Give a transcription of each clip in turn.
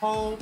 Oh.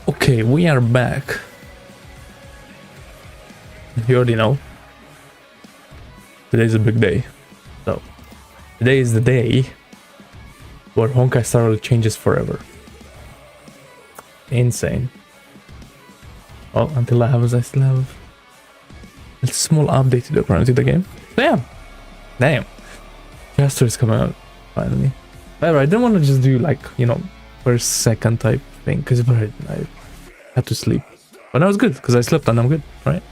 Okay, we are back. You already know. Today's a big day. So, today is the day where Honkai Star Rail changes forever. Insane. Oh, until I still have a small update to do apparently the game. Damn! Damn! Castorice is coming out, finally. However, I didn't want to just do like, you know, first, second type thing, because I had to sleep. But that was good, because I slept and I'm good, right?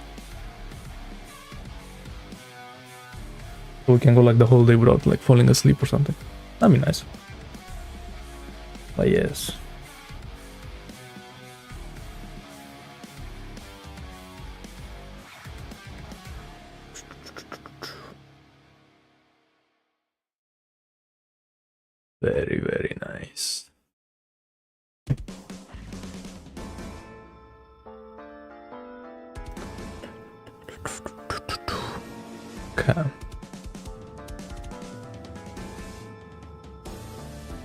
So we can go like the whole day without like falling asleep or something. That'd be nice. But yes. Very, very nice. Okay.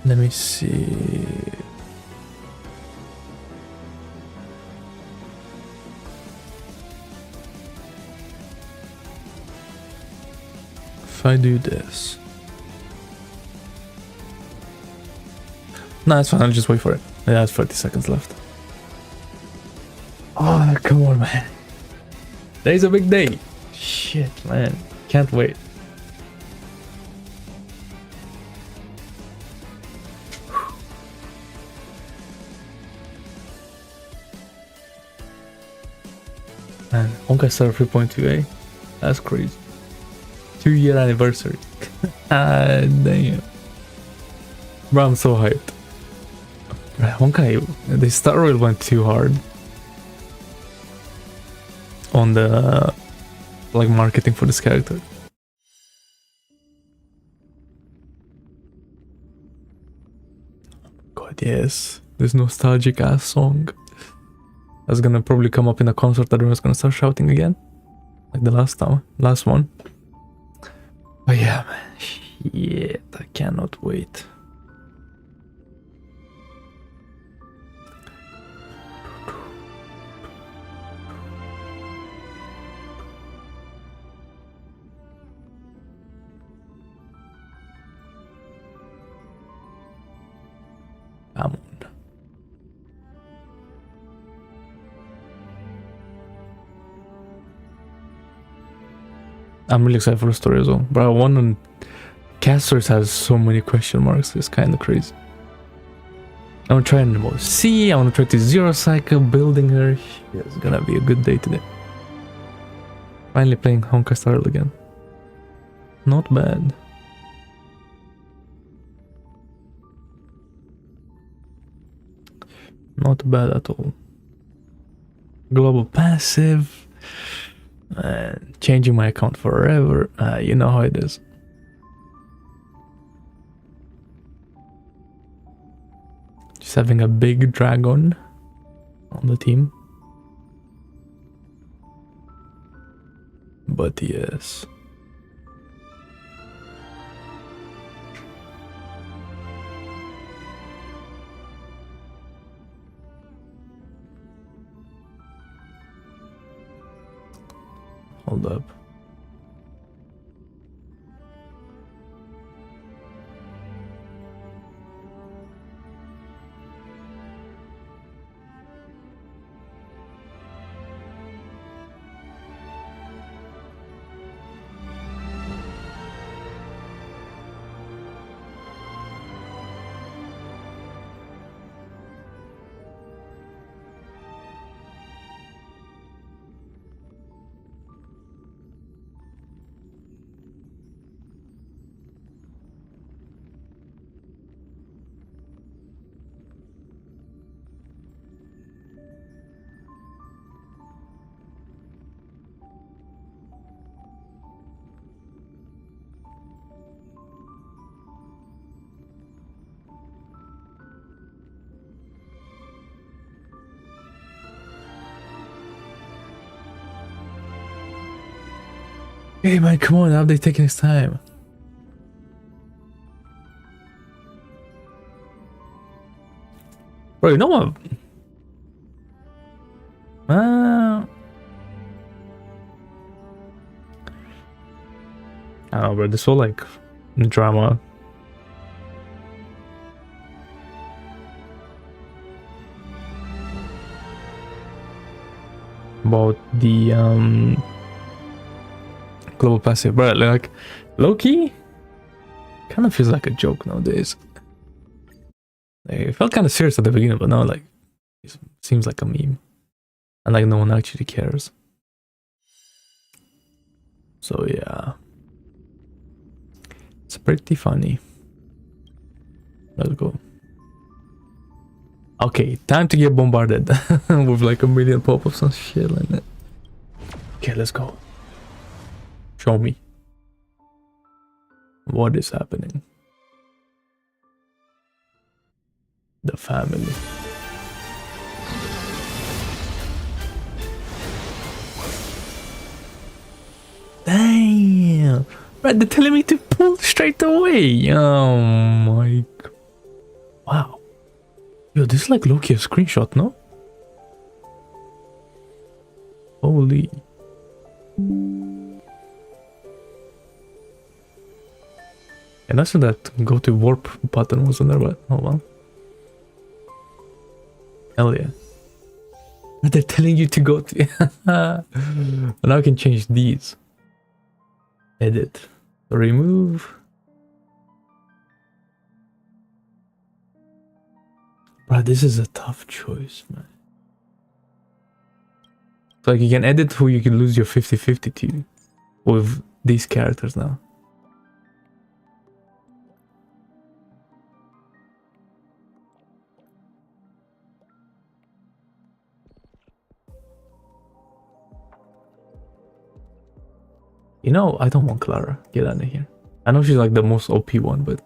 Let me see. If I do this. No, it's fine. I'll just wait for it. It has 30 seconds left. Oh, come on, man. Today's a big day. Shit, man. Can't wait. Man, Honkai Star 3.2, eh? That's crazy. 2-year anniversary. Ah, damn. Bro, I'm so hyped. Honkai, the Star Rail went too hard on the like marketing for this character. God, yes, this nostalgic ass song that's gonna probably come up in a concert that everyone's gonna start shouting again, like the last one. But yeah, man, shit, I cannot wait. Come on. I'm really excited for the story as well. Bro, one on Castorice has so many question marks, it's kind of crazy. I want to try and see, I want to try to zero cycle building her. Shit, it's gonna be a good day today. Finally playing Honkai Star Rail again. Not bad. Not bad at all. Global passive. Changing my account forever. You know how it is. Just having a big dragon on the team. But yes. Hold up. Hey man, come on, how they taking his time? Bro, you know what? I don't know, bro, this whole like drama. About the global passive, bro, like low-key kind of feels like a joke nowadays. It felt kind of serious at the beginning, but now like it seems like a meme, and like no one actually cares. So yeah, it's pretty funny. Let's go. Okay, time to get bombarded with like a million pop-ups and shit like that. Okay, let's go. Show me what is happening. The family. Damn! Right, they're telling me to pull straight away. Oh my god. Wow. Yo, this is like low-key a screenshot, no? Holy. And I saw that go to warp button wasn't there, but oh well. Hell yeah. But they're telling you to go to... And now I can change these. Edit. Remove. Bro, this is a tough choice, man. So like you can edit who you can lose your 50-50 to with these characters now. You know, I don't want Clara. Get out of here. I know she's like the most OP one, but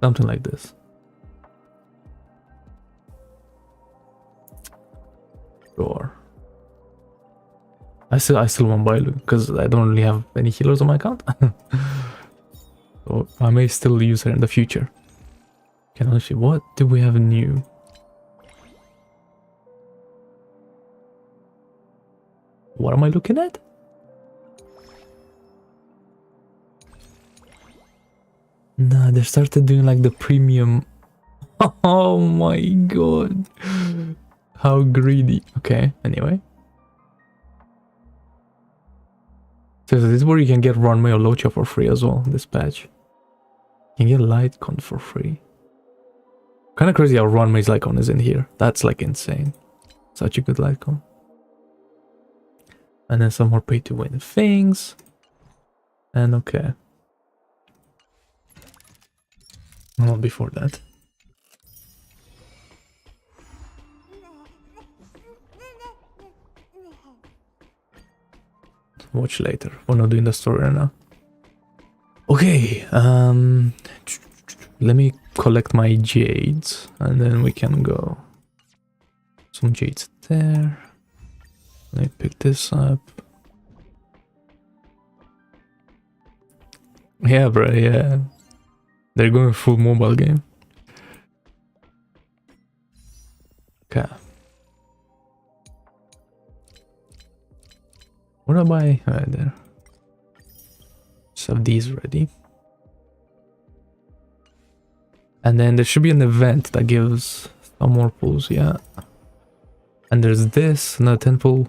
something like this. Sure. I still want Bailu because I don't really have any healers on my account. So I may still use her in the future. Can I see what do we have new? What am I looking at? Nah, they started doing like the premium. Oh my god. How greedy. Okay, anyway. So this is where you can get Runway or Locha for free as well, this patch. You can get Lightcon for free. Kind of crazy how Runway's Lightcon is in here. That's like insane. Such a good Lightcon. And then some more pay to win things. And okay. Well, before that. Watch later. We're not doing the story right now. Okay, let me collect my jades and then we can go. Some jades there. Let me pick this up. Yeah, bro, yeah. They're going full mobile game. Okay. What am I? Right there. Just have these ready. And then there should be an event that gives some more pulls, yeah. And there's this, another 10 pull.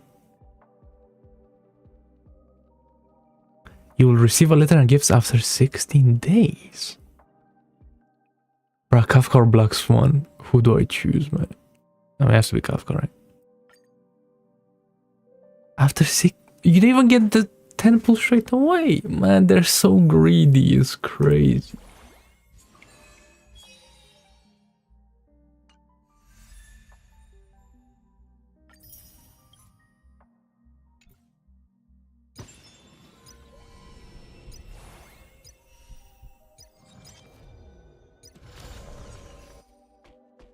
You will receive a letter and gifts after 16 days. Bruh, Kafka or Black Swan? Who do I choose, man? No, it has to be Kafka, right? After 6... You didn't even get the 10 pull straight away. Man, they're so greedy. It's crazy.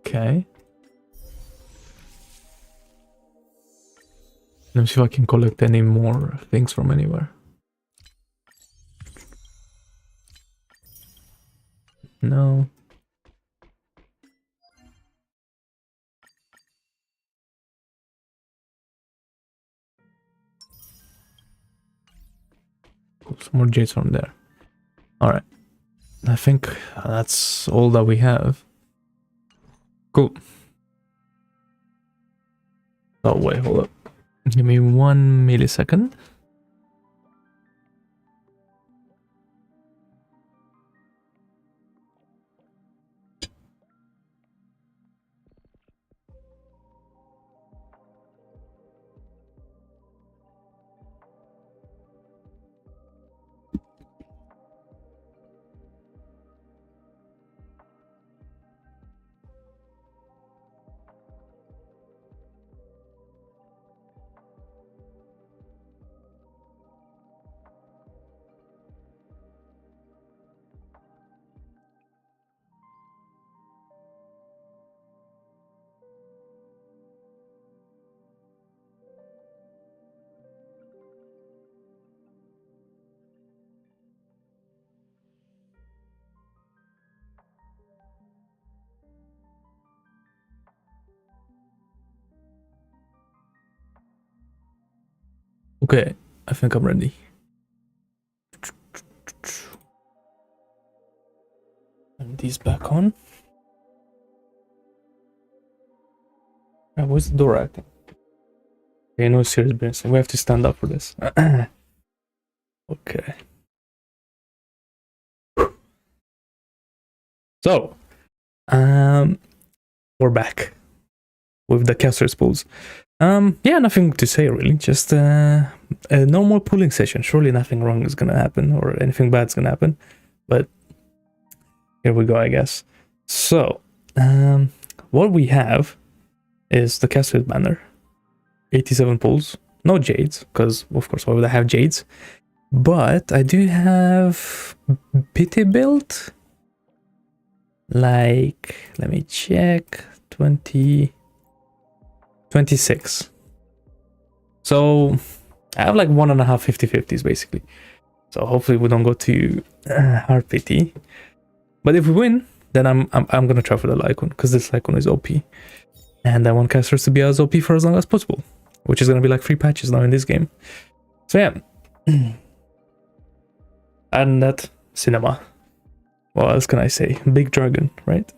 Okay. Let me see if I can collect any more things from anywhere. No. Cool, some more jades from there. Alright. I think that's all that we have. Cool. Oh, wait, hold up. Give me 1 millisecond. Okay, I think I'm ready. And these back on. Where's the door acting? Okay, no serious business. We have to stand up for this. Okay. So, we're back with the Castorice pulls. Yeah, nothing to say really. Just a normal pooling session. Surely nothing wrong is gonna happen or anything bad's gonna happen. But here we go, I guess. So, what we have is the Castorice banner. 87 pulls. No jades, because of course why would I have jades? But I do have pity build. Like, let me check. 26. So I have like 1.5 50-50s basically. So hopefully we don't go to hard pity. But if we win, then I'm gonna try for the Lycon, because this Lycon is OP. And I want Castorice to be as OP for as long as possible, which is gonna be like 3 patches now in this game. So yeah. And that cinema. What else can I say? Big dragon, right?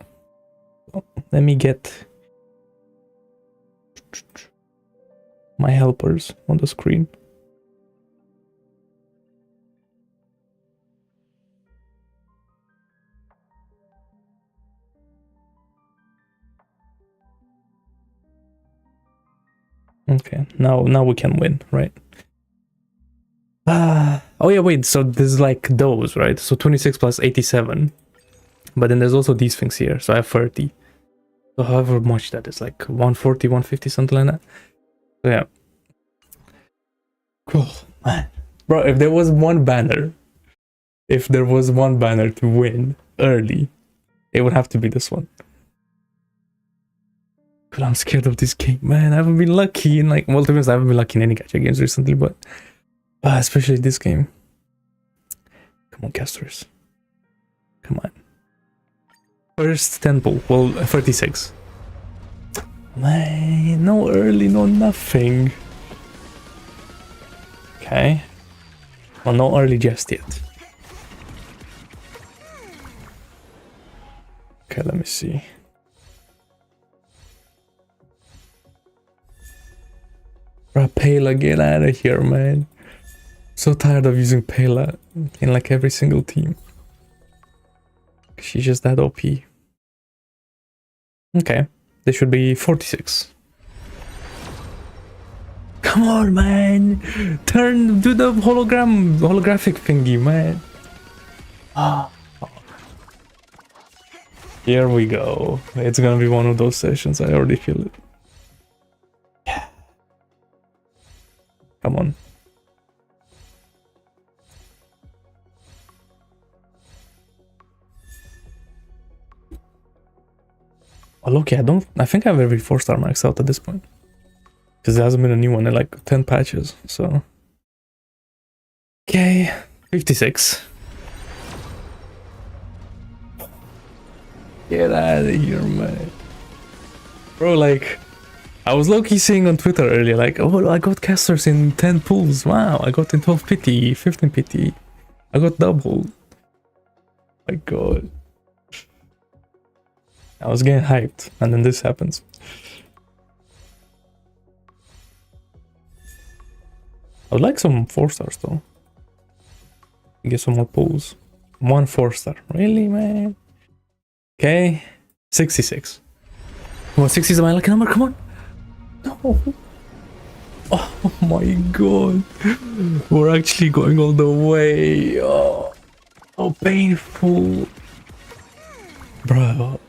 Oh, let me get my helpers on the screen. Okay, now we can win, right? Oh yeah, wait, so there's like those, right? So 26 plus 87. But then there's also these things here, so I have 30. So however much that is, like 140, 150, something like that. So yeah. Cool, man. Bro, if there was one banner to win early, it would have to be this one. But I'm scared of this game, man. I haven't been lucky in like, well, to be honest, I haven't been lucky in any gacha games recently, but especially this game. Come on, Castorice. Come on. First 10 pull, well, 36. Man, no early, no nothing. Okay. Well, no early just yet. Okay, let me see. Pela, get out of here, man. So tired of using Pela in like every single team. She's just that OP. Okay, this should be 46. Come on, man. Do the holographic thingy, man. Ah. Here we go. It's gonna be one of those sessions. I already feel it. Yeah. Come on. Well, okay, I think I have every 4-star maxed out at this point. Because there hasn't been a new one in like 10 patches, so. Okay, 56. Get out of here, man. Bro, like, I was low-key seeing on Twitter earlier, like, oh, I got casters in 10 pulls. Wow, I got in 12 pity, 15 pity. I got double. My god. I was getting hyped, and then this happens. I would like some 4-stars though. Get some more pulls. 1 4-star. Really, man? Okay. 66. Come on, 60 is my lucky number. Come on. No. Oh my god. We're actually going all the way. Oh, so painful. Bro.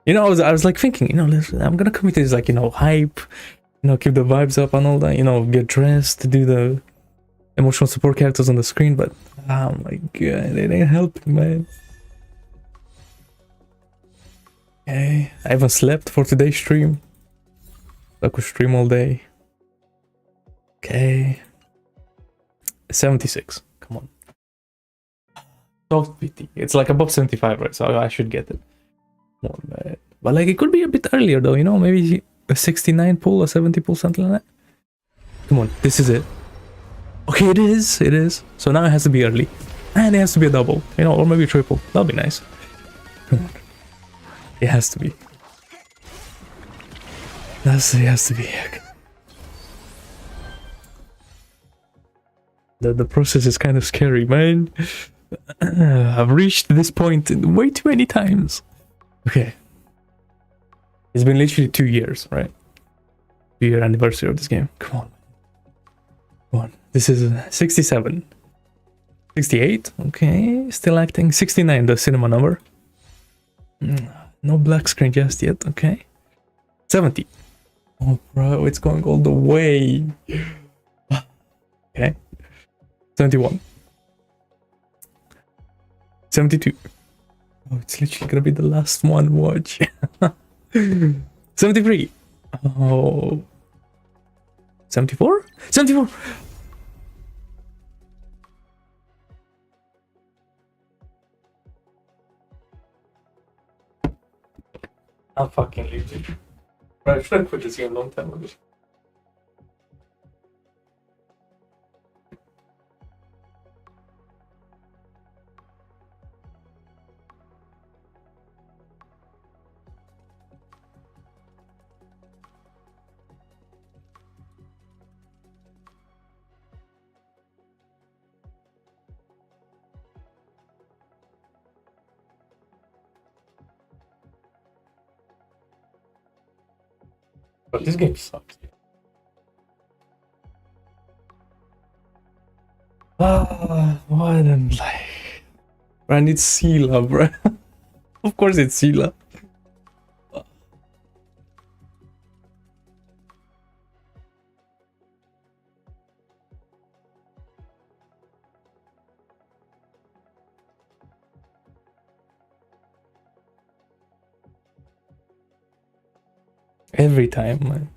You know, I was like thinking, you know, I'm gonna commit to this, like, you know, hype, you know, keep the vibes up and all that, you know, get dressed, do the emotional support characters on the screen, but oh my god, it ain't helping, man. Okay, I haven't slept for today's stream. I could stream all day. Okay. 76, come on. Soft PT, it's like above 75, right? So I should get it. More, man. But like, it could be a bit earlier though, you know, maybe a 69 pull, a 70 pull, something like that. Come on, this is it. Okay, it is. So now it has to be early. And it has to be a double, you know, or maybe a triple. That'll be nice. Come on. It has to be. It has to be. The process is kind of scary, man. I've reached this point way too many times. Okay. It's been literally 2 years, right? 2-year anniversary of this game. Come on. Come on. This is 67. 68. Okay. Still acting. 69, the cinema number. No black screen just yet. Okay. 70. Oh, bro. It's going all the way. Okay. 71. 72. Oh, it's literally gonna be the last one. Watch. 73. Oh. 74? 74! I'm fucking leaving. Bro, I should have quit this game a long time ago. But this game sucks. What am like? Bro, I need Sela, bro. Of course it's Sela. Every time, man.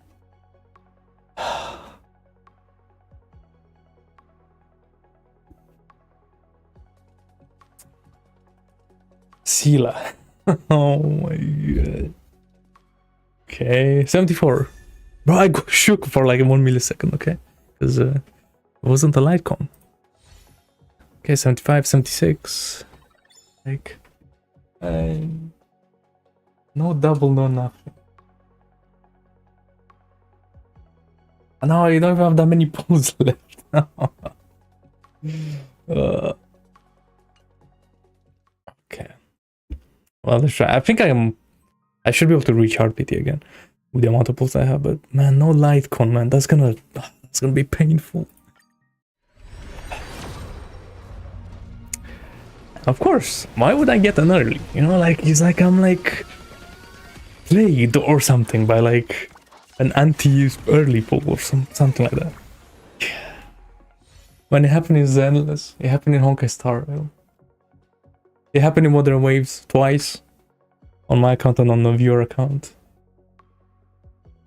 Sela. Oh my god. Okay, 74. Bro, I got shook for like 1 millisecond, okay? Because it wasn't a light con. Okay, 75, 76. Like, no double, no nothing. No, you don't even have that many pulls left. Okay. Well, let's try. I think I should be able to reach hard PT again with the amount of pulls I have, but man, no light con, man. That's gonna be painful. Of course. Why would I get an early? You know, like it's like I'm like played or something by like an anti-early pull or something like that. When it happened in Zenless, it happened in Honkai Star Rail. It happened in Modern Waves twice. On my account and on the viewer account.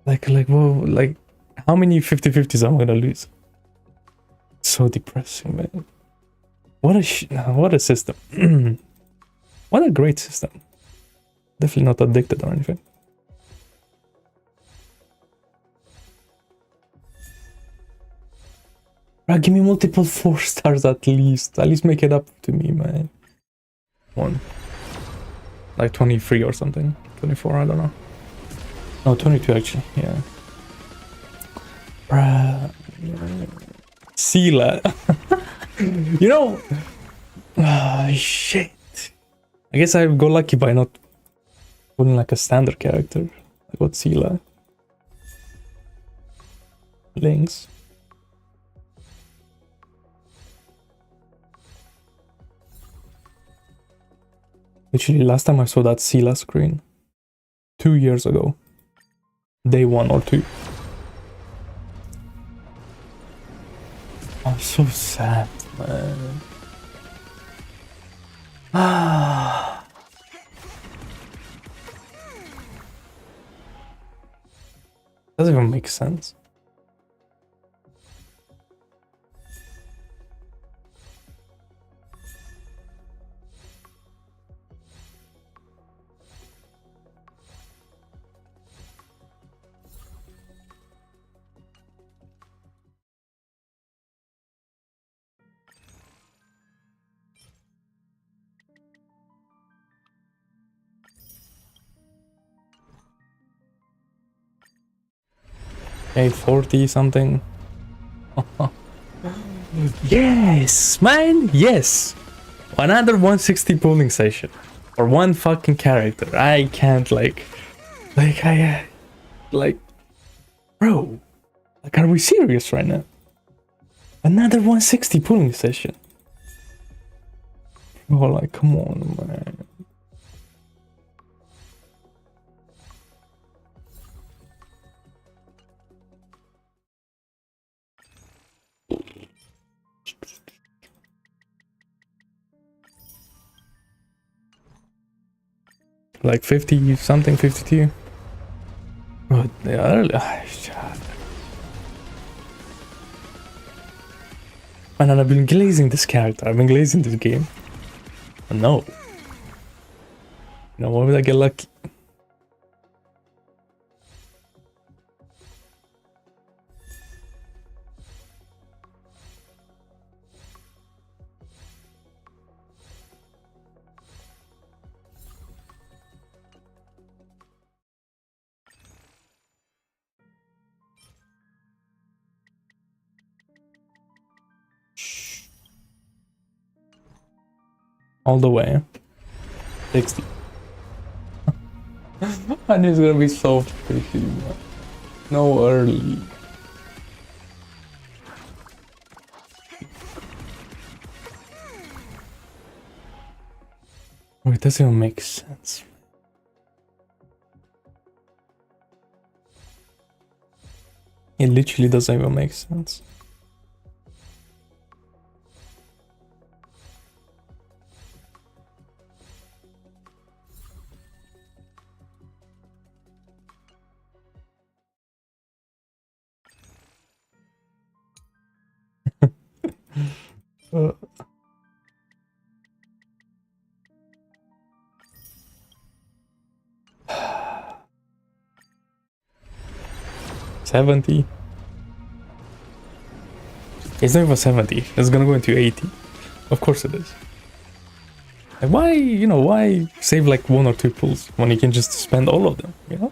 Like, whoa, like, how many 50-50s am I gonna lose? So depressing, man. What a system. What a great system. Definitely not addicted or anything. Give me multiple 4 stars at least. At least make it up to me, man. One. Like 23 or something. 24, I don't know. No, 22 actually, yeah. Bruh. Sela. You know... shit. I guess I got lucky by not putting like a standard character. I got Sela. Links. Literally, last time I saw that Sela screen, 2 years ago. Day 1 or 2. I'm so sad, man. Doesn't even make sense. Okay, 40 something. Yes, man, yes. Another 160 pooling session. For one fucking character. I can't like Like, bro, like, are we serious right now? Another 160 pulling session. Oh, like, come on, man. Like 50 something, 52. Oh, yeah, man, and I've been glazing this character. I've been glazing this game. Oh, no. You know, why would I get lucky? All the way. 60. And it's gonna be so pretty. No early. Oh, it doesn't even make sense. It literally doesn't even make sense. uh. 70. It's not even 70. It's gonna go into 80. Of course it is. Like, why, you know, why save like 1 or 2 pulls when you can just spend all of them, you know?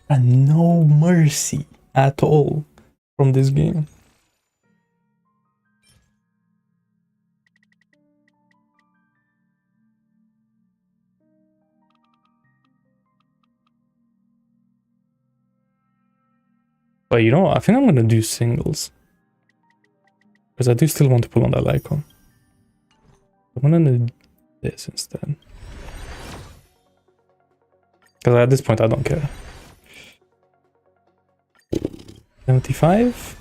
And no mercy at all from this game. But you know, I think I'm gonna do singles. Because I do still want to pull on that icon. I'm gonna do this instead. Because at this point I don't care. 75.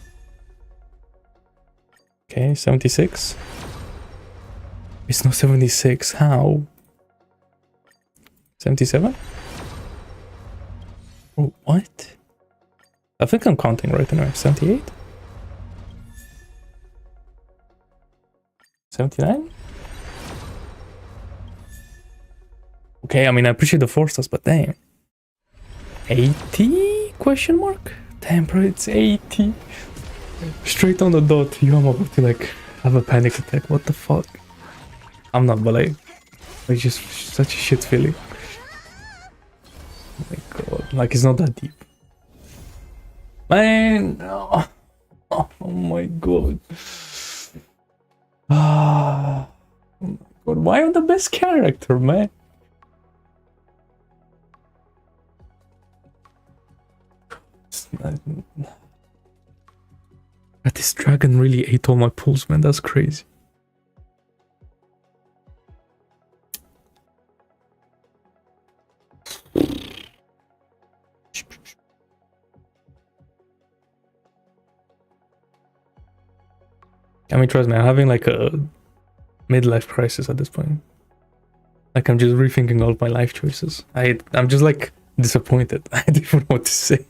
Okay, 76. It's not 76. How? 77? Oh, what? I think I'm counting right now. 78? 79? Okay, I mean, I appreciate the four stars, but damn. 80? Question mark? Damn, bro, it's 80. Straight on the dot. You, I'm about to like have a panic attack. What the fuck? I'm not, but like, it's just such a shit feeling. Oh my god, like it's not that deep. Man, oh, oh my god. Ah, oh my god, why am I the best character, man? But this dragon really ate all my pulls, man. That's crazy. I mean, trust me, I'm having like a midlife crisis at this point. Like, I'm just rethinking all of my life choices. I'm just like disappointed. I don't even know what to say.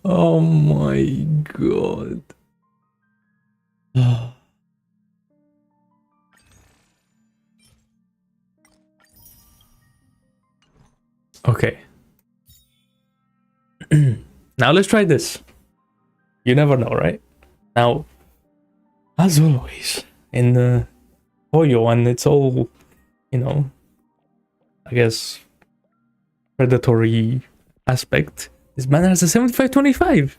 Oh my god. Okay. Now let's try this. You never know, right? Now, as always, in the Hoyo, and it's all, you know, I guess, predatory aspect, this man has a 75-25,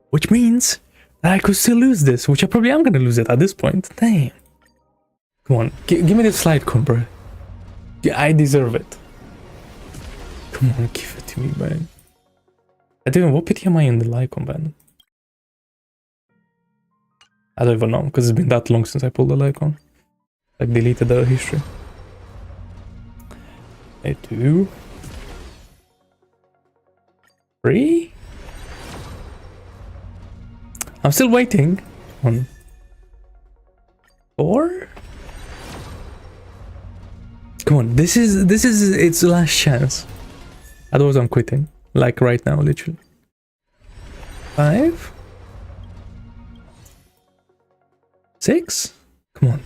which means that I could still lose this, which I probably am gonna lose it at this point. Damn. Come on, give me the slide con, bro. Yeah, I deserve it. Come on, give it to me, man. I don't even, what pity am I in the Lycon, man? I don't even know, because it's been that long since I pulled the Lycon. Like, deleted the history. A 2. 3. I'm still waiting. Come on. 4. Come on, this is its last chance. Otherwise I'm quitting. Like right now, literally. 5. 6. Come on.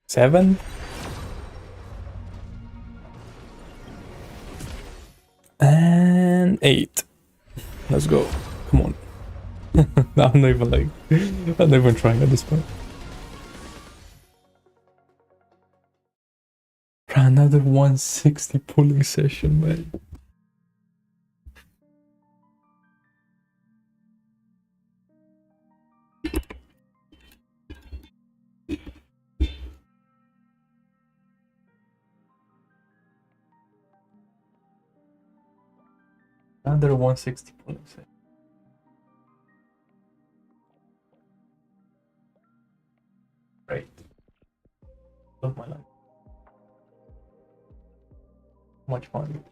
Seven. And 8. Let's go. Come on. I'm not even like, I'm not even trying at this point. Another 160 pulling session, man. Another 160 pulling session. Great. Love my life. Much fun.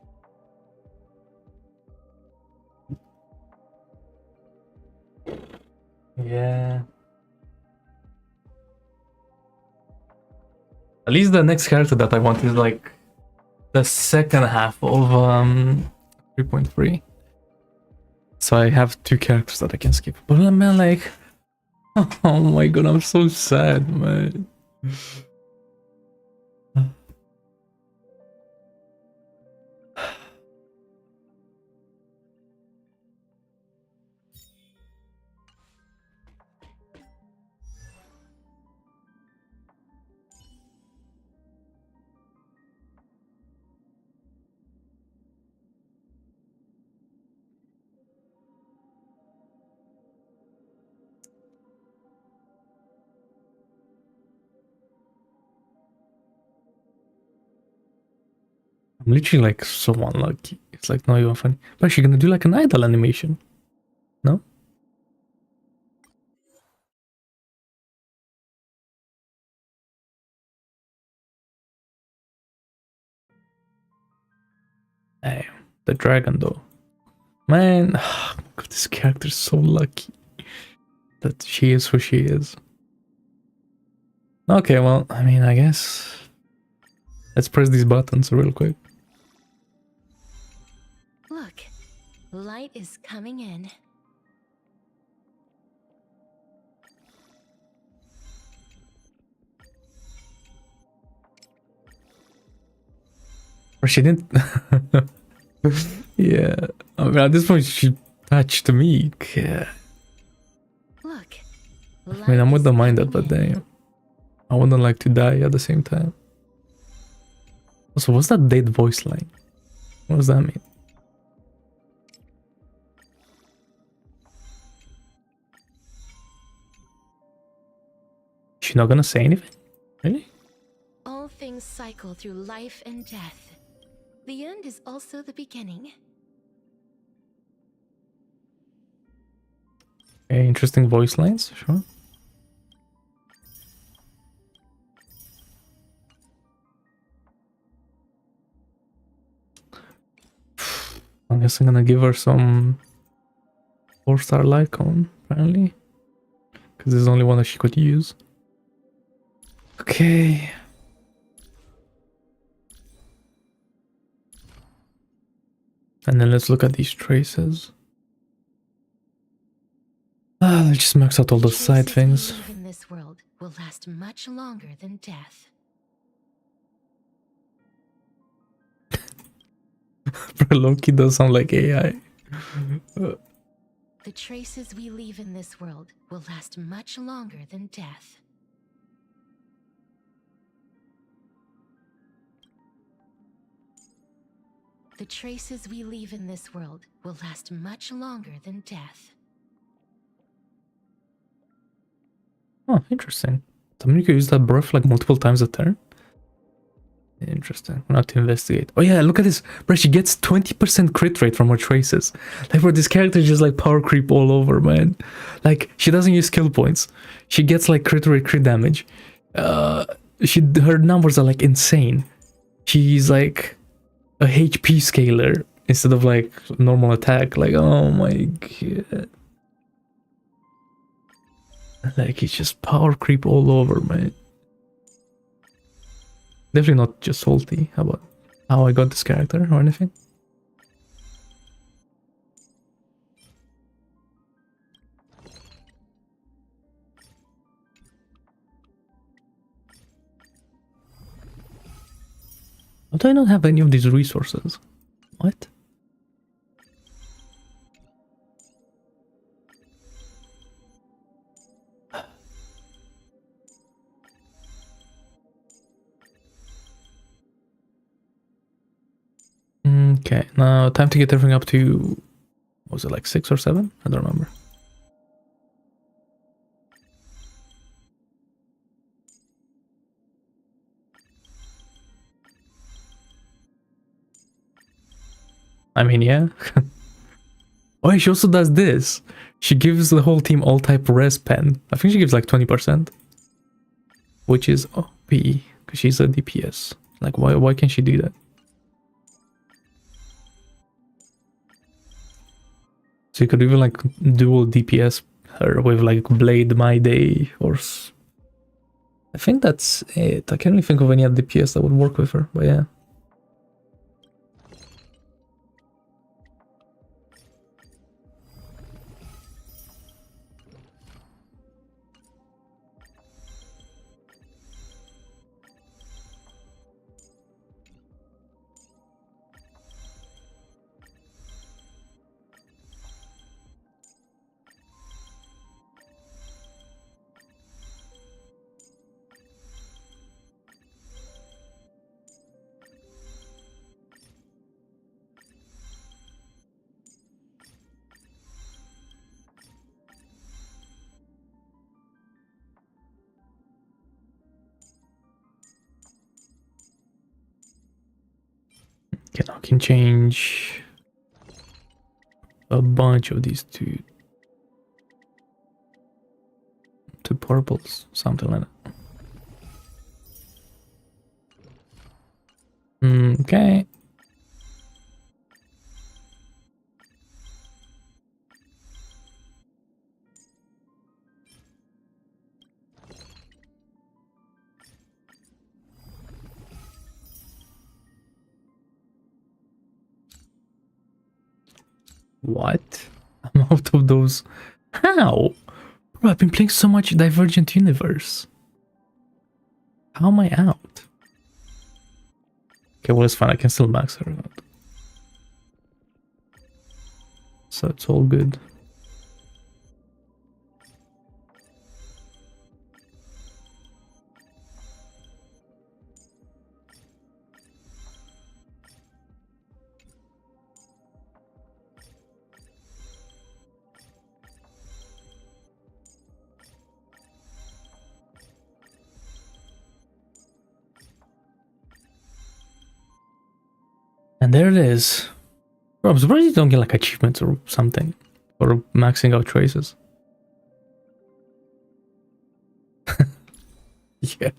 Yeah. At least the next character that I want is like the second half of 3.3. So I have 2 characters that I can skip. But man, like, oh my god, I'm so sad, man. I'm literally like so unlucky. It's like not even funny. But she's gonna do like an idle animation. No? Hey, the dragon though. Man, God, this character's so lucky that she is who she is. Okay, well, I mean, I guess let's press these buttons real quick. Look, light is coming in. Or she didn't. Yeah, I mean, at this point she touched me. Yeah. Look, I mean, I wouldn't mind that, but damn, I wouldn't like to die at the same time. Also, what's that dead voice line? What does that mean? She's not gonna say anything? Really? All things cycle through life and death. The end is also the beginning. Okay, interesting voice lines, sure. I guess I'm gonna give her some 4-star Lycon, apparently. Because there's only one that she could use. Okay. And then let's look at these traces. Let's just max out all the side things. Traces we leave in this world will last much longer than death. Bro, Loki does sound like AI. The traces we leave in this world will last much longer than death. The traces we leave in this world will last much longer than death. Oh, interesting. Somebody could use that breath like multiple times a turn. Interesting. We'll have to investigate. Oh yeah, look at this. Bro, she gets 20% crit rate from her traces. Like, bro, this character is just like power creep all over, man. Like, she doesn't use skill points. She gets like crit rate, crit damage. Her numbers are like insane. She's like a HP scaler instead of like normal attack. Like, oh my god. Like, it's just power creep all over, man. Definitely not just salty about how I got this character or anything. How do I not have any of these resources? What? Okay, now time to get everything up to, what was it, like 6 or 7? I don't remember. I mean, yeah. Oh, she also does this. She gives the whole team all type res pen. I think she gives like 20%. Which is OP, because she's a DPS. Like, why can't she do that? So you could even like dual DPS her with like Blade My Day or... I think that's it. I can't really think of any other DPS that would work with her, but yeah. Okay, now I can change a bunch of these to purples, something like that. Okay. What? I'm out of those. How? Bro, I've been playing so much Divergent Universe. How am I out? Okay, well, it's fine. I can still max her out. So it's all good. And there it is. Bro, I'm surprised you don't get like achievements or something for maxing out traces. Yeah.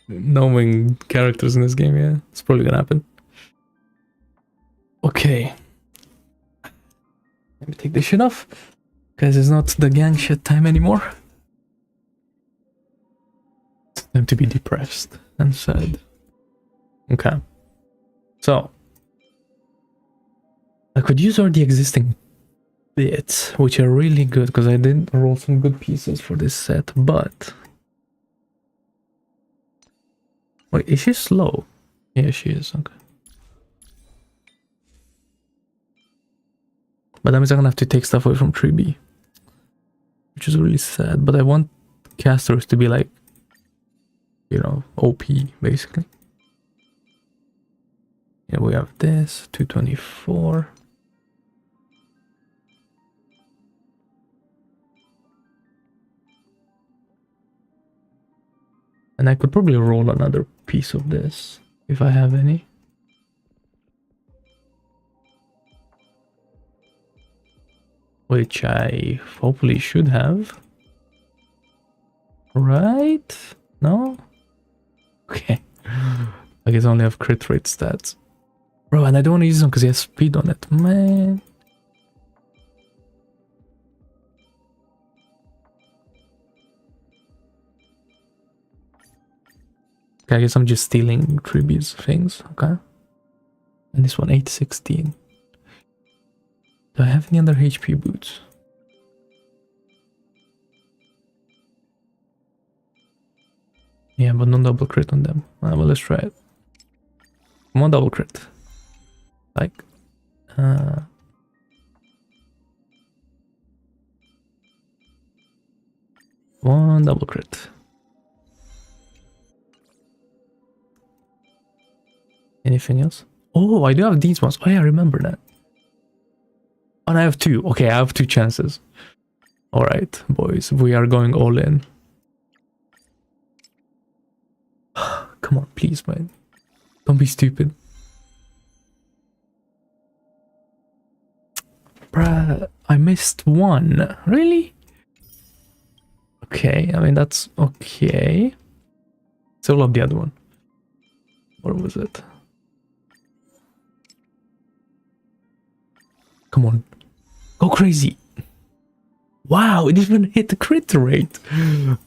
Knowing characters in this game, yeah, it's probably gonna happen. Okay. Let me take this shit off, because it's not the gang shit time anymore. It's time to be depressed and sad. Okay. So, I could use all the existing bits, which are really good, because I did roll some good pieces for this set, but... Wait, is she slow? Yeah, she is, okay. But that means I'm gonna have to take stuff away from Tree, which is really sad. But I want Castorice to be like, you know, OP basically. Yeah, we have this 224. And I could probably roll another piece of this if I have any. Which I hopefully should have. Right? No? Okay. I guess I only have crit rate stats. Bro, and I don't want to use them because he has speed on it. Man. Okay, I guess I'm just stealing Triby's things. Okay. And this one, 816. Do I have any other HP boots? Yeah, but no double crit on them. Well, let's try it. Come on, double crit. Like, one double crit. Anything else? Oh, I do have these ones. Oh yeah, I remember that. Oh, and I have two. Okay, I have two chances. Alright, boys, we are going all in. Come on, please, man. Don't be stupid. Bruh, I missed one. Really? Okay, I mean, that's okay. Still love the other one. What was it? Come on. Go crazy. Wow, it even hit the crit rate.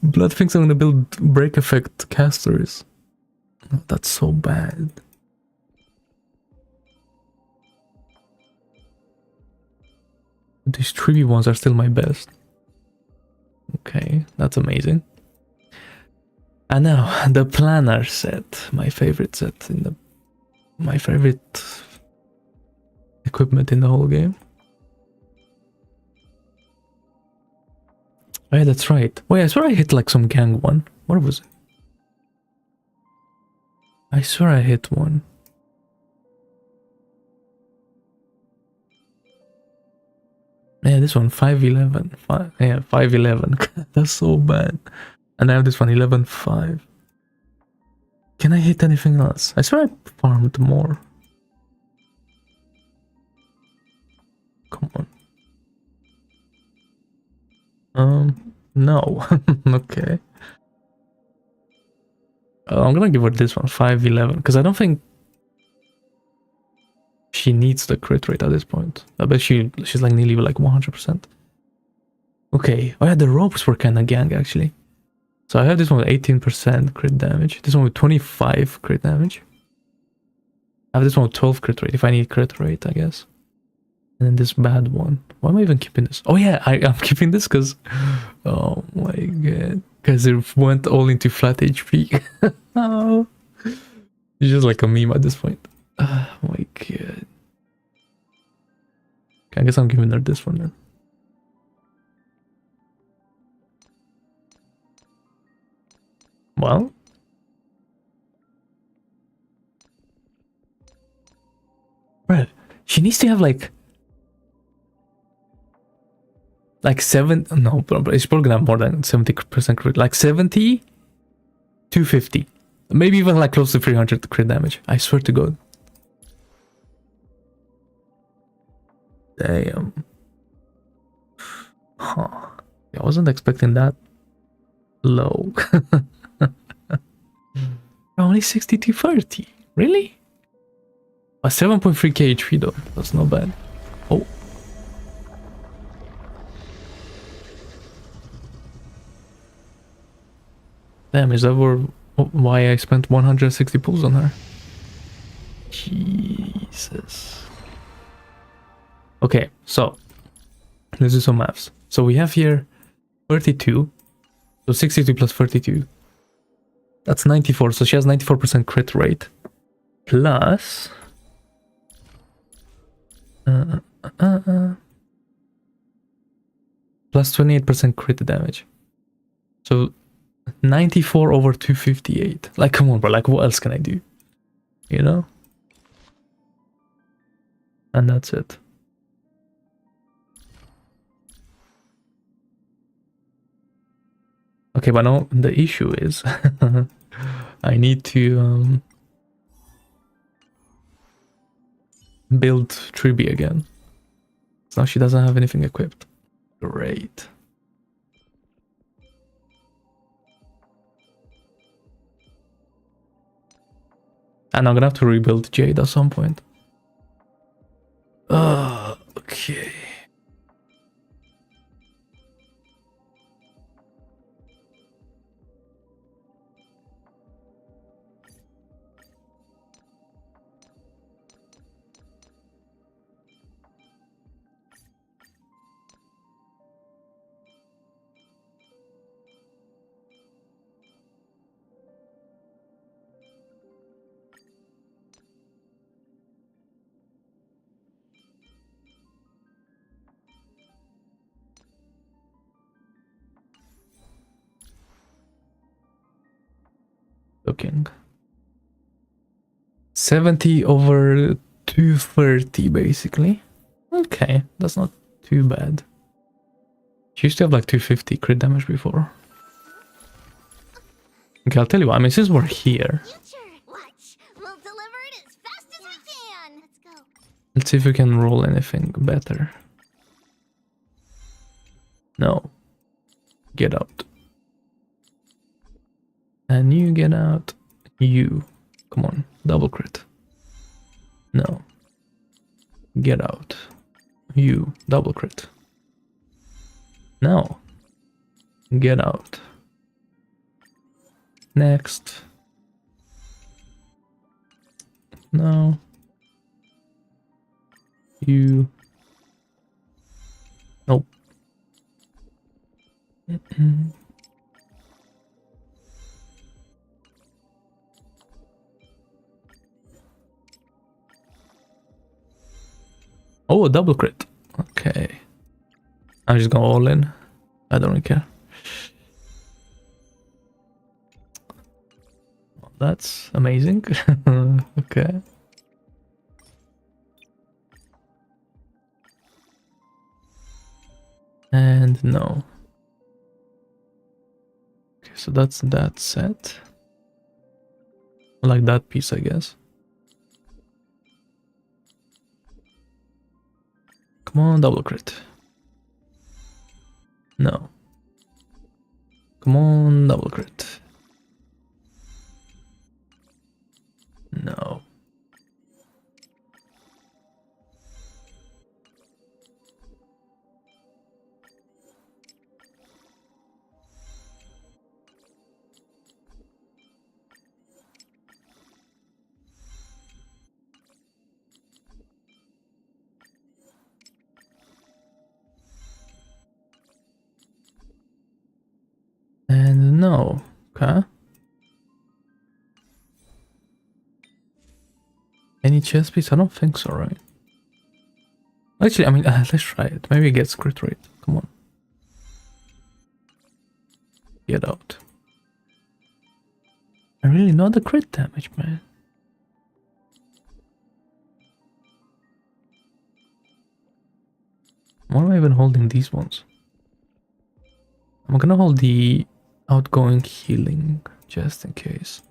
Blood thinks I'm gonna build break effect Castorice. Oh, that's so bad. These trivia ones are still my best. Okay, that's amazing. And now the planner set, my favorite set in the, my favorite equipment in the whole game. Oh yeah, that's right. Oh yeah, I swear I hit like some gang one. What was it? I swear I hit one. Yeah, this one 511. Yeah, 511. That's so bad. And I have this one 11.5. Can I hit anything else? I swear I farmed more. Come on. No. Okay. I'm gonna give her this one 511 because I don't think she needs the crit rate at this point. I bet she's like nearly like 100%. Okay. Oh yeah, the ropes were kind of gang actually. So I have this one with 18% crit damage. This one with 25 crit damage. I have this one with 12 crit rate if I need crit rate, I guess. And then this bad one. Why am I even keeping this? Oh yeah, I'm keeping this because... Oh my god. Because it went all into flat HP. Oh. It's just like a meme at this point. Oh my god. Okay, I guess I'm giving her this one then. Well. Right. She needs to have like 7, no, but it's probably gonna have more than 70% crit, like 70, 250, maybe even like close to 300 crit damage. I swear to God. Damn. Huh. I wasn't expecting that low. Only 60 to 30. Really? A 7.3k HP though. That's not bad. Oh. Damn, is that why I spent 160 pulls on her? Jesus. Okay, so let's do some maths. So we have here 32. So 62 plus 32. That's 94. So she has 94% crit rate. Plus... Plus 28% crit damage. So 94 over 258. Like, come on, bro. Like, what else can I do? You know? And that's it. Okay, but now the issue is I need to build Triby again. So now she doesn't have anything equipped. Great. And I'm gonna have to rebuild Jade at some point. Okay. Looking. 70 over 230 basically. Okay, that's not too bad. She used to have like 250 crit damage before. Okay, I'll tell you what, I mean, since we're here, let's see if we can roll anything better. No. Get out. And you get out. You. Come on, double crit. No. Get out. You. Double crit. No. Get out. Next. No. You. Nope. Oh, a double crit. Okay. I'm just going all in. I don't really care. That's amazing. Okay. And no. Okay, so that's that set. Like that piece, I guess. Come on, double crit. No. Come on, double crit. No. And no. Okay. Any chest piece? I don't think so, right? Actually, I mean, let's try it. Maybe it gets crit rate. Come on. Get out. I really know the crit damage, man. Why am I even holding these ones? I'm gonna hold the outgoing healing just in case.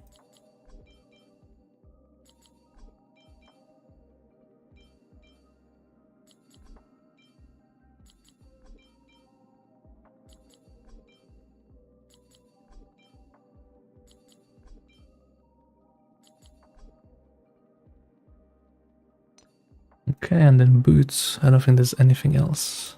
Okay, and then boots. I don't think there's anything else.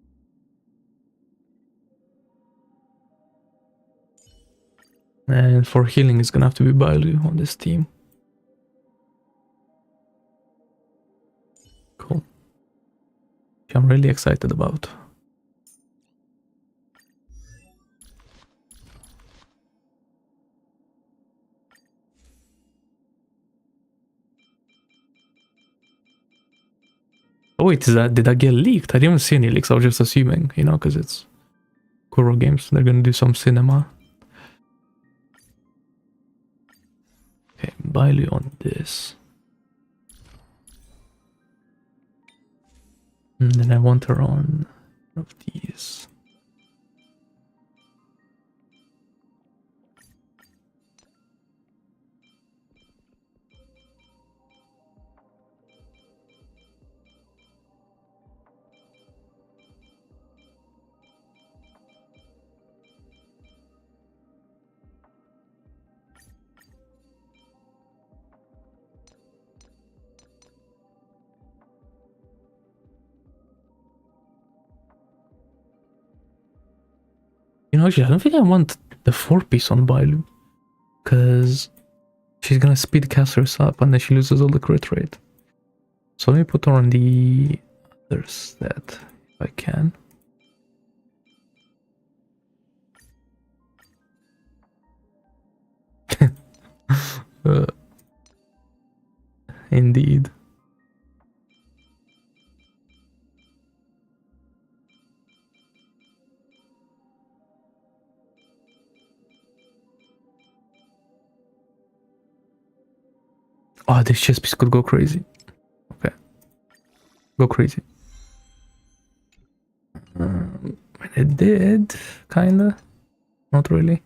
And for healing, it's gonna have to be Bailu on this team. Cool. Which I'm really excited about. Oh wait, did that get leaked? I didn't even see any leaks. I was just assuming, you know, because it's Kuro Games. They're gonna do some cinema. Okay, Bailu on this. And then I want her on one of these. You know, actually, I don't think I want the 4-piece on Bailu. Because she's gonna speed Castorice up and then she loses all the crit rate. So let me put her on the other set if I can. uh, Indeed. Oh, this chess piece could go crazy. Okay. Go crazy. It did, kinda. Not really.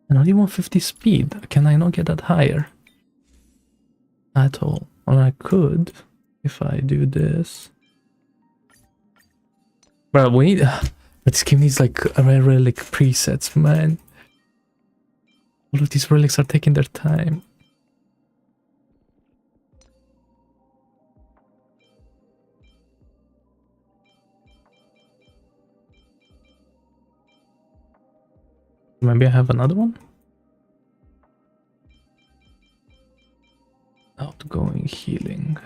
And only 150 speed. Can I not get that higher? At all. Well, I could if I do this. Bro, we need. But this game needs like rare relic presets, man. All of these relics are taking their time. Maybe I have another one? Outgoing healing.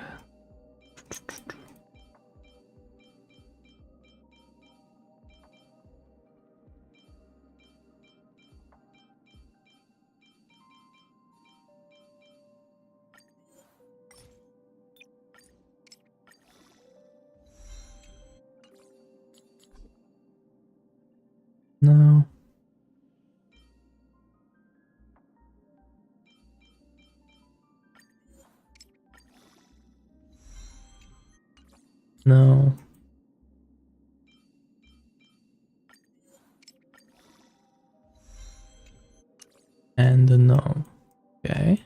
No. No. And no. Okay.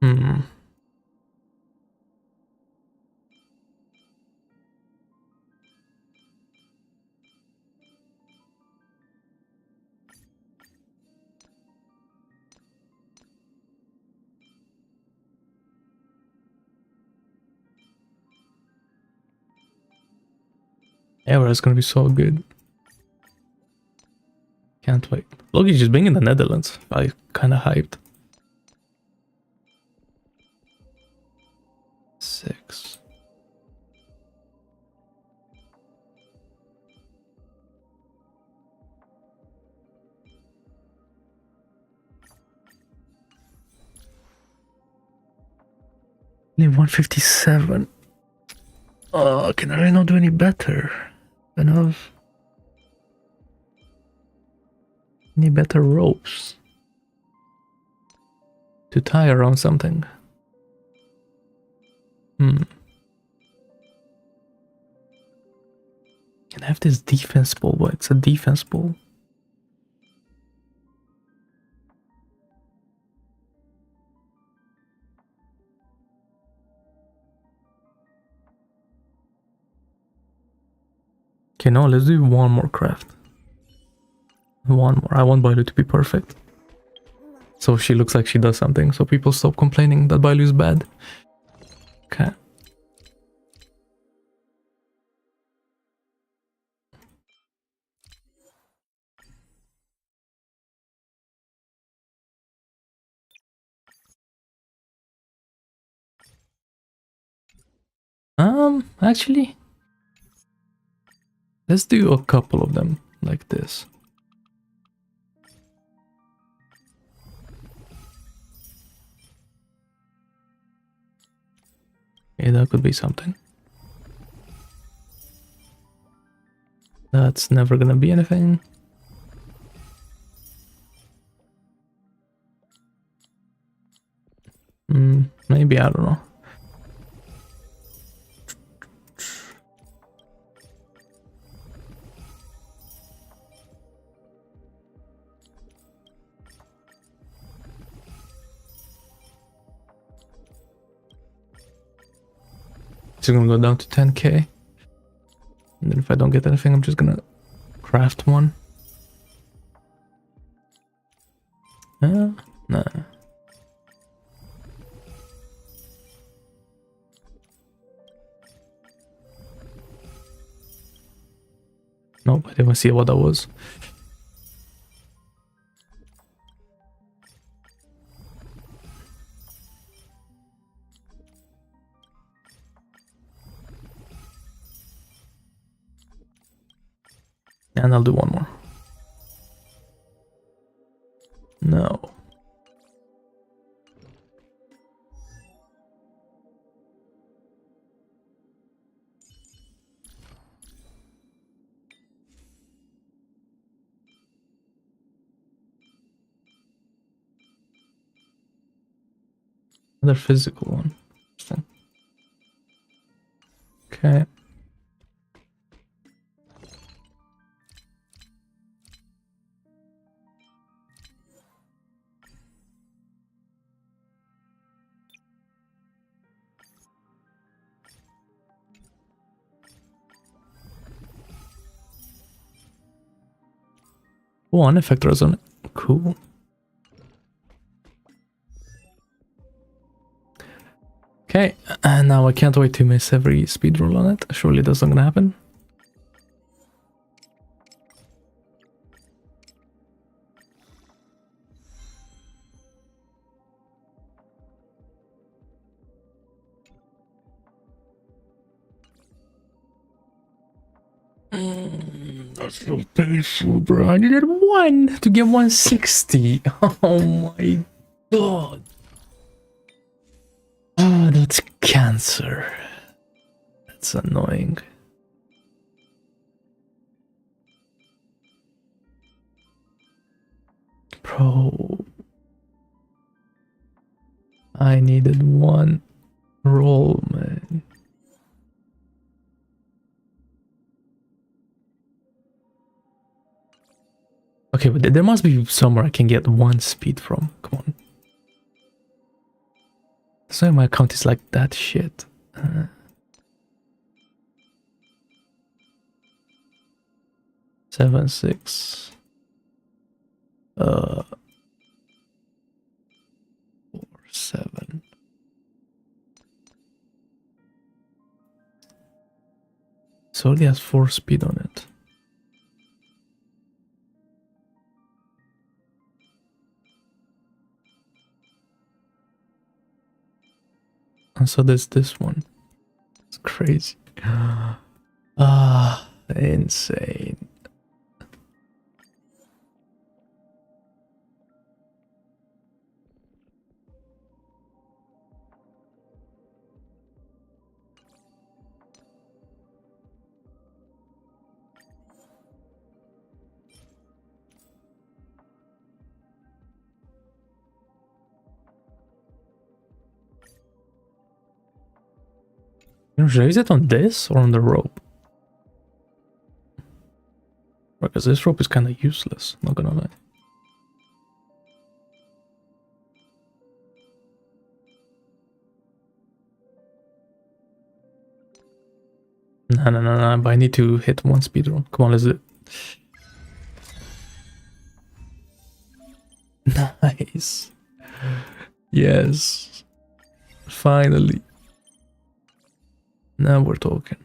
Hmm. Yeah, well, it's gonna be so good. Can't wait. Loki's just being in the Netherlands. I kinda hyped. 6. Only 157. Oh, can I really not do any better? Enough. Any better ropes to tie around something? Hmm. Can I have this defense ball? What? It's a defense ball. Okay, no, let's do one more craft. One more. I want Bailu to be perfect. So she looks like she does something, so people stop complaining that Bailu is bad. Okay. Actually, let's do a couple of them like this. Okay, that could be something. That's never gonna be anything. Maybe, I don't know. It's gonna go down to 10k. And then if I don't get anything, I'm just gonna craft one. Nah. Nope, I didn't see what that was. And I'll do one more. No. Another physical one. Interesting. Okay. One effector on it. Cool. Okay, and now I can't wait to miss every speed roll on it. Surely that's not gonna happen. That's so painful, bro. I needed one to get 160. Oh my god. Ah, that's cancer. That's annoying. Bro. I needed one roll, man. Okay, but there must be somewhere I can get one speed from. Come on. That's why my account is like that shit. 7, 6. 4, 7. So it only has 4 speed on it. And so there's this one. It's crazy. Ah, insane. Should I use it on this or on the rope? Because this rope is kind of useless, not gonna lie. No, but I need to hit one speed roll. Come on, let's do it. Nice. Yes. Finally. Now we're talking.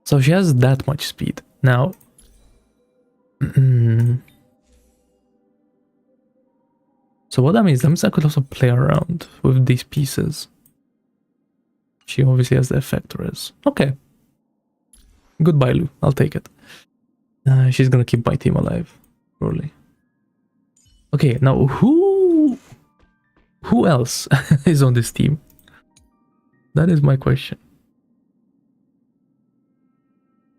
So she has that much speed. Now. So what that means I could also play around with these pieces. She obviously has the effectors. Okay. Goodbye, Lou. I'll take it. She's gonna keep my team alive. Probably. Okay, now who else is on this team? That is my question.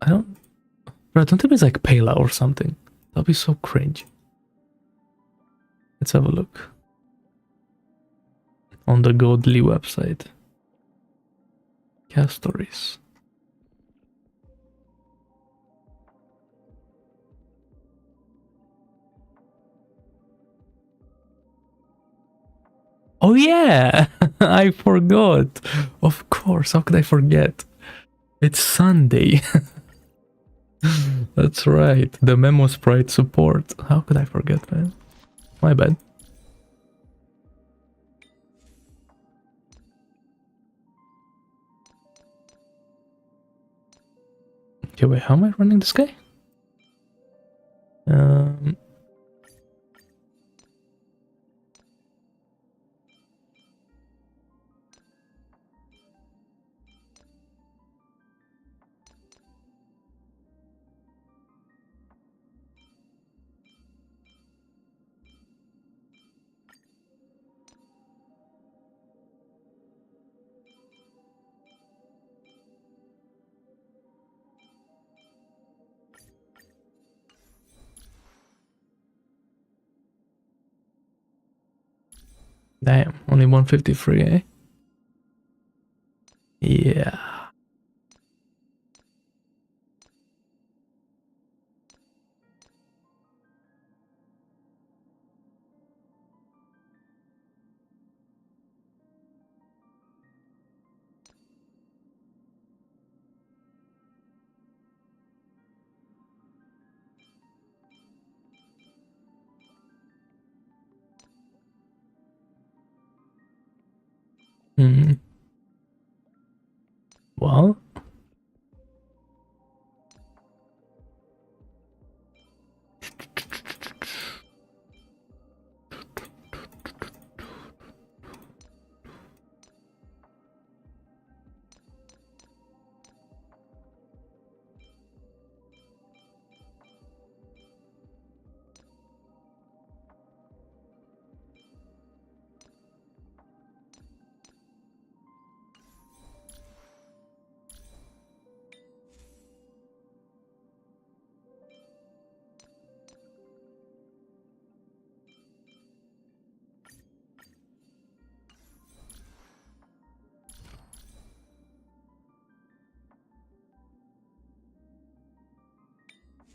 Bro, don't think it's like Pela or something. That'll be so cringe. Let's have a look. On the Godly website. Castorice. Oh yeah! I forgot. Of course, how could I forget? It's Sunday. That's right. The Memo Sprite support. How could I forget, man? My bad. Okay, wait, how am I running this guy? Damn, only 153, eh? Yeah. Well.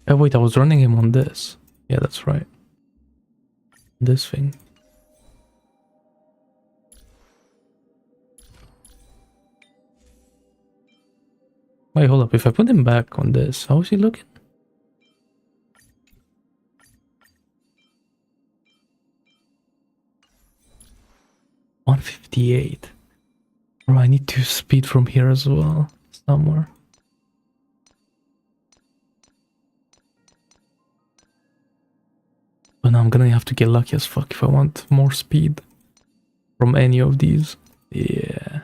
Oh wait, I was running him on this. Yeah, that's right. This thing. Wait, hold up. If I put him back on this, how is he looking? $158. Bro, I need to speed from here as well. Somewhere. But now I'm gonna have to get lucky as fuck if I want more speed from any of these. Yeah.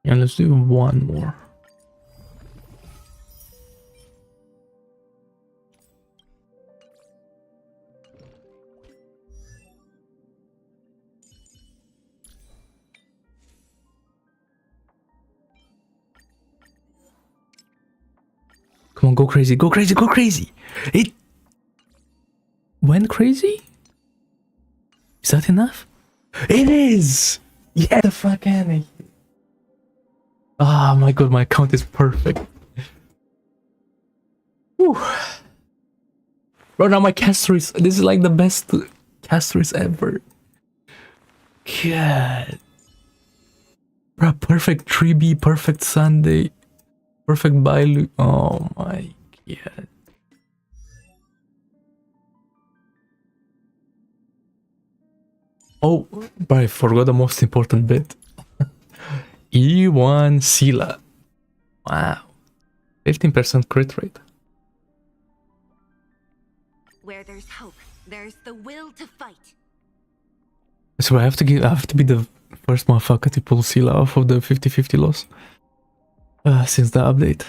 And let's do one more. Come on, go crazy, go crazy, go crazy. It went crazy? Is that enough? It is! Yeah, the fuck out of here. Oh my god, my account is perfect. Whew. Bro, now my Castorice, this is like the best Castorice ever. God. Bro, perfect 3B, perfect Sunday, perfect Bailu. Oh my god. Oh, but I forgot the most important bit. E1 Sila. Wow. 15% crit rate. Where there's hope, there's the will to fight. So I have to be the first motherfucker to pull Sila off of the 50-50 loss. Since the update.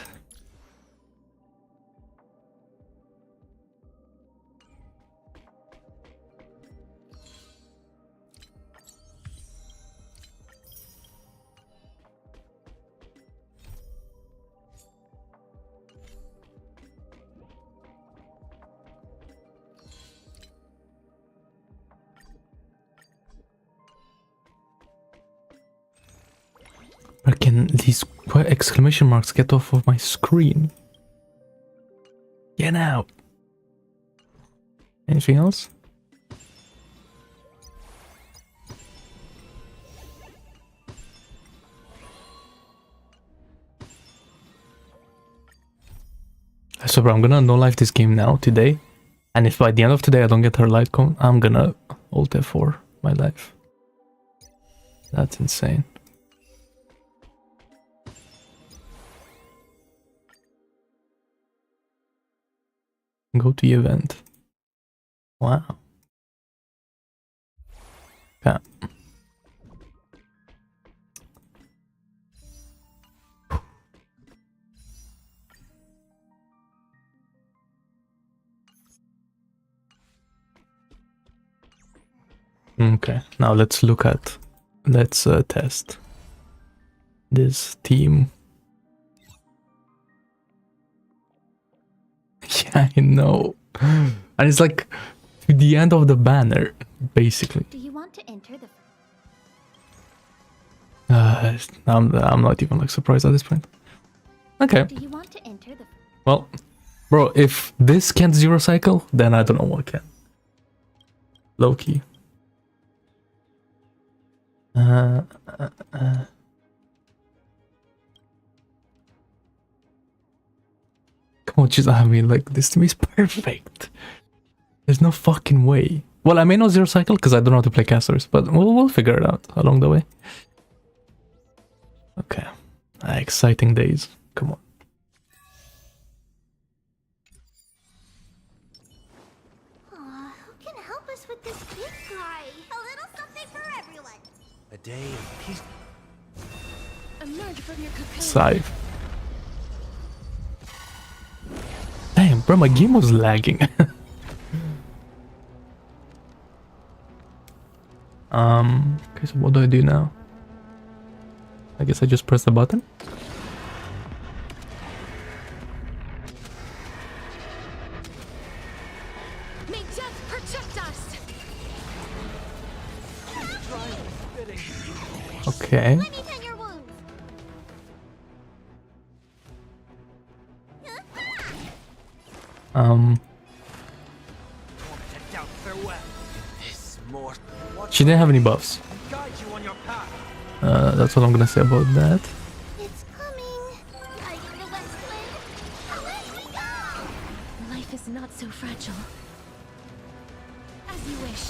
But can these exclamation marks get off of my screen? Get out. Anything else? So bro, I'm gonna no life this game now today, and if by the end of today I don't get her light cone, I'm gonna ult F4 my life. That's insane. Go to the event. Wow. Yeah. Okay, now let's test this team. Yeah, I know. And it's like to the end of the banner, basically. Do you want to enter the... I'm not even like surprised at this point. Okay. Do you want to enter the... Well, bro, if this can't zero cycle, then I don't know what can. Low key. Come on, just I mean, like this to me is perfect. There's no fucking way. Well, I may not zero cycle because I don't know how to play Castorice, but we'll figure it out along the way. Okay, exciting days. Come on. Who can help us with this big guy? A little something for everyone. A day of peace. Emerge from your cocoon. Scythe. Damn, bro, my game was lagging. Okay, so what do I do now? I guess I just press the button. May death protect us. Okay. Let me tend your wounds. She didn't have any buffs. That's what I'm gonna say about that. It's coming. Are you the West Wind? Away we go! Life is not so fragile. As you wish.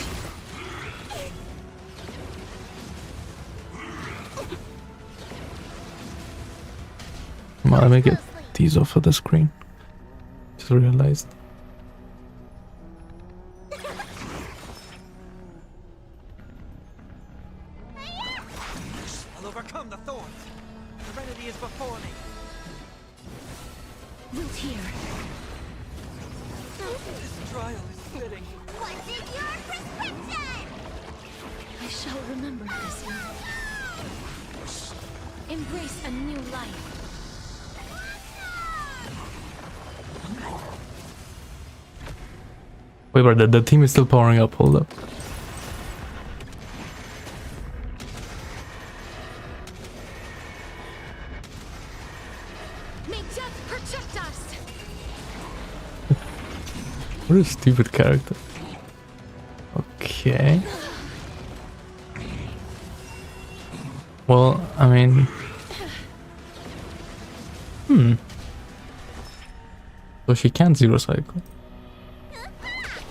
Come on, let me get these off of the screen. Just realized. I'll overcome the thorns. Serenity is before me. Wilt here. This trial is fitting. What's in your prescription? I shall remember this one. Embrace a new life. Wait, but the team is still powering up. Hold up. May death protect us. What a stupid character. Okay. Well, I mean... So she can't zero cycle.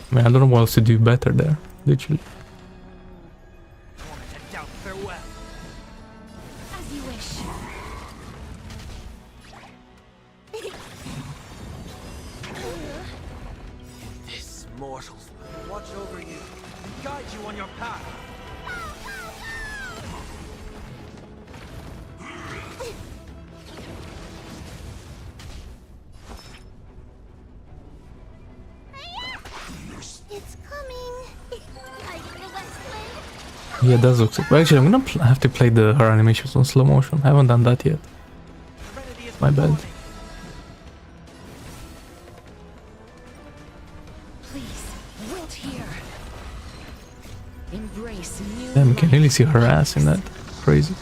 I mean, I don't know what else to do better there, literally. Wanted to doubt farewell. As you wish. This mortals will watch over you and guide you on your path. It's coming. Like the West Wind. Yeah, it does look sick. But actually, I'm gonna have to play her animations on slow motion. I haven't done that yet. Serenity is My bad. before me. Please, wilt here. Embrace new Damn, you can life. really see her ass in that. Crazy.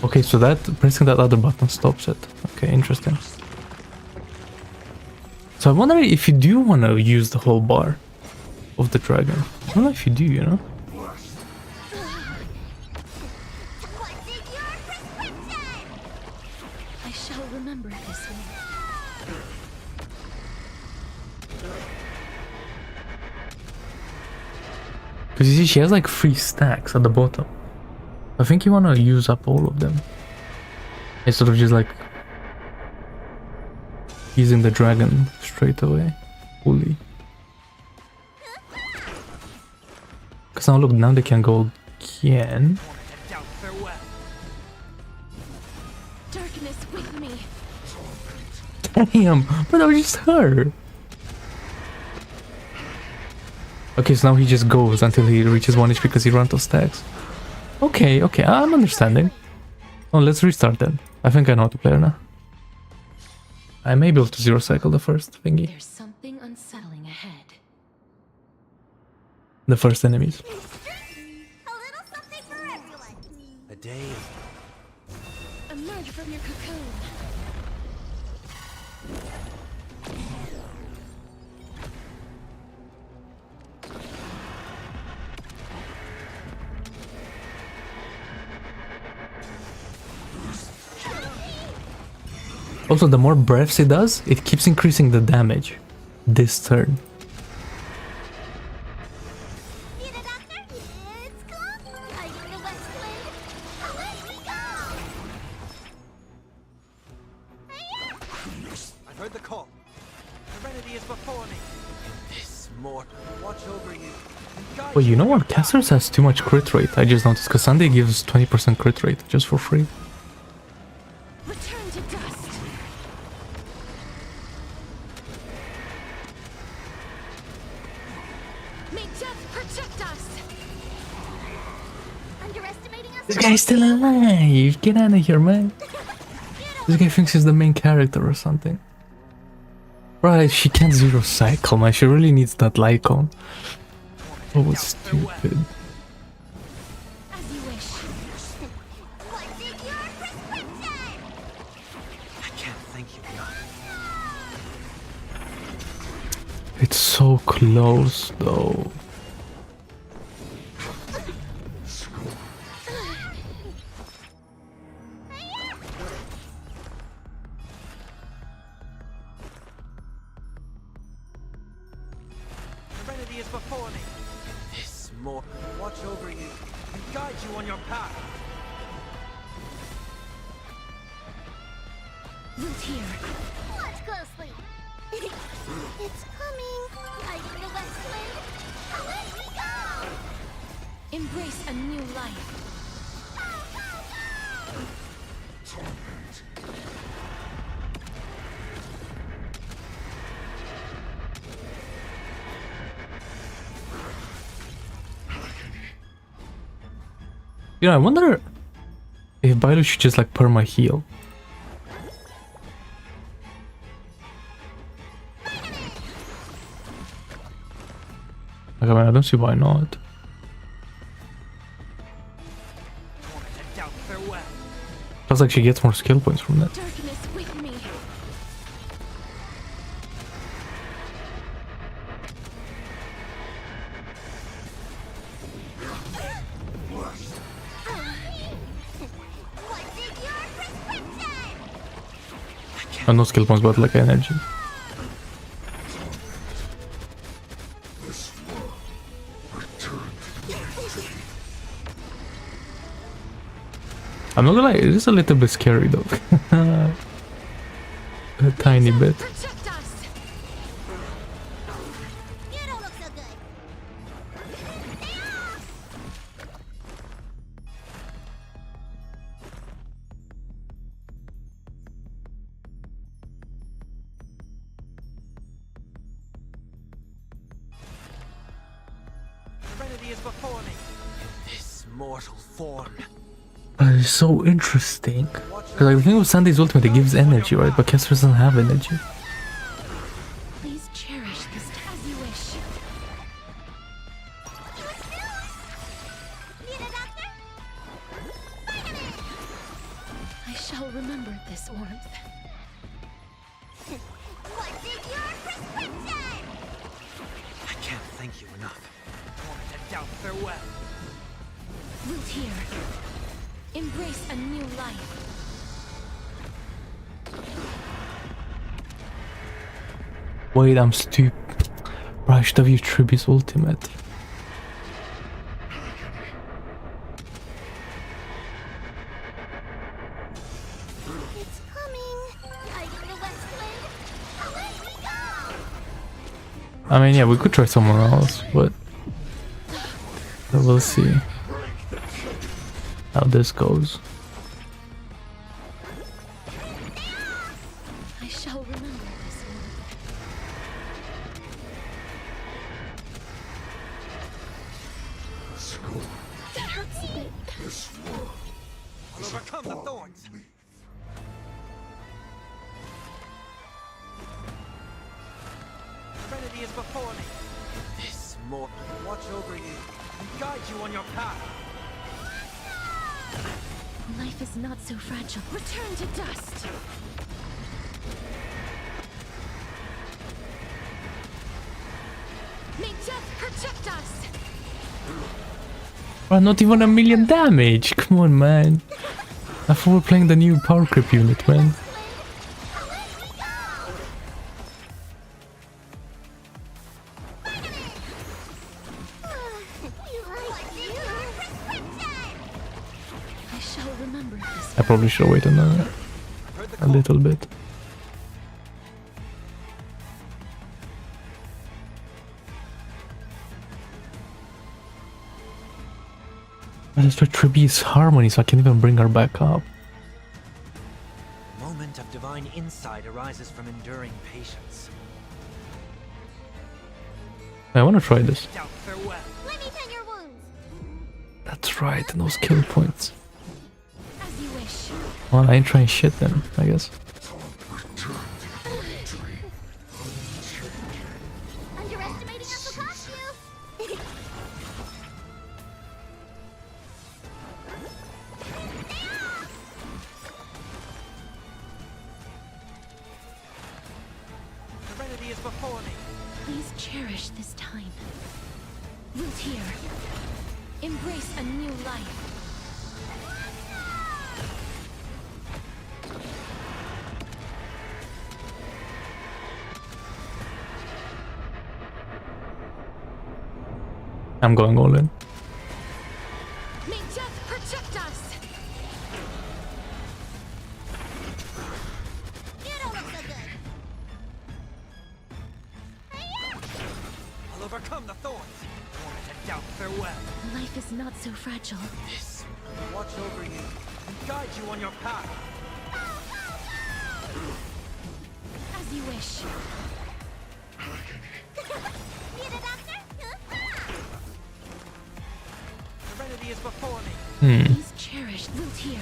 Okay, so that pressing that other button stops it. Okay, interesting. So I wonder if you do want to use the whole bar of the dragon. I don't know if you do, you know? What's in your prescription? I shall remember this one. Because you see, she has like 3 stacks at the bottom. I think you want to use up all of them. Instead of just like using the dragon straight away, fully. Because now look, now they can go again. Wanted to doubt farewell. Darkness with me. Damn, but that was just her. Okay, so now he just goes until he reaches 1 HP because he ran out of stacks. Okay, okay, I'm understanding. Oh, let's restart then. I think I know how to play her now. I may be able to zero cycle the first thingy. There's something unsettling ahead. The first enemies. A little something for everyone. A day of Emerge from your cocoon. Also, the more breaths it does, it keeps increasing the damage. This turn. See the doctor? It's cool. Like the West Wind. Away we go. I've heard the call. Serenity is before me. This mortal will watch over you and guide Well, you know on your what? path. Castorice has too much crit rate. I just noticed because Sunday gives 20% crit rate just for free. Return to dust. May death protect us. Underestimating us? This guy's still alive! Get out of here, man. This guy thinks he's the main character or something. Right, she can't zero cycle, man. She really needs that Lycon. Oh, it's stupid. As you wish. What's in your prescription? I can't thank you enough. It's so close, though. Serenity is before me. This mortal will watch over you and guide you on your path. Root here. Watch closely. It's coming. Like the West Wind. Away we go. Embrace a new life. You know, I wonder if Bailu should just like perma heal. Like, I mean, I don't see why not. Feels like she gets more skill points from that. Darkness with me. What's in your prescription? And no skill points, but like energy. I'm not gonna lie, it is a little bit scary though. A tiny bit. Protect us. You don't look so good. Serenity is before me. This mortal form. But it's so interesting. Because like, the thing with Sandy's ultimate, it gives energy, right? But Castorice doesn't have energy. Please cherish this as you wish. Need a doctor? I shall remember this warmth. What's in your prescription? I can't thank you enough. Moment to doubt farewell. Root here. Embrace a new life. Wait, I'm stupid. Bro, I should have used Tribu's ultimate. It's coming. Like the west wind. Away we go. I mean, yeah, we could try somewhere else, but we'll see how this goes. I shall remember this warmth. That hurts a bit. I'll overcome the thorns. Serenity is before me. This mortal will watch over you and guide you on your path. Life is not so fragile. Return to dust. May death protect us. Bro, not even 1,000,000 damage. Come on, man. I thought we were playing the new power creep unit, man. I shall remember this. I probably should wait a little bit. Let's try Tribu's harmony so I can even bring her back up. A moment of divine insight arises from enduring patience. I want to try this. Doubt farewell. Let me tend your wounds. That's right, no skill points. As you wish. Well, I ain't trying shit then, I guess. Underestimating us will cost you. Serenity is before me. Please cherish this time. Root here. Embrace a new life. I'm going all in. May death protect us. You don't look so good. I'll overcome the thorns. Moment to doubt farewell. Life is not so fragile. This will watch over you and guide you on your path. As you wish. Need a doctor? Serenity is before me. These cherished will tear.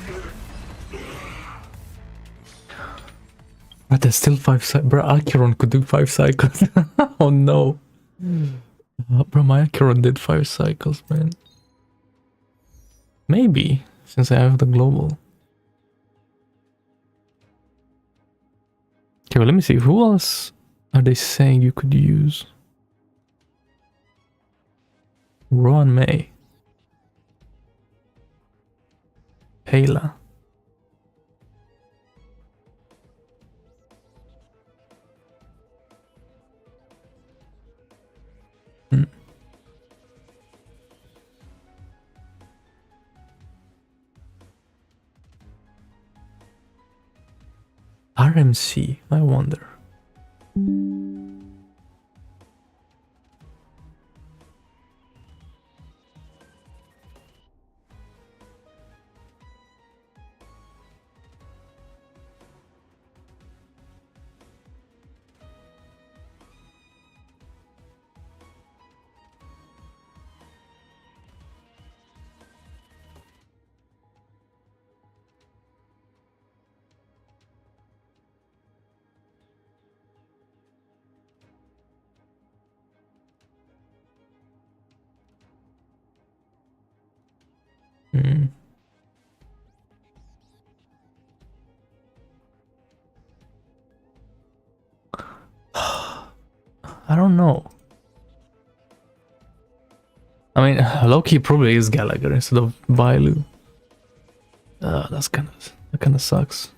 But there's still 5 cycles. Bro, Acheron could do 5 cycles. Oh no. Bro, my Acheron did 5 cycles, man. Maybe, since I have the global. Okay, well, let me see. Who else are they saying you could use? Ron May. Payla. Hmm. RMC, I wonder. Hmm. I don't know. I mean, Loki probably is Gallagher instead of Bailu. That kind of sucks.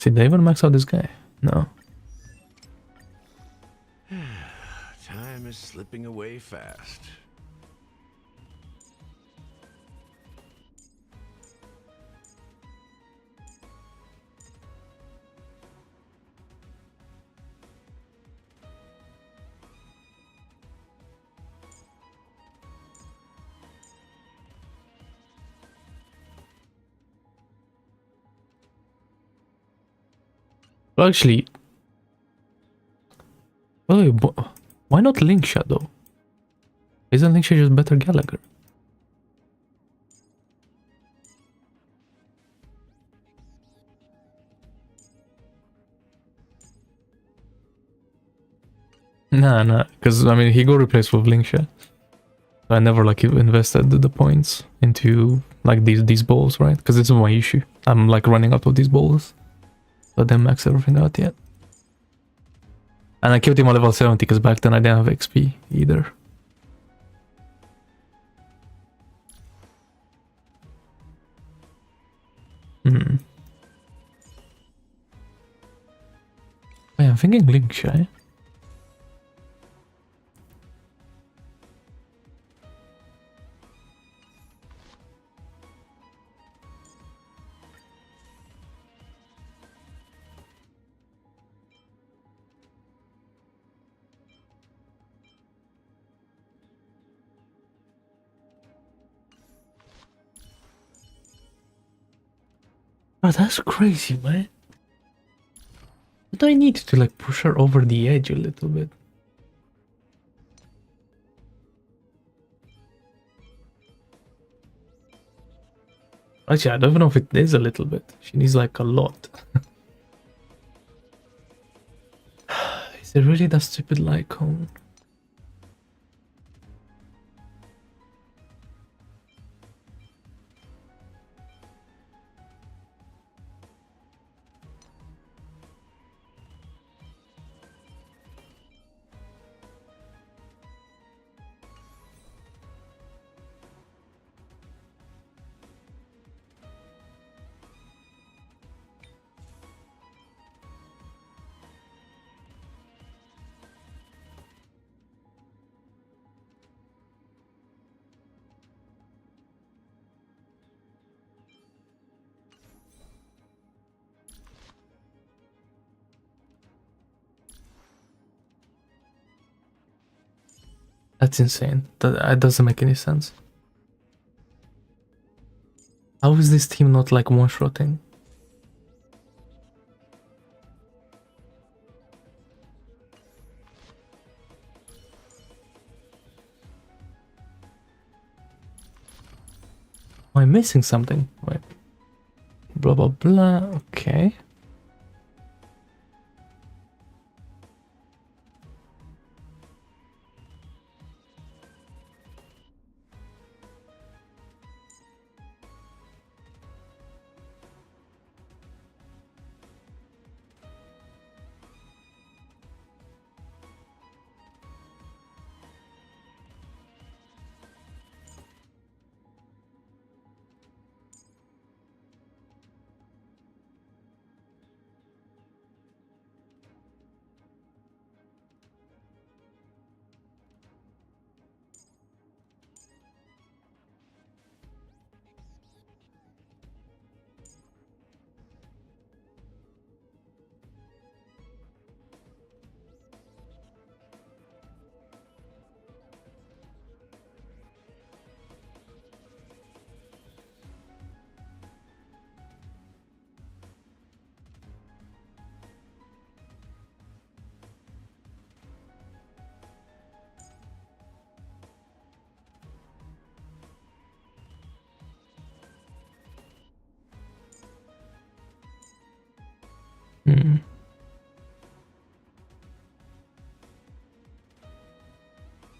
Did they even max out this guy? No. Time is slipping away fast. Well, actually, wait, why not Link Shadow? Isn't Link Shadow just better Gallagher? Nah, because I mean he got replaced with Link Shadow. I never like invested the points into like these balls, right? Because this is my issue. I'm like running out of these balls, but then max everything out yet. And I kept him on level 70 because back then I didn't have XP either. Hmm. Oh, yeah, I'm thinking Link Shy. Oh, that's crazy, man. What do I need to like push her over the edge a little bit? Actually, I don't even know if it is a little bit. She needs like a lot. Is it really that stupid light cone? That's insane. That doesn't make any sense. How is this team not like one-shotting? missing something. Wait. Blah blah blah. Okay. Hmm.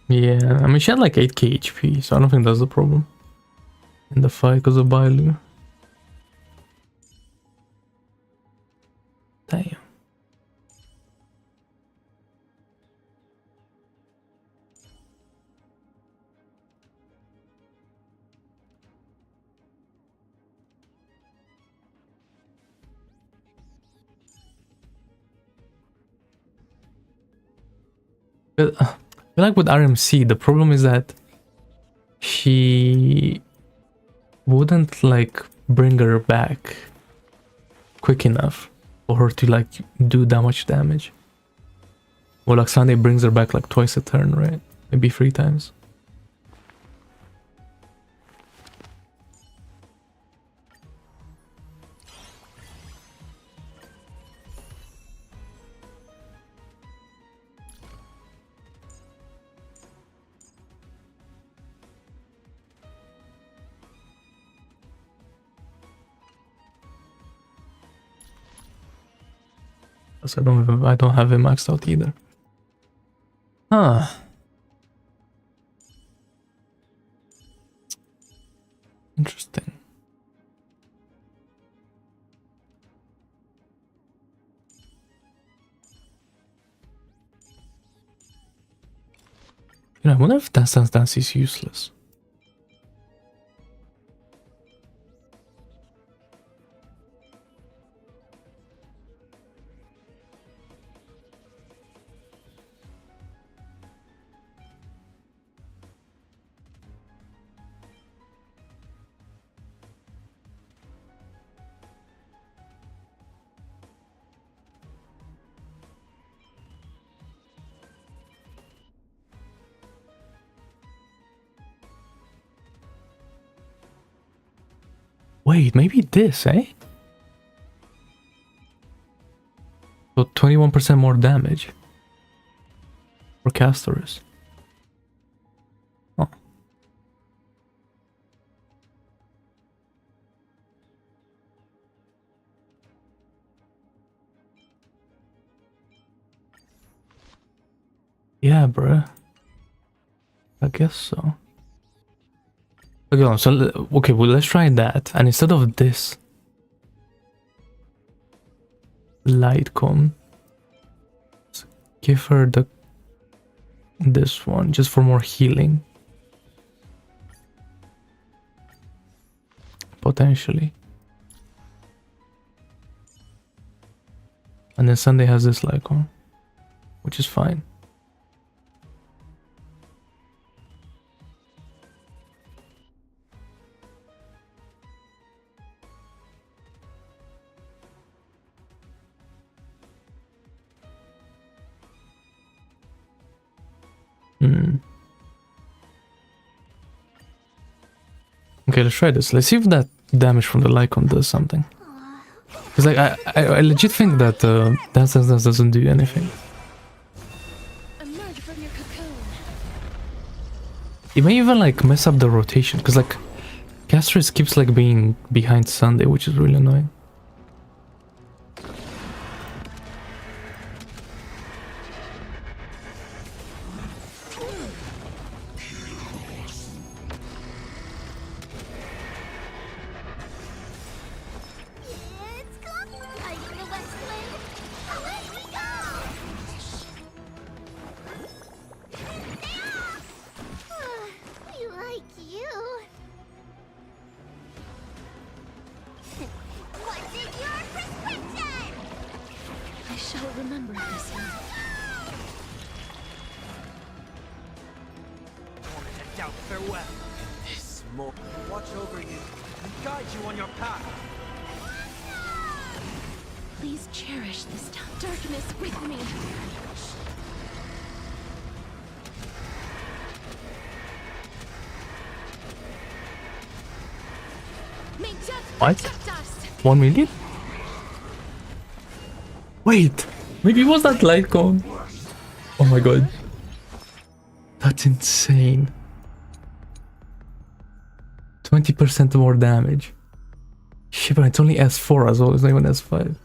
Yeah, I mean, she had like 8k HP, so I don't think that's the problem in the fight because of Bailu. Damn. But, I feel like with RMC, the problem is that she wouldn't like bring her back quick enough for her to like do that much damage. Well, like Sunday brings her back like twice a turn, right? Maybe 3 times. So I don't have it maxed out either. Huh. Interesting. You know, I wonder if Dance Dance Dance is useless. Wait, maybe this, eh? So 21% more damage for Castorice. Oh. Yeah, bruh. I guess so. Okay, so okay, well, let's try that, and instead of this light cone, let's give her this one just for more healing, potentially. And then Sunday has this light cone, which is fine. Okay, let's try this. Let's see if that damage from the Lycon does something. Because like I legit think that Dance Dance Dance doesn't do anything. Emerge from your cocoon. It may even like mess up the rotation. Because like Castorice keeps like being behind Sunday, which is really annoying. It's coming! Like the west wind. Away we go! We like you. What's in your prescription? I shall remember this one. Torn to doubt farewell. This more watch over you and guide you on your path. Please cherish this time. Darkness with me. May death What? protect us. 1 million? Wait, maybe it was that light cone. Oh my god. That's insane. 20% more damage. Shit, but it's only S4 as well, it's not even S5.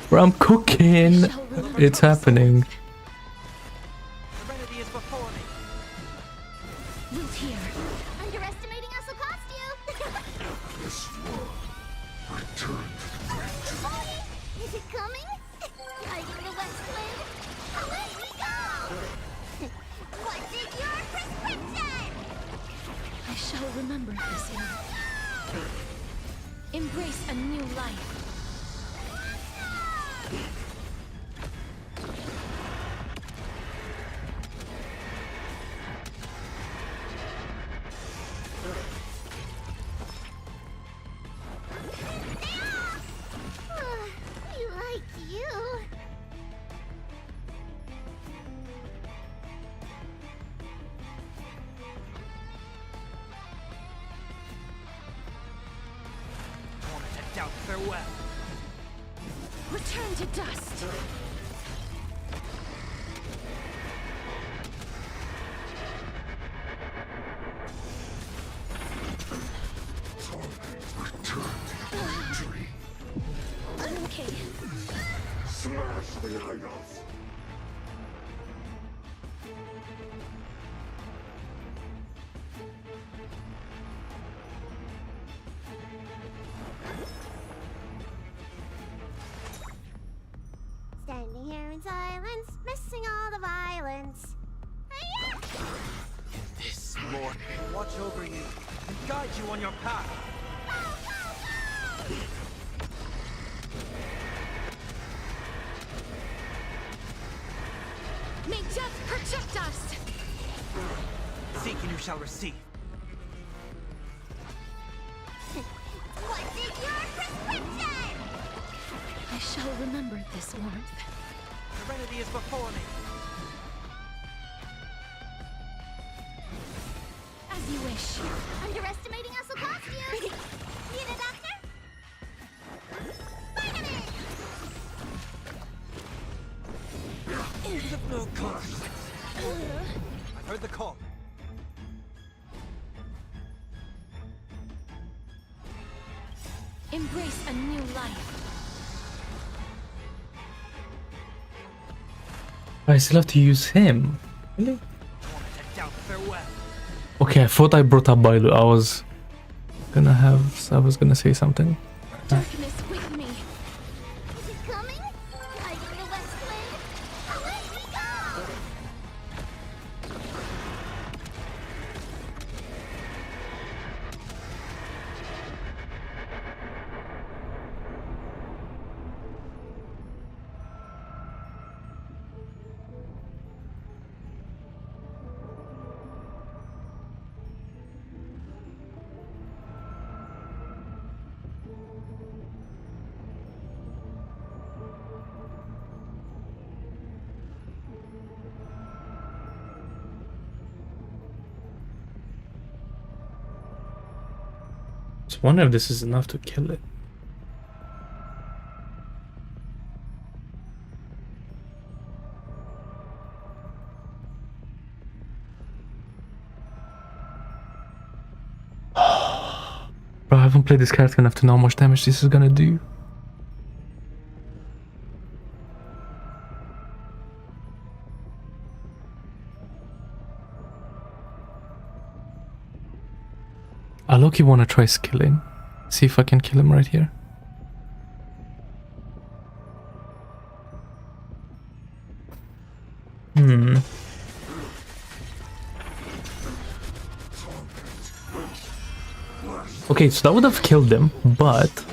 Bro, I'm cooking. It's happening. Serenity is before me. Root here. Underestimating us will cost you. Is it coming? Like the west wind. Away we go! What's in your prescription? I shall remember this one. Embrace a new life. We like you. Torn to doubt farewell. Return to dust. I'm okay. Standing here in silence, missing all the violence. This more watch over you and guide you on your path. May death protect us. Seek and you shall receive. What's in your prescription? I shall remember this warmth. Serenity is before me. As you wish. Underestimating us will cost you. Need a doctor? Vitamin! Is of no consequence. I've heard the call. Embrace a new life. I still have to use him. Really? Torn to doubt farewell. Okay, I thought I brought up Bailu. I was gonna say something. Darkness with me. Is it coming? Like the west wind. Away we go! Just wonder if this is enough to kill it. haven't played this character enough to know how much damage this is gonna do. I low-key wanna try skilling. See if I can kill him right here. Okay, so that would have killed them, but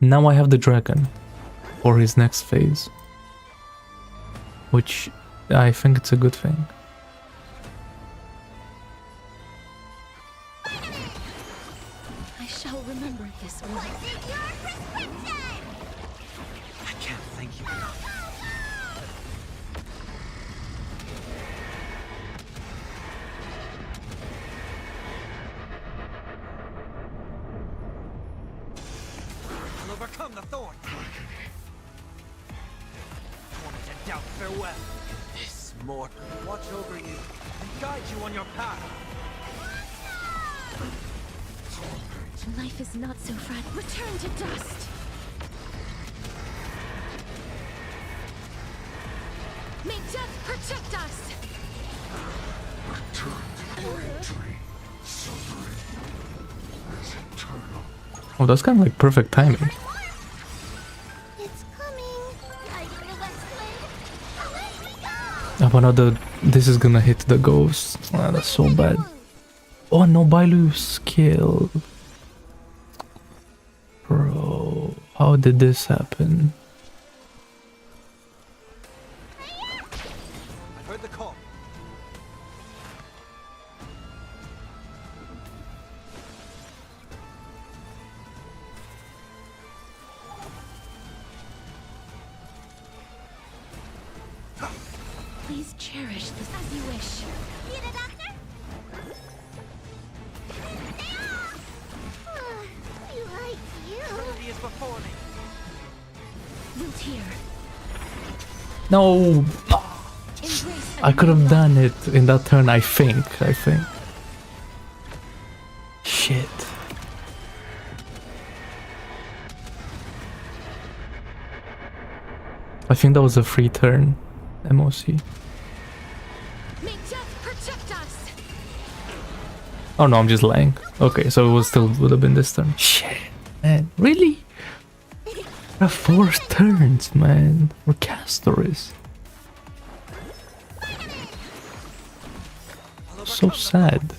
now I have the dragon for his next phase, which I think it's a good thing. I shall remember this one. I can't thank you enough. I'll overcome the thorns. Torment and doubt, farewell. This mortal watch over you and guide you on your path. Life is not so fragile. Return to dust. May death protect us. Oh, that's kind of like perfect timing. It's coming. Riding the west wind. Away we go. Oh, but no, this is gonna hit the ghost. Ah, that's so bad. Oh no, Bailu skill. Bro, how did this happen? I've heard the call. Please cherish this as you wish. Need a doctor? We like you. Eternity is before me. Root here. No, Embrace I could have done it in that turn. I think. Shit. I think that was a free turn. MOC. May death protect us. Oh no, I'm just lying. Okay, so it was still would have been this turn. Shit, man, really? There are 4 turns, man. For Castorice. So sad.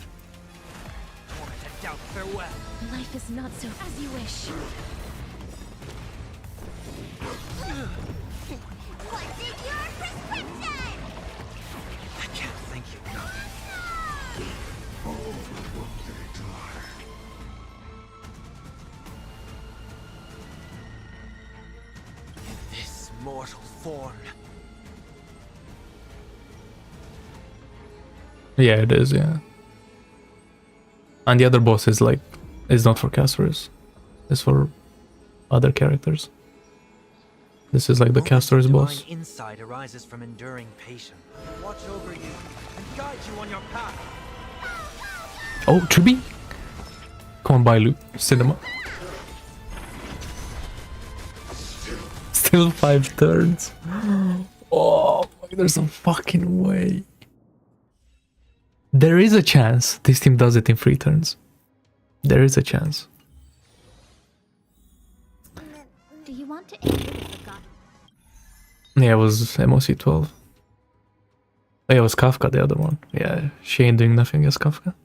Torment and doubt, farewell. Life is not so as you wish. What is your prescription? I can't thank you enough. In this mortal form. Yeah, it is, yeah. And the other boss is like, is not for Castorice. It's for other characters. This is like the Only Castorice divine boss. insight arises from enduring patience. Watch over you and guide you on your path. Oh, Chibi? Come on, Bailu. Cinema. Still 5 turns. Oh, there's no fucking way. There is a chance this team does it in 3 turns. There is a chance. Do you want to enter the forgotten? Yeah, it was MOC 12. Oh, yeah, it was Kafka, the other one. Yeah, she ain't doing nothing as Kafka.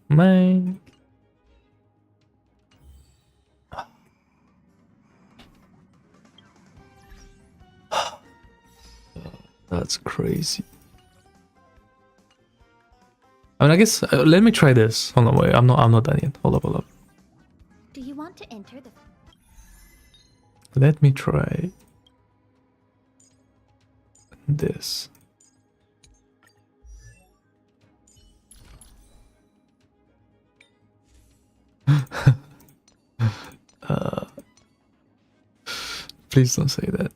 Man. That's crazy. I mean, I guess let me try this. Hold on, wait. I'm not done yet. Hold up. Do you want to enter the Let me try this. Please don't say that.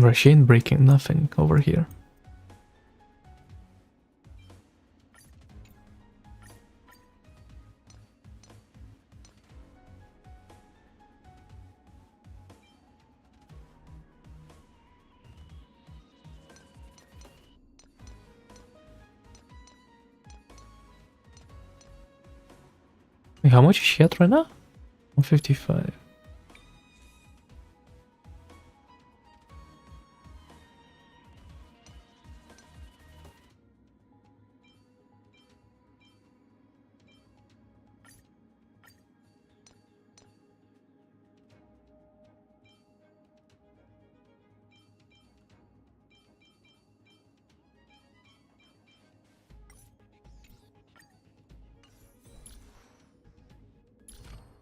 And she ain't breaking nothing over here. Wait, how much is she at right now? 155.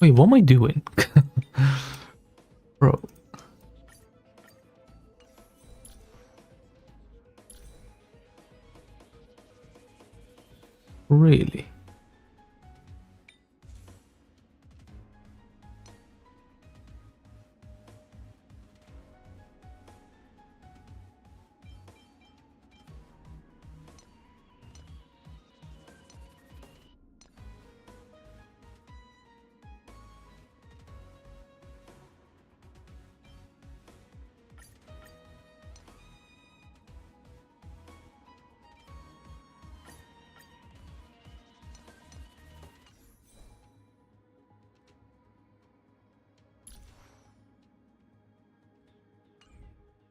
Wait, what am I doing? Bro. Really?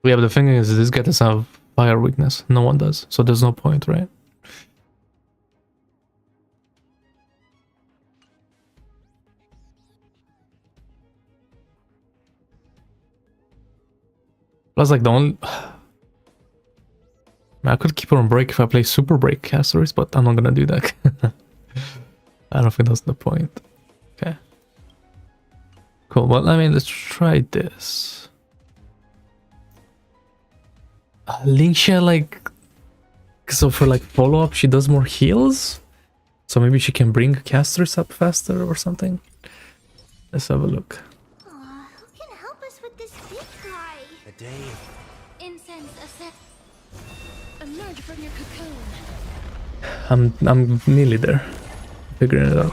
Yeah, but the thing is, this guy doesn't have fire weakness. No one does. So there's no point, right? Plus, like, the only... I could keep her on break if I play super break Castorice, but I'm not gonna do that. I don't think that's the point. Okay. Cool. Well, I mean, let's try this. Linksha, like, so for like follow-up, she does more heals, so maybe she can bring Castorice up faster or something. Let's have a look. Who can help us with this big guy? A day. Incense, emerge from your cocoon. I'm nearly there, figuring it out.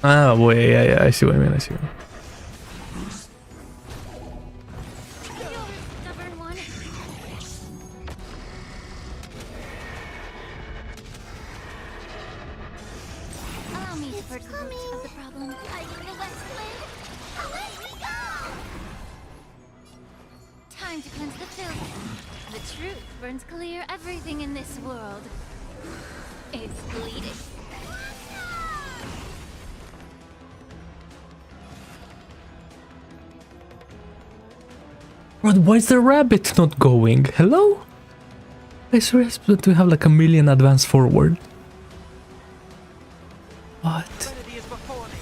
Ah, wait, yeah, I see what I mean, I see what I mean. Stubborn one. Allow me to purge the root of the problem. Lighting the west wind. Away we go! Time to cleanse the filth. The truth burns clear everything in this world. It's bleeding. Bro, why is the rabbit not going? Hello? I swear to have like a million advance forward. What? Serenity is before me.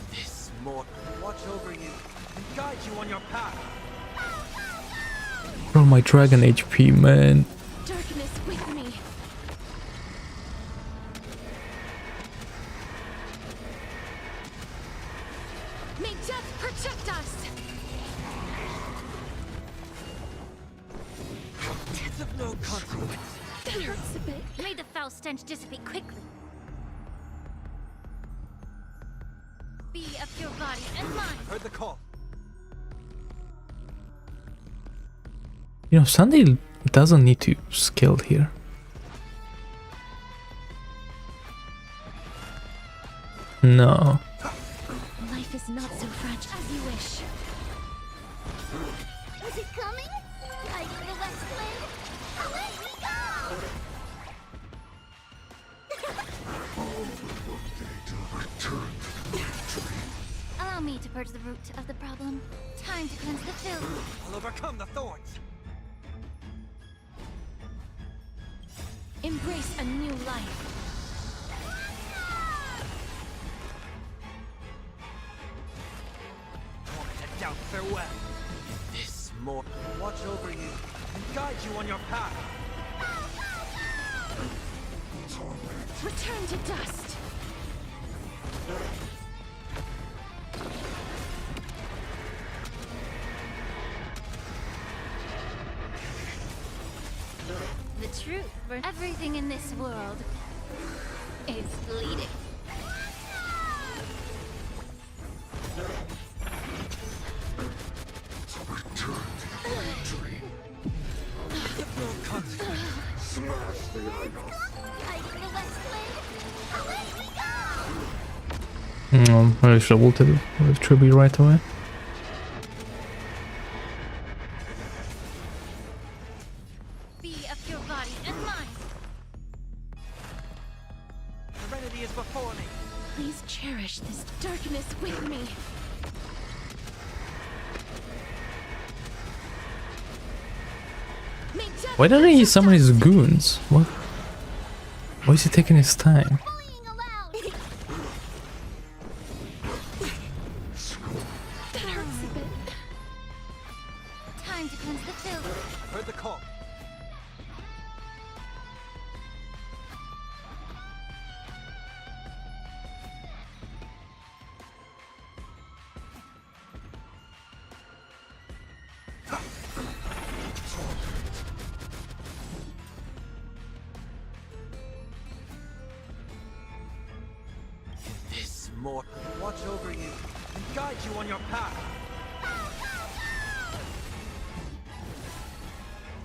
This mortal watch over you and guide you on your path. Bro, my dragon HP, man. Darkness with me. May death protect us. It's of no consequence. That hurts a bit. May the foul stench dissipate quickly. Be of your body and mind. Heard the call. You know, Sunday doesn't need to skill here. No. Life is not so fragile as you wish. Is it coming? Lighting the west wind. Away we go! Allow me to purge the root of the problem. Time to cleanse the filth. I'll overcome the thorns. Embrace a new life. Moment to doubt farewell. This mortal watch over you and guide you on your path. Return to dust. The truth for everything in this world is bleeding. Hiding the west wind. Away we go! I should have ulted with Tribute right away. Be of your body and mind. Serenity is before me. Please cherish this darkness with me. Why didn't he summon his goons? What? Why is he taking his time? Bullying allowed! That hurts a bit. Time to cleanse the filth. I've heard the call. This mortal watch over you and guide you on your path.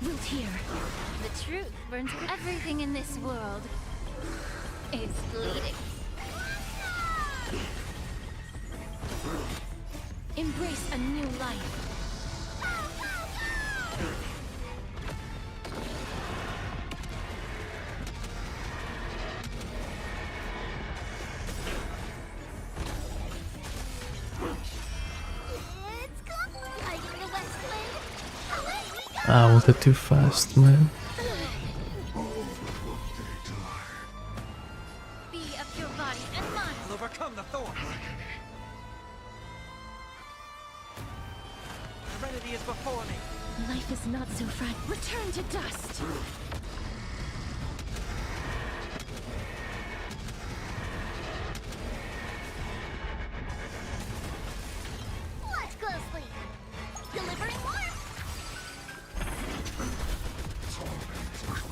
Root here. The truth burns everything in this world is bleeding. Embrace a new life. It's come! Hiding the west wind. Away we go! I ulted too fast, man. Be of your body and mind. I'll overcome the thorns. Serenity is before me. Life is not so fragile. Return to dust. Watch closely! Delivering warmth!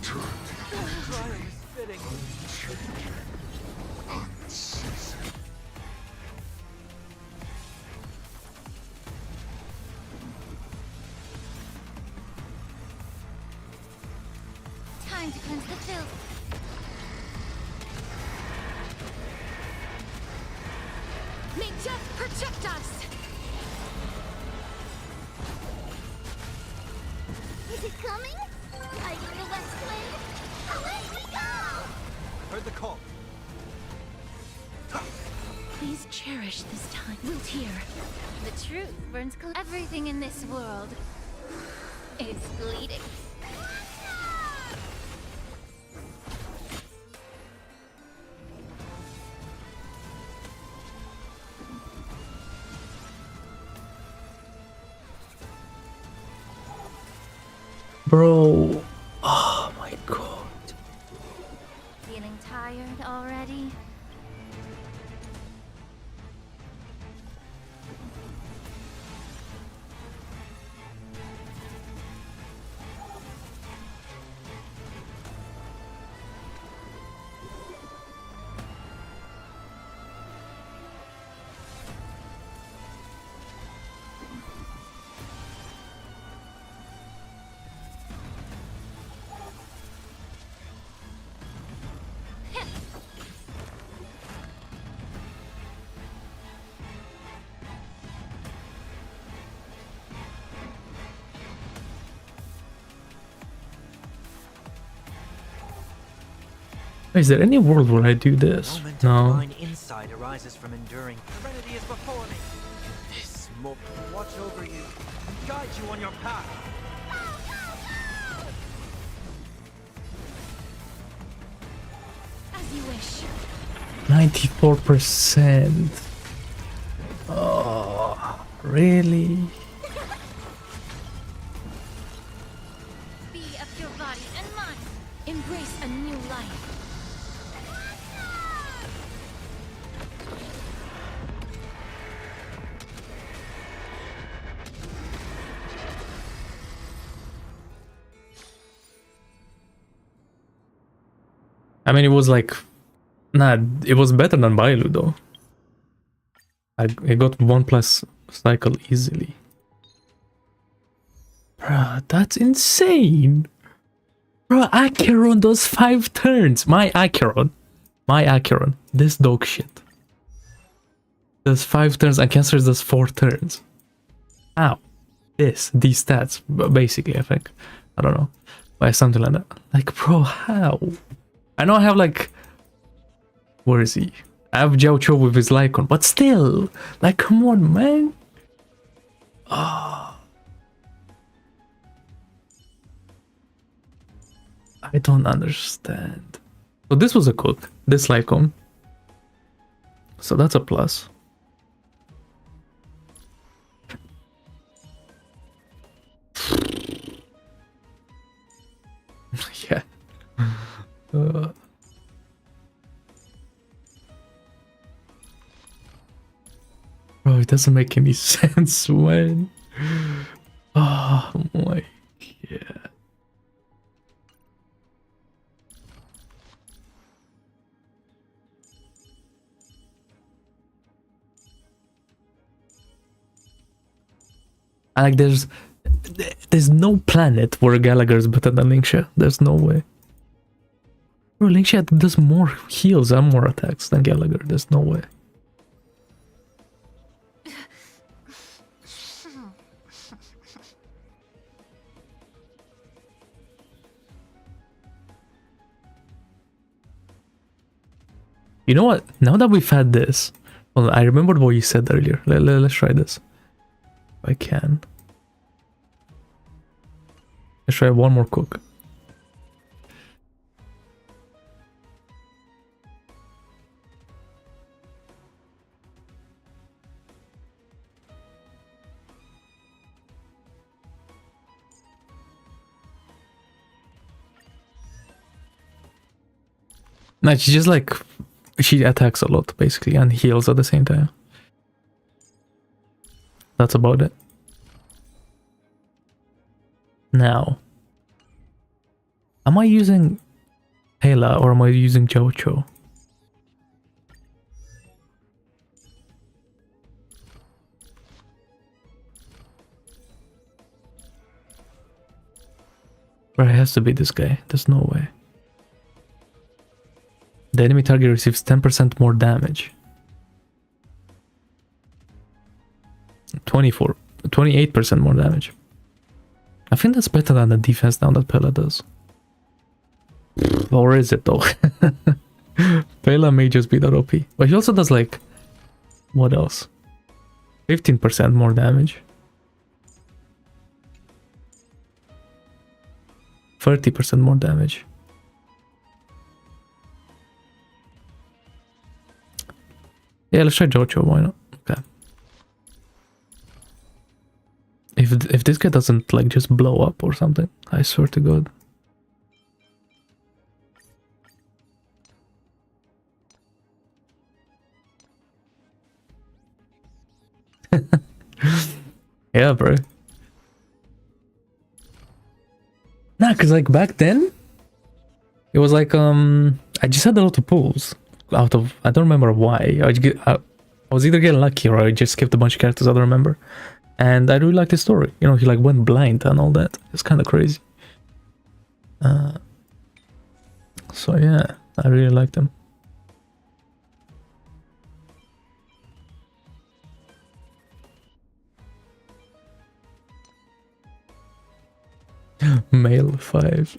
Trial is fitting. Time to cleanse the filth. May death protect us. Is it coming? Hiding the west wind. Away we go! I've heard the call. Please cherish this time. Root here. The truth burns everything in this world is bleeding. Bro. Oh my god. Feeling tired already? Is there any world where I do this? Moment of No. divine insight arises from enduring. Serenity is before me. This mortal watch over you and guide you on your path. As you wish. 94%. Oh, really? Be of your body and mind. Embrace a new life. I mean, it was like, nah, it was better than Bailu though. I got 1+ cycle easily. Bruh, that's insane. Bruh, Acheron does 5 turns. My Acheron, this dog shit does 5 turns and Castorice does 4 turns. How? These stats, basically, I think. I don't know. But something like that. Like, bro, how? I know I have like, where is he? I have Jiao Cho with his Lycon, but still, like, come on, man. Oh. I don't understand. So this was a cook, this Lycon. So that's a plus. Yeah. Bro, it doesn't make any sense, man. Oh my god. And like there's no planet where Gallagher is better than Linkshia. There's no way. Bro, Linkshia does more heals and more attacks than Gallagher. There's no way. You know what? Now that we've had this, well, I remembered what you said earlier. Let's try this. If I can. Let's try one more cook. No, she's just like, she attacks a lot basically and heals at the same time. That's about it. Now, am I using Hela or am I using Jiao Cho? Or it has to be this guy. There's no way. The enemy target receives 10% more damage. 28% more damage. I think that's better than the defense down that Pela does. Or is it though? Pela may just be that OP. But he also does like, what else? 15% more damage. 30% more damage. Yeah, let's try Jojo, why not? Okay. If this guy doesn't like just blow up or something, I swear to God. Yeah, bro. Nah, cause like back then, it was like I just had a lot of pulls out of, I don't remember why. I was either getting lucky or I just skipped a bunch of characters I don't remember. And I really liked his story. You know, he like went blind and all that. It's kind of crazy. So yeah, I really liked him. Male 5.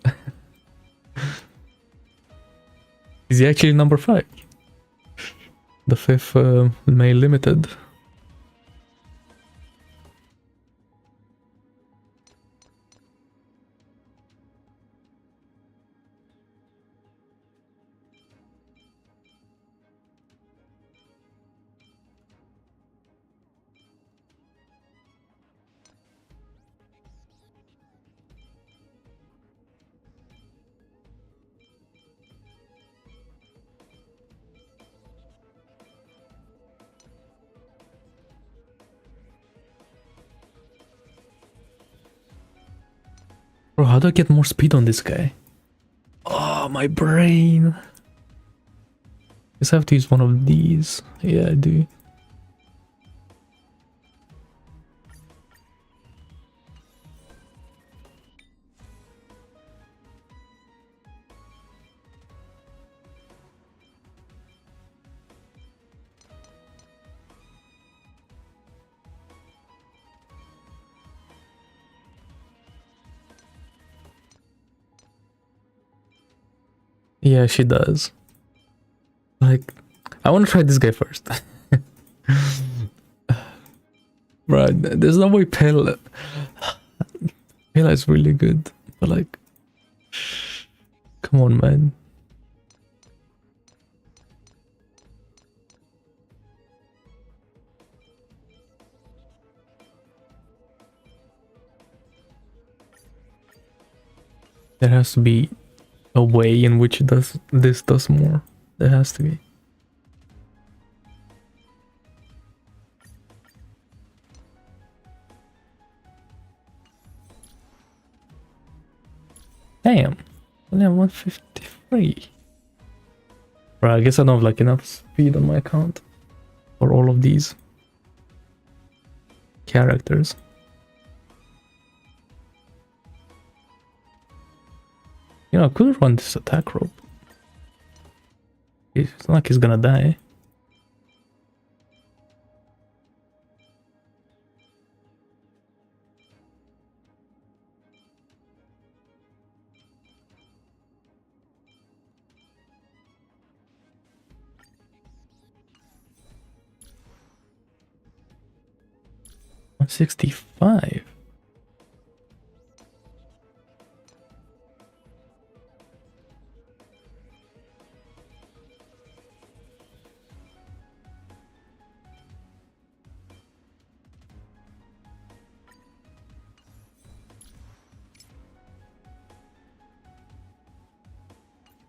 Is he actually number 5? The 5th male limited. Bro, how do I get more speed on this guy? Oh, my brain. guess I have to use one of these. Yeah, I do. Yeah, she does. Like, I want to try this guy first. Right, there's no way Pela is really good, but like, come on, man. There has to be a way in which this does more. There has to be. Damn, only have 153. Right, I guess I don't have like enough speed on my account for all of these characters. You know, I could run this attack rope. It's not like he's gonna die. $165.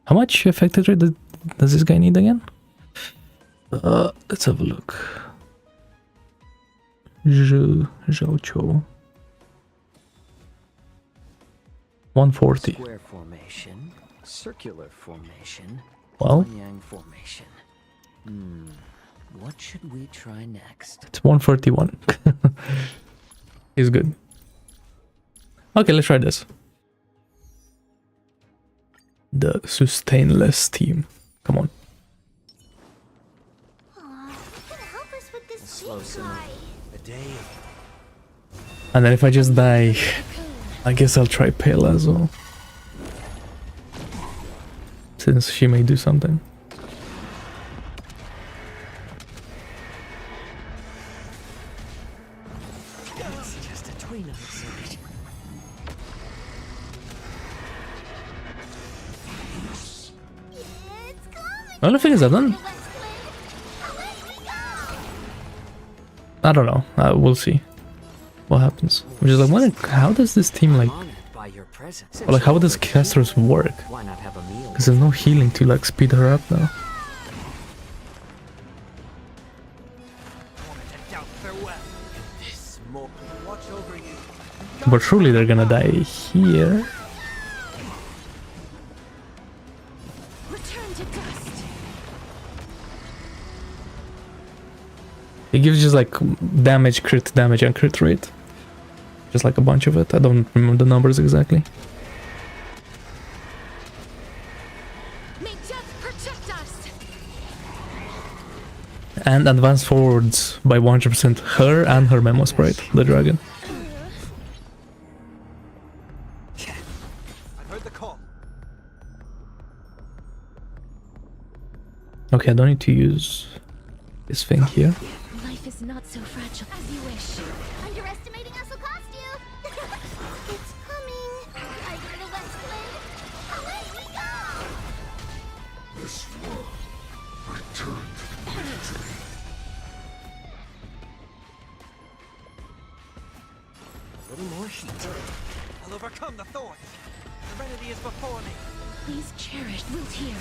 How much effective rate does this guy need again? Let's have a look. Zhao Cho. 140. Square formation, circular formation, Well, yang formation. What should we try next? it's 141. He's good. Okay, let's try this. The sustainless team. Come on. Aw, who can help us with this slow big simmer. guy? A day. And then if I just die, I guess I'll try Pale as well. Since she may do something. It's just a tween of it. It's coming. The only thing is I've done... Let's play. Away we go. I don't know. We'll see what happens. I'm just like, wondering, how does this team like... Honored by your presence. Or like, how does Castorice work? Why not have a meal? Because there's no healing to like speed her up now. Moment to doubt farewell. This more watch over you. But surely they're gonna die here. Return to dust. It gives just like damage, crit damage, and crit rate. Just like a bunch of it. I don't remember the numbers exactly. May death protect us. And advance forwards by 100% her and her memo sprite, the dragon. I've heard the call. Okay, I don't need to use this thing here. Life is not so fragile as you wish. Underestimating us will cost you. It's coming. Are you ready? Let's play. Away we go. A little more heat. I'll overcome the thorns. Serenity is before me. Please cherish Wilt here.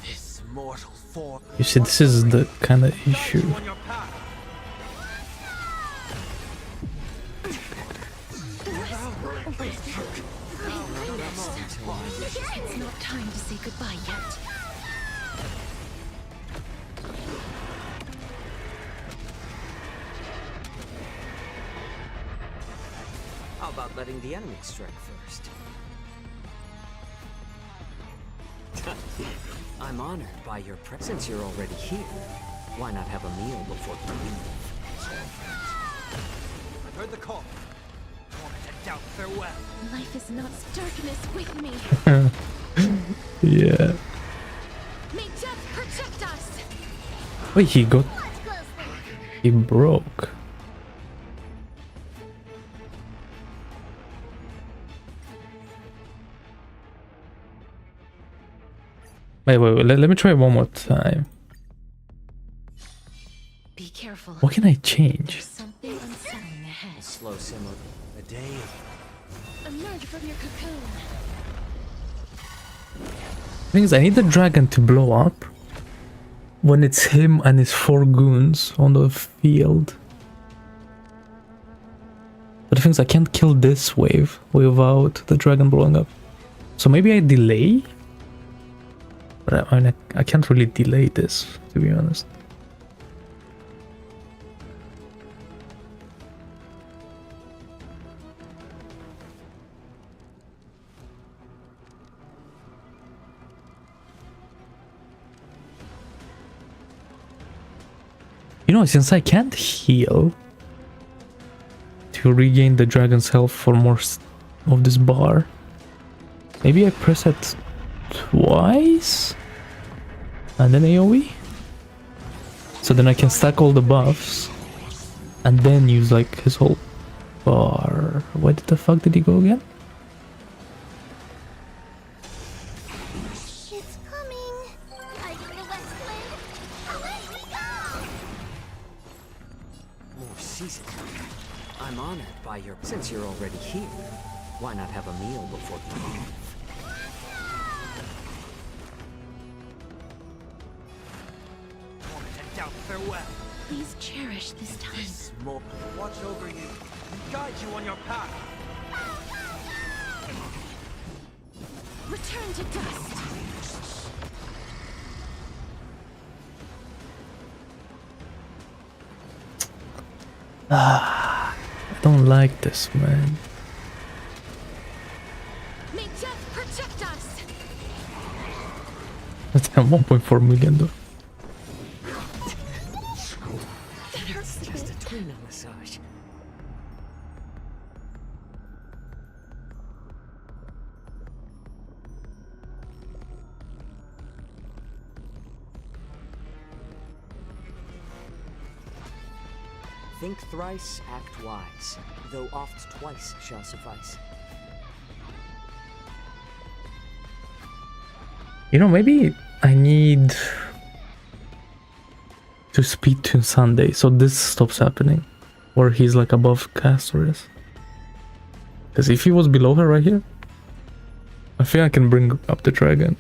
This mortal form. You see, this is the kind of Guide issue. you on your path. It's not time to say goodbye yet. How about letting the enemy strike first? I'm honored by your presence. You're already here. Why not have a meal before you leave? I've heard the call. Torment and doubt, farewell. Life is not darkness with me. Yeah. May death protect us. Wait, he got... Watch closely. He broke. Wait, let me try one more time. Be careful. What can I change? There's something unsettling A ahead. slow simmer. A day Emerge from your cocoon. Thing is, I need the dragon to blow up when it's him and his 4 goons on the field. But the thing is, I can't kill this wave without the dragon blowing up. So maybe I delay? But I mean, I can't really delay this, to be honest. You know, since I can't heal to regain the dragon's health for more of this bar, maybe I press it twice and then AoE, so then I can stack all the buffs and then use like his whole bar. Where the fuck did he go again? It's coming. Hiding the west wind. Away we go. More season. I'm honored by your... Since you're already here, why not have a meal before you leave? torment and doubt, farewell. Please cherish this time. This moment watch over you and guide you on your path. Return to dust. I don't like this, man. May death protect us. That's 1.4 million though. That hurts a Just bit. a tweener massage. Think thrice, act wise, though oft twice shall suffice. You know, maybe I need to speed tune Sunday so this stops happening, or he's like above Castorice. Because if he was below her right here, I think I can bring up the dragon.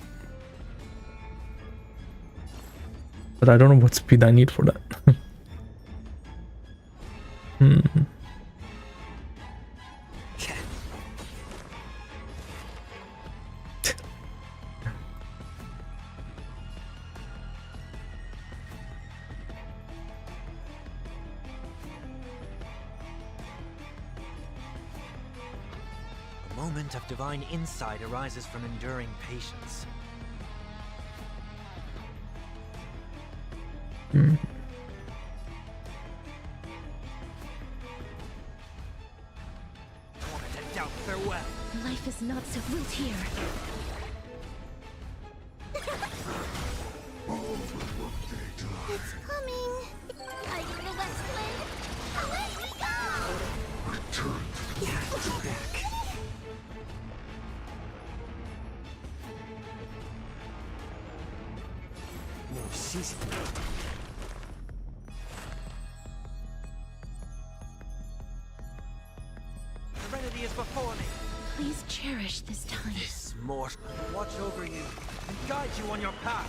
But I don't know what speed I need for that. A moment of divine insight arises from enduring patience. Torment and doubt, farewell. Life is not so wilt here. It's coming. Hiding the west wind. Away we go. Back. More season. Serenity is before me. Please cherish this time. This mortal watch over you and guide you on your path.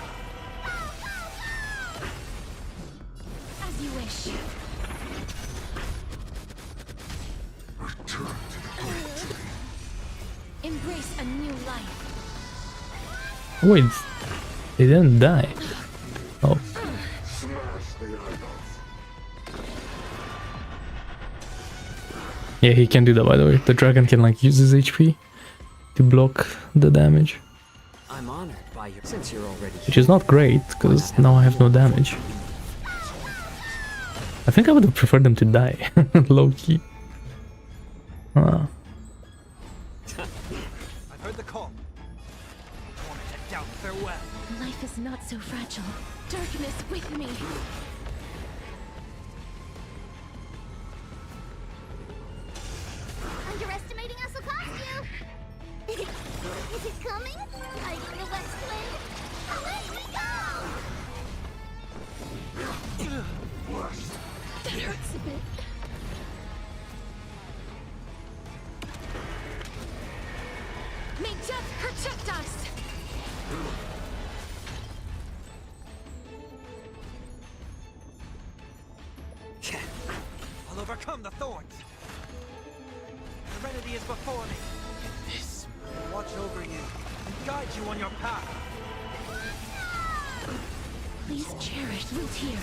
As you wish. Embrace Wait, they didn't die. Oh. Yeah, he can do that, by the way. The dragon can like use his HP to block the damage, I'm honored by your since you're already which is not great because now I have no damage. I think I would have preferred them to die, low key. Ah. I've heard the call. Want to head down farewell. Life is not so fragile. Darkness with me. Underestimating us will cost you. Is it coming? Hiding the west wind. Away we go! That hurts a bit. May death protect us! I'll overcome the thorns. Serenity is before me. This will watch over you and guide you on your path. Please cherish Wiltier.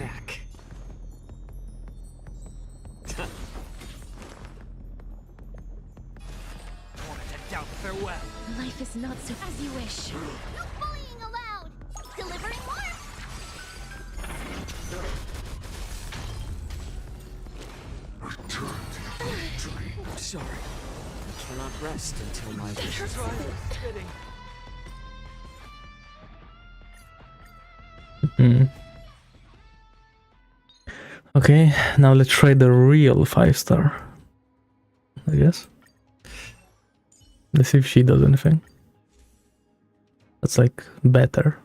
back. Want to head down farewell. Life is not so as you wish. No bullying allowed. Delivering more. I'm sorry. I cannot rest until my wishes. Try spitting. Okay, now let's try the real 5-star. I guess. Let's see if she does anything. That's like better.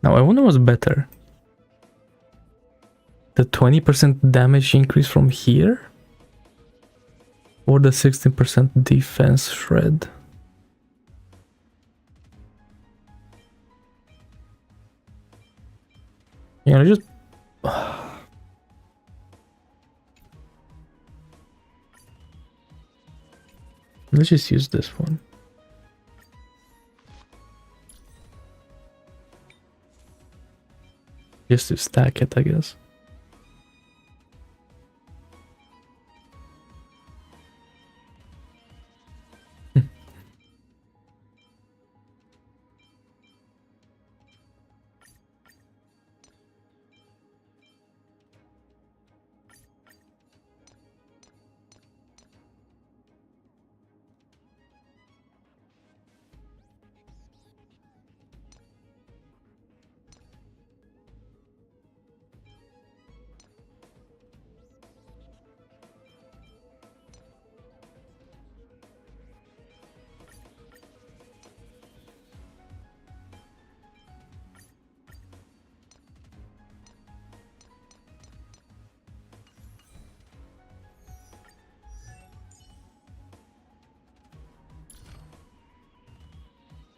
Now I wonder what's better. The 20% damage increase from here? Or the 16% defense shred? You know, just... Let's just use this one. Just to stack it, I guess.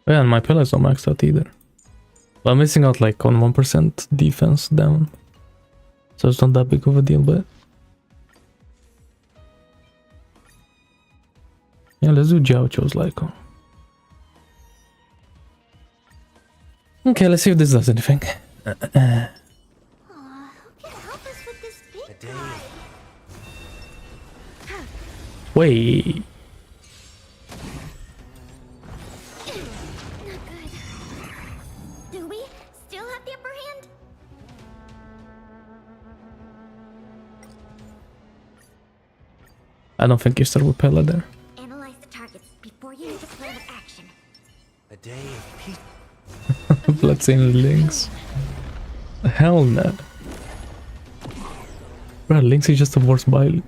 Oh yeah, and my pillars not maxed out either. But I'm missing out like on 1% defense down. So it's not that big of a deal, but... Yeah, let's do Jiaoqiu's Lycon. Okay, let's see if this does anything. Aw, who can help us with this big guy? Wait. Not good. Do we still have the upper hand? I don't think you start with Pella there. Analyze the targets before you make a plan of action. A day of peace. Bloodstained Lynx. Hell no. Bro, Lynx is just the worst bile.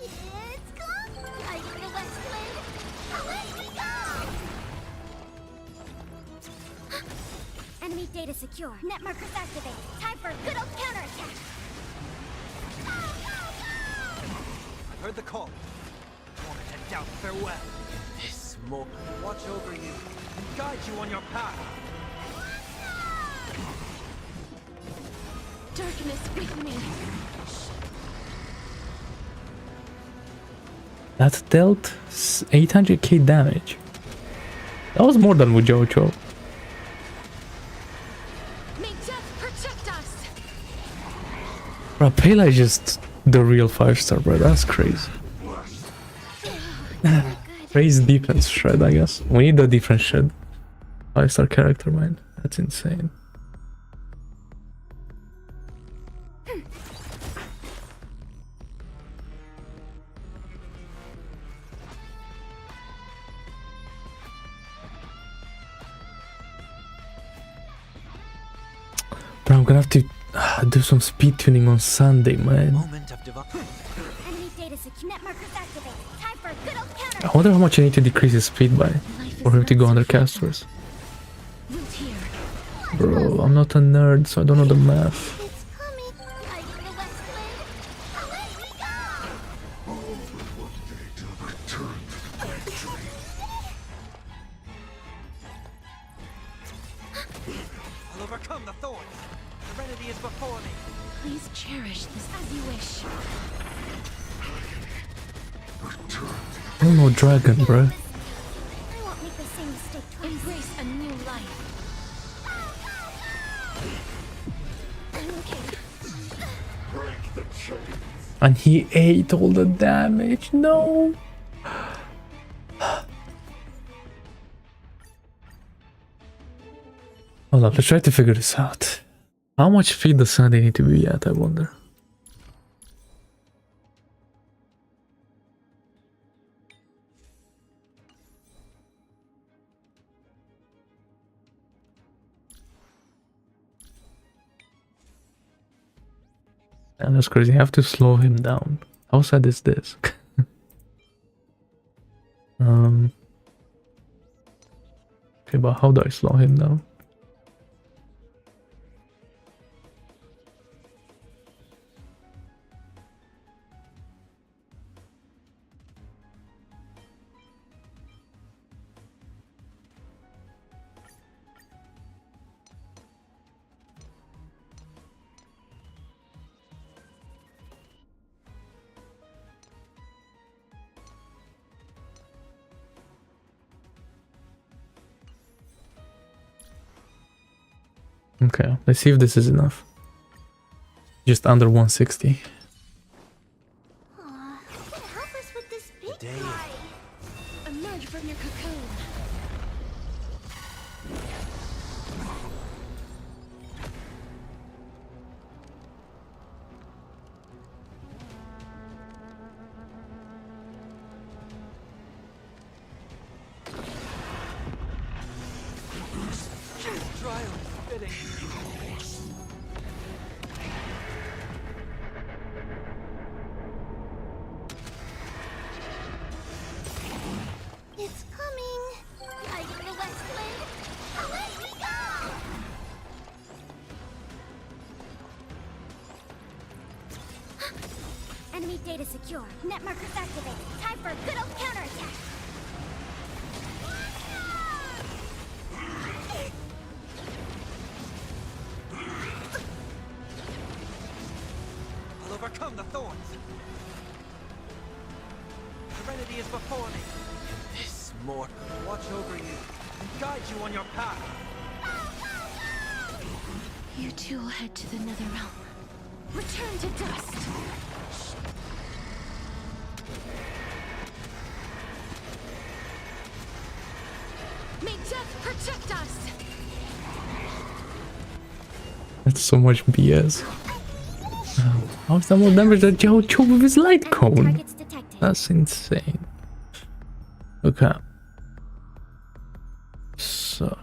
It's coming! secure. Net markers activated. Time for a good old counterattack. I've heard the call. Want to head down farewell. This smoke will watch over you and guide you on your path. Darkness with me. That dealt 800k damage. That was more than with Jojo. May death protect us. Bro, Pela is just the real 5-star, bro. That's crazy. Raise defense shred, I guess. We need the defense shred. 5-star character, man. That's insane. Bro, I'm gonna have to do some speed tuning on Sunday, man. Moment of divine. Enemy data secure. Net markers activated. Time for a good old I counterattack. wonder how much I need to decrease his speed by for him to go under Castorice. Wilt here. Bro, I'm not a nerd, so I don't know the math. It's coming. Riding the west wind. Away we go. I'll overcome the thorns. Serenity is before me. Please cherish this as you wish. Oh no, dragon, bro. I won't make the same mistake twice. Embrace a new life. Okay. And he ate all the damage. No. Hold up, let's try to figure this out. How much feed does Sunday need to be at, I wonder? And that's crazy. I have to slow him down. How sad is this? Okay, but how do I slow him down? Okay, let's see if this is enough. Just under 160. Aw, you can help us with this big day. guy. Emerge from your cocoon. Trial is fitting. It's coming. Riding the west wind. Away we go. Enemy data secure. Net markers activated. Time for a good old counterattack. I'll overcome the thorns. Serenity is before me. This mortal will watch over you and guide you on your path. You two will head to the nether realm. Return to dust. May death protect us. That's so much BS. How's that more damage than Jojo with his light cone? Targets detected. That's insane. Okay. So.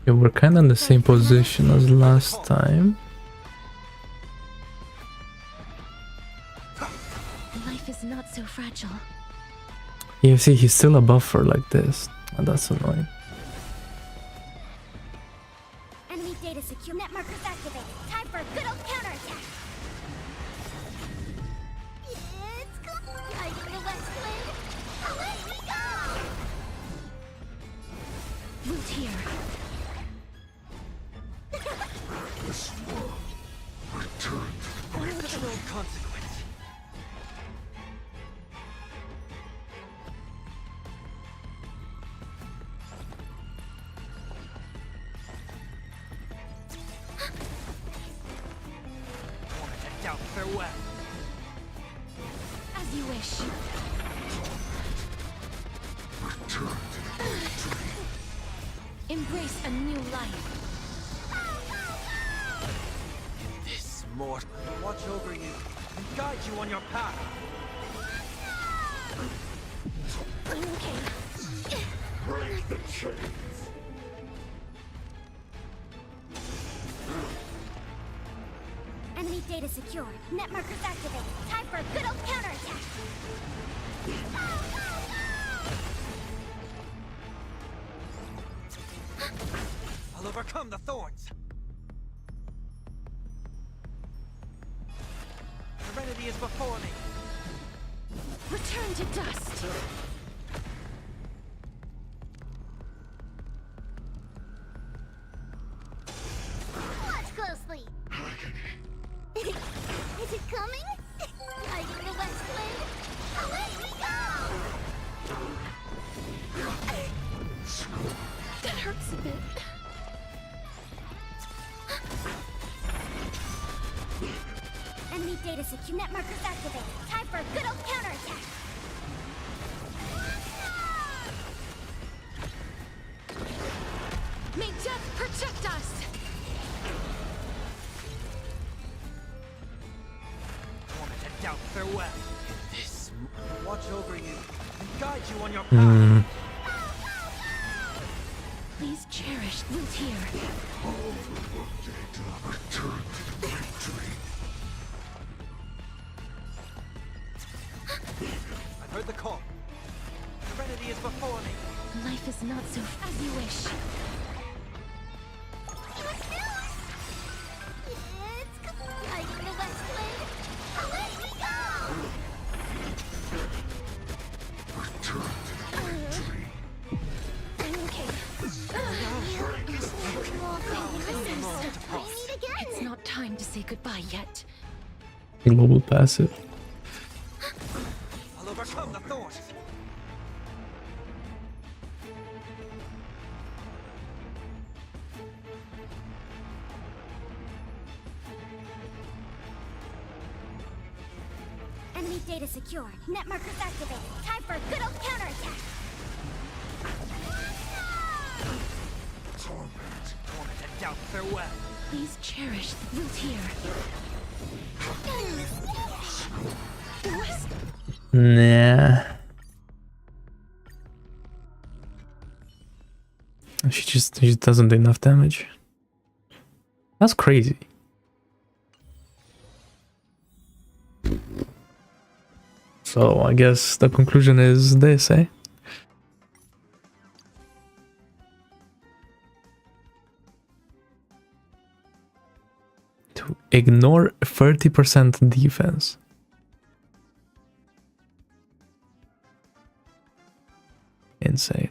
Yeah, we're kind of in the same position as last time. Life is not so fragile. Yeah, see, he's still a buffer like this. And that's annoying. data secure. Net markers activated. Time for a good old counterattack. It's guiding the west wind. Away we go! Root here. Criminal consequence. Wanted to doubt farewell. As you wish. Embrace a new life. This mortal watch over you and guide you on your path. Okay. Enemy data secure. Net markers activated. Time for a good old counterattack. I'll overcome the thorns. Serenity is before me. Return to dust. Watch closely. Is it coming? Guiding the west wind. Away we go! That hurts a bit. Enemy data secure. Net markers activated. Time for a good old counterattack. May death protect us. Wanted to doubt farewell. This watch over you and guide you on your path. Please cherish root here. I've heard the call. Serenity is before me. Life is not so as you wish. It's guiding the west wind. Away we go! Okay. We meet again. It's not time to say goodbye yet. Global passive. I'll overcome the thorns. Enemy data secure. Net markers activated. Time for a good old counterattack. Wanted to doubt farewell. Please cherish the root here. West. Nah. She doesn't do enough damage. That's crazy. So I guess the conclusion is this, eh? To ignore 30% defense. Insane.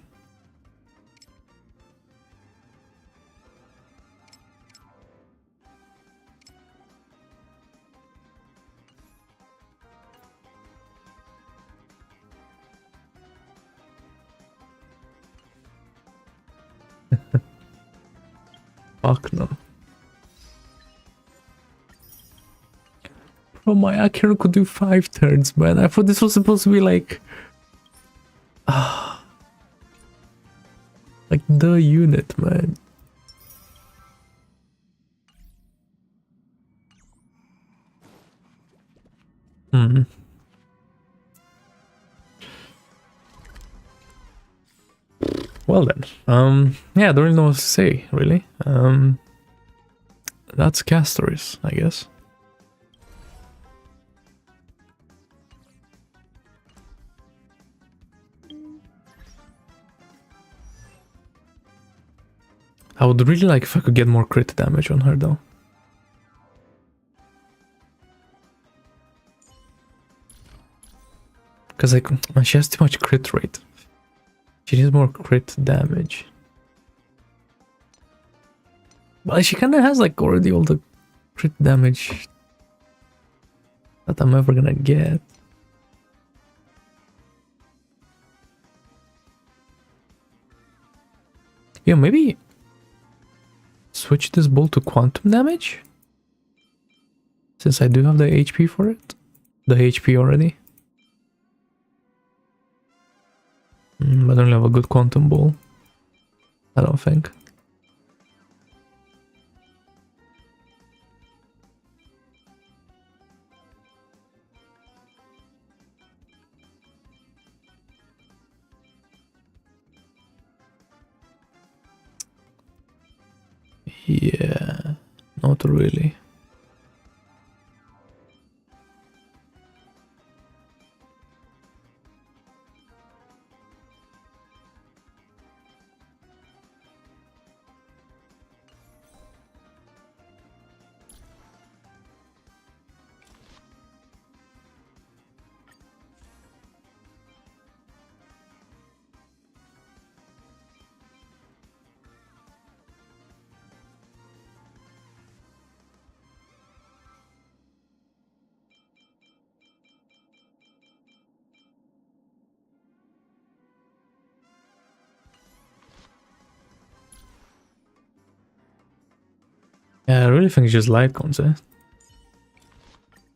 Fuck no. Bro, my Akira could do 5 turns, man. I thought this was supposed to be like... like the unit, man. Well then, yeah, I don't really know what to say, really. That's Castorice, I guess. I would really like if I could get more crit damage on her though. Because like she has too much crit rate. She needs more crit damage. But she kind of has like already all the crit damage that I'm ever gonna get. Yeah, maybe switch this ball to quantum damage? Since I do have the HP for it. The HP already. But I don't have a good quantum ball. I don't think. Yeah, not really. Yeah, I really think it's just light cones, eh?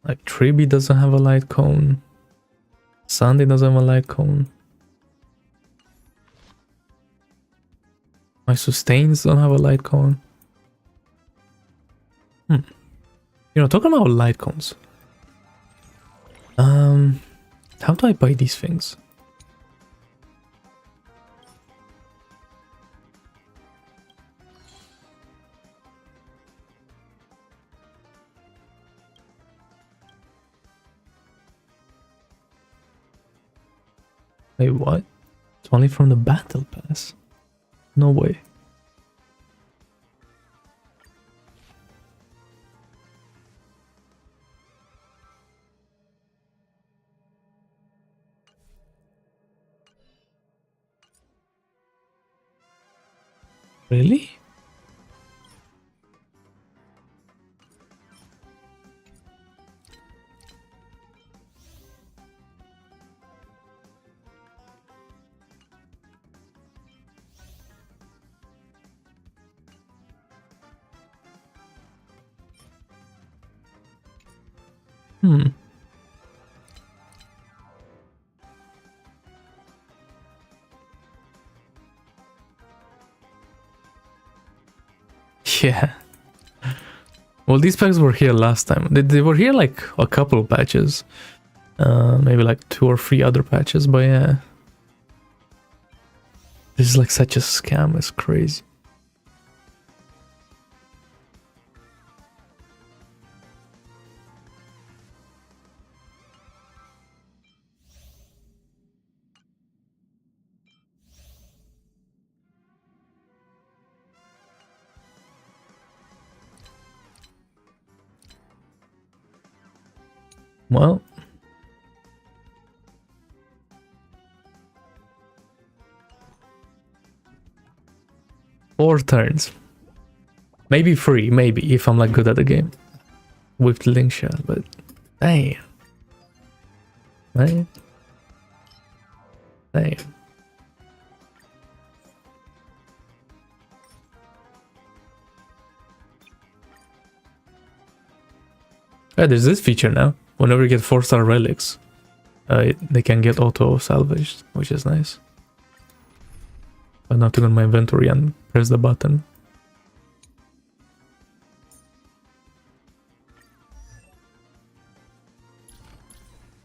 Like Triby doesn't have a light cone. Sandy doesn't have a light cone. My sustains don't have a light cone. You know, talking about light cones. How do I buy these things? Wait, what? It's only from the battle pass. No way. Really? Yeah. Well, these packs were here last time. They were here like a couple of patches. Maybe like 2 or 3 other patches, but yeah. This is like such a scam, it's crazy. Well, four turns, maybe 3, maybe if I'm like good at the game with the link shot, but damn, man, damn. Yeah, there's this feature now. Whenever you get 4-star relics, they can get auto salvaged, which is nice. But now to go in my inventory and press the button.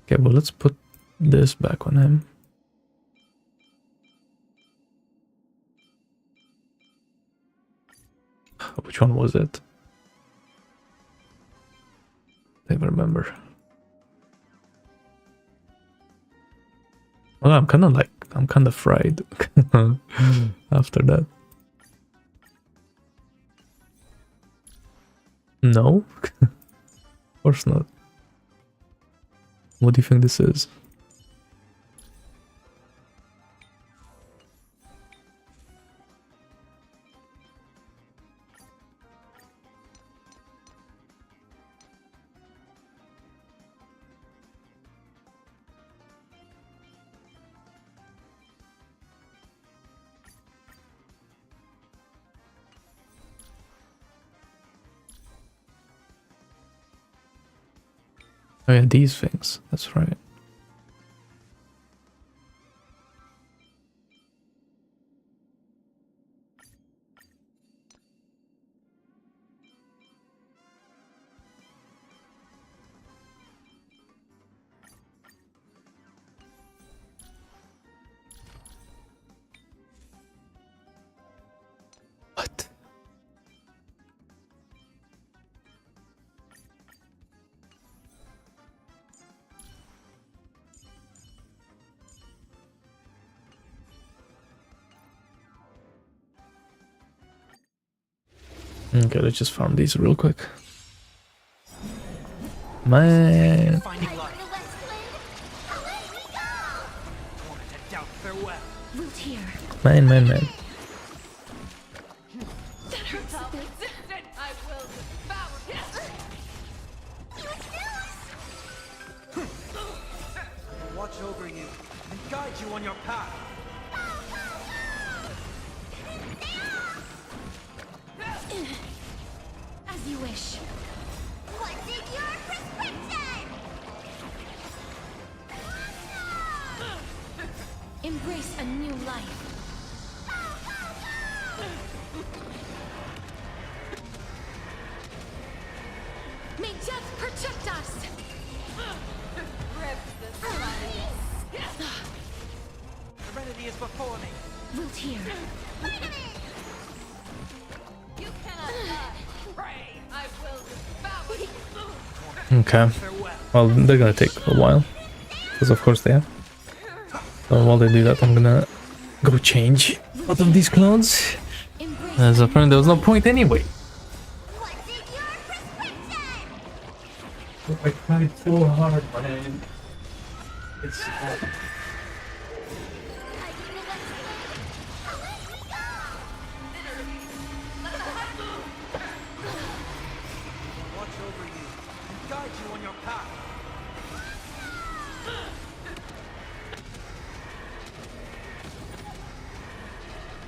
Okay, well, let's put this back on him. Which one was it? I don't remember. Well, I'm kind of fried after that. No? Of course not. What do you think this is? Oh yeah, these things. That's right. What? Okay, let's just farm these real quick. Man. Finding Right light. in the west wind. Away we go! Wanted to doubt farewell. Root here. Man. That hurts a bit. I will devour him. Watch over you and guide you on your path. As you wish. What's in your prescription? Embrace a new life. May death protect us! Serenity is before me. Root here. You cannot die. Pray, I will devour you. Okay. Farewell. Well, they're gonna take a while. Because of course they are. So while they do that, I'm gonna go change out of these clothes. Embrace As apparently there was no point anyway. What's in your prescription? I tried so hard, man. It's Right in the west wind. Away we go! Watch over you and guide you on your path.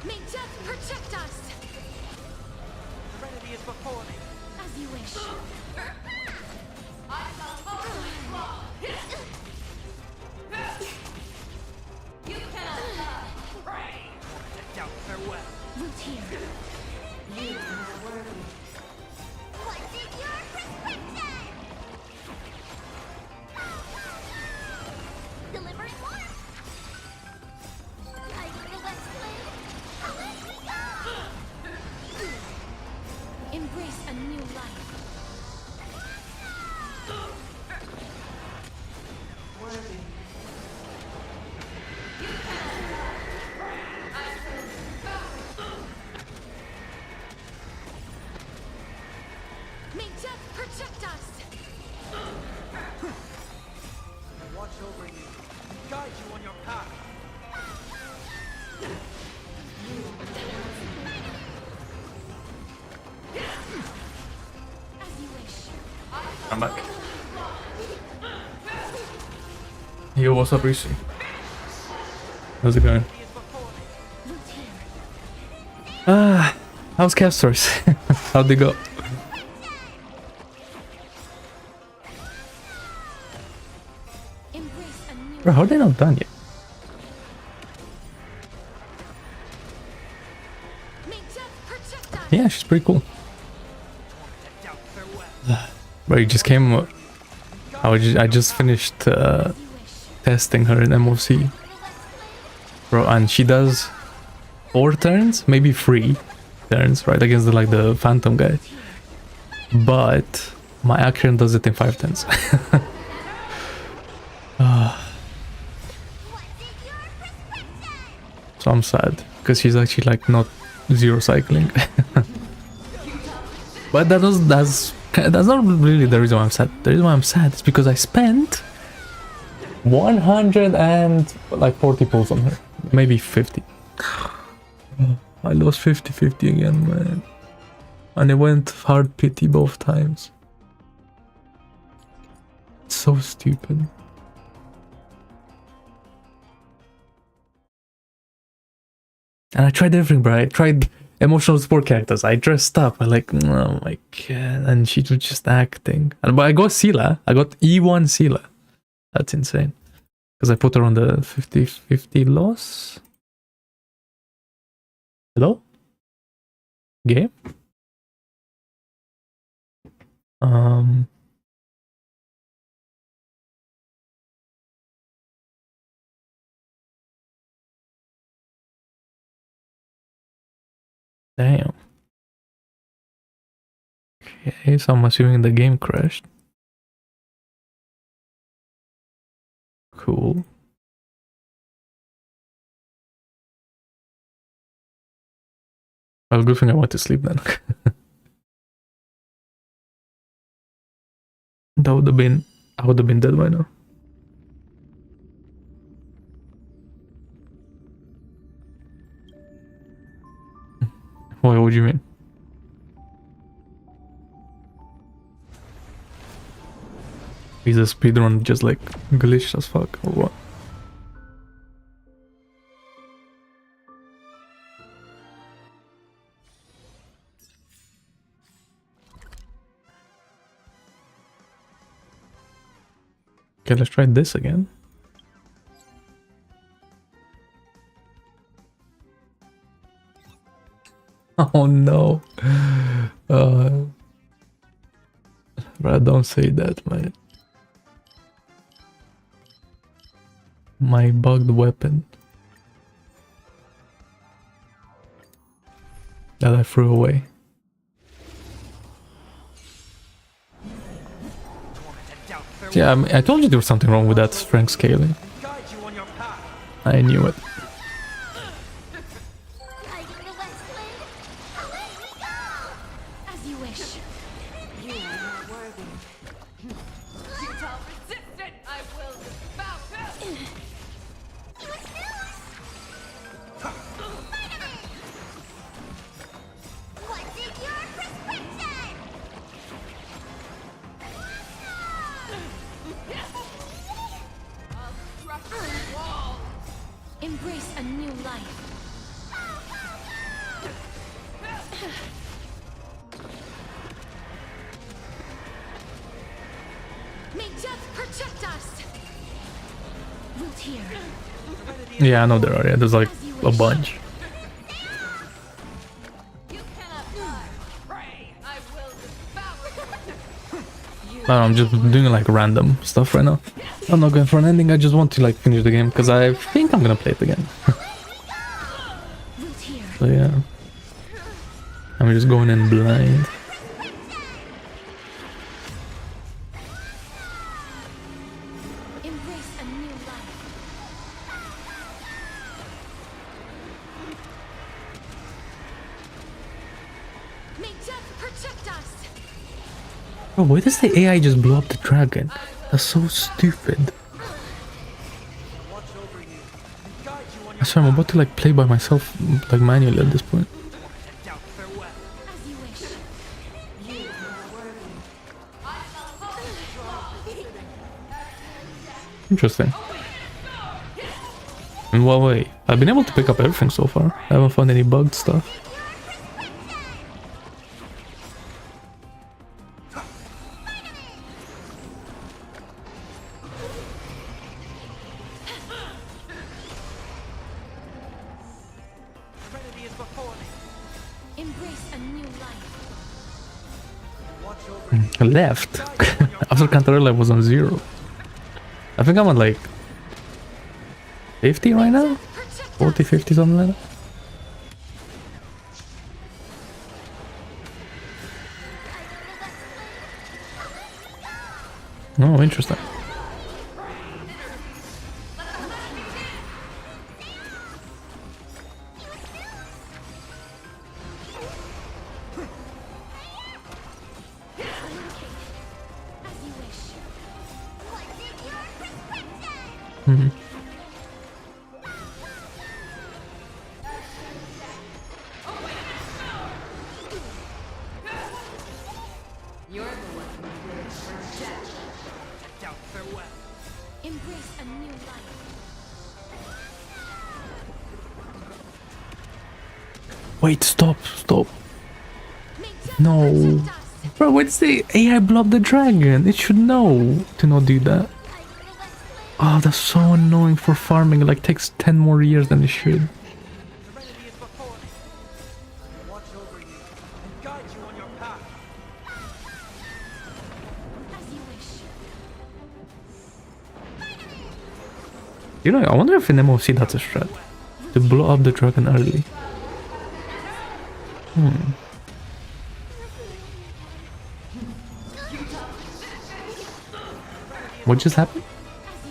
May death protect us! Serenity is before me. As you wish. I shall totally flaw. You cannot die. Pray. Wanted to doubt farewell. Root here. You are worthy. What's in your prescription? Delivering warmth. Right in the west wind. Away we go! Embrace a new life. Worthy. May death protect us! Watch over you and guide you on your path. As you wish. I'm back. Yo, what's up, Reese? How's it going? Serenity is before me. Root here. How's Castorice? How'd they go? Embrace a new Bro, how are they not done yet? May death protect us! Yeah, she's pretty cool. Wanted to doubt farewell. Bro, you just came. I just finished As you wish. testing her in MOC. Bro, and she does 4 turns, maybe 3 turns, right, against the phantom guy. But my Akron does it in 5 turns. What's in your prescription? So I'm sad because she's actually like not zero cycling. But that's That's not really the reason why I'm sad. The reason why I'm sad is because I spent 140 pulls on her. Maybe 50. I lost 50-50 again, man. And it went hard pity both times. So stupid. And I tried everything, bro. I tried emotional support characters. I dressed up. I like, oh my god. And she was just acting. But I got Sela. I got E1 Sela. That's insane. Because I put her on the 50-50 loss. Hello? Game? Damn. Okay, so I'm assuming the game crashed. Cool. Well, good thing I went to sleep then. That would have been, I would have been dead by now. Why, what do you mean? Is the speedrun just like glitched as fuck or what? Okay, let's try this again. Oh no. But don't say that, man. My bugged weapon that I threw away. Yeah, I told you there was something wrong with that strength scaling. Guide you on your path. I knew it. Riding the west wind, away we go! As you wish. You are not worthy. Futile resistant, I will devour him! What's in your prescription? Embrace a new life. May death protect us. We'll tear. Yeah, I know there are. Yeah, there's like a bunch. You cannot die. Pray, I will devour. I'm just doing like random stuff right now. I'm not going for an ending. I just want to like finish the game because I think I'm gonna play it again. We'll tear. So yeah, I'm just going in blind. Embrace a new life. May death protect us. Bro, why does the AI just blow up the dragon? That's so stupid. Watch over you and guide you on I your swear I'm about to like play by myself like manually at this point. head down. Farewell. As you wish. You are not worthy. Interesting. In what way? I've been able to pick up everything so far. I haven't found any bugged stuff. Serenity is before me. Embrace a new life. Watch over you. Left. After Cantarella I was on 0. I think I'm on like 50 right now? 40, 50, something like that. Oh, interesting. Mhm. You're the one who lives for death. Down farewell. Embrace a new life. Wait, stop. May death No. protect us. Bro, what's the AI blob the dragon? It should know to not do that. Oh, that's so annoying for farming. It like takes 10 more years than it should. Serenity is before me. Watch over you and guide you on your path. As you wish. You know, I wonder if in MOC that's a strat. To blow up the dragon early. What just happened? As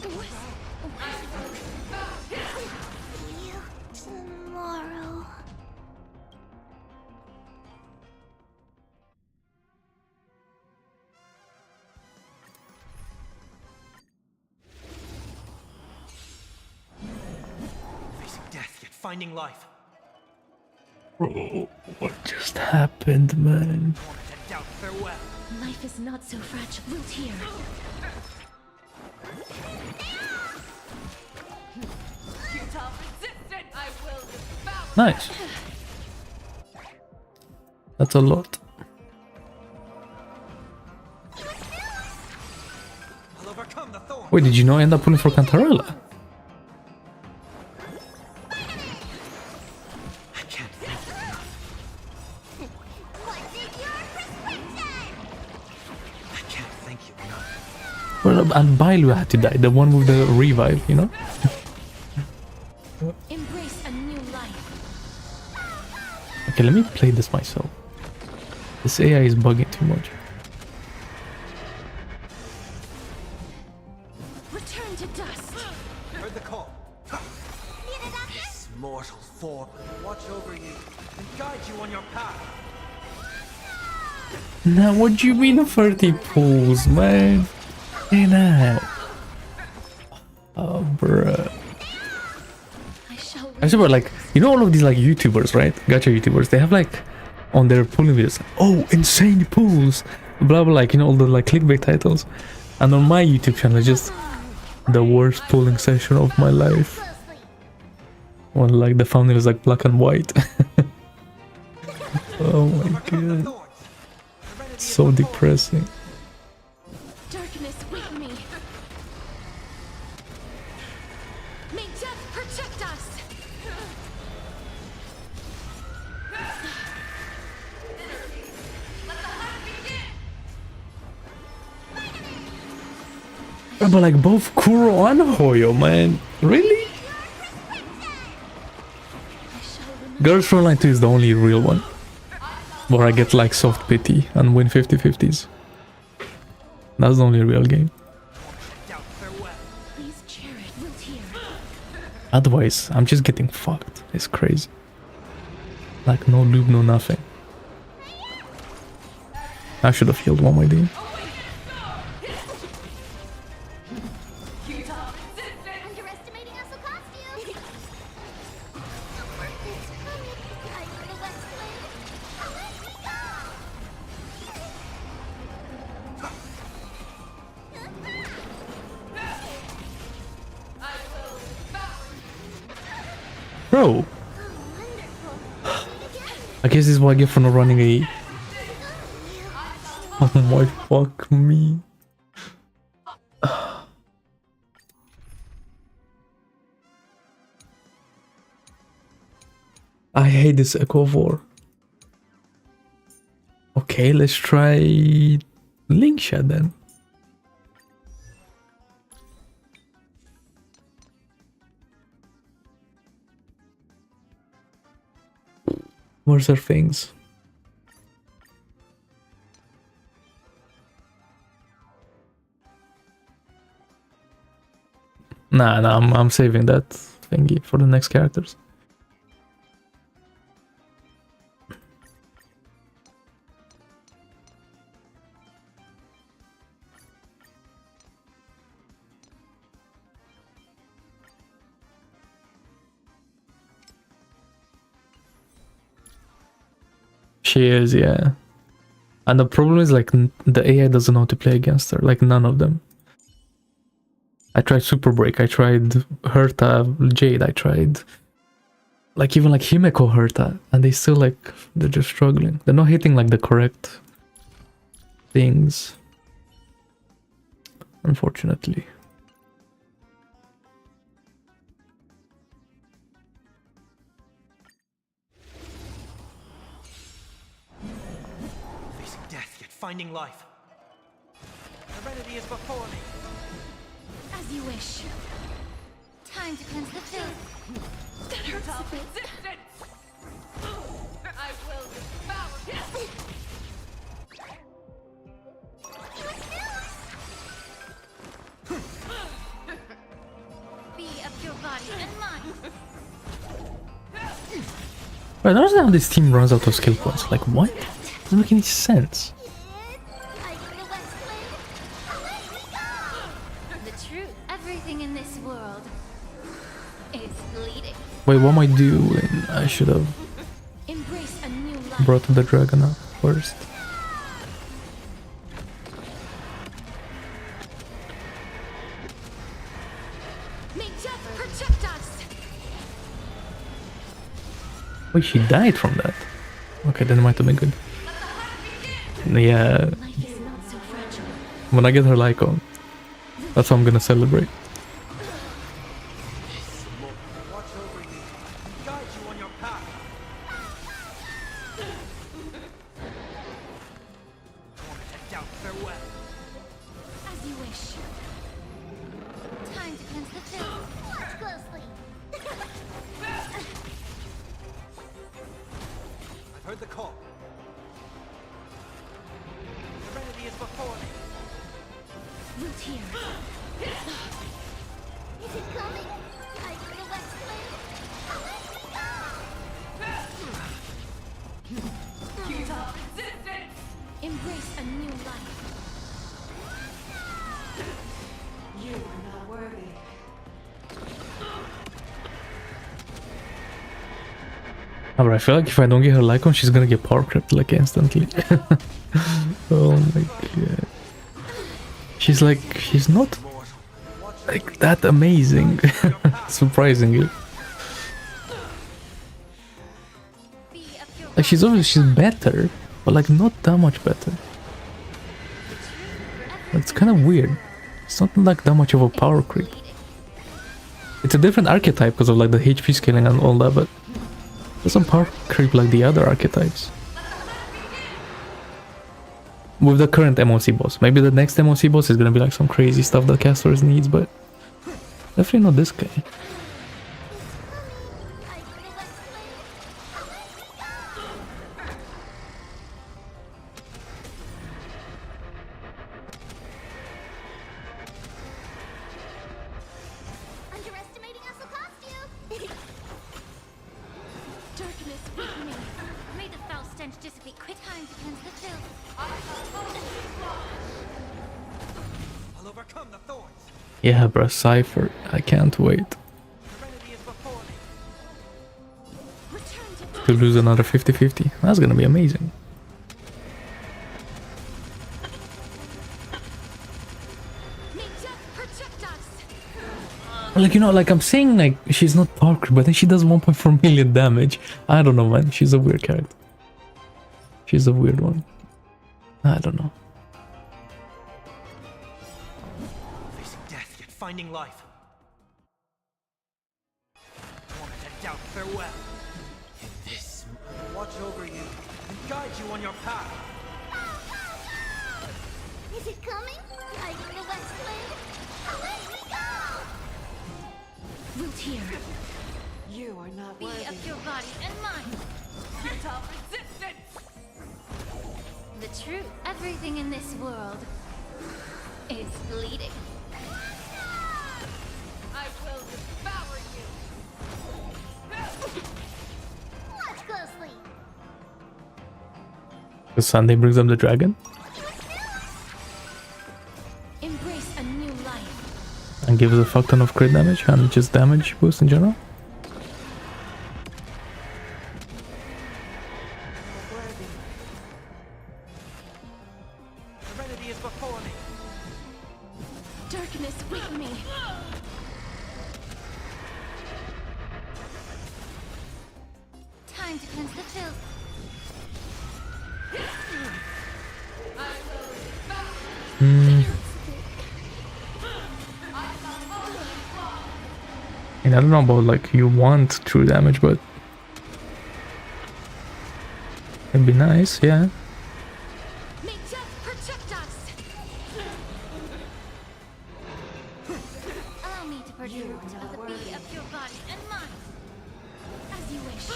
you wish. See you tomorrow. Facing death, yet finding life. Bro, what just happened, man? Wanted to doubt farewell. Life is not so fragile. We'll tear. Futile resistance. I will devour. Nice. That's a lot. I'll overcome the thorn. Wait, did you not end up pulling for Cantarella? I can't thank you enough. What's in your prescription? I can't thank you enough. Well, and Bailu had to die, the one with the revive, you know? Embrace a new life. Okay, let me play this myself. This AI is bugging too much. Return to dust. Heard the call. Need a doctor? This mortal form will watch over you and guide you on your path. Now, what do you mean 30 pulls, man? Hey now. Oh, bruh. I shall. I swear, like, you know all of these like YouTubers, right? Gacha YouTubers, they have like on their pulling videos, oh, insane pulls, blah blah, like, you know, all the like clickbait titles. And on my YouTube channel, it's just the worst pulling session of my life. Closely. When like the thumbnail is like black and white. Oh my Overcome the god, thorns. Serenity is so before me. depressing. Darkness with me. May death protect us. But like both Kuro and Hoyo, man, really? I shall remember. Girls from Line 2 is the only real one. Where I get like soft pity and win 50-50s. That's the only real game. Doubt farewell. Please cherish. We'll tear. Otherwise, I'm just getting fucked. It's crazy. Like no lube, no nothing. I should have healed one way, dude. Futile resistance. Underestimating us will cost you. The work is coming. Are you the West Wind? Away we go! I will devour. Bro, Wonderful. I guess this is what I get for not running a... Oh my fuck me. I hate this Echo of War. Okay, let's try Link Shot then. Where's our things? Nah, I'm saving that thingy for the next characters. She is, yeah. And the problem is like the AI doesn't know how to play against her. Like none of them. I tried Super Break, I tried Herta, Jade, I tried like even like Himeko Herta, and they still like they're just struggling. They're not hitting like the correct things. Unfortunately. Facing death, yet finding life. Serenity is before me. As you wish. Time to cleanse the filth. That hurts a bit. I will devour him. Be of your body and mind. I don't understand how this team runs out of skill points. Like what? Doesn't make any sense. Hiding the west wind. Away we go! The truth, everything in this world is bleeding. Wait, what am I doing? I should have Embrace a new life. brought the dragon up first. May death protect us. Wait, she died from that. Okay, then it might have been good. Yeah, Life is not so fragile. when I get her Lycon, that's how I'm gonna celebrate. Watch over you and guide you on your path. Torment and doubt, farewell. As you wish. Time to cleanse the filth. Watch closely. I've heard the call. Serenity is before me. Root here. Is it coming? Hiding the west wind. Away we go! Keep up resistance. Embrace a new life. You are not worthy. But I feel like if I don't get her Lycon, she's gonna get power crept like instantly. Oh my god. She's not like that amazing. Surprisingly. Be of your Like she's better, but like not that much better. It's kind of weird. It's not like that much of a power creep. It's a different archetype because of like the HP scaling and all that, but it doesn't power creep like the other archetypes. With the current MOC boss. Maybe the next MOC boss is gonna be like some crazy stuff that Castorice needs, but definitely not this guy. Hiding the west wind. Away we go! Underestimating us will cost you. darkness with me. May the foul stench dissipate. Quick time to cleanse the filth. I'll overcome the thorns. Yeah, bruh, Cypher. I can't wait Serenity is before me. Return to lose another 50-50. That's gonna be amazing. May death protect us. Like, you know, like I'm saying, like she's not power creep, but then she does 1.4 million damage. I don't know, man. She's a weird character. She's a weird one. I don't know. Facing death, yet finding life. Torment and doubt, farewell. In this, watch over you and guide you on your path. Is it coming? Hiding the west wind. Away we go! Root here. You are not Be worthy. of your body and mind. Keep up resistance. The truth, everything in this world is bleeding. I will devour you. Watch closely. The Sunday brings up the dragon Embrace a new life. and gives a fuck ton of crit damage and just damage boost in general. Worthy. Serenity is before me. Darkness, wake me. Time to cleanse the filth. And I don't know about like you want true damage, but it'd be nice, yeah. May death protect us. Allow me to purge the root of the bee of your body and mind. As you wish.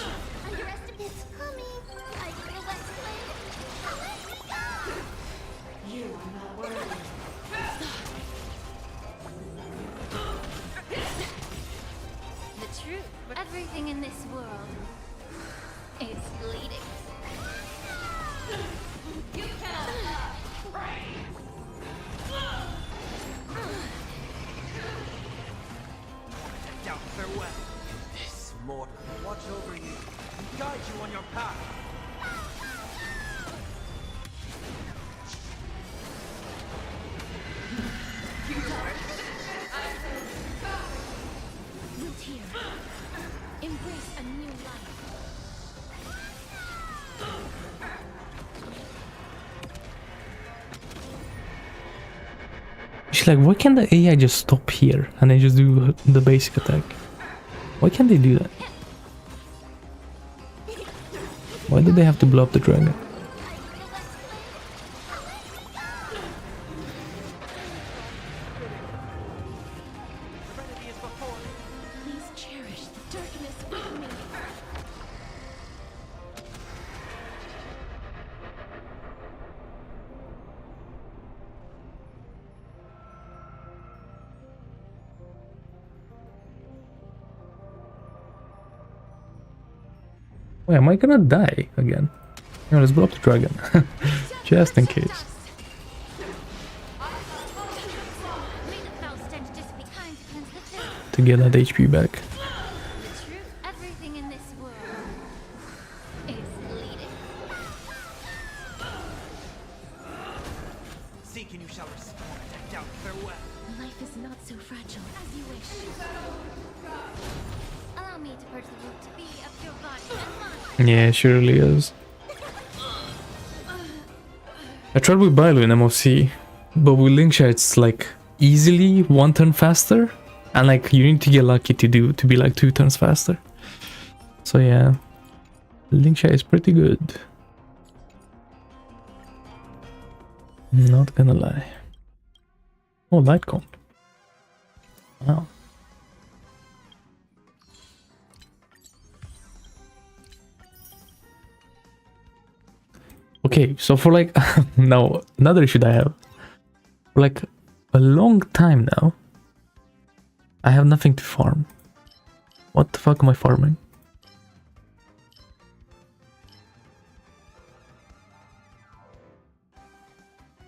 Underestimate. It's coming. Hiding in the west wind. Away we go! You are not worthy. The truth, everything in this world is bleeding. You cannot pray. Doubt farewell. This mortal watch over you and guide you on your path. Root here. Embrace a new life. She's like, why can't the AI just stop here and then just do the basic attack? Why can't they do that? Why do they have to blow up the dragon? Serenity is before me. Please cherish the darkness with me. Wait, am I gonna die again? Yeah, let's blow up the dragon. Just in case. May the foul stench dissipate. Time to cleanse the filth. To get that HP back. The truth, everything in this world is bleeding. Seek and you shall receive. And doubt farewell. Life is not so fragile as you wish. Allow me to purge the root to be of your body and mind. Yeah, she really is. I tried with Bailu in MOC, but with Linkshare it's like easily 1 turn faster, and like you need to get lucky to be like 2 turns faster. So yeah, Linkshare is pretty good. Not gonna lie. Oh, light cone. Wow. Okay, so for like now another issue that I have, for like a long time now, I have nothing to farm. What the fuck am I farming?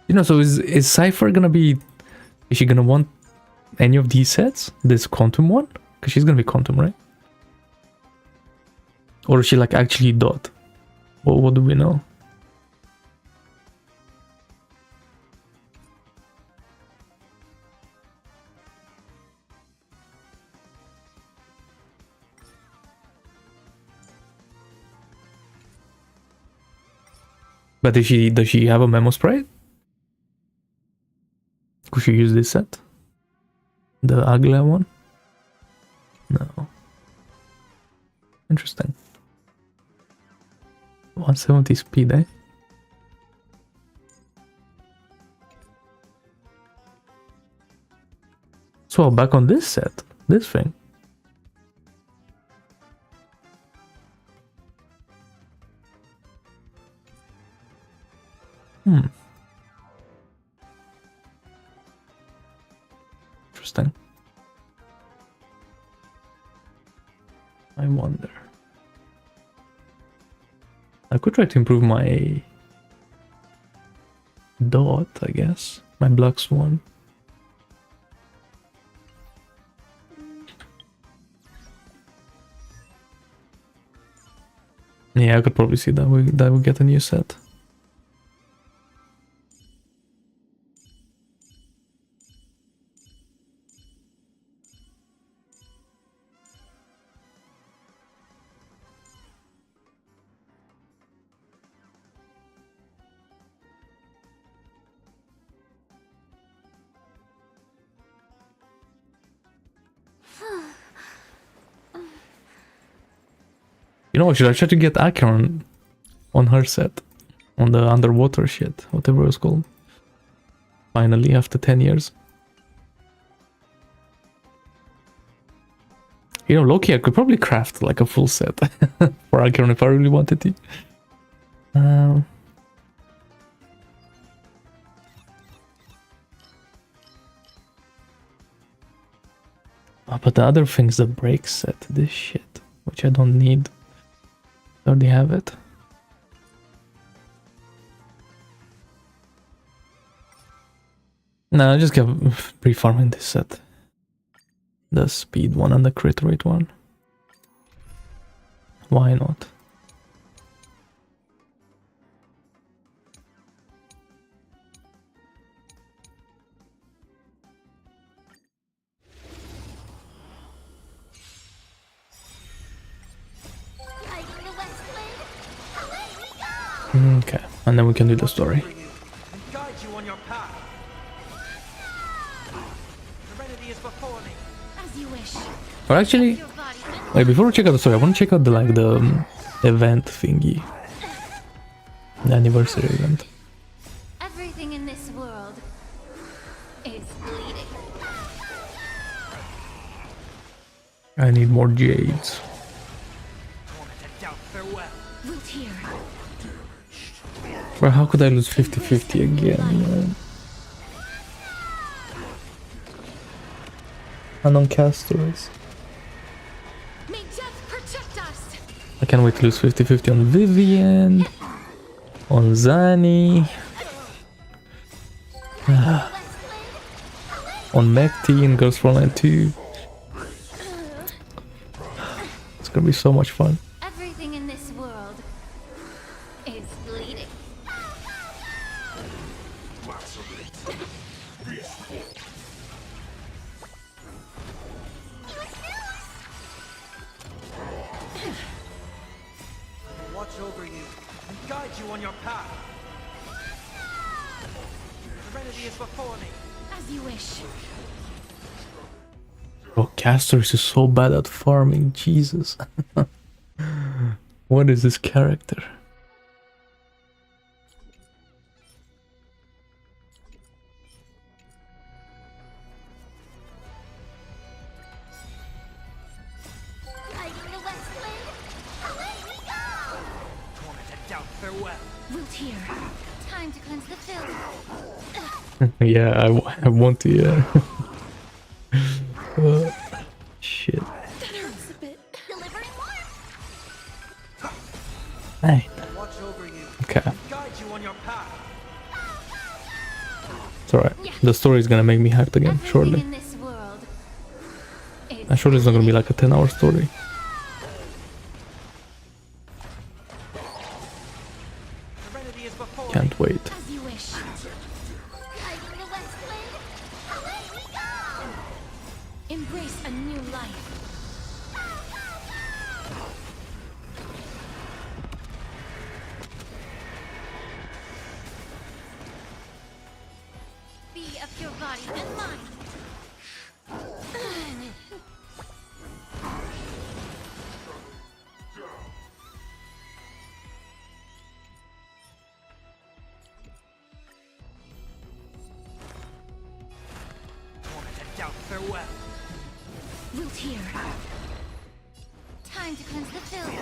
You know, so is Cypher gonna be? Is she gonna want any of these sets? This quantum one, because she's gonna be quantum, right? Or is she like actually dot? What do we know? But does she have a memo sprite? Could she use this set? The ugly one? No. Interesting. 170 speed, eh? So back on this set, this thing. Interesting. I wonder. I could try to improve my dot, I guess. My black swan. Yeah, I could probably see that we get a new set. know, should I try to get Acheron on her set? On the underwater shit, whatever it was called. Finally, after 10 years. You know, Loki, I could probably craft like a full set for Acheron if I really wanted to. But the other thing's the break set, this shit, which I don't need. I already have it. No, I just kept pre-farming this set. The speed one and the crit rate one. Why not? Riding the west wind, away we go! Okay, and then we can do the story. And guide you on your path. Serenity is before me. As you wish. Or actually, Your body and wait, before we check out the story, I want to check out the event thingy. The anniversary event. everything in this world is bleeding. I need more jades. Wanted to doubt farewell. Wilt here. Bro, how could I lose 50-50 again, man? And on Castorice. May death protect us. I can't wait to lose 50-50 on Vivian. On Zani. On Mekti in Ghost Frontline 2. It's gonna be so much fun. Everything in this world is bleeding. Watch over you and guide you on your path. Serenity is before me. As you wish. Bro, Castorice is so bad at farming, Jesus. What is this character? Riding the west wind, away we go! Wanted to doubt farewell. Wilt here. Time to cleanse the filth. Yeah, I want to, yeah. Shit. That hurts a bit. Delivering warmth! Hey. Watch over you. Okay, Guide you on your path. it's alright. The story is gonna make me hyped again, Everything shortly. in this world is And surely it's not gonna be like a 10-hour story. Serenity is before me. Can't wait. as you wish. Riding the west wind, away we go! Embrace a new life. Be of your body and mind. Wanted to doubt farewell. Wilt here. Time to cleanse the filth.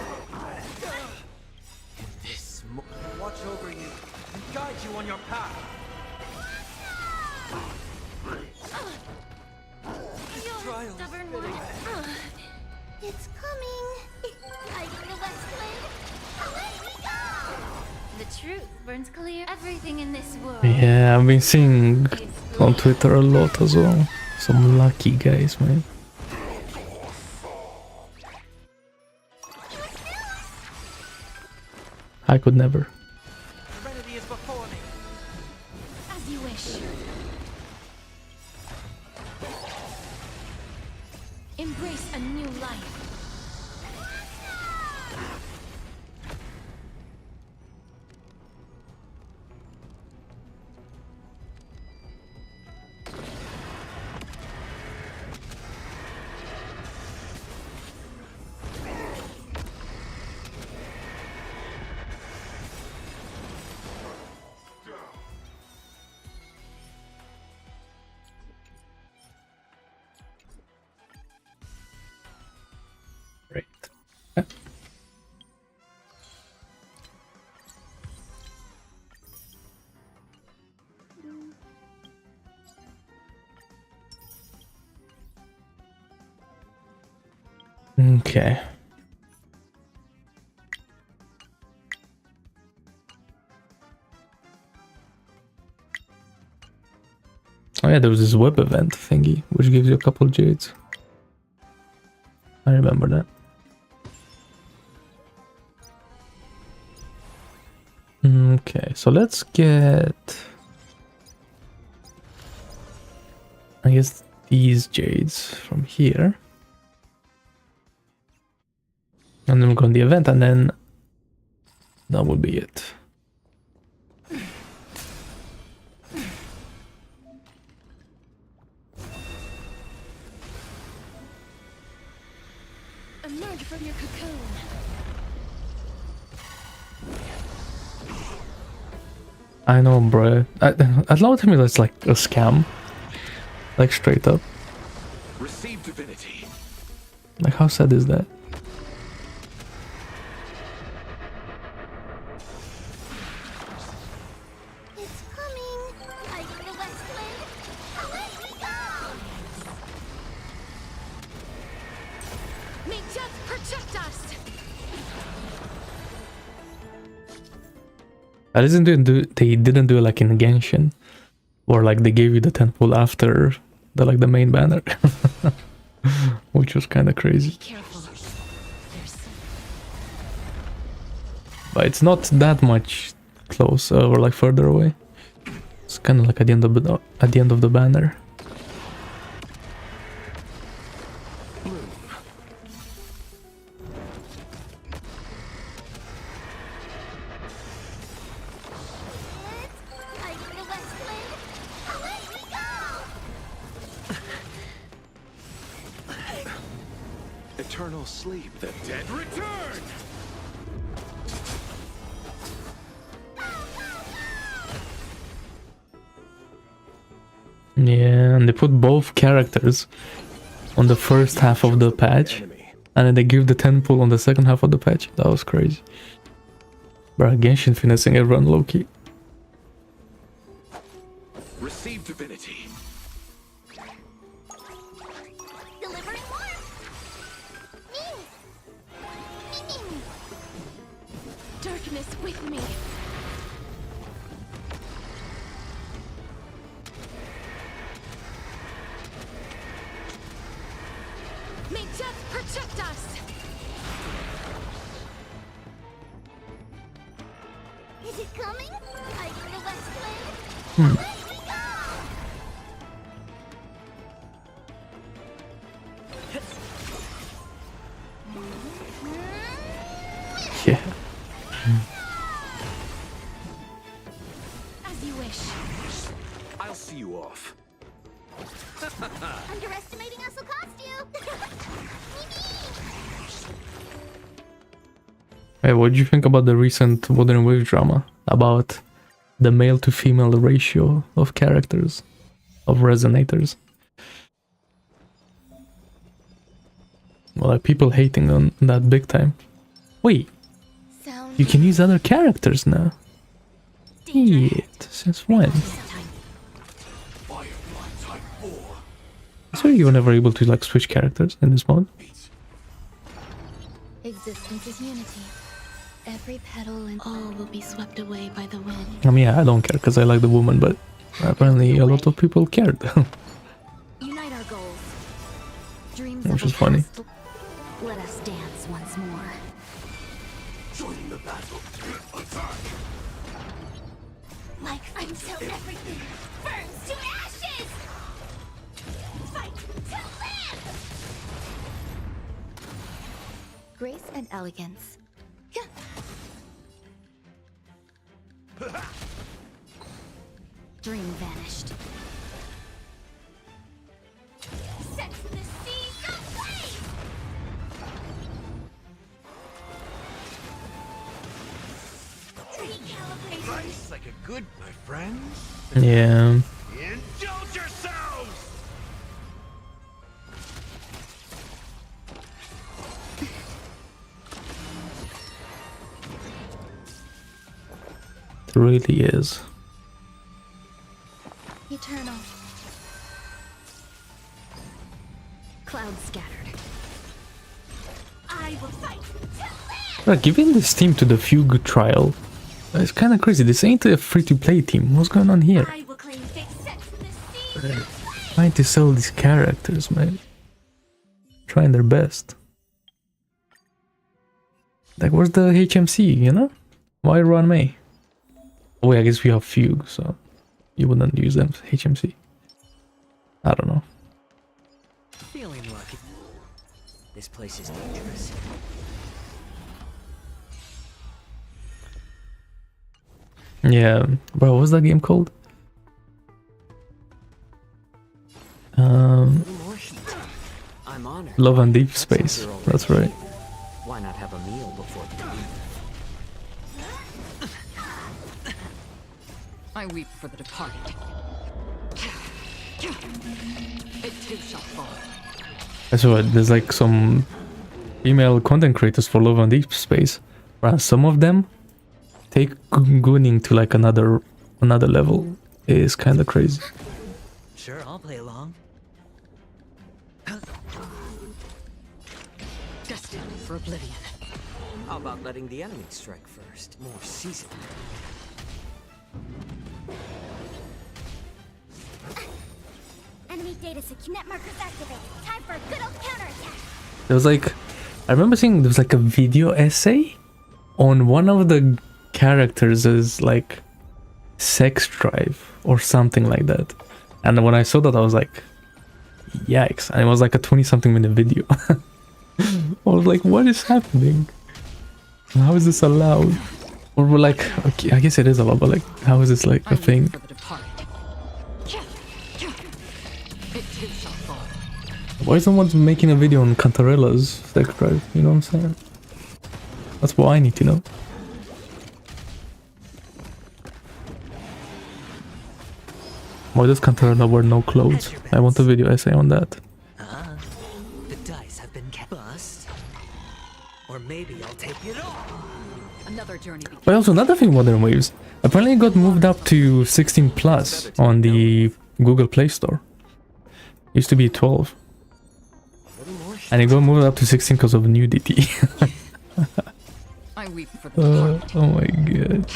This watch over you and guide you on your path. You Trials stubborn fitting. one. It's coming! Riding the west wind, away we go! The truth burns clear. Everything in this world Yeah, I've been seeing is on bleeding. Twitter a lot as well. Some lucky guys, man. I could never. Serenity is before me. As you wish. Embrace a new life. Okay. Oh yeah, there was this web event thingy, which gives you a couple jades. I remember that. Okay, so let's get... I guess these jades from here. And then we'll go on the event, and then that will be it. Emerge from your cocoon. I know, bro. I'd love to tell me that's like a scam. Like, straight up. Receive divinity. Like, how sad is that? It's coming. Fighting the west wind. Away we go! May death protect us. I they didn't do it like in Genshin, or like they gave you the temple after the main banner, which was kind of crazy. Careful. But it's not that much close or like further away. It's kind of like at the end of the banner. Fighting the west wind. Away we go! Eternal sleep. The dead return. Yeah, and they put both characters on the first half of the patch, and then they give the temple on the second half of the patch. That was crazy. Bro, Genshin finessing everyone low-key. Receive divinity. Delivering warmth. Me. Darkness with me. May death protect us. Is it coming? Fighting the west wind. Away we go! Yeah. As you wish. I'll see you off. Underestimating us will cost you. Hey, what do you think about the recent Modern Wave drama about the male to female ratio of characters, of resonators? Well, like people hating on that big time. Wait, Sound you can use other characters now. Shit, since when? So you were never able to like switch characters in this mod? Existence is unity. Every petal and all will be swept away by the wind. I mean, yeah, I don't care because I like the woman, but apparently a lot of people cared. Unite our goals. Dreams Which of is a funny. past- Let us dance once more. Join the battle. Attack. Like until everything burns to ashes. Fight to live. Grace and elegance. Dream vanished. Set the seas ablaze. Recalibrating. Price like a good, my friends. Yeah. Indulge yourselves. It really is. Eternal. Clouds scattered. I will fight. Bro, giving this team to the Fugue trial. It's kind of crazy. This ain't a free-to-play team. What's going on here? I will claim fixed sex for this season. Trying to sell these characters, man. Trying their best. Like, where's the HMC, you know? Why run May? Oh, wait, I guess we have Fugue, so you wouldn't use them. HMC. I don't know. Feeling lucky. This place is dangerous. Yeah, bro, what's that game called? More heat. I'm honored. Love and Deep Since Space. you're already That's right. here, why not have a meal before you leave? I weep for the departed. It too shall fall. That's what, there's like some female content creators for Love and Deep Space. But some of them take gooning to like another level. It is kind of crazy. Sure, I'll play along. Destined for oblivion. How about letting the enemy strike first? More seasoned. Enemy data net markers activated. Time for a good old counterattack. There was like, I remember seeing there was like a video essay on one of the characters as like sex drive or something like that. And when I saw that, I was like, yikes. And it was like a 20-something minute video. I was like, what is happening? How is this allowed? Or we're like, okay, I guess it is allowed, but like, how is this like I a weep thing? for the departed. It too shall fall. Why is someone making a video on Cantarella's sex drive? You know what I'm saying? That's what I need to know. Why does Cantarella wear no clothes? I want a video essay on that. The dice have been bust. Or maybe I'll take it all. Another journey begins. But also another thing, Modern Waves. Apparently it got moved up to 16 plus on the Google Play Store. Used to be 12. And it got moved up to 16 because of nudity. I weep for the departed. Oh my god.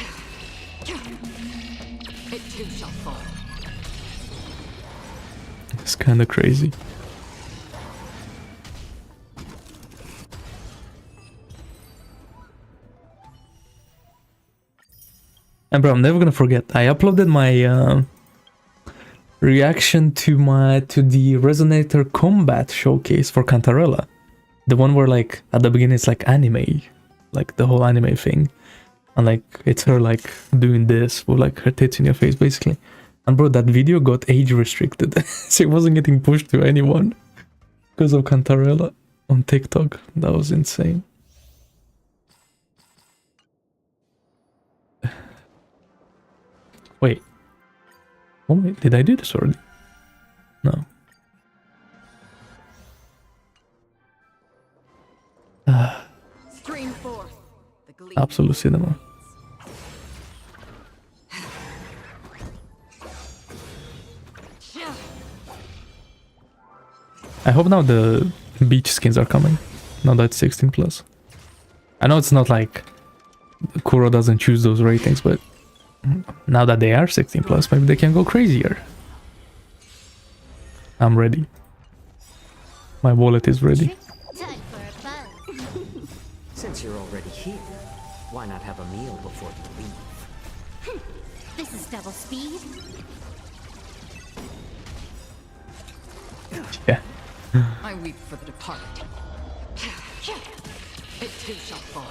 It too shall fall. It's kind of crazy. And bro, I'm never gonna forget. I uploaded my reaction to the Resonator Combat showcase for Cantarella. The one where like at the beginning it's like anime, like the whole anime thing, and like it's her like doing this with like her tits in your face basically. And bro, that video got age restricted, so it wasn't getting pushed to anyone because of Cantarella on TikTok. That was insane. Wait. Oh wait, did I do this already? No. Stream forth. The glee. Absolute cinema. I hope now the beach skins are coming. Now that it's 16 plus. I know it's not like Kuro doesn't choose those ratings, but now that they are 16 plus, maybe they can go crazier. I'm ready. My wallet is ready. Time for a buzz. Since you're already here, why not have a meal before you leave? This is double speed. Yeah. I weep for the departed. It too shall fall.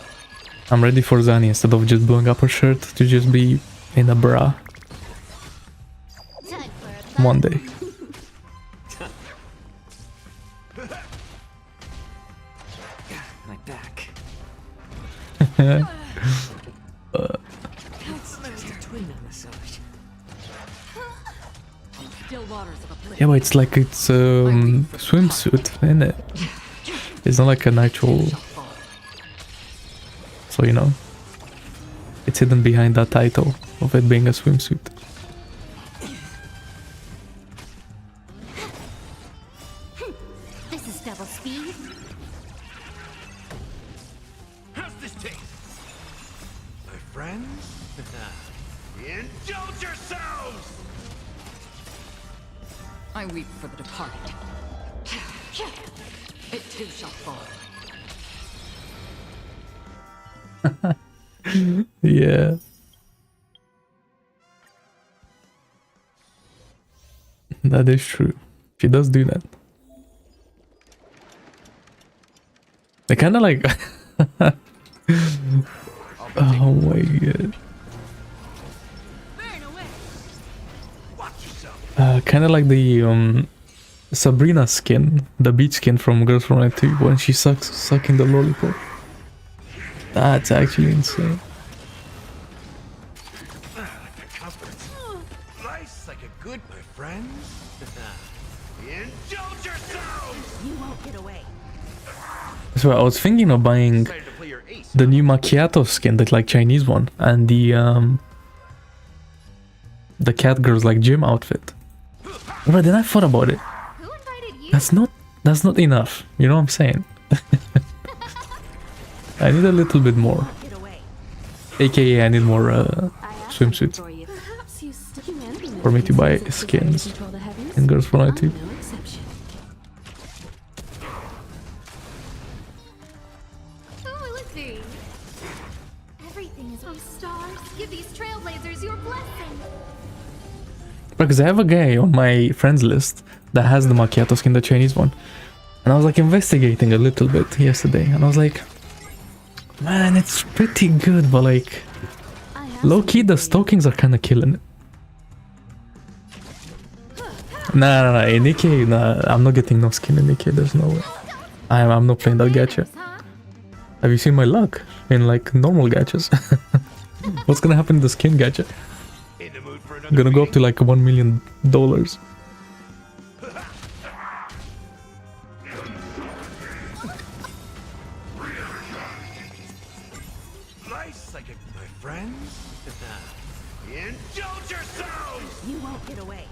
I'm ready for Zani instead of just blowing up her shirt to just be in a bra Time for a buzz. one day. My back. Just a twin massage. Still waters of oblivion. Yeah, but it's like it's swimsuit, isn't it? It's not like an actual. Fall. So you know, it's hidden behind that title of it being a swimsuit. This is double speed. friends? Indulge yourselves! I weep for the departed. It too shall fall. Yeah. That is true. She does do that. They kind of like... Oh my god. Kind of like the Sabrina skin, the beach skin from Girls from Night 2 when she sucking the lollipop. That's actually insane. Life's like a good, my friends. Indulge yourselves! You won't get away. So I was thinking of buying Excited to play your ace. the new macchiato skin, that like Chinese one, and the Catgirl's like gym outfit. But then I thought about it. Who invited you? That's not enough. You know what I'm saying? I need a little bit more. Get away. AKA I need more swimsuits For you. Perhaps you still for me to buy skins in Girls from Night 2. no exception. Who will it be? Everything is oh stars. Give these trailblazers your blessing. Because I have a guy on my friends list that has the macchiato skin, the Chinese one. And I was like investigating a little bit yesterday, and I was like, man, it's pretty good, but like, low-key the stockings are kind of killing it. Nah, in Nikkei, nah, I'm not getting no skin in Nikkei, there's no way. I'm not playing that gacha. Have you seen my luck in like normal gachas? What's gonna happen in the skin gacha? In the mood for I'm another gonna go up to like $1 million. Life's like a, my friends. Indulge yourselves! You won't get away.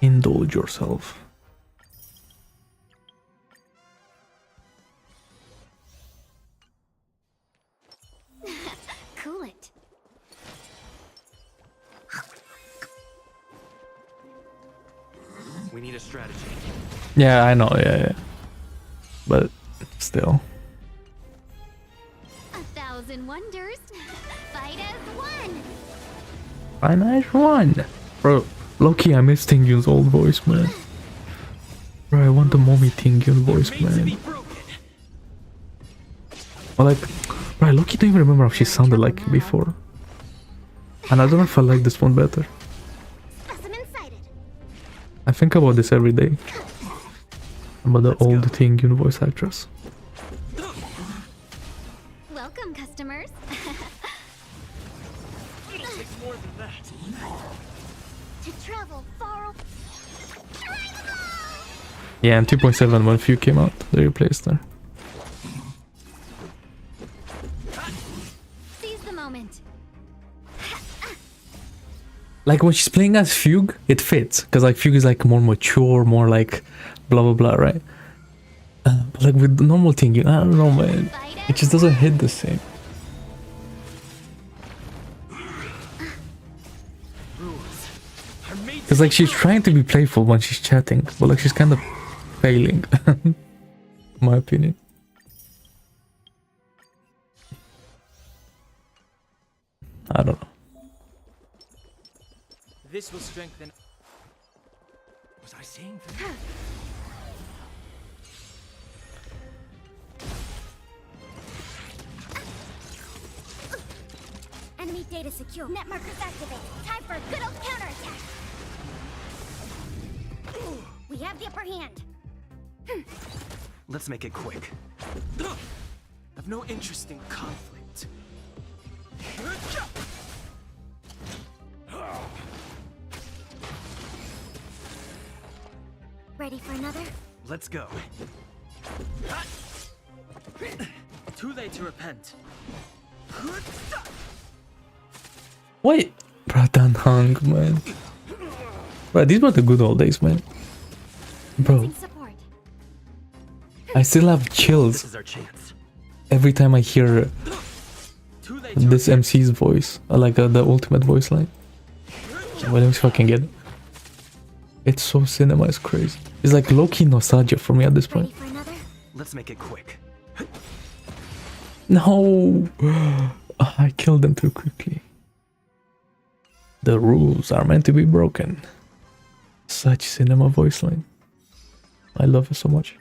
Indulge yourself. Cool it. We need a strategy. Yeah, I know, yeah. But still. 1,000 wonders. Fight as one. A nice one. Bro, low-key, I miss Tingyun's old voice, man. Bro, I want the mommy Tingyun voice, man. Or like, bro, I low-key don't even remember how she sounded like before. And I don't know if I like this one better. Specimen sighted. I think about this every day. About the old Tingyun voice actress. Welcome, customers. It'll take more than that. To travel far. Yeah, and 2.7 when Few came out, they replaced her. Seize the moment. Like when she's playing as Fugue, it fits, because like Fugue is like more mature, more like blah blah blah, right? But like with the normal Tingyun, I don't know, man. It just doesn't hit the same. Because like she's trying to be playful when she's chatting, but like she's kind of failing, in my opinion. I don't know. This will strengthen. Was I saying that? Enemy data secure. Net markers activated. Time for a good old counterattack. We have the upper hand. Let's make it quick. I've no interest in conflict. Ready for another? Let's go. Too late to repent. Wait, bro, Dan Hung, man. Bro, these were the good old days, man. Bro, Support. I still have This chills is our chance. every time I hear Too late. this MC's voice, like the ultimate voice line. Well, let me see if I can get it. It's so cinema, it's crazy. It's like low-key nostalgia for me at this Ready point. for another? Let's make it quick. No! I killed them too quickly. The rules are meant to be broken. Such cinema voice line. I love it so much.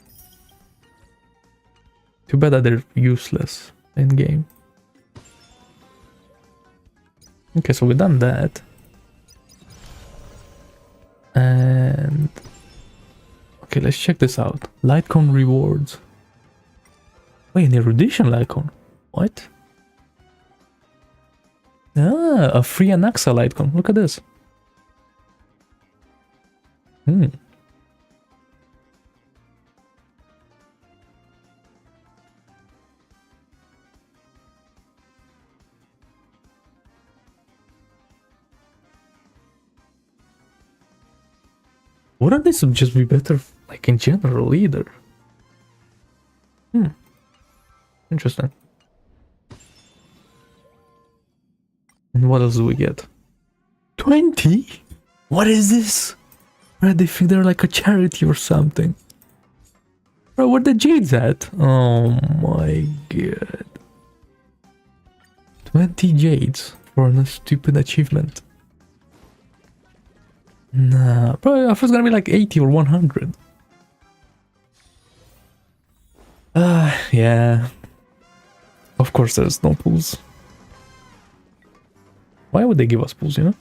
Too bad that they're useless in game. Okay, so we've done that. And okay, let's check this out. Lightcone rewards. Wait, an erudition Lightcone. What? Ah, a free Anaxa Lightcone. Look at this. Wouldn't this just be better, like in general, either? Interesting. And what else do we get? 20? What is this? Bro, they think they're like a charity or something. Bro, where the jades at? Oh my god. 20 jades for a stupid achievement. Nah, bro, I thought it was gonna be like 80 or 100. Yeah. Of course there's no pools. Why would they give us pools, you know?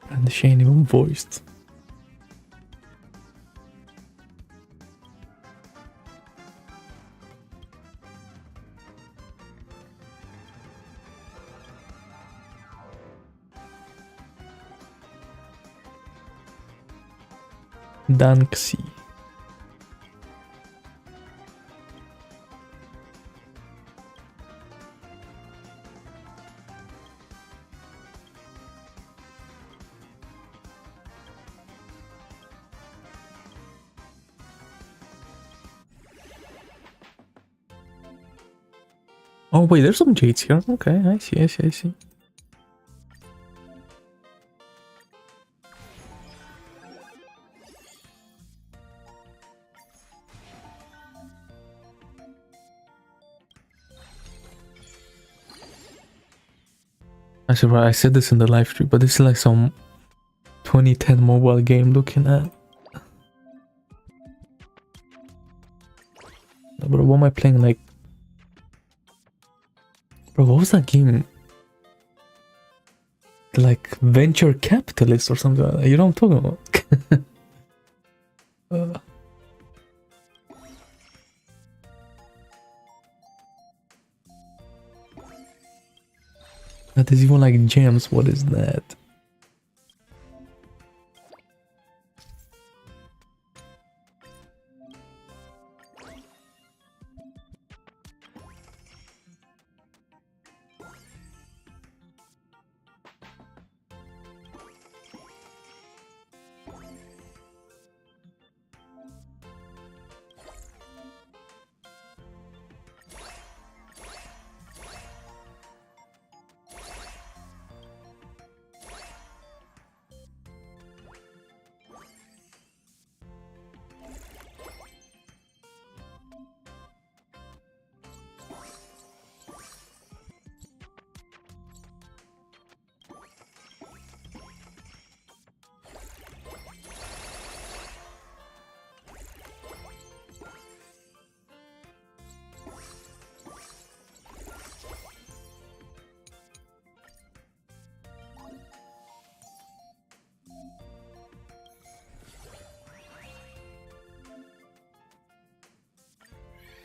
And she ain't even voiced. Danxi. Oh wait, there's some jades here. Okay, I see. I said this in the live stream, but this is like some 2010 mobile game looking at. Bro, what am I playing like? Bro, what was that game? Like Venture Capitalist or something like that. You know what I'm talking about? That is even like gems. What is that?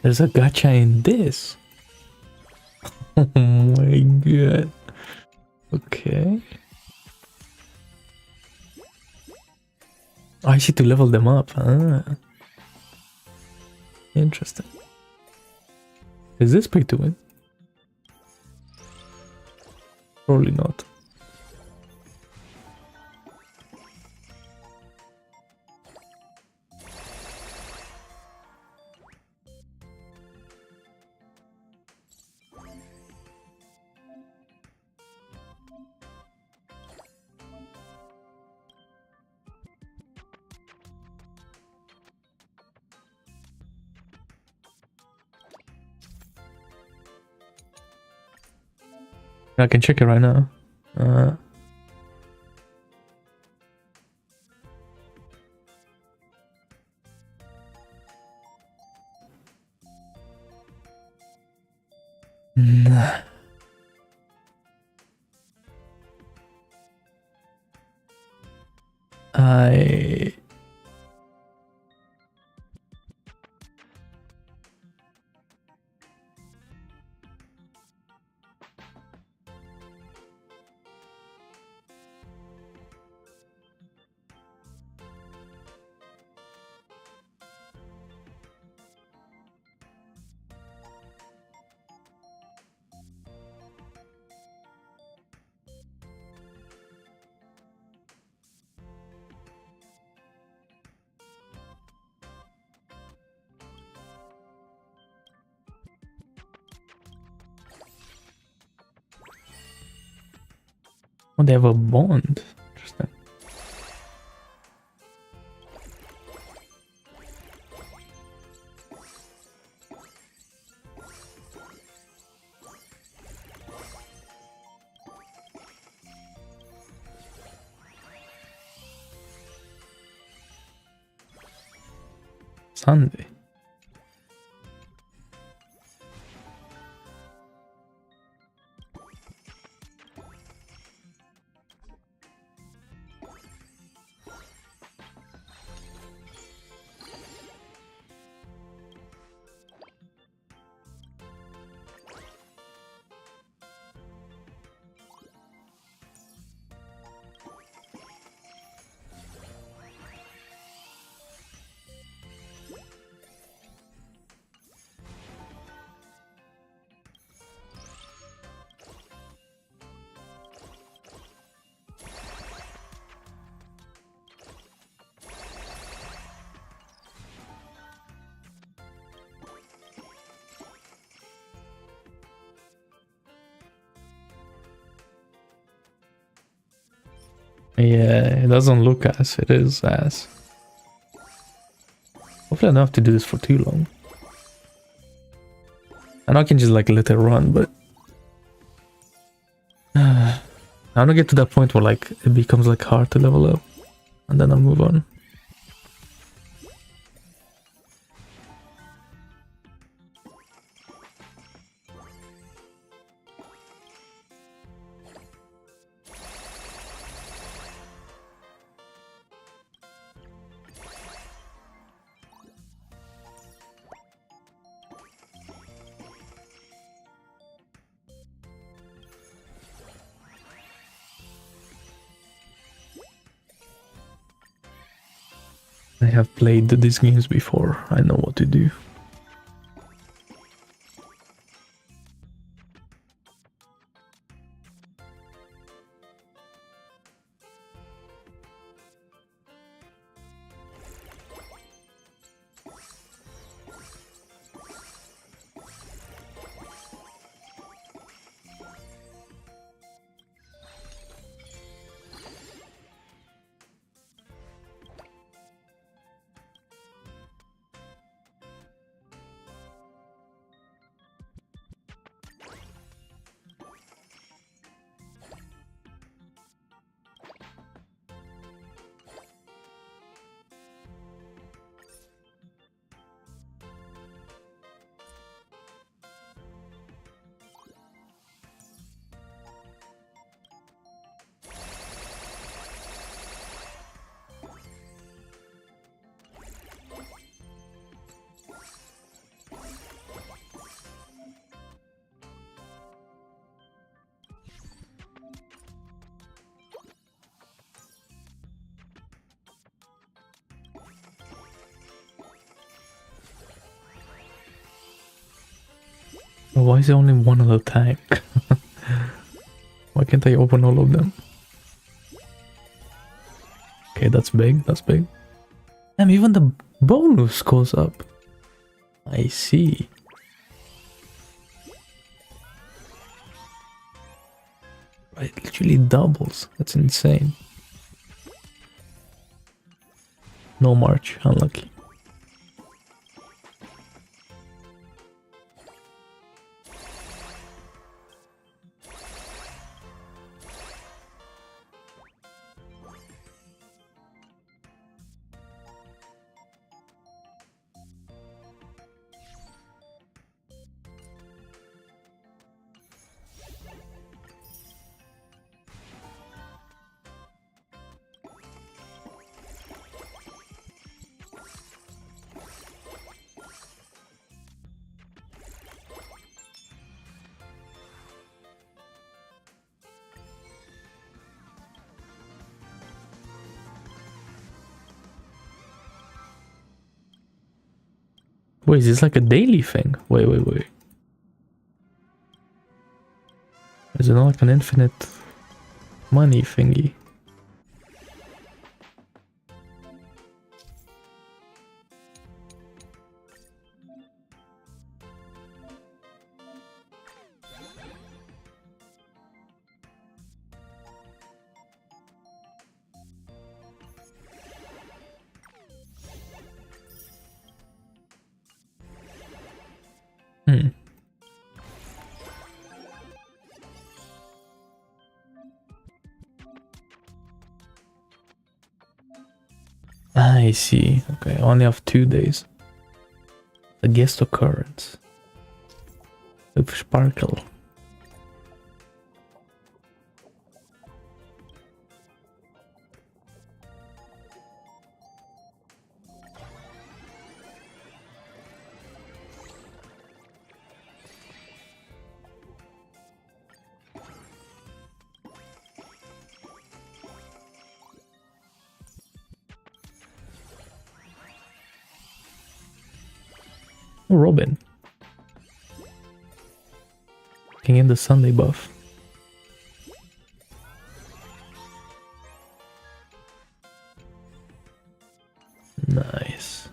There's a gacha in this. Oh my god. Okay. I see to level them up. Ah. Interesting. Is this pay to win? Probably not. I can check it right now. Nah. I Oh, they have a bond. Interesting. Sunday. Yeah, it doesn't look as it is as. Hopefully I don't have to do this for too long. I know I can just like let it run, but I want to get to that point where like it becomes like hard to level up, and then I'll move on. I have played these games before. I know what to do. Why is there only one at a time? Why can't I open all of them? Okay, that's big, that's big. Damn, even the bonus goes up. I see. It literally doubles. That's insane. No March, unlucky. Wait, is this like a daily thing? Wait, wait, wait. Is it not like an infinite money thingy? Hmm. I see. Okay, I only have 2 days. A guest occurrence. With sparkle. Oh, Robin. Taking in the Sunday buff. Nice.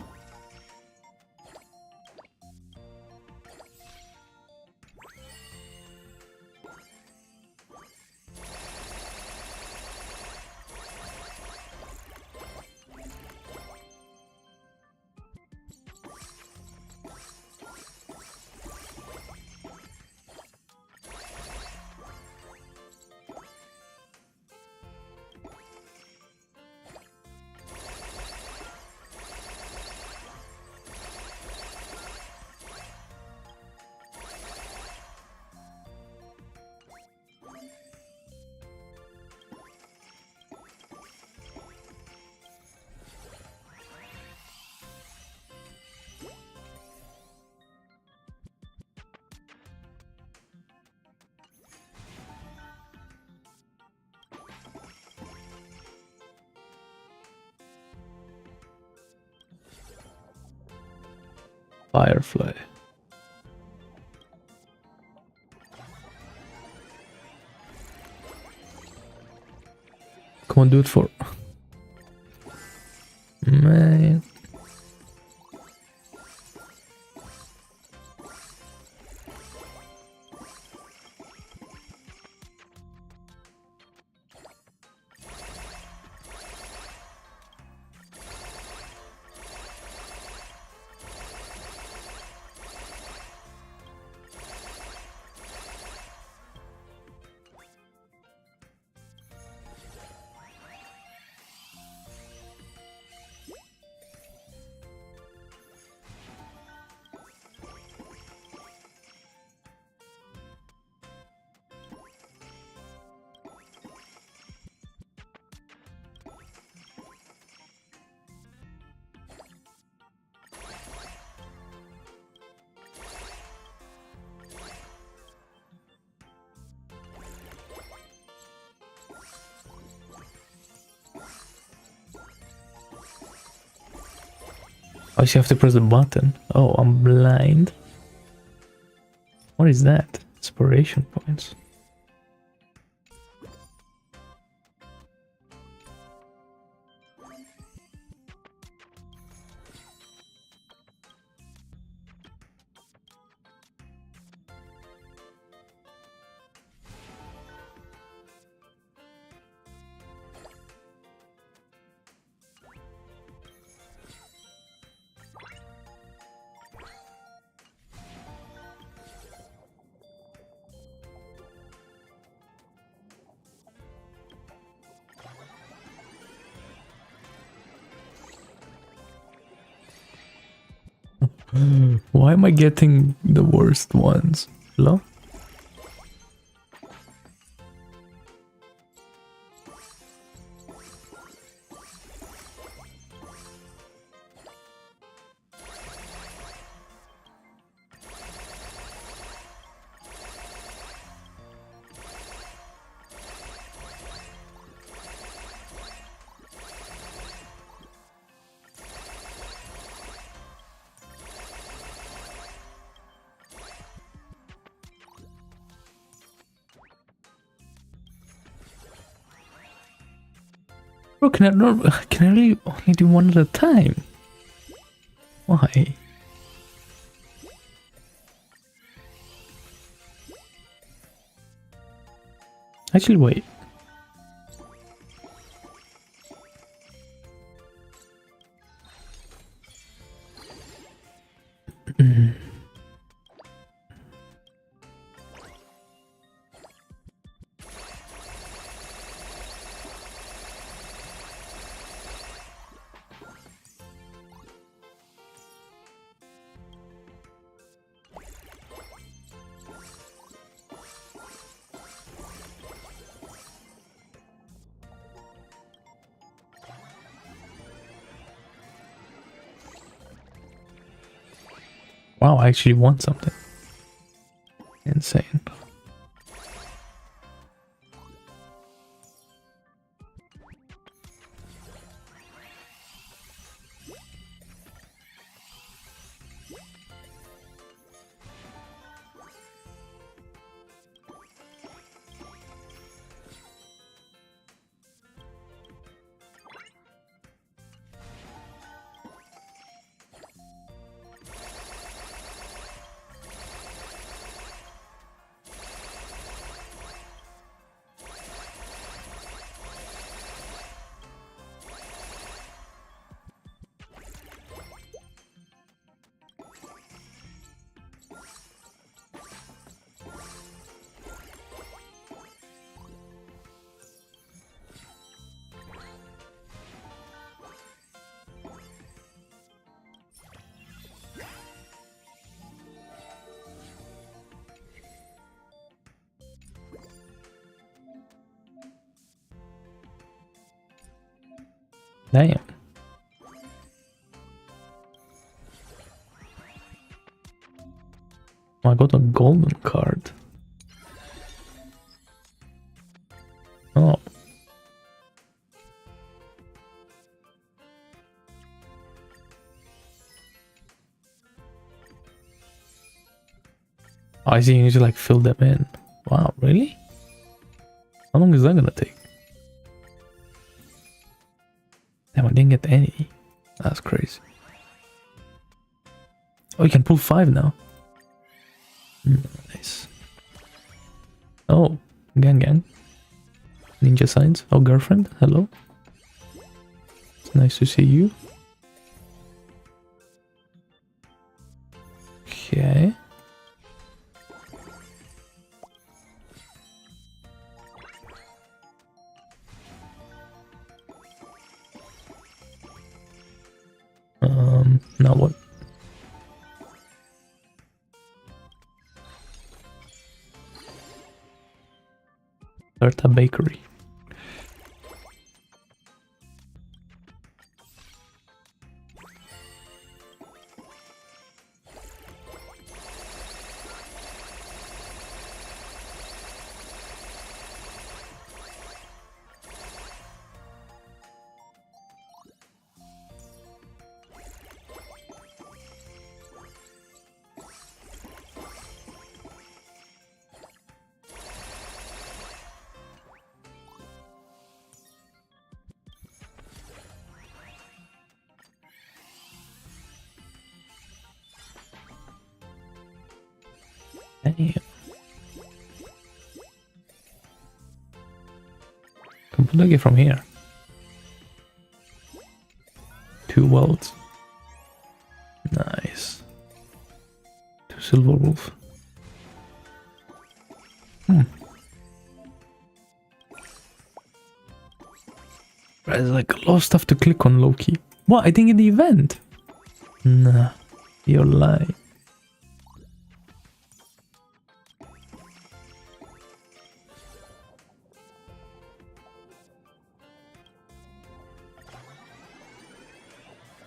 Firefly. Come on, do it for... Man. Oh, so you have to press the button. Oh, I'm blind. What is that? Inspiration points. Why am I getting the worst ones? Hello? Bro, can I really only do one at a time? Why? Actually, wait. Wow, I actually want something. Insane. Damn. Oh, I got a golden card. Oh. I see you need to like fill them in. Wow, really? How long is that gonna take? Damn, I didn't get any. That's crazy. Oh, you can pull 5 now. Nice. Oh, gang. Ninja signs. Oh, girlfriend. Hello. It's nice to see you. Okay. Now what? Start a bakery. Damn. Completely from here. 2 worlds. Nice. 2 silver wolf. There's like a lot of stuff to click on, Loki. What? I didn't get the event. Nah, you're lying.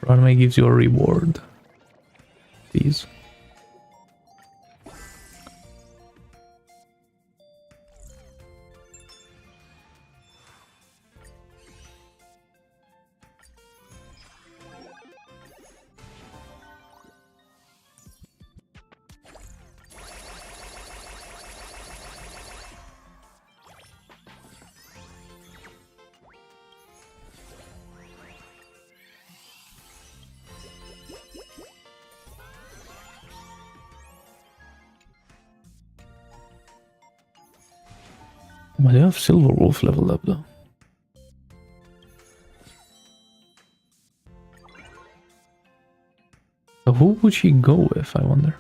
Runway gives you a reward. Please. Why do you have Silver Wolf leveled up though? So who would she go with, I wonder?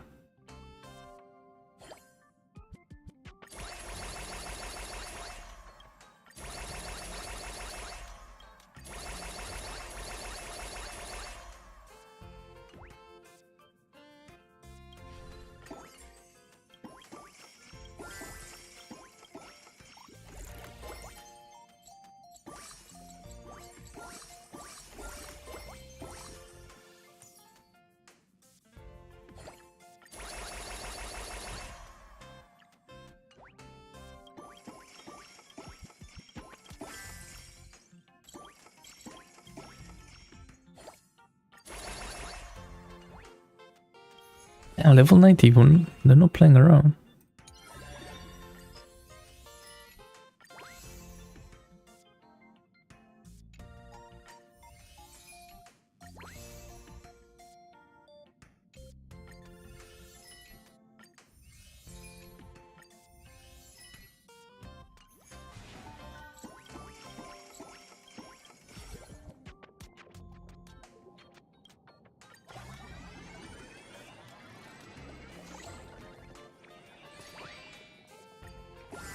Yeah, level 90, they're not playing around.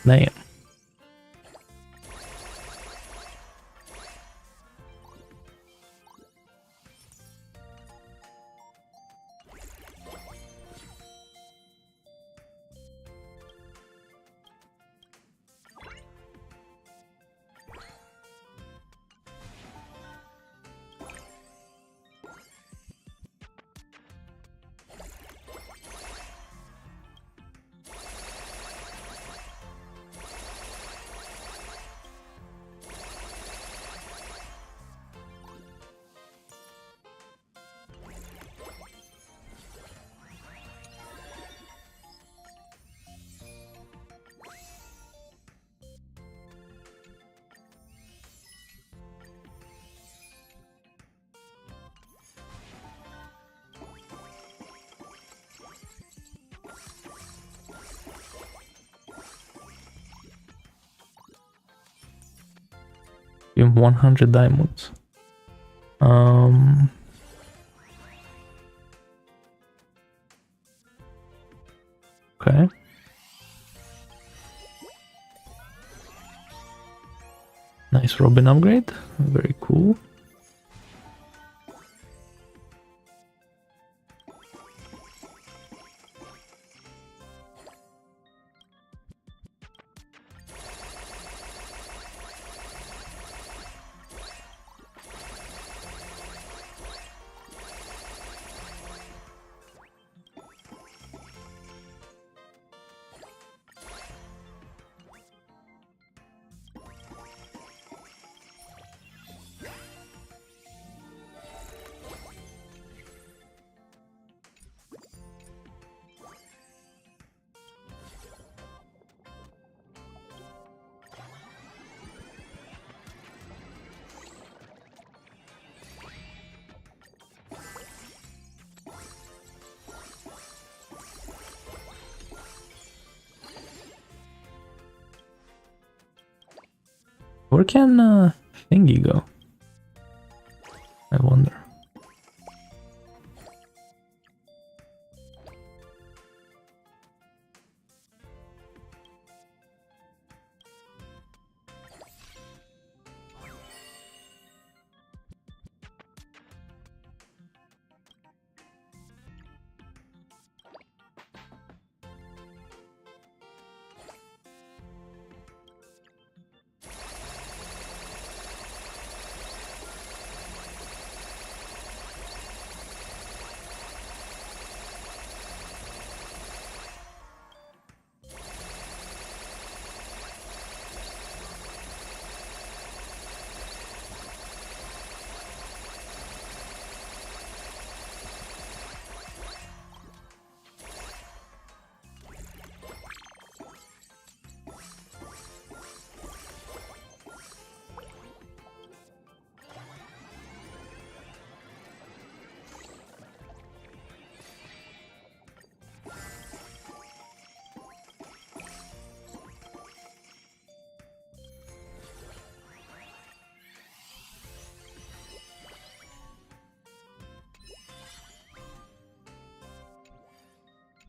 Damn. Give him 100 diamonds. Okay. Nice Robin upgrade. Very cool. Where can Thingy go? I wonder.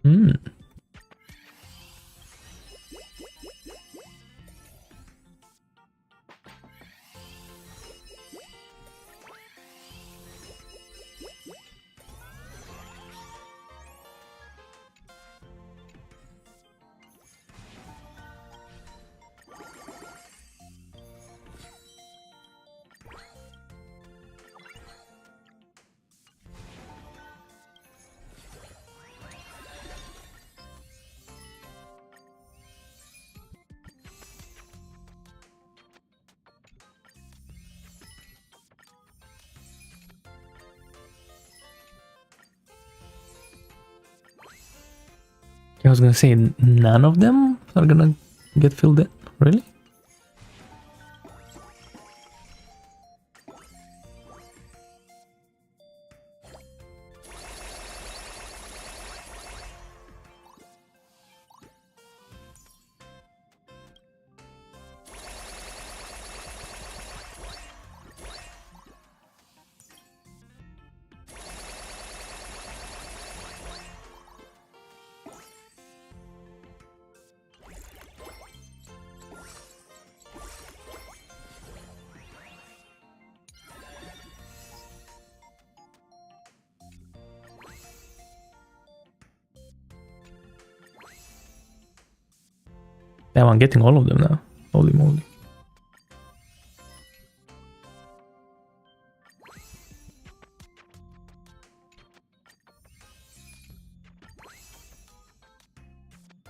Hmm. I was gonna say none of them are gonna get filled in. Really? Damn, I'm getting all of them now. Holy moly.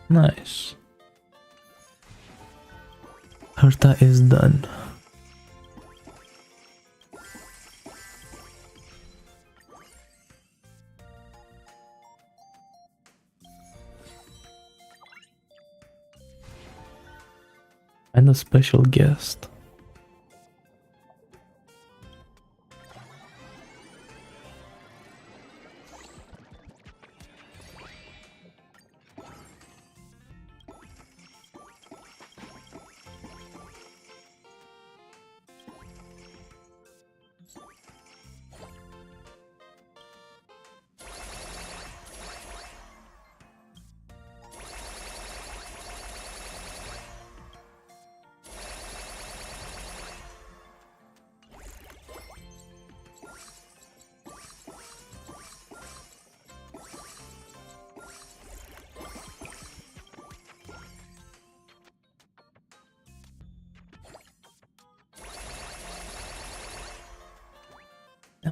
Nice. Herta is done. And a special guest.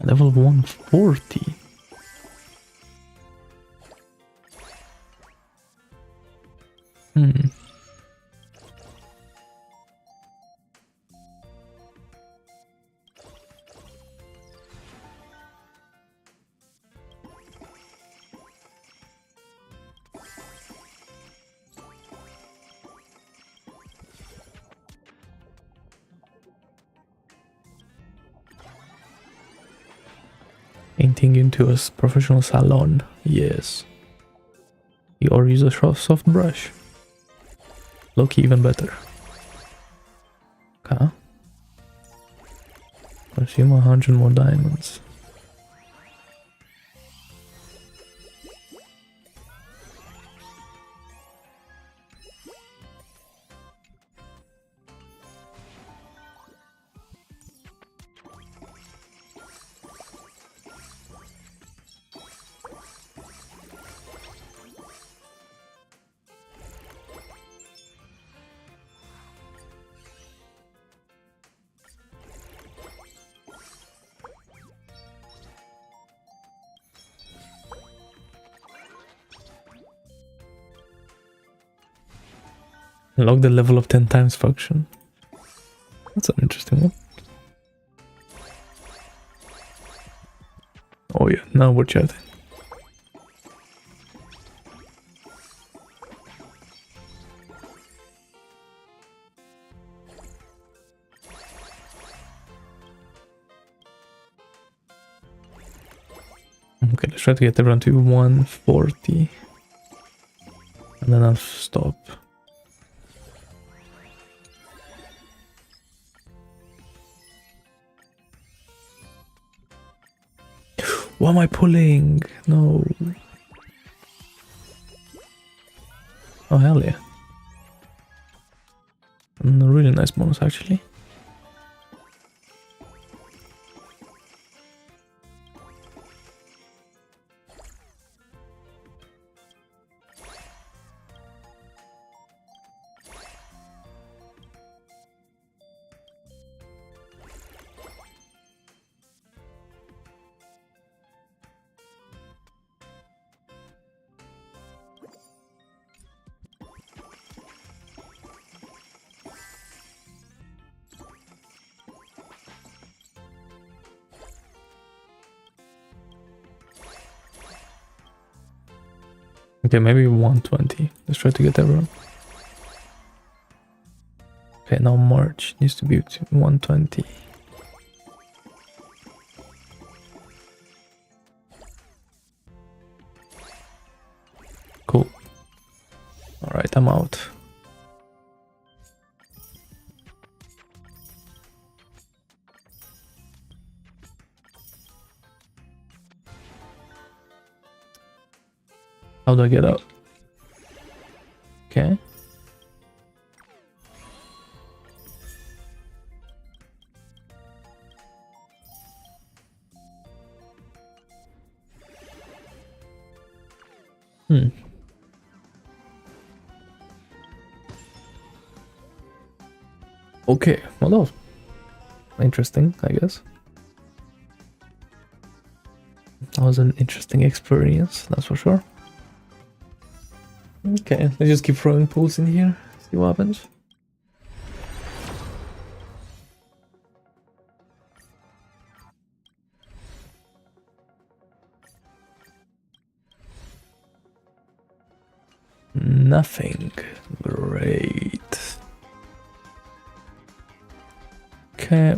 Level 140. Hmm. Painting into a professional salon. Yes. Or use a soft brush. Look even better. Okay. Consume 100 more diamonds. Unlock the level of 10 times function. That's an interesting one. Oh yeah, now we're chatting. Okay, let's try to get everyone to 140. And then I'll stop. What am I pulling? No. Oh, hell yeah. And a really nice bonus, actually. Okay, maybe 120. Let's try to get everyone. Okay, now March needs to be 120. Cool. Alright, I'm out. How do I get out? Okay. Okay, well that was interesting, I guess. That was an interesting experience, that's for sure. Okay, let's just keep throwing pools in here, see what happens. Nothing. Great. Okay.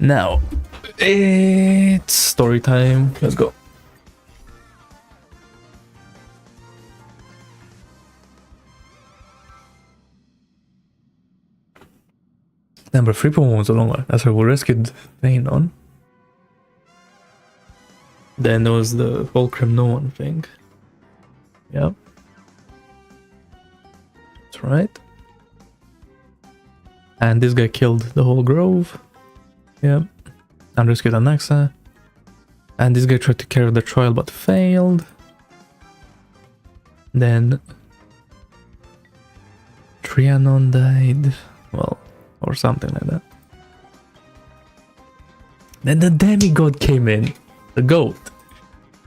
Now, it's story time. Let's go. Number 3.1 was a long one. That's why we rescued Vayne on. Then there was the Fulcrum no one thing. Yep. That's right. And this guy killed the whole grove. Yep. And rescued Anaxa. And this guy tried to carry the trial but failed. Then Trianon died. Well, or something like that. Then the demigod came in. The goat.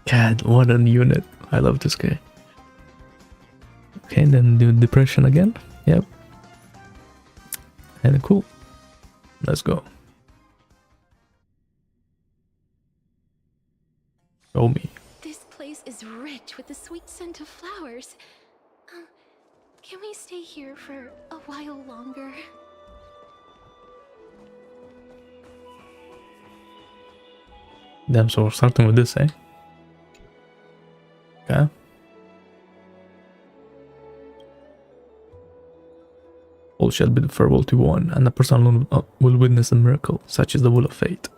God, what a unit. I love this guy. Okay, then do depression again. Yep. And cool. Let's go. Show me. This place is rich with the sweet scent of flowers. Can we stay here for a while longer? Damn, so we're starting with this, eh? Okay. All shall be farewell to one, and a person alone will witness a miracle, such is the will of fate.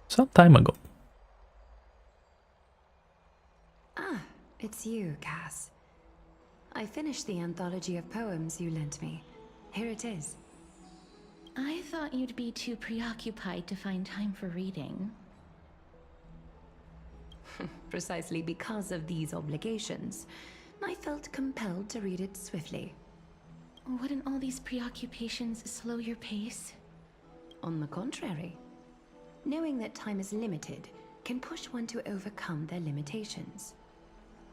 Some time ago. Ah, it's you, Cass. I finished the anthology of poems you lent me. Here it is. I thought you'd be too preoccupied to find time for reading. Precisely because of these obligations, I felt compelled to read it swiftly. Wouldn't all these preoccupations slow your pace? On the contrary, knowing that time is limited can push one to overcome their limitations.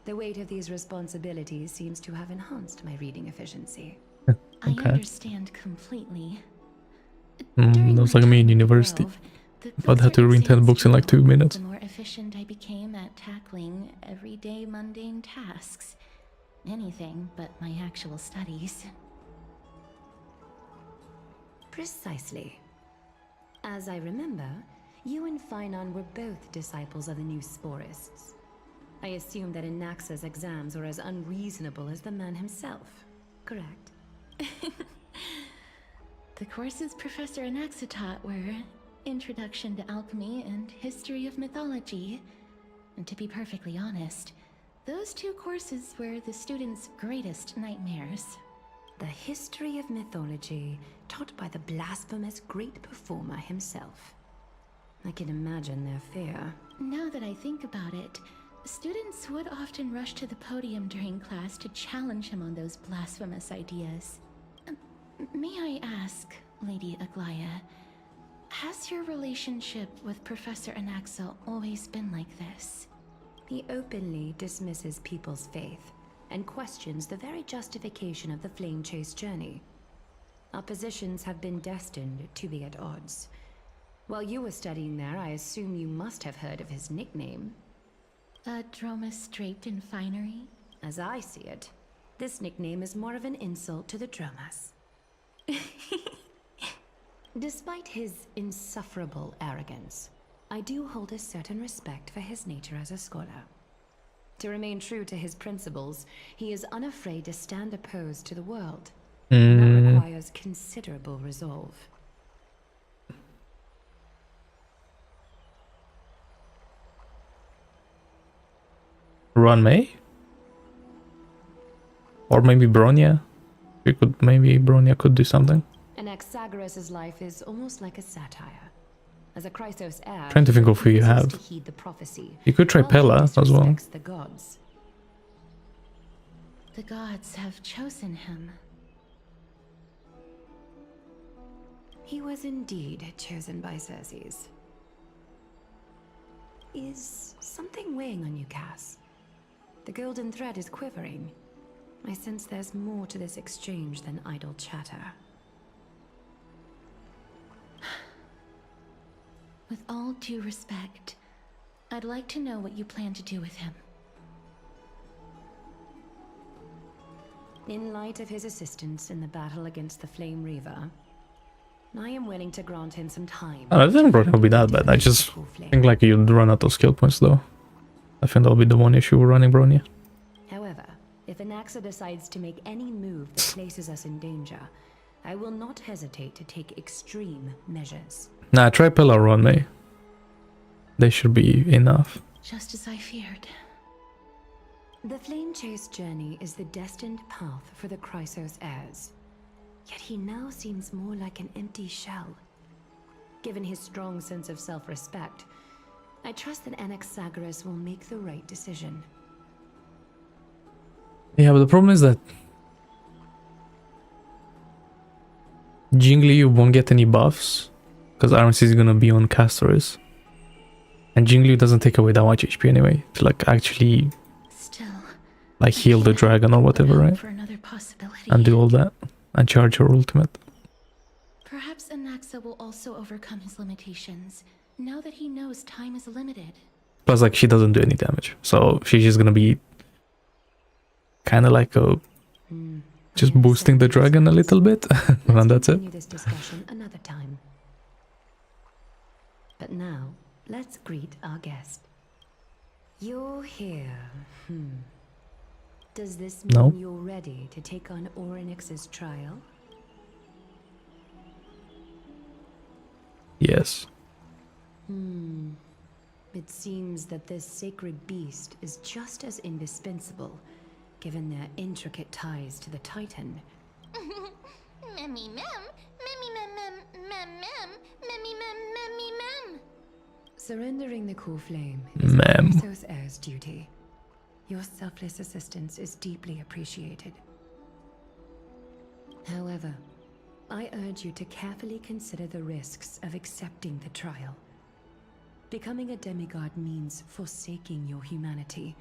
The weight of these responsibilities seems to have enhanced my reading efficiency. Okay. I understand completely. Looks like me in university. I'd have to read 10 books in like 2 minutes. The more efficient I became at tackling everyday mundane tasks. Anything but my actual studies. Precisely. As I remember, you and Finon were both disciples of the new Sporists. I assume that Anaxa's exams were as unreasonable as the man himself, correct? The courses Professor Anaxa taught were Introduction to Alchemy and History of Mythology. And to be perfectly honest, those two courses were the students' greatest nightmares. The history of mythology, taught by the blasphemous great performer himself. I can imagine their fear. Now that I think about it, students would often rush to the podium during class to challenge him on those blasphemous ideas. May I ask, Lady Aglaya, has your relationship with Professor Anaxa always been like this? He openly dismisses people's faith and questions the very justification of the Flame Chase journey. Our positions have been destined to be at odds. While you were studying there, I assume you must have heard of his nickname. A Dromus draped in finery? As I see it, this nickname is more of an insult to the Dromas. Despite his insufferable arrogance, I do hold a certain respect for his nature as a scholar. To remain true to his principles, he is unafraid to stand opposed to the world. That requires considerable resolve. Run May? Or maybe Bronya? Maybe Bronya could do something. Anaxagoras' life is almost like a satire. As a Chrysos heir, Trying to think of who you refuses have. to heed the prophecy, You could try while he Pella as well. disrespects the gods. The gods have chosen him. He was indeed chosen by Circes. Is something weighing on you, Cass? The golden thread is quivering. I sense there's more to this exchange than idle chatter. With all due respect, I'd like to know what you plan to do with him. In light of his assistance in the battle against the Flame Reaver, I am willing to grant him some time. I didn't think it'll be that bad. I just think like you'd run out of skill points though. I think that'll be the one issue with running Bronya. However, if Anaxa decides to make any move that places us in danger, I will not hesitate to take extreme measures. Nah, try Pella or Run May. They should be enough. Just as I feared. The Flame Chase journey is the destined path for the Chrysos heirs. Yet he now seems more like an empty shell. Given his strong sense of self-respect, I trust that Anaxagoras will make the right decision. Yeah, but the problem is that Jingli won't get any buffs because RNC is gonna be on Castorice. And Jingli doesn't take away that much HP anyway to like actually Still, like heal the dragon or whatever, right? for another possibility. And do all that and charge her ultimate. Perhaps Anaxa will also overcome his limitations, now that he knows time is limited. Plus like she doesn't do any damage. So she's just gonna be kinda like a just boosting the dragon a little bit. And that's it. Continue this discussion another time. But now, let's greet our guest. You're here. Does this mean No. you're ready to take on Orynyx's trial? Yes. It seems that this sacred beast is just as indispensable, given their intricate ties to the Titan. Memmy mem, memmy mem mem mem mem, memmy mem memmy mem. Surrendering the core flame is Ma'am. Chrysos heir's duty. Your selfless assistance is deeply appreciated. However, I urge you to carefully consider the risks of accepting the trial. Becoming a demigod means forsaking your humanity.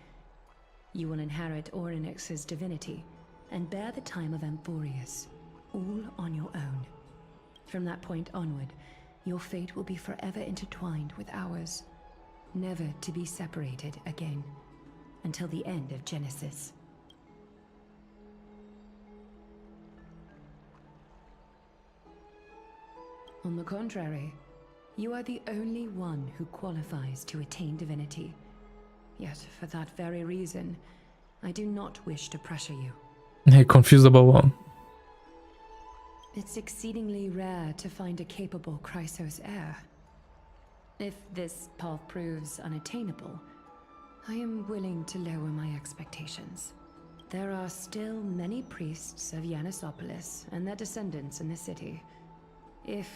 You will inherit Orynyx's divinity and bear the time of Amphorius, all on your own. From that point onward, your fate will be forever intertwined with ours, never to be separated again, until the end of Genesis. On the contrary, you are the only one who qualifies to attain divinity. Yet, for that very reason, I do not wish to pressure you. Hey, confused about what? It's exceedingly rare to find a capable Chrysos heir. If this path proves unattainable, I am willing to lower my expectations. There are still many priests of Yanissopolis and their descendants in the city. If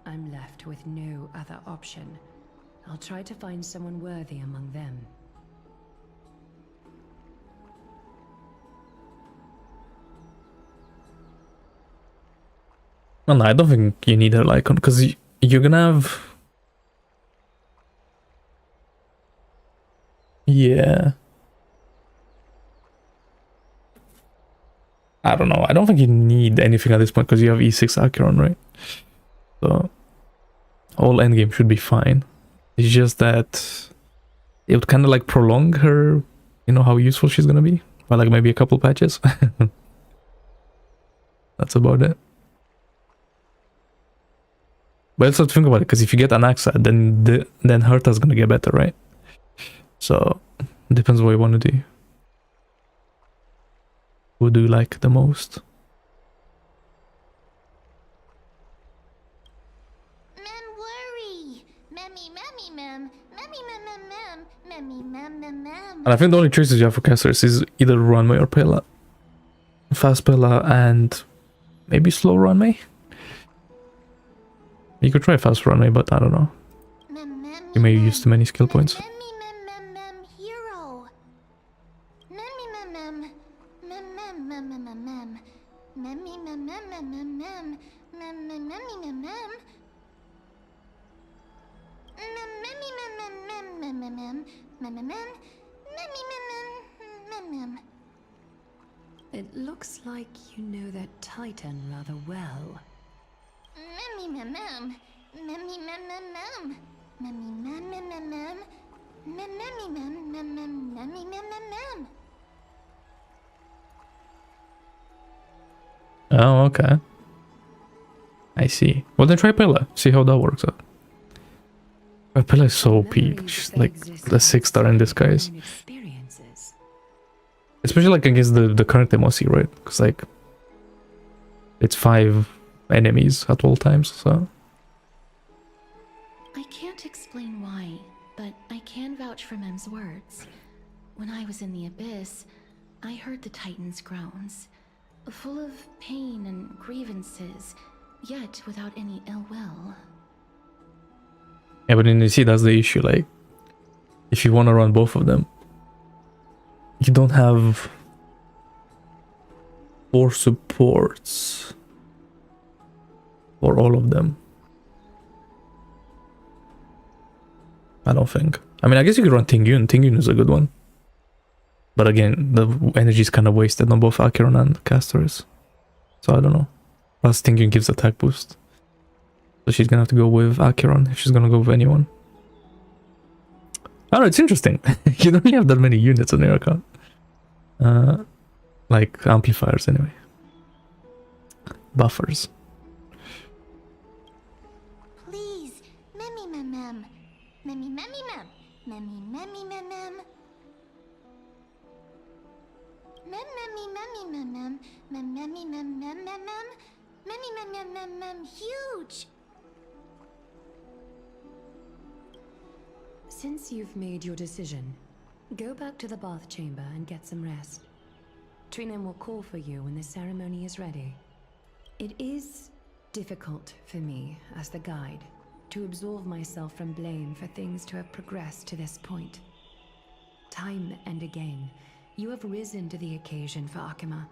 I'm left with no other option, I'll try to find someone worthy among them. Well, no, I don't think you need her icon, because you're gonna have... Yeah. I don't know. I don't think you need anything at this point, because you have E6 Acheron, right? So, all endgame should be fine. It's just that it would kind of like prolong her, you know, how useful she's gonna be, by like maybe a couple patches. That's about it. But let's not think about it, because if you get Anaxa, then Herta's gonna get better, right? So, depends what you want to do. Who do you like the most? Mem worry. Memmy, memmy, mem. Memmy, mem, mem, mem. Memmy, mem, mem, mem. And I think the only choices you have for Castorice is either Runway or Pela. Fast Pela and maybe slow Runway? You could try fast Runway, but I don't know. Mem, mem, You may mem. use too many skill points. Memmy, mem, mem, mem. Hero. Memmy, mem, mem. Mem, mem, mem, mem, mem, mem. Memmy, mem, mem, mem, mem, mem. Mem, mem, memmy, mem, mem. Mem, memmy, mem, mem, mem, mem, mem, mem. Mem, mem, mem. Memmy, mem, mem, mem, mem. It looks like you know that Titan rather well. Memmy, mem, mem. Memmy, mem, mem, mem. Memmy, mem, mem, mem, mem. Mem, memmy, mem, mem, mem, memmy, mem, mem, mem. Oh, okay. I see. Well, then try Pela. See how that works out. Pela is so OP. She's like the 6-star in disguise. Experiences. Especially like against the current MOC, right? Because like it's 5 enemies at all times, so... I can't explain why, but I can vouch for Mem's words. When I was in the Abyss, I heard the Titan's groans, full of pain and grievances, yet without any ill will. Yeah, but then you see, that's the issue, like, if you want to run both of them, you don't have 4 supports for all of them. I don't think. I mean, I guess you could run Tingyun. Tingyun is a good one. But again, the energy is kind of wasted on both Acheron and Castorice. So I don't know. Plus Tingyun gives attack boost. So she's gonna have to go with Acheron if she's gonna go with anyone. I don't know, it's interesting. You don't really have that many units on your account. Like amplifiers anyway. Buffers. Please, memmy, mem, mem. Memmy, memmy, mem. Memmy, memmy, mem, mem. Mem, memmy, memmy, mem, mem. Mem, memmy, mem, mem, mem, mem. Memmy, mem, mem, mem, mem. Huge. Since you've made your decision, go back to the bath chamber and get some rest. Trinem will call for you when the ceremony is ready. It is difficult for me, as the guide, to absolve myself from blame for things to have progressed to this point. Time and again, you have risen to the occasion for Akima.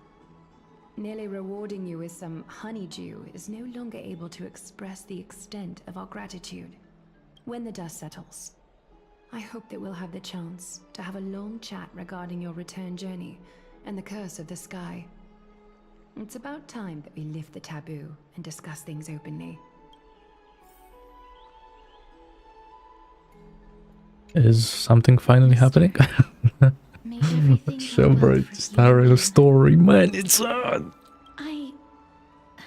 Nearly rewarding you with some honeydew is no longer able to express the extent of our gratitude. When the dust settles, I hope that we'll have the chance to have a long chat regarding your return journey and the curse of the sky. It's about time that we lift the taboo and discuss things openly. Is something finally happening? May everything So go well bright. for Star you. Rail story, man, it's on! I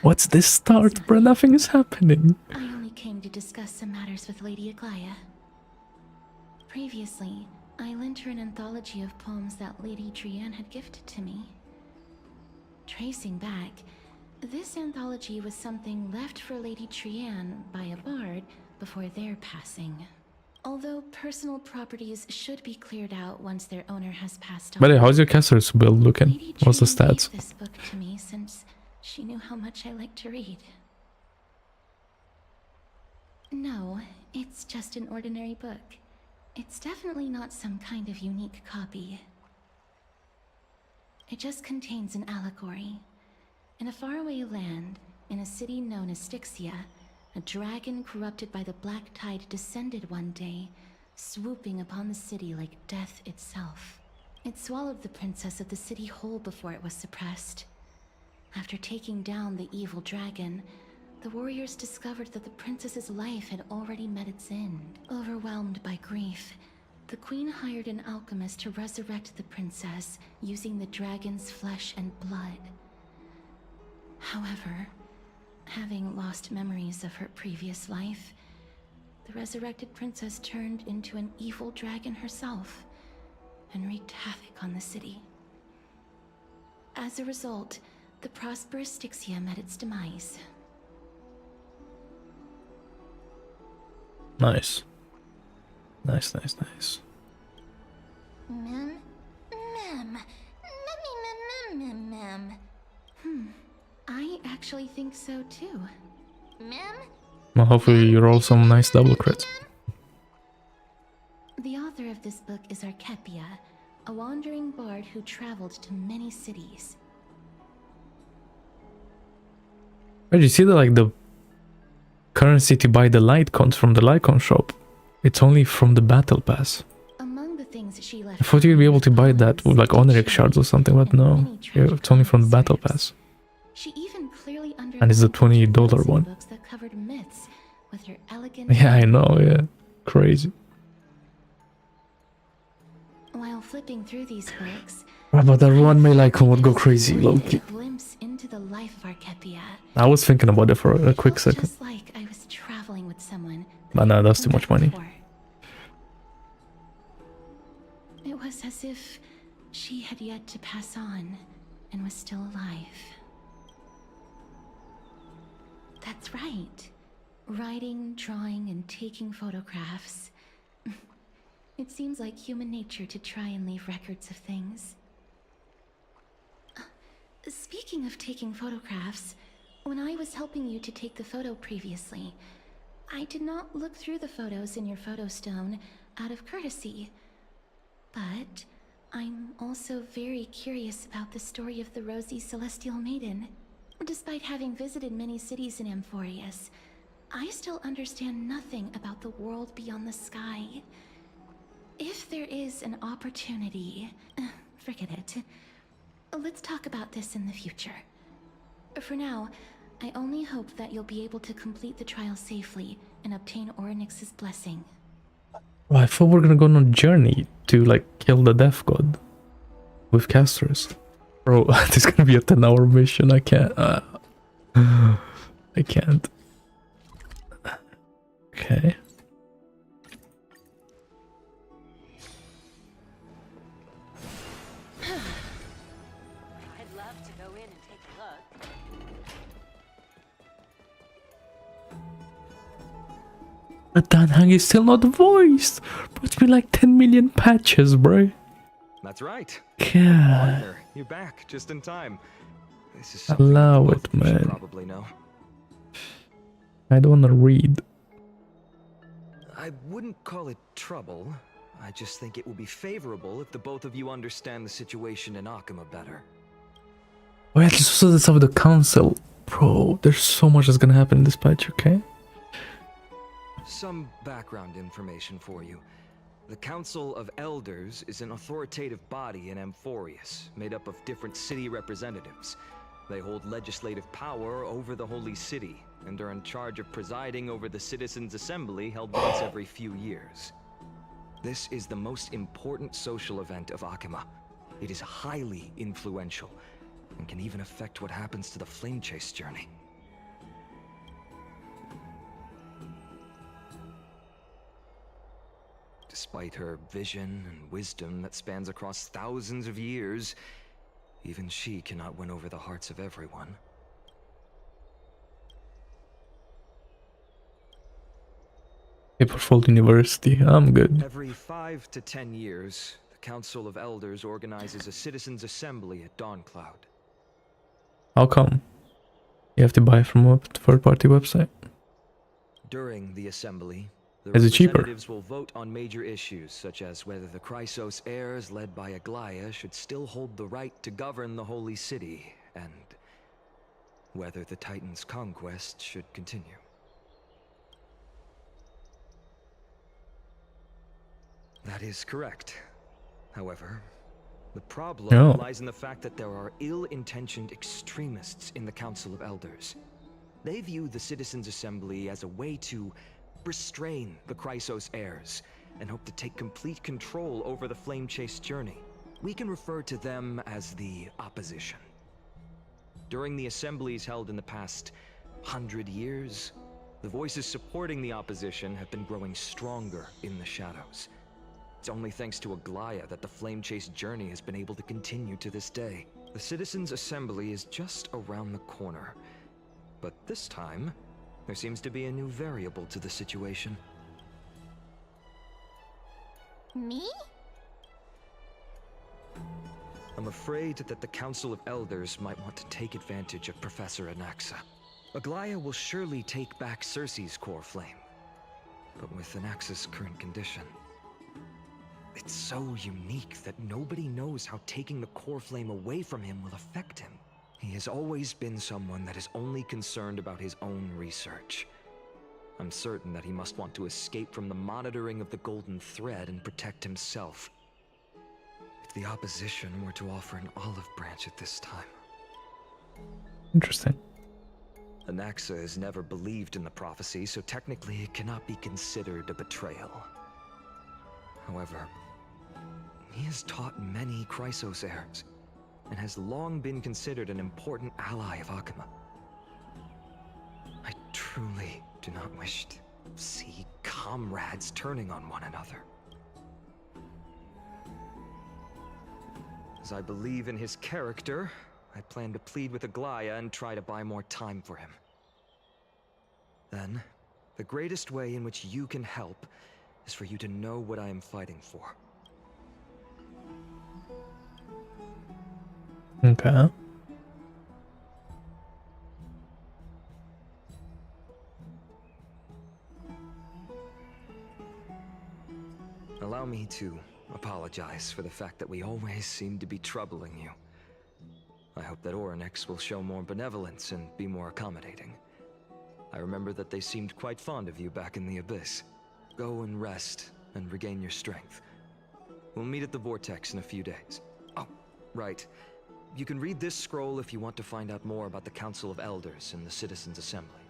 What's this start, bro? Nothing is happening. only came to discuss some matters with Lady Aglaya. Previously, I lent her an anthology of poems that Lady Trianne had gifted to me. Tracing back, this anthology was something left for Lady Trianne by a bard before their passing. Although personal properties should be cleared out once their owner has passed on. But hey, how's your Castorice build looking? Lady What's the Trianne stats? gave this book to me since she knew how much I like to read. No, it's just an ordinary book. It's definitely not some kind of unique copy. It just contains an allegory. In a faraway land, in a city known as Styxia, a dragon corrupted by the black tide descended one day, swooping upon the city like death itself. It swallowed the princess of the city whole before it was suppressed. After taking down the evil dragon, the warriors discovered that the princess's life had already met its end. Overwhelmed by grief, the queen hired an alchemist to resurrect the princess using the dragon's flesh and blood. However, having lost memories of her previous life, the resurrected princess turned into an evil dragon herself and wreaked havoc on the city. As a result, the prosperous Styxia met its demise. Nice. Nice, nice, nice. Mem? Mem. Mem. I actually think so too. Mem? Well, hopefully you roll some nice double crits. The author of this book is Archepia, a wandering bard who traveled to many cities. Wait, you see that like the currency to buy the Lightcons from the Lightcon shop? It's only from the battle pass. Among the things she left I thought you'd be able to buy that with like Honoric shards or something, but no. It's only from the battle pass. She even clearly And it's the $20 one. books that covered myths with her elegant. Yeah, I know, yeah. Crazy. While flipping through these books, But that one may like would go crazy, Loki. a glimpse into the life of Archepia. I was thinking about it for a quick Felt second. Just like I was traveling with someone. But no, that's too much money. Before. It was as if she had yet to pass on and was still alive. That's right. Writing, drawing, and taking photographs. It seems like human nature to try and leave records of things. Speaking of taking photographs, when I was helping you to take the photo previously, I did not look through the photos in your photo stone out of courtesy. But I'm also very curious about the story of the Rosy Celestial Maiden. Despite having visited many cities in Amphorius, I still understand nothing about the world beyond the sky. If there is an opportunity, forget it. Let's talk about this in the future. For now, I only hope that you'll be able to complete the trial safely and obtain Orynyx's blessing. Well, I thought we were gonna go on a journey to like kill the death god with Castorice. Bro, this is gonna be a 10-hour mission. I can't. I can't. Okay. I'd love to go in and take a look. But Dan Hang is still not voiced. Bro, it's been like 10 million patches, bro. That's right. God. Partner, you're back just in time. This is something Allow both it, of you should man. probably know. I don't wanna read. I wouldn't call it trouble. I just think it will be favorable if the both of you understand the situation in Akima better. Oh yeah, this also the stuff with the council. Bro, there's so much that's gonna happen in this patch, okay? Some background information for you. The Council of Elders is an authoritative body in Amphorius, made up of different city representatives. They hold legislative power over the Holy City, and are in charge of presiding over the Citizens' Assembly held once every few years. This is the most important social event of Akima. It is highly influential, and can even affect what happens to the Flame Chase journey. Despite her vision and wisdom that spans across thousands of years, even she cannot win over the hearts of everyone. Paperfold University. I'm good. Every 5 to 10 years, the Council of Elders organizes a citizens' assembly at Dawncloud. How come? You have to buy from a third-party website. During the assembly, the Is it cheaper? representatives will vote on major issues such as whether the Chrysos heirs led by Aglaia should still hold the right to govern the Holy City, and whether the Titan's conquest should continue. That is correct. However, the problem lies in the fact that there are ill-intentioned extremists in the Council of Elders. They view the Citizens' Assembly as a way to restrain the Chrysos heirs and hope to take complete control over the Flame Chase journey. We can refer to them as the opposition. During the assemblies held in the past 100 years, the voices supporting the opposition have been growing stronger in the shadows. It's only thanks to Aglaia that the Flame Chase journey has been able to continue to this day. The Citizens' Assembly is just around the corner, but this time, there seems to be a new variable to the situation. Me? I'm afraid that the Council of Elders might want to take advantage of Professor Anaxa. Aglaia will surely take back Circe's core flame, but with Anaxa's current condition, it's so unique that nobody knows how taking the core flame away from him will affect him. He has always been someone that is only concerned about his own research. I'm certain that he must want to escape from the monitoring of the Golden Thread and protect himself. If the opposition were to offer an olive branch at this time... Interesting. Anaxa has never believed in the prophecy, so technically it cannot be considered a betrayal. However, he has taught many Chrysos heirs, and has long been considered an important ally of Akuma. I truly do not wish to see comrades turning on one another. As I believe in his character, I plan to plead with Aglaia and try to buy more time for him. Then, the greatest way in which you can help is for you to know what I am fighting for. Okay. Allow me to apologize for the fact that we always seem to be troubling you. I hope that Orynyx will show more benevolence and be more accommodating. I remember that they seemed quite fond of you back in the Abyss. Go and rest and regain your strength. We'll meet at the Vortex in a few days. Oh, right. You can read this scroll if you want to find out more about the Council of Elders and the Citizens' Assembly.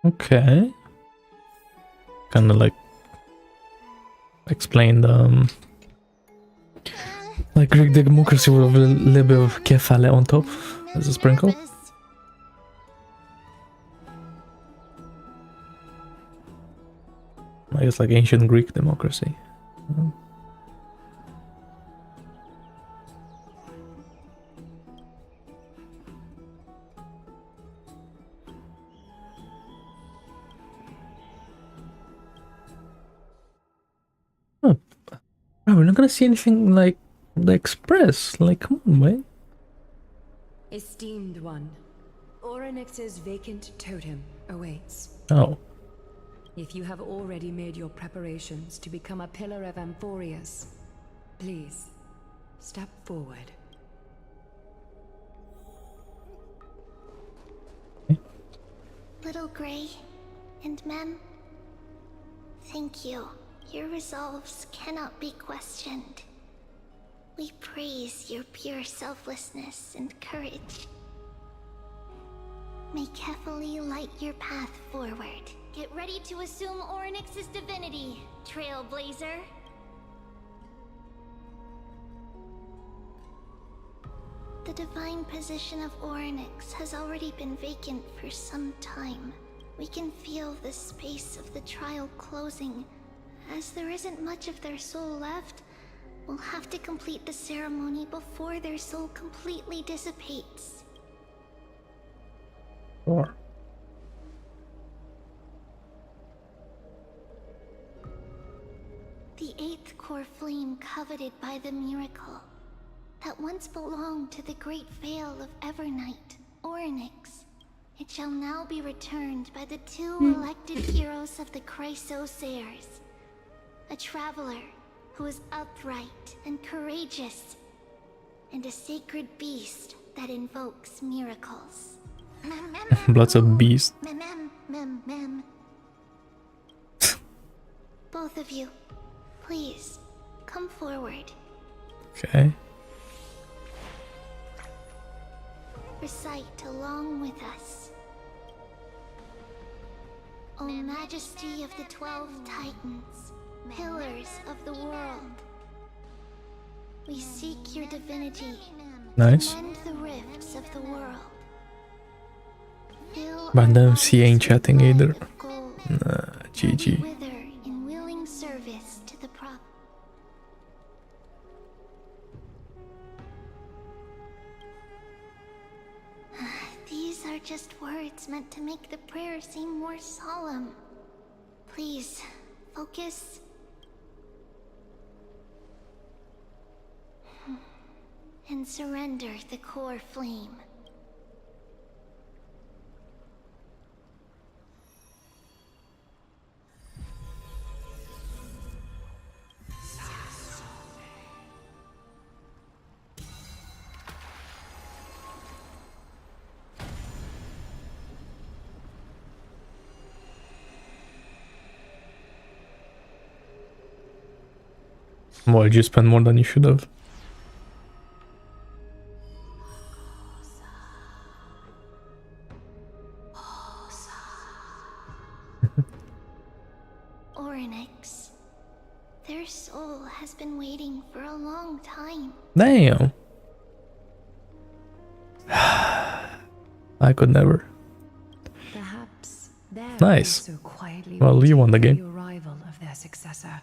Okay. Kind of like explain the like Greek democracy with a little bit of kefale on top as a sprinkle. I guess like ancient Greek democracy. Oh, we're not gonna see anything like the Express. Like, come on, man. Esteemed one, Orynyx's vacant totem awaits. Oh. If you have already made your preparations to become a pillar of Amphorius, please, step forward. Little Gray, And ma'am, thank you. Your resolves cannot be questioned. We praise your pure selflessness and courage. May Kefali light your path forward. Get ready to assume Orynyx's divinity, Trailblazer. The divine position of Orynyx has already been vacant for some time. We can feel the space of the trial closing. As there isn't much of their soul left, we'll have to complete the ceremony before their soul completely dissipates. Or The eighth core flame coveted by the miracle that once belonged to the great Veil of Evernight, Orynyx. It shall now be returned by the two elected heroes of the Chrysosairs. A traveler who is upright and courageous, and a sacred beast that invokes miracles. Blood's a beast. Both of you, please, come forward. Okay. Recite along with us. O Majesty of the 12 Titans, pillars of the world, we seek your divinity Nice. to mend the rifts of the world. Fill But our then she ain't bodies with chatting blood either. of gold, Nah, that GG. we wither in willing service to the prop. These are just words meant to make the prayer seem more solemn. Please, focus. And surrender the core flame. Well, you spent more than you should have. Orynyx. Their soul has been waiting for a long time. Damn. I could never. Perhaps they're Nice. also quietly Well, you waiting won the for game. the arrival of their successor.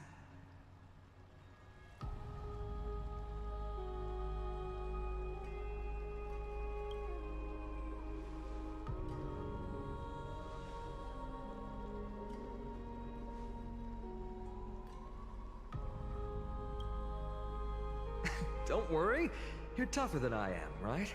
Don't worry, you're tougher than I am, right?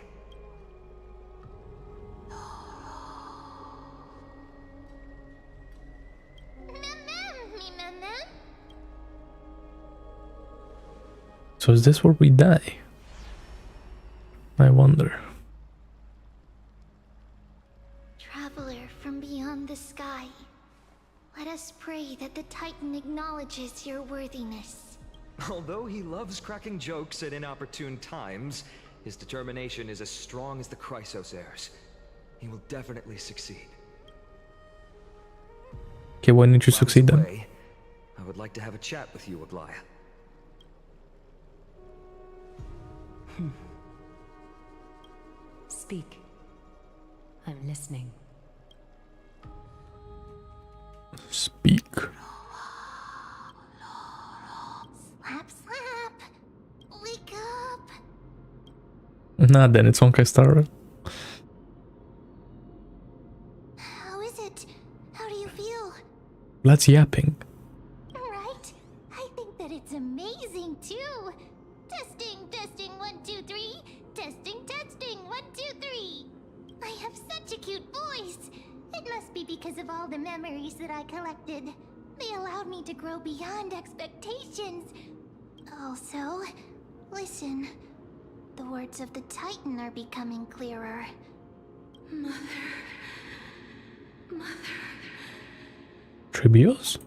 So is this where we die? I wonder. Traveler from beyond the sky, let us pray that the Titan acknowledges your worthiness. Although he loves cracking jokes at inopportune times, his determination is as strong as the Chrysosairs. He will definitely succeed. Okay, why didn't you While succeed he's then? away, I would like to have a chat with you, Aglaya. Speak. I'm listening. Speak. Slap, slap! Wake up! Nah, then it's on Castorice. How is it? How do you feel? Blood's yapping. Right? I think that it's amazing too. Testing, testing, 1, 2, 3. Testing, testing, 1, 2, 3. I have such a cute voice. It must be because of all the memories that I collected. They allowed me to grow beyond expectations. Also, listen. The words of the Titan are becoming clearer. Mother. Tribios?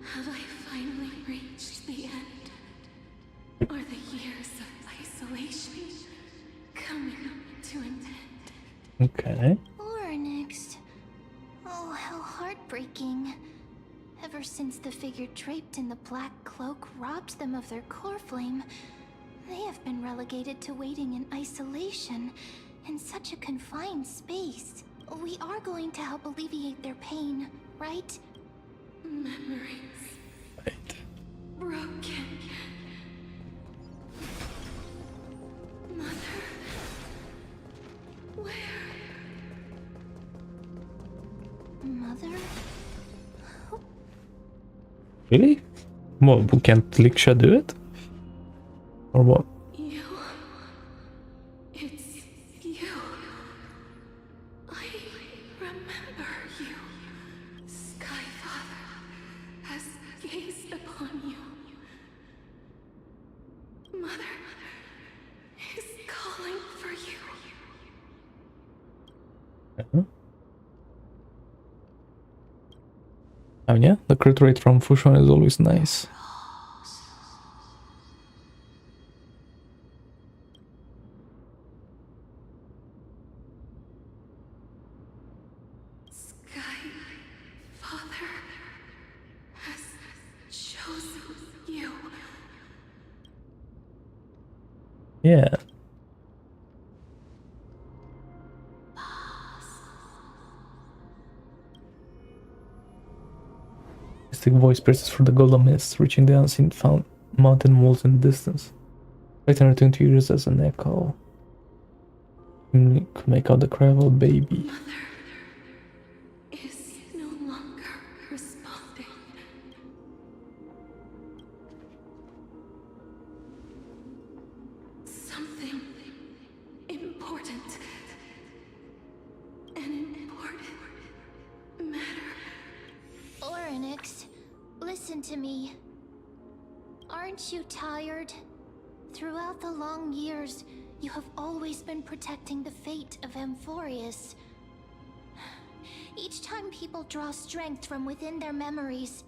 Have I finally reached the end? Are the years of isolation coming to an end? Okay. Oryx. Oh, how heartbreaking. Ever since the figure draped in the black cloak robbed them of their core flame, they have been relegated to waiting in isolation in such a confined space. We are going to help alleviate their pain, right? Memories Right. broken. Mother, where? Mother? Really? What, can't Liksha do it? Or what? You. It's you. I remember you. Skyfather has gazed upon you. Mother is calling for you. I mean, yeah, the crit rate from Fushon is always nice. Skyfather has chosen you. Yeah. Mystic voice presses for the golden mist, reaching the unseen mountain walls in the distance. Right and return to yours as an echo. You could make out the cry of a baby. Mother is no longer responding. Something important. An important matter. Oryx, listen to me. Aren't you tired? Throughout the long years, you have always been protecting the fate of Amphorius. Each time people draw strength from within their memories,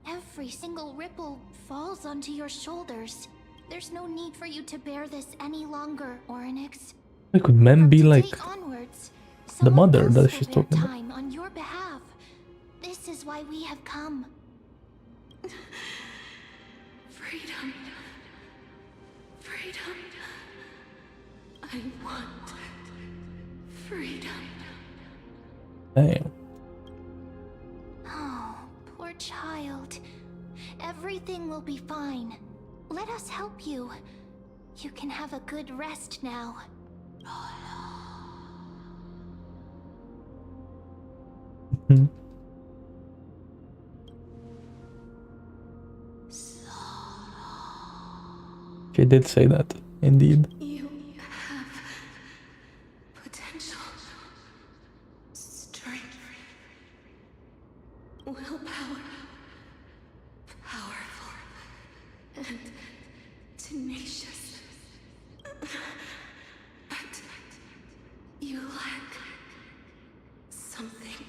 every single ripple falls onto your shoulders. There's no need for you to bear this any longer, Oryx. Why could men be From like today onwards, the mother someone that else she's will bear talking about? time on your behalf. This is why we have come. Freedom. Freedom. I want freedom. Damn. Oh, poor child. Everything will be fine. Let us help you. You can have a good rest now. Hmm. She did say that, indeed. You have potential, strength, willpower, powerful, and tenacious. But you lack something.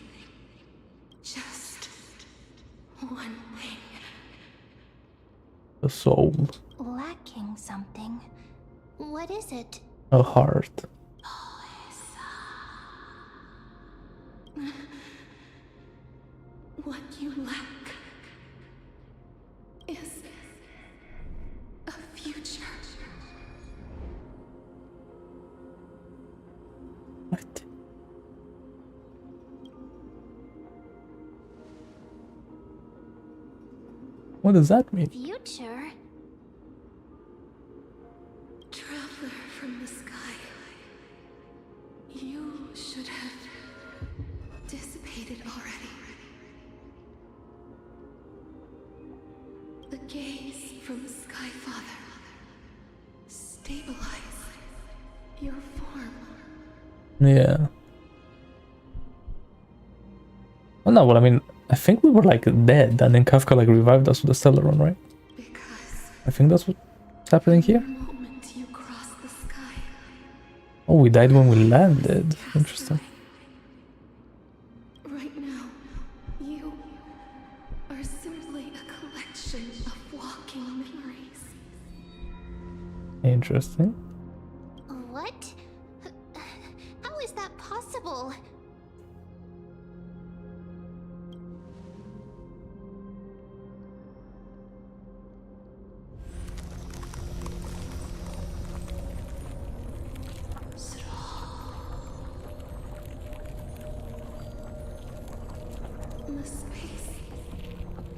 Just one thing. The soul. Lacking something. What is it? A heart. What you lack is a future. What? What does that mean? Future? Traveler from the sky, you should have dissipated already. The gaze from Skyfather stabilize your form. Yeah. Well, no, well, I mean, I think we were like dead, and then Kafka like revived us with the Stellar Run, right? Because I think that's what's happening here. the moment you cross the sky, Oh, we died when we landed. Interesting. right now, Interesting. What? How is that possible? The space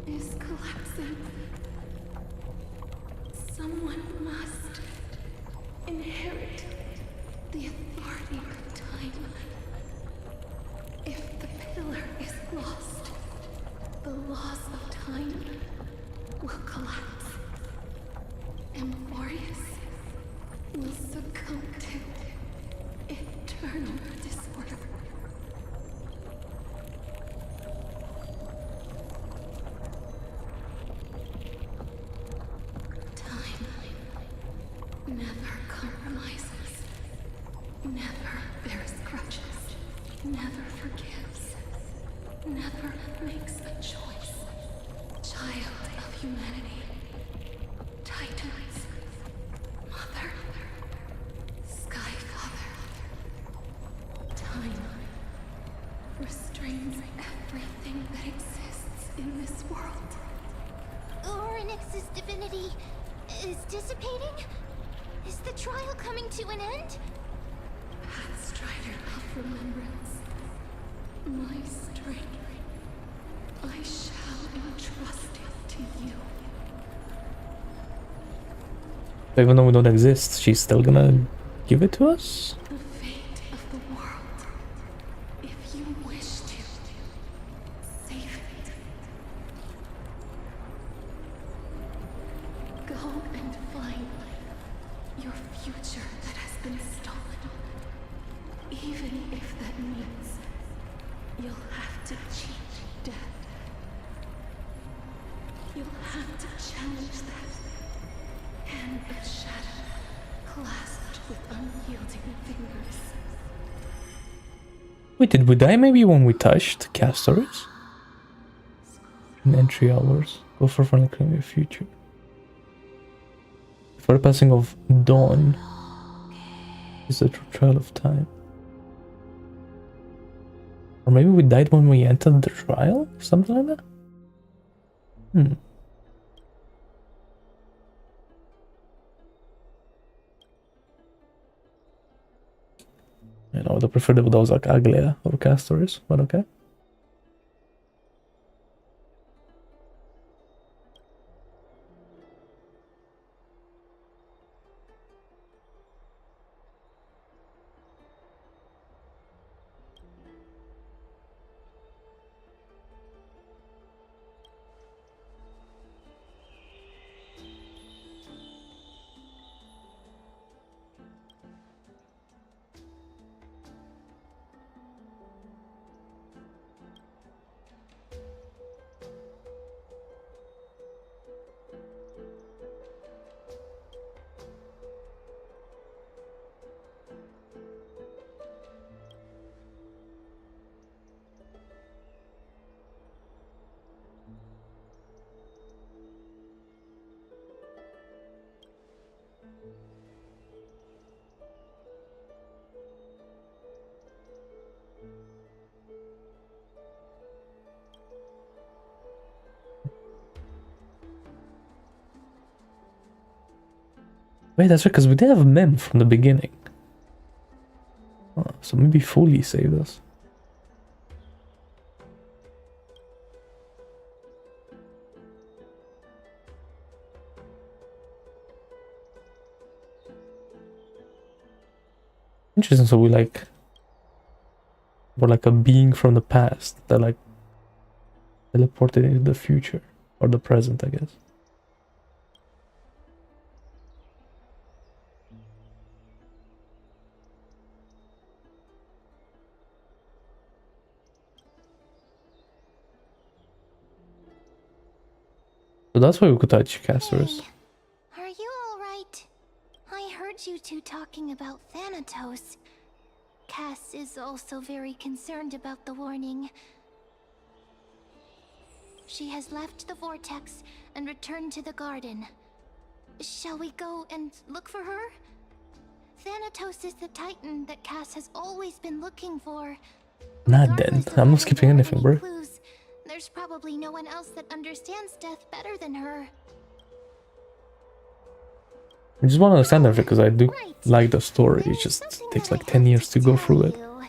is collapsing. Someone must inherit the authority of time. If the pillar is lost, the laws of time will collapse. Amphorius will succumb to eternal disorder. Time never compromises, never bears grudges, never forgives, never makes a choice. Child of humanity, Titans, Mother, Sky Father. Time restrains everything that exists in this world. Orynyx's divinity is dissipating? Is the trial coming to an end? Pathstrider of remembrance, my strength, I shall entrust it to you. Even though we don't exist, she's still gonna give it to us? The fate of the world, if you wish to, save it. Go and find your future that has been stolen. Even if that means you'll have to cheat death. You'll have to challenge that hand of shadow clasped with unyielding fingers. Wait, did we die maybe when we touched Castorice? In entry hours. Go for fun and claim your future. For the passing of dawn is the true trial of time. Or maybe we died when we entered the trial? Something like that? You know, I would have preferred if that was like Aglia or Castorice, but okay. Wait, that's right, because we did have Mem from the beginning. Oh, so maybe Foley saved us. Interesting, so we're like a being from the past that like teleported into the future. Or the present, I guess. So that's why we could touch Castorice. Hey, are you alright? I heard you two talking about Thanatos. Cass is also very concerned about the warning. She has left the vortex and returned to the garden. Shall we go and look for her? Thanatos is the Titan that Cass has always been looking for. Not dead. Regardless of I'm not whether skipping there are anything, any bro. clues, there's probably no one else that understands death better than her. I just want to understand everything because I do Right. like the story. It There's just something takes that like I 10 have years to go tell through it. you.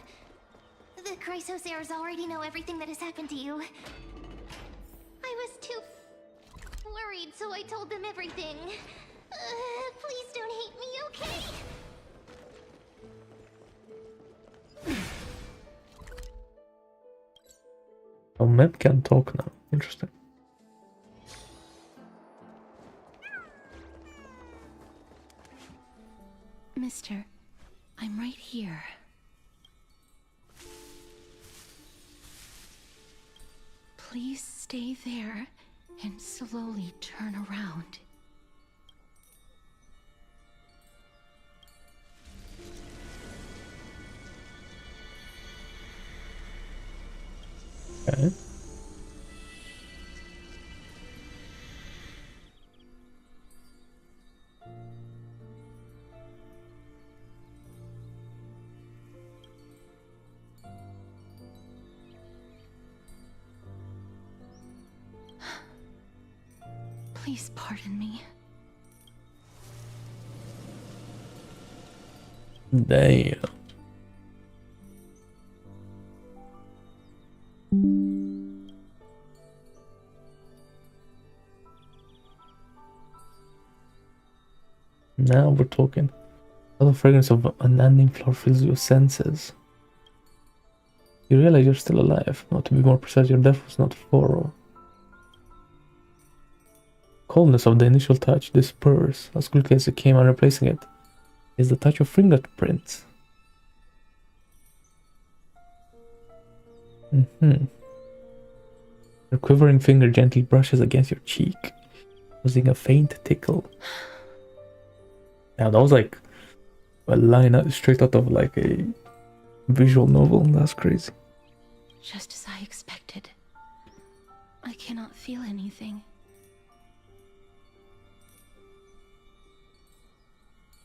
The Chrysosairs already know everything that has happened to you. I was too worried, so I told them everything. Please don't hate me, okay? Oh, map can talk now. Interesting. Mister, I'm right here. Please stay there and slowly turn around. Okay. Please pardon me. Damn. Now we're talking. The fragrance of an unending flower fills your senses. You realize you're still alive. Not to be more precise, your death was not thorough. Coldness of the initial touch disperses as quickly as it came, and replacing it is the touch of fingerprints. Your quivering finger gently brushes against your cheek, causing a faint tickle. Now that was like a line straight out of like a visual novel. That's crazy. Just as I expected. I cannot feel anything.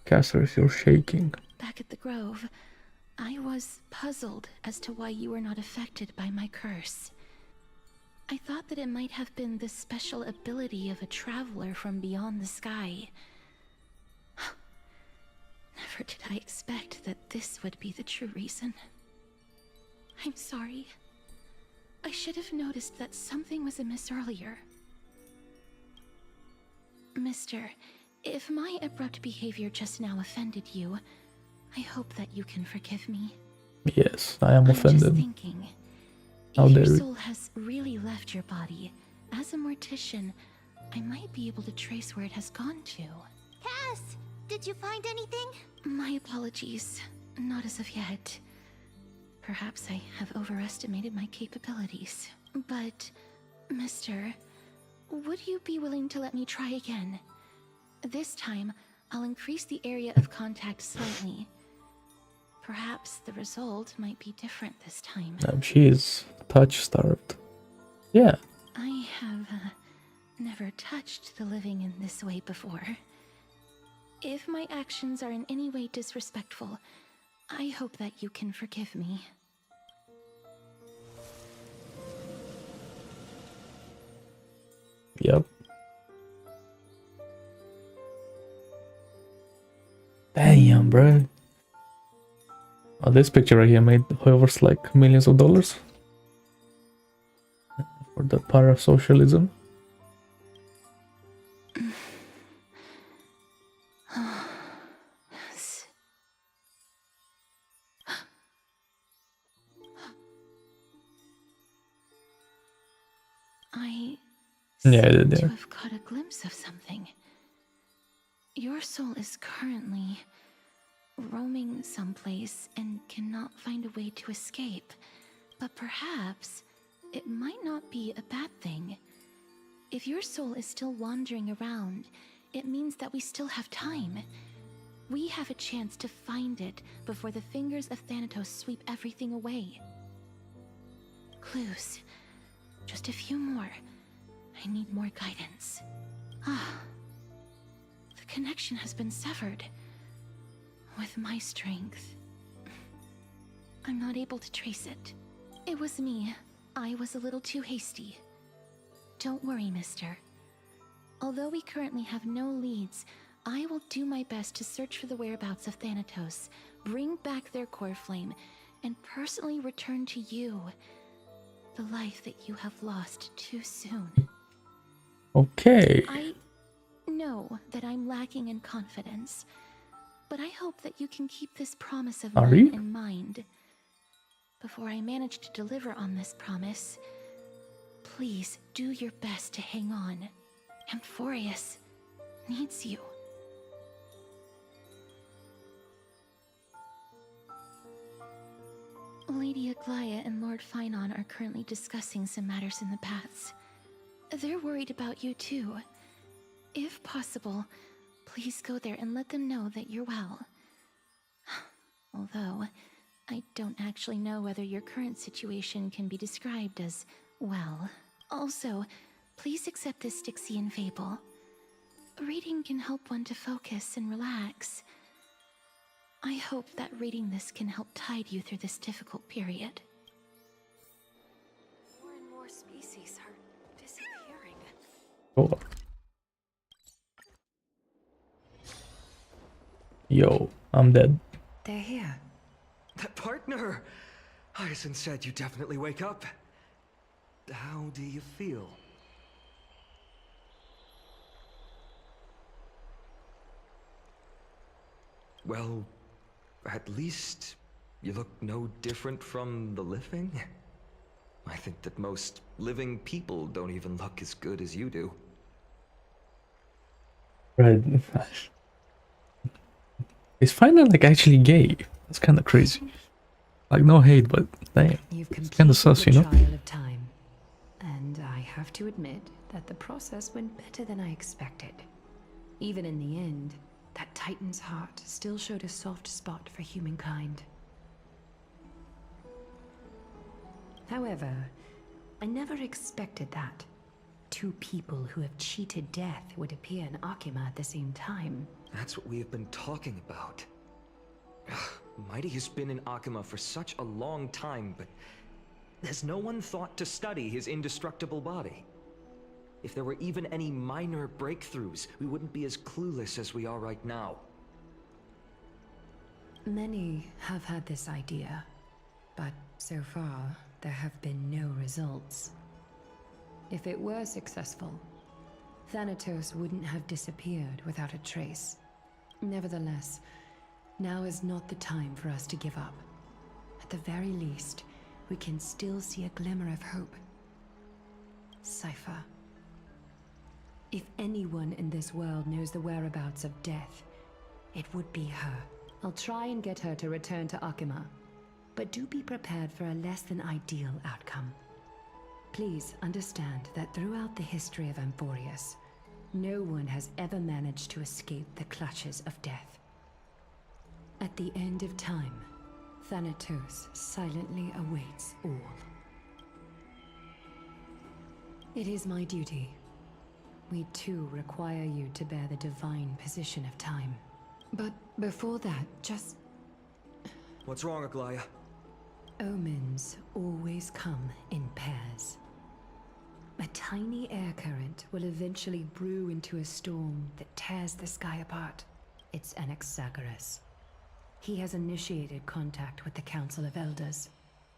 Castorice, you're shaking. Back at the Grove, I was puzzled as to why you were not affected by my curse. I thought that it might have been the special ability of a traveler from beyond the sky. Never did I expect that this would be the true reason. I'm sorry. I should have noticed that something was amiss earlier. Mister, if my abrupt behavior just now offended you, I hope that you can forgive me. Yes, I am I'm offended. just thinking, How if your dare you. soul has really left your body, as a mortician, I might be able to trace where it has gone to. Cass, did you find anything? My apologies. Not as of yet. Perhaps I have overestimated my capabilities. But, mister, would you be willing to let me try again? This time, I'll increase the area of contact slightly. Perhaps the result might be different this time. She is touch-starved. Yeah. I have never touched the living in this way before. If my actions are in any way disrespectful, I hope that you can forgive me. Yep. Damn, bro. Oh, this picture right here made hovers like millions of dollars for the parasocialism. I Yeah, I seem did, to yeah. have caught a glimpse of something. Your soul is currently roaming someplace and cannot find a way to escape. But perhaps it might not be a bad thing. If your soul is still wandering around, it means that we still have time. We have a chance to find it before the fingers of Thanatos sweep everything away. Clues. Just a few more. I need more guidance. Ah. The connection has been severed. with my strength. I'm not able to trace it. It was me. I was a little too hasty. Don't worry, mister. Although we currently have no leads, I will do my best to search for the whereabouts of Thanatos, bring back their core flame, and personally return to you the life that you have lost too soon. Okay. I know that I'm lacking in confidence, but I hope that you can keep this promise of Are mine you? in mind. Before I manage to deliver on this promise, please do your best to hang on. Amphorius needs you. Lady Aglaia and Lord Finon are currently discussing some matters in the paths. They're worried about you too. If possible, please go there and let them know that you're well. Although, I don't actually know whether your current situation can be described as well. Also, please accept this Styxian fable. Reading can help one to focus and relax. I hope that reading this can help tide you through this difficult period. More and more species are disappearing. Cool. Yo, I'm dead. They're here. That partner! Hyacinth said you definitely wake up. How do you feel? Well, at least you look no different from the living. I think that most living people don't even look as good as you do. Right. Is Final like actually gay? That's kind of crazy. Like no hate, but damn, You've it's kind of sus, completed you the know? trial of time, and I have to admit that the process went better than I expected. Even in the end, that Titan's heart still showed a soft spot for humankind. However, I never expected that two people who have cheated death would appear in Akima at the same time. That's what we have been talking about. Mighty has been in Akima for such a long time, but has no one thought to study his indestructible body? If there were even any minor breakthroughs, we wouldn't be as clueless as we are right now. Many have had this idea, but so far, there have been no results. If it were successful, Thanatos wouldn't have disappeared without a trace. Nevertheless, now is not the time for us to give up. At the very least, we can still see a glimmer of hope. Cypher. If anyone in this world knows the whereabouts of death, it would be her. I'll try and get her to return to Akima, but do be prepared for a less than ideal outcome. Please understand that throughout the history of Amphorius, no one has ever managed to escape the clutches of death. At the end of time, Thanatos silently awaits all. It is my duty. We too require you to bear the divine position of time. But before that, just... What's wrong, Aglaia? Omens always come in pairs. A tiny air current will eventually brew into a storm that tears the sky apart. It's Anaxagoras. He has initiated contact with the Council of Elders.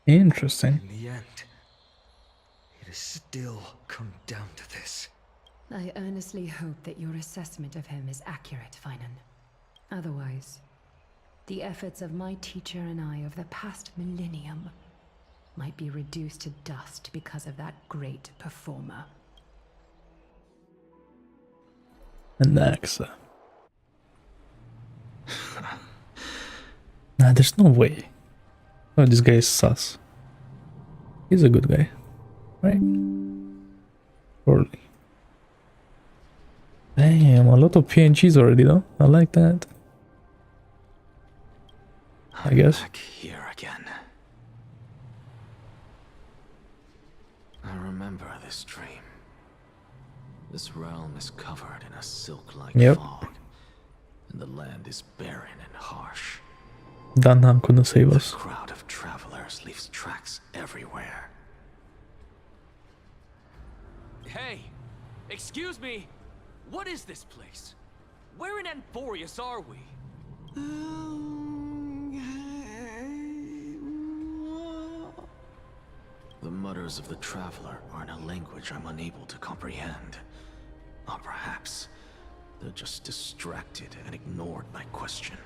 Interesting. In the end, it has still come down to this. I earnestly hope that your assessment of him is accurate, Finan. Otherwise, the efforts of my teacher and I of the past millennium might be reduced to dust because of that great performer. Anaxa. Nah, there's no way. Oh, this guy is sus. He's a good guy, right? Surely. Damn, a lot of PNGs already though. I like that. I guess. Back here again. I remember this dream. This realm is covered in a silk-like Yep. fog. and the land is barren and harsh. Den han kunde save The oss. crowd of travelers leaves tracks everywhere. Hey! Excuse me! What is this place? Where in Amphorius are we? The mutters of the traveler are in a language I'm unable to comprehend. Or perhaps they're just distracted and ignored my question.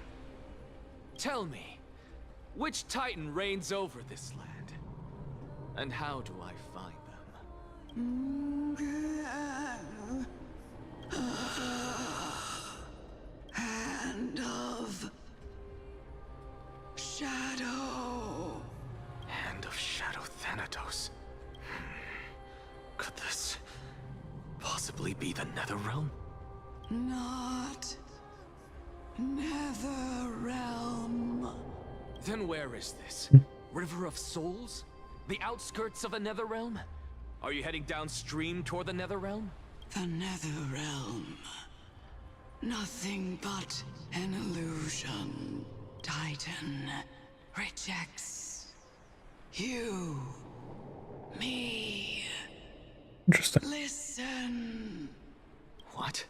Tell me, which Titan reigns over this land? And how do I find them? Hand of Shadow. Hand of Shadow Thanatos. Could this possibly be the Netherrealm? Not Netherrealm. Then where is this? River of Souls? The outskirts of the Netherrealm? Are you heading downstream toward the Netherrealm? The Netherrealm. Nothing but an illusion. Titan rejects you. Me. Interesting. Listen. What?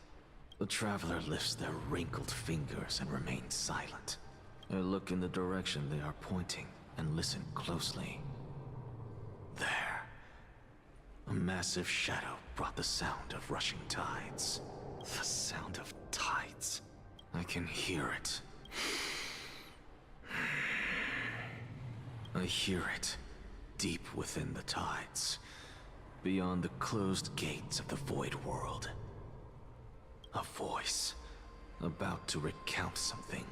The traveler lifts their wrinkled fingers and remains silent. I look in the direction they are pointing and listen closely. There. A massive shadow brought the sound of rushing tides. The sound of tides. I can hear it. I hear it, deep within the tides, beyond the closed gates of the void world. A voice, about to recount something.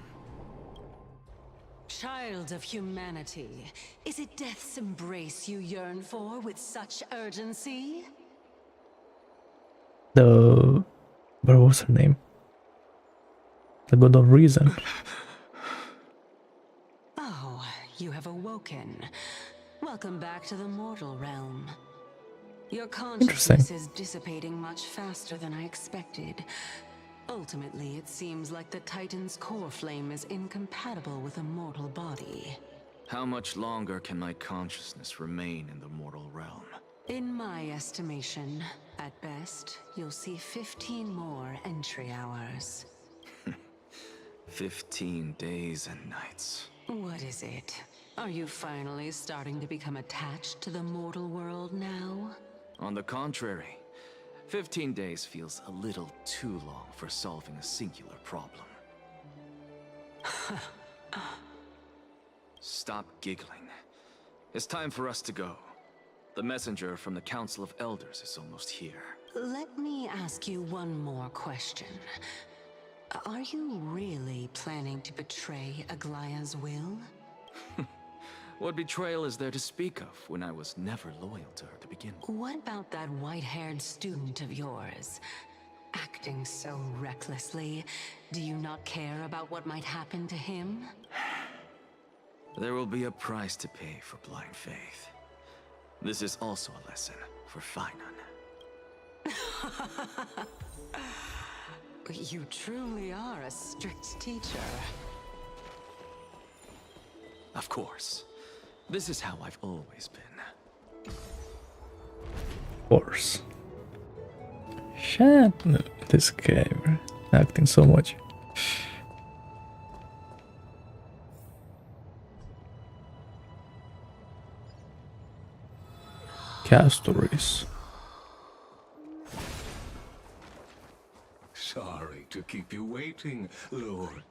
Child of humanity, is it death's embrace you yearn for with such urgency? What was her name? The God of Reason. Oh, you have awoken. Welcome back to the mortal realm. Your consciousness is dissipating much faster than I expected. Ultimately, it seems like the Titan's core flame is incompatible with a mortal body. How much longer can my consciousness remain in the mortal realm? In my estimation, at best, you'll see 15 more entry hours. 15 days and nights. What is it? Are you finally starting to become attached to the mortal world now? On the contrary, 15 days feels a little too long for solving a singular problem. Stop giggling. It's time for us to go. The messenger from the Council of Elders is almost here. Let me ask you one more question. Are you really planning to betray Aglaya's will? What betrayal is there to speak of when I was never loyal to her to begin with? What about that white-haired student of yours? Acting so recklessly, do you not care about what might happen to him? There will be a price to pay for blind faith. This is also a lesson for Finan. You truly are a strict teacher. Of course. This is how I've always been. Of course. Shut up, this guy, acting so much. Castorice. Sorry to keep you waiting, Lord.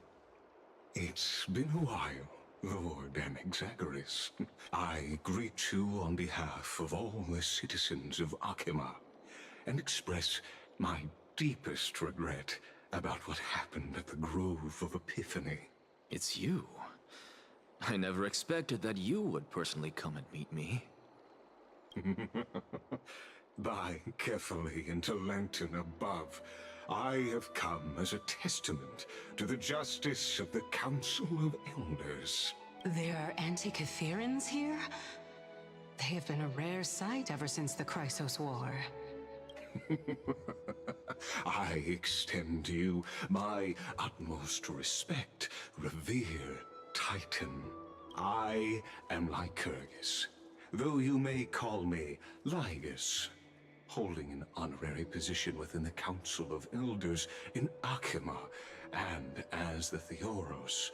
It's been a while, Lord Anaxagoras. I greet you on behalf of all the citizens of Akima, and express my deepest regret about what happened at the Grove of Epiphany. It's you. I never expected that you would personally come and meet me. By carefully into Lantern above, I have come as a testament to the justice of the Council of Elders. There are Antikytherans here? They have been a rare sight ever since the Chrysos War. I extend to you my utmost respect, revered Titan. I am Lycurgus, though you may call me Lygus, holding an honorary position within the Council of Elders in Akima, and as the Theoros,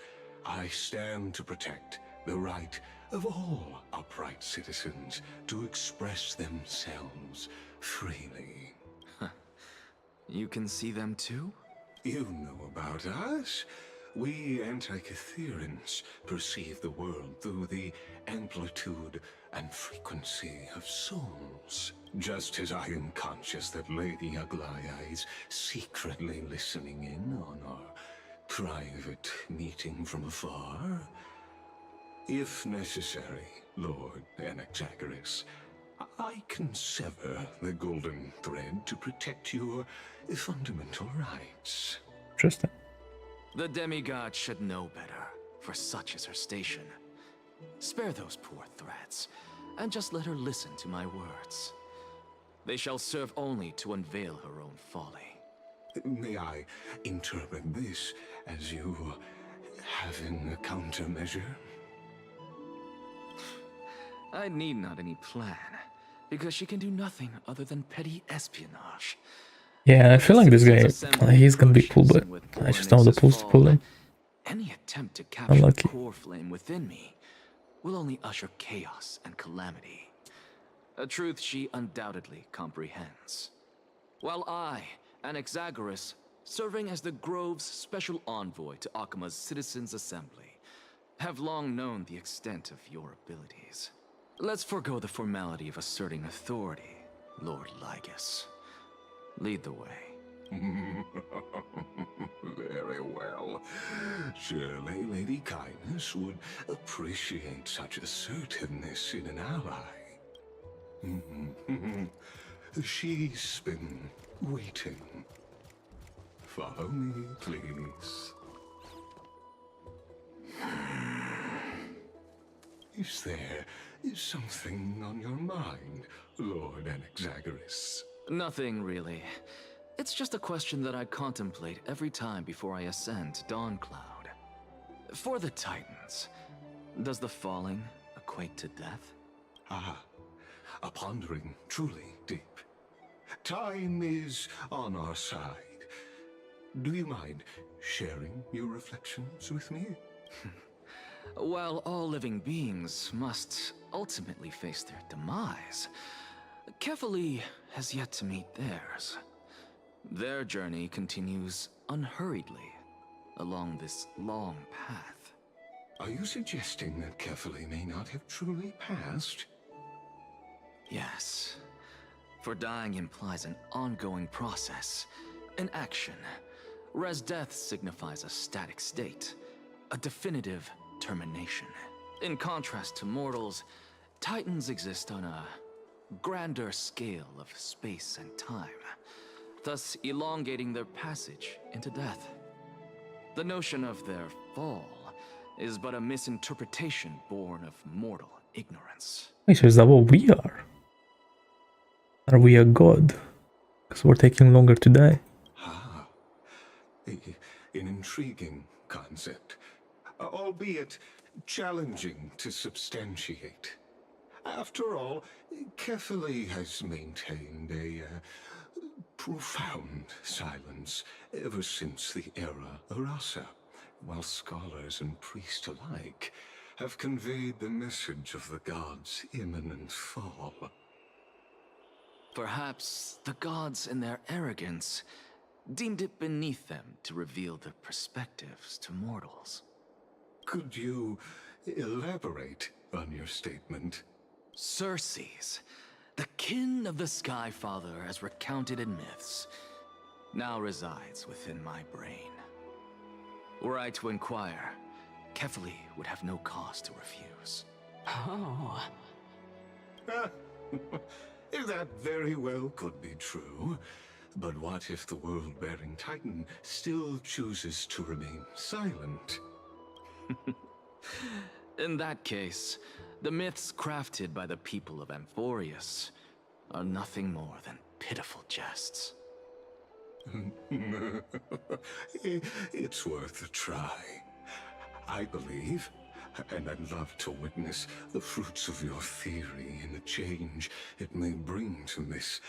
I stand to protect the right of all upright citizens to express themselves freely. You can see them too? You know about us. We Antikytherans perceive the world through the amplitude and frequency of souls. Just as I am conscious that Lady Aglaya is secretly listening in on our private meeting from afar. If necessary, Lord Anaxagoras, I can sever the golden thread to protect your fundamental rights. Interesting. The demigod should know better, for such is her station. Spare those poor threats, and just let her listen to my words. They shall serve only to unveil her own folly. May I interpret this as you having a countermeasure? I need not any plan, because she can do nothing other than petty espionage. Yeah, I feel like this guy, he's gonna be cool, but I just know the pulls to pull him. Any attempt to capture Unlucky. the core flame within me will only usher chaos and calamity. A truth she undoubtedly comprehends. While I, Anaxagoras, serving as the Grove's special envoy to Akima's Citizens' Assembly, have long known the extent of your abilities. Let's forego the formality of asserting authority, Lord Lygus. Lead the way. Very well. Surely Lady Kindness would appreciate such assertiveness in an ally. She's been waiting. Follow me, please. Is there something on your mind, Lord Anaxagoras? Nothing, really. It's just a question that I contemplate every time before I ascend to Dawncloud. For the Titans, does the falling equate to death? Ah, a pondering truly deep. Time is on our side. Do you mind sharing your reflections with me? While all living beings must ultimately face their demise, Kefali has yet to meet theirs. Their journey continues unhurriedly along this long path. Are you suggesting that Kefali may not have truly passed? Yes. For dying implies an ongoing process, an action, whereas death signifies a static state, a definitive termination. In contrast to mortals, Titans exist on a grander scale of space and time, thus elongating their passage into death. The notion of their fall is but a misinterpretation born of mortal ignorance. Wait, so is that what we are? Are we a god? Because we're taking longer to die. Ah, an intriguing concept, albeit challenging to substantiate. After all, Kefali has maintained a profound silence ever since the era Arasa, while scholars and priests alike have conveyed the message of the gods' imminent fall. Perhaps the gods in their arrogance deemed it beneath them to reveal their perspectives to mortals. Could you elaborate on your statement? Circes, the kin of the Skyfather as recounted in myths, now resides within my brain. Were I to inquire, Kefali would have no cause to refuse. Oh. That very well could be true. But what if the world-bearing Titan still chooses to remain silent? In that case, the myths crafted by the people of Amphorius are nothing more than pitiful jests. It's worth a try. I believe, and I'd love to witness the fruits of your theory and the change it may bring to this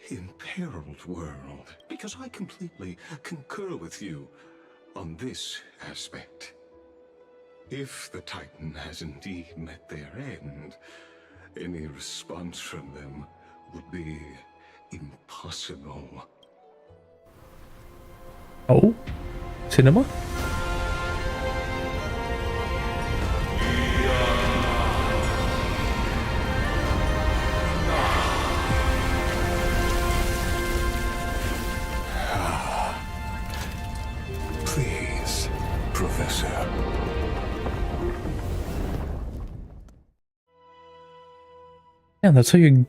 imperiled world, because I completely concur with you on this aspect. If the Titan has indeed met their end, any response from them would be impossible. Oh, cinema? Please, Professor. Yeah, that's how you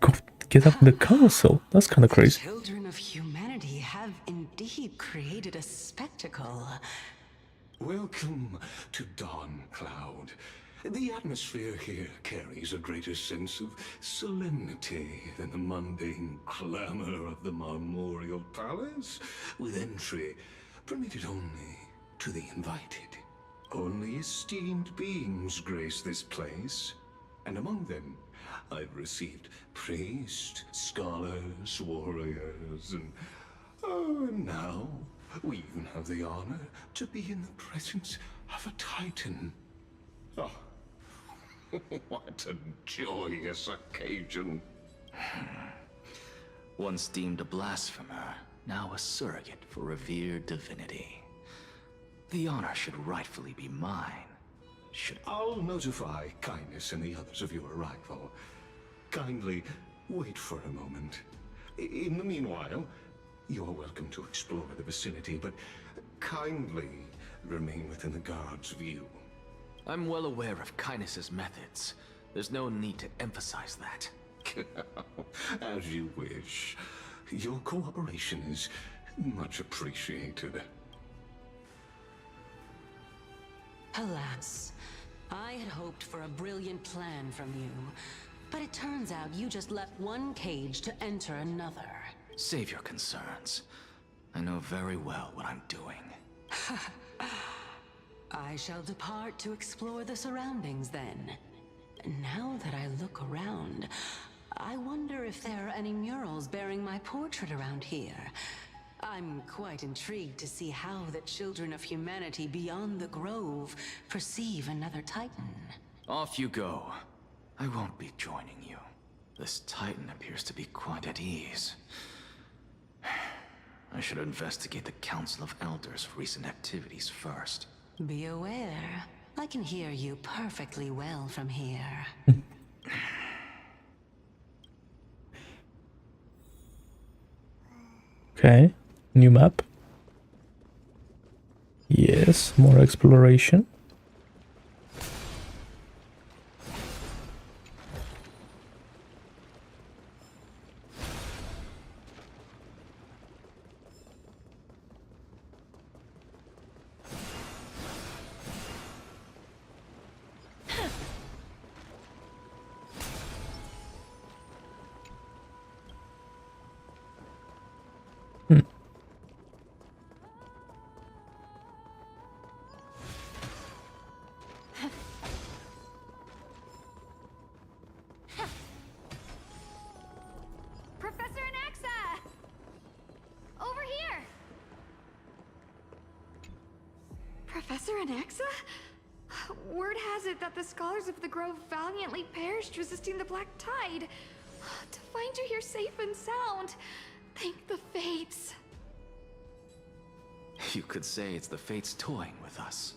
get up in the castle. That's kind of crazy. Children of humanity have indeed created a spectacle. Welcome to Dawn Cloud. The atmosphere here carries a greater sense of solemnity than the mundane clamor of the Marmorial Palace, with entry permitted only to the invited. Only esteemed beings grace this place, and among them I've received priests, scholars, warriors, and now we even have the honor to be in the presence of a Titan. Oh, what a joyous occasion. Once deemed a blasphemer, now a surrogate for revered divinity. The honor should rightfully be mine. I'll notify Kindness and the others of your arrival. Kindly wait for a moment. In the meanwhile, you're welcome to explore the vicinity, but kindly remain within the guard's view. I'm well aware of Kindness's methods. There's no need to emphasize that. As you wish. Your cooperation is much appreciated. Alas, I had hoped for a brilliant plan from you, but it turns out you just left one cage to enter another. Save your concerns. I know very well what I'm doing. I shall depart to explore the surroundings then. Now that I look around, I wonder if there are any murals bearing my portrait around here. I'm quite intrigued to see how the children of humanity beyond the grove perceive another Titan. Off you go. I won't be joining you. This Titan appears to be quite at ease. I should investigate the Council of Elders' recent activities first. Be aware, I can hear you perfectly well from here. Okay, new map. Yes, more exploration. Professor Anaxa! Over here! Professor Anaxa? Word has it that the scholars of the Grove valiantly perished resisting the Black Tide. To find you here safe and sound, thank the Fates. You could say it's the Fates toying with us.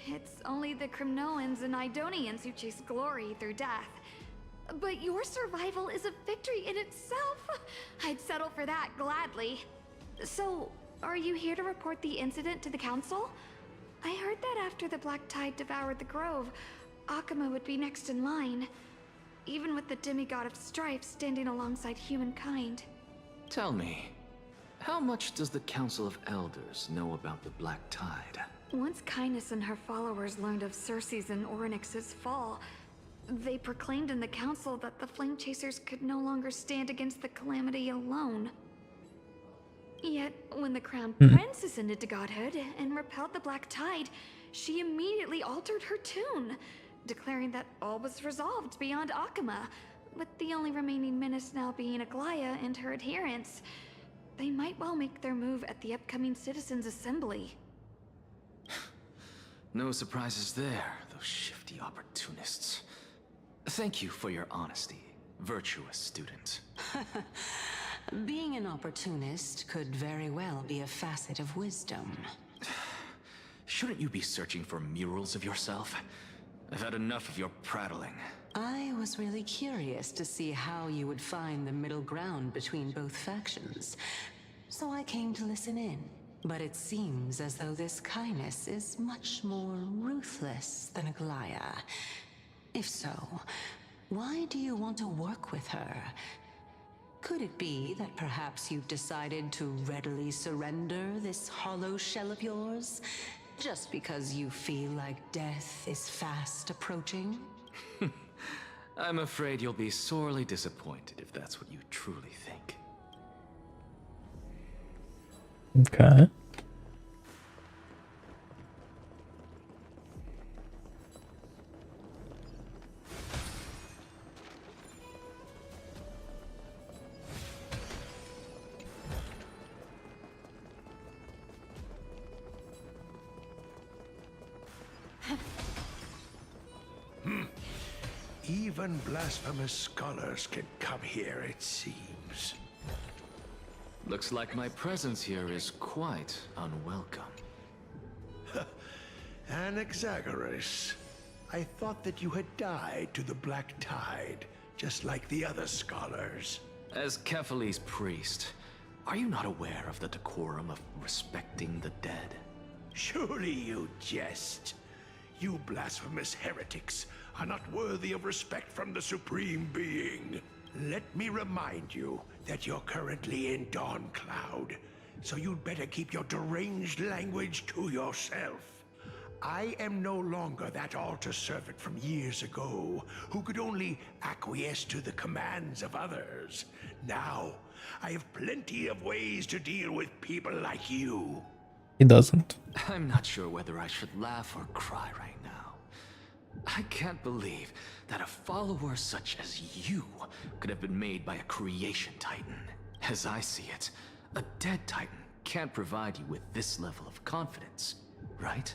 It's only the Crimnoans and Idonians who chase glory through death. But your survival is a victory in itself. I'd settle for that gladly. So, are you here to report the incident to the Council? I heard that after the Black Tide devoured the Grove, Akuma would be next in line, even with the demigod of strife standing alongside humankind. Tell me, how much does the Council of Elders know about the Black Tide? Once Kindness and her followers learned of Circe's and Orynyx's fall, They proclaimed in the council that the Flame Chasers could no longer stand against the calamity alone. Yet, when the Crown Prince ascended to godhood and repelled the Black Tide, she immediately altered her tune, declaring that all was resolved beyond Akama, with the only remaining menace now being Aglaya and her adherents. They might well make their move at the upcoming Citizens' Assembly. No surprises there, those shifty opportunists. Thank you for your honesty, virtuous student. Being an opportunist could very well be a facet of wisdom. Shouldn't you be searching for murals of yourself? I've had enough of your prattling. I was really curious to see how you would find the middle ground between both factions, so I came to listen in. But it seems as though this kindness is much more ruthless than Aglaya. If so, why do you want to work with her? Could it be that perhaps you've decided to readily surrender this hollow shell of yours, just because you feel like death is fast approaching? I'm afraid you'll be sorely disappointed if that's what you truly think. Okay. Even blasphemous scholars can come here, it seems. Looks like my presence here is quite unwelcome. Anaxagoras, I thought that you had died to the Black Tide, just like the other scholars. As Kefali's priest, are you not aware of the decorum of respecting the dead? Surely you jest. You blasphemous heretics are not worthy of respect from the Supreme Being. Let me remind you that you're currently in Dawn Cloud, so you'd better keep your deranged language to yourself. I am no longer that altar servant from years ago, who could only acquiesce to the commands of others. Now, I have plenty of ways to deal with people like you. He doesn't. I'm not sure whether I should laugh or cry right now. I can't believe that a follower such as you could have been made by a creation titan. As I see it, a dead titan can't provide you with this level of confidence, right?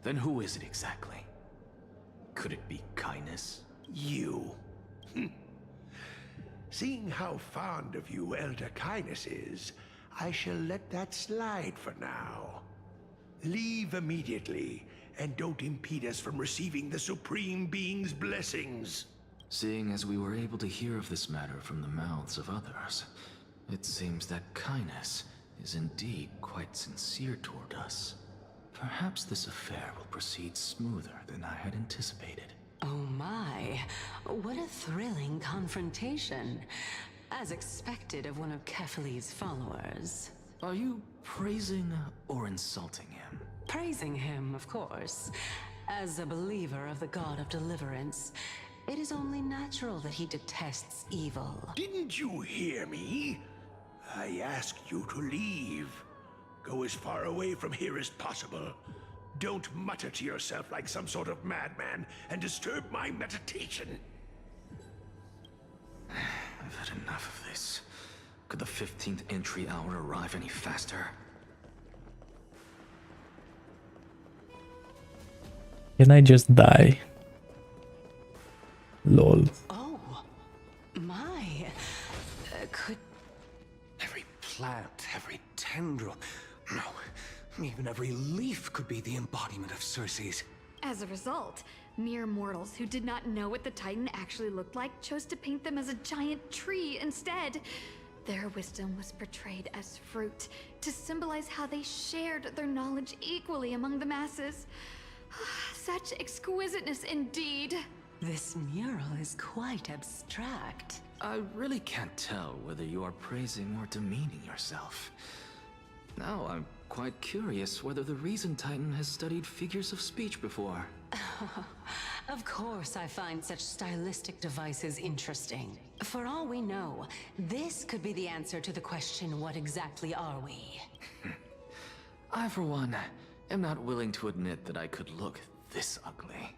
Then who is it exactly? Could it be kindness? You. Seeing how fond of you Elder Kindness is, I shall let that slide for now. Leave immediately, and don't impede us from receiving the Supreme Being's blessings. Seeing as we were able to hear of this matter from the mouths of others, it seems that kindness is indeed quite sincere toward us. Perhaps this affair will proceed smoother than I had anticipated. Oh my, what a thrilling confrontation. As expected of one of Kefali's followers. Are you praising or insulting him? Praising him, of course. As a believer of the God of Deliverance, it is only natural that he detests evil. Didn't you hear me? I asked you to leave. Go as far away from here as possible. Don't mutter to yourself like some sort of madman and disturb my meditation. I've had enough of this. Could the 15th entry hour arrive any faster? Can I just die? Lol. Oh, my. Could... Every plant, every tendril, no, even every leaf could be the embodiment of Circe's. As a result, mere mortals who did not know what the Titan actually looked like chose to paint them as a giant tree instead. Their wisdom was portrayed as fruit, to symbolize how they shared their knowledge equally among the masses. Such exquisiteness indeed. This mural is quite abstract. I really can't tell whether you are praising or demeaning yourself. Now I'm quite curious whether the Reason Titan has studied figures of speech before. Of course. course I find such stylistic devices interesting. For all we know, this could be the answer to the question, what exactly are we? I, for one, am not willing to admit that I could look this ugly.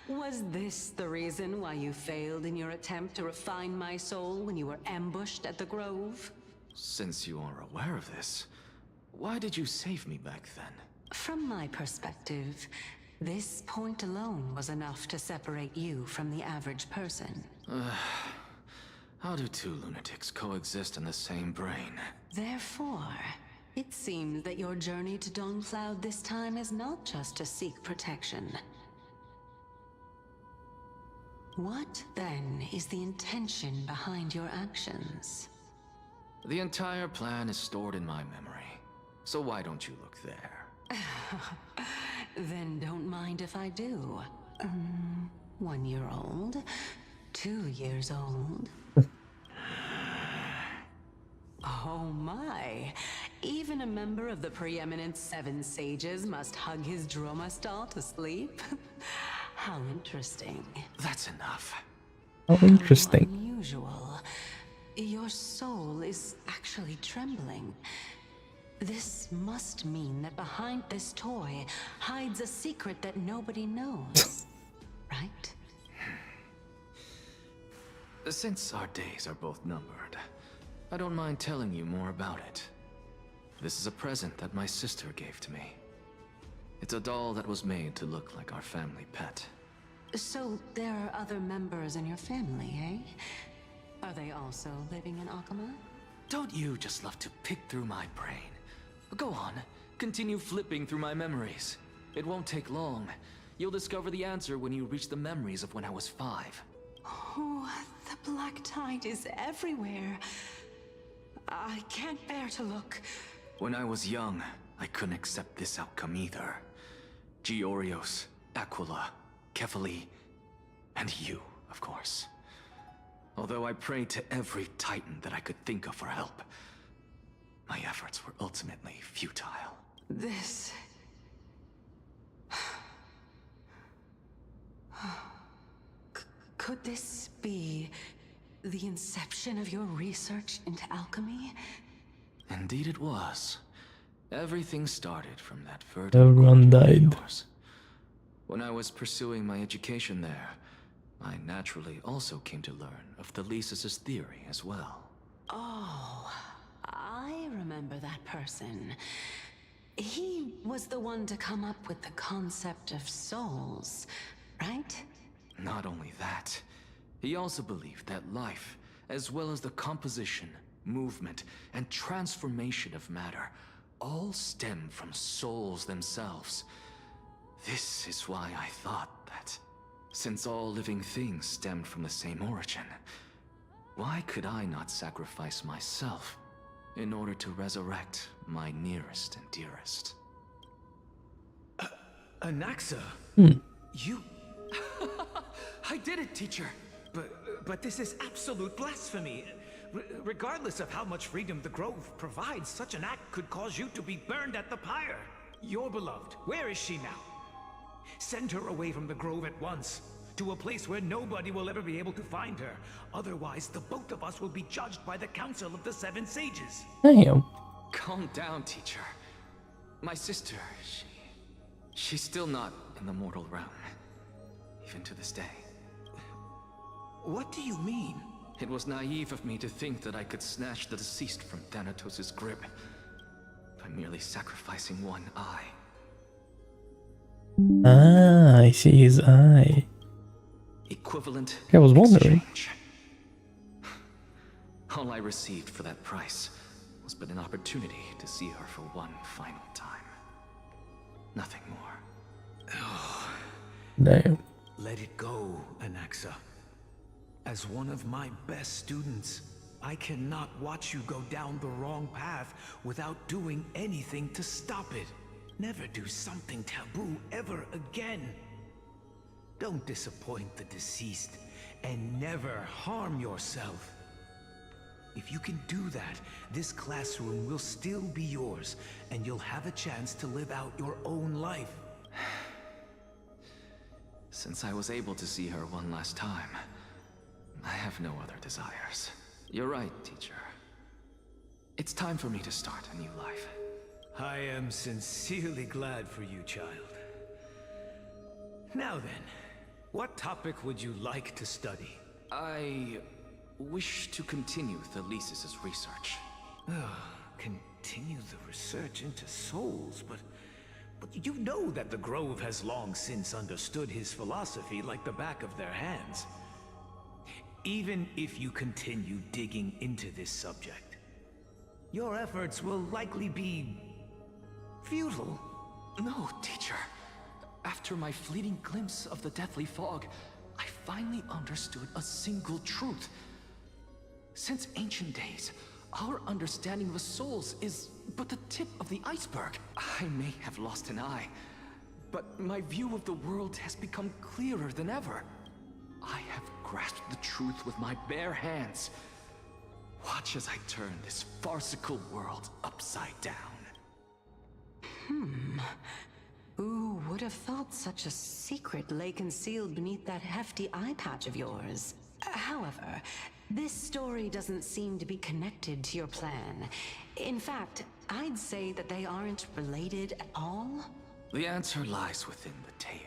Was this the reason why you failed in your attempt to refine my soul when you were ambushed at the Grove? Since you are aware of this, why did you save me back then? From my perspective, this point alone was enough to separate you from the average person. How do two lunatics coexist in the same brain? Therefore, it seems that your journey to Dawnfloud this time is not just to seek protection. What, then, is the intention behind your actions? The entire plan is stored in my memory, so why don't you look there? Then don't mind if I do. 1 year old, 2 years old. Oh my! Even a member of the preeminent 7 Sages must hug his Dromastal to sleep? How interesting. That's enough. How interesting. How unusual. Your soul is actually trembling. This must mean that behind this toy hides a secret that nobody knows. Right? Since our days are both numbered, I don't mind telling you more about it. This is a present that my sister gave to me. It's a doll that was made to look like our family pet. So there are other members in your family, eh? Are they also living in Akama? Don't you just love to pick through my brain? Go on, continue flipping through my memories. It won't take long. You'll discover the answer when you reach the memories of when I was 5. Oh, the black tide is everywhere. I can't bear to look. When I was young, I couldn't accept this outcome either. Georios, Aquila, Kefali, and you, of course. Although I prayed to every titan that I could think of for help, my efforts were ultimately futile. This... Could this be the inception of your research into alchemy? Indeed it was. Everything started from that verdant Everyone quarter of died. yours. When I was pursuing my education there, I naturally also came to learn of the Thelisis's theory as well. Oh, I remember that person. He was the one to come up with the concept of souls, right? Not only that, he also believed that life, as well as the composition, movement, and transformation of matter, all stem from souls themselves. This is why I thought that, since all living things stemmed from the same origin, why could I not sacrifice myself in order to resurrect my nearest and dearest? Anaxa? You... I did it, teacher! But this is absolute blasphemy. Regardless of how much freedom the Grove provides, such an act could cause you to be burned at the pyre. Your beloved, where is she now? Send her away from the Grove at once, to a place where nobody will ever be able to find her. Otherwise, the both of us will be judged by the Council of the 7 Sages. Damn. Calm down, teacher. My sister, she's still not in the mortal realm. Even to this day. What do you mean? It was naive of me to think that I could snatch the deceased from Thanatos' grip by merely sacrificing one eye. Ah, I see his eye. Equivalent I was wondering. exchange. All I received for that price was but an opportunity to see her for one final time. Nothing more. Damn. Let it go, Anaxa. As one of my best students, I cannot watch you go down the wrong path without doing anything to stop it. Never do something taboo ever again. Don't disappoint the deceased, and never harm yourself. If you can do that, this classroom will still be yours, and you'll have a chance to live out your own life. Since I was able to see her one last time, I have no other desires. You're right, teacher. It's time for me to start a new life. I am sincerely glad for you, child. Now then, what topic would you like to study? I wish to continue Thalesis' research. Continue the research into souls, but you know that the Grove has long since understood his philosophy like the back of their hands. Even if you continue digging into this subject, your efforts will likely be futile. No, teacher. After my fleeting glimpse of the deathly fog, I finally understood a single truth. Since ancient days, our understanding of the souls is but the tip of the iceberg. I may have lost an eye, but my view of the world has become clearer than ever. I have grasped the truth with my bare hands. Watch as I turn this farcical world upside down. Who would have thought such a secret lay concealed beneath that hefty eye patch of yours? However, this story doesn't seem to be connected to your plan. In fact, I'd say that they aren't related at all. The answer lies within the tale.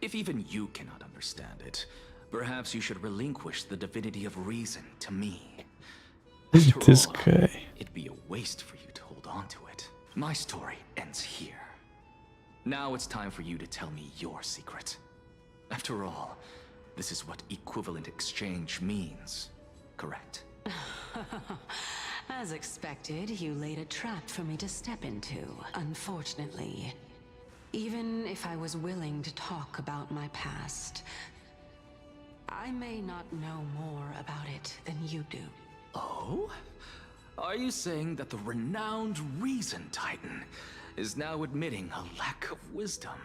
If even you cannot understand it, perhaps you should relinquish the divinity of reason to me. After This all, guy. it'd be a waste for you to hold on to it. My story ends here. Now it's time for you to tell me your secret. After all, this is what equivalent exchange means, correct? As expected, you laid a trap for me to step into, unfortunately. Even if I was willing to talk about my past, I may not know more about it than you do. Oh? Are you saying that the renowned Reason Titan is now admitting a lack of wisdom?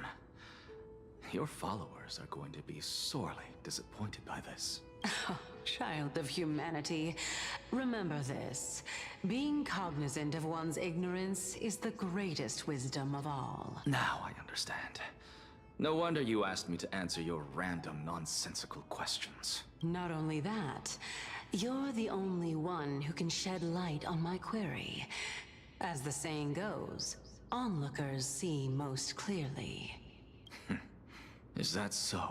Your followers are going to be sorely disappointed by this. Child of humanity, remember this. Being cognizant of one's ignorance is the greatest wisdom of all. Now I understand. No wonder you asked me to answer your random, nonsensical questions. Not only that, you're the only one who can shed light on my query. As the saying goes, onlookers see most clearly. Is that so?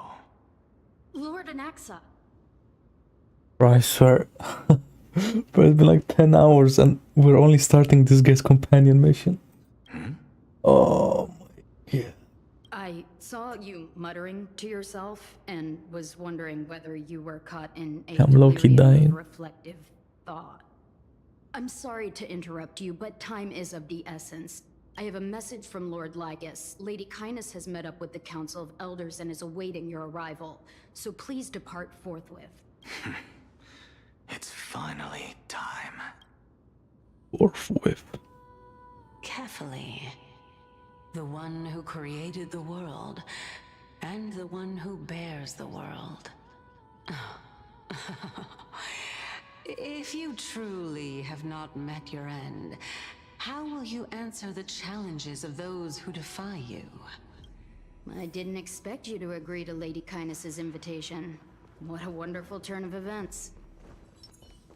Lord Anaxa. Bro, I swear. Bro, it's been like 10 hours and we're only starting this guy's companion mission. Oh my god. I saw you muttering to yourself and was wondering whether you were caught in a I'm low-key delirium dying. of reflective thought. I'm sorry to interrupt you, but time is of the essence. I have a message from Lord Lygus. Lady Kindness has met up with the Council of Elders and is awaiting your arrival, so please depart forthwith. It's finally time. Forthwith. Carefully. The one who created the world, and the one who bears the world. If you truly have not met your end, how will you answer the challenges of those who defy you? I didn't expect you to agree to Lady Kindness's invitation. What a wonderful turn of events.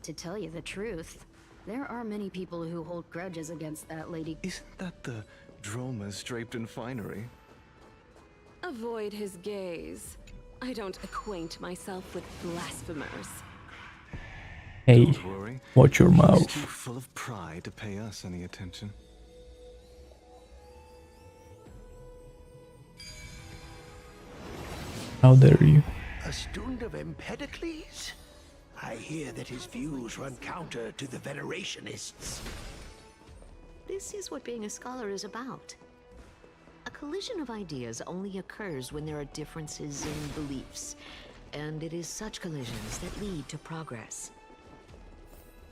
To tell you the truth, there are many people who hold grudges against that lady. Isn't that the dromas draped in finery? Avoid his gaze. I don't acquaint myself with blasphemers. Hey, Don't worry. watch your He's mouth. too full of pride to pay us any attention. How dare you? A student of Empedocles? I hear that his views run counter to the Venerationists. This is what being a scholar is about. A collision of ideas only occurs when there are differences in beliefs, and it is such collisions that lead to progress.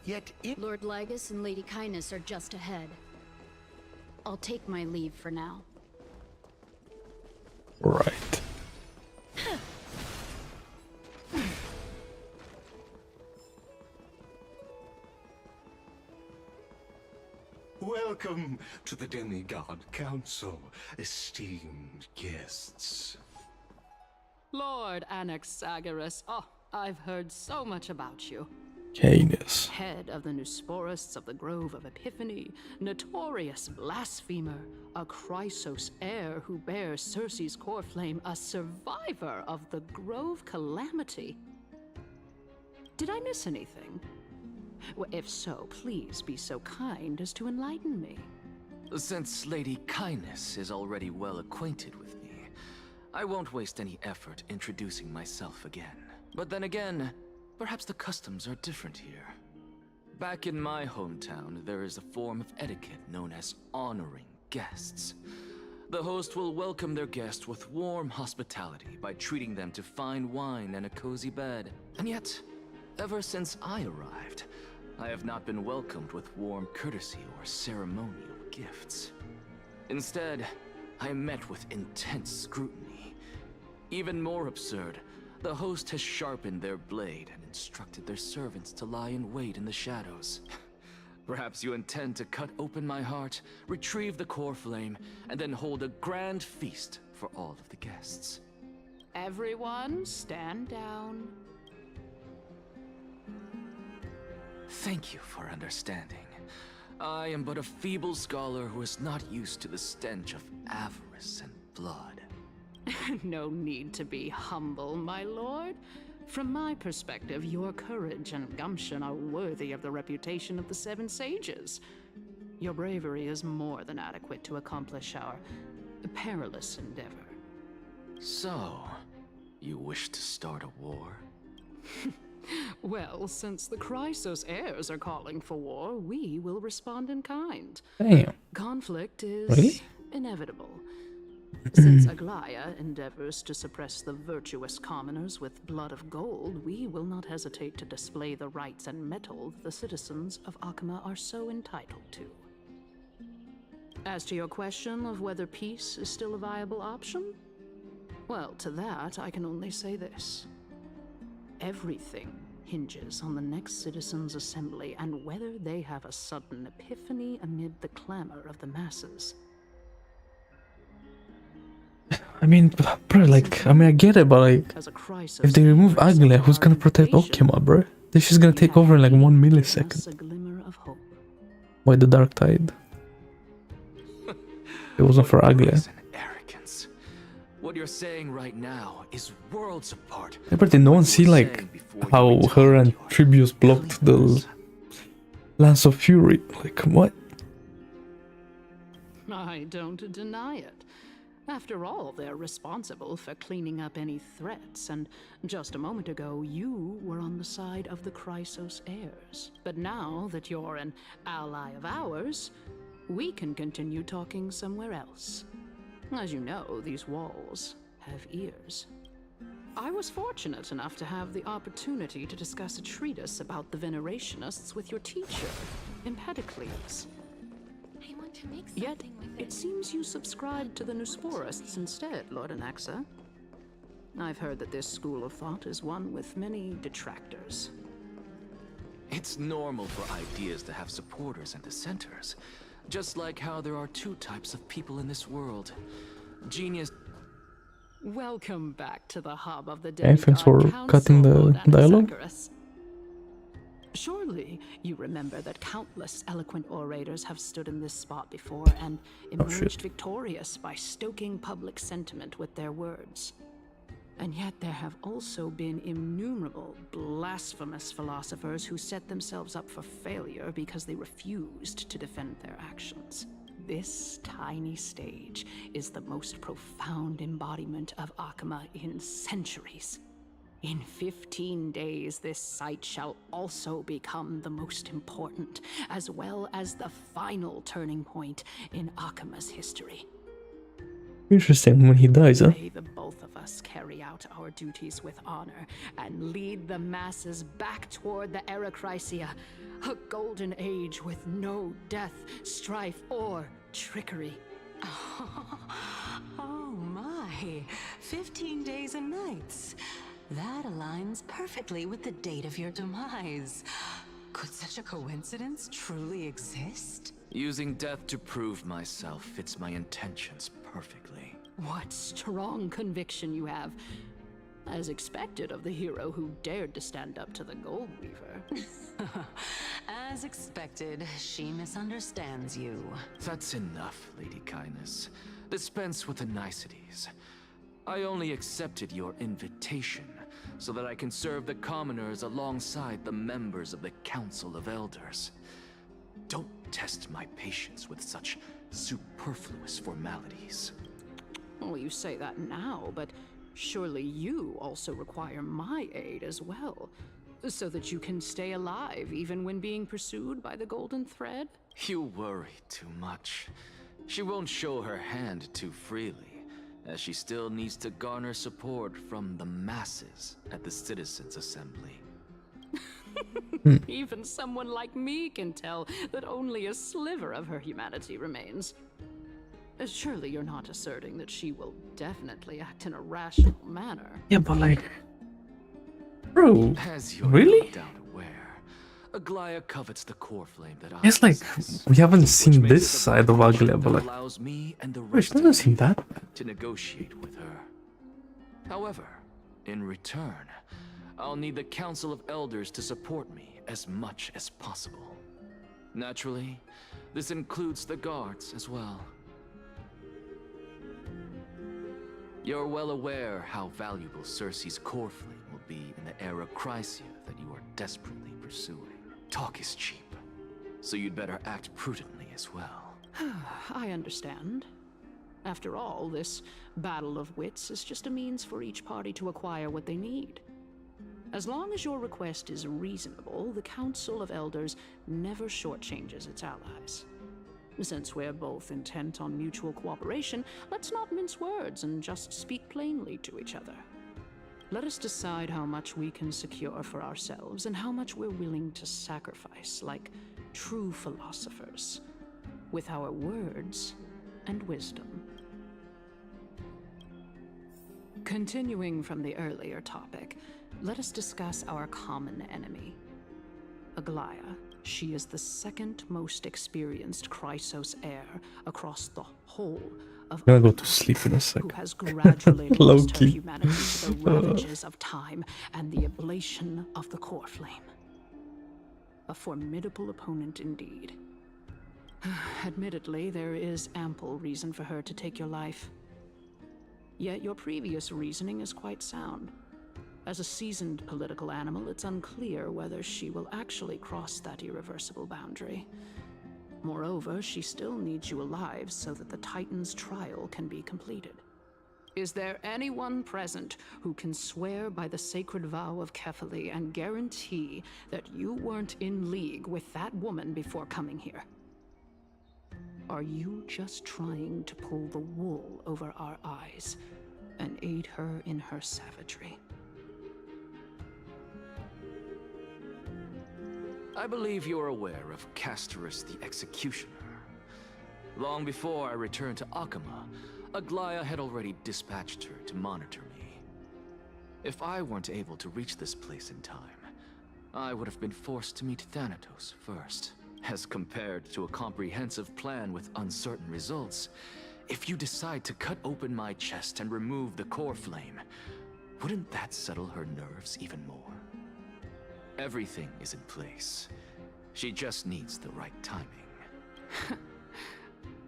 Yet Lord Lygus and Lady Kindness are just ahead. I'll take my leave for now. Right. Welcome to the Demigod Council, esteemed guests. Lord Anaxagoras. Oh, I've heard so much about you. Canis. Head of the Nusporists of the Grove of Epiphany, notorious blasphemer, a Chrysos heir who bears Circe's core flame, a survivor of the Grove calamity. Did I miss anything? Well, if so, please be so kind as to enlighten me. Since Lady Kindness is already well acquainted with me, I won't waste any effort introducing myself again. But then again, perhaps the customs are different here. Back in my hometown, there is a form of etiquette known as honoring guests. The host will welcome their guest with warm hospitality by treating them to fine wine and a cozy bed. And yet, ever since I arrived, I have not been welcomed with warm courtesy or ceremonial gifts. Instead, I am met with intense scrutiny. Even more absurd, the host has sharpened their blade and instructed their servants to lie in wait in the shadows. Perhaps you intend to cut open my heart, retrieve the core flame, and then hold a grand feast for all of the guests. Everyone, stand down. Thank you for understanding. I am but a feeble scholar who is not used to the stench of avarice and blood. No need to be humble, my lord. From my perspective, your courage and gumption are worthy of the reputation of the Seven Sages. Your bravery is more than adequate to accomplish our perilous endeavor. So, you wish to start a war? Well, since the Chrysos heirs are calling for war, we will respond in kind. Damn. Conflict is Really? inevitable. Since Aglaya endeavors to suppress the virtuous commoners with blood of gold, we will not hesitate to display the rights and mettle the citizens of Akama are so entitled to. As to your question of whether peace is still a viable option, well, to that I can only say this. Everything hinges on the next citizens' assembly and whether they have a sudden epiphany amid the clamor of the masses. I mean, bro, like, I get it, but like, if they remove Aglia, who's gonna protect Okima, bro? Then she's gonna take over in like 1 millisecond. Why the Dark Tide? It wasn't for Aglia. Arrogance. What you're saying right now is worlds apart. Yeah, but did no one see like how her and Tribius blocked the Lance of Fury? Like, what? I don't deny it. After all, they're responsible for cleaning up any threats, and just a moment ago, you were on the side of the Chrysos heirs. But now that you're an ally of ours, we can continue talking somewhere else. As you know, these walls have ears. I was fortunate enough to have the opportunity to discuss a treatise about the Venerationists with your teacher, Empedocles. I want to make Yet, something with it seems you subscribed to the Nusporists instead, Lord Anaxa. I've heard that this school of thought is one with many detractors. It's normal for ideas to have supporters and dissenters. Just like how there are two types of people in this world. Genius... Welcome back to the hub of the Hey, thanks for Council, cutting the Lord dialogue. Anaxagoras. Surely you remember that countless eloquent orators have stood in this spot before and emerged victorious by stoking public sentiment with their words. And yet there have also been innumerable blasphemous philosophers who set themselves up for failure because they refused to defend their actions. This tiny stage is the most profound embodiment of Akama in centuries. In 15 days, this site shall also become the most important, as well as the final turning point in Akama's history. Interesting when he dies, huh? May the both of us carry out our duties with honor and lead the masses back toward the Erechrysia, a golden age with no death, strife, or trickery. Oh my, 15 days and nights. That aligns perfectly with the date of your demise. Could such a coincidence truly exist? Using death to prove myself fits my intentions perfectly. What strong conviction you have. As expected of the hero who dared to stand up to the Gold Weaver. As expected, she misunderstands you. That's enough, Lady Kindness. Dispense with the niceties. I only accepted your invitation so that I can serve the commoners alongside the members of the Council of Elders. Don't test my patience with such superfluous formalities. Well, you say that now, but surely you also require my aid as well, so that you can stay alive even when being pursued by the Golden Thread? You worry too much. She won't show her hand too freely, as she still needs to garner support from the masses at the Citizens' Assembly. Even someone like me can tell that only a sliver of her humanity remains. Surely you're not asserting that she will definitely act in a rational manner. Yeah, but like... Bro, As you're really? no doubt aware, Aglaya covets the core flame that I It's like, possess, we haven't which seen makes this it the side of partnership Aglia, but that like... allows me and the Wait, rest she doesn't of seem you that. to negotiate with her. However, in return, I'll need the Council of Elders to support me as much as possible. Naturally, this includes the guards as well. You're well aware how valuable Cersei's core flame will be in the era Chrysia that you are desperately pursuing. Talk is cheap, so you'd better act prudently as well. I understand. After all, this battle of wits is just a means for each party to acquire what they need. As long as your request is reasonable, the Council of Elders never shortchanges its allies. Since we're both intent on mutual cooperation, let's not mince words and just speak plainly to each other. Let us decide how much we can secure for ourselves and how much we're willing to sacrifice, like true philosophers, with our words and wisdom. Continuing from the earlier topic, let us discuss our common enemy, Aglaya. She is the second most experienced Chrysos heir across the whole of I'm gonna go to sleep in a sec. who has gradually lost her Low-key. humanity to the ravages of time and the ablation of the core flame. A formidable opponent indeed. Admittedly, there is ample reason for her to take your life. Yet your previous reasoning is quite sound. As a seasoned political animal, it's unclear whether she will actually cross that irreversible boundary. Moreover, she still needs you alive so that the Titan's trial can be completed. Is there anyone present who can swear by the sacred vow of Kefali and guarantee that you weren't in league with that woman before coming here? Are you just trying to pull the wool over our eyes and aid her in her savagery? I believe you're aware of Castorice the Executioner. Long before I returned to Akama, Aglaya had already dispatched her to monitor me. If I weren't able to reach this place in time, I would have been forced to meet Thanatos first. As compared to a comprehensive plan with uncertain results, if you decide to cut open my chest and remove the core flame, wouldn't that settle her nerves even more? Everything is in place. She just needs the right timing.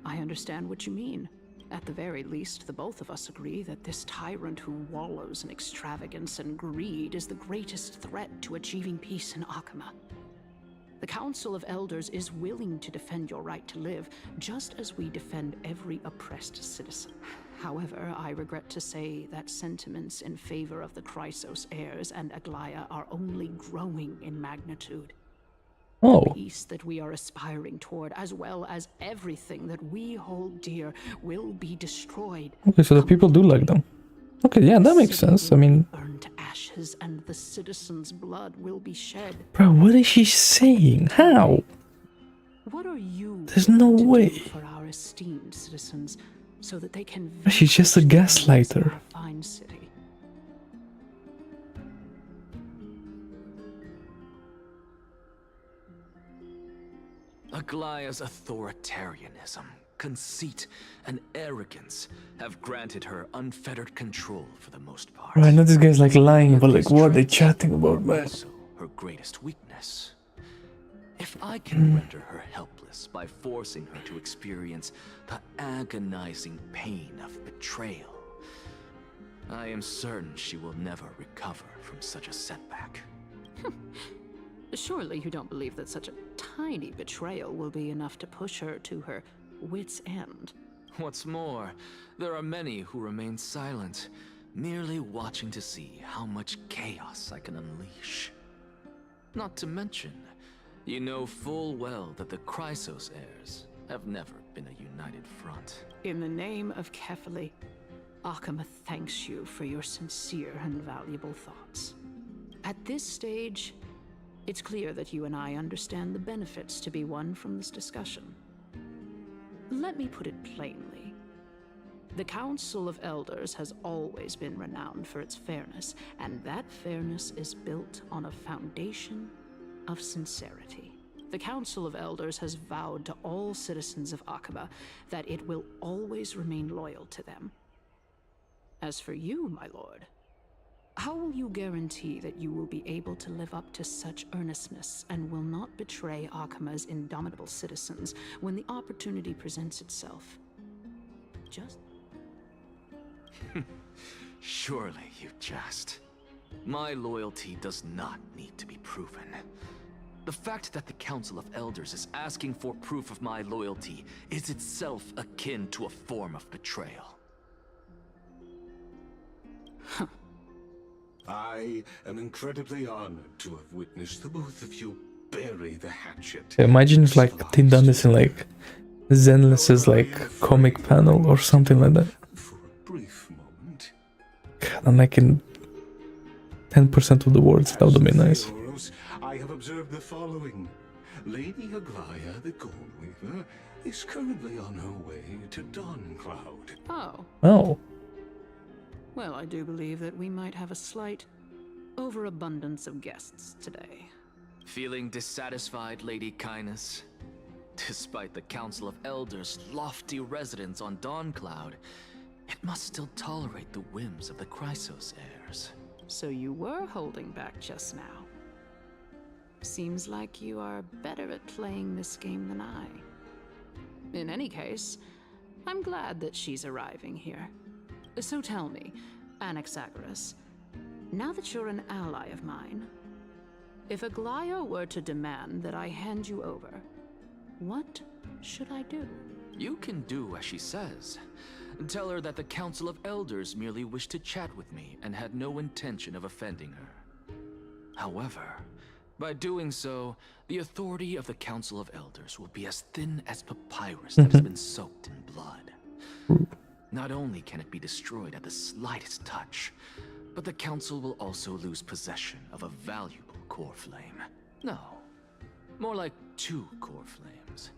I understand what you mean. At the very least, the both of us agree that this tyrant who wallows in extravagance and greed is the greatest threat to achieving peace in Akama. The Council of Elders is willing to defend your right to live, just as we defend every oppressed citizen. However, I regret to say that sentiments in favor of the Chrysos heirs and Aglaya are only growing in magnitude. Oh. The peace that we are aspiring toward, as well as everything that we hold dear, will be destroyed. Okay, so the people do like them. Okay, yeah, that makes sense. I mean... Burned to ashes and the citizens' blood will be shed. Bro, what is she saying? How? What are you There's no willing to way. do for our esteemed citizens so that they can She's just a gaslighter. our fine city? Aglaya's authoritarianism conceit, and arrogance have granted her unfettered control for the most part. Right, I know this guy's like lying, but like, what are they chatting about, man? Also, her greatest weakness. If I can render her helpless by forcing her to experience the agonizing pain of betrayal, I am certain she will never recover from such a setback. Surely you don't believe that such a tiny betrayal will be enough to push her to her wit's end. What's more, there are many who remain silent, merely watching to see how much chaos I can unleash. Not to mention, you know full well that the Chrysos heirs have never been a united front. In the name of Kefali, Akama thanks you for your sincere and valuable thoughts. At this stage, it's clear that you and I understand the benefits to be won from this discussion. Let me put it plainly. The Council of Elders has always been renowned for its fairness, and that fairness is built on a foundation of sincerity. The Council of Elders has vowed to all citizens of Akaba that it will always remain loyal to them. As for you, my lord, how will you guarantee that you will be able to live up to such earnestness and will not betray Akama's indomitable citizens when the opportunity presents itself? Just... Surely you jest. My loyalty does not need to be proven. The fact that the Council of Elders is asking for proof of my loyalty is itself akin to a form of betrayal. I am incredibly honored to have witnessed the both of you bury the hatchet. Imagine if like they done this in like Zenless's like comic panel or something like that. For a brief moment. God, and like in 10% of the words, that would have been nice. I have observed the following. Lady Aglaya, the Goldweaver, is currently on her way to Dawncloud. Oh. Oh. Well, I do believe that we might have a slight overabundance of guests today. Feeling dissatisfied, Lady Kindness? Despite the Council of Elders' lofty residence on Dawncloud, it must still tolerate the whims of the Chrysos heirs. So you were holding back just now. Seems like you are better at playing this game than I. In any case, I'm glad that she's arriving here. So tell me, Anaxagoras, now that you're an ally of mine, if Aglaya were to demand that I hand you over, what should I do? You can do as she says. Tell her that the Council of Elders merely wished to chat with me and had no intention of offending her. However, by doing so, the authority of the Council of Elders will be as thin as papyrus that has been soaked in blood. Not only can it be destroyed at the slightest touch, but the Council will also lose possession of a valuable core flame. No, more like 2 core flames.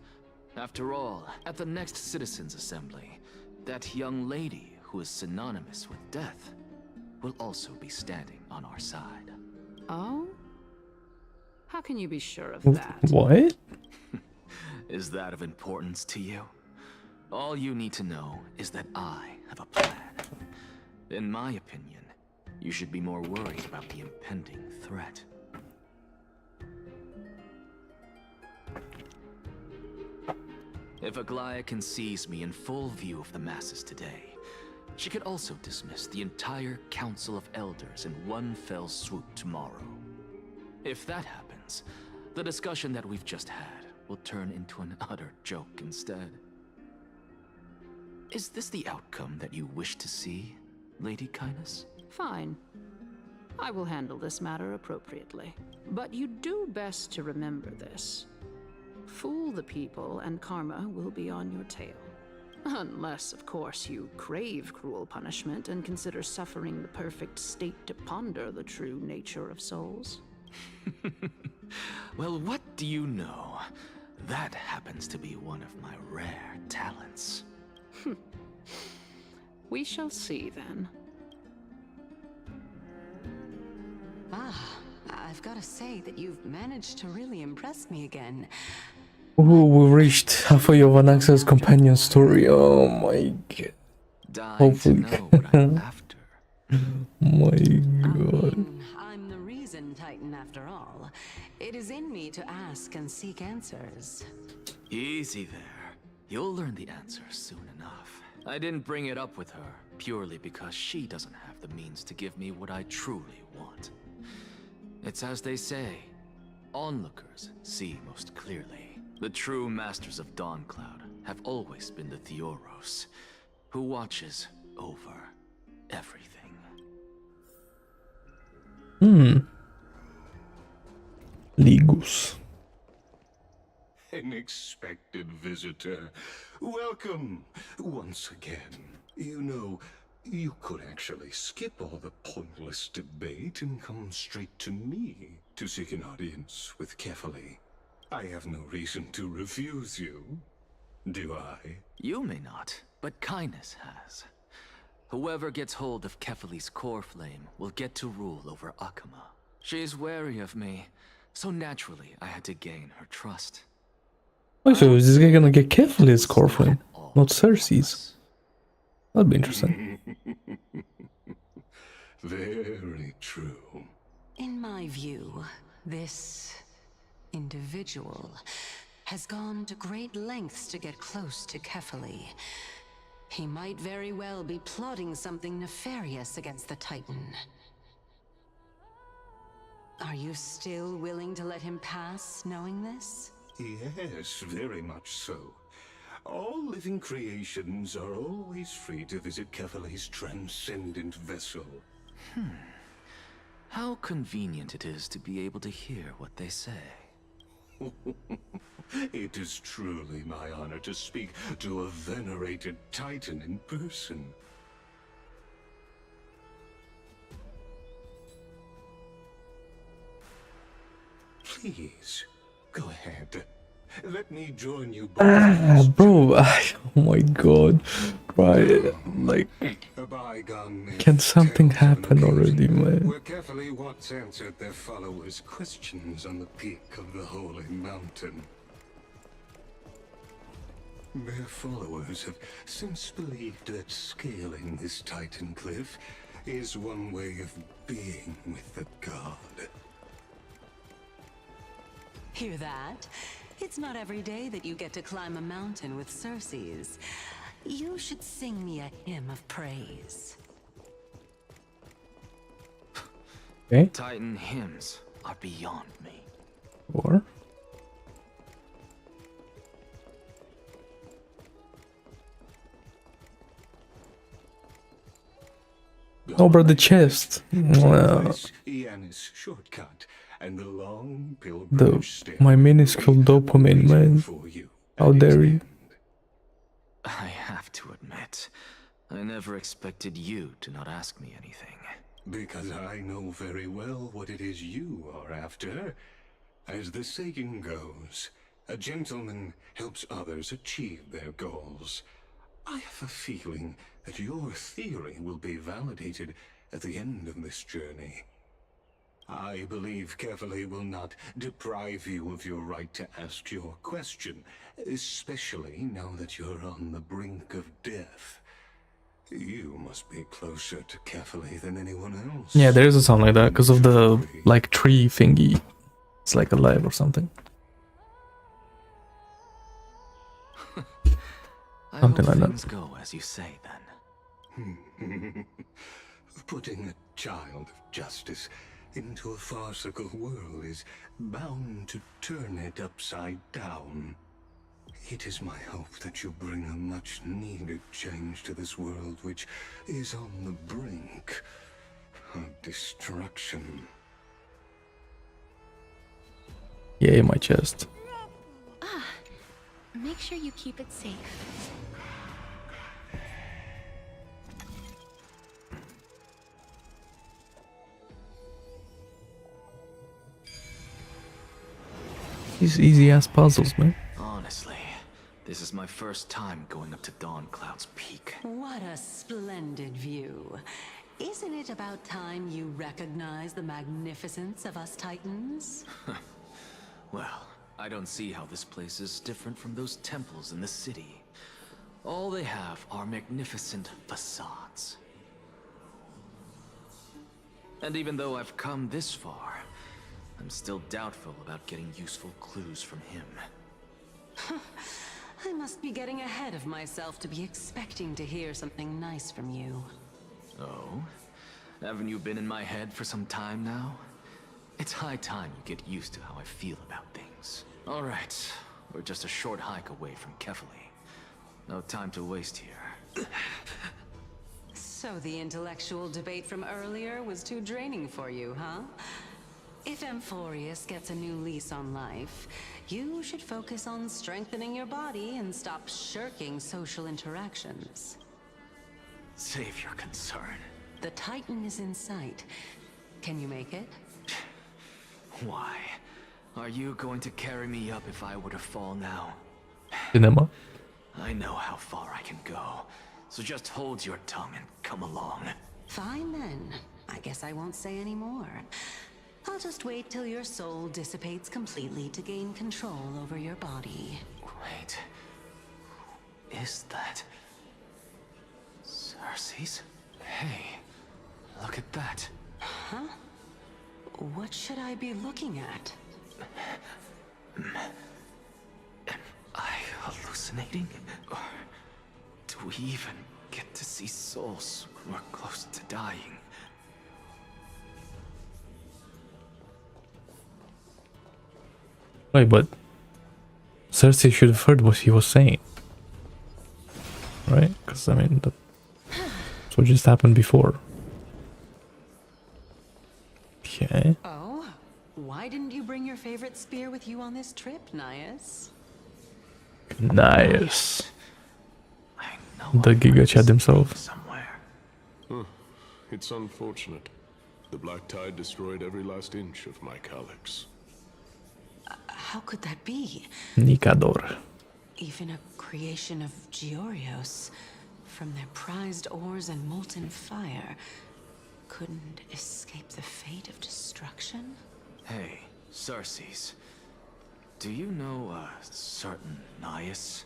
After all, at the next Citizens' Assembly, that young lady who is synonymous with death will also be standing on our side. Oh? How can you be sure of that? What? Is that of importance to you? All you need to know is that I have a plan. In my opinion, you should be more worried about the impending threat. If Aglaya can seize me in full view of the masses today, she could also dismiss the entire Council of Elders in one fell swoop tomorrow. If that happens, the discussion that we've just had will turn into an utter joke instead. Is this the outcome that you wish to see, Lady Kindness? Fine. I will handle this matter appropriately. But you do best to remember this. Fool the people and karma will be on your tail. Unless, of course, you crave cruel punishment and consider suffering the perfect state to ponder the true nature of souls. Well, what do you know? That happens to be one of my rare talents. We shall see, then. Ah, I've got to say that you've managed to really impress me again. Oh, we reached halfway of Anaxa's companion story. Oh my god. Hopefully. My god. I'm the reason Titan after all. It is in me to ask and seek answers. Easy there. You'll learn the answers soon enough. I didn't bring it up with her purely because she doesn't have the means to give me what I truly want. It's as they say, onlookers see most clearly. The true masters of Dawncloud have always been the Theoros, who watches over everything. Ligus. An expected visitor. Welcome once again. You know, you could actually skip all the pointless debate and come straight to me to seek an audience with Kefali. I have no reason to refuse you, do I? You may not, but Kindness has. Whoever gets hold of Kefali's core flame will get to rule over Akama. She's wary of me, so naturally I had to gain her trust. Wait, so is this guy gonna get Kefali's core flame, not Cersei's? That'd be interesting. Very true. In my view, this individual has gone to great lengths to get close to Kefali. He might very well be plotting something nefarious against the Titan. Are you still willing to let him pass, knowing this? Yes, very much so. All living creations are always free to visit Kefali's transcendent vessel. How convenient it is to be able to hear what they say. It is truly my honor to speak to a venerated Titan in person. Please, go ahead. Let me join you both. Bro, oh my god. Right, like, can something happen already, man? Where Kefali once answered their followers' questions on the peak of the Holy Mountain. Their followers have since believed that scaling this Titan cliff is one way of being with the god. Hear that? It's not every day that you get to climb a mountain with Cersei's. You should sing me a hymn of praise. Okay. Titan hymns are beyond me. Or? Oh, bro, the chest. Well, Iannis shortcut and the long pilgrimage my minuscule dopamine, man. How dare you? I have to admit, I never expected you to not ask me anything. Because I know very well what it is you are after. As the saying goes, a gentleman helps others achieve their goals. I have a feeling that your theory will be validated at the end of this journey. I believe Kefali will not deprive you of your right to ask your question, especially now that you're on the brink of death. You must be closer to Kefali than anyone else. Yeah, there is a sound like that because of the, like, tree thingy. It's like alive or something. Something like things that. go as you say, then. Putting a child of justice into a farcical world is bound to turn it upside down. It is my hope that you bring a much-needed change to this world which is on the brink of destruction. Yay, my chest. Ah, make sure you keep it safe. These easy-ass puzzles, man. Honestly, this is my first time going up to Dawncloud's peak. What a splendid view. Isn't it about time you recognize the magnificence of us Titans? Well, I don't see how this place is different from those temples in the city. All they have are magnificent facades. And even though I've come this far, I'm still doubtful about getting useful clues from him. I must be getting ahead of myself to be expecting to hear something nice from you. Oh? Haven't you been in my head for some time now? It's high time you get used to how I feel about things. Alright, we're just a short hike away from Kefali. No time to waste here. So the intellectual debate from earlier was too draining for you, huh? If Amphorius gets a new lease on life, you should focus on strengthening your body and stop shirking social interactions. Save your concern. The Titan is in sight. Can you make it? Why? Are you going to carry me up if I were to fall now? Cinema. I know how far I can go, so just hold your tongue and come along. Fine then. I guess I won't say any more. I'll just wait till your soul dissipates completely to gain control over your body. Wait. Who is that? Cersei's? Hey, look at that. Huh? What should I be looking at? Am I hallucinating? Or do we even get to see souls who are close to dying? Wait, but Cersei should have heard what he was saying, right? Because I mean, that's what just happened before. Okay. Oh, why didn't you bring your favorite spear with you on this trip, Nias? Nice. The Giga Chad himself. Somewhere. It's unfortunate. The Black Tide destroyed every last inch of my calyx. How could that be? Nikador. Even a creation of Georios, from their prized ores and molten fire, couldn't escape the fate of destruction? Hey, Cersei's. Do you know a certain Nias?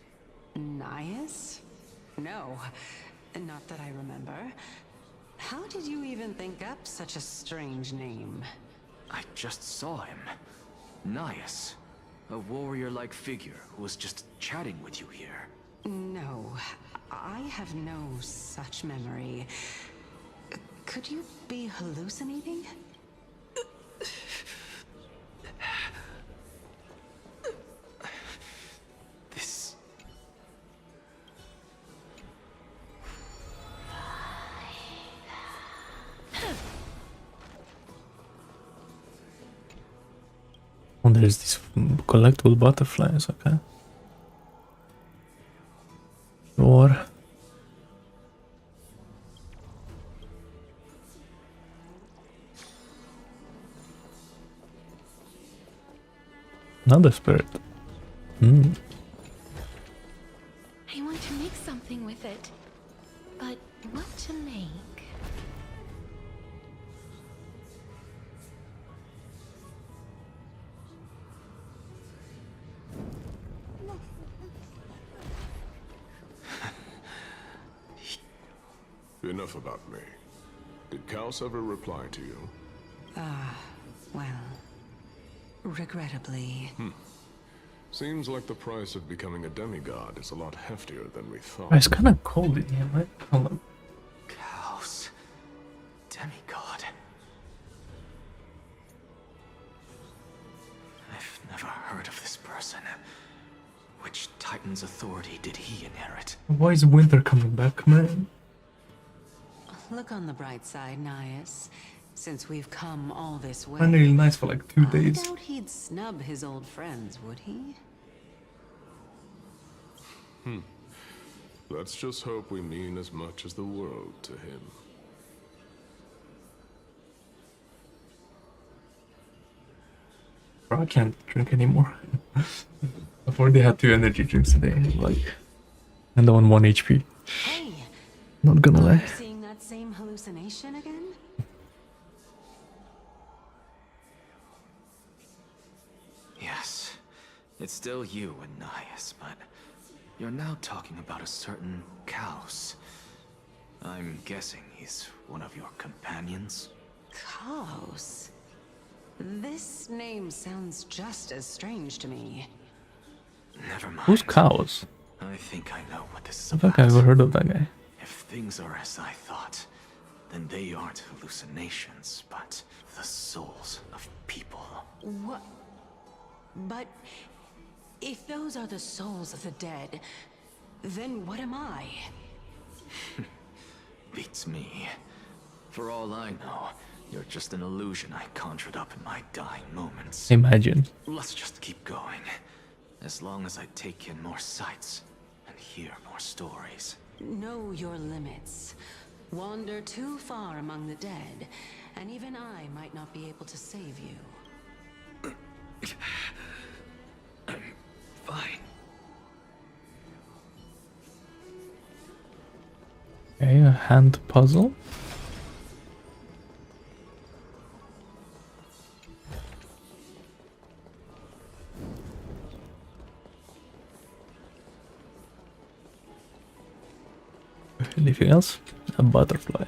Nias? No, not that I remember. How did you even think up such a strange name? I just saw him. Nias. A warrior-like figure who was just chatting with you here. No, I have no such memory. Could you be hallucinating? This... Oh, there's these collectible butterflies, okay. Or another spirit. I want to make something with it. But what to make? Enough about me. Did Kaos ever reply to you? Well, regrettably. Seems like the price of becoming a demigod is a lot heftier than we thought. Oh, it's kind of cold in here, right? Hold on. Kaos. Demigod. I've never heard of this person. Which Titan's authority did he inherit? Why is winter coming back, man? Look on the bright side, Nias. Since we've come all this way, Finally nice for like 2 days. I doubt he'd snub his old friends, would he? Let's just hope we mean as much as the world to him. Bro, I can't drink anymore. I've already had 2 energy drinks today, like, and on 1 HP. Hey, Not gonna are lie. you seeing that same hallucination again? Yes. It's still you, Anais, but you're now talking about a certain Kaos. I'm guessing he's one of your companions? Kaos? This name sounds just as strange to me. Never mind. Who's Chaos? I think I know what this is I about. think I've ever heard of that guy. If things are as I thought, then they aren't hallucinations, but the souls of people. What? But if those are the souls of the dead, then what am I? Beats me. For all I know, you're just an illusion I conjured up in my dying moments. Imagine. Let's just keep going. As long as I take in more sights and hear more stories. Know your limits. Wander too far among the dead, and even I might not be able to save you. I'm fine. Okay, a hand puzzle. Anything else? A butterfly.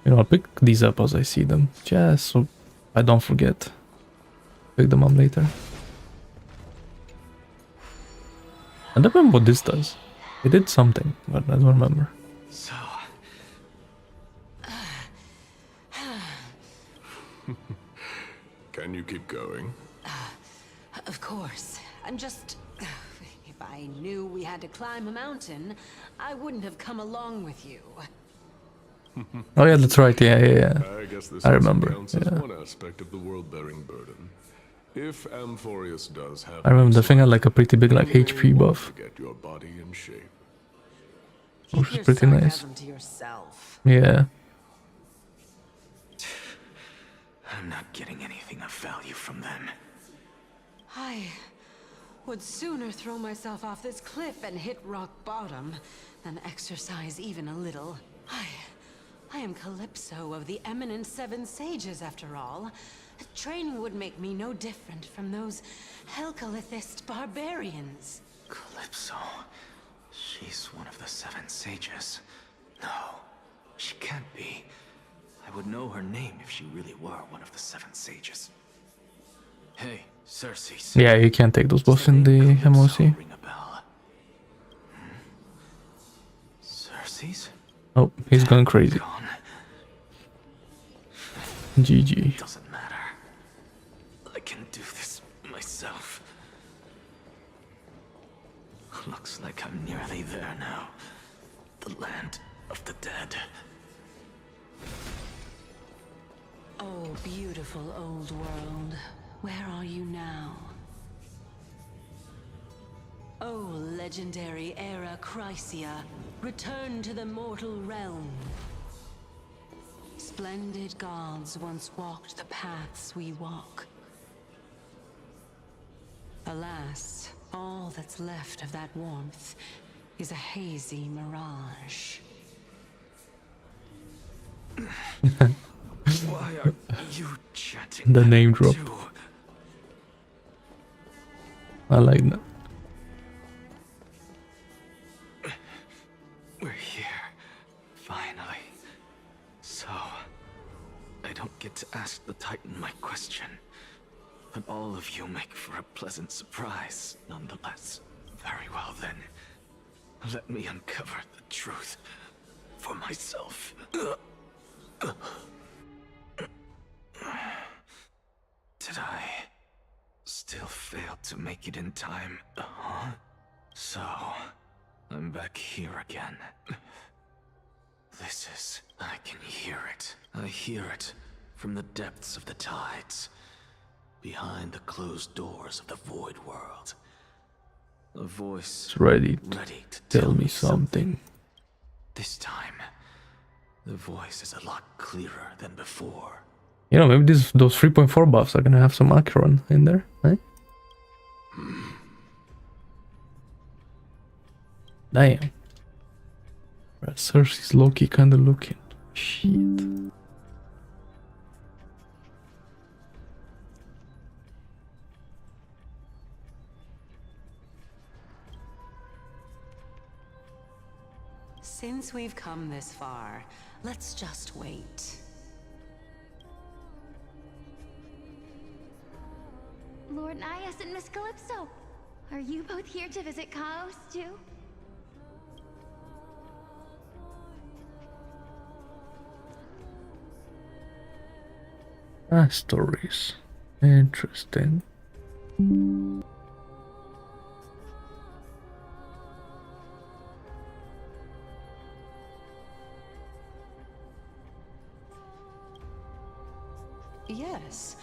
You know, I'll pick these up as I see them, just so I don't forget. Pick them up later. I don't remember what this does. It did something, but I don't remember. So... Can you keep going? Of course. I'm just... If I knew we had to climb a mountain, I wouldn't have come along with you. Oh yeah, that's right. Yeah. I guess this I remember. counts as Yeah. one aspect of the world-bearing burden. If Amphorius does have... I remember the thing had like a pretty big like HP buff, to get your body in shape. which is pretty nice. To yourself. Yeah. I'm not getting anything of value from them. I would sooner throw myself off this cliff and hit rock bottom than exercise even a little. I am Calypso of the eminent Seven Sages, after all. Training would make me no different from those Helcalithist barbarians. Calypso? She's one of the Seven Sages. No, she can't be. I would know her name if she really were one of the Seven Sages. Hey, Circe. Yeah, you can't take those buffs in the MOC. Circe's? Oh, he's going crazy. GG. Doesn't matter. I can do this myself. Looks like I'm nearly there now. The land of the dead. Oh, beautiful old world. Where are you now? Oh, legendary era Chrysia, return to the mortal realm. Splendid gods once walked the paths we walk. Alas, all that's left of that warmth is a hazy mirage. Why are you chanting The that name drop. too? I like that. We're here, finally. So, I don't get to ask the Titan my question, but all of you make for a pleasant surprise, nonetheless. Very well then. Let me uncover the truth for myself. Did I still fail to make it in time? Huh? So, I'm back here again. This is... I can hear it. I hear it from the depths of the tides. Behind the closed doors of the void world. A voice It's ready to tell me something. This time, the voice is a lot clearer than before. You know, maybe those 3.4 buffs are gonna have some Acheron in there, eh? Damn. Cersei's low-key kinda looking. Shit. Since we've come this far, let's just wait. Lord Nias and Miss Calypso, are you both here to visit Chaos too? Castorice. Interesting. Yes,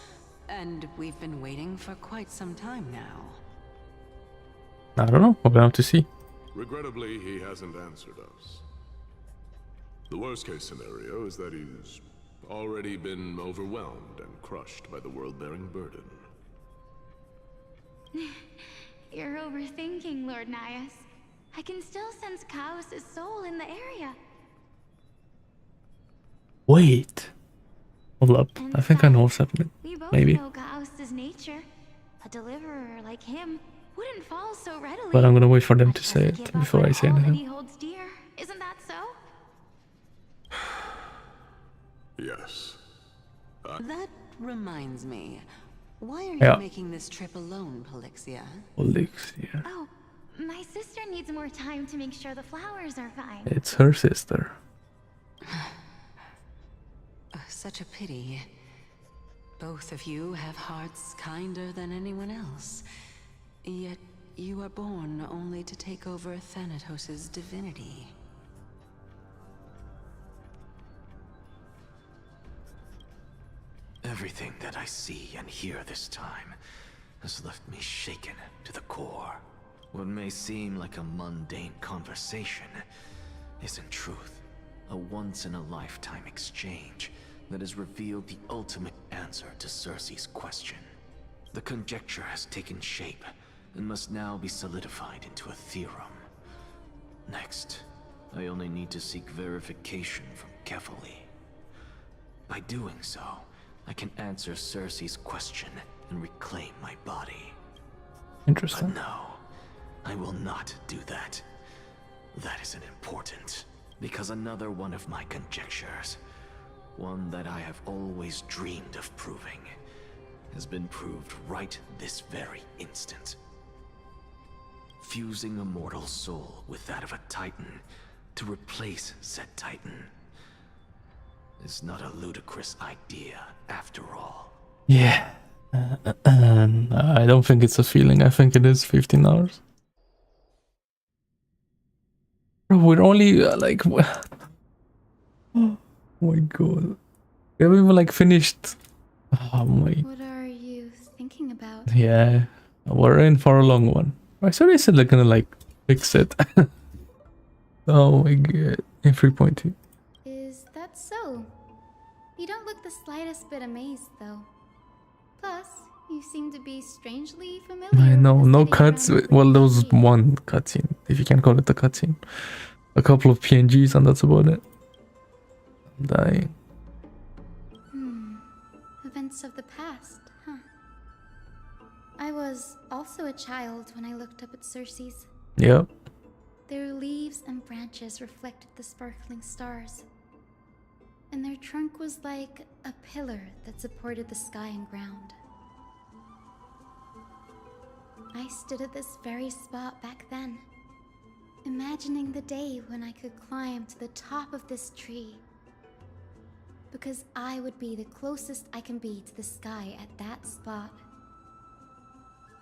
and we've been waiting for quite some time now. I don't know. We're going to see. Regrettably, he hasn't answered us. The worst case scenario is that he's already been overwhelmed and crushed by the world-bearing burden. You're overthinking, Lord Nias. I can still sense Chaos' soul in the area. Wait. Hold up. I think I know what's happening. We both Maybe. know Chaos' nature. A deliverer like him wouldn't fall so readily. But I'm gonna wait for them to say it before I say All that anything. he holds dear. Isn't that so? Yes. That reminds me. Why are Yeah. you making this trip alone, Polixia? Polixia. Oh, my sister needs more time to make sure the flowers are fine. It's her sister. Such a pity. Both of you have hearts kinder than anyone else. Yet you are born only to take over Thanatos' divinity. Everything that I see and hear this time has left me shaken to the core. What may seem like a mundane conversation is in truth a once-in-a-lifetime exchange that has revealed the ultimate answer to Cersei's question. The conjecture has taken shape and must now be solidified into a theorem. Next, I only need to seek verification from Kefali. By doing so, I can answer Cersei's question and reclaim my body. Interesting. But no, I will not do that. That isn't important, because another one of my conjectures, one that I have always dreamed of proving, has been proved right this very instant. Fusing a mortal soul with that of a Titan to replace said Titan is not a ludicrous idea after all. Yeah. I don't think it's a feeling. I think it is 15 hours. Bro, we're only like... Oh my god. We haven't even like finished... Oh my... What are you thinking about? Yeah. We're in for a long one. I thought they said they're gonna like fix it. Oh my god. In 3.2. Is that so? You don't look the slightest bit amazed, though. Plus, you seem to be strangely familiar. I know, with the no city cuts. around Well, there Queen was Street. one cutscene, if you can call it a cutscene. A couple of PNGs, and that's about it. I'm dying. Events of the past, huh? I was also a child when I looked up at Cersei's. Yep. Their leaves and branches reflected the sparkling stars. And their trunk was like a pillar that supported the sky and ground. I stood at this very spot back then, imagining the day when I could climb to the top of this tree. Because I would be the closest I can be to the sky at that spot.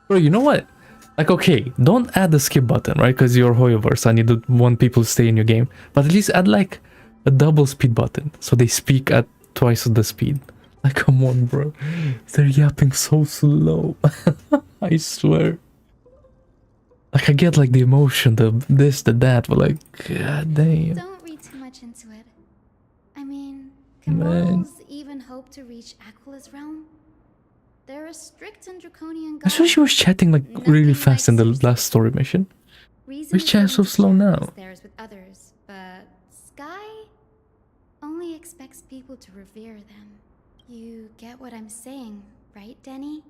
Bro, you know what? Like, okay, don't add the skip button, right? Because you're Hoyoverse and you don't want people to stay in your game. But at least add like a double speed button so they speak at twice the speed. Like, come on, bro. They're yapping so slow. I swear. Like, I get like the emotion, the this, the that, but like, god damn. Don't read too much into it. I mean, can Man. mortals even hope to reach Aquala's realm? There are strict and draconian I swear she was chatting like really fast in the last story mission. Which chat's so slow now? Theirs with others, but Sky only expects people to revere them. You get what I'm saying, right, Denny?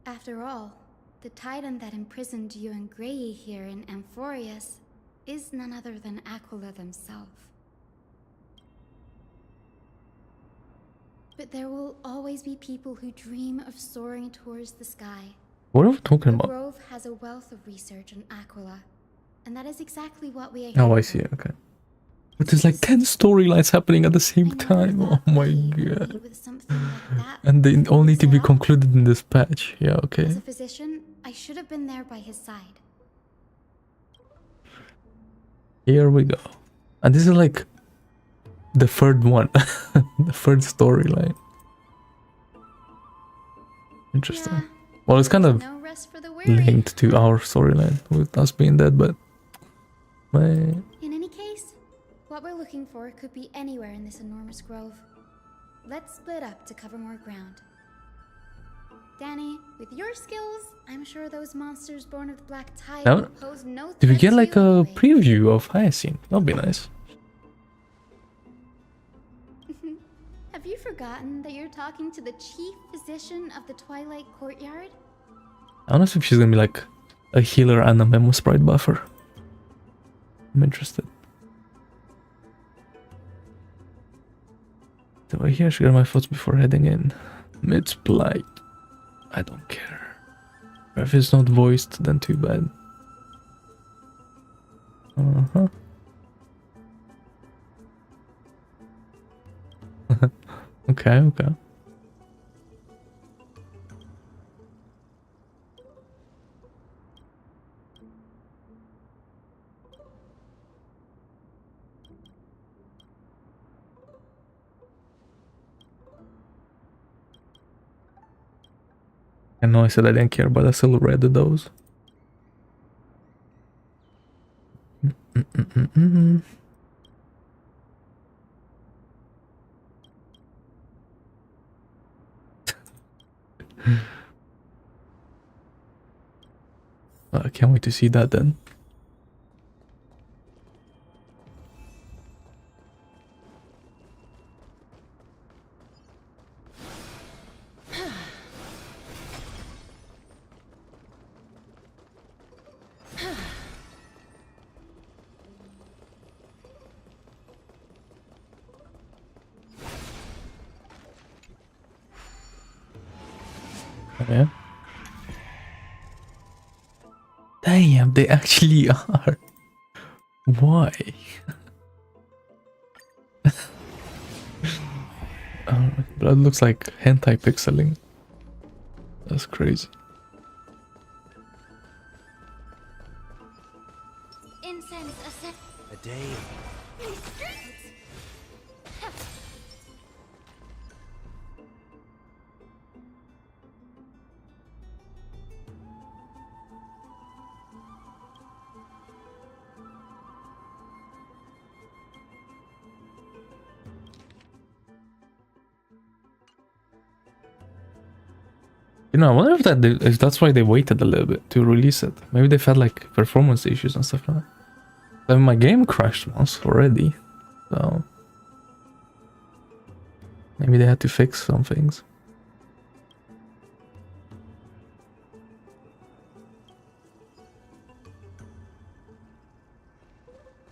After all, the Titan that imprisoned you and Grey here in Amphorius is none other than Aquila themselves. But there will always be people who dream of soaring towards the sky. What are we talking The about? Grove has a wealth of research on Aquila, and that is exactly what we are Oh, here I see. Okay. But there's like 10 storylines happening at the same time. Oh my god. And they all need to be concluded in this patch. Yeah, okay. As a physician, I should have been there by his side. Here we go. And this is like the third one. The third storyline. Interesting. Yeah, Well, it's kind of no rest for the weary. linked to our storyline with us being dead, but... In any case, what we're looking for could be anywhere in this enormous grove. Let's split up to cover more ground. Danny, with your skills, I'm sure those monsters born of the Black Tide Now, will pose no did we threat get to like you a anyway. preview of Hyacinth? That'd be nice. Have you forgotten that you're talking to the chief physician of the Twilight Courtyard? I wanna see if she's gonna be like a healer and a memo sprite buffer. I'm interested. Do I hear share my thoughts before heading in? Mid's blight. I don't care. If it's not voiced, then too bad. Uh-huh. Okay, okay. I know I said I didn't care, but I still read those. I can't wait to see that then. Yeah. Damn, they actually are. Why? Blood looks like hentai pixeling. That's crazy. Incense A day. You know, I wonder if that's why they waited a little bit to release it. Maybe they've had like performance issues and stuff like that. I mean, my game crashed once already, so maybe they had to fix some things.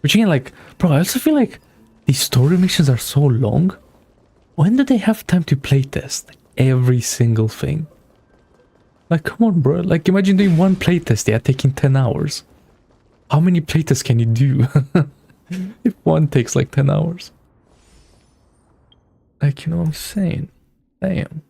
Which again, like, bro, I also feel like these story missions are so long. When do they have time to playtest every single thing? Like, come on, bro. Like, imagine doing one playtest, yeah, taking 10 hours. How many playtests can you do? If one takes like 10 hours. Like, you know what I'm saying? Damn.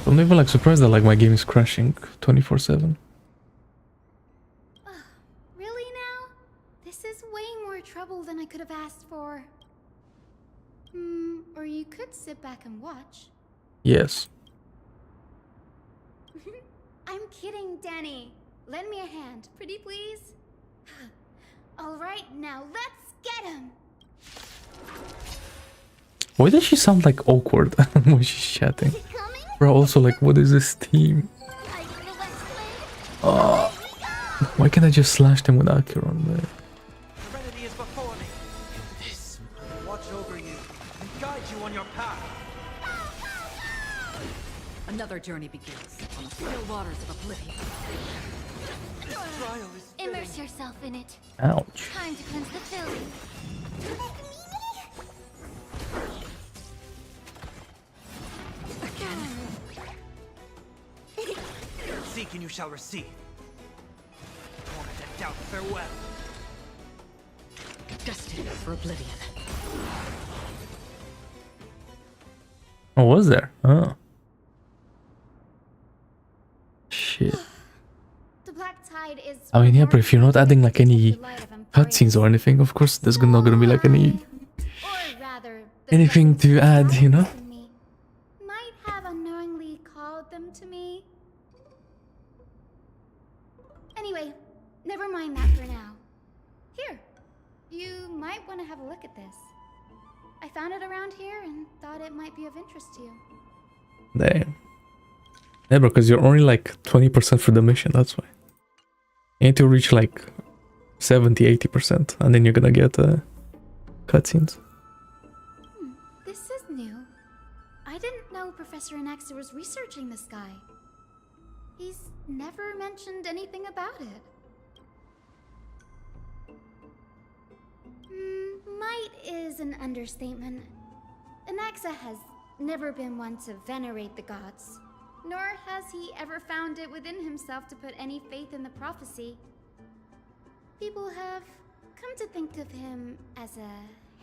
I'm even like surprised that like my game is crashing 24/7. Really now? This is way more trouble than I could have asked for. Or you could sit back and watch. Yes. I'm kidding, Danny. Lend me a hand, pretty please. All right, now let's get him. Why does she sound like awkward when she's chatting? Bro, also like, what is this team? Why can't I just slash them with Acheron, man? Serenity is before me. This will watch over you and guide you on your path. Another journey begins on the still waters of oblivion. Immerse yourself in it. Ouch. Time to cleanse the filth. Seek and you shall receive. Torment and doubt, farewell. Destined for oblivion. Oh, was there? Oh. Shit. The black tide is. I mean, yeah, but if you're not adding like any cutscenes or anything, of course there's not gonna be like anything to add, you know? Might have unknowingly called them to me. Anyway, never mind that for now. Here, you might want to have a look at this. I found it around here and thought it might be of interest to you. Damn. Yeah, because you're only like 20% for the mission, that's why. You need to reach like 70-80% and then you're gonna get cutscenes. This is new. I didn't know Professor Anaxa was researching the sky. He's never mentioned anything about it. Might is an understatement. Anaxa has never been one to venerate the gods, nor has he ever found it within himself to put any faith in the prophecy. People have come to think of him as a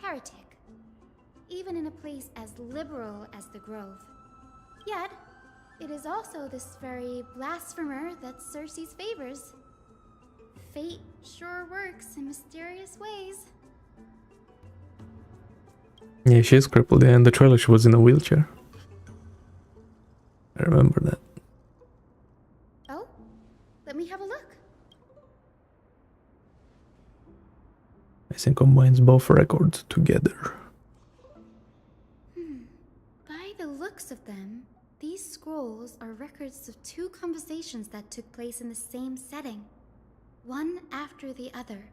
heretic, even in a place as liberal as the Grove. Yet, it is also this very blasphemer that Cersei's favors. Fate sure works in mysterious ways. Yeah, she is crippled. Yeah, in the trailer she was in a wheelchair. I remember that. Oh, let me have a look. I think combines both records together. By the looks of them, these scrolls are records of two conversations that took place in the same setting, one after the other.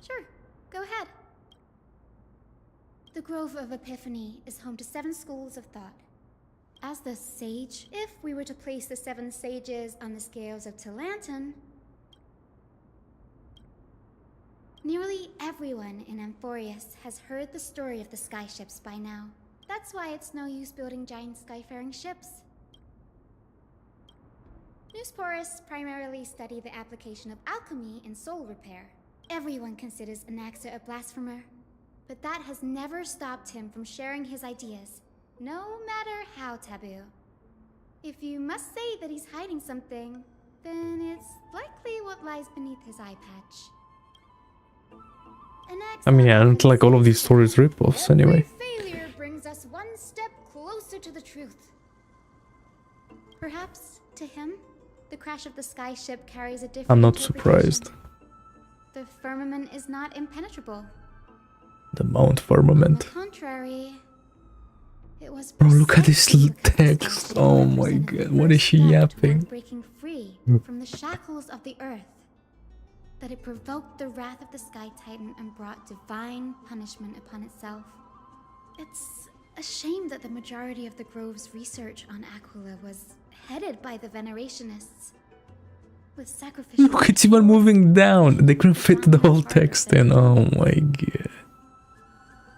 Sure, go ahead. The Grove of Epiphany is home to 7 schools of thought. As the sage, if we were to place the 7 sages on the scales of Talanton, nearly everyone in Amphorius has heard the story of the skyships by now. That's why it's no use building giant skyfaring ships. Newsporists primarily study the application of alchemy in soul repair. Everyone considers Anaxa a blasphemer, but that has never stopped him from sharing his ideas, no matter how taboo. If you must say that he's hiding something, then it's likely what lies beneath his eye patch. I mean, yeah, and like all of these stories rip-offs anyway. Failure brings us one step closer to the truth. Perhaps, to him, the crash of the skyship carries a different I'm not interpretation. surprised. The firmament is not impenetrable. The Mount Firmament. On the contrary, it was Bro, look at this text. Oh my god, what is she yapping? breaking free from the shackles of the earth, that it provoked the wrath of the Sky Titan and brought divine punishment upon itself. It's a shame that the majority of the Grove's research on Aquila was headed by the Venerationists. With sacrificial... Look, it's even moving down. They couldn't fit the whole text in. Oh my god.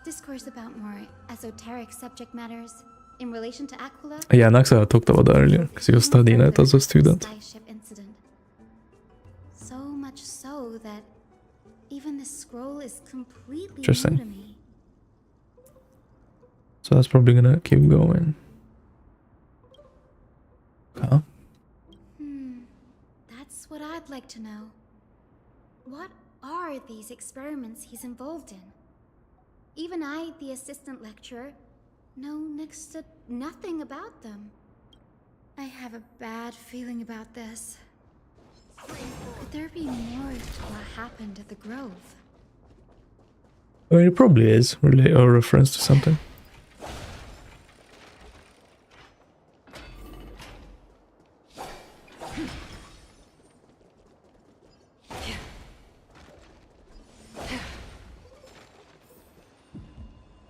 Discourse about more esoteric subject matters in relation to Aquila. Yeah, Naxa talked about that earlier, because he was studying it as a student. Skyship incident. So much so that even this scroll is completely new Interesting. to me. So that's probably gonna keep going. Huh? That's what I'd like to know. What are these experiments he's involved in? Even I, the assistant lecturer, know next to nothing about them. I have a bad feeling about this. Could there be more to what happened at the Grove? I mean, it probably is really a reference to something.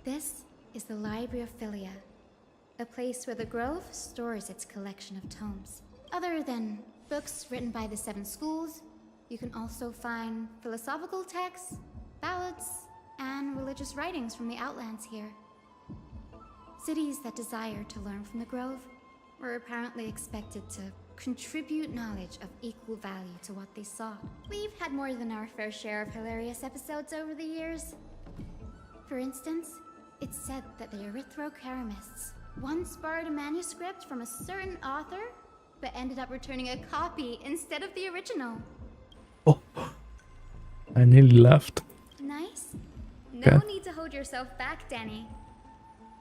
This is the Library of Philia, a place where the Grove stores its collection of tomes. Other than books written by the 7 schools, you can also find philosophical texts, ballads, and religious writings from the Outlands here. Cities that desire to learn from the Grove were apparently expected to contribute knowledge of equal value to what they sought. We've had more than our fair share of hilarious episodes over the years. For instance, it's said that the Erythrocheramists once borrowed a manuscript from a certain author, but ended up returning a copy instead of the original. I nearly left. Nice? Okay. No need to hold yourself back, Danny.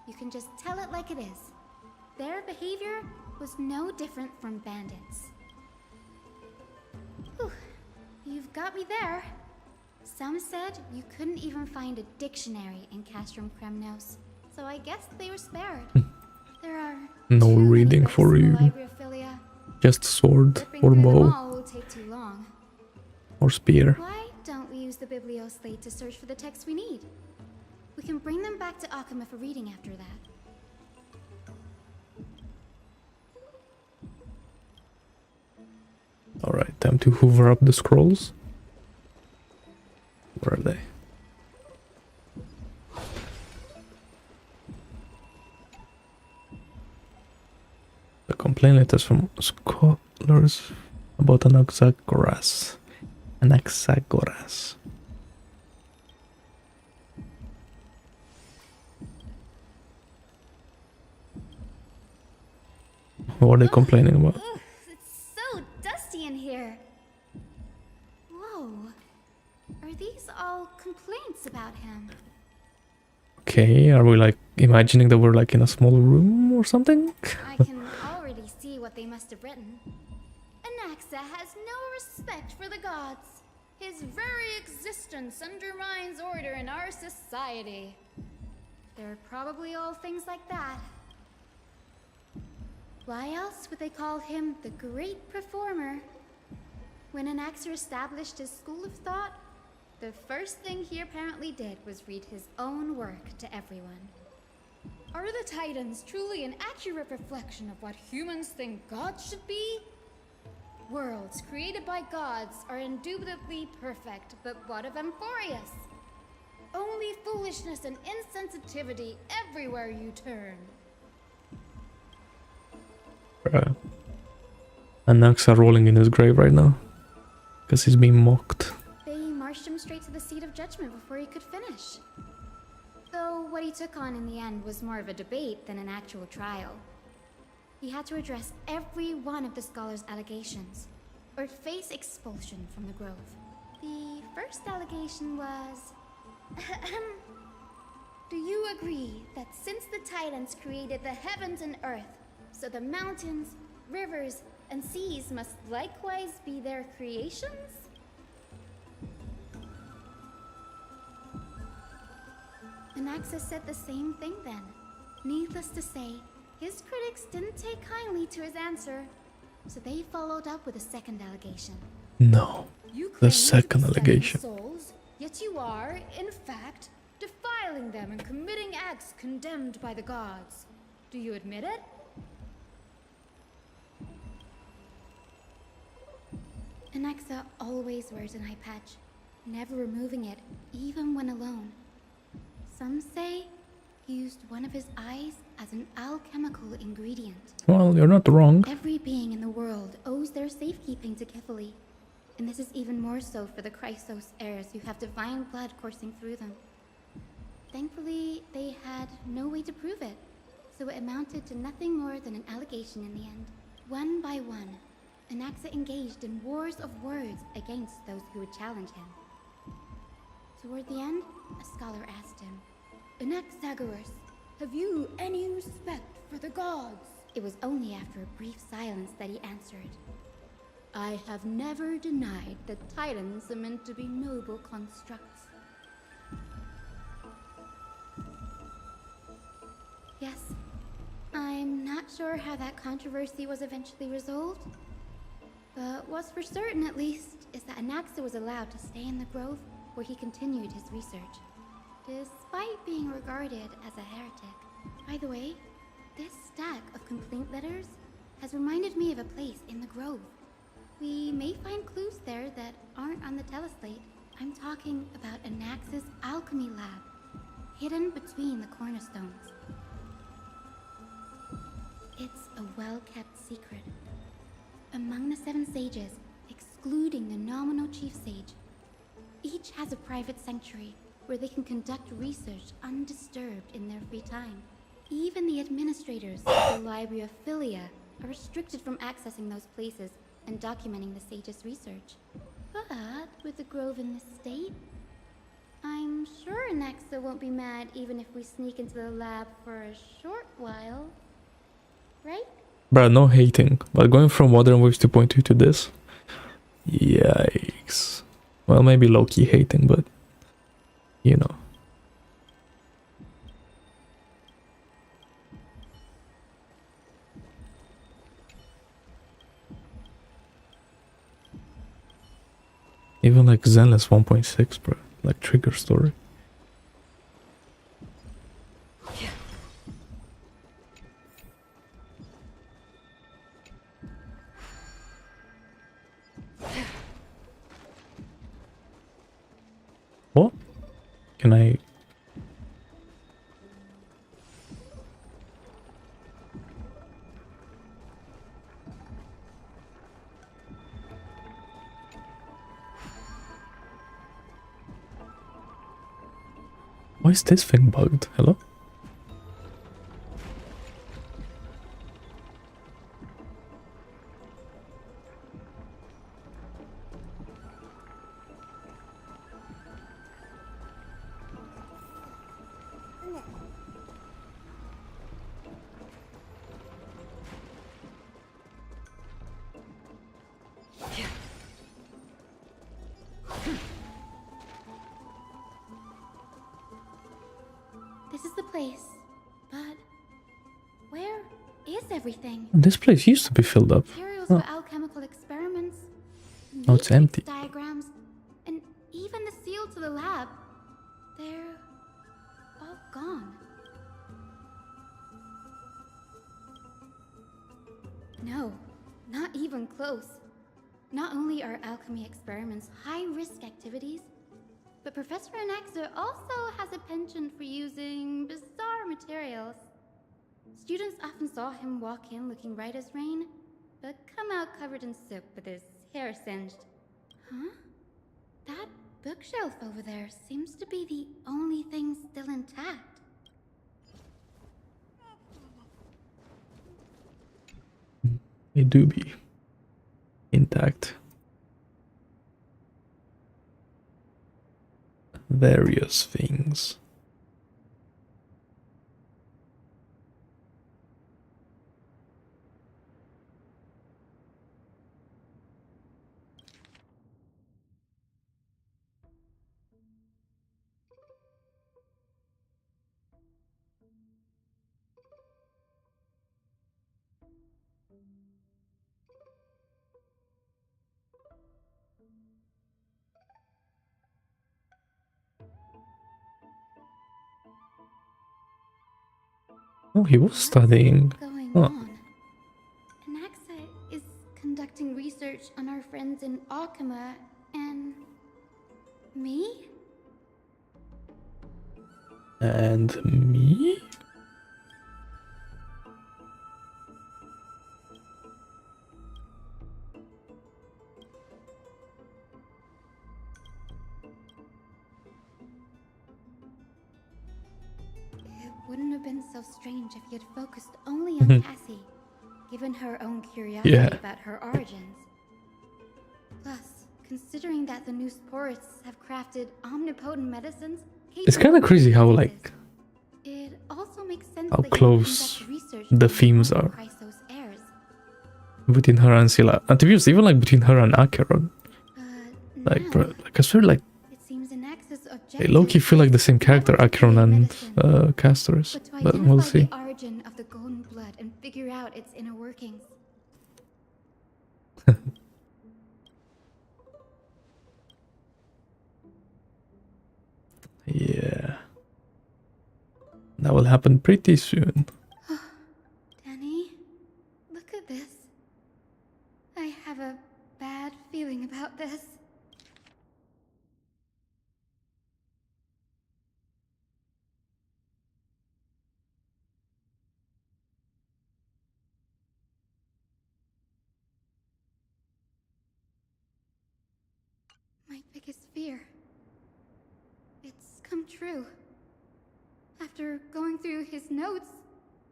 You can just tell it like it is. Their behavior was no different from bandits. Whew. You've got me there. Some said you couldn't even find a dictionary in Castrum Kremnos, so I guess they were spared. There are No reading for you. Library of Philia. Just sword Flipping or through them bow all will take too long. or spear. Why don't we use the Biblioslate to search for the texts we need? We can bring them back to Occama for reading after that. Alright, time to hoover up the scrolls. Where are they? The complaint letters from scholars about Anaxagoras. Anaxagoras. What are they complaining about? Ugh, it's so dusty in here. Whoa. Are these all complaints about him? Okay, are we like imagining that we're like in a small room or something? I can already see what they must have written. Anaxa has no respect for the gods. His very existence undermines order in our society. They're probably all things like that. Why else would they call him the Great Performer? When Anaxa established his school of thought, the first thing he apparently did was read his own work to everyone. Are the Titans truly an accurate reflection of what humans think gods should be? Worlds created by gods are indubitably perfect, but what of Amphorius? Only foolishness and insensitivity everywhere you turn. Anaxa rolling in his grave right now. Because he's being mocked. They marched him straight to the seat of judgment before he could finish. Though what he took on in the end was more of a debate than an actual trial. He had to address every one of the scholar's allegations, or face expulsion from the Grove. The first allegation was... Do you agree that since the Titans created the heavens and earth, so the mountains, rivers, and seas must likewise be their creations? Anaxa said the same thing then. Needless to say, his critics didn't take kindly to his answer, so they followed up with a second allegation. No, You the claim second to be allegation. studying souls, yet you are, in fact, defiling them and committing acts condemned by the gods. Do you admit it? Anaxa always wears an eye patch, never removing it, even when alone. Some say he used one of his eyes as an alchemical ingredient. Well, you're not wrong. Every being in the world owes their safekeeping to Kifili, and this is even more so for the Chrysos heirs who have divine blood coursing through them. Thankfully, they had no way to prove it, so it amounted to nothing more than an allegation in the end. One by one, Anaxa engaged in wars of words against those who would challenge him. Toward the end, a scholar asked him, Anaxagoras, have you any respect for the gods? It was only after a brief silence that he answered, I have never denied that Titans are meant to be noble constructs. Yes, I'm not sure how that controversy was eventually resolved, but what's for certain at least is that Anaxa was allowed to stay in the grove where he continued his research. despite being regarded as a heretic. By the way, this stack of complaint letters has reminded me of a place in the Grove. We may find clues there that aren't on the teleslate. I'm talking about Anax's alchemy lab, hidden between the cornerstones. It's a well-kept secret. Among the 7 sages, excluding the nominal chief sage, each has a private sanctuary where they can conduct research undisturbed in their free time. Even the administrators of the Library of Philia are restricted from accessing those places and documenting the sage's research. But with the Grove in this state, I'm sure Anaxa won't be mad even if we sneak into the lab for a short while. Right? Bruh, no hating. But going from Modern Waves 2.2 to this? Yikes. Well, maybe low-key hating, but... you know. Even like Zenless 1.6, bro. Like Trigger Story. What? Can I... why is this thing bugged? Hello? This is the place, but where is everything? This place used to be filled up. Materials Oh. for alchemical experiments, Now it's empty. diagrams, and even the seal to the lab. They're all gone. No, not even close. Not only are alchemy experiments high-risk activities, but Professor Anaxa also has a penchant for using bizarre materials. Students often saw him walk in looking right as rain, but come out covered in soot with his hair singed. Huh? That bookshelf over there seems to be the only thing still intact. They do be intact. Various things. Oh, he was studying. Going Oh. on? Anaxa is conducting research on our friends in Alchema and me? And me? It wouldn't have been so strange if he had focused only on Cassie, given her own curiosity Yeah. about her origins. Plus, considering that the new sporists have crafted omnipotent medicines, It's kind of crazy how like it also makes sense how that he would close conduct research the on themes one of are Chrysos' heirs. between her and Scylla. And to be honest, even like between her and Acheron. Like, bro, like I swear, like It seems Anax's they objective low-key feel like the same character, Acheron and Castorice. but to But identify we'll see. the origin of the golden blood and figure out its inner workings. Yeah. That will happen pretty soon. Danny, look at this. I have a bad feeling about this. My biggest fear. It's come true. After going through his notes,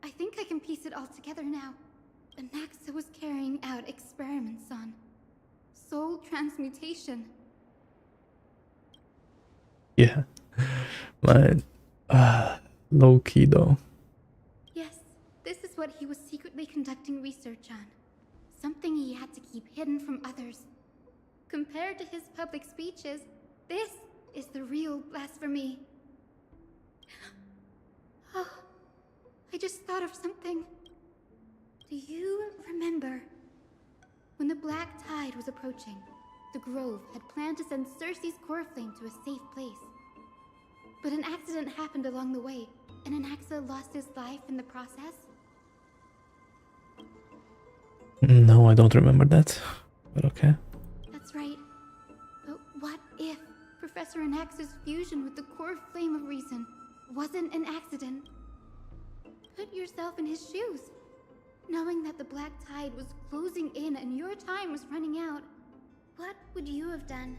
I think I can piece it all together now. Anaxa was carrying out experiments on soul transmutation. Yeah. But low key though. Yes, this is what he was secretly conducting research on. Something he had to keep hidden from others. Compared to his public speeches, this is the real blasphemy. Oh, I just thought of something. Do you remember when the Black Tide was approaching? The Grove had planned to send Cersei's core flame to a safe place. But an accident happened along the way, and Anaxa lost his life in the process. No, I don't remember that. But okay. That's right. But what if Professor Anaxa's fusion with the core flame of reason wasn't an accident? Put yourself in his shoes. Knowing that the Black Tide was closing in and your time was running out, what would you have done?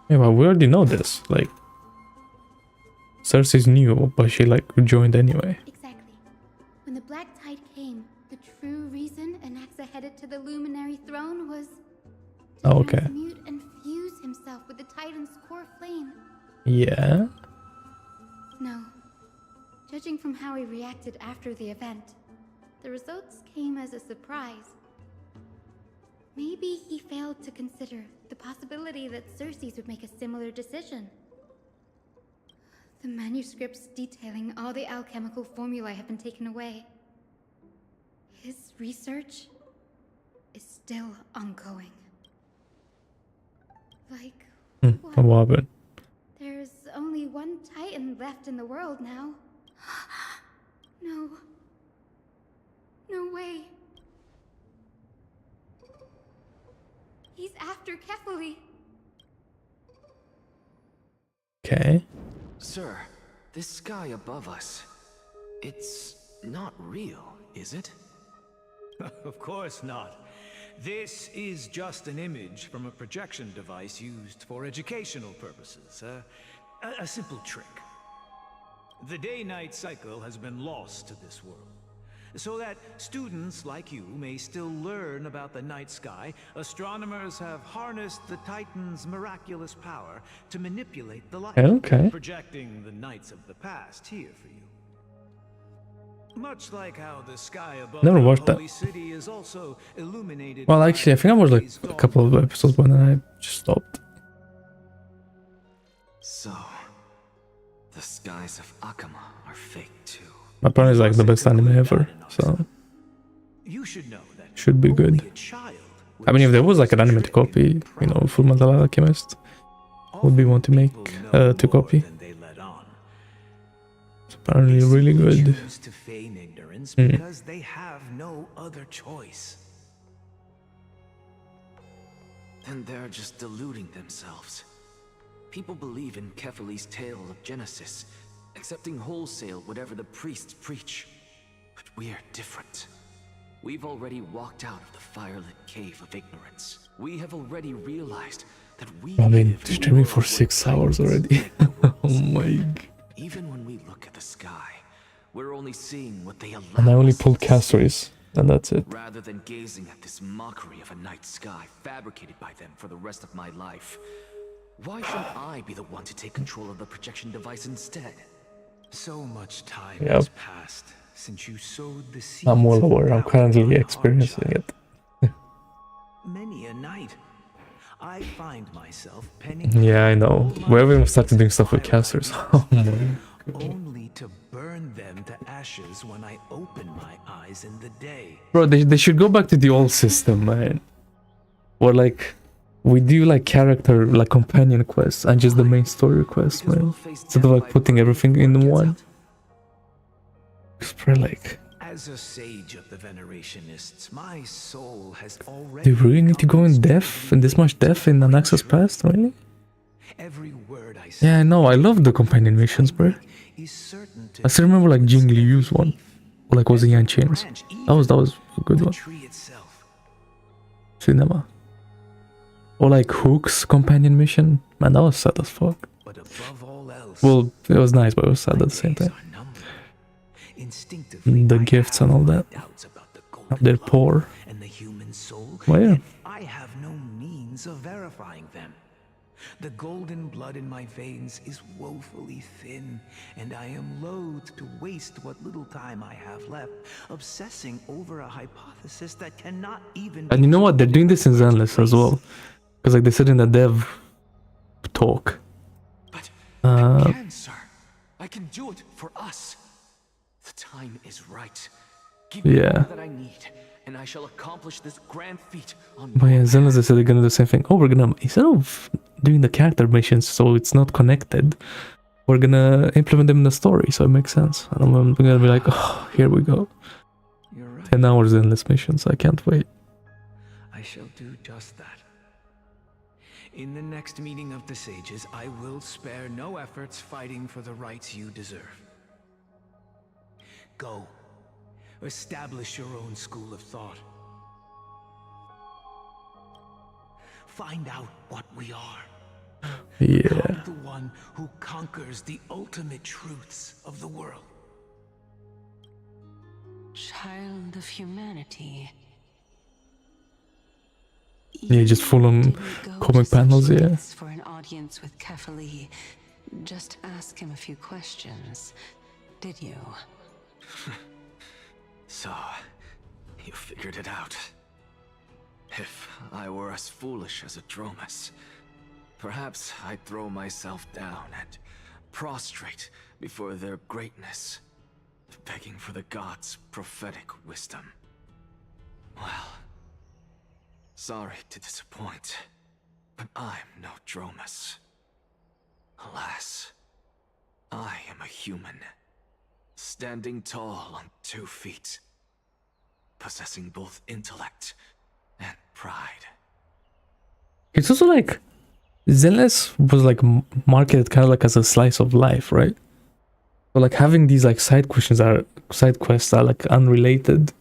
Yeah, but we already know this. Like, Cersei's new, but she like joined anyway. Exactly. When the Black Tide came, the true reason Anaxa headed to the Luminary Throne was to transmute and fuse himself with the Titan's core flame. Yeah. No. Judging from how he reacted after the event, the results came as a surprise. Maybe he failed to consider the possibility that Cersei's would make a similar decision. The manuscripts detailing all the alchemical formulae have been taken away. His research is still ongoing. Like, What happened? there's only one Titan left in the world now. No. No way. He's after Kefali. Okay. Sir, this sky above us, it's not real, is it? Of course not. This is just an image from a projection device used for educational purposes. A simple trick. The day-night cycle has been lost to this world. So that students like you may still learn about the night sky, astronomers have harnessed the Titan's miraculous power to manipulate the light, projecting the nights of the past here for you. Much like how the sky above Never the watched that. holy city is also illuminated. Well, actually, I think I watched like a couple of episodes, but then I just stopped. So, the skies of Akama are fake too. Apparently, it's like the best anime ever, so You should know that should be good. I mean, if there was like an anime to copy, you know, Full Metal Alchemist would be one to make to copy. It's apparently really good. Choose to feign ignorance because they have no other choice. Then they're just deluding themselves. People believe in Kefali's tale of Genesis, accepting wholesale whatever the priests preach. But we're different. We've already walked out of the firelit cave of ignorance. We have already realized that we I mean, streaming for 6 hours already. Oh my god. Even when we look at the sky, we're only seeing what they allow And I only us pulled to Castorice, and that's it. rather than gazing at this mockery of a night sky fabricated by them for the rest of my life. Why shouldn't I be the one to take control of the projection device instead? So much time Yep. has passed since you sowed the seeds. I'm all of over. I'm doubt currently in my heart, experiencing child. it. Many a night, I find myself penning Yeah, I know. We're even started doing stuff with Castorice. Oh my god. only to burn them to ashes when I open my eyes in the day. Bro, they should go back to the old system, man. Where like we do like character, like companion quests and just the main story quests, man. Instead of like putting everything in one. It's pretty like... As a sage of the Venerationists, my soul has already... Do you really need to go in depth, in this much depth in an access past, really? Every word I say, Yeah, I know, I love the companion missions, bro. I still remember like Jing Liu's one. Or like was it Yan Chains? That was a good one. Cinema. Or like Hook's companion mission. Man, that was sad as fuck. Well, it was nice, but it was sad at the same time. The gifts and all that. They're poor. Well, yeah. I have no means of verifying them. The golden blood in my veins is woefully thin, and I am loath to waste what little time I have left obsessing over a hypothesis that cannot even... And you know what? They're doing this in Zenless as well. Because like they said in the dev talk. But I can, sir. I can do it for us. The time is right. Give me all that I need, and I shall accomplish this grand feat on... But yeah, Zenless, they said they're gonna do the same thing. Oh, we're gonna, instead of doing the character missions so it's not connected, we're gonna implement them in the story, so it makes sense. And I'm gonna be like, oh, here we go. 10 hours Zenless missions, I can't wait. I shall do just that. In the next meeting of the sages, I will spare no efforts fighting for the rights you deserve. Go. Establish your own school of thought. Find out what we are. Yeah. Find the one who conquers the ultimate truths of the world. Child of humanity. Yeah, just full on comic panels, yeah. For an audience with Kefali, just ask him a few questions. Did you? So, you figured it out. If I were as foolish as a Dromus, perhaps I'd throw myself down and prostrate before their greatness, begging for the gods' prophetic wisdom. Well, sorry to disappoint, but I'm no Dromus. Alas, I am a human, standing tall on 2 feet, possessing both intellect and pride. It's also like Zenless was like marketed kind of like as a slice of life, right? So like having these like side quests are like unrelated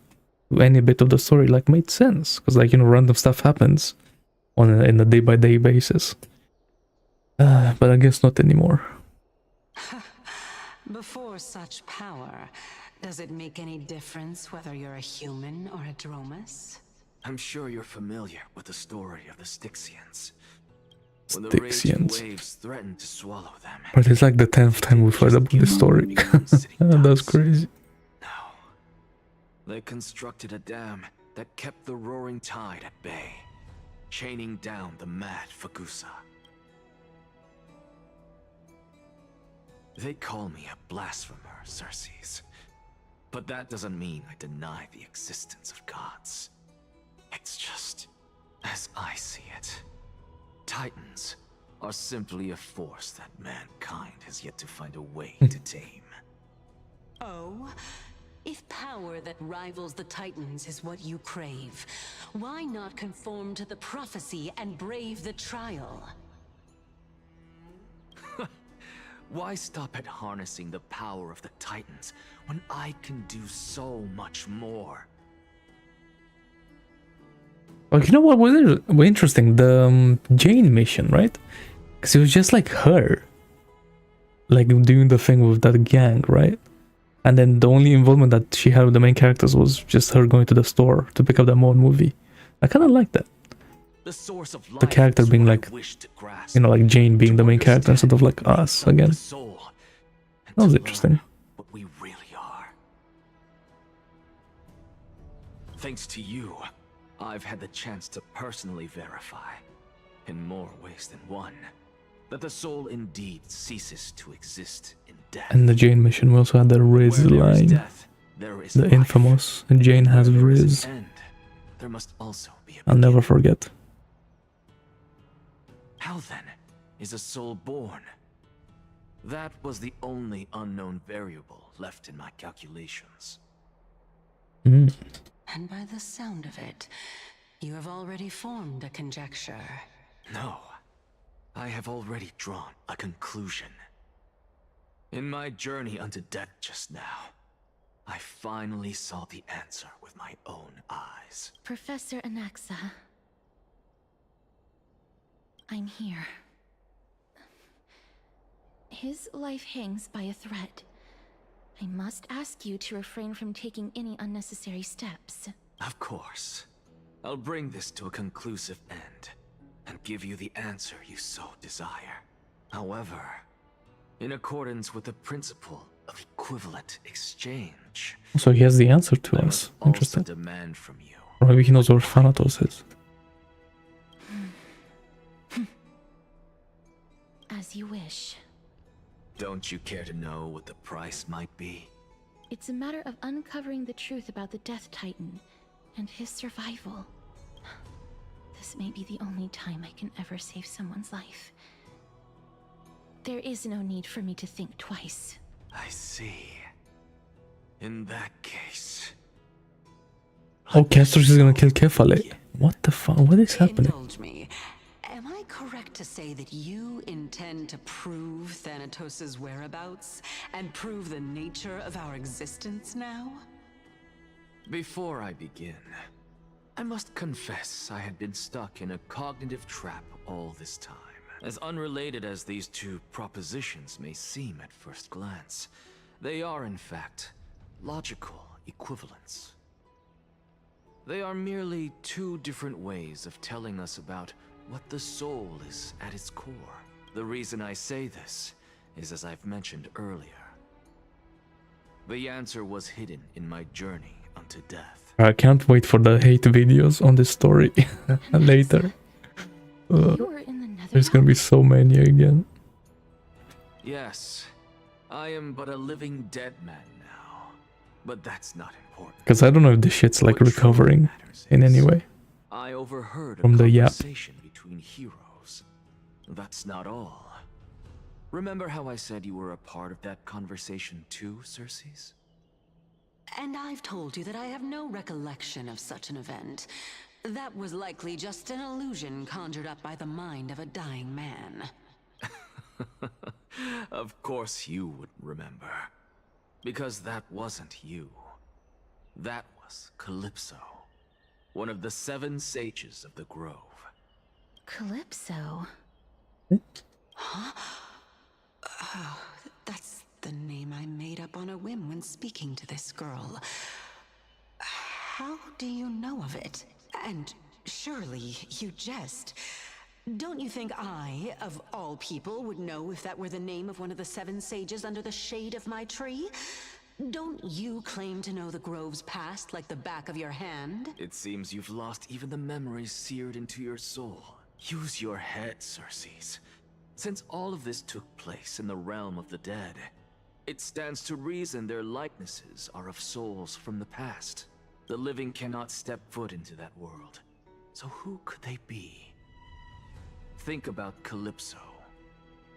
to any bit of the story like made sense, because like, you know, random stuff happens in a day-by-day basis. But I guess not anymore. Before such power, does it make any difference whether you're a human or a Dromus? I'm sure you're familiar with the story of the Styxians. When the raging waves threatened to swallow them. But it's like the 10th time we've heard about this story. That's crazy. No. They constructed a dam that kept the roaring tide at bay, chaining down the mad Fagusa. They call me a blasphemer, Xerxes. But that doesn't mean I deny the existence of gods. It's just, as I see it, Titans are simply a force that mankind has yet to find a way to tame. Oh? If power that rivals the Titans is what you crave, why not conform to the prophecy and brave the trial? Why stop at harnessing the power of the Titans when I can do so much more? Well, you know what was interesting? The Jane mission, right? Because it was just like her, like doing the thing with that gang, right? And then the only involvement that she had with the main characters was just her going to the store to pick up that one movie. I kind of like that. The character being like, you know, like Jane being the main character instead of like us again. That was interesting. What we really are. Thanks to you, I've had the chance to personally verify, in more ways than one, that the soul indeed ceases to exist in death. And the Jane mission, we also had the Riz line. The infamous Jane has Riz. There must also be I'll never forget. How then is a soul born? That was the only unknown variable left in my calculations. Mm. And by the sound of it, you have already formed a conjecture. No, I have already drawn a conclusion. In my journey unto death just now, I finally saw the answer with my own eyes. Professor Anaxa, I'm here. His life hangs by a thread. I must ask you to refrain from taking any unnecessary steps. Of course. I'll bring this to a conclusive end, and give you the answer you so desire. However, in accordance with the principle of equivalent exchange... So he has the answer to us. Interesting. Demand from you. Or maybe he knows where Thanatos is. As you wish. Don't you care to know what the price might be? It's a matter of uncovering the truth about the Death Titan and his survival. This may be the only time I can ever save someone's life. There is no need for me to think twice. I see. In that case... Oh, Castorice is gonna kill Kefale. What the fuck? What is happening? Indulge me. Am I correct to say that you intend to prove Thanatos' whereabouts and prove the nature of our existence now? Before I begin, I must confess I had been stuck in a cognitive trap all this time. As unrelated as these two propositions may seem at first glance, they are in fact logical equivalents. They are merely two different ways of telling us about what the soul is at its core. The reason I say this is, as I've mentioned earlier, the answer was hidden in my journey unto death. I can't wait for the hate videos on this story later. There's gonna be so many again. Yes, I am but a living dead man now, but that's not important. Because I don't know if this shit's like recovering in any way. I overheard from the yap. Conversation between heroes. That's not all. Remember how I said you were a part of that conversation too, Circes? And I've told you that I have no recollection of such an event. That was likely just an illusion conjured up by the mind of a dying man. Of course you would remember. Because that wasn't you. That was Calypso, one of the 7 sages of the Grove. Calypso? Huh? Oh, that's the name I made up on a whim when speaking to this girl. How do you know of it? And surely you jest. Don't you think I, of all people, would know if that were the name of one of the 7 sages under the shade of my tree? Don't you claim to know the Grove's past like the back of your hand? It seems you've lost even the memories seared into your soul. Use your head, Circes. Since all of this took place in the realm of the dead, it stands to reason their likenesses are of souls from the past. The living cannot step foot into that world. So who could they be? Think about Calypso.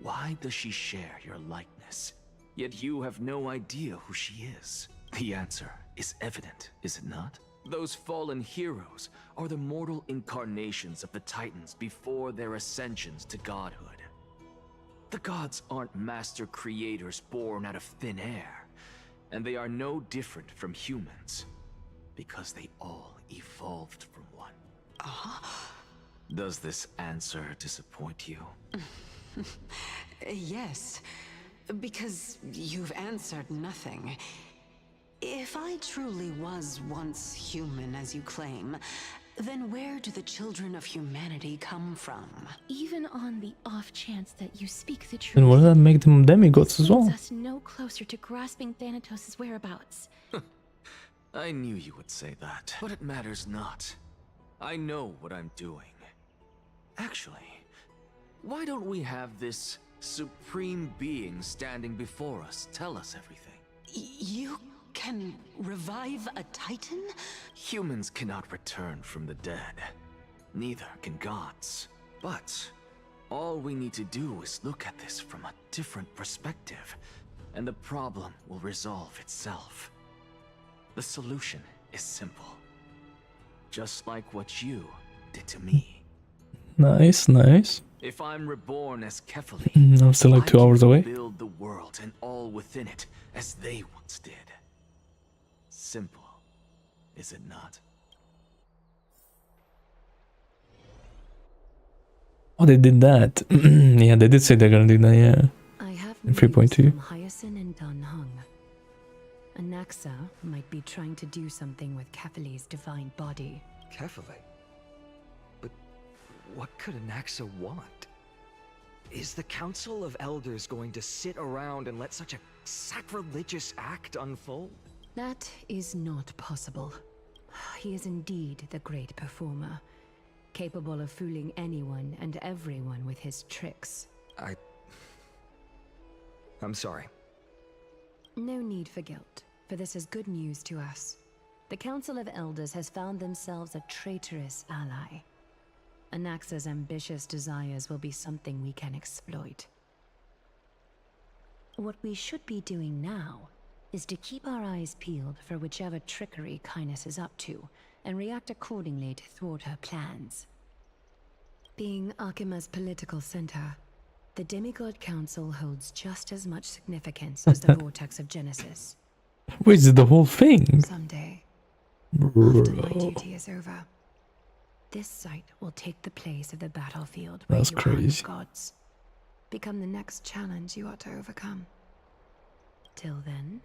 Why does she share your likeness? Yet you have no idea who she is. The answer is evident, is it not? Those fallen heroes are the mortal incarnations of the Titans before their ascensions to godhood. The gods aren't master creators born out of thin air, and they are no different from humans, because they all evolved from one. Does this answer disappoint you? Yes, because you've answered nothing. If I truly was once human, as you claim, then where do the children of humanity come from? Even on the off chance that you speak the truth, Then wouldn't that make them demigods as well? brings us no closer to grasping Thanatos' whereabouts. I knew you would say that, but it matters not. I know what I'm doing. Actually, why don't we have this supreme being standing before us tell us everything? You can revive a Titan? Humans cannot return from the dead. Neither can gods. But All we need to do is look at this from a different perspective, and the problem will resolve itself. The solution is simple. Just like what you did to me. Nice, nice. If I'm reborn as Kefali, I'm still like 2 hours away. build the world and all within it as they once did. Simple, is it not? Oh, they did that. Yeah, they did say they're gonna do that, yeah. I have In 3.2. from Hyacinth and Dan Hung. Anaxa might be trying to do something with Kefali's divine body. Kefali? But what could Anaxa want? Is the Council of Elders going to sit around and let such a sacrilegious act unfold? That is not possible. He is indeed the great performer, capable of fooling anyone and everyone with his tricks. I'm sorry. No need for guilt, for this is good news to us. The Council of Elders has found themselves a traitorous ally. Anaxa's ambitious desires will be something we can exploit. What we should be doing now is to keep our eyes peeled for whichever trickery Kindness is up to, and react accordingly to thwart her plans. Being Akima's political center, the Demigod Council holds just as much significance as the Vortex of Genesis. Wait, is it the whole thing? Someday, after my Bro. duty is over, this site will take the place of the battlefield where That's you harm crazy. gods. Become the next challenge you ought to overcome. Till then,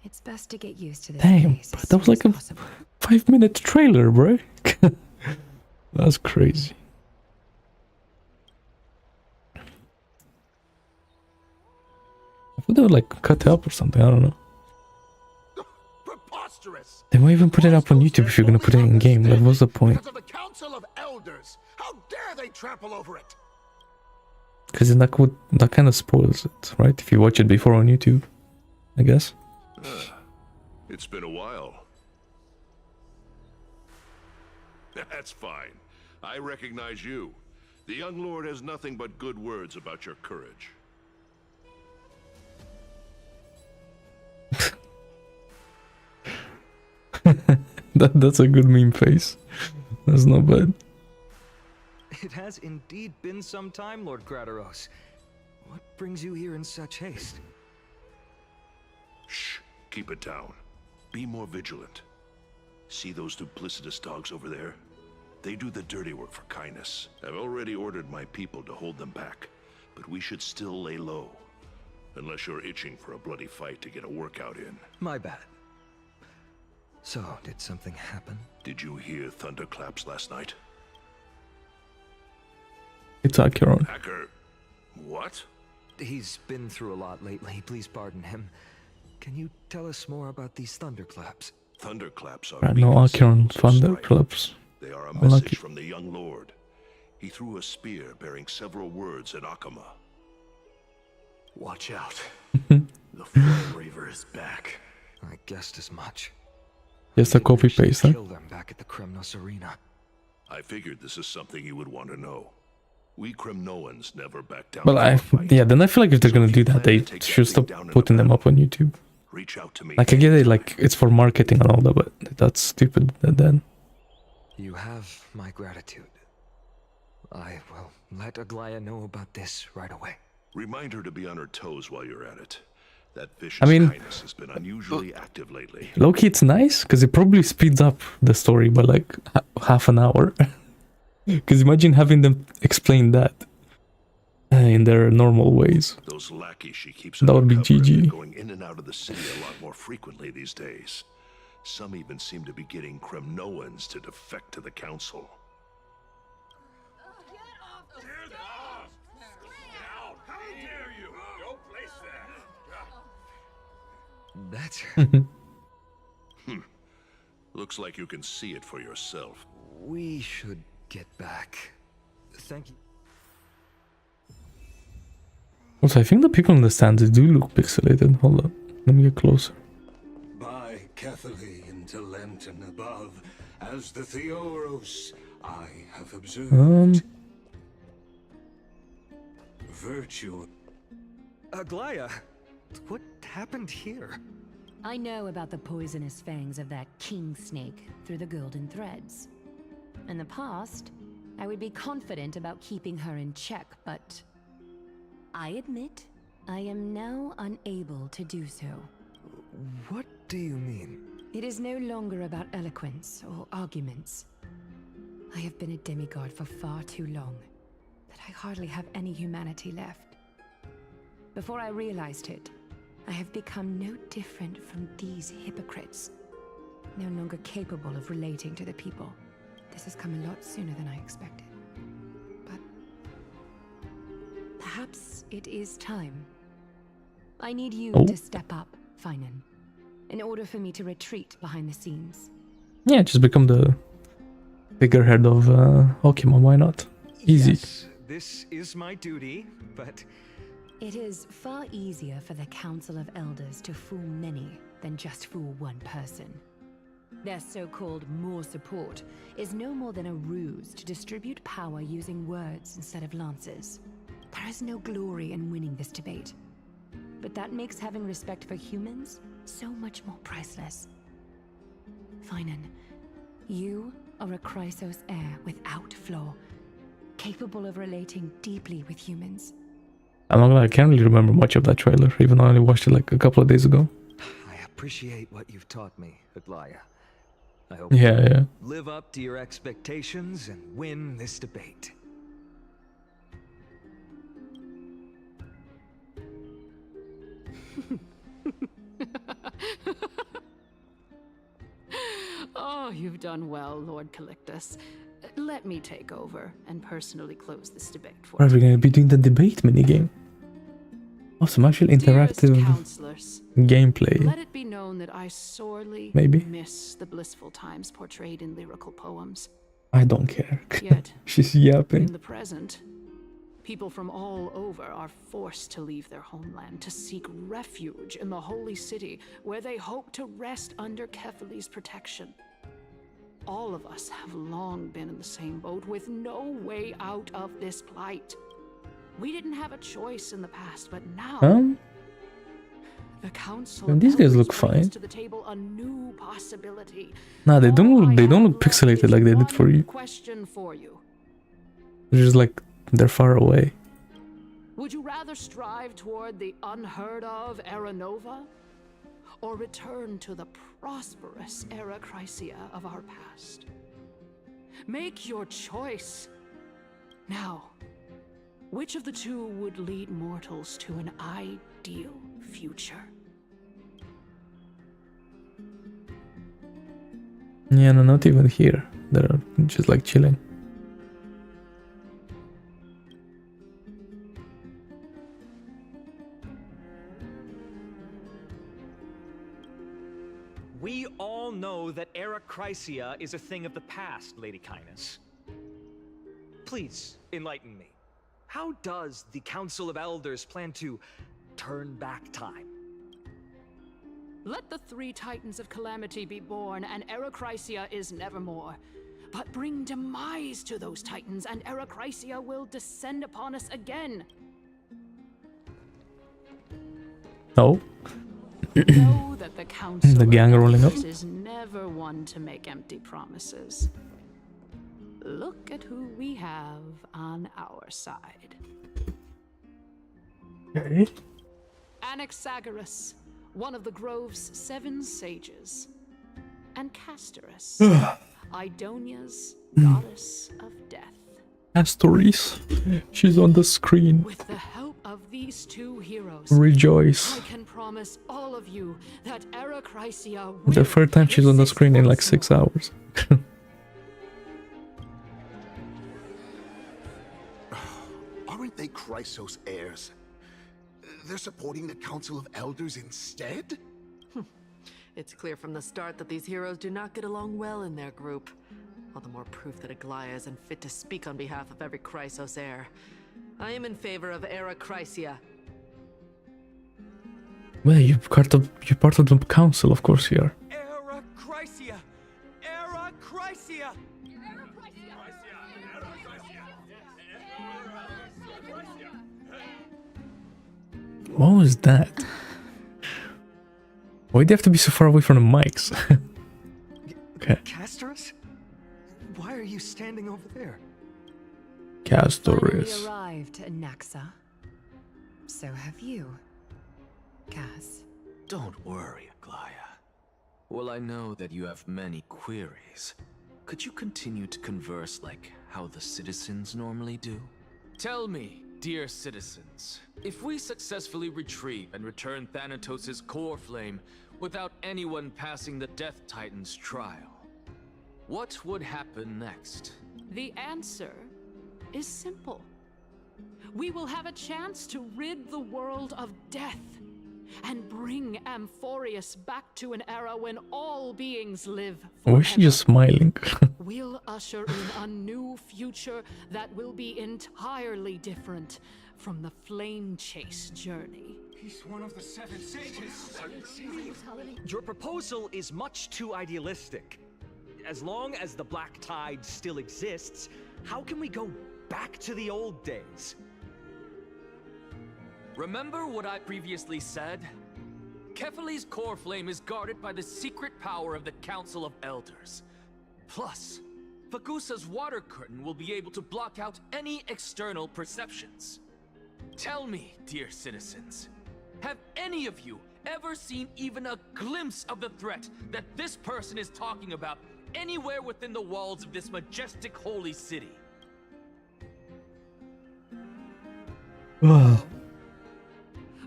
it's best to get used to this Damn, place bro, as that was soon like as a possible. 5-minute trailer, bro. That's crazy. I thought they would like cut it up or something, I don't know. Preposterous! They might even put it up on YouTube if you're gonna put it in game. Like, what's the point? Because of the Council of Elders! How dare they trample over it! Because then that kind of spoils it, right? If you watch it before on YouTube, I guess. It's been a while. That's fine. I recognize you. The young lord has nothing but good words about your courage. That's a good meme face. That's not bad. It has indeed been some time, Lord Grataros. What brings you here in such haste? Shh. Keep it down. Be more vigilant. See those duplicitous dogs over there? They do the dirty work for Kindness. I've already ordered my people to hold them back, but we should still lay low. Unless you're itching for a bloody fight to get a workout in. My bad. So, did something happen? Did you hear thunderclaps last night? It's Acheron. Hacker... What? He's been through a lot lately, please pardon him. Can you tell us more about these thunderclaps? Thunderclaps are... Right, no Acheron thunderclaps. They are a Unlucky. message from the young lord. He threw a spear bearing several words at Akama. Watch out. The Flame Reaver is back. I guessed as much. Just a copy paste, huh? Kill them back at the Kremnos Arena. I figured this is something you would want to know. We Kremnoans never back down. Well, yeah, then I feel like if they're gonna do that, they should stop putting them up on YouTube. Reach out to me. Like, I get it, like, it's for marketing and all that, but that's stupid then. You have my gratitude. I will let Aglaya know about this right away. Remind her to be on her toes while you're at it. That vicious I mean, Kindness has been unusually active lately. Low-key, it's nice, because it probably speeds up the story by, like, half an hour. Because imagine having them explain that in their normal ways. Those lackeys she keeps That would be undercover have been GG. going in and out of the city a lot more frequently these days. Some even seem to be getting Kremnoans to defect to the council. That's... Looks like you can see it for yourself. We should get back. Thank you. Also, I think the people in the stands do look pixelated. Hold up, let me get closer. By Catholic into Lenten above, as the Theoros I have observed. virtue. Aglaya, what happened here? I know about the poisonous fangs of that king snake through the golden threads. In the past, I would be confident about keeping her in check, but I admit I am now unable to do so. What do you mean? It is no longer about eloquence or arguments. I have been a demigod for far too long that I hardly have any humanity left. Before I realized it, I have become no different from these hypocrites, no longer capable of relating to the people. This has come a lot sooner than I expected. But perhaps it is time. I need you to step up, Finan, in order for me to retreat behind the scenes. Yeah, just become the figurehead of Pokemon, why not? Easy. Yes, this is my duty, but... It is far easier for the Council of Elders to fool many than just fool one person. Their so-called more support is no more than a ruse to distribute power using words instead of lances. There is no glory in winning this debate, but that makes having respect for humans so much more priceless. Finan, you are a Chrysos heir without flaw, capable of relating deeply with humans. I'm not gonna lie, I can't really remember much of that trailer, even though I only watched it like a couple of days ago. I appreciate what you've taught me, Aglaya. I hope Yeah. you live up to your expectations and win this debate. Oh, you've done well, Lord Calictus. Let me take over and personally close this debate for Are we gonna be doing the debate minigame? Oh, some actual interactive gameplay. Let it be known that I sorely Maybe. miss the blissful times portrayed in lyrical poems. I don't care. Yet, She's yapping. in the present, people from all over are forced to leave their homeland to seek refuge in the holy city where they hope to rest under Kefali's protection. All of us have long been in the same boat with no way out of this plight. We didn't have a choice in the past, but now the council these guys look fine. to the table a new possibility. Nah, they don't look pixelated like they did for you. Question for you. They're just like they're far away. Would you rather strive toward the unheard of Era Nova, or return to the prosperous Era Chrysia of our past? Make your choice. Now, which of the two would lead mortals to an ideal future? Yeah, no, not even here. They're just like chilling. We all know that Era Chrysia is a thing of the past, Lady Kindness. Please, enlighten me. How does the Council of Elders plan to turn back time? Let the three titans of calamity be born, and Era Chrysia is nevermore. But bring demise to those titans, and Era Chrysia will descend upon us again. Oh. Know that the Council The gang of rolling up. Elders is never one to make empty promises. Look at who we have on our side. Okay. Anaxagoras, one of the Grove's 7 sages, and Castorice, Idonia's goddess of death. Castorice, she's on the screen. With the help of these two heroes, Rejoice. I can promise all of you that Era Chrysia The will third time she's on the screen in like 6 hours. Aren't they Chrysos heirs? They're supporting the Council of Elders instead? It's clear from the start that these heroes do not get along well in their group. All the more proof that Aglaya isn't fit to speak on behalf of every Chrysos heir. I am in favor of Era Chrysia. Well, you're part of the council, of course you are. Era Chrysia! Era Chrysia! What was that? Why do you have to be so far away from the mics? Okay. Castorice? Why are you standing over there? Castorice. Finally arrived, Anaxa. So have you, Cass. Don't worry, Aglaya. Well, I know that you have many queries. Could you continue to converse like how the citizens normally do? Tell me, dear citizens, if we successfully retrieve and return Thanatos' core flame without anyone passing the Death Titan's trial, what would happen next? The answer is simple. We will have a chance to rid the world of death and bring Amphorius back to an era when all beings live Why is she just smiling? We'll usher in a new future that will be entirely different from the flame chase journey. He's one of the 7 sages. Your proposal is much too idealistic. As long as the Black Tide still exists, how can we go back to the old days? Remember what I previously said? Kefali's core flame is guarded by the secret power of the Council of Elders. Plus, Fagusa's water curtain will be able to block out any external perceptions. Tell me, dear citizens, have any of you ever seen even a glimpse of the threat that this person is talking about anywhere within the walls of this majestic holy city?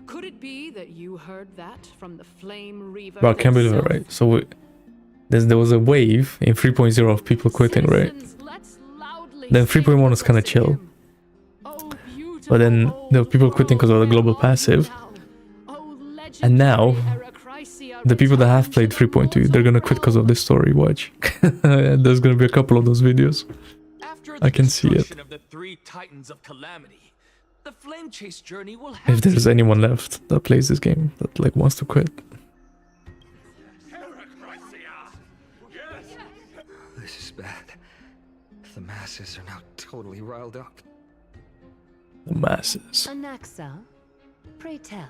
Could it be that you heard that from the Flame Reaver? Bro, I can't believe it, himself? right? So there was a wave in 3.0 of people quitting, right? Then 3.1 was kind of chill. But then there were people quitting because of the global passive. And now, the people that have played 3.2, they're gonna quit because of this story, watch. There's gonna be a couple of those videos. I can see it. Of the 3 Titans of Calamity, the flame chase journey will have If there's anyone left that plays this game, that like wants to quit. This is bad. The masses are now totally riled up. The masses. Anaxa, pray tell.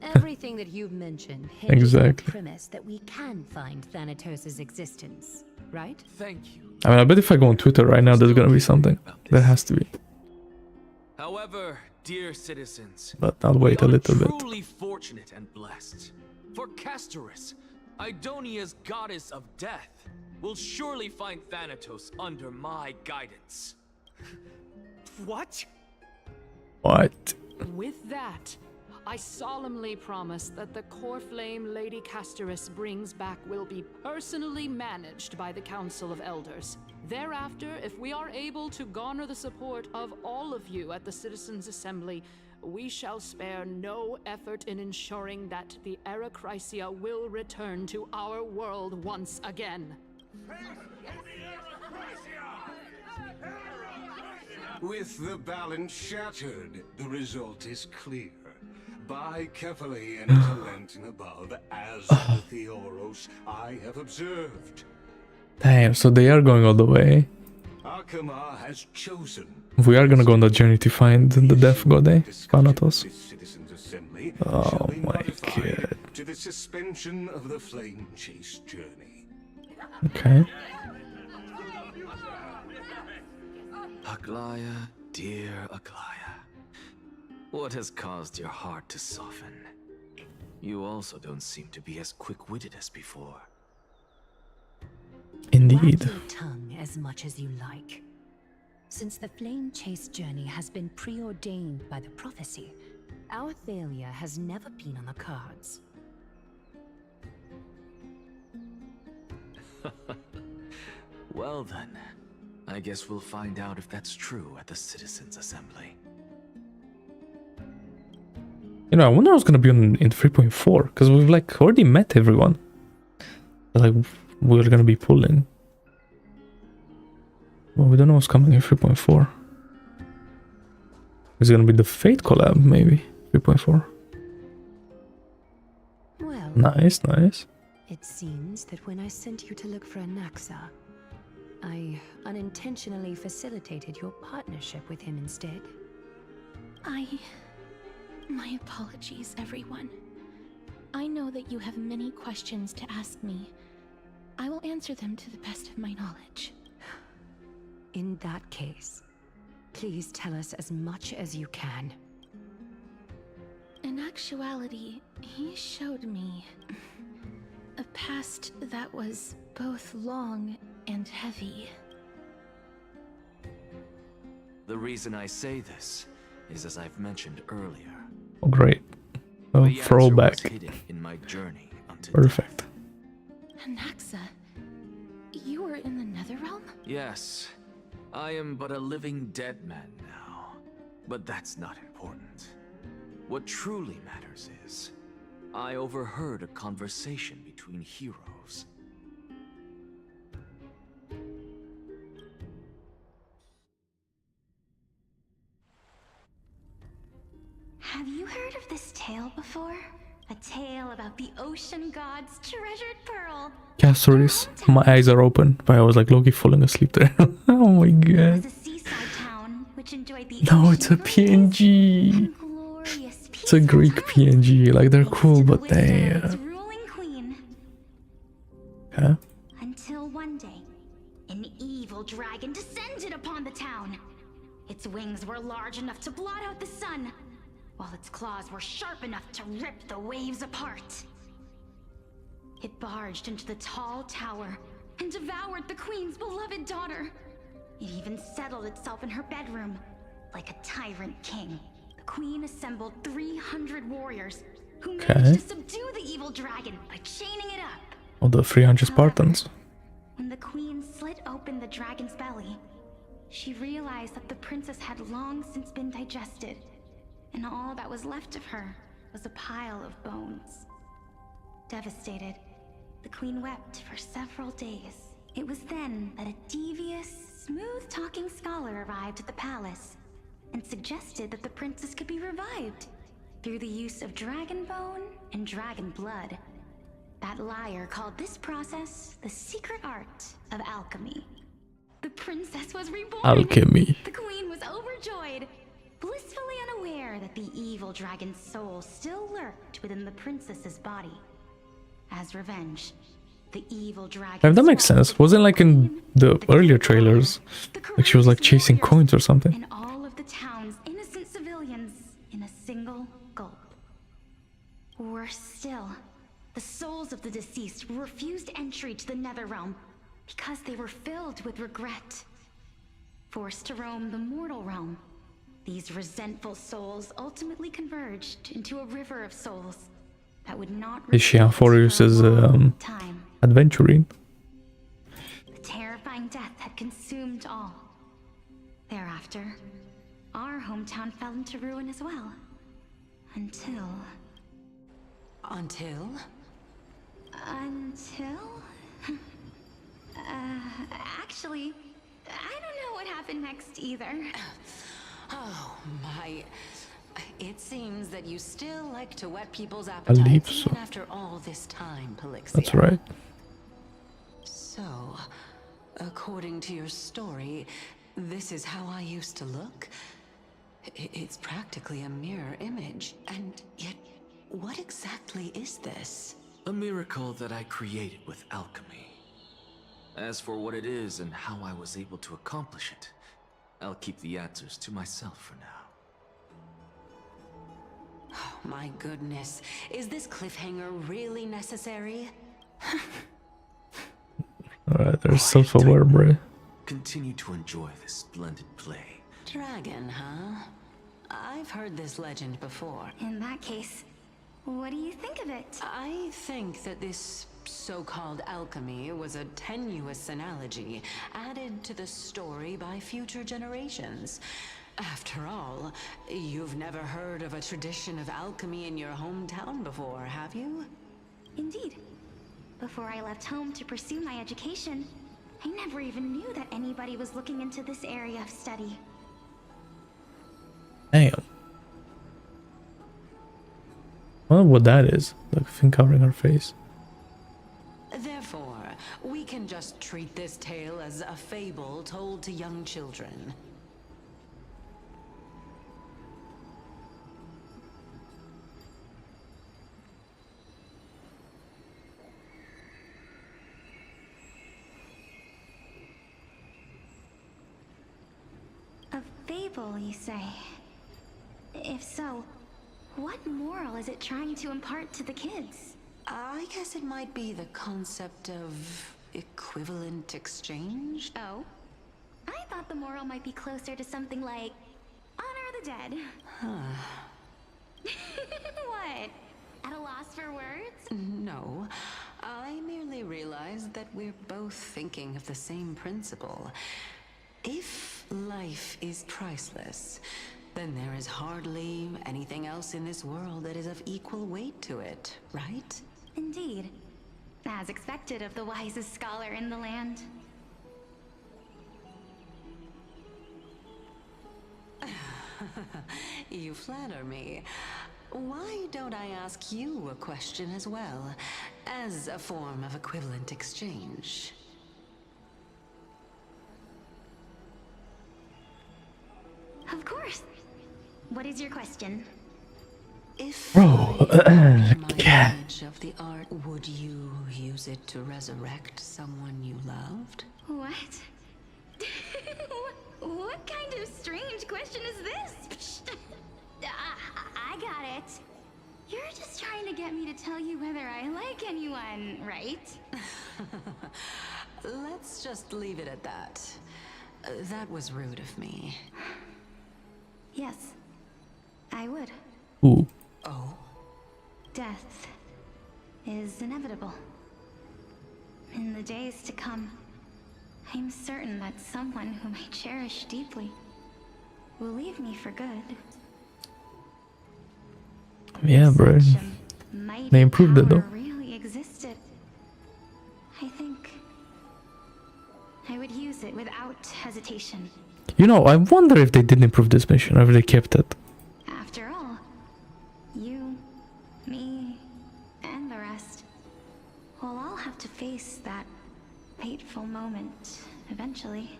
Everything that you've mentioned hinges on Exactly. the premise that we can find Thanatos' existence, right? Thank you. I mean, I bet if I go on Twitter right now, there's gonna be something. There has to be. However, dear citizens, But I'll wait a little bit. truly fortunate and blessed. For Castorice, Idonia's goddess of death, will surely find Thanatos under my guidance. What? What? With that, I solemnly promise that the core flame Lady Castorice brings back will be personally managed by the Council of Elders. Thereafter, if we are able to garner the support of all of you at the Citizens' Assembly, we shall spare no effort in ensuring that the Erechrysia will return to our world once again. With the balance shattered, the result is clear. By Kefali and Talentin above, as the Theoros I have observed. Damn, so they are going all the way. Akama has chosen. We are gonna go on the journey to find the death god, eh? Thanatos. Citizens' Assembly Oh shall be my modified god. to the suspension of the flame chase journey. Okay. Aglaya, dear Aglaya, what has caused your heart to soften? You also don't seem to be as quick-witted as before. Indeed. Wag your tongue as much as you like. Since the flame chase journey has been preordained by the prophecy, our failure has never been on the cards. Well then, I guess we'll find out if that's true at the Citizens' Assembly. You know, I wonder what's gonna be in 3.4, because we've like already met everyone. Like, we're gonna be pulling. Well, we don't know what's coming in 3.4. It's gonna be the Fate collab, maybe. 3.4. Well, Nice, nice. it seems that when I sent you to look for Anaxa, I unintentionally facilitated your partnership with him instead. My apologies, everyone. I know that you have many questions to ask me. I will answer them to the best of my knowledge. In that case, please tell us as much as you can. In actuality, he showed me a past that was both long and heavy. The reason I say this is, as I've mentioned earlier, Oh, great. Oh, the answer throwback. was hidden in my journey unto Perfect. Anaxa, you were in the Netherrealm? Yes, I am but a living dead man now, but that's not important. What truly matters is, I overheard a conversation between heroes. Have you heard of this tale before? A tale about the ocean god's treasured pearl. Castorice. My eyes are open, but I was like Loki falling asleep there. Oh my god. No, it's a PNG. It's a Greek PNG. Like they're cool, but they. Huh? Until one day, an evil dragon descended upon the town. Its wings were large enough to blot out the sun, while its claws were sharp enough to rip the waves apart. It barged into the tall tower and devoured the queen's beloved daughter. It even settled itself in her bedroom. Like a tyrant king, the queen assembled 300 warriors who managed to subdue the evil dragon by chaining it up. Oh, the 300 Spartans. When the queen slit open the dragon's belly, she realized that the princess had long since been digested, and all that was left of her was a pile of bones. Devastated, the queen wept for several days. It was then that a devious, smooth-talking scholar arrived at the palace and suggested that the princess could be revived through the use of dragon bone and dragon blood. That liar called this process the secret art of alchemy. The princess was reborn. Alchemy. The queen was overjoyed, blissfully unaware that the evil dragon's soul still lurked within the princess's body. As revenge, the evil dragon. If that makes sense. Wasn't like in the earlier trailers, like she was like chasing coins or something. And all of the town's innocent civilians in a single gulp. Worse still, the souls of the deceased refused entry to the Netherrealm because they were filled with regret. Forced to roam the mortal realm, these resentful souls ultimately converged into a river of souls that would not Is she Amphorius's adventuring? The terrifying death had consumed all. Thereafter, our hometown fell into ruin as well. Until... Until? Actually, I don't know what happened next either. Oh my... It seems that you still like to whet people's believe appetites so. even after all this time, Pelixia. That's right. So, according to your story, this is how I used to look? It's practically a mirror image. And yet, what exactly is this? A miracle that I created with alchemy. As for what it is and how I was able to accomplish it, I'll keep the answers to myself for now. Oh my goodness. Is this cliffhanger really necessary? Alright, they're self-aware, bro. Continue to enjoy this splendid play. Dragon, huh? I've heard this legend before. In that case, what do you think of it? I think that this so-called alchemy was a tenuous analogy added to the story by future generations. After all, you've never heard of a tradition of alchemy in your hometown before, have you? Indeed. Before I left home to pursue my education, I never even knew that anybody was looking into this area of study. Damn. I wonder what that is. Like a thing covering her face. Therefore, we can just treat this tale as a fable told to young children. fable, you say? If so, what moral is it trying to impart to the kids? I guess it might be the concept of equivalent exchange. Oh? I thought the moral might be closer to something like honor the dead. What? At a loss for words? No, I merely realized that we're both thinking of the same principle. If life is priceless, then there is hardly anything else in this world that is of equal weight to it, right? Indeed. As expected of the wisest scholar in the land. You flatter me. Why don't I ask you a question as well, as a form of equivalent exchange? Of course. What is your question? If Bro, yeah. image of the art, would you use it to resurrect someone you loved? What? What kind of strange question is this? I got it. You're just trying to get me to tell you whether I like anyone, right? Let's just leave it at that. That was rude of me. Yes, I would. Ooh. Oh? Death is inevitable. In the days to come, I'm certain that someone whom I cherish deeply will leave me for good. Yeah, bro. They improved it though. Really existed. I think I would use it without hesitation. You know, I wonder if they did improve this mission or if they kept it. After all, you, me, and the rest will all have to face that fateful moment eventually.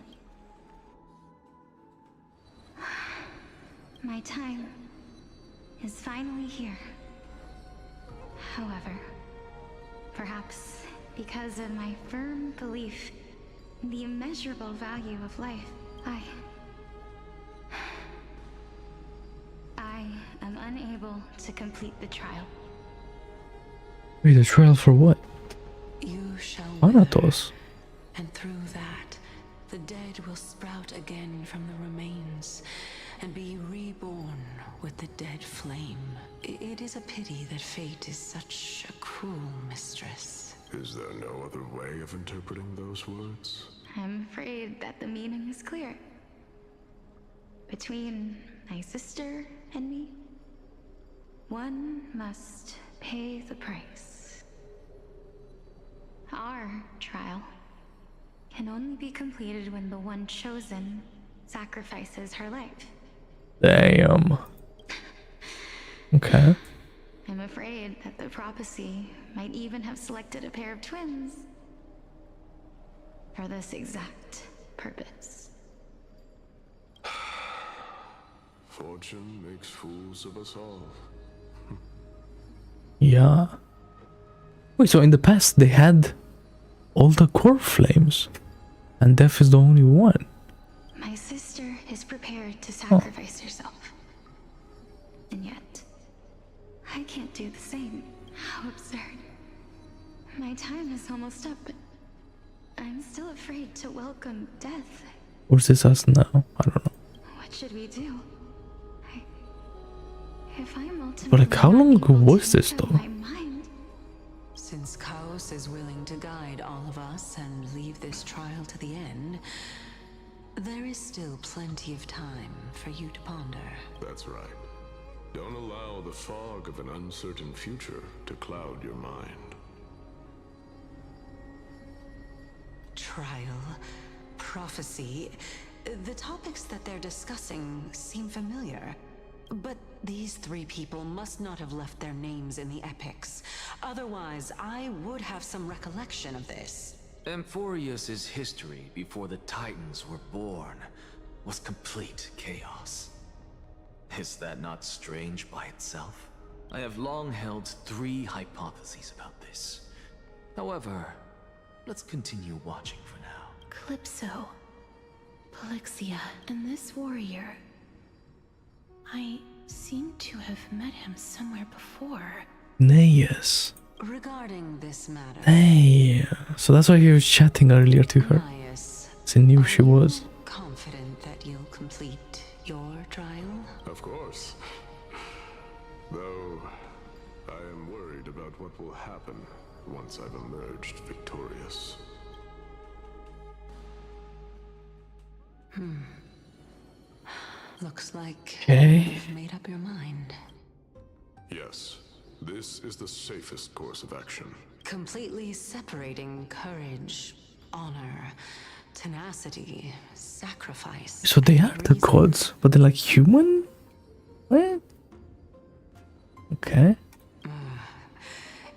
My time is finally here. However, perhaps because of my firm belief in the immeasurable value of life, I am unable to complete the trial. Wait, a trial for what? You shall Thanatos. and through that, the dead will sprout again from the remains and be reborn with the dead flame. It is a pity that fate is such a cruel mistress. Is there no other way of interpreting those words? I'm afraid that the meaning is clear. Between my sister and me, one must pay the price. Our trial can only be completed when the one chosen sacrifices her life. Damn. Okay. I'm afraid that the prophecy might even have selected a pair of twins for this exact purpose. Fortune makes fools of us all. Yeah. Wait, so in the past they had all the core flames, and Death is the only one. My sister is prepared to sacrifice herself. And yet, I can't do the same. How absurd. My time is almost up, but I'm still afraid to welcome death. Or is this us now? I don't know. What should we do? If I'm ultimately But like, how long ago was this though? my mind, Since Chaos is willing to guide all of us and leave this trial to the end, there is still plenty of time for you to ponder. That's right. Don't allow the fog of an uncertain future to cloud your mind. Trial, prophecy, the topics that they're discussing seem familiar. But these three people must not have left their names in the epics. Otherwise, I would have some recollection of this. Amphorius's history before the Titans were born was complete chaos. Is that not strange by itself? I have long held 3 hypotheses about this. However, let's continue watching for now. Calypso, Polixia, and this warrior. I seem to have met him somewhere before. Naias. Regarding this matter, Hey. So that's why he was chatting earlier to her. He knew she was. confident that you'll complete your trial? Of course. Though, I am worried about what will happen once I've emerged victorious. Looks like Okay. you've made up your mind. Yes, this is the safest course of action. Completely separating courage, honor, tenacity, sacrifice. So they are the gods, but they're like human? What? Okay.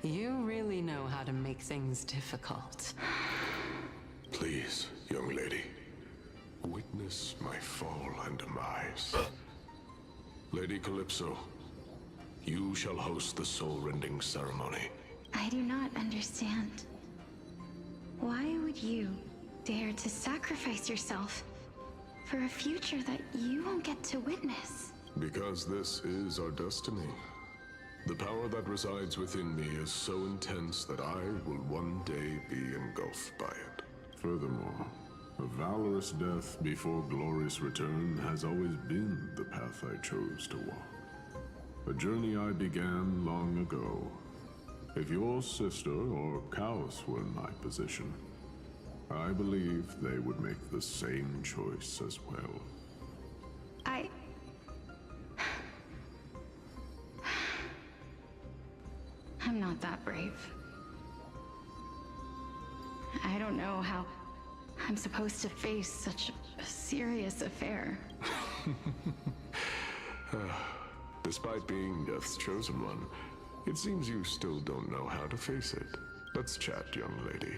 You really know how to make things difficult. Please, young lady, witness my fall and demise. Lady Calypso, you shall host the soul-rending ceremony. I do not understand. Why would you dare to sacrifice yourself for a future that you won't get to witness? Because this is our destiny. The power that resides within me is so intense that I will one day be engulfed by it. Furthermore, a valorous death before glorious return has always been the path I chose to walk. A journey I began long ago. If your sister or Chaos were in my position, I believe they would make the same choice as well. I'm not that brave. I don't know how I'm supposed to face such a serious affair. Despite being Death's chosen one, it seems you still don't know how to face it. Let's chat, young lady.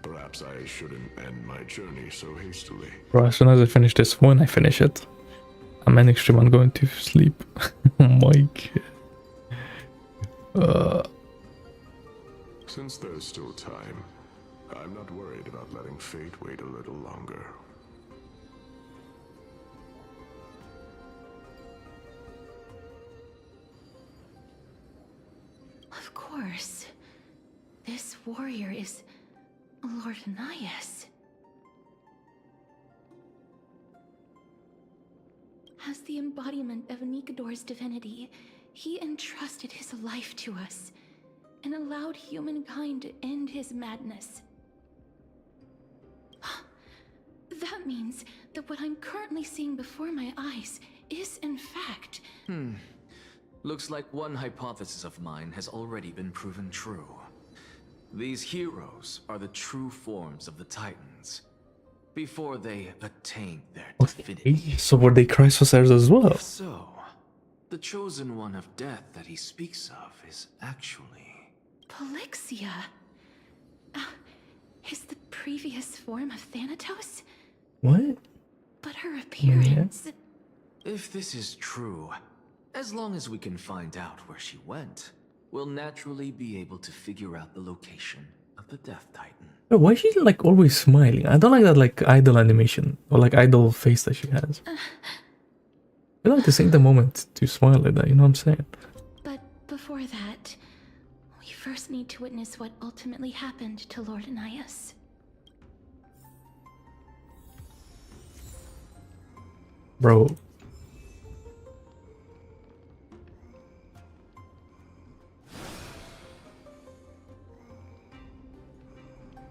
Perhaps I shouldn't end my journey so hastily. Bro, as soon as I finish this, when I finish it, I'm ending stream, I'm going to sleep. Oh my god. Since there's still time, I'm not worried about letting fate wait a little longer. Of course. This warrior is Lord Anaias. As the embodiment of Nikador's divinity, he entrusted his life to us and allowed humankind to end his madness. That means that what I'm currently seeing before my eyes is, in fact... Looks like one hypothesis of mine has already been proven true. These heroes are the true forms of the Titans, before they attain their divinity. So were they Chrysosers as well? If so, the chosen one of death that he speaks of is actually... Polixia? Is the previous form of Thanatos? What? But her appearance... If this is true, as long as we can find out where she went, we'll naturally be able to figure out the location of the Death Titan. Bro, why is she like always smiling? I don't like that like idol animation or like idol face that she has. I like to take the moment to smile like that, you know what I'm saying? But before that, we first need to witness what ultimately happened to Lord Anaias. Bro.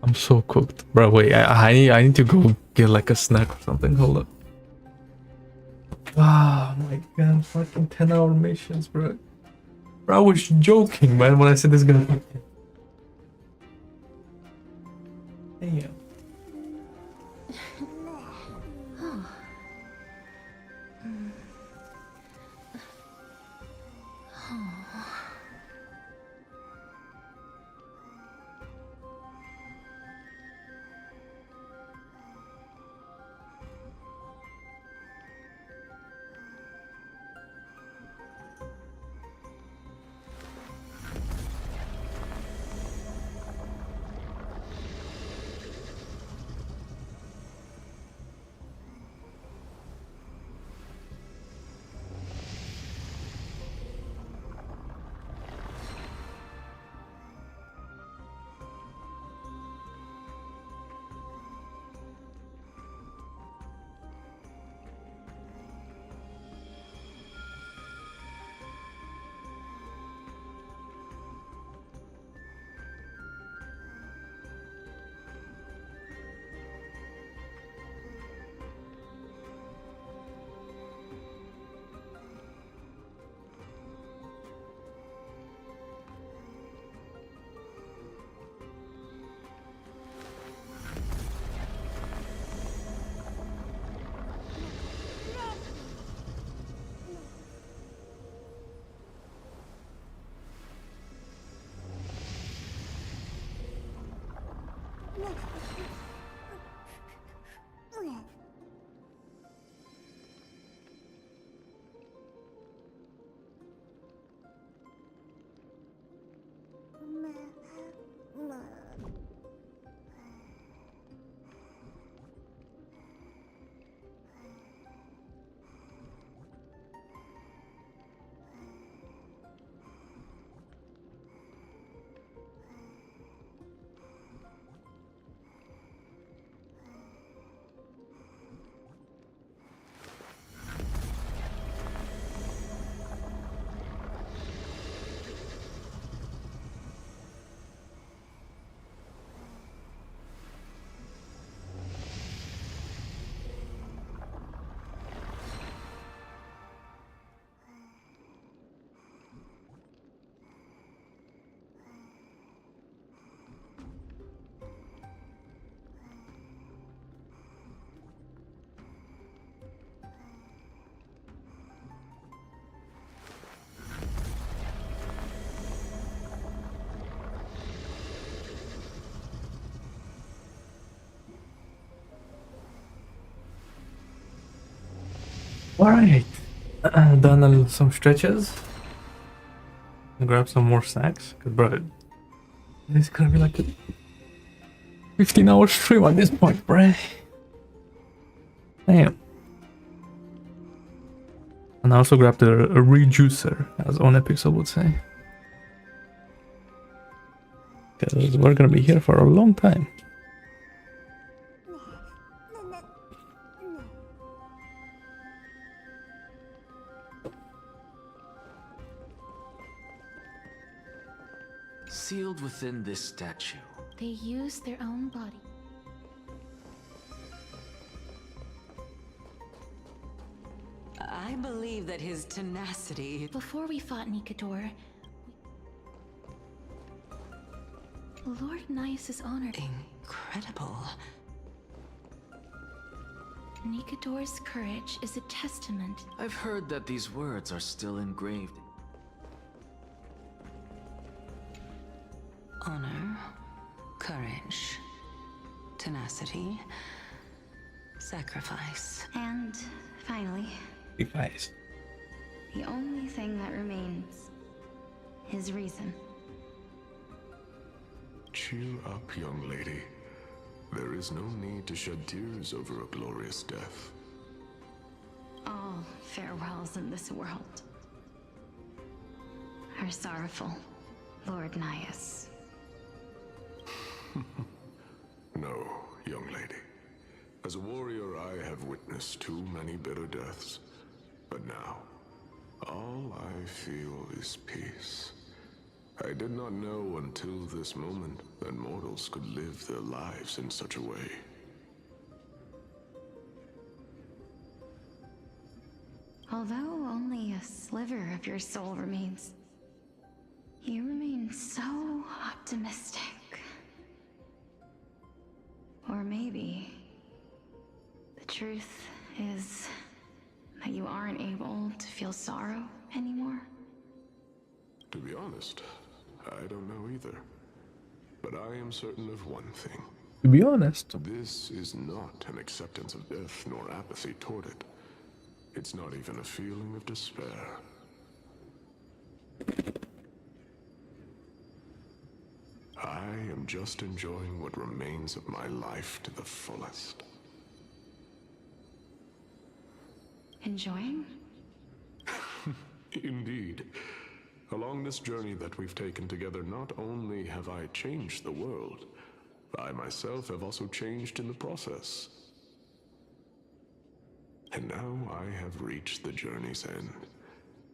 I'm so cooked. Bro, wait, I need to go get like a snack or something. Hold up. Oh my god, fucking 10-hour missions, bro. Bro, I was joking, man, when I said this is gonna happen. Damn. Alright. Done some stretches. Grab some more snacks. Cause bro, it's gonna be like a 15-hour stream at this point, bro. Damn. And I also grabbed a rejuicer, as Onepixel would say. Because we're gonna be here for a long time. Sealed within this statue. They use their own body. I believe that his tenacity... Before we fought Nikador, Lord Nias's honor. Incredible. Nikador's courage is a testament. I've heard that these words are still engraved. Honor, courage, tenacity, sacrifice. And finally, Sacrifice. the only thing that remains is reason. Cheer up, young lady. There is no need to shed tears over a glorious death. All farewells in this world are sorrowful, Lord Nias. No, young lady. As a warrior, I have witnessed too many bitter deaths. But now, all I feel is peace. I did not know until this moment that mortals could live their lives in such a way. Although only a sliver of your soul remains, you remain so optimistic. Or maybe the truth is that you aren't able to feel sorrow anymore. To be honest, I don't know either. But I am certain of one thing. To be honest, this is not an acceptance of death nor apathy toward it. It's not even a feeling of despair. I am just enjoying what remains of my life to the fullest. Enjoying? Indeed. Along this journey that we've taken together, not only have I changed the world, I myself have also changed in the process. And now I have reached the journey's end.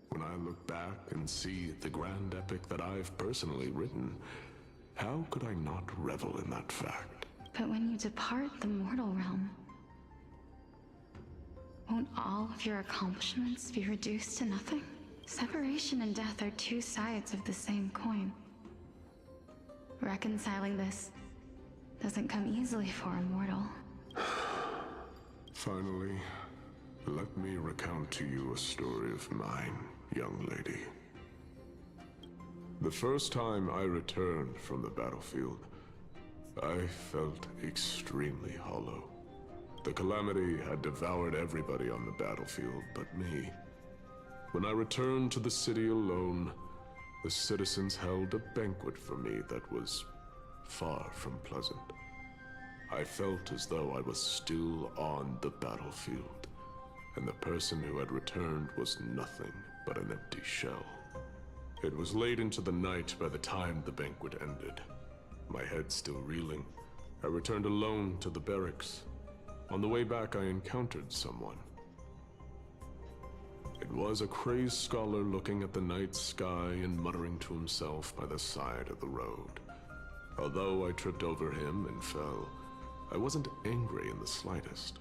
When I look back and see the grand epic that I've personally written, how could I not revel in that fact? But when you depart the mortal realm, won't all of your accomplishments be reduced to nothing? Separation and death are two sides of the same coin. Reconciling this doesn't come easily for a mortal. Finally, let me recount to you a story of mine, young lady. The first time I returned from the battlefield, I felt extremely hollow. The calamity had devoured everybody on the battlefield but me. When I returned to the city alone, the citizens held a banquet for me that was far from pleasant. I felt as though I was still on the battlefield, and the person who had returned was nothing but an empty shell. It was late into the night by the time the banquet ended. My head still reeling, I returned alone to the barracks. On the way back, I encountered someone. It was a crazed scholar looking at the night sky and muttering to himself by the side of the road. Although I tripped over him and fell, I wasn't angry in the slightest.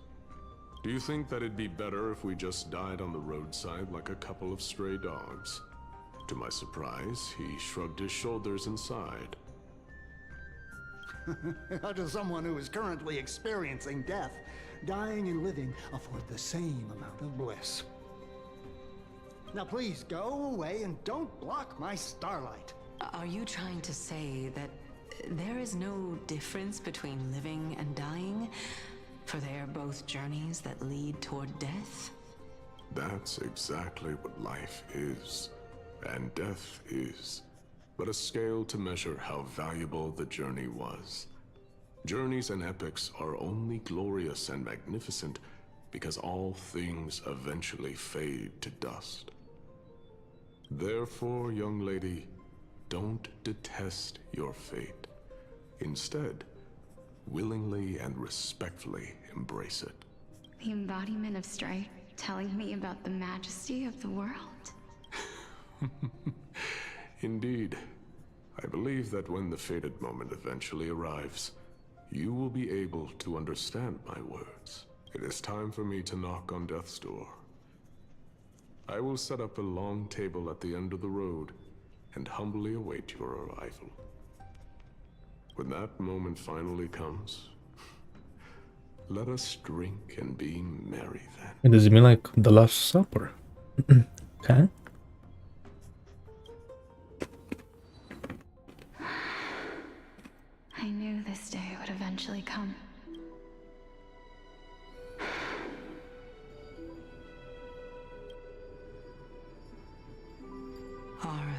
Do you think that it'd be better if we just died on the roadside like a couple of stray dogs? To my surprise, he shrugged his shoulders and sighed. How does someone who is currently experiencing death, dying and living, afford the same amount of bliss? Now please, go away and don't block my starlight. Are you trying to say that there is no difference between living and dying? For they are both journeys that lead toward death? That's exactly what life is, and death is, but a scale to measure how valuable the journey was. Journeys and epics are only glorious and magnificent because all things eventually fade to dust. Therefore, young lady, don't detest your fate. Instead, willingly and respectfully embrace it. The embodiment of strife, telling me about the majesty of the world. Indeed. I believe that when the fated moment eventually arrives, you will be able to understand my words. It is time for me to knock on death's door. I will set up a long table at the end of the road and humbly await your arrival. When that moment finally comes, let us drink and be merry then. Does it mean like the Last Supper? Okay. I knew this day would eventually come. Are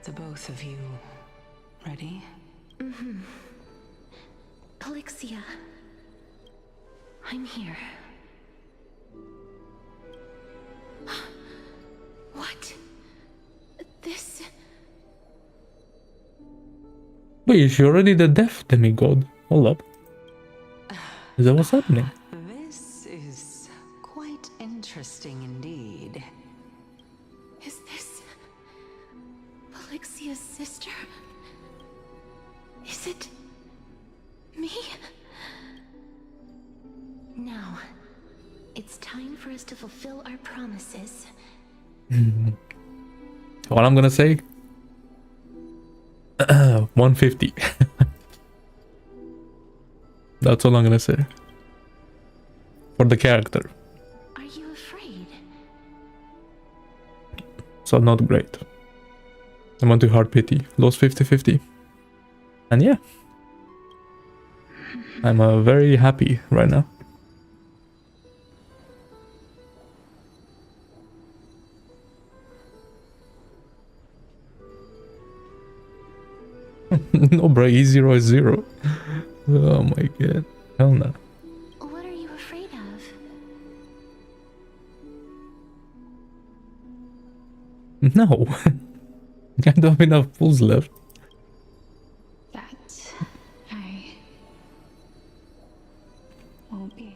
the both of you ready? Mm-hmm. Polixia, I'm here. What? This... Wait, is she already the death demigod? Hold up. Is that what's happening? This is quite interesting indeed. Is this... Polixia's sister? Is it... me? Now, it's time for us to fulfill our promises. What I'm gonna say? 150. That's all I'm gonna say. For the character. Are you afraid? So not great. I went to hard pity. Lost 50-50. And yeah. I'm very happy right now. No, bro, E0 is 0. Oh my god. Hell no. What are you afraid of? No. I don't have enough pools left. That I won't be.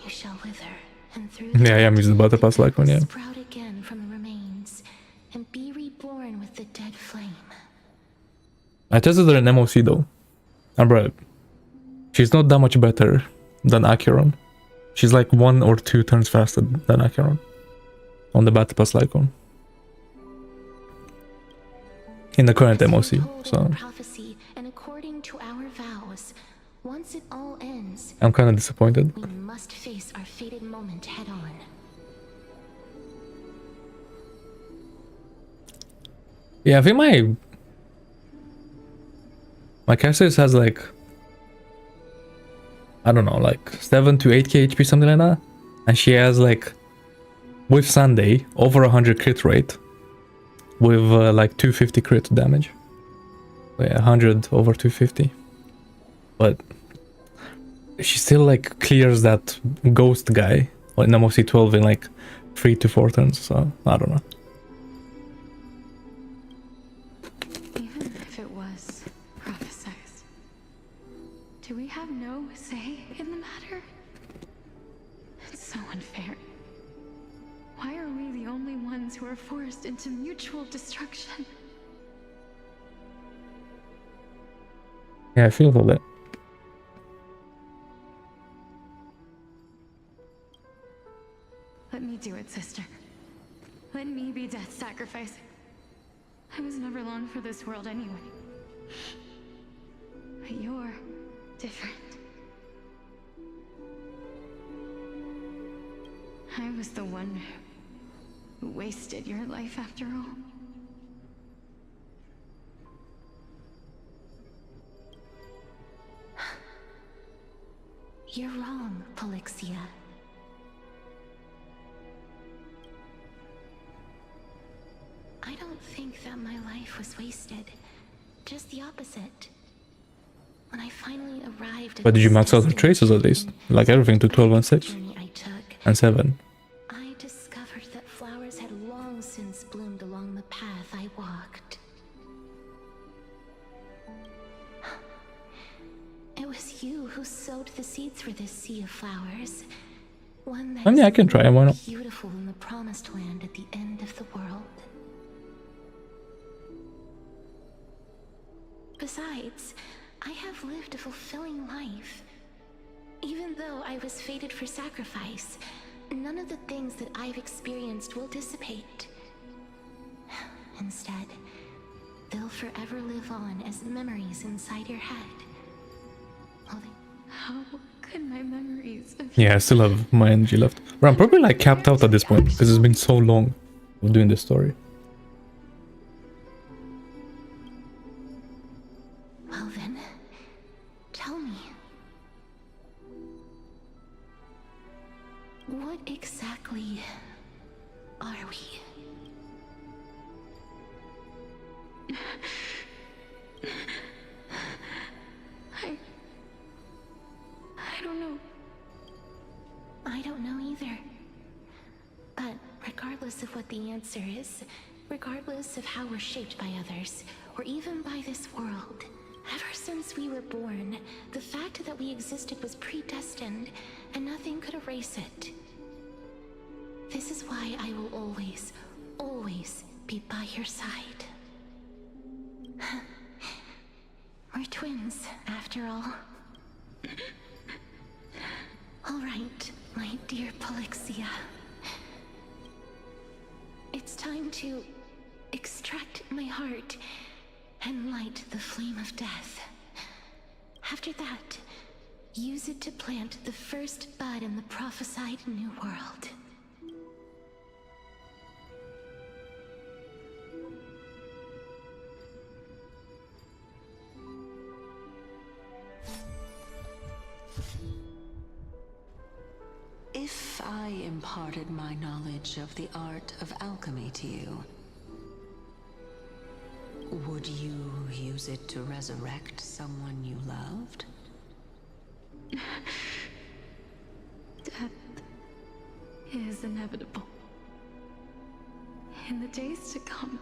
You shall wither, and through Yeah, I am using the battle pass like one, yeah. sprout again from the remains, and be reborn with the dead flame. I tested her in MOC though. And bro, she's not that much better than Acheron. She's like 1 or 2 turns faster than Acheron on the battle pass Lycon. In the current MOC, so Prophecy, and according to our vows, once it all ends, I'm kind of disappointed. we must face our fated moment head on. Yeah, I think my Castorice has like, I don't know, like 7 to 8k HP, something like that. And she has like, with Sunday, over 100 crit rate. With like 250 crit damage. So yeah, 100 over 250. But she still like clears that ghost guy in MOC 12 in like 3 to 4 turns, so I don't know. Even if it was prophesized, do we have no say in the matter? It's so unfair. Why are we the only ones who are forced into mutual destruction? Yeah, I feel that. Let me do it, sister. Let me be death's sacrifice. I was never long for this world anyway. But you're different. I was the one who wasted your life after all. You're wrong, Polixia. think that my life was wasted. Just the opposite. When I finally arrived at But did you this max out the traces at least? Like everything to 12 and 6? journey I took, And 7. I discovered that flowers had long since bloomed along the path I walked. It was you who sowed the seeds for this sea of flowers. One that Yeah, I can try, why not? beautiful in the promised land at the end of the world. Besides, I have lived a fulfilling life. Even though I was fated for sacrifice, none of the things that I've experienced will dissipate. Instead, they'll forever live on as memories inside your head. How could my memories of Yeah, I still have my energy left. But I'm probably like capped out at this point because it's been so long of doing this story. Well then, tell me. What exactly are we? I don't know. I don't know either. But regardless of what the answer is, regardless of how we're shaped by others, or even by this world, ever since we were born, the fact that we existed was predestined, and nothing could erase it. This is why I will always, always be by your side. We're twins, after all. All right, my dear Polixia. It's time to extract my heart and light the flame of death. After that, use it to plant the first bud in the prophesied new world. If I imparted my knowledge of the art of alchemy to you, would you use it to resurrect someone you loved? Death is inevitable. In the days to come,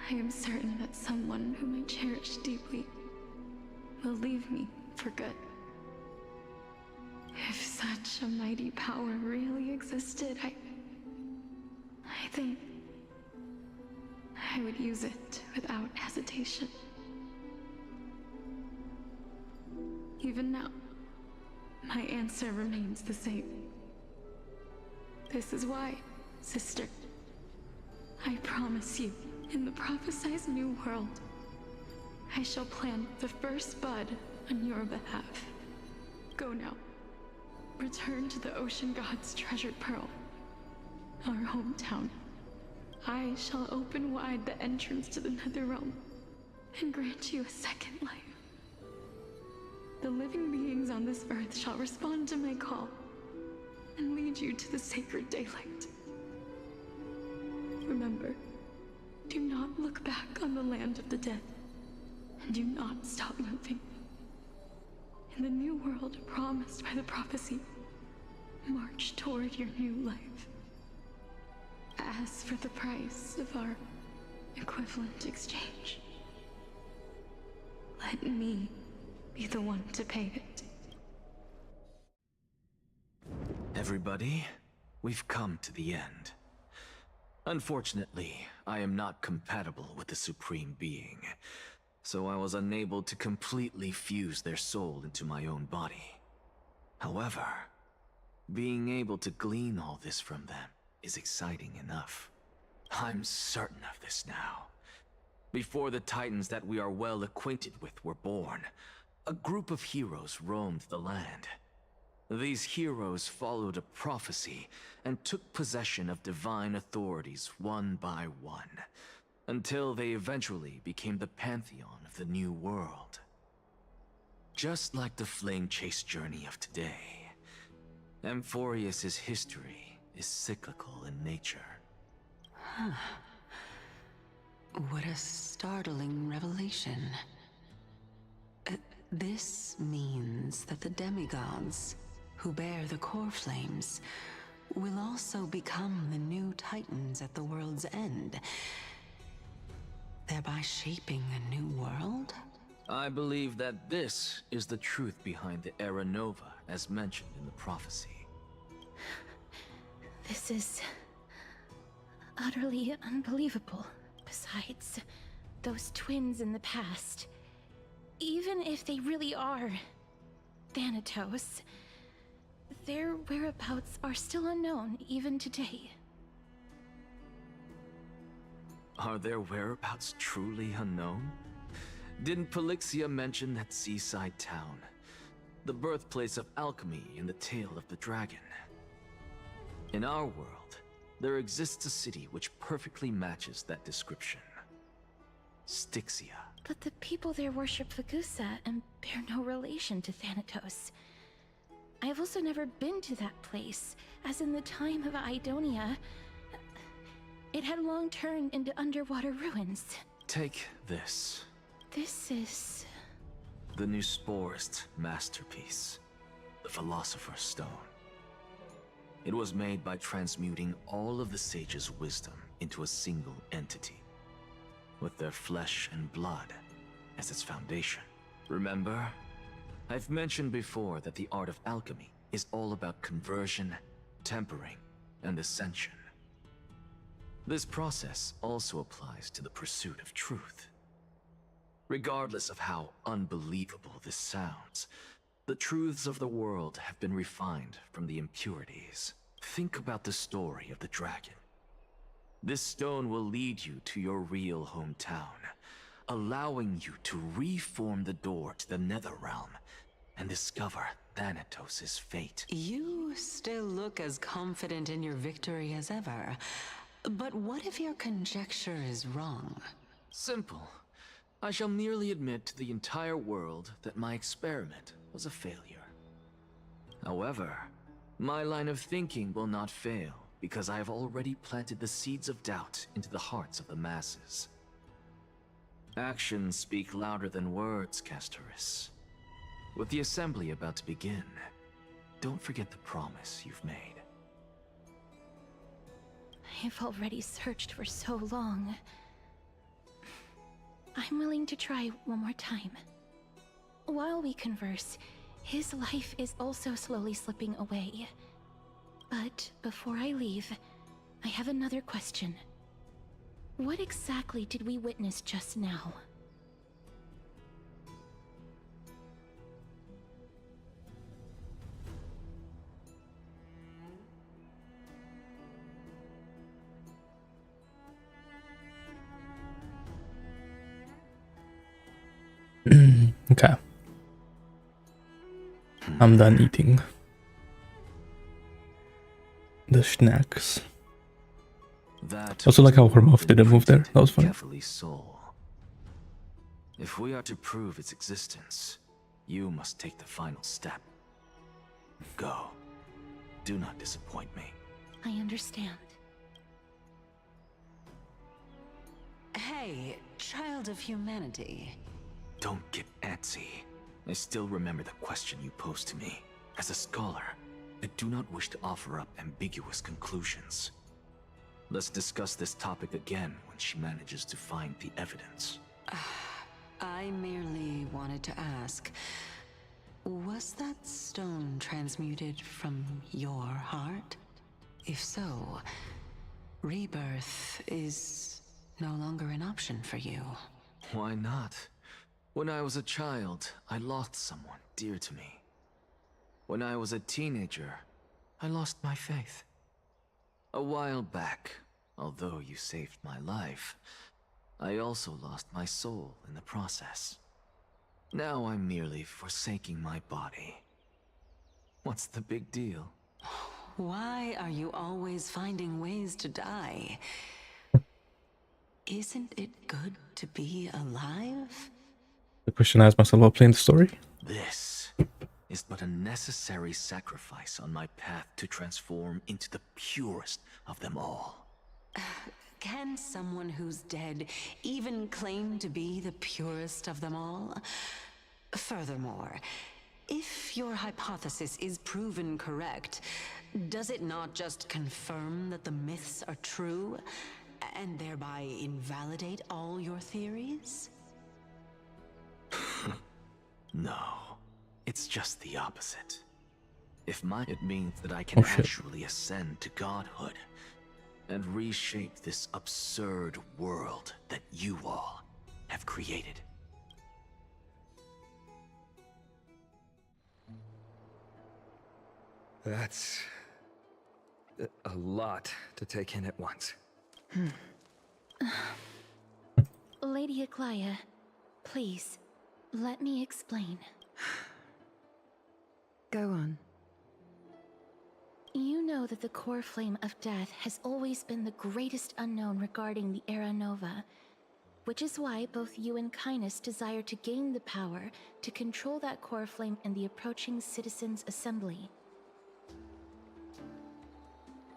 I am certain that someone whom I cherish deeply will leave me for good. If such a mighty power really existed, I think I would use it without hesitation. Even now, my answer remains the same. This is why, sister, I promise you, in the prophesied new world, I shall plant the first bud on your behalf. Go now. Return to the ocean god's treasured pearl, our hometown. I shall open wide the entrance to the nether realm and grant you a second life. The living beings on this earth shall respond to my call and lead you to the sacred daylight. Remember, do not look back on the land of the dead, and do not stop moving. In the new world promised by the prophecy, march toward your new life. As for the price of our equivalent exchange, let me be the one to pay it. Everybody, we've come to the end. Unfortunately, I am not compatible with the Supreme Being, so I was unable to completely fuse their soul into my own body. However, being able to glean all this from them is exciting enough. I'm certain of this now. Before the Titans that we are well acquainted with were born, a group of heroes roamed the land. These heroes followed a prophecy and took possession of divine authorities one by one, until they eventually became the pantheon of the new world. Just like the flame chase journey of today, Amphorius's history is cyclical in nature. What a startling revelation. This means that the demigods, who bear the core flames, will also become the new titans at the world's end, thereby shaping a new world? I believe that this is the truth behind the Era Nova, as mentioned in the prophecy. This is utterly unbelievable. Besides, those twins in the past, even if they really are Thanatos, their whereabouts are still unknown even today. Are their whereabouts truly unknown? Didn't Polixia mention that seaside town, the birthplace of alchemy in the Tale of the Dragon? In our world, there exists a city which perfectly matches that description. Styxia. But the people there worship Fagusa and bear no relation to Thanatos. I have also never been to that place, as in the time of Idonia, it had long turned into underwater ruins. Take this. This is... the new Sporist masterpiece, the Philosopher's Stone. It was made by transmuting all of the sages' wisdom into a single entity, with their flesh and blood as its foundation. Remember? I've mentioned before that the art of alchemy is all about conversion, tempering, and ascension. This process also applies to the pursuit of truth. Regardless of how unbelievable this sounds, the truths of the world have been refined from the impurities. Think about the story of the dragon. This stone will lead you to your real hometown, allowing you to reform the door to the Netherrealm and discover Thanatos' fate. You still look as confident in your victory as ever. But what if your conjecture is wrong? Simple. I shall merely admit to the entire world that my experiment was a failure. However, my line of thinking will not fail because I have already planted the seeds of doubt into the hearts of the masses. Actions speak louder than words, Castorice. With the assembly about to begin, don't forget the promise you've made. I've already searched for so long. I'm willing to try one more time. While we converse, his life is also slowly slipping away. But before I leave, I have another question. What exactly did we witness just now? Okay. I'm done eating the snacks. Also like how her mouth didn't move there. That was funny. Soul. If we are to prove its existence, you must take the final step. Go. Do not disappoint me. I understand. Hey, child of humanity. Don't get antsy. I still remember the question you posed to me. As a scholar, I do not wish to offer up ambiguous conclusions. Let's discuss this topic again when she manages to find the evidence. I merely wanted to ask, was that stone transmuted from your heart? If so, rebirth is no longer an option for you. Why not? When I was a child, I lost someone dear to me. When I was a teenager, I lost my faith. A while back, although you saved my life, I also lost my soul in the process. Now I'm merely forsaking my body. What's the big deal? Why are you always finding ways to die? Isn't it good to be alive? The question I asked myself while playing the story. This is but a necessary sacrifice on my path to transform into the purest of them all. Can someone who's dead even claim to be the purest of them all? Furthermore, if your hypothesis is proven correct, does it not just confirm that the myths are true, and thereby invalidate all your theories? No, it's just the opposite. It means that I can actually ascend to godhood and reshape this absurd world that you all have created. That's a lot to take in at once. Lady Aglaia, please, let me explain. Go on. You know that the core flame of death has always been the greatest unknown regarding the Era Nova, which is why both you and Kindness desire to gain the power to control that core flame in the approaching Citizens' Assembly.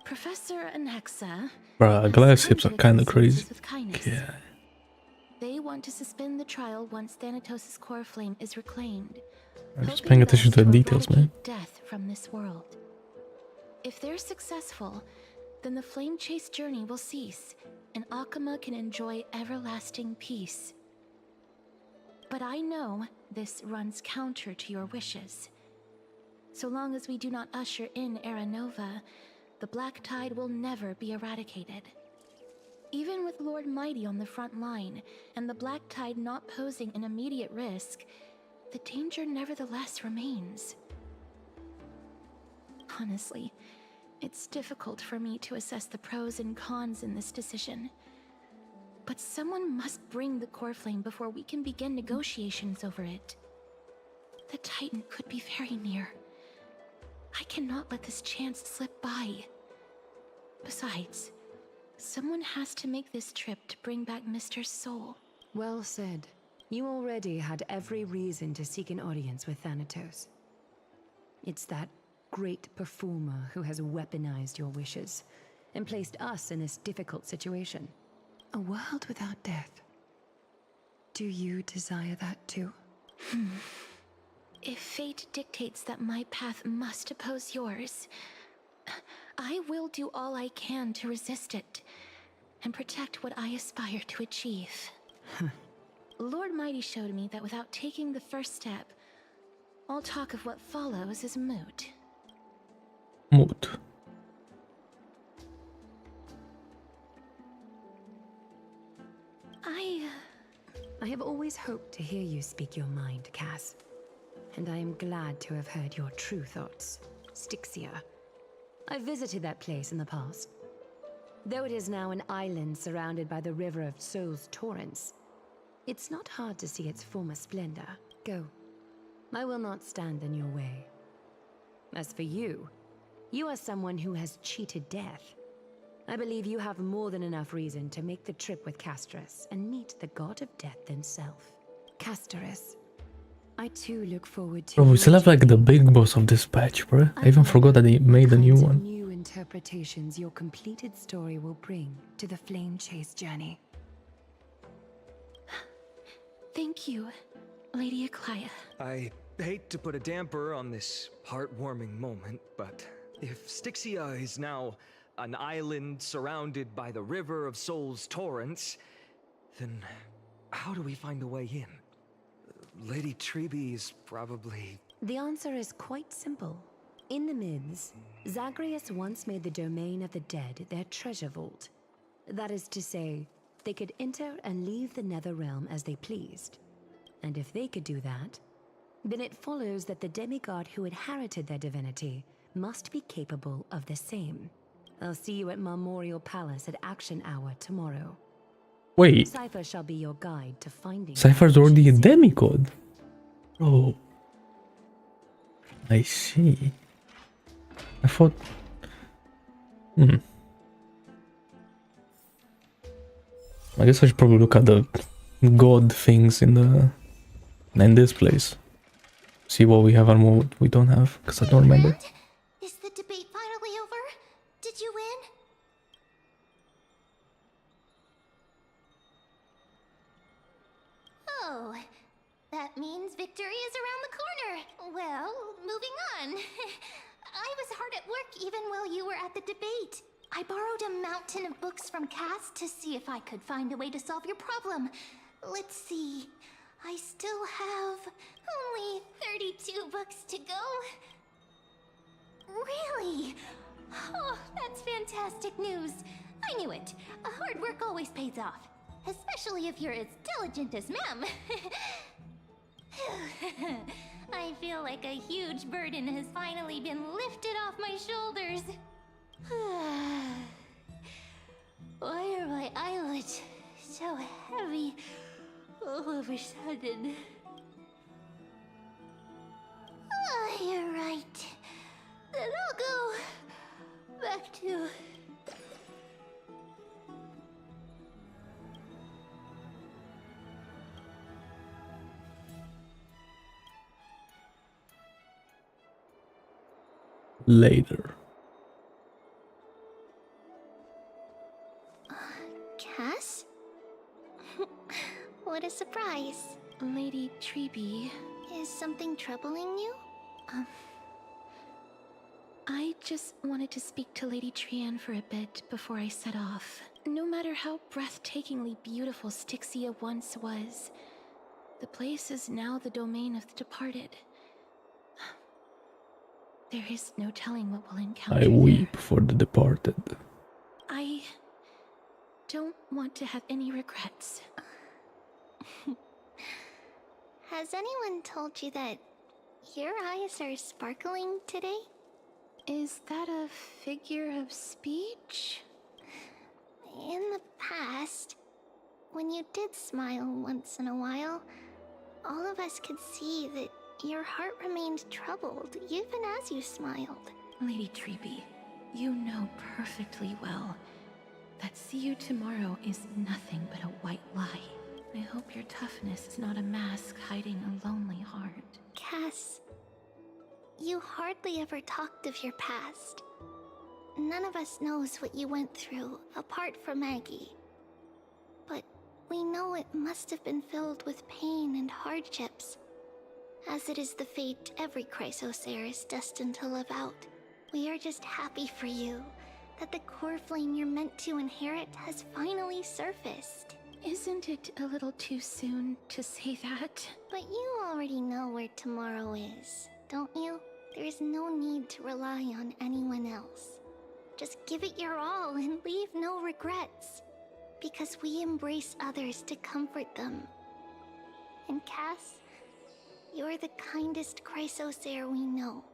Professor Anaxa... Bruh, Aglaia's hips are kinda crazy. Yeah. They want to suspend the trial once Thanatos' core flame is reclaimed. I'm just paying attention to the details, man. Death from this world. If they're successful, then the flame chase journey will cease, and Akama can enjoy everlasting peace. But I know this runs counter to your wishes. So long as we do not usher in Era Nova, the Black Tide will never be eradicated. Even with Lord Mighty on the front line, and the Black Tide not posing an immediate risk, the danger nevertheless remains. Honestly, it's difficult for me to assess the pros and cons in this decision. But someone must bring the core flame before we can begin negotiations over it. The Titan could be very near. I cannot let this chance slip by. Besides, someone has to make this trip to bring back Mr. Soul. Well said. You already had every reason to seek an audience with Thanatos. It's that great performer who has weaponized your wishes and placed us in this difficult situation. A world without death. Do you desire that too? If fate dictates that my path must oppose yours, I will do all I can to resist it and protect what I aspire to achieve. Lord Mighty showed me that without taking the first step, all talk of what follows is moot. Moot. I have always hoped to hear you speak your mind, Cass. And I am glad to have heard your true thoughts, Styxia. I visited that place in the past. Though it is now an island surrounded by the river of Soul's torrents, it's not hard to see its former splendor. Go. I will not stand in your way. As for you, you are someone who has cheated death. I believe you have more than enough reason to make the trip with Castorice and meet the god of death himself. Castorice, I too look forward to... Bro, we still have like the big boss of this patch, bro. I even forgot that he made a new one. New interpretations your completed story will bring to the flame chase journey. Thank you, Lady Aglaia. I hate to put a damper on this heartwarming moment, but if Styxia is now an island surrounded by the river of Soul's torrents, then how do we find a way in? Lady Trebe is probably... The answer is quite simple. In the Mids, Zagreus once made the domain of the dead their treasure vault. That is to say, they could enter and leave the Nether Realm as they pleased. And if they could do that, then it follows that the demigod who inherited their divinity must be capable of the same. I'll see you at Memorial Palace at Action Hour tomorrow. Wait. Cypher shall be your guide to finding... Cypher's already a demigod. Bro. I see. I thought... I guess I should probably look at the god things in this place. See what we have and what we don't have, because I don't remember. Is the debate finally over? Did you win? work even while you were at the debate. I borrowed a mountain of books from Cass to see if I could find a way to solve your problem. Let's see. I still have only 32 books to go. Really? Oh, that's fantastic news. I knew it. Hard work always pays off. Especially if you're as diligent as Mem. I feel like a huge burden has finally been lifted off my shoulders. Why are my eyelids so heavy all of a sudden? You're right. Then I'll go back to... Later. Cass? What a surprise. Lady Treeby. Is something troubling you? I just wanted to speak to Lady Trian for a bit before I set off. No matter how breathtakingly beautiful Styxia once was, the place is now the domain of the departed. There is no telling what we'll encounter. I weep for the departed. I don't want to have any regrets. Has anyone told you that your eyes are sparkling today? Is that a figure of speech? In the past, when you did smile once in a while, all of us could see that your heart remained troubled even as you smiled. Lady Treeby, you know perfectly well that see you tomorrow is nothing but a white lie. I hope your toughness is not a mask hiding a lonely heart. Cass, you hardly ever talked of your past. None of us knows what you went through, apart from Maggie. But we know it must have been filled with pain and hardships, as it is the fate every Chrysosaur is destined to live out. We are just happy for you, that the core flame you're meant to inherit has finally surfaced. Isn't it a little too soon to say that? But you already know where tomorrow is, don't you? There is no need to rely on anyone else. Just give it your all and leave no regrets. Because we embrace others to comfort them. And Cass, you're the kindest Chrysosaur we know.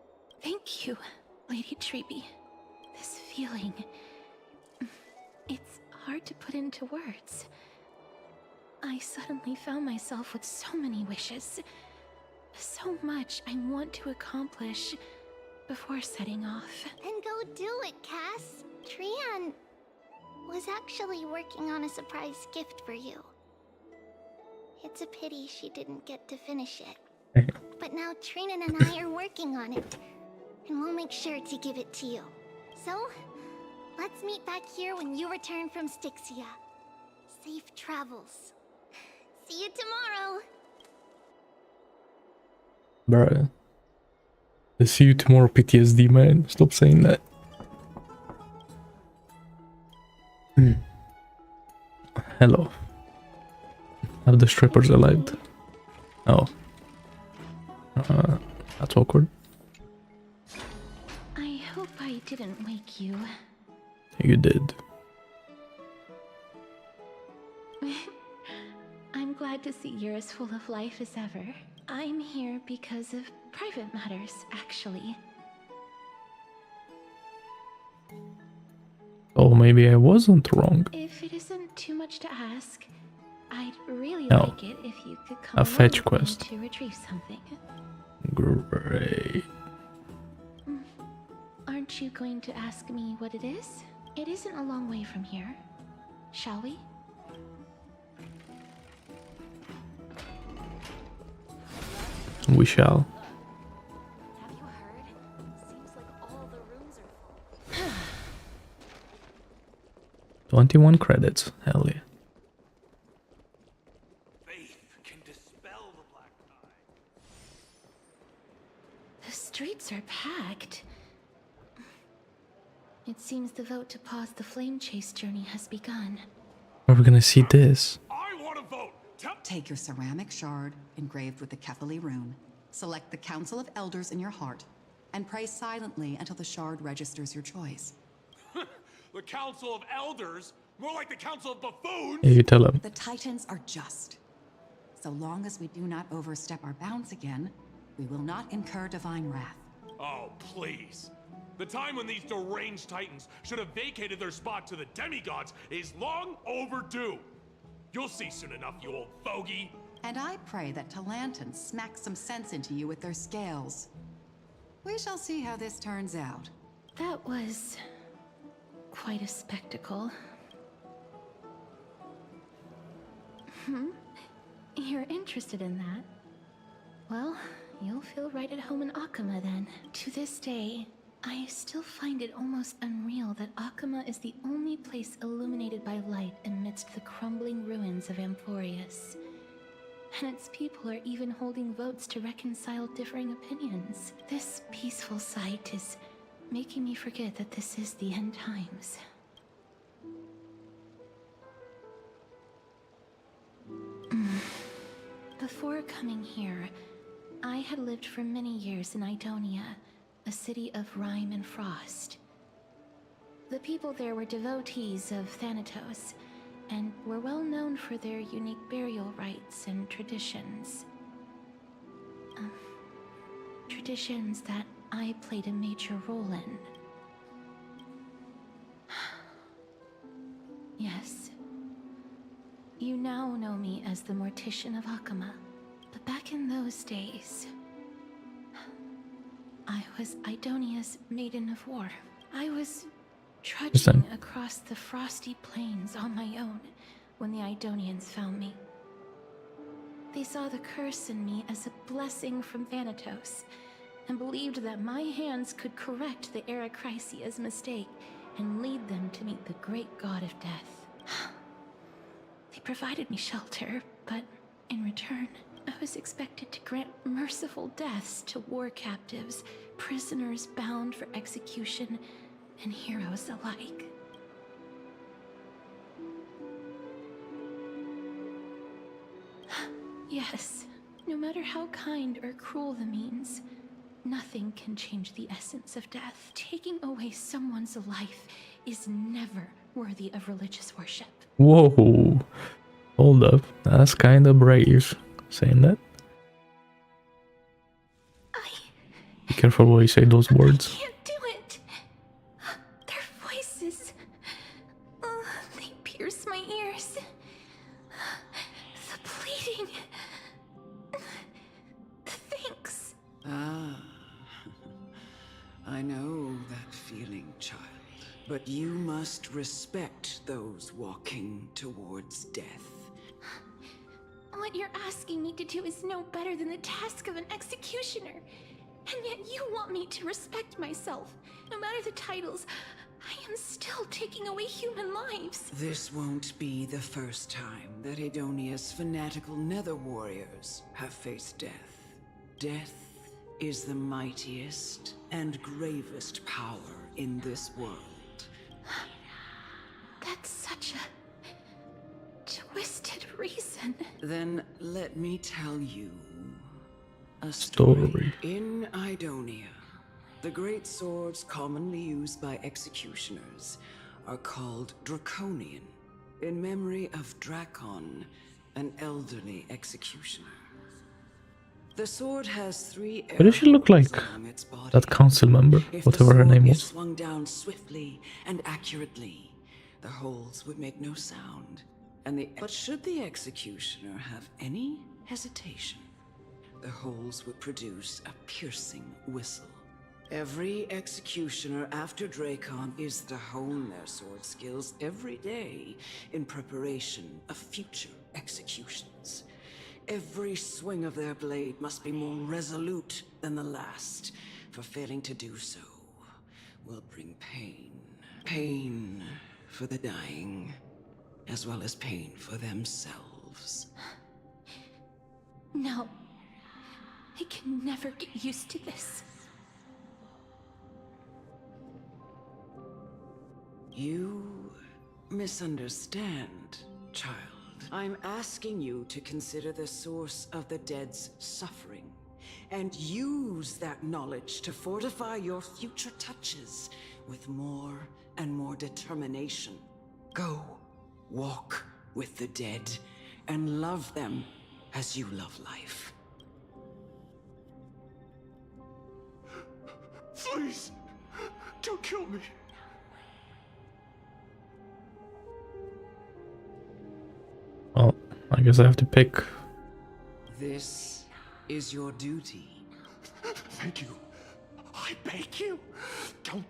Thank you, Lady Treeby. This feeling... it's hard to put into words. I suddenly found myself with so many wishes. So much I want to accomplish before setting off. Then go do it, Cass. Trian was actually working on a surprise gift for you. It's a pity she didn't get to finish it. But now Trinan and I are working on it, and we'll make sure to give it to you. So, let's meet back here when you return from Styxia. Safe travels. See you tomorrow! Bruh. I see you tomorrow, PTSD, man. Stop saying that. Hello. Have the strippers alive? Oh. That's awkward. I hope I didn't wake you. You did. I'm glad to see you're as full of life as ever. I'm here because of private matters, actually. Oh, maybe I wasn't wrong. If it isn't too much to ask, I'd really No. like it if you could come A fetch along with me quest. to retrieve something. Great. Aren't you going to ask me what it is? It isn't a long way from here. Shall we? We shall. Have you heard? Seems like all the rooms are full. 21 credits. Hell yeah. The streets are packed. It seems the vote to pause the flame chase journey has begun. Are we gonna see this? I want to vote. Take your ceramic shard engraved with the Kefali rune, select the Council of Elders in your heart, and pray silently until the shard registers your choice. The Council of Elders? More like the Council of Buffoons? Yeah, you tell him. The Titans are just. So long as we do not overstep our bounds again, we will not incur divine wrath. Oh, please. The time when these deranged Titans should have vacated their spot to the demigods is long overdue. You'll see soon enough, you old fogey. And I pray that Talanton smacks some sense into you with their scales. We shall see how this turns out. That was quite a spectacle. You're interested in that? Well, you'll feel right at home in Akama then. To this day, I still find it almost unreal that Akama is the only place illuminated by light amidst the crumbling ruins of Amphorius. And its people are even holding votes to reconcile differing opinions. This peaceful sight is making me forget that this is the end times. Before coming here, I had lived for many years in Idonia, a city of rime and frost. The people there were devotees of Thanatos, and were well known for their unique burial rites and traditions. Traditions that I played a major role in. Yes. You now know me as the Mortician of Akama, but back in those days, I was Idonia's Maiden of War. I was trudging across the frosty plains on my own when the Idonians found me. They saw the curse in me as a blessing from Thanatos, and believed that my hands could correct the Eracrisia's mistake and lead them to meet the great god of death. They provided me shelter, but in return, I was expected to grant merciful deaths to war captives, prisoners bound for execution, and heroes alike. Yes, no matter how kind or cruel the means, nothing can change the essence of death. Taking away someone's life is never worthy of religious worship. Whoa. Hold up. That's kind of brave saying that. Be careful while you say those words. I can't do it. Their voices, they pierce my ears. The pleading, the thanks. Ah, I know that feeling, child. But you must respect those walking towards death. What you're asking me to do is no better than the task of an executioner. And yet you want me to respect myself. No matter the titles, I am still taking away human lives. This won't be the first time that Idonia's fanatical nether warriors have faced death. Death is the mightiest and gravest power in this world. That's such a twisted reason. Then let me tell you a story. In Idonia, the great swords commonly used by executioners are called Draconian, in memory of Drakon, an elderly executioner. The sword has 3 Why does she look like that council member, whatever her name was? If swung down swiftly and accurately, the holes would make no sound. But should the executioner have any hesitation, the holes would produce a piercing whistle. Every executioner after Drakon is to hone their sword skills every day in preparation of future executions. Every swing of their blade must be more resolute than the last, for failing to do so will bring pain. Pain for the dying, as well as pain for themselves. No. I can never get used to this. You misunderstand, child. I'm asking you to consider the source of the dead's suffering, and use that knowledge to fortify your future touches with more and more determination. Go, walk with the dead, and love them as you love life. Please, don't kill me. Well, I guess I have to pick. This is your duty. Thank you. I beg you. Don't.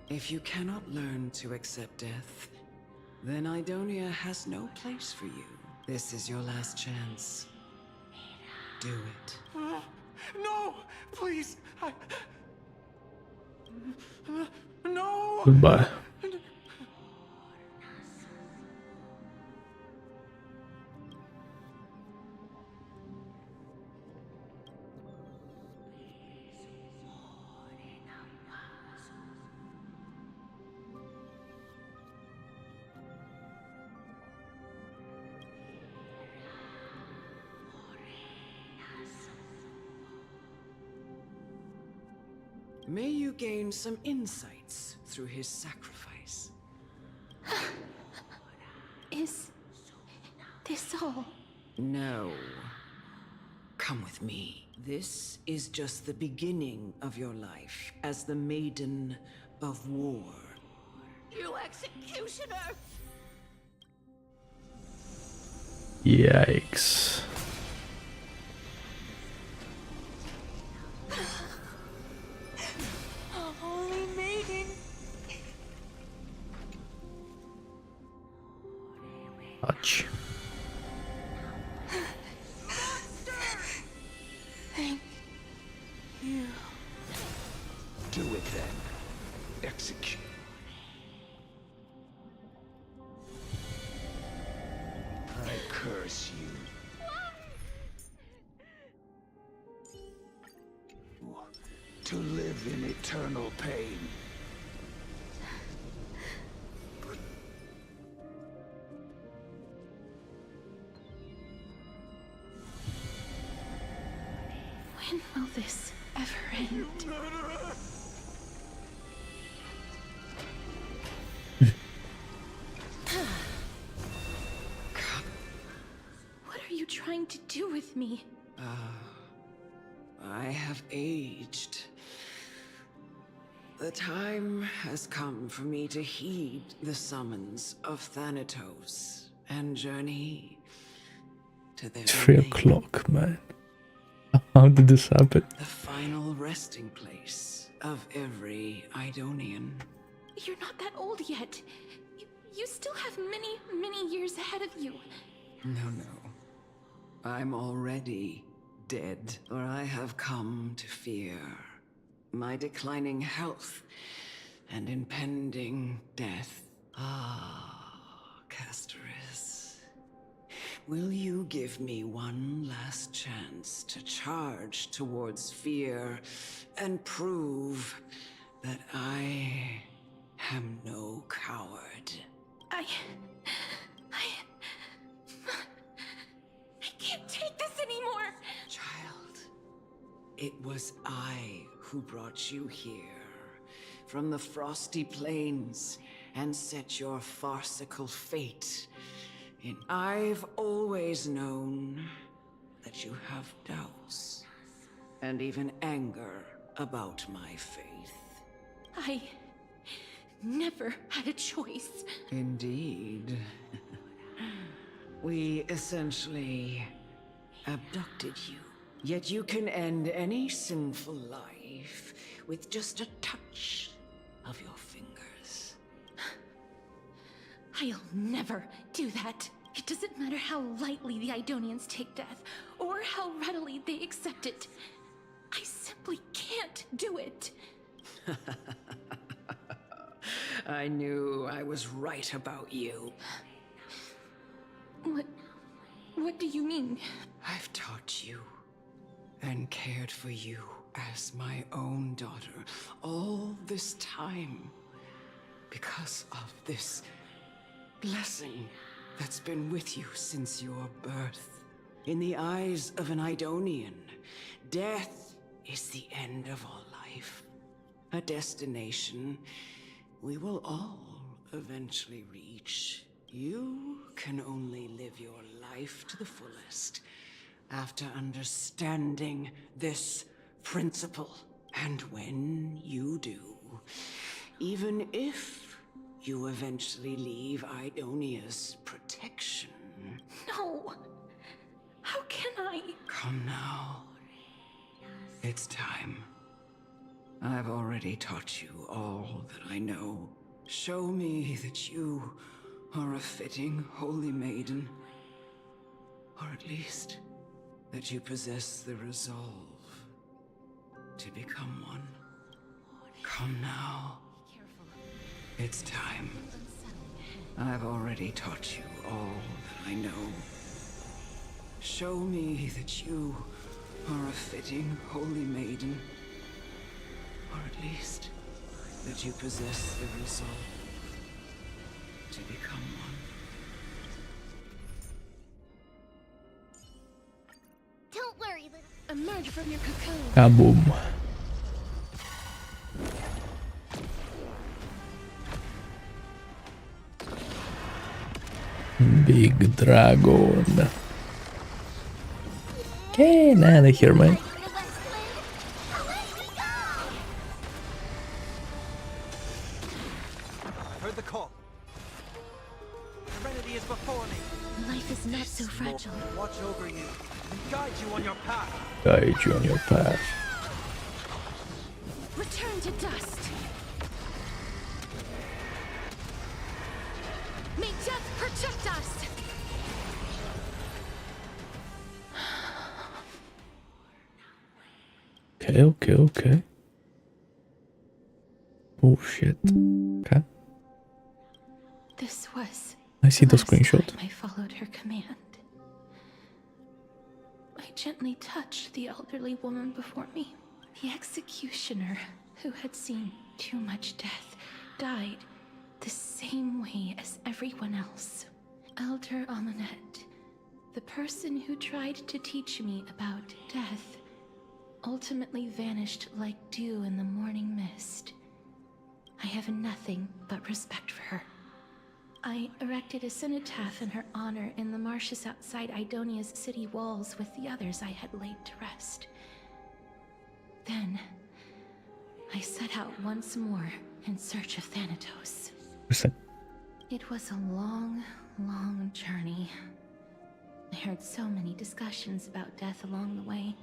If you cannot learn to accept death, then Idonia has no place for you. This is your last chance. Do it. No, please. No. Goodbye. May you gain some insights through his sacrifice. Is this all? No. Come with me. This is just the beginning of your life as the Maiden of War. You executioner! Yikes. Holy Maiden! Ouch. Thank you. Do it then. Execute. I curse you. To live in eternal pain. When will this ever end? What are you trying to do with me? I have aged. The time has come for me to heed the summons of Thanatos and journey to their It's 3 domain. o'clock, man. How did this happen? The final resting place of every Idonian. You're not that old yet. You still have many, many years ahead of you. No. I'm already dead, or I have come to fear my declining health and impending death. Castorice, will you give me one last chance to charge towards fear and prove that I am no coward? I can't take this anymore! Child, it was I who brought you here from the frosty plains and set your farcical fate in. I've always known that you have doubts and even anger about my faith. I never had a choice. Indeed. We essentially abducted you. Yet you can end any sinful life with just a touch of your fingers. I'll never do that. It doesn't matter how lightly the Idonians take death, or how readily they accept it. I simply can't do it. I knew I was right about you. What do you mean? I've taught you and cared for you as my own daughter all this time because of this blessing that's been with you since your birth. In the eyes of an Idonian, death is the end of all life. A destination we will all eventually reach. You can only live your life to the fullest after understanding this principle. And when you do, even if you eventually leave Idonia's protection... No! How can I? Come now. It's time. I've already taught you all that I know. Show me that you are a fitting holy maiden. Or at least that you possess the resolve to become one. Come now. It's time. I've already taught you all that I know. Show me that you are a fitting holy maiden. Or at least that you possess the resolve to become one. Don't worry, little. Emerge from your cocoon. Kaboom. Big dragon. Okay, now they hear me. Heard the call. Serenity is before me. Life is not so fragile. Watch over you and guide you on your path. Guide you on your path. Return to dust. May death protect us. Okay. Oh shit. Okay. This was. I see the last screenshot. time I followed her command. I gently touched the elderly woman before me. The executioner, who had seen too much death, died the same way as everyone else. Elder Amunet, the person who tried to teach me about death, ultimately vanished like dew in the morning mist. I have nothing but respect for her. I erected a cenotaph in her honor in the marshes outside Idonia's city walls with the others I had laid to rest. Then, I set out once more in search of Thanatos. It was a long, long journey. I heard so many discussions about death along the way.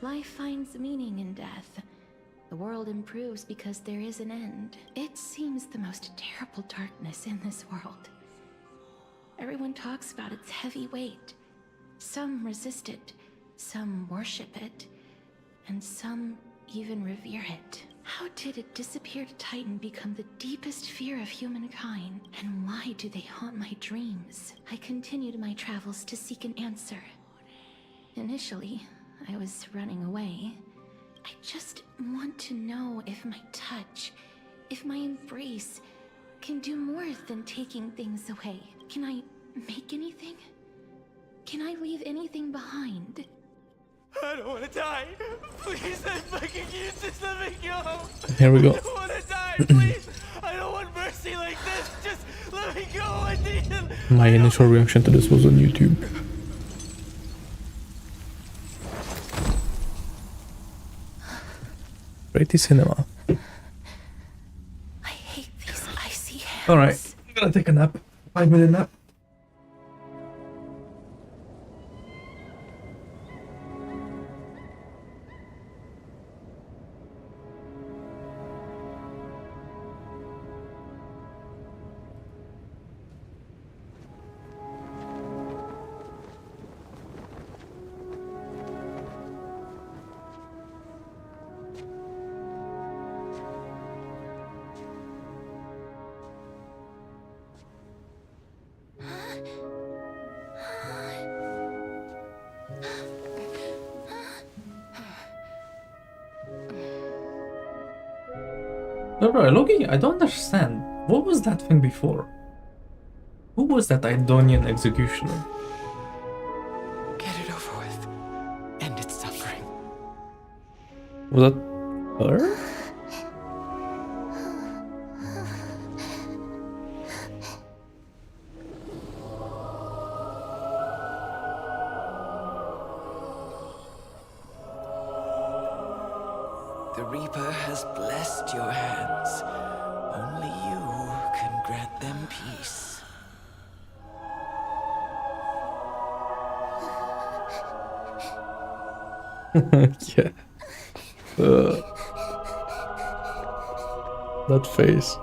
Life finds meaning in death. The world improves because there is an end. It seems the most terrible darkness in this world. Everyone talks about its heavy weight. Some resist it, some worship it, and some even revere it. How did a disappeared titan become the deepest fear of humankind? And why do they haunt my dreams? I continued my travels to seek an answer. Initially, I was running away. I just want to know if my touch, if my embrace, can do more than taking things away. Can I make anything? Can I leave anything behind? I don't want to die. Please, I'm begging you, just let me go. Here we go. I don't want to die, please. I don't want mercy like this. Just let me go. I need him. My initial reaction to this was on YouTube. Pretty cinema. I hate these icy hands. Alright, I'm gonna take a nap. 5-minute nap. No, bro, Loki, I don't understand. What was that thing before? Who was that Idonian executioner? Get it over with. End its suffering. Was that her? The Reaper has blessed your hands. Only you can grant them peace. Yeah. That face.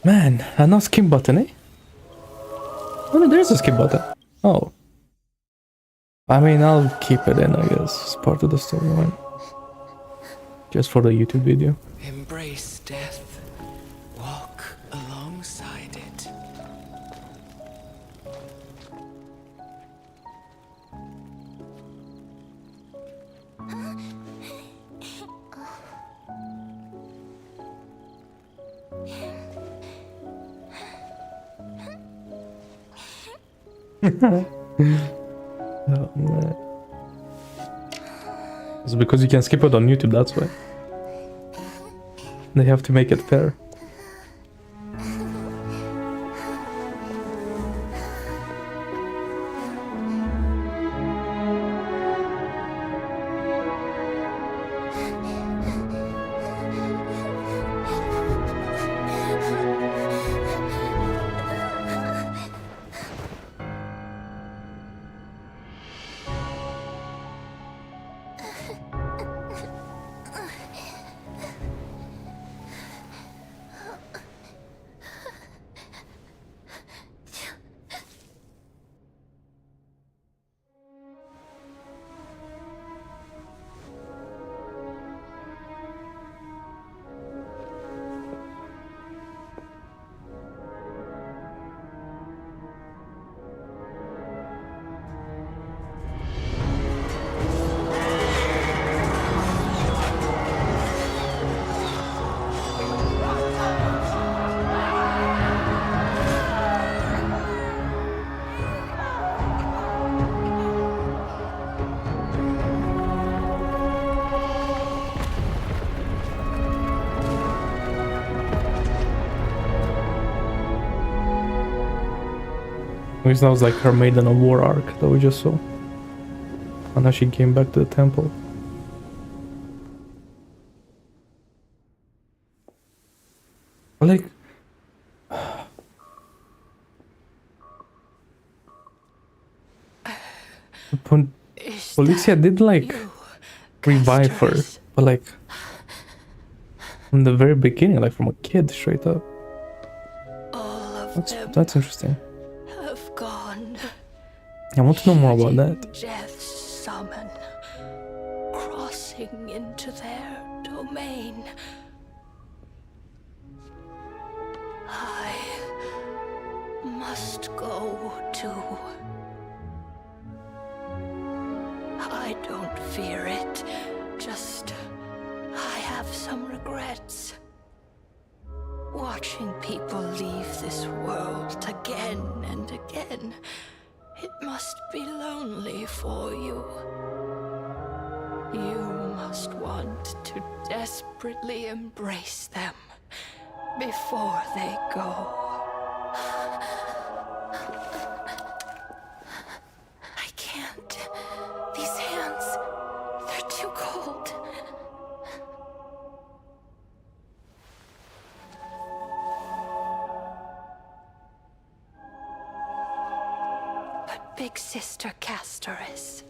Man, no skip button, eh? Oh no, there's a skip button. Oh. I mean, I'll keep it in, I guess. It's part of the storyline. Just for the YouTube video. Embrace death. Walk alongside it. Oh man. It's because you can skip it on YouTube, that's why. They have to make it fair. Because that was like her Maiden of War arc that we just saw. And now she came back to the temple. Like... Policia did like revive her, but like from the very beginning, like from a kid straight up. That's interesting. Have gone. I want to know more about that. Death's summon, crossing into their domain. I must go too. I don't fear it, just I have some regrets. Watching people leave this world again and again, it must be lonely for you. You must want to desperately embrace them before they go. I can't. These hands, they're too cold. But Big Sister Castorice,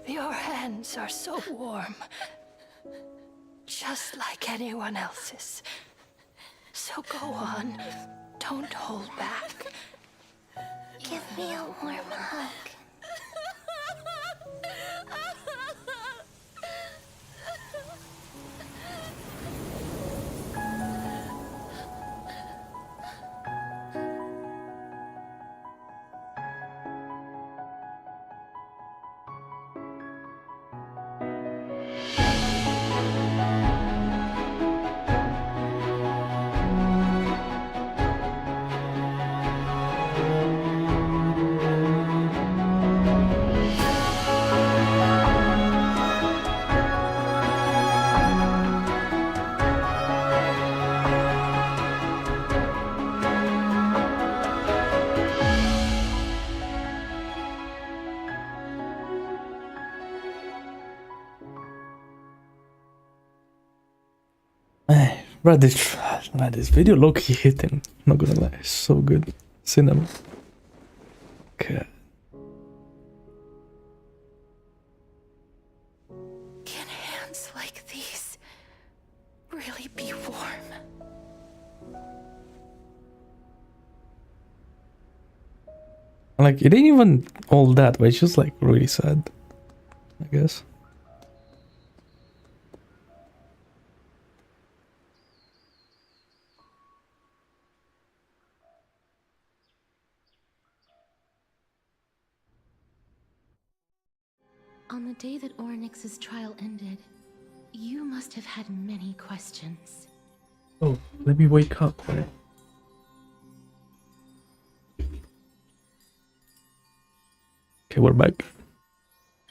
your hands are so warm. Just like anyone else's. So go on. Don't hold back. Give me a warm hug. Bro, this video low-key hitting. Not gonna lie, it's so good. Cinema. Okay. Can hands like these really be warm? Like, it ain't even all that, but it's just like really sad, I guess. On the day that Oryx's trial ended, you must have had many questions. Oh, let me wake up, right? Okay, we're back.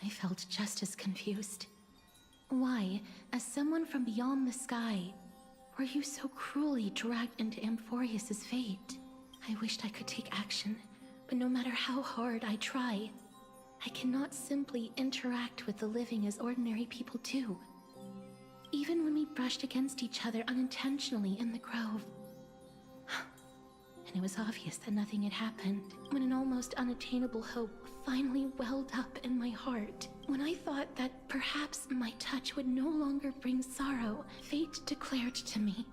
I felt just as confused. Why, as someone from beyond the sky, were you so cruelly dragged into Amphorius's fate? I wished I could take action, but no matter how hard I try, I cannot simply interact with the living as ordinary people do. Even when we brushed against each other unintentionally in the grove. And it was obvious that nothing had happened, when an almost unattainable hope finally welled up in my heart. When I thought that perhaps my touch would no longer bring sorrow, fate declared to me.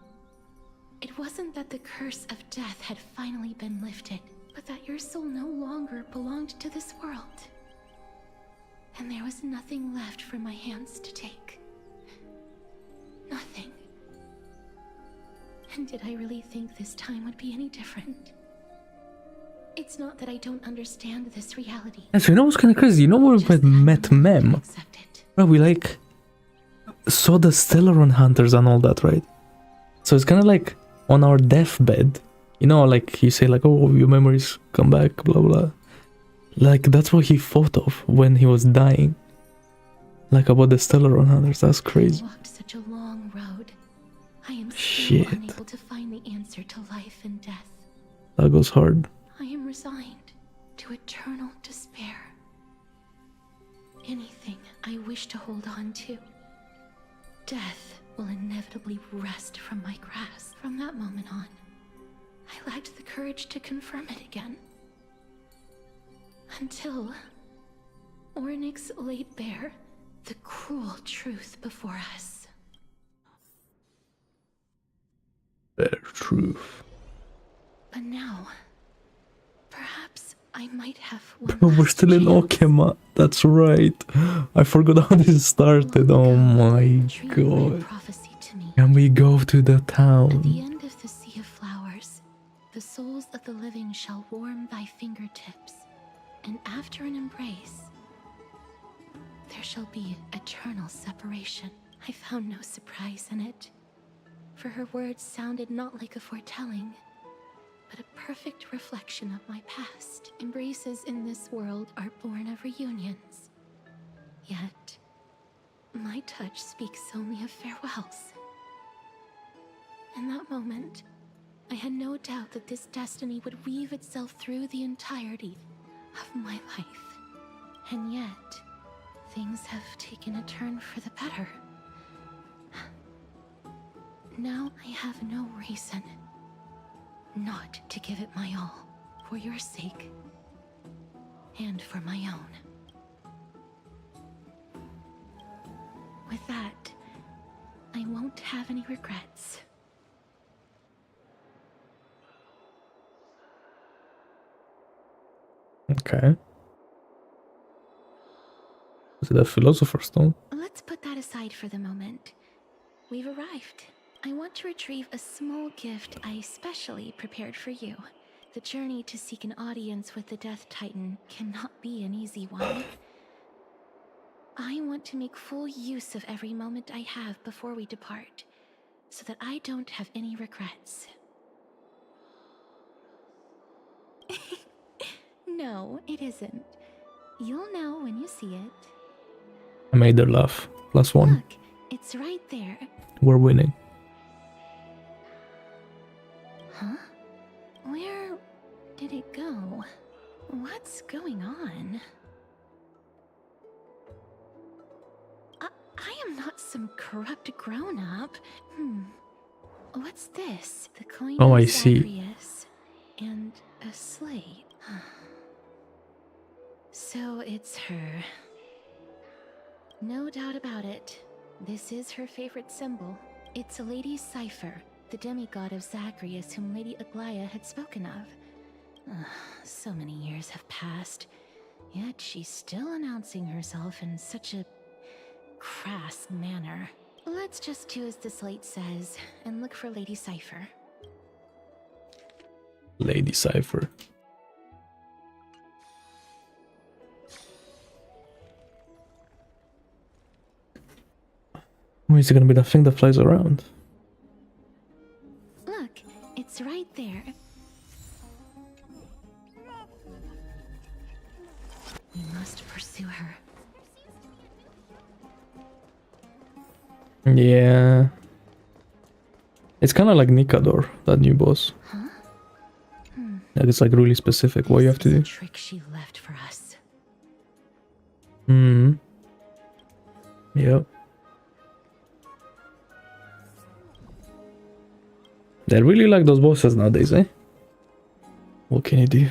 It wasn't that the curse of death had finally been lifted, but that your soul no longer belonged to this world. And there was nothing left for my hands to take. Nothing. And did I really think this time would be any different? It's not that I don't understand this reality. And so you know what's kind of crazy? You know when we met Mem? Bro, we like saw the Stellaron hunters and all that, right? So it's kind of like on our deathbed. You know, like you say like, oh, your memories come back, blah, blah. Like that's what he thought of when he was dying. Like about the Stellaron hunters. That's crazy. I walked such a long road. I am still unable to find the answer to life and death. That goes hard. I am resigned to eternal despair. Anything I wish to hold on to, death will inevitably wrest from my grasp. From that moment on, I lacked the courage to confirm it again. Until Oryx laid bare the cruel truth before us. Bare truth. But now, perhaps I might have one. Bro, we're still in Okema. That's right. I forgot how this started. Oh my god. Can we go to the town? At the end of the sea of flowers, the souls of the living shall warm thy fingertips, and after an embrace, there shall be eternal separation. I found no surprise in it, for her words sounded not like a foretelling, but a perfect reflection of my past. Embraces in this world are born of reunions. Yet, my touch speaks only of farewells. In that moment, I had no doubt that this destiny would weave itself through the entirety of my life. And yet, things have taken a turn for the better. Now I have no reason not to give it my all, for your sake, and for my own. With that, I won't have any regrets. Okay. Is it a philosopher's stone? Let's put that aside for the moment. We've arrived. I want to retrieve a small gift I specially prepared for you. The journey to seek an audience with the Death Titan cannot be an easy one. I want to make full use of every moment I have before we depart, so that I don't have any regrets. No, it isn't. You'll know when you see it. I made her laugh. +1. Look, it's right there. We're winning. Huh? Where did it go? What's going on? I am not some corrupt grown-up. What's this? The coin Oh, of I see. Zagreus and a slate. So it's her. No doubt about it. This is her favorite symbol. It's a Lady Cipher, the demigod of Zagreus whom Lady Aglaia had spoken of. So many years have passed, yet she's still announcing herself in such a crass manner. Let's just do as the slate says and look for Lady Cipher. Lady Cipher. Or is it gonna be the thing that flies around? Look, it's right there. We must pursue her. Yeah. It's kind of like Nikador, that new boss. Huh? Like it's like really specific what you have to do. Trick she left for us. Hmm. Yep. They really like those bosses nowadays, eh? What can you do?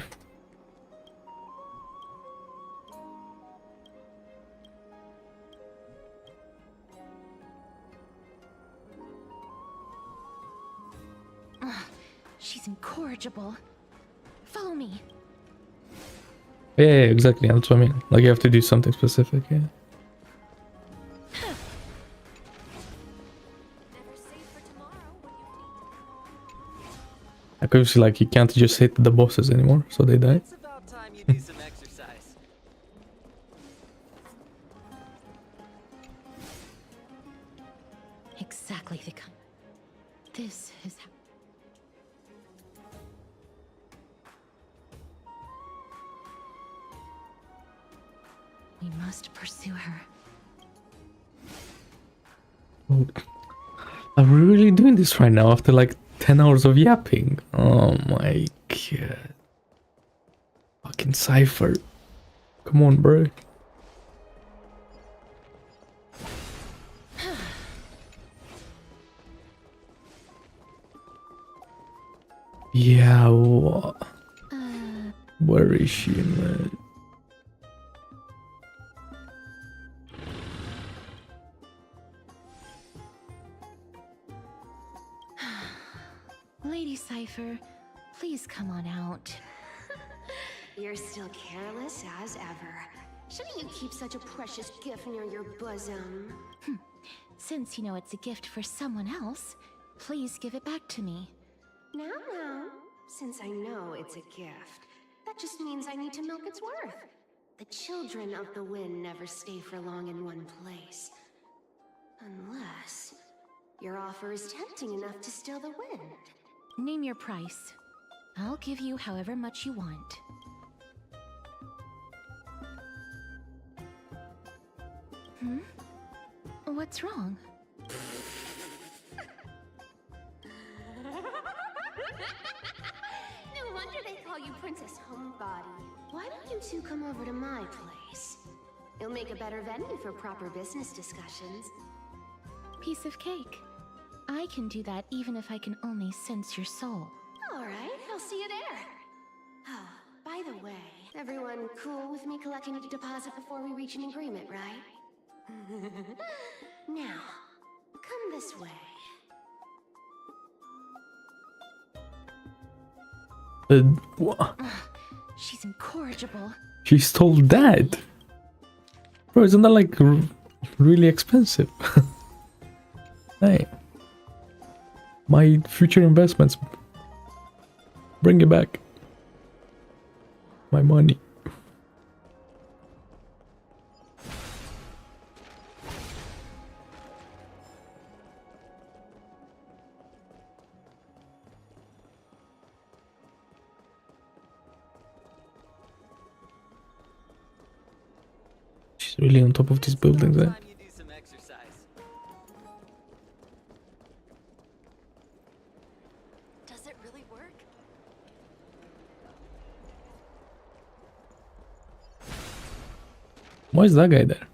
She's incorrigible. Follow me. Yeah, exactly. That's what I mean. Like you have to do something specific, yeah. Like obviously, like you can't just hit the bosses anymore, so they die. It's about time you do some exercise. Exactly the kind. This is how. We must pursue her. Oh, are we really doing this right now after like 10 hours of yapping? Oh my god. Fucking Cipher. Come on, bro. Yeah, what? Where is she, man? Lady Cipher, please come on out. You're still careless as ever. Shouldn't you keep such a precious gift near your bosom? Since you know it's a gift for someone else, please give it back to me. Now, since I know it's a gift, that just means I need to milk its worth. The children of the wind never stay for long in one place. Unless your offer is tempting enough to still the wind. Name your price. I'll give you however much you want. What's wrong? No wonder they call you Princess Homebody. Why don't you two come over to my place? It'll make a better venue for proper business discussions. Piece of cake. I can do that even if I can only sense your soul. Alright, I'll see you there. Oh, by the way, everyone cool with me collecting a deposit before we reach an agreement, right? Now, come this way. What? She's incorrigible. She stole that? Bro, isn't that like really expensive? Hey. My future investments. Bring it back. My money. She's really on top of these buildings, eh? Does it really work? Why is that guy there?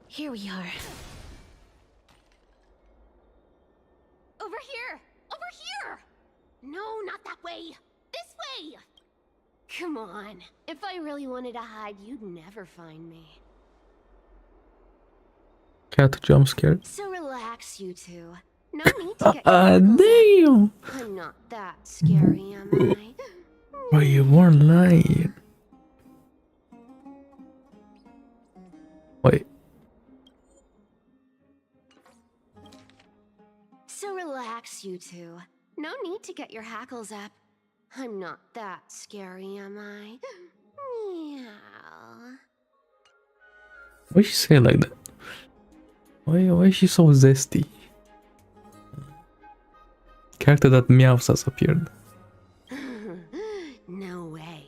Here we are. Come on. If I really wanted to hide, you'd never find me. Cat jump scared. So relax, you two. No need to get your Damn! I'm not that scary, am I? Bro, you weren't lying. Wait. So relax, you two. No need to get your hackles up. I'm not that scary, am I? Meow. Why she say it like that? Why is she so zesty? Character that meows has appeared. No way.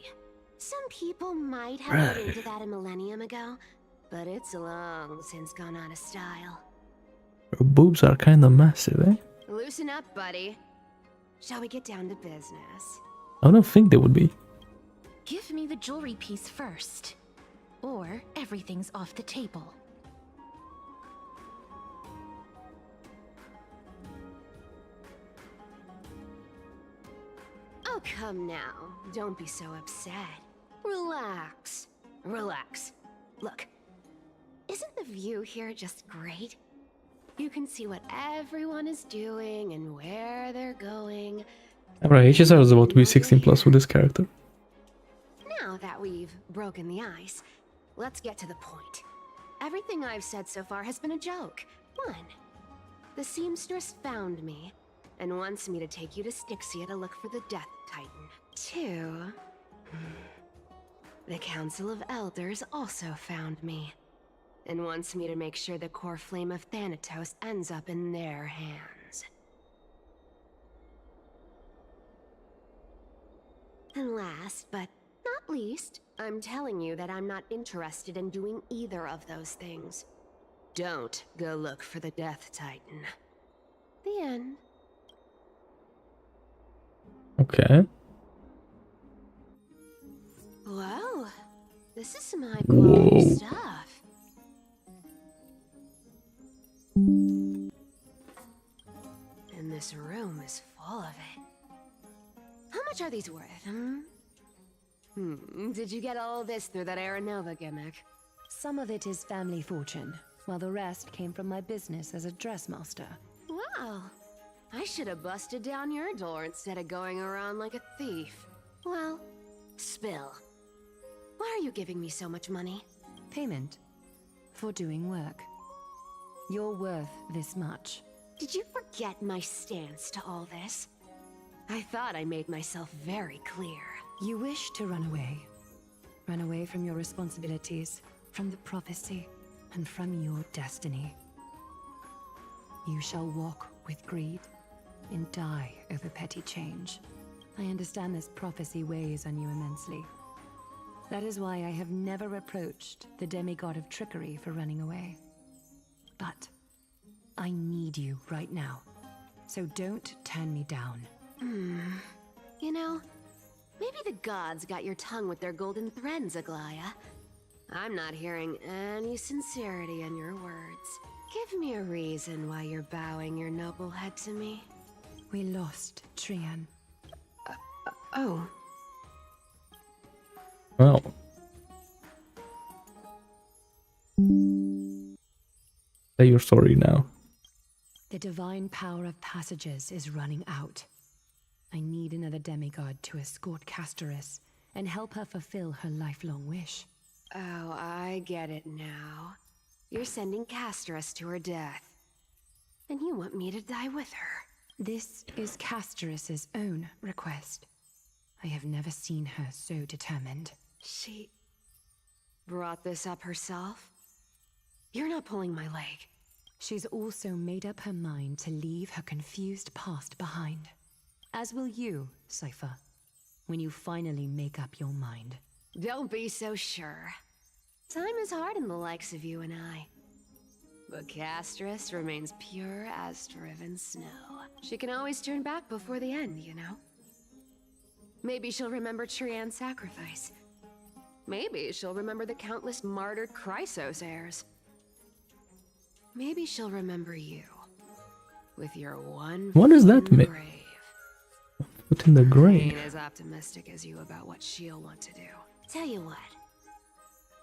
Some people might have been into that a millennium ago, but it's long since gone out of style. Her boobs are kinda massive, eh? Loosen up, buddy. Shall we get down to business? I don't think they would be. Give me the jewelry piece first, or everything's off the table. Oh, come now. Don't be so upset. Relax. Relax. Look, isn't the view here just great? You can see what everyone is doing and where they're going. Alright, HSR is about to be 16 plus with this character. Now that we've broken the ice, let's get to the point. Everything I've said so far has been a joke. 1. The seamstress found me and wants me to take you to Styxia to look for the Death Titan. 2. The Council of Elders also found me and wants me to make sure the core flame of Thanatos ends up in their hands. And last, but not least, I'm telling you that I'm not interested in doing either of those things. Don't go look for the Death Titan. The end. Okay. Whoa, this is some high quality stuff. And this room is full of it. How much are these worth, Did you get all this through that Aranova gimmick? Some of it is family fortune, while the rest came from my business as a dressmaster. Wow. I should have busted down your door instead of going around like a thief. Well, spill. Why are you giving me so much money? Payment for doing work. You're worth this much. Did you forget my stance to all this? I thought I made myself very clear. You wish to run away. Run away from your responsibilities, from the prophecy, and from your destiny. You shall walk with greed and die over petty change. I understand this prophecy weighs on you immensely. That is why I have never approached the demigod of trickery for running away. But I need you right now, so don't turn me down. You know, maybe the gods got your tongue with their golden threads, Aglaya. I'm not hearing any sincerity in your words. Give me a reason why you're bowing your noble head to me. We lost Trian. Oh. Well. Say your story now. The divine power of passages is running out. I need another demigod to escort Castorice and help her fulfill her lifelong wish. Oh, I get it now. You're sending Castorice to her death. And you want me to die with her. This is Castorice's own request. I have never seen her so determined. She brought this up herself? You're not pulling my leg. She's also made up her mind to leave her confused past behind. As will you, Cypher, when you finally make up your mind. Don't be so sure. Time is hard in the likes of you and I. But Castorice remains pure as driven snow. She can always turn back before the end, you know? Maybe she'll remember Trian's sacrifice. Maybe she'll remember the countless martyred Chrysos heirs. Maybe she'll remember you. With your one What does that mean? Put in the I grave. ain't as optimistic as you about what she'll want to do. Tell you what.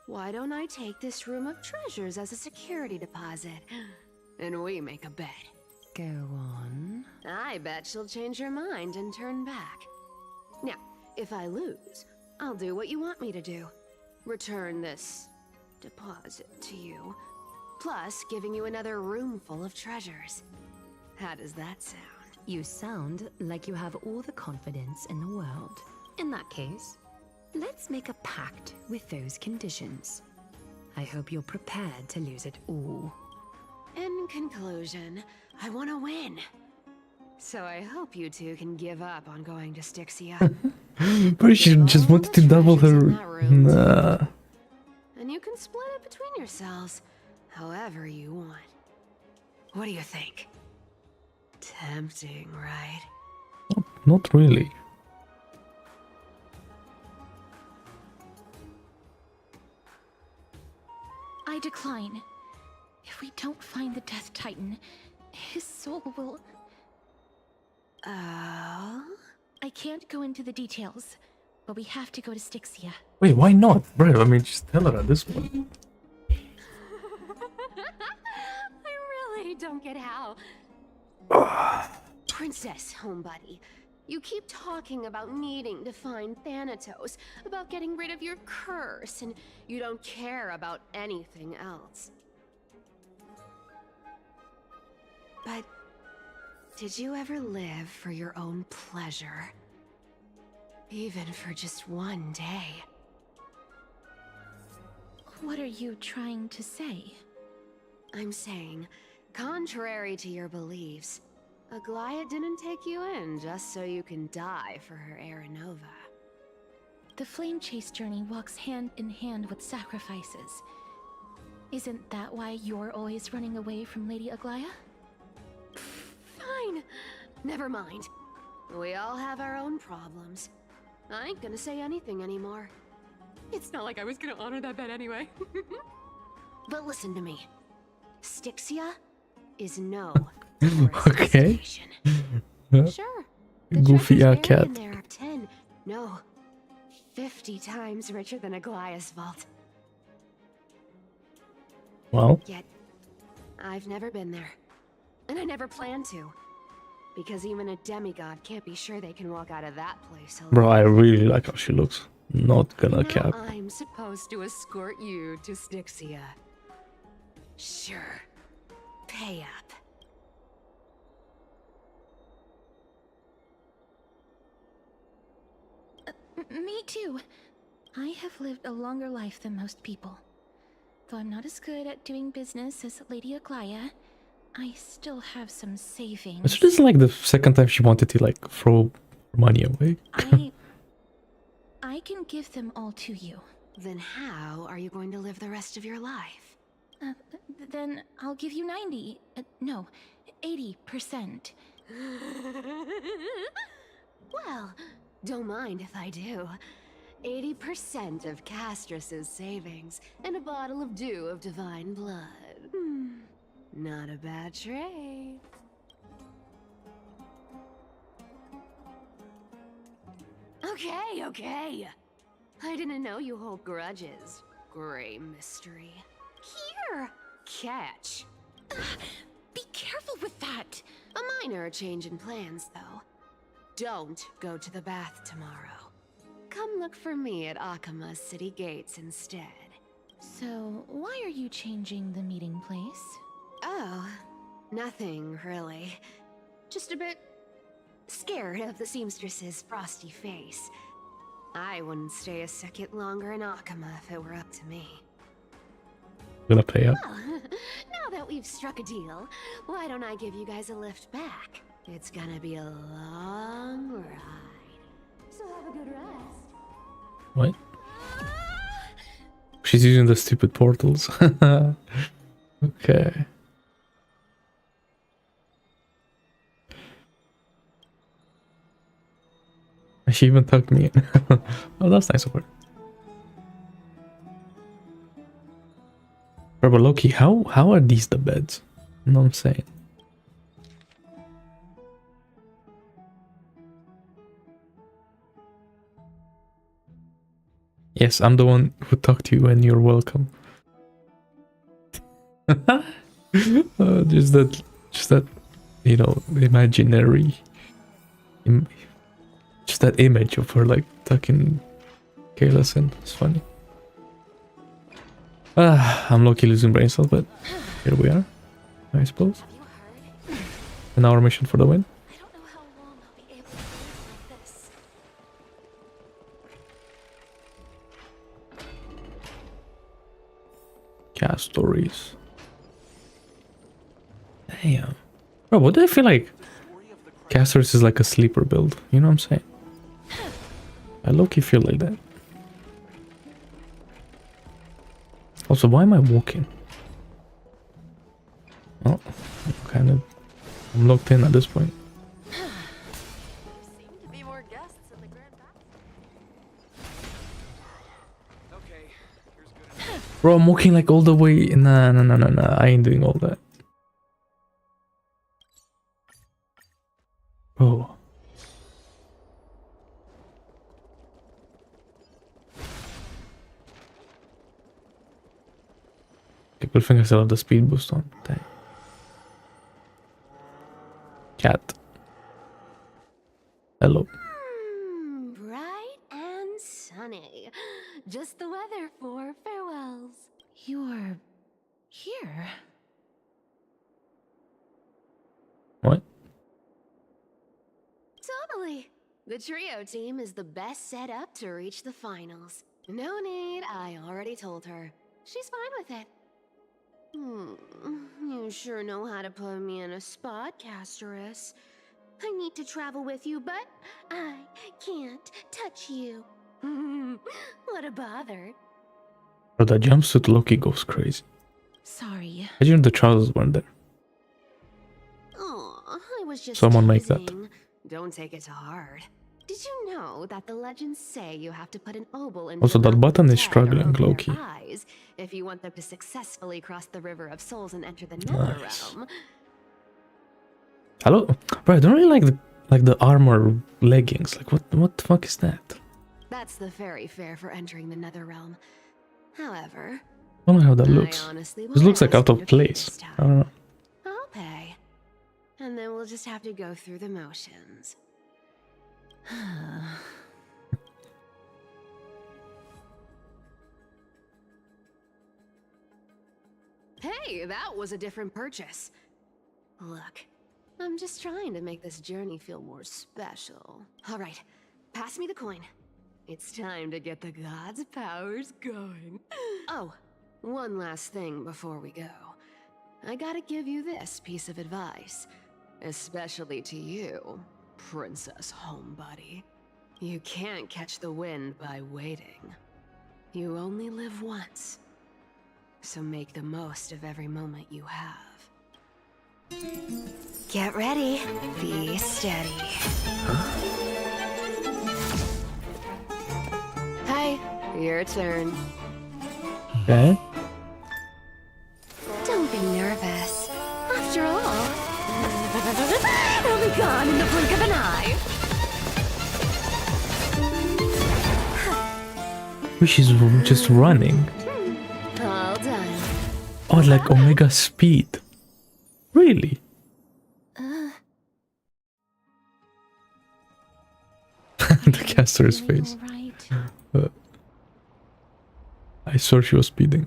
Why don't I take this room of treasures as a security deposit? And we make a bet. Go on. I bet she'll change her mind and turn back. Now, if I lose, I'll do what you want me to do. Return this deposit to you, plus giving you another room full of treasures. How does that sound? You sound like you have all the confidence in the world. In that case, let's make a pact with those conditions. I hope you're prepared to lose it all. In conclusion, I want to win. So I hope you two can give up on going to Styxia. But she just wanted to double her. Nah. And you can split it between yourselves however you want. What do you think? Tempting, right? Not really. I decline. If we don't find the Death Titan, his soul will... I can't go into the details, but we have to go to Styxia. Wait, why not? Bro, I mean, just tell her at this point. I really don't get how. Princess, homebuddy, you keep talking about needing to find Thanatos, about getting rid of your curse, and you don't care about anything else. But did you ever live for your own pleasure? Even for just one day? What are you trying to say? I'm saying, contrary to your beliefs, Aglaia didn't take you in just so you can die for her Aranova. The flame chase journey walks hand in hand with sacrifices. Isn't that why you're always running away from Lady Aglaia? Fine. Never mind. We all have our own problems. I ain't gonna say anything anymore. It's not like I was gonna honor that bet anyway. But listen to me. Styxia is no Okay. Sure. Goofy Treasures cat. buried in there are 10, no, 50 times richer than Aglaia's vault. Well, Yet, I've never been there. And I never plan to. Because even a demigod can't be sure they can walk out of that place alone. bro, I really like how she looks. Not gonna Now cap. I'm supposed to escort you to Styxia. Sure. Pay up. Me too. I have lived a longer life than most people. Though I'm not as good at doing business as Lady Aglaia, I still have some savings. So this is like the second time she wanted to like throw money away. I can give them all to you. Then how are you going to live the rest of your life? Then I'll give you 90. No, 80%. Well, don't mind if I do. 80% of Castorice's savings and a bottle of dew of divine blood. Not a bad trade. Okay. I didn't know you hold grudges. Gray mystery. Here! Catch. Be careful with that! A minor change in plans, though. Don't go to the bath tomorrow. Come look for me at Akama's city gates instead. So, why are you changing the meeting place? Oh, nothing really. Just a bit scared of the seamstress's frosty face. I wouldn't stay a second longer in Akama if it were up to me. Gonna pay up. Well, now that we've struck a deal, why don't I give you guys a lift back? It's gonna be a long ride. So have a good rest. What? She's using the stupid portals. Okay. She even tucked me in. Oh, that's nice of her. But Loki, how are these the beds? You know what I'm saying? Yes, I'm the one who talked to you and you're welcome. Just that, you know, imaginary, just that image of her like tucking Kayla's in. It's funny. I'm low-key losing brain cells, but here we are, I suppose. And our mission for the win. Castorice. Damn. Bro, what do I feel like? Castorice is like a sleeper build. You know what I'm saying? I low-key feel like that. Also, why am I walking? Oh, I'm locked in at this point. Bro, I'm walking like all the way. Nah. I ain't doing all that. Bro. Okay, good thing I still have the speed boost on. Dang. Cat. Hello. Bright and sunny. Just the weather for farewells. You're here. What? Totally. The trio team is the best set up to reach the finals. No need, I already told her. She's fine with it. You sure know how to put me in a spot, Castorice. I need to travel with you, but I can't touch you. What a bother. Bro, that jumpsuit Loki goes crazy. Sorry. Imagine the trousers weren't there. Aw, I was just Someone make that. teasing. Don't take it to heart. Did you know that the legends say you have to put an obol into Also, the that mouth of button the is dead or struggling, over their low-key. eyes if you want them to successfully cross the river of souls and enter the nether Nice. realm? Hello? Bro, I don't really like the armor leggings. Like, what the fuck is that? That's the fairy fare for entering the nether realm. However, I don't know how that I looks. honestly This looks like won't out ask you of to pay place. this time. I don't know. I'll pay. And then we'll just have to go through the motions. Hey, that was a different purchase. Look, I'm just trying to make this journey feel more special. All right, pass me the coin. It's time to get the gods' powers going. Oh, one last thing before we go. I gotta give you this piece of advice, especially to you, Princess Homebody. You can't catch the wind by waiting. You only live once. So make the most of every moment you have. Get ready. Be steady. Hi, your turn. Okay. Don't be nervous. After all, it'll be gone in the blink of an eye. She's just running. All done. Oh, like Omega speed. Really? The caster's face. I saw she was speeding.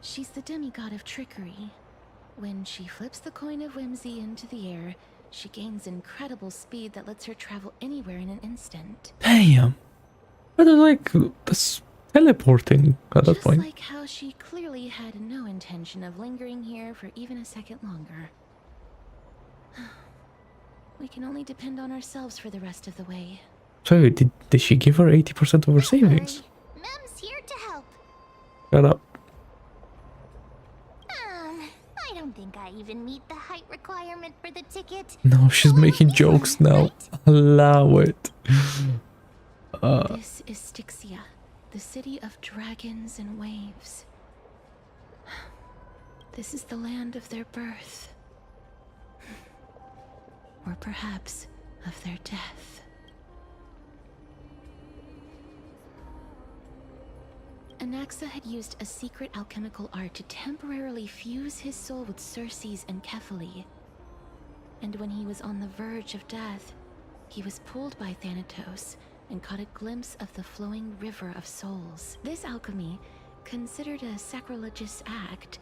She's the demigod of trickery. When she flips the coin of whimsy into the air, she gains incredible speed that lets her travel anywhere in an instant. Damn. But like, that's teleporting at that point. Just like how she clearly had no intention of lingering here for even a second longer. We can only depend on ourselves for the rest of the way. So, did she give her 80% of her savings? Mem's here to help. Shut up. I don't think I even meet the height requirement for the ticket. No, she's making jokes now. Allow it. This is Styxia, the city of dragons and waves. This is the land of their birth. Or perhaps of their death. Anaxa had used a secret alchemical art to temporarily fuse his soul with Circe's and Kefali. And when he was on the verge of death, he was pulled by Thanatos and caught a glimpse of the flowing river of souls. This alchemy, considered a sacrilegious act,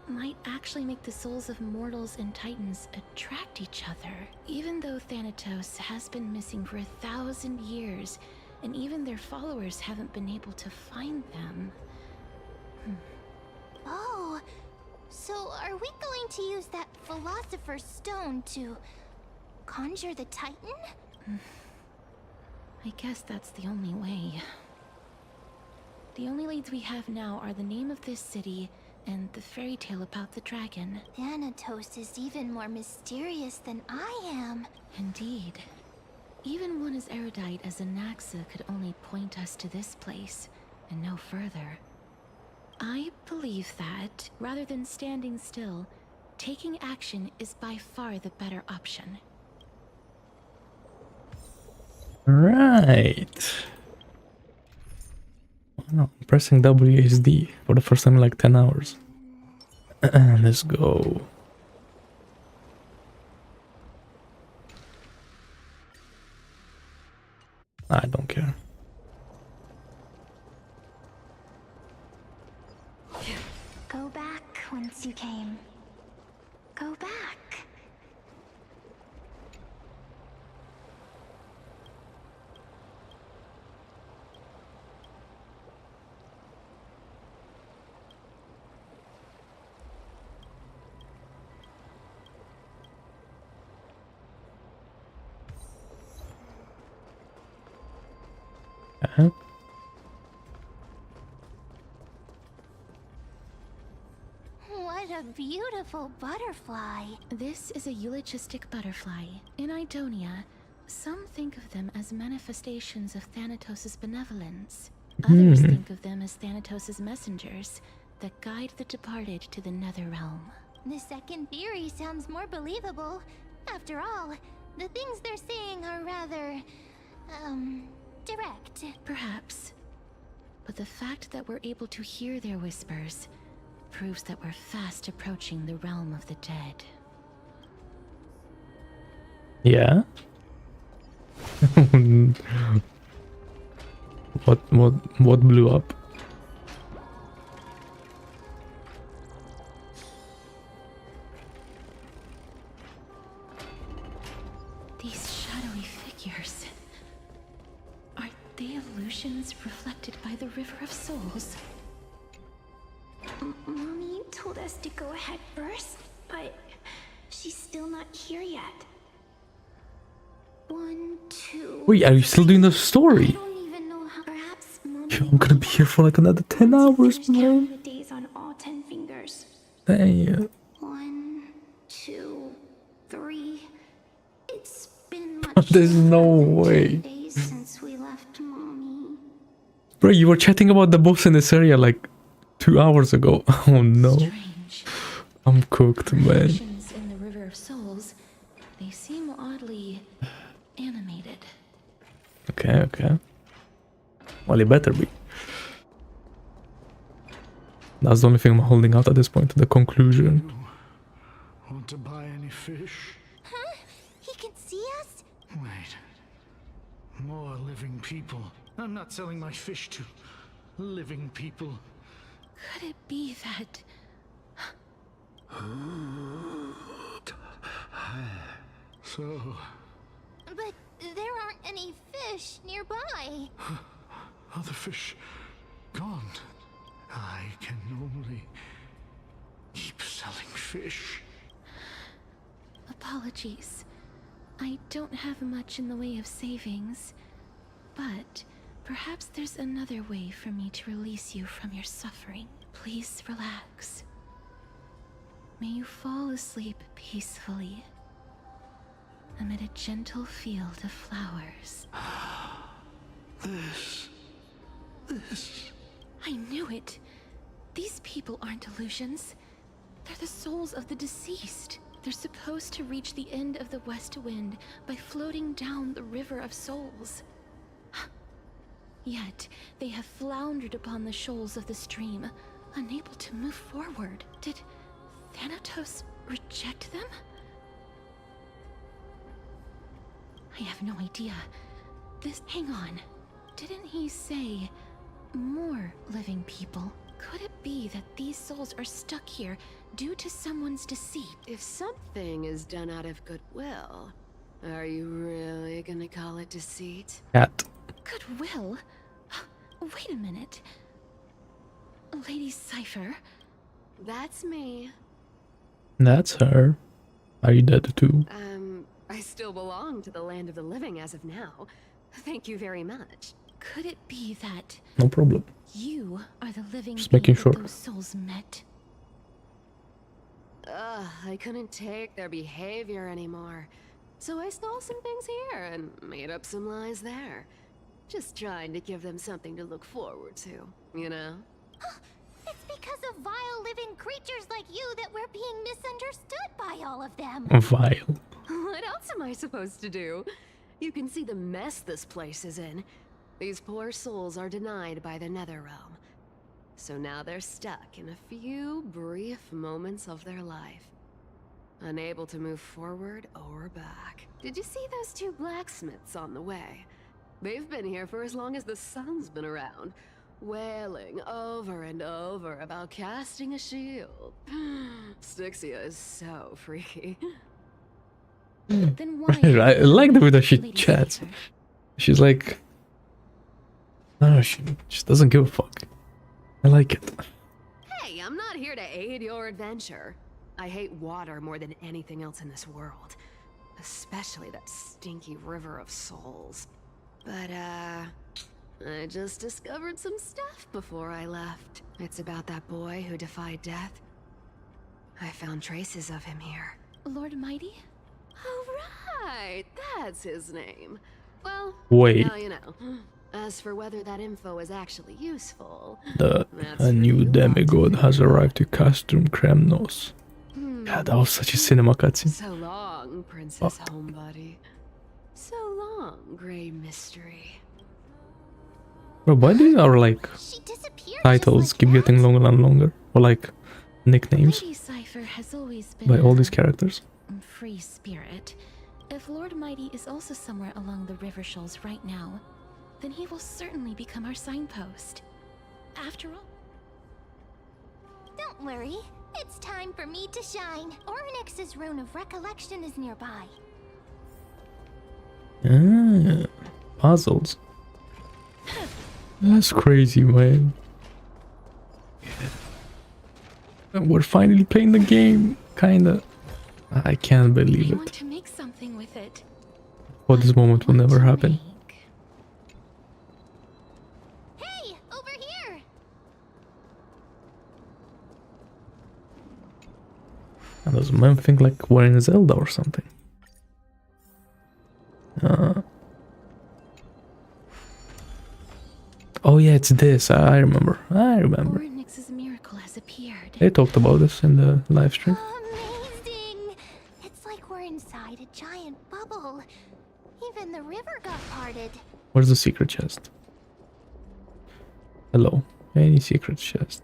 might actually make the souls of mortals and titans attract each other. Even though Thanatos has been missing for 1,000 years, and even their followers haven't been able to find them. Oh, so are we going to use that Philosopher's Stone to conjure the Titan? I guess that's the only way. The only leads we have now are the name of this city and the fairy tale about the dragon. Thanatos is even more mysterious than I am. Indeed. Even one as erudite as Anaxa could only point us to this place, and no further. I believe that, rather than standing still, taking action is by far the better option. Right. Wow, pressing WASD for the first time in like 10 hours. Let's go. I don't care. Go back whence you came. Go back. What a beautiful butterfly. This is a eulogistic butterfly. In Idonia, some think of them as manifestations of Thanatos' benevolence. Others think of them as Thanatos' messengers that guide the departed to the nether realm. The second theory sounds more believable. After all, the things they're saying are rather, direct. Perhaps. But the fact that we're able to hear their whispers proves that we're fast approaching the realm of the dead. Yeah? What blew up? These shadowy figures. Are they illusions reflected by the River of Souls? Mommy told us to go ahead first, but she's still not here yet. 1, 2. Wait, are you still doing the story? I don't even know how. Perhaps Mommy. Yo, I'm gonna be here for like another 10 hours, man. The days on all 10 fingers. Damn. 1, 2, 3. It's been much. There's no way. Days since we left Mommy. Bro, you were chatting about the boss in this area like 2 hours ago. Oh no. Strange. I'm cooked, man. Reflections in the River of Souls, they seem oddly animated. Okay. Well, it better be. That's the only thing I'm holding out at this point, the conclusion. Want to buy any fish? Huh? He can see us? Wait. More living people. I'm not selling my fish to living people. Could it be that... So... But there aren't any fish nearby. Other fish gone. I can only keep selling fish. Apologies. I don't have much in the way of savings, but perhaps there's another way for me to release you from your suffering. Please relax. May you fall asleep peacefully amid a gentle field of flowers. This... I knew it. These people aren't illusions. They're the souls of the deceased. They're supposed to reach the end of the West Wind by floating down the River of Souls. Yet, they have floundered upon the shoals of the stream, unable to move forward. Did Thanatos reject them? I have no idea. Hang on. Didn't he say more living people? Could it be that these souls are stuck here due to someone's deceit? If something is done out of goodwill, are you really gonna call it deceit? Cat. Goodwill? Wait a minute. Lady Cypher? That's me. That's her. Are you dead too? I still belong to the land of the living as of now. Thank you very much. Could it be that No problem. you are the living Just being making that sure. those souls met? I couldn't take their behavior anymore. So I stole some things here and made up some lies there. Just trying to give them something to look forward to, you know? It's because of vile living creatures like you that we're being misunderstood by all of them. Vile. What else am I supposed to do? You can see the mess this place is in. These poor souls are denied by the Nether Realm. So now they're stuck in a few brief moments of their life. Unable to move forward or back. Did you see those two blacksmiths on the way? They've been here for as long as the sun's been around, wailing over and over about casting a shield. Styxia is so freaky. Then why? I like the way that she Lady chats. Cypher? She's like, I don't know, she just doesn't give a fuck. I like it. Hey, I'm not here to aid your adventure. I hate water more than anything else in this world. Especially that stinky river of souls. But, I just discovered some stuff before I left. It's about that boy who defied death. I found traces of him here. Lord Mighty? Oh, right! That's his name. Well, Wait. now you know. As for whether that info is actually useful... A new demigod has arrived to Castrum Kremnos. Yeah, that was such a cinema cutscene. So long, Princess Homebody. So long, Grey Mystery. Bro, why do our like titles keep getting longer and longer? Or like nicknames Lady Cypher has always been by all these characters? free spirit. If Lord Mighty is also somewhere along the river shoals right now, then he will certainly become our signpost. After all... Don't worry. It's time for me to shine. Ornyx's rune of recollection is nearby. Ah, puzzles. That's crazy, man. We're finally playing the game, kinda. I can't believe I want it. to make something with it. But this moment will never happen. Hey, over here! And does man think like we're in Zelda or something? Oh yeah, it's this. I remember. Ornyx's miracle has appeared. They talked about this in the live stream. Amazing! It's like we're inside a giant bubble. Even the river got parted. Where's the secret chest? Hello. Any secret chest?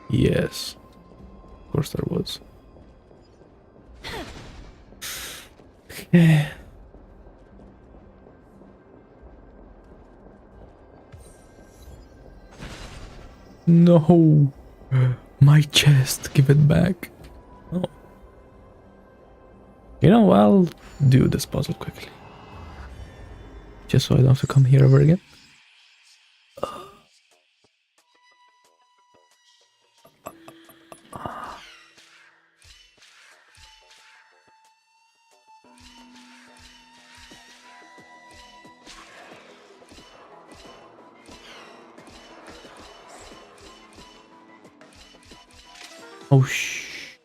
Yes. Of course there was. Yeah. No. My chest. Give it back. Oh. You know, I'll do this puzzle quickly. Just so I don't have to come here ever again. Oh shh.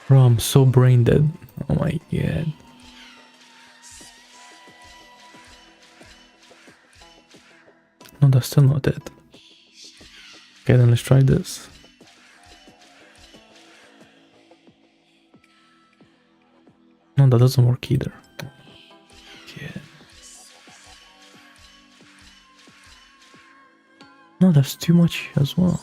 Bro, I'm so brain dead. Oh my god. No, still not dead. Okay, then let's try this. No, that doesn't work either. Yeah. No, that's too much as well.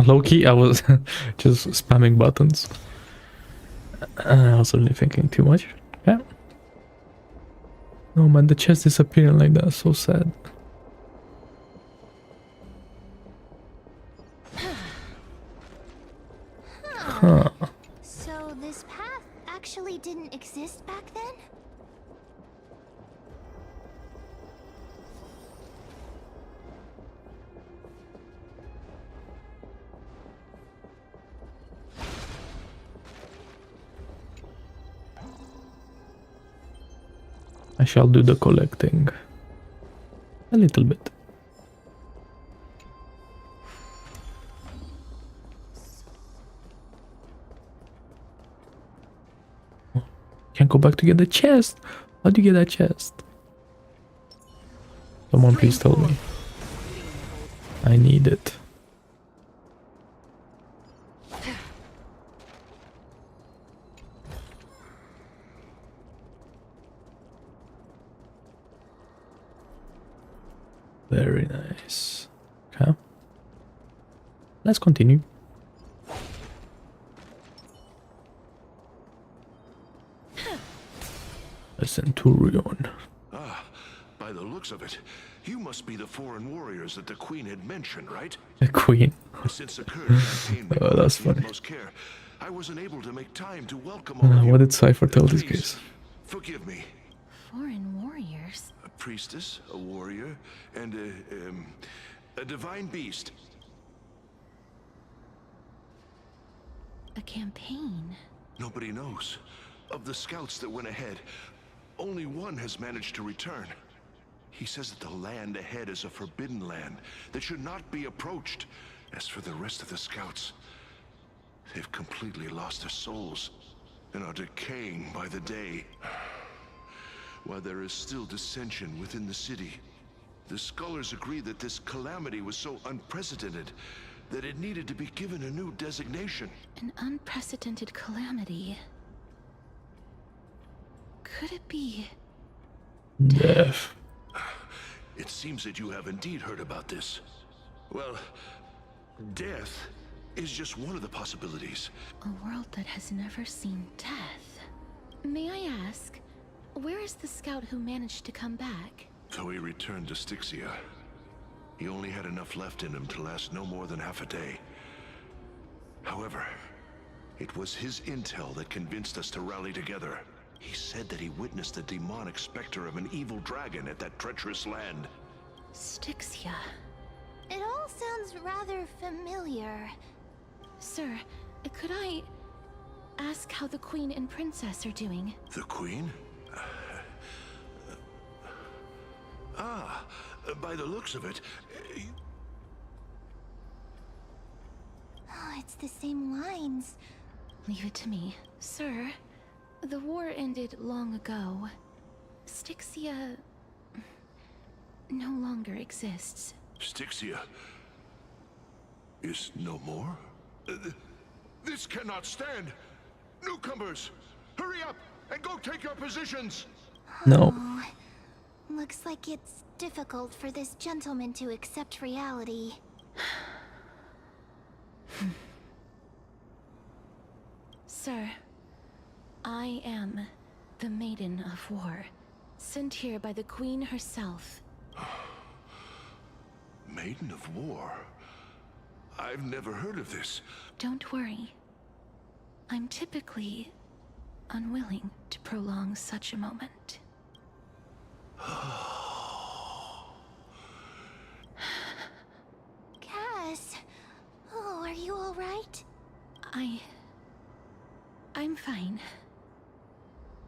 Low-key, I was just spamming buttons. I was only thinking too much. Yeah. No man, the chest disappearing like that, so sad. Huh. So this path actually didn't exist back then? I shall do the collecting. A little bit. Can't go back to get the chest. How do you get that chest? Someone please tell me. I need it. Very nice. Okay. Let's continue. A centurion. Ah, by the looks of it, you must be the foreign warriors that the Queen had mentioned, right? The Queen. Since the current campaign Oh, that's funny. most care, I wasn't able to make time to welcome all of you. What did Cypher tell this case? Forgive me. Foreign warriors? A priestess, a warrior, and a divine beast. A campaign? Nobody knows. Of the scouts that went ahead, only one has managed to return. He says that the land ahead is a forbidden land that should not be approached. As for the rest of the scouts, they've completely lost their souls and are decaying by the day. While there is still dissension within the city, the scholars agree that this calamity was so unprecedented that it needed to be given a new designation. An unprecedented calamity. Could it be... Death. It seems that you have indeed heard about this. Well, death is just one of the possibilities. A world that has never seen death. May I ask, where is the scout who managed to come back? So he returned to Styxia. He only had enough left in him to last no more than half a day. However, it was his intel that convinced us to rally together. He said that he witnessed the demonic specter of an evil dragon at that treacherous land. Styxia. It all sounds rather familiar. Sir, could I ask how the Queen and Princess are doing? The Queen? By the looks of it... Oh, it's the same lines. Leave it to me. Sir, the war ended long ago. Styxia... no longer exists. Styxia is no more? This cannot stand! Newcomers, hurry up and go take your positions! No. Oh, looks like it's difficult for this gentleman to accept reality. Sir, I am the Maiden of War, sent here by the Queen herself. Maiden of War? I've never heard of this. Don't worry. I'm typically unwilling to prolong such a moment. Cass, oh, are you all right? I'm fine.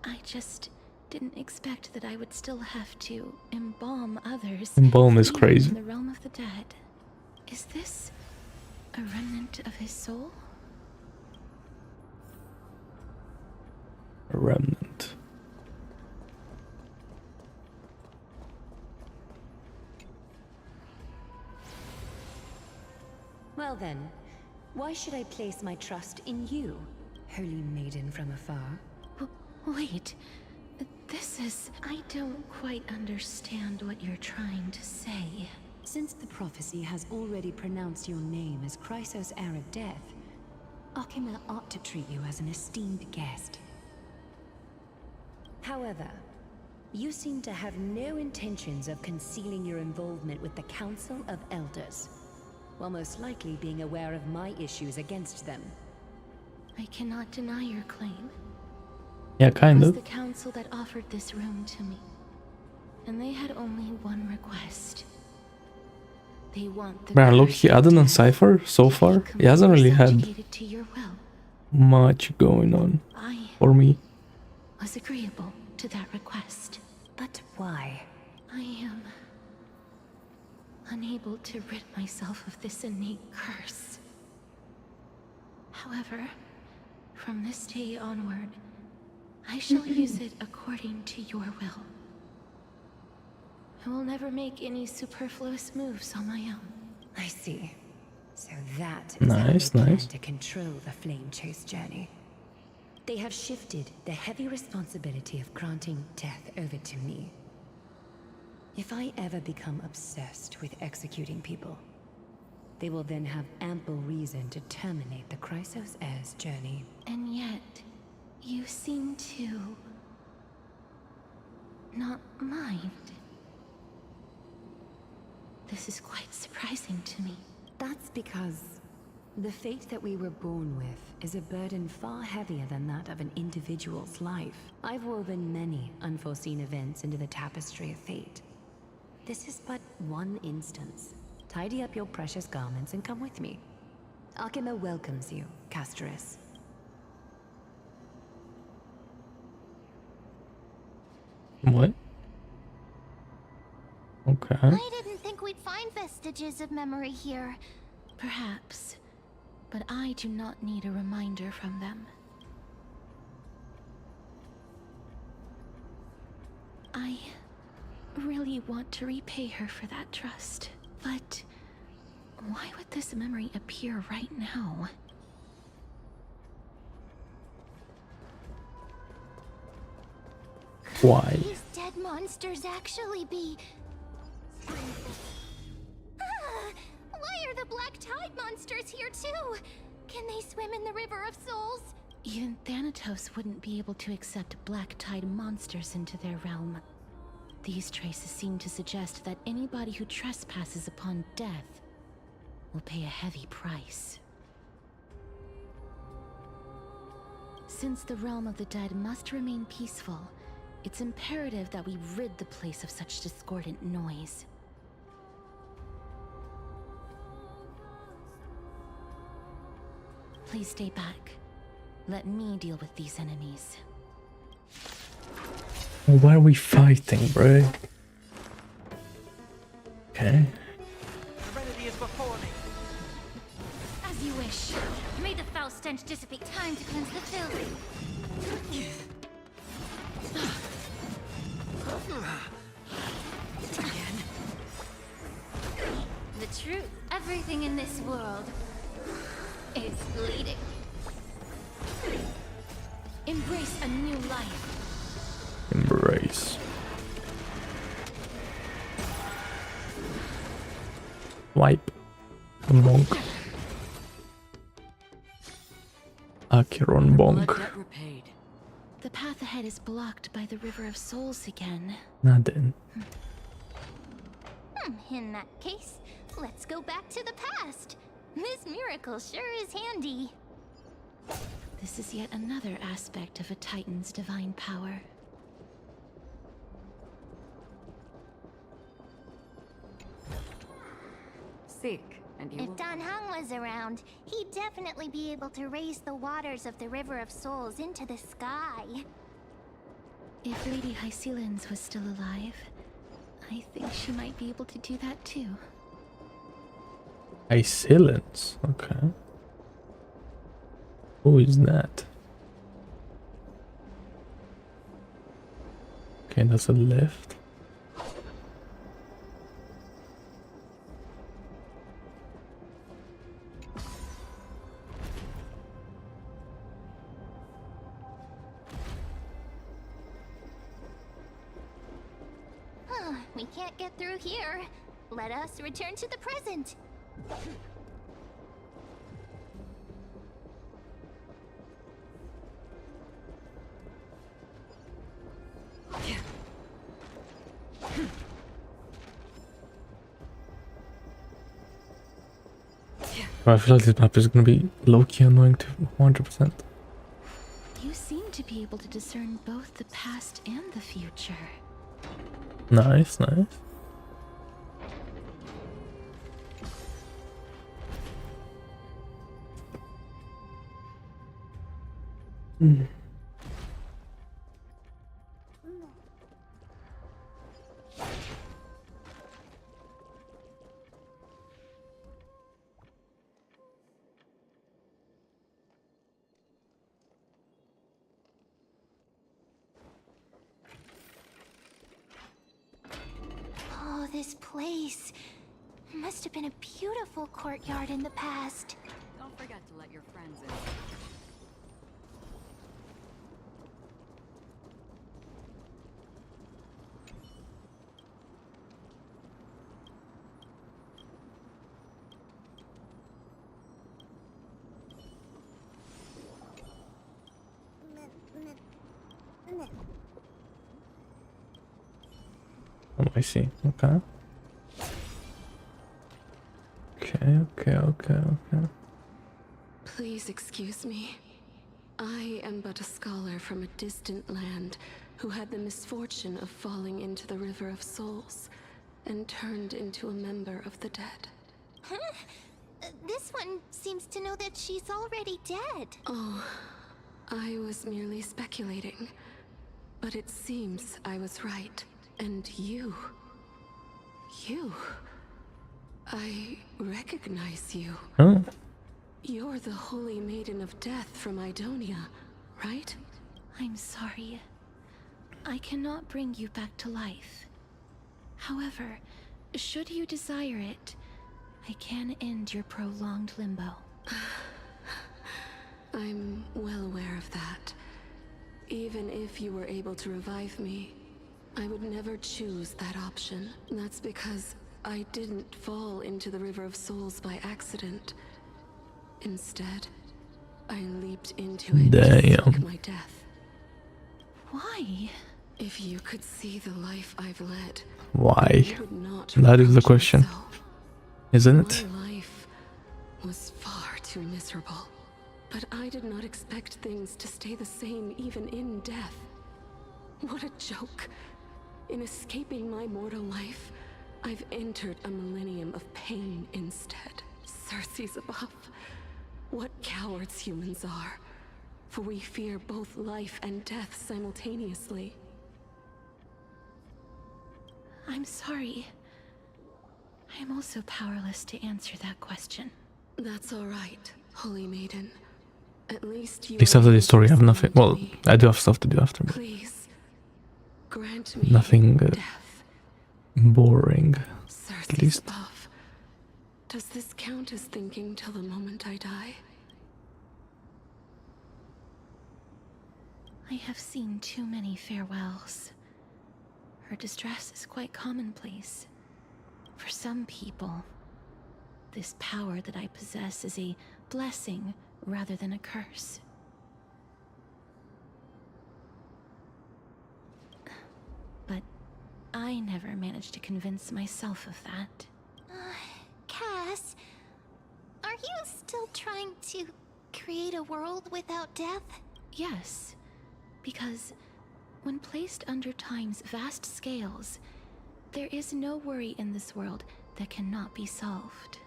I just didn't expect that I would still have to embalm others. Embalm is even crazy. in the realm of the dead. Is this a remnant of his soul? A remnant. Well then, why should I place my trust in you, holy maiden from afar? Wait, this is... I don't quite understand what you're trying to say. Since the prophecy has already pronounced your name as Chrysos' heir of death, Akima ought to treat you as an esteemed guest. However, you seem to have no intentions of concealing your involvement with the Council of Elders, while most likely being aware of my issues against them. I cannot deny your claim. Yeah, kind It of. was the council that offered this room to me, and they had only one request. They want the Man, look, other than Cypher, so far, he hasn't really had subjugated to your will. much going on I for me. was agreeable to that request. But why? I am unable to rid myself of this innate curse. However, from this day onward, I shall use it according to your will. I will never make any superfluous moves on my own. I see. So that is how they Nice, plan nice. to control the flame chase journey. They have shifted the heavy responsibility of granting death over to me. If I ever become obsessed with executing people, they will then have ample reason to terminate the Chrysos heir's journey. And yet, you seem to not mind. This is quite surprising to me. That's because the fate that we were born with is a burden far heavier than that of an individual's life. I've woven many unforeseen events into the tapestry of fate. This is but one instance. Tidy up your precious garments and come with me. Akima welcomes you, Castorice. What? Okay. I didn't think we'd find vestiges of memory here. Perhaps, but I do not need a reminder from them. I really want to repay her for that trust, but why would this memory appear right now? Why? These dead monsters actually be... why are the black tide monsters here too? Can they swim in the River of Souls? Even Thanatos wouldn't be able to accept black tide monsters into their realm. These traces seem to suggest that anybody who trespasses upon death will pay a heavy price. Since the realm of the dead must remain peaceful, it's imperative that we rid the place of such discordant noise. Please stay back. Let me deal with these enemies. Why are we fighting, bro? Okay. Serenity is before me. As you wish. May the foul stench dissipate. Time to cleanse the filth. The truth. Everything in this world is bleeding. Embrace a new life. Embrace. Wipe. The monk. Acheron bonk. The path ahead is blocked by the River of Souls again. Nothing. In that case, let's go back to the past. This miracle sure is handy. This is yet another aspect of a Titan's divine power. Seek, and you If will... Don Hung was around, he'd definitely be able to raise the waters of the River of Souls into the sky. If Lady Hycelens was still alive, I think she might be able to do that too. Hycelens? Okay. Who is that? Okay, that's a lift. We can't get through here. Let us return to the present. I feel like this map is gonna be low-key annoying to 100%. You seem to be able to discern both the past and the future. Nice, nice. Hmm. Oh, this place. Must have been a beautiful courtyard in the past. Don't forget to let your friends in. Oh, I see. Okay. Okay. Please excuse me. I am but a scholar from a distant land who had the misfortune of falling into the River of Souls and turned into a member of the dead. Huh? This one seems to know that she's already dead. Oh, I was merely speculating. But it seems I was right. And you... I recognize you. Oh. You're the Holy Maiden of Death from Idonia, right? I'm sorry. I cannot bring you back to life. However, should you desire it, I can end your prolonged limbo. I'm well aware of that. Even if you were able to revive me, I would never choose that option. That's because I didn't fall into the River of Souls by accident. Instead, I leaped into it to seek my death. Why? If you could see the life I've led, Why? you would not That is the reproach question, yourself. isn't it? My life was far too miserable, but I did not expect things to stay the same even in death. What a joke. In escaping my mortal life, I've entered a millennium of pain instead. Circe's above. What cowards humans are. For we fear both life and death simultaneously. I'm sorry. I'm also powerless to answer that question. That's all right, Holy Maiden. At least you... At least after this story, I have nothing. Well, I do have stuff to do after, but Please, grant me nothing boring. At least. Above. Does this count as thinking till the moment I die? I have seen too many farewells. Her distress is quite commonplace. For some people, this power that I possess is a blessing rather than a curse. But I never managed to convince myself of that. Cass, are you trying to create a world without death? Yes, because when placed under time's vast scales, there is no worry in this world that cannot be solved.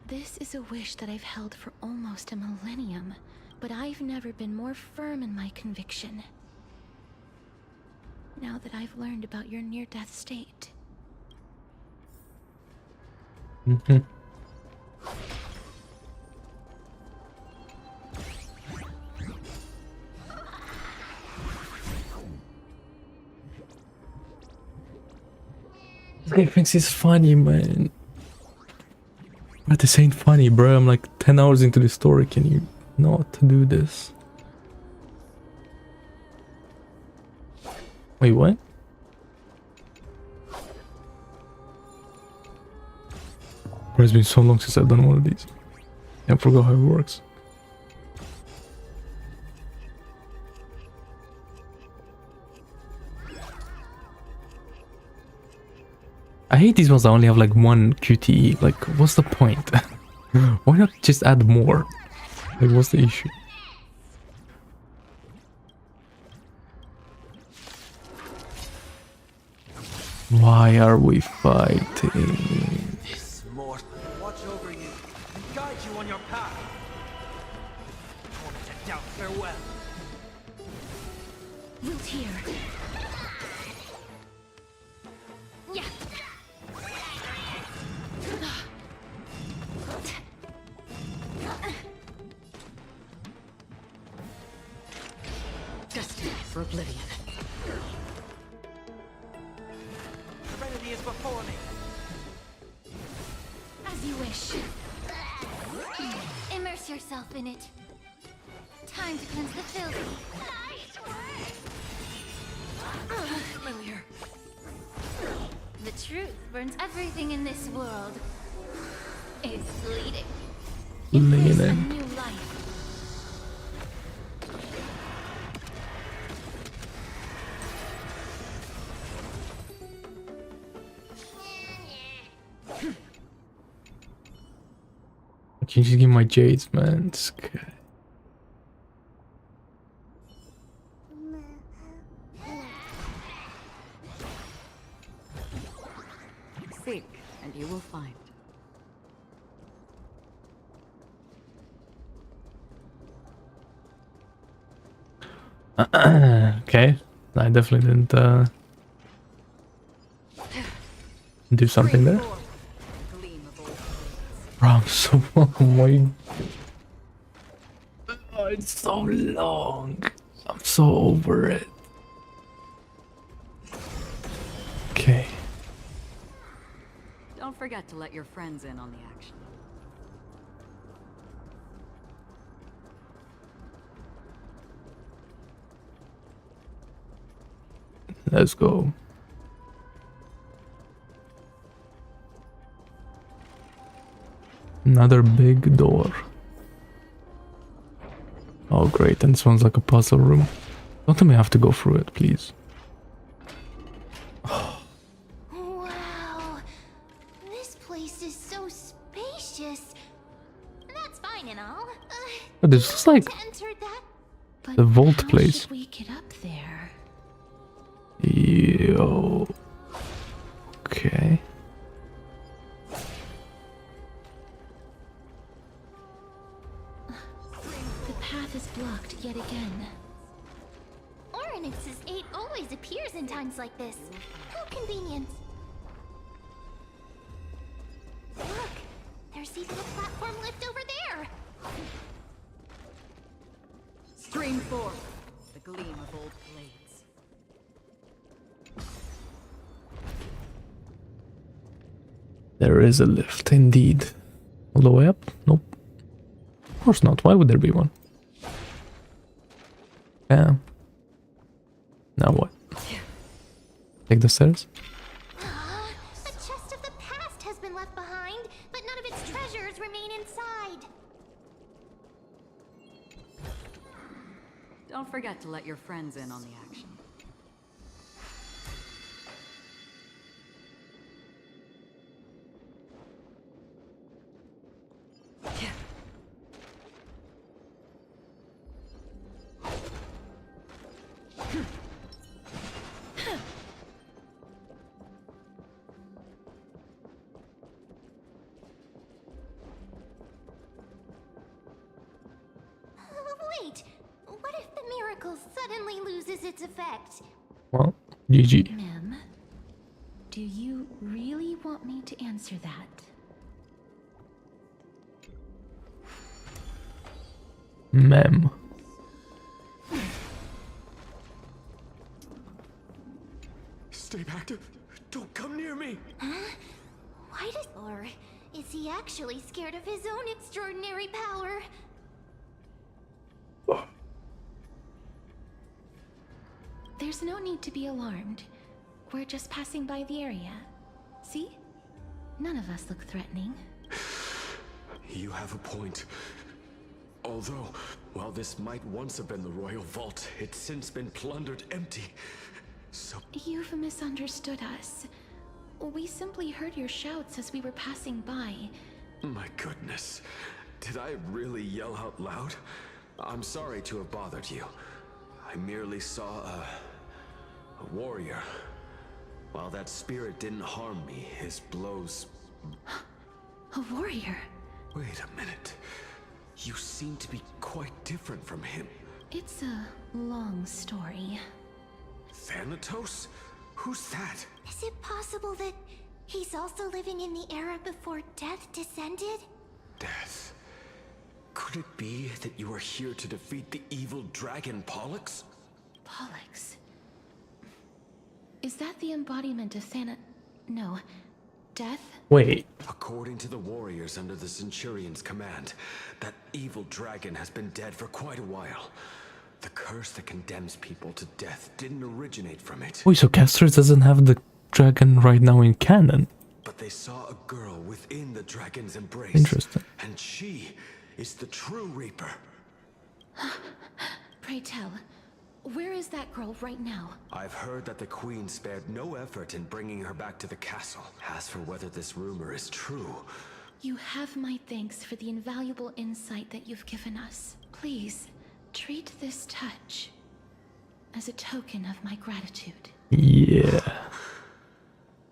This is a wish that I've held for almost a millennium, but I've never been more firm in my conviction. Now that I've learned about your near-death state. This guy thinks he's funny, man. But this ain't funny, bro. I'm like 10 hours into the story. Can you not do this? Wait, what? Bro, it's been so long since I've done one of these. I forgot how it works. I hate these ones that only have like one QTE. Like, what's the point? Why not just add more? Like, what's the issue? Why are we fighting? This mortal watch over you and guide you on your path. Moment to doubt farewell. Wilt here. Yeah. Destined for oblivion. Serenity is before me. As you wish. Immerse yourself in it. Time to cleanse the filthy. Familiar. The truth burns everything in this world. It's bleeding. Embrace a new life. Can you just give my jades, man? It's okay. Seek, and you will find. Okay, I definitely didn't do something there. Bro, I'm so long. Oh, it's so long. I'm so over it. Okay. Don't forget to let your friends in on the action. Let's go. Another big door. Oh great, and this one's like a puzzle room. Don't tell me I have to go through it, please. Wow. This place is so spacious. That's fine and all. But this is like the vault place. We get up there. Yo. Okay. The path is blocked yet again. Orynyx's 8 always appears in times like this. How convenient. Look, there's even a platform lift over there. Stream forth the gleam of old blades. There is a lift indeed. All the way up? Nope. Of course not. Why would there be one? Yeah. Now what? Take the stairs? A chest of the past has been left behind, but none of its treasures remain inside. Don't forget to let your friends in on the action. Wait! What if the miracle suddenly loses its effect? Well, GG. Mem, do you really want me to answer that? Mem. Stay back. Don't come near me. Huh? Why does... Or is he actually scared of his own extraordinary power? There's no need to be alarmed. We're just passing by the area. See? None of us look threatening. You have a point. Although, while this might once have been the royal vault, it's since been plundered empty. So... You've misunderstood us. We simply heard your shouts as we were passing by. My goodness. Did I really yell out loud? I'm sorry to have bothered you. I merely saw a warrior. While that spirit didn't harm me, his blows... A warrior? Wait a minute. You seem to be quite different from him. It's a long story. Thanatos? Who's that? Is it possible that he's also living in the era before death descended? Death? Could it be that you are here to defeat the evil dragon Pollux? Pollux? Is that the embodiment of No. Death? Wait. According to the warriors under the Centurion's command, that evil dragon has been dead for quite a while. The curse that condemns people to death didn't originate from it. Wait, so Castorice doesn't have the dragon right now in canon? But they saw a girl within the dragon's embrace. Interesting. And she is the true Reaper. Pray tell, where is that girl right now? I've heard that the Queen spared no effort in bringing her back to the castle. As for whether this rumor is true... You have my thanks for the invaluable insight that you've given us. Please, treat this touch as a token of my gratitude. Yeah.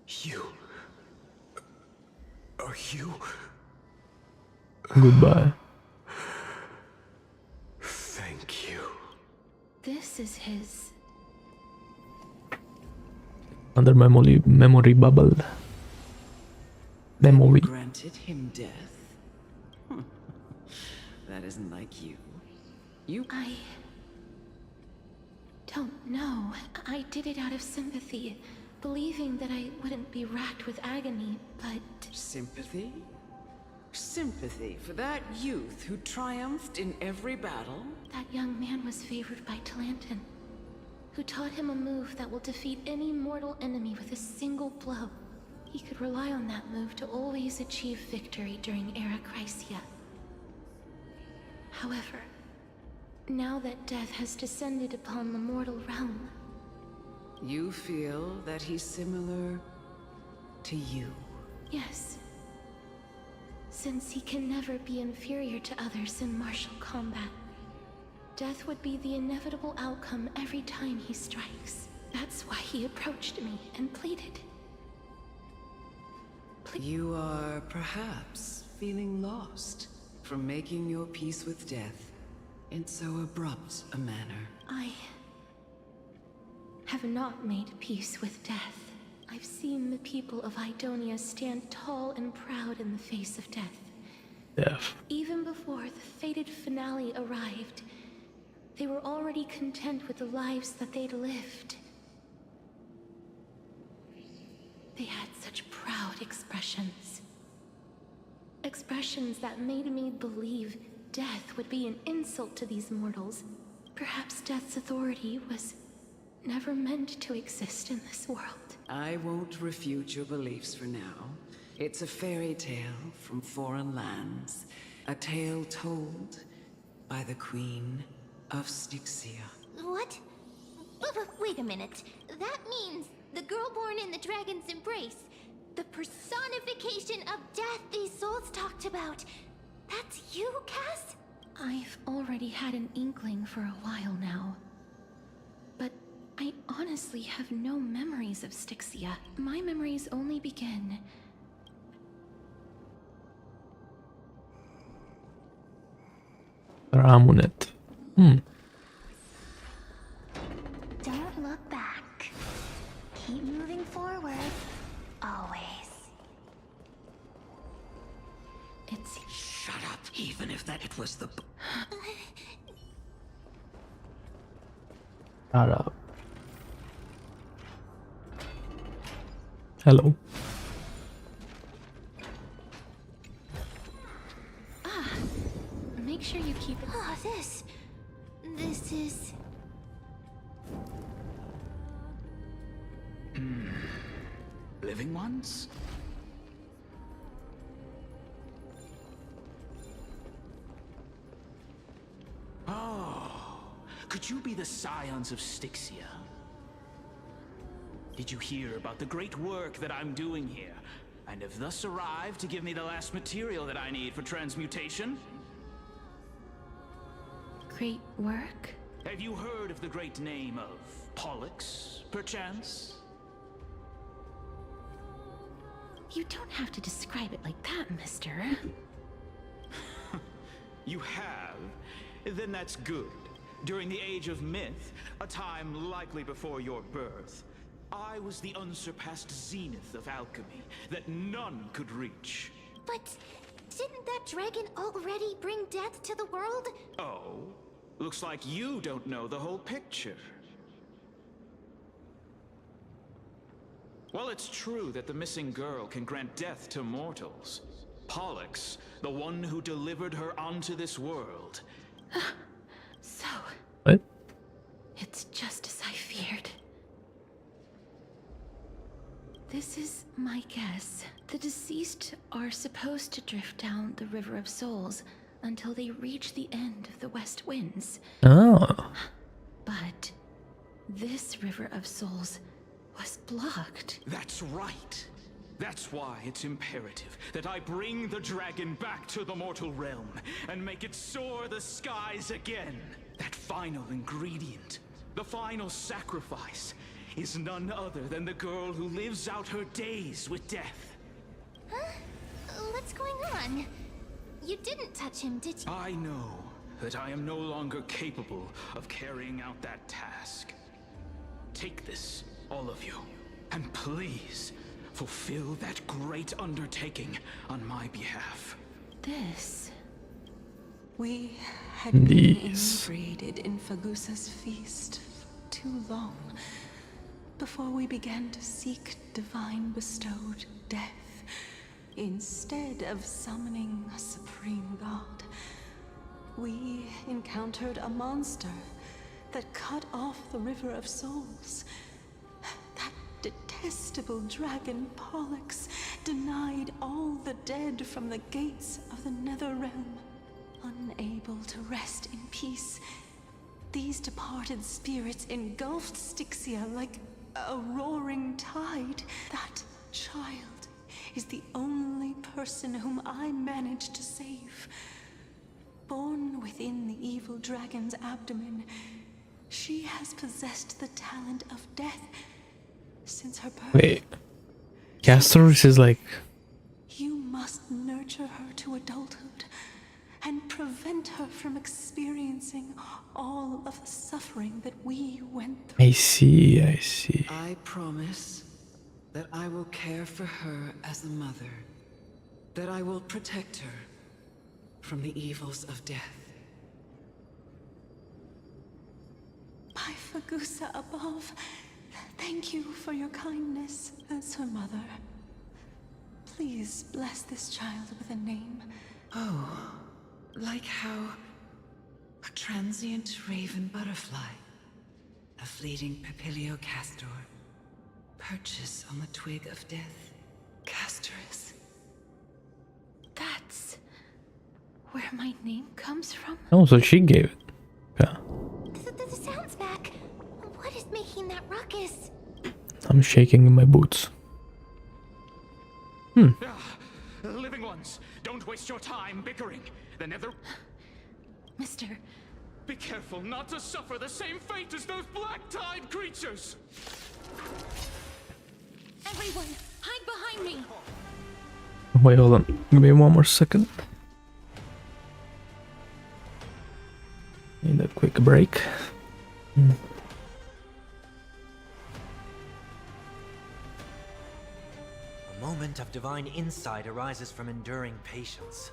You... Are you... Goodbye. Thank you. This is his... Under memory bubble. Memory. Granted him death? That isn't like you. I... don't know. I did it out of sympathy, believing that I wouldn't be racked with agony, but... Sympathy? Sympathy for that youth who triumphed in every battle? That young man was favored by Talantin, who taught him a move that will defeat any mortal enemy with a single blow. He could rely on that move to always achieve victory during Era Chrysia. However, now that death has descended upon the mortal realm... You feel that he's similar to you? Yes. Since he can never be inferior to others in martial combat, death would be the inevitable outcome every time he strikes. That's why he approached me and pleaded. You are perhaps feeling lost from making your peace with death in so abrupt a manner. I have not made peace with death. I've seen the people of Idonia stand tall and proud in the face of death. Death. Even before the fated finale arrived, they were already content with the lives that they'd lived. They had such proud expressions. Expressions that made me believe death would be an insult to these mortals. Perhaps death's authority was never meant to exist in this world. I won't refute your beliefs for now. It's a fairy tale from foreign lands. A tale told by the Queen of Styxia. What? Wait a minute. That means the girl born in the dragon's embrace, the personification of death these souls talked about. That's you, Cass? I've already had an inkling for a while now. But I honestly have no memories of Styxia. My memories only begin... Amulet. Don't look back. Keep moving forward. Always. It's... Shut up, even if that it was the... Shut up. Hello. Make sure you keep it... Oh, this is... Living ones? Oh, could you be the scions of Styxia? Did you hear about the great work that I'm doing here, and have thus arrived to give me the last material that I need for transmutation? Great work? Have you heard of the great name of Pollux, perchance? You don't have to describe it like that, mister. You have? Then that's good. During the age of myth, a time likely before your birth, I was the unsurpassed zenith of alchemy that none could reach. But didn't that dragon already bring death to the world? Oh? Looks like you don't know the whole picture. Well, it's true that the missing girl can grant death to mortals. Pollux, the one who delivered her onto this world. So... What? It's just as I feared. This is my guess. The deceased are supposed to drift down the River of Souls until they reach the end of the West Winds. Oh. But this River of Souls was blocked. That's right. That's why it's imperative that I bring the dragon back to the mortal realm and make it soar the skies again. That final ingredient, the final sacrifice, is none other than the girl who lives out her days with death. Huh? What's going on? You didn't touch him, did you? I know that I am no longer capable of carrying out that task. Take this, all of you, and please fulfill that great undertaking on my behalf. This... We had been inebriated in Fagusa's feast for too long before we began to seek divine bestowed death. Instead of summoning a supreme god, we encountered a monster that cut off the River of Souls. That detestable dragon Pollux denied all the dead from the gates of the Nether Realm. Unable to rest in peace, these departed spirits engulfed Styxia like a roaring tide. That child is the only person whom I managed to save. Born within the evil dragon's abdomen, she has possessed the talent of death since her birth. Wait. Castorice is like... You must nurture her to adulthood and prevent her from experiencing all of the suffering that we went through. I see, I see. I promise that I will care for her as a mother, that I will protect her from the evils of death. By Fagusa above, thank you for your kindness as her mother. Please bless this child with a name. Oh, like how a transient raven butterfly, a fleeting papilio castor, perches on the twig of death. Castorice. That's where my name comes from? Oh, so she gave it. Yeah. The sound's back. What is making that ruckus? I'm shaking in my boots. Living ones, don't waste your time bickering. The Nether... Mister... Be careful not to suffer the same fate as those black-tide creatures! Everyone, hide behind me! Wait, hold on. Give me one more second. Need a quick break. A moment of divine insight arises from enduring patience.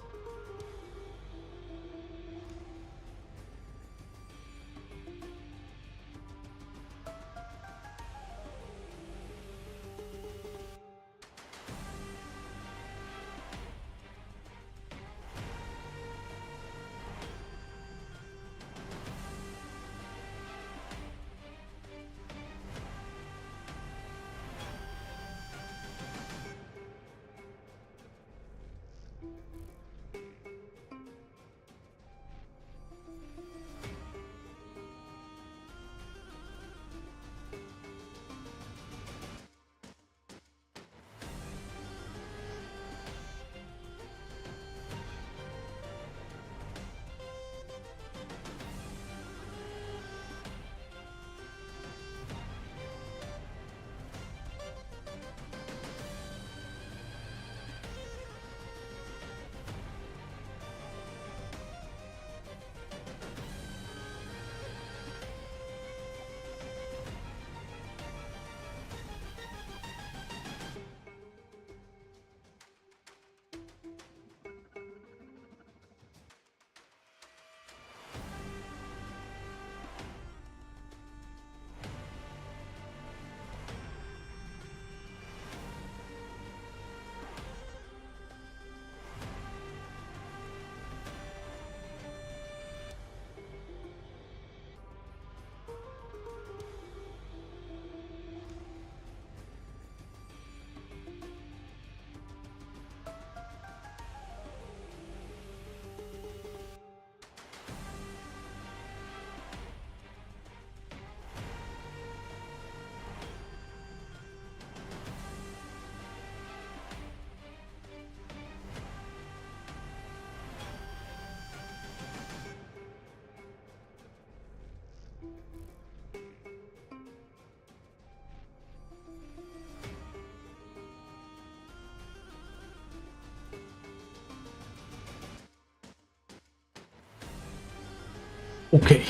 Okay,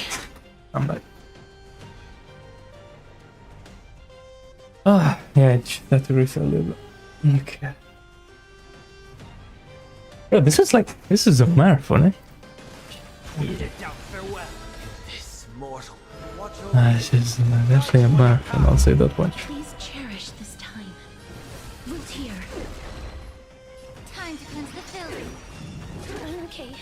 I'm back. Ah, yeah, I just had to refill a little bit. Okay. Bro, this is a marathon, eh? This is definitely a marathon, I'll say that much. Please cherish this time. Root here. Time to cleanse the filth. Okay.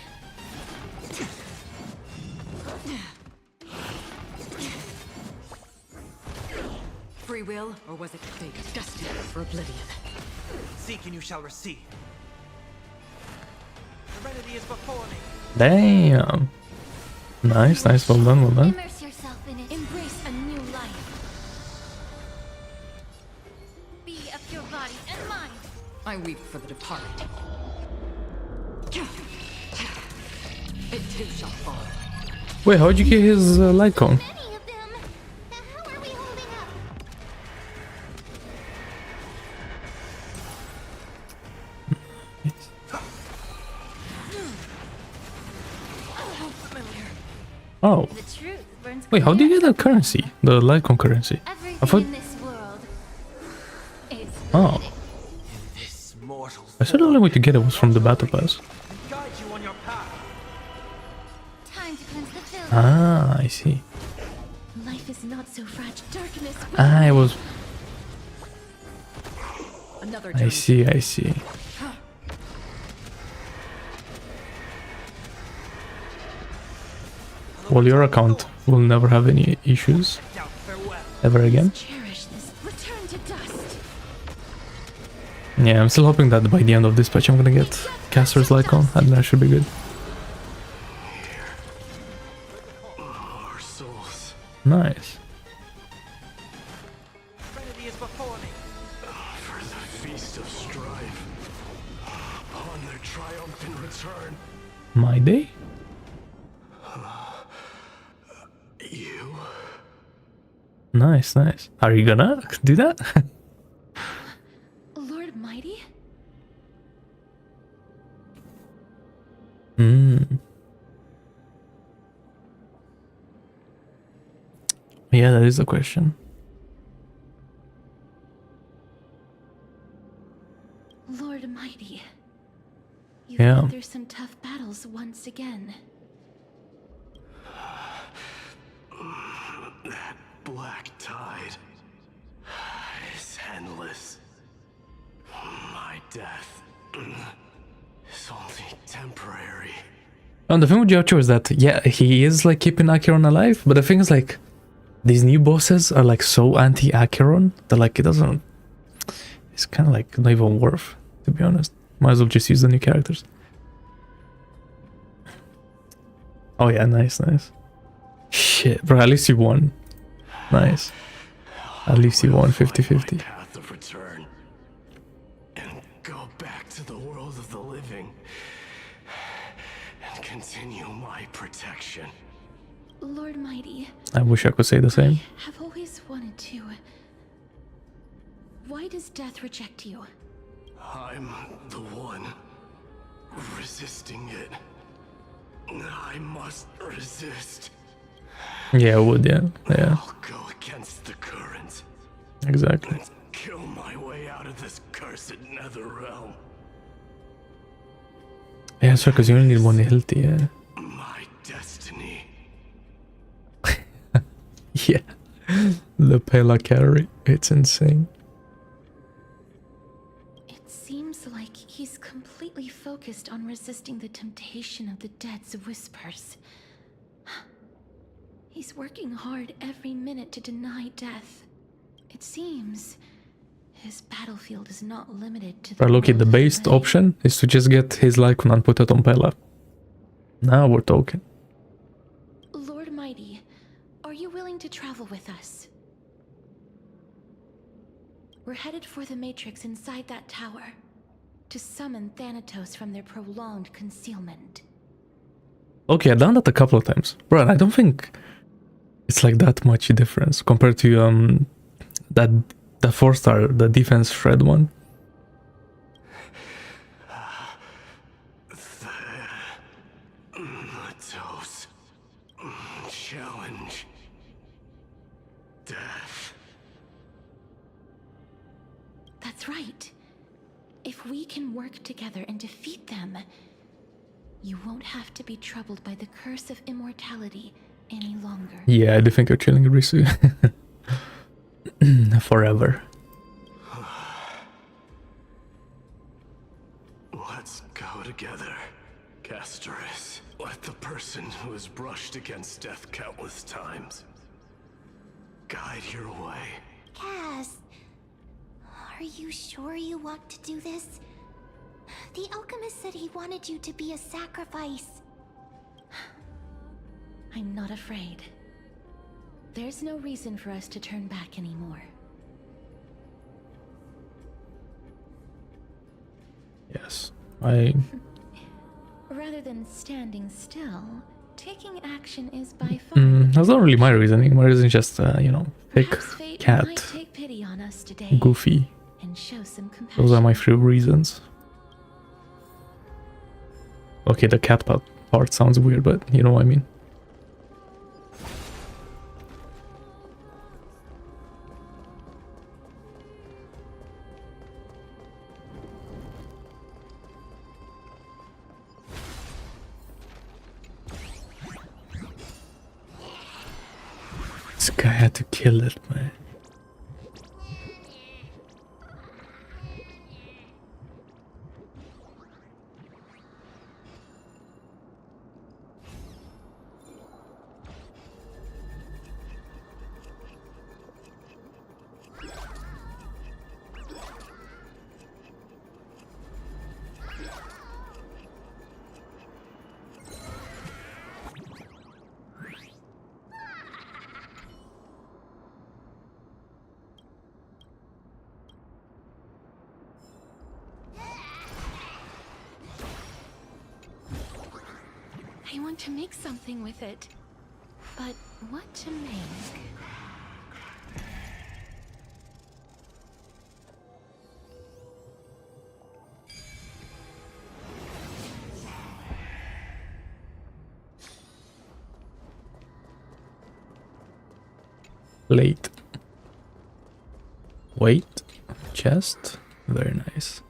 Free will, or was it fate destined for oblivion? Seek and you shall receive. The remedy is before me. Damn. Nice, nice, well done, well done. Immerse yourself in it. Embrace a new life. Be of your body and mind. I weep for the departed. It too shall fall. Wait, how'd you get his light cone? Many of them. How are we holding up? Oh. The truth burns Wait, how do you get that currency? The Lycon currency? I Everything thought. in this world is Oh. I said the only way to get it was from the battle pass. time to cleanse the filth. Ah, I see. Life is not so fragile. Darkness. I was. Another I see, I see. Well, your account will never have any issues ever again. Cherish this. Return to dust. Yeah, I'm still hoping that by the end of this patch I'm gonna get Castor's Lycon, and that should be good. Nice. Remedy is before me. For the feast of strife, upon their triumphant return. My day? You? Nice, nice. Are you gonna do that? Lord Mighty? Yeah, that is a question. Lord Mighty, you've Yeah. been through some tough battles once again. That black tide is endless. My death is only temporary. And the thing with Ghiaccio is that, yeah, he is like keeping Acheron alive, but the thing is like, these new bosses are like so anti-Acheron that like it doesn't, it's kind of like not even worth, to be honest. Might as well just use the new characters. Oh yeah, nice, nice. Shit, bro, at least you won. Nice. At least you won 50-50. Path of return and go back to the world of the living and continue my protection. Lord Mighty, I wish I could say the same. I have always wanted to. Why does death reject you? I'm the one resisting it. I must resist. Yeah, I would, yeah. Yeah. I'll go against the current. Exactly. And kill my way out of this cursed nether realm. Yeah, sure, because you only need one healthy, yeah. My destiny. Yeah. The Pela carry. It's insane. It seems like he's completely focused on resisting the temptation of the dead's whispers. He's working hard every minute to deny death. It seems his battlefield is not limited to the But look at the base option is to just get his Lycan and put it on Pela. Now we're talking. Lord Mighty, are you willing to travel with us? We're headed for the Matrix inside that tower to summon Thanatos from their prolonged concealment. Okay, I've done that a couple of times. Bro, I don't think it's like that much difference compared to that the 4-star, the defense shred one. Thanatos. Challenge. Death. That's right. If we can work together and defeat them, you won't have to be troubled by the curse of immortality any longer. Yeah, I do think you're chilling Risu. Forever. Let's go together, Castorice. Let the person who has brushed against death countless times guide your way. Cass, are you sure you want to do this? The alchemist said he wanted you to be a sacrifice. I'm not afraid. There's no reason for us to turn back anymore. Yes, Rather than standing still, taking action is by far. that's not really my reasoning. My reason is just, you know, thick Might cat, take pity on us today goofy. and show some compassion. Those are my 3 reasons. Okay, the cat part sounds weird, but you know what I mean. This guy had to kill it, man. I want to make something with it. But what to make? Late. Wait. Chest. Very nice.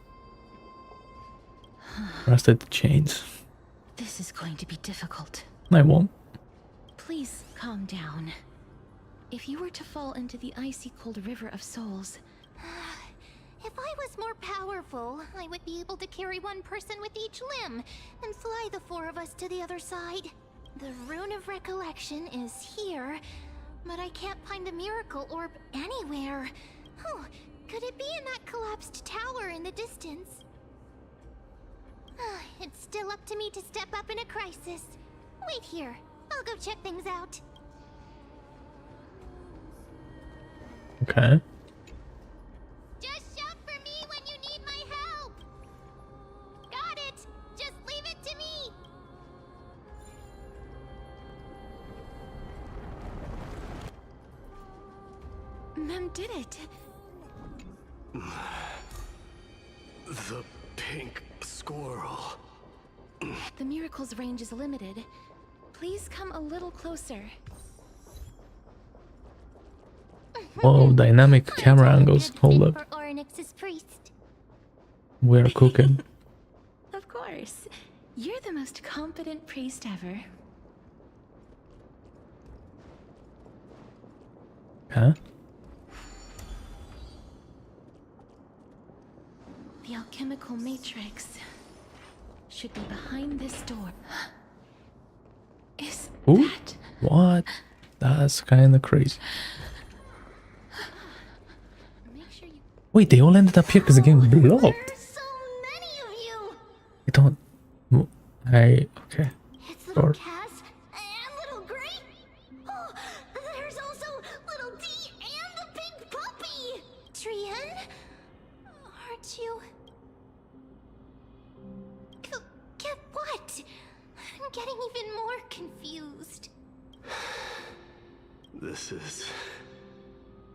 Rusted chains. This is going to be difficult. I won't. Please calm down. If you were to fall into the icy cold river of souls... If I was more powerful, I would be able to carry one person with each limb and fly the four of us to the other side. The Rune of Recollection is here, but I can't find a miracle orb anywhere. Oh, could it be in that collapsed tower in the distance? It's still up to me to step up in a crisis. Wait here. I'll go check things out. Okay. Just shout for me when you need my help. Got it. Just leave it to me. Mem did it. The pink squirrel. The miracle's range is limited. Please come a little closer. Whoa, dynamic camera angles. Hold up. For Orynyx's priest. We're cooking. Of course. You're the most competent priest ever. Huh? The alchemical matrix should be behind this door. Is Ooh, that... what? That's kind of crazy. Wait, they all ended up here because the game blocked. So many of you. I don't... Okay. It's little Sure. Cass and little Gray. Oh, there's also little D and the pink puppy. Trian, aren't you? Get what? I'm getting even more confused. This is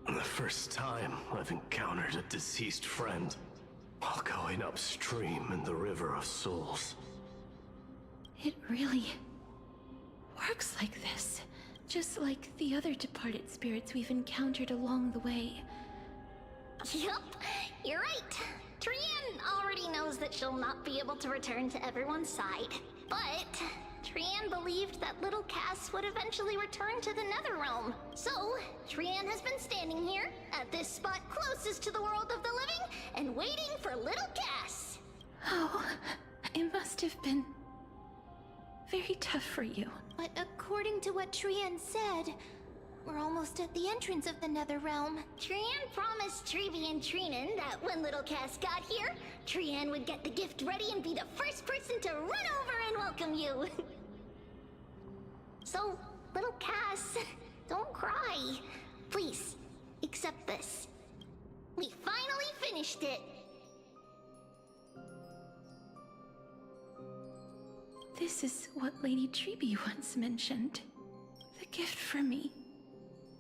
the first time I've encountered a deceased friend while going upstream in the River of Souls. It really works like this. Just like the other departed spirits we've encountered along the way. Yup, you're right. Trian already knows that she'll not be able to return to everyone's side. But Trian believed that little Cass would eventually return to the Netherrealm. So, Trian has been standing here, at this spot closest to the world of the living, and waiting for little Cass. Oh, it must have been very tough for you. But according to what Trian said, we're almost at the entrance of the Netherrealm. Trian promised Trevi and Trinan that when little Cass got here, Trian would get the gift ready and be the first person to run over and welcome you. So, little Cass, don't cry. Please, accept this. We finally finished it. This is what Lady Trevi once mentioned. The gift for me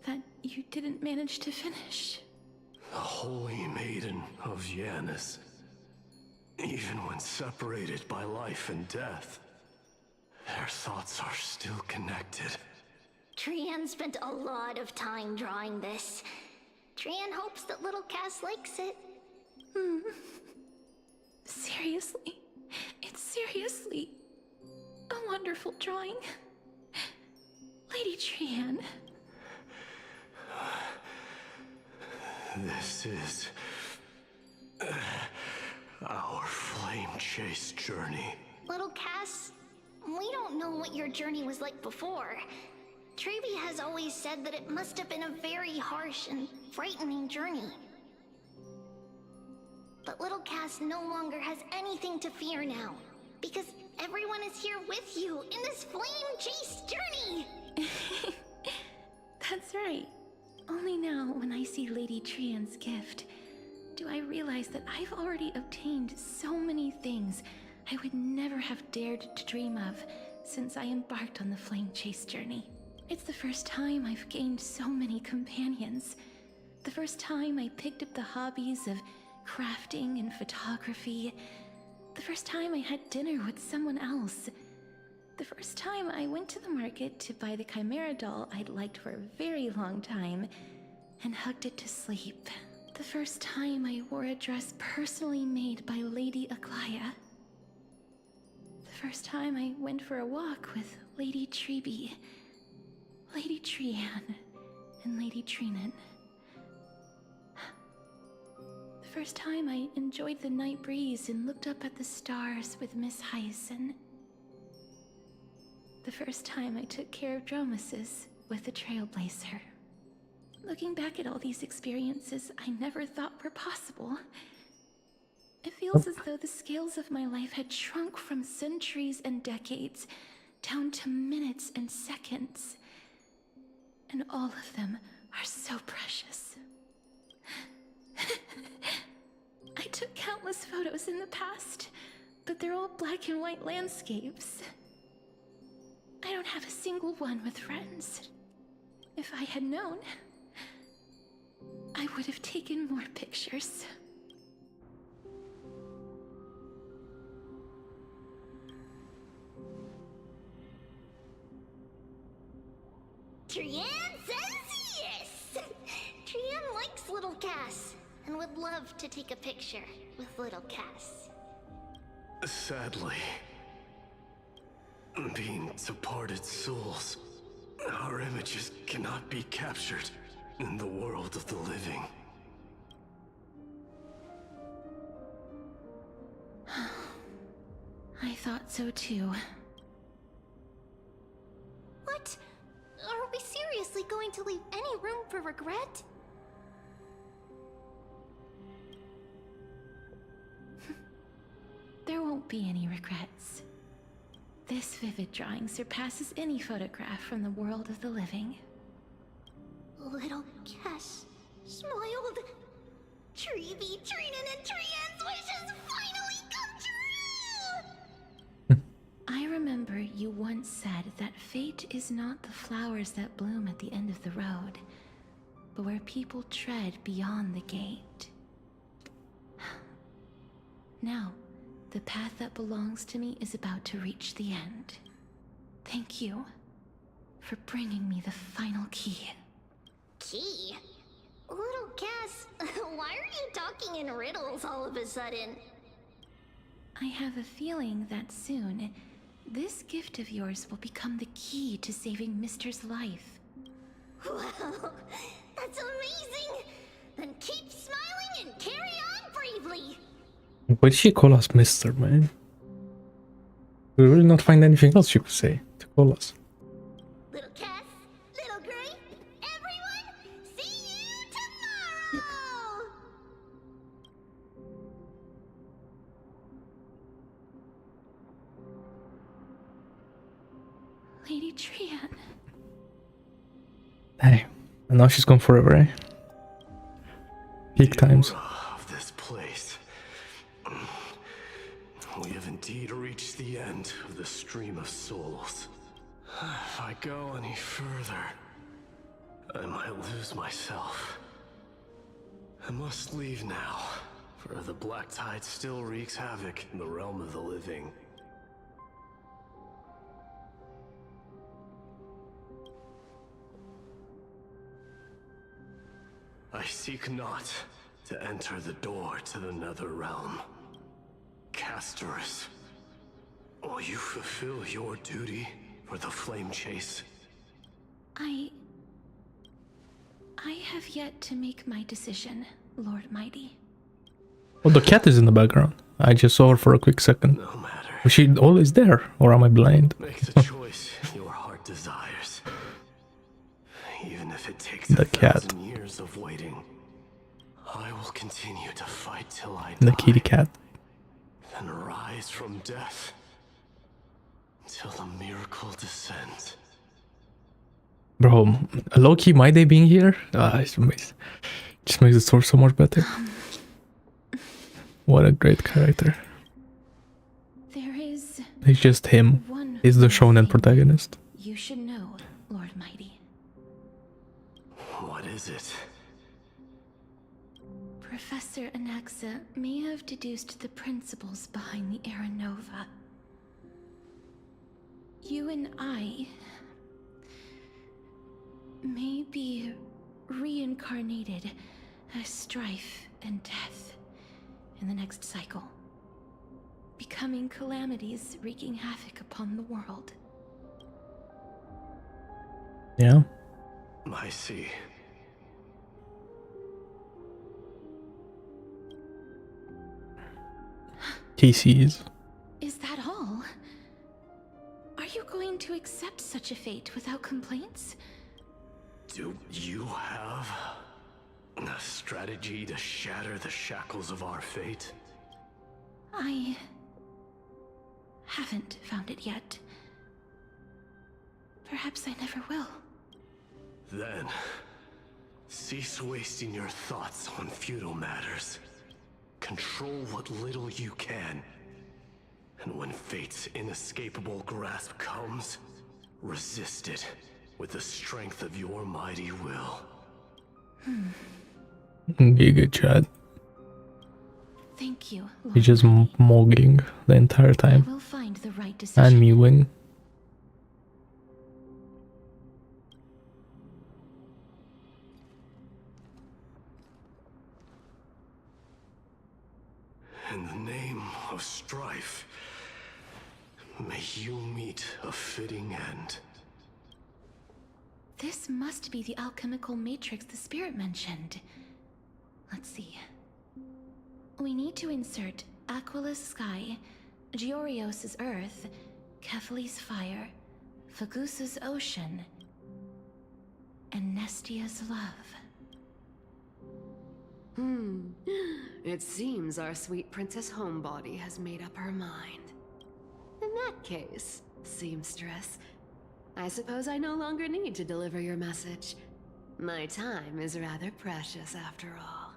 that you didn't manage to finish. The Holy Maiden of Janus. Even when separated by life and death, their thoughts are still connected. Trian spent a lot of time drawing this. Trian hopes that little Cass likes it. Seriously? It's seriously a wonderful drawing. Lady Trian. This is our flame chase journey. Little Cass, we don't know what your journey was like before. Trevi has always said that it must have been a very harsh and frightening journey. But little Cass no longer has anything to fear now, because everyone is here with you in this flame chase journey! That's right. Only now, when I see Lady Trian's gift, do I realize that I've already obtained so many things I would never have dared to dream of since I embarked on the flame chase journey. It's the first time I've gained so many companions. The first time I picked up the hobbies of crafting and photography. The first time I had dinner with someone else. The first time I went to the market to buy the Chimera doll I'd liked for a very long time and hugged it to sleep. The first time I wore a dress personally made by Lady Aglaia. The first time I went for a walk with Lady Treeby, Lady Trianne, and Lady Trinan. The first time I enjoyed the night breeze and looked up at the stars with Miss Hyacinth. The first time I took care of Dromesis with the Trailblazer. Looking back at all these experiences I never thought were possible, it feels as though the scales of my life had shrunk from centuries and decades down to minutes and seconds. And all of them are so precious. I took countless photos in the past, but they're all black and white landscapes. I don't have a single one with friends. If I had known, I would have taken more pictures. Trianne says yes! Trianne likes little Cass and would love to take a picture with little Cass. Sadly, being departed souls, our images cannot be captured in the world of the living. I thought so too. What? Are we seriously going to leave any room for regret? There won't be any regrets. This vivid drawing surpasses any photograph from the world of the living. Little Cass smiled. Treeby, Trinan, and Trianne's wishes finally come true! I remember you once said that fate is not the flowers that bloom at the end of the road, but where people tread beyond the gate. Now, the path that belongs to me is about to reach the end. Thank you for bringing me the final key. Key? Little Cass, why are you talking in riddles all of a sudden? I have a feeling that soon, this gift of yours will become the key to saving Mister's life. Wow, that's amazing! Then keep smiling and carry on bravely! Why did she call us Mister, man? We really not find anything else she could say to call us. Little Cass, Little Gray, everyone, see you tomorrow! Lady Trianne. Hey, and now she's gone forever, eh? Peak times. Of this place. We have indeed reached the end of the stream of souls. If I go any further, I might lose myself. I must leave now, for the black tide still wreaks havoc in the realm of the living. I seek not to enter the door to the nether realm. Castorice, will you fulfill your duty for the flame chase? I have yet to make my decision, Lord Mighty. Oh, the cat is in the background. I just saw her for a quick second. No matter. Was she always there, or am I blind? Make the choice your heart desires. Even if it takes The 1,000 years of waiting, I will continue to fight till I die. The kitty cat. Then rise from death till the miracle descends. Bro, low-key, my day being here just makes the story so much better. What a great character. There is It's just him. one He's the shonen protagonist. you should know, Lord Mighty. What is it? Professor Anaxa may have deduced the principles behind the Era Nova. You and I may be reincarnated as strife and death in the next cycle, becoming calamities wreaking havoc upon the world. Yeah. I see. He sees. Is that all? Are you going to accept such a fate without complaints? Do you have a strategy to shatter the shackles of our fate? I haven't found it yet. Perhaps I never will. Then, cease wasting your thoughts on futile matters. Control what little you can. And when fate's inescapable grasp comes, resist it with the strength of your mighty will. Be a good chat. Thank you, Lord. He's just mogging the entire time. I will find the right decision. And mewing. In the name of strife, may you meet a fitting end. This must be the alchemical matrix the spirit mentioned. Let's see. We need to insert Aquila's sky, Georios' earth, Kefali's fire, Fagusa's ocean, and Nestia's love. It seems our sweet Princess Homebody has made up her mind. In that case, seamstress, I suppose I no longer need to deliver your message. My time is rather precious after all.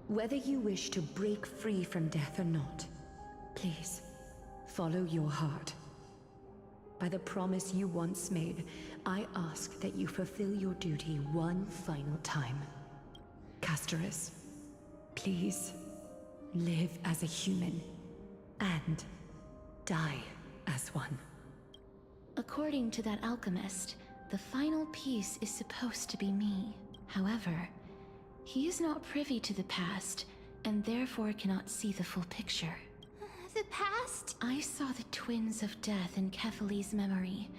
Whether you wish to break free from death or not, please, follow your heart. By the promise you once made, I ask that you fulfill your duty one final time. Castorice, please, live as a human, and die as one. According to that alchemist, the final piece is supposed to be me. However, he is not privy to the past, and therefore cannot see the full picture. The past? I saw the twins of death in Kefali's memory,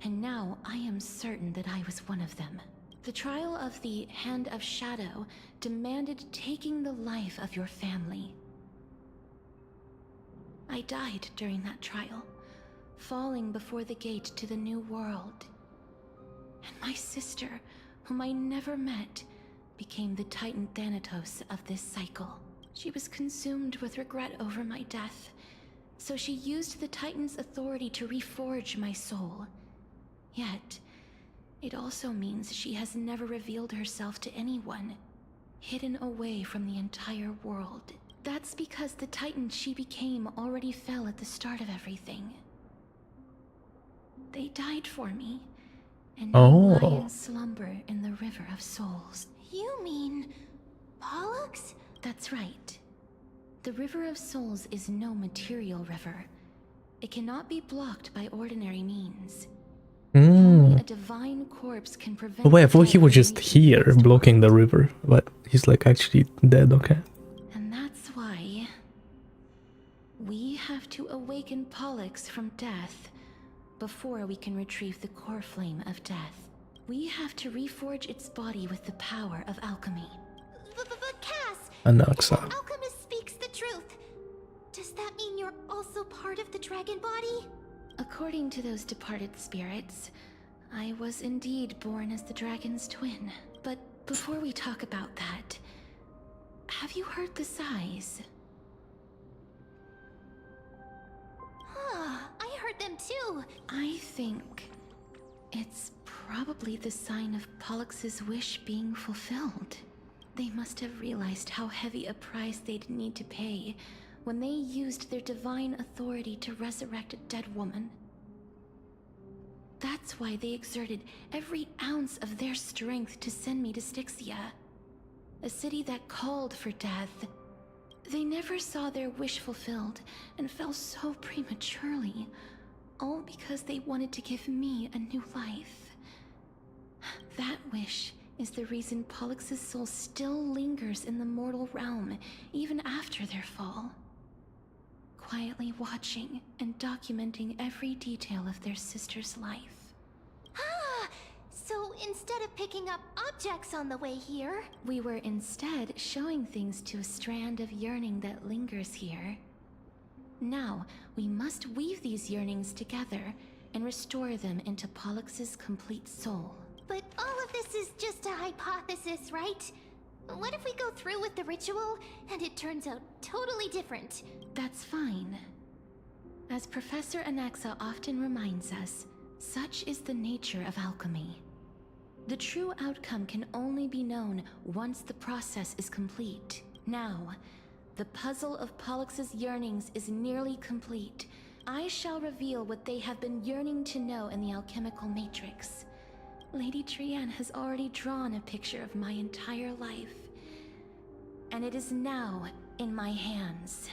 and now I am certain that I was one of them. The trial of the Hand of Shadow demanded taking the life of your family. I died during that trial, falling before the gate to the new world. And my sister, whom I never met, became the Titan Thanatos of this cycle. She was consumed with regret over my death, so she used the Titan's authority to reforge my soul. Yet, it also means she has never revealed herself to anyone, hidden away from the entire world. That's because the Titan she became already fell at the start of everything. They died for me, and now lie in slumber in the River of Souls. You mean Pollux? That's right. The River of Souls is no material river. It cannot be blocked by ordinary means. Only a divine corpse can prevent. Oh wait, I thought he was just here blocking the river, but he's like actually dead, okay. And that's why we have to awaken Pollux from death before we can retrieve the core flame of death. We have to reforge its body with the power of alchemy. But Cass, Anaxa. if the alchemist speaks the truth, does that mean you're also part of the dragon body? According to those departed spirits, I was indeed born as the dragon's twin. But before we talk about that, have you heard the sighs? I heard them too. I think it's probably the sign of Pollux's wish being fulfilled. They must have realized how heavy a price they'd need to pay when they used their divine authority to resurrect a dead woman. That's why they exerted every ounce of their strength to send me to Styxia, a city that called for death. They never saw their wish fulfilled and fell so prematurely, all because they wanted to give me a new life. That wish is the reason Pollux's soul still lingers in the mortal realm, even after their fall. Quietly watching and documenting every detail of their sister's life. Ah! So instead of picking up objects on the way here, We were instead showing things to a strand of yearning that lingers here. Now, we must weave these yearnings together and restore them into Pollux's complete soul. but all of this is just a hypothesis, right? What if we go through with the ritual and it turns out totally different? That's fine. As Professor Anaxa often reminds us, such is the nature of alchemy. The true outcome can only be known once the process is complete. Now, the puzzle of Pollux's yearnings is nearly complete. I shall reveal what they have been yearning to know in the alchemical matrix. Lady Trianne has already drawn a picture of my entire life, and it is now in my hands.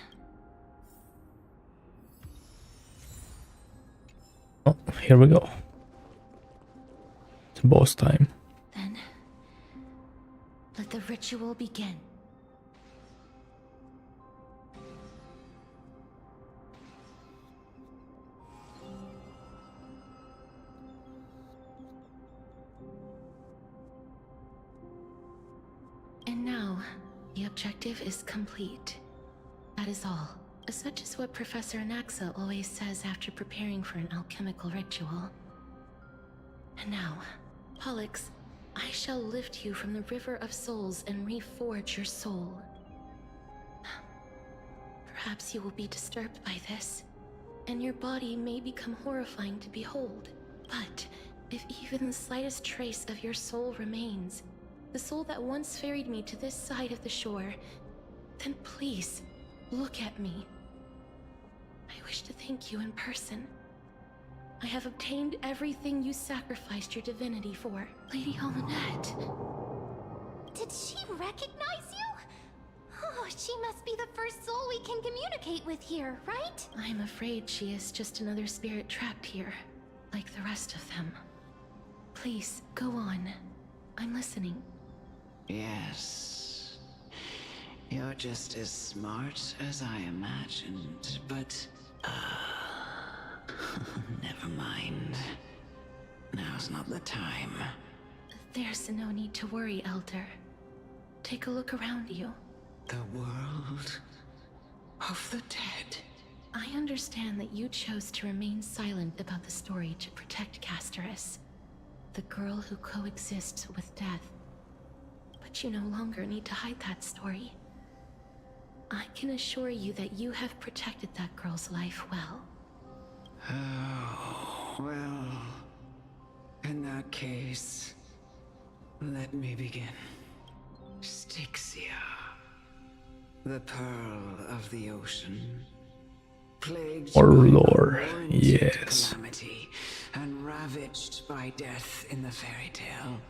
Oh, here we go. It's boss time. Then, let the ritual begin. And now, the objective is complete. That is all. Such is what Professor Anaxa always says after preparing for an alchemical ritual. And now, Pollux, I shall lift you from the river of souls and reforge your soul. Perhaps you will be disturbed by this, and your body may become horrifying to behold. But if even the slightest trace of your soul remains, the soul that once ferried me to this side of the shore, then please, look at me. I wish to thank you in person. I have obtained everything you sacrificed your divinity for, Lady Almanette. Did she recognize you? Oh, she must be the first soul we can communicate with here, right? I'm afraid she is just another spirit trapped here, like the rest of them. Please, go on. I'm listening. Yes. You're just as smart as I imagined, but... never mind. Now's not the time. There's no need to worry, Elder. Take a look around you. The world of the dead. I understand that you chose to remain silent about the story to protect Castorice, the girl who coexists with death. But you no longer need to hide that story. I can assure you that you have protected that girl's life well. Oh, well... In that case, let me begin. Styxia, the pearl of the ocean, plagued Or by lore, unwarranted yes. calamity and ravaged by death in the fairy tale.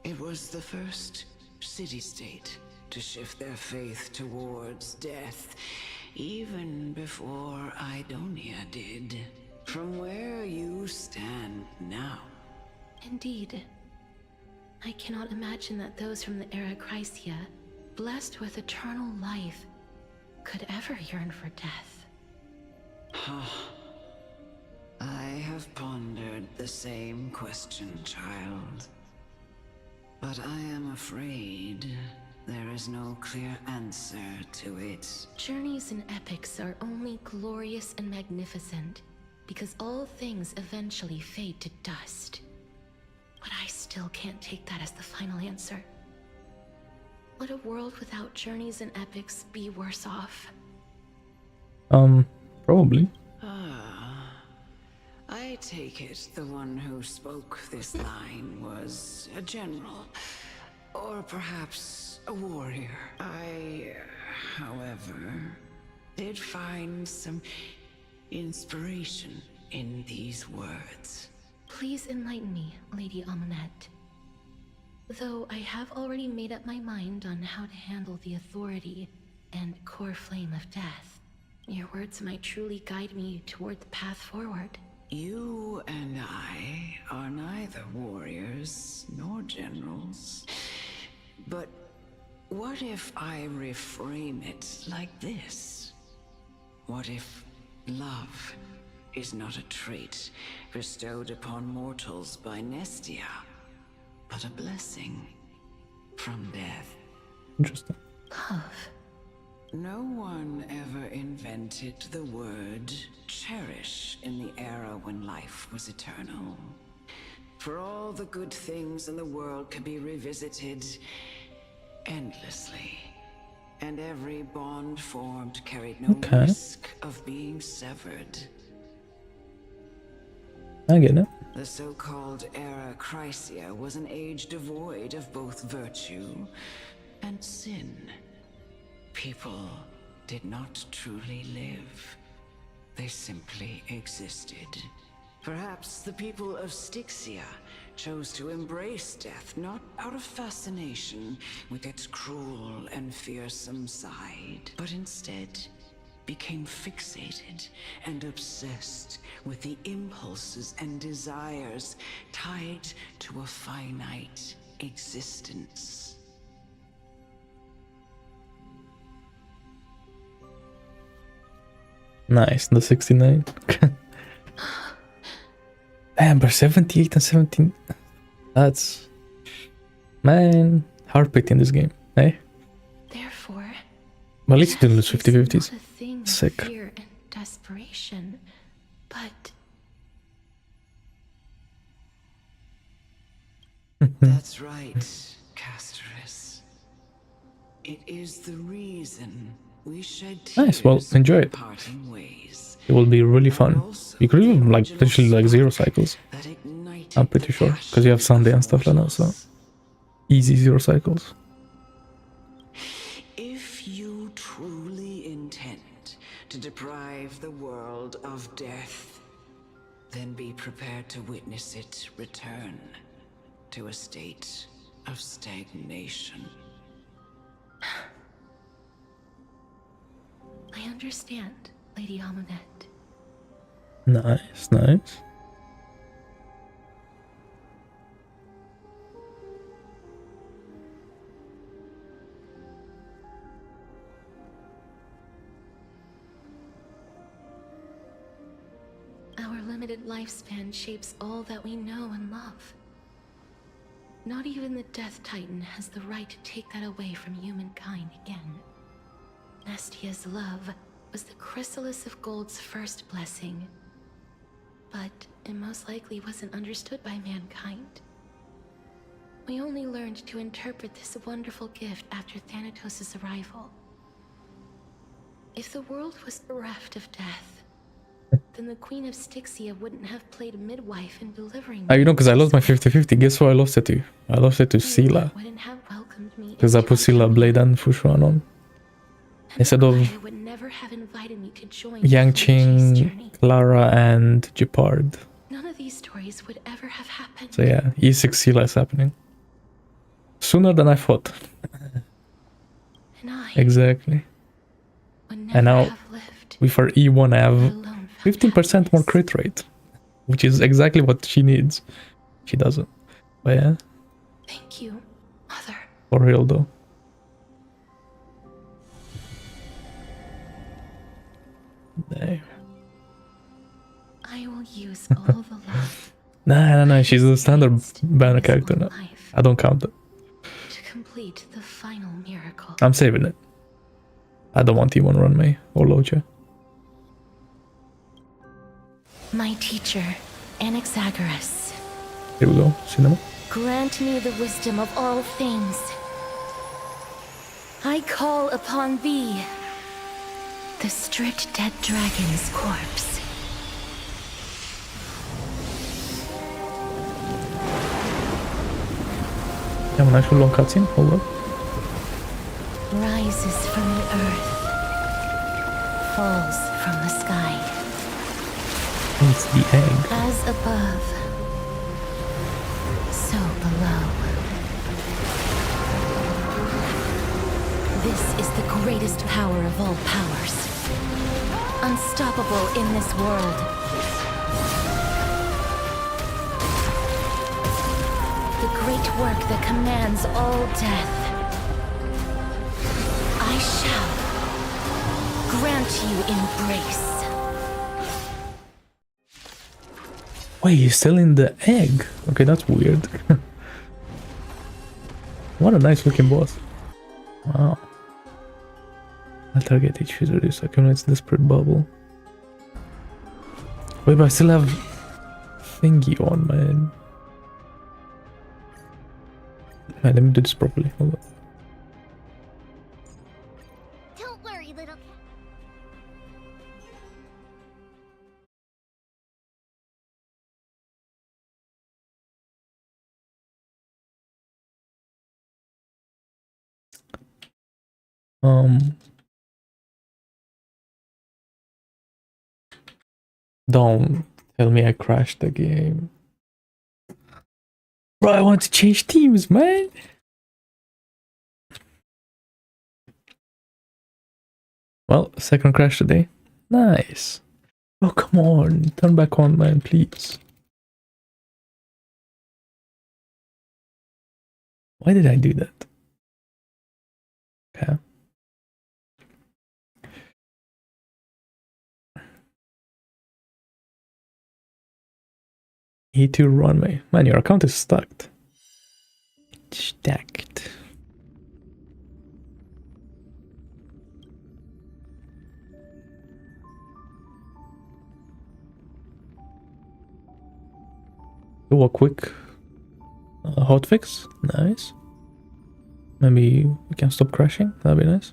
It was the first city-state to shift their faith towards death, even before Idonia did. From where you stand now. Indeed. I cannot imagine that those from the Era Chrysia, blessed with eternal life, could ever yearn for death. I have pondered the same question, child. But I am afraid there is no clear answer to it. Journeys and epics are only glorious and magnificent because all things eventually fade to dust. But I still can't take that as the final answer. Would a world without journeys and epics be worse off? Probably. I take it the one who spoke this line was a general, or perhaps a warrior. I, however, did find some inspiration in these words. Please enlighten me, Lady Almanette. Though I have already made up my mind on how to handle the authority and core flame of death. Your words might truly guide me toward the path forward. You and I are neither warriors nor generals. But what if I reframe it like this? What if love is not a trait bestowed upon mortals by Nestia, but a blessing from death? Interesting. Love. No one ever invented the word cherish in the era when life was eternal. For all the good things in the world can be revisited endlessly, and every bond formed carried no risk of being severed. I get it. The so-called Era Chrysia was an age devoid of both virtue and sin. People did not truly live. They simply existed. Perhaps the people of Styxia chose to embrace death not out of fascination with its cruel and fearsome side, but instead became fixated and obsessed with the impulses and desires tied to a finite existence. Nice, the 69. Damn, but 78 and 17. That's... Man, hard picked in this game, eh? Therefore, Well, at least you didn't lose 50-50s. not a thing of Sick. fear and desperation, but That's right, Castorice. It is the reason we shed tears. Nice, well, enjoy it. Parting ways. It will be really fun. You could even, like, potentially, like, 0 cycles. I'm pretty sure. Because you have Sunday and stuff like that, so... Easy 0 cycles. If you truly intend to deprive the world of death, then be prepared to witness it return to a state of stagnation. I understand, Lady Amunet. Nice, nice. Our limited lifespan shapes all that we know and love. Not even the Death Titan has the right to take that away from humankind again. Nestia's love was the chrysalis of gold's first blessing, but it most likely wasn't understood by mankind. We only learned to interpret this wonderful gift after Thanatos' arrival. If the world was bereft of death, then the Queen of Styxia wouldn't have played midwife in delivering me. You know, because I lost my 50-50. Guess who I lost it to? I lost it to Scylla. Wouldn't have welcomed me Because I put Scylla, Blade, and Fushuan on. Instead of would never have invited me to join Yangqing, Clara, and Gepard. None of these stories would ever have happened. So yeah, E6 Scylla is happening. Sooner than I thought. And I Exactly. would And never now, have lived. with her E1, I have 15% more crit rate. Which is exactly what she needs. She doesn't. But yeah, Thank you, Mother. for real though. There. I will use all the love Nah, she's a standard banner character now. I don't count it. to complete the final miracle. I'm saving it. I don't want E1 run me or Loja. My teacher, Anaxagoras, Here we go, cinema. grant me the wisdom of all things. I call upon thee, the stripped dead dragon's corpse. Yeah, nice long cutscene. Hold up. Rises from the earth, falls from the sky. It's the egg. As above, so below. This is the greatest power of all powers. unstoppable in this world. The great work that commands all death. I shall grant you embrace. Wait, he's still in the egg? Okay, that's weird. What a nice looking boss. Wow. I'll target each user this accumulates the spirit bubble. Wait, but I still have thingy on, man. Let me do this properly. Hold on. Don't worry, little cat. Don't tell me I crashed the game. Bro, I want to change teams, man. Well, second crash today. Nice. Oh, come on. Turn back on, man, please. Why did I do that? Okay. E2 runway. Man, your account is stacked. Stacked. Do a quick hotfix. Nice. Maybe we can stop crashing. That'd be nice.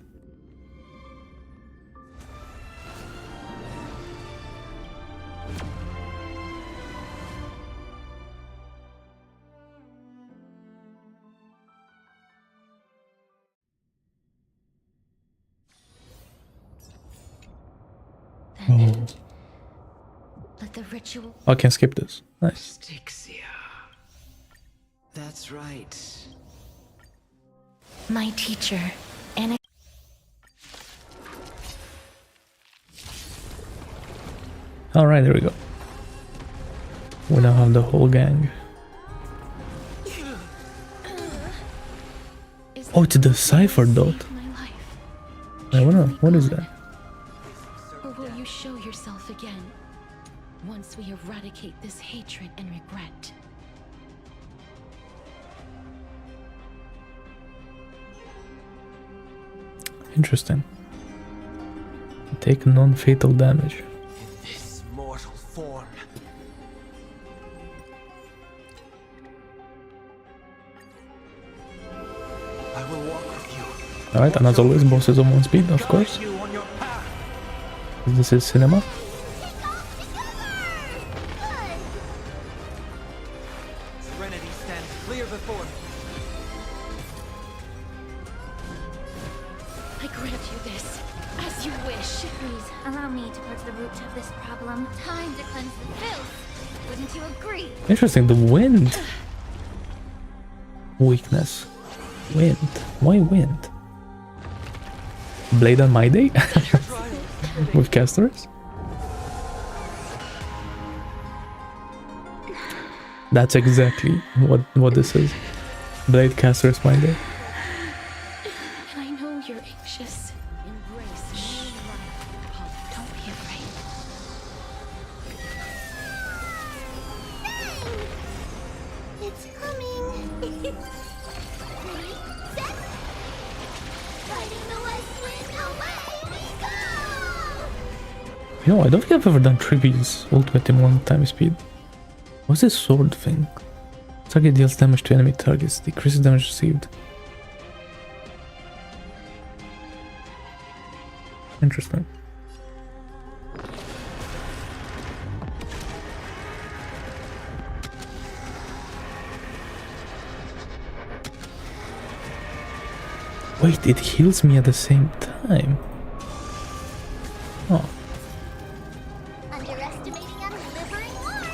Then let the ritual. I can skip this. Nice. Styxia. That's right. My teacher, and Alright, there we go. We now have the whole gang. Oh, it's the cipher dot. I wonder, what is that? or will you show yourself again once we eradicate this hatred and regret? Interesting. Take non-fatal damage. In this mortal form. I will walk with you. Alright, and as always, bosses on one speed, of course. This is cinema. Serenity stands clear before me. I grant you this, as you wish. Please, allow me to purge the root of this problem. Time to cleanse the filth. Wouldn't you agree? Interesting, the wind. Weakness. Wind. Why wind? Blade on my day? With Castorice? That's exactly what this is. Blade Castorice my day. And I know you're anxious. Embrace me. Don't be afraid. It's coming. Ready, set. Fighting the west wind, away we go! You know, I don't think I've ever done Trivia's ultimate in 1 time speed. What's this sword thing? Target deals damage to enemy targets, decreases damage received. Interesting. Wait, it heals me at the same time. Oh. Underestimating and delivering more.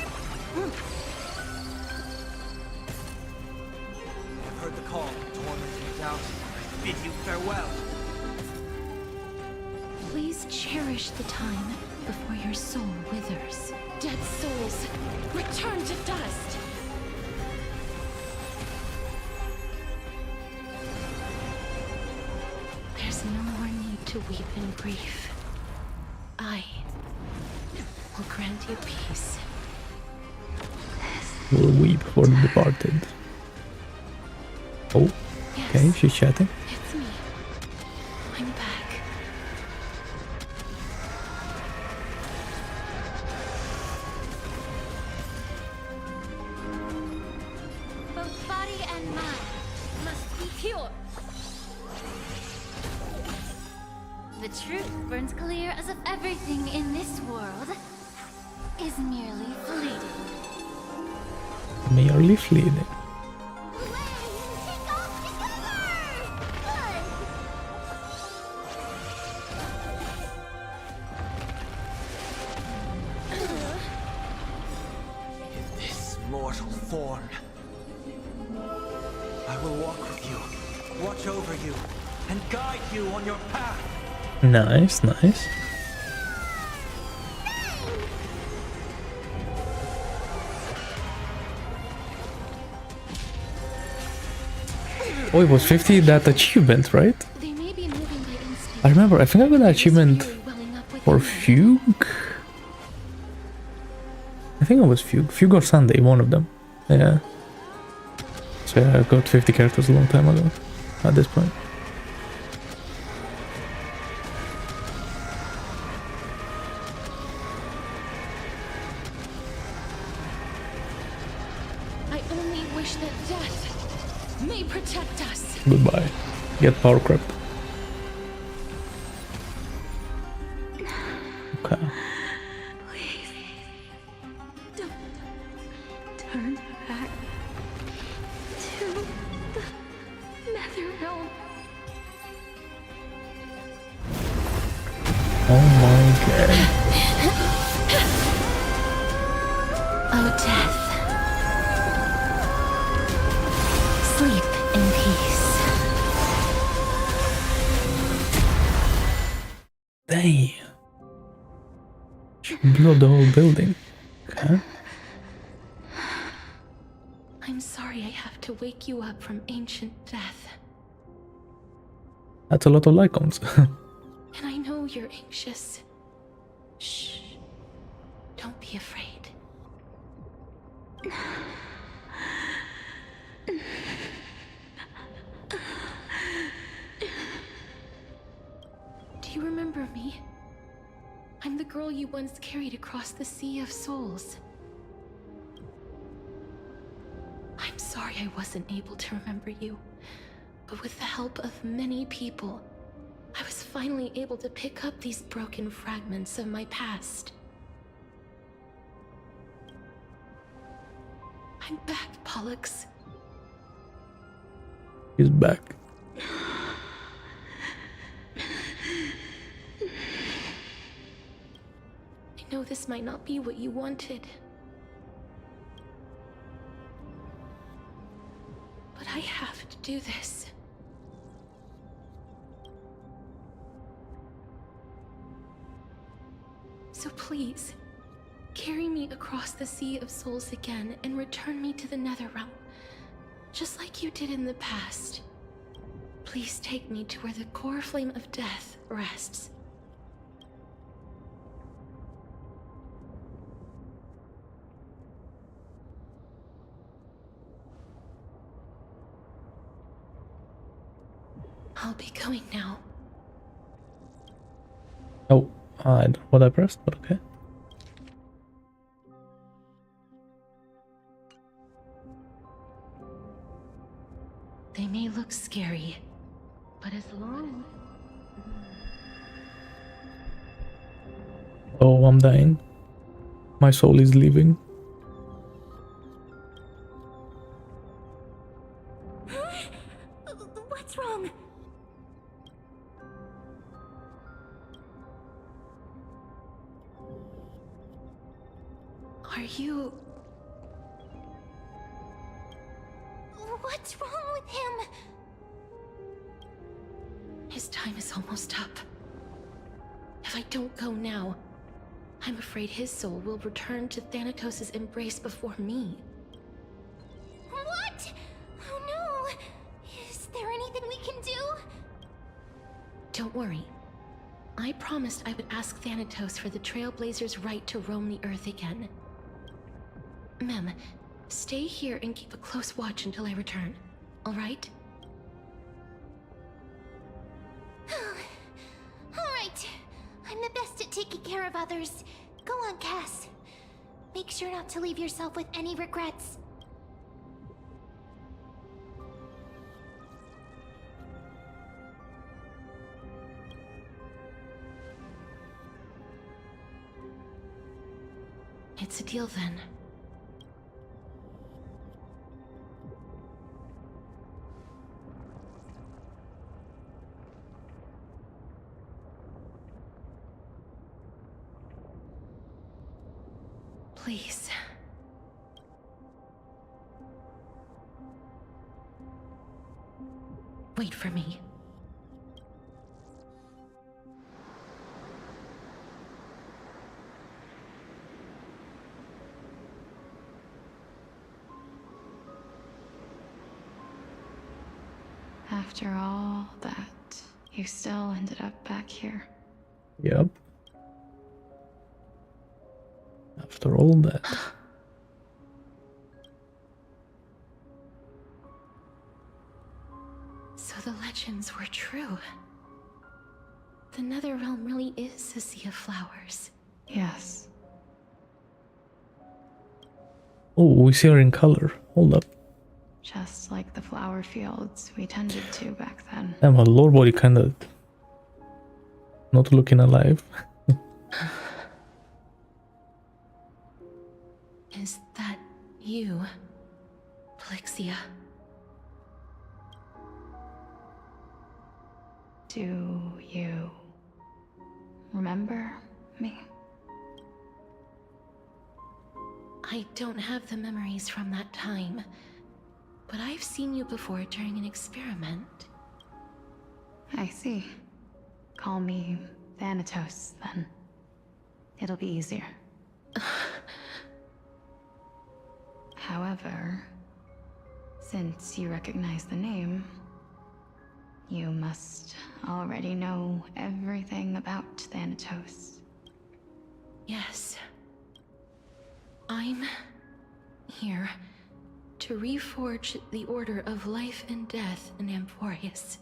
I've heard the call, tormenting doubt. I bid you farewell. Please Please cherish the time before your soul withers. Dead souls, return to dust! There's no more need to weep in grief. I will grant you peace. We'll weep for the departed. Oh, okay, she's chatting. It's me. I'm back. Both body and mind must be pure. The truth burns clear as if everything in this world is merely fleeting. Merely fleeting. This mortal form. I will walk with you, watch over you, and guide you on your path. Nice, nice. Oh, it was 50 that achievement, right? They may be moving by instinct. I remember, I think I got an achievement for Fugue. I think it was Fugue. Fugue or Sunday, one of them. Yeah. So yeah, I got 50 characters a long time ago at this point. I only wish that death may protect us. Goodbye. Get power crept. Okay. Please, don't turn back to the nether realm. Oh my god. Oh, death. Sleep in peace. Damn. She blew up the whole building. Okay. I'm sorry I have to wake you up from ancient death. That's a lot of Lycons. And I know you're anxious. Shh. Don't be afraid. Do you remember me? I'm the girl you once carried across the Sea of Souls. I'm sorry I wasn't able to remember you, but with the help of many people, I was finally able to pick up these broken fragments of my past. I'm back, Pollux. He's back. I know this might not be what you wanted, but I have to do this. So please, carry me across the Sea of Souls again and return me to the Netherrealm, just like you did in the past. Please take me to where the core flame of death rests. I'll be going now. Oh, I don't know what I pressed, but okay. They may look scary, but as long... Oh, I'm dying. My soul is leaving. What's wrong? Are you... What's wrong with him? His time is almost up. If I don't go now, I'm afraid his soul will return to Thanatos' embrace before me. What? Oh no! Is there anything we can do? Don't worry. I promised I would ask Thanatos for the Trailblazers' right to roam the Earth again. Mem, stay here and keep a close watch until I return, all right? Alright. I'm the best at taking care of others. Go on, Cass. Make sure not to leave yourself with any regrets. It's a deal then. Please. Wait for me. After all that, you still ended up back here. Yep. After all that. So the legends were true. The Netherrealm really is a sea of flowers. Yes. Oh, we see her in color. Hold up. Just like the flower fields we tended to back then. Damn, her lower body kinda not looking alive. Is that you, Plixia? Do you remember me? I don't have the memories from that time, but I've seen you before during an experiment. I see. Call me Thanatos, then. It'll be easier. However, since you recognize the name, you must already know everything about Thanatos. Yes. I'm here to reforge the order of life and death in Amphorius.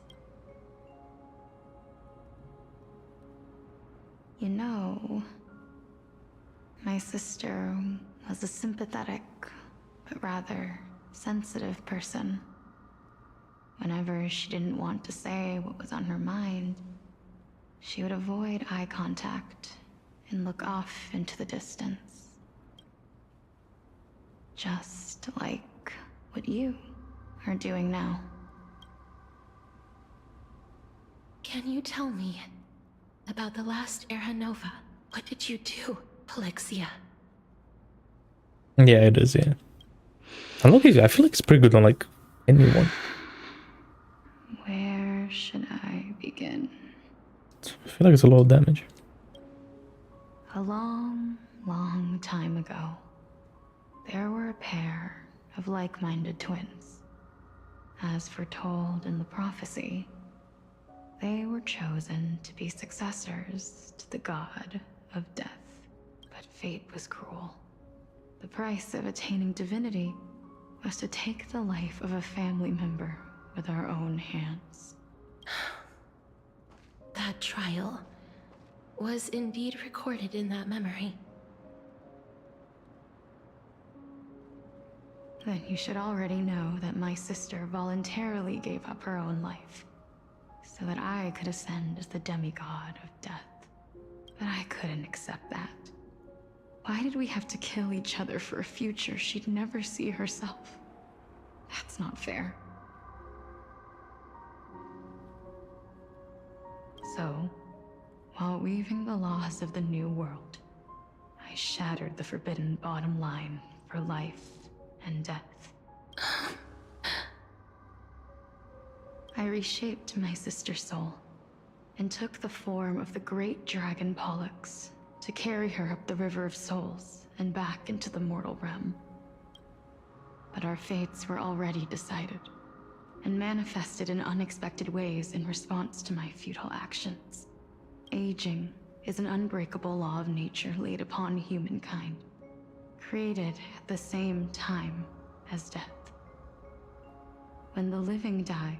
You know, my sister was a sympathetic, but rather sensitive person. Whenever she didn't want to say what was on her mind, she would avoid eye contact and look off into the distance. Just like what you are doing now. Can you tell me about the last Era Nova? What did you do, Plixia? Yeah, it is, yeah. I feel like it's pretty good on like anyone. Where should I begin? I feel like it's a lot of damage. A long, long time ago, there were a pair of like-minded twins. As foretold in the prophecy, they were chosen to be successors to the god of death. But fate was cruel. The price of attaining divinity was to take the life of a family member with our own hands. That trial was indeed recorded in that memory. Then you should already know that my sister voluntarily gave up her own life, so that I could ascend as the demigod of death. But I couldn't accept that. Why did we have to kill each other for a future she'd never see herself? That's not fair. So, while weaving the laws of the new world, I shattered the forbidden bottom line for life and death. I reshaped my sister's soul, and took the form of the great dragon Pollux to carry her up the River of Souls and back into the mortal realm. But our fates were already decided, and manifested in unexpected ways in response to my futile actions. Aging is an unbreakable law of nature laid upon humankind, created at the same time as death. When the living die,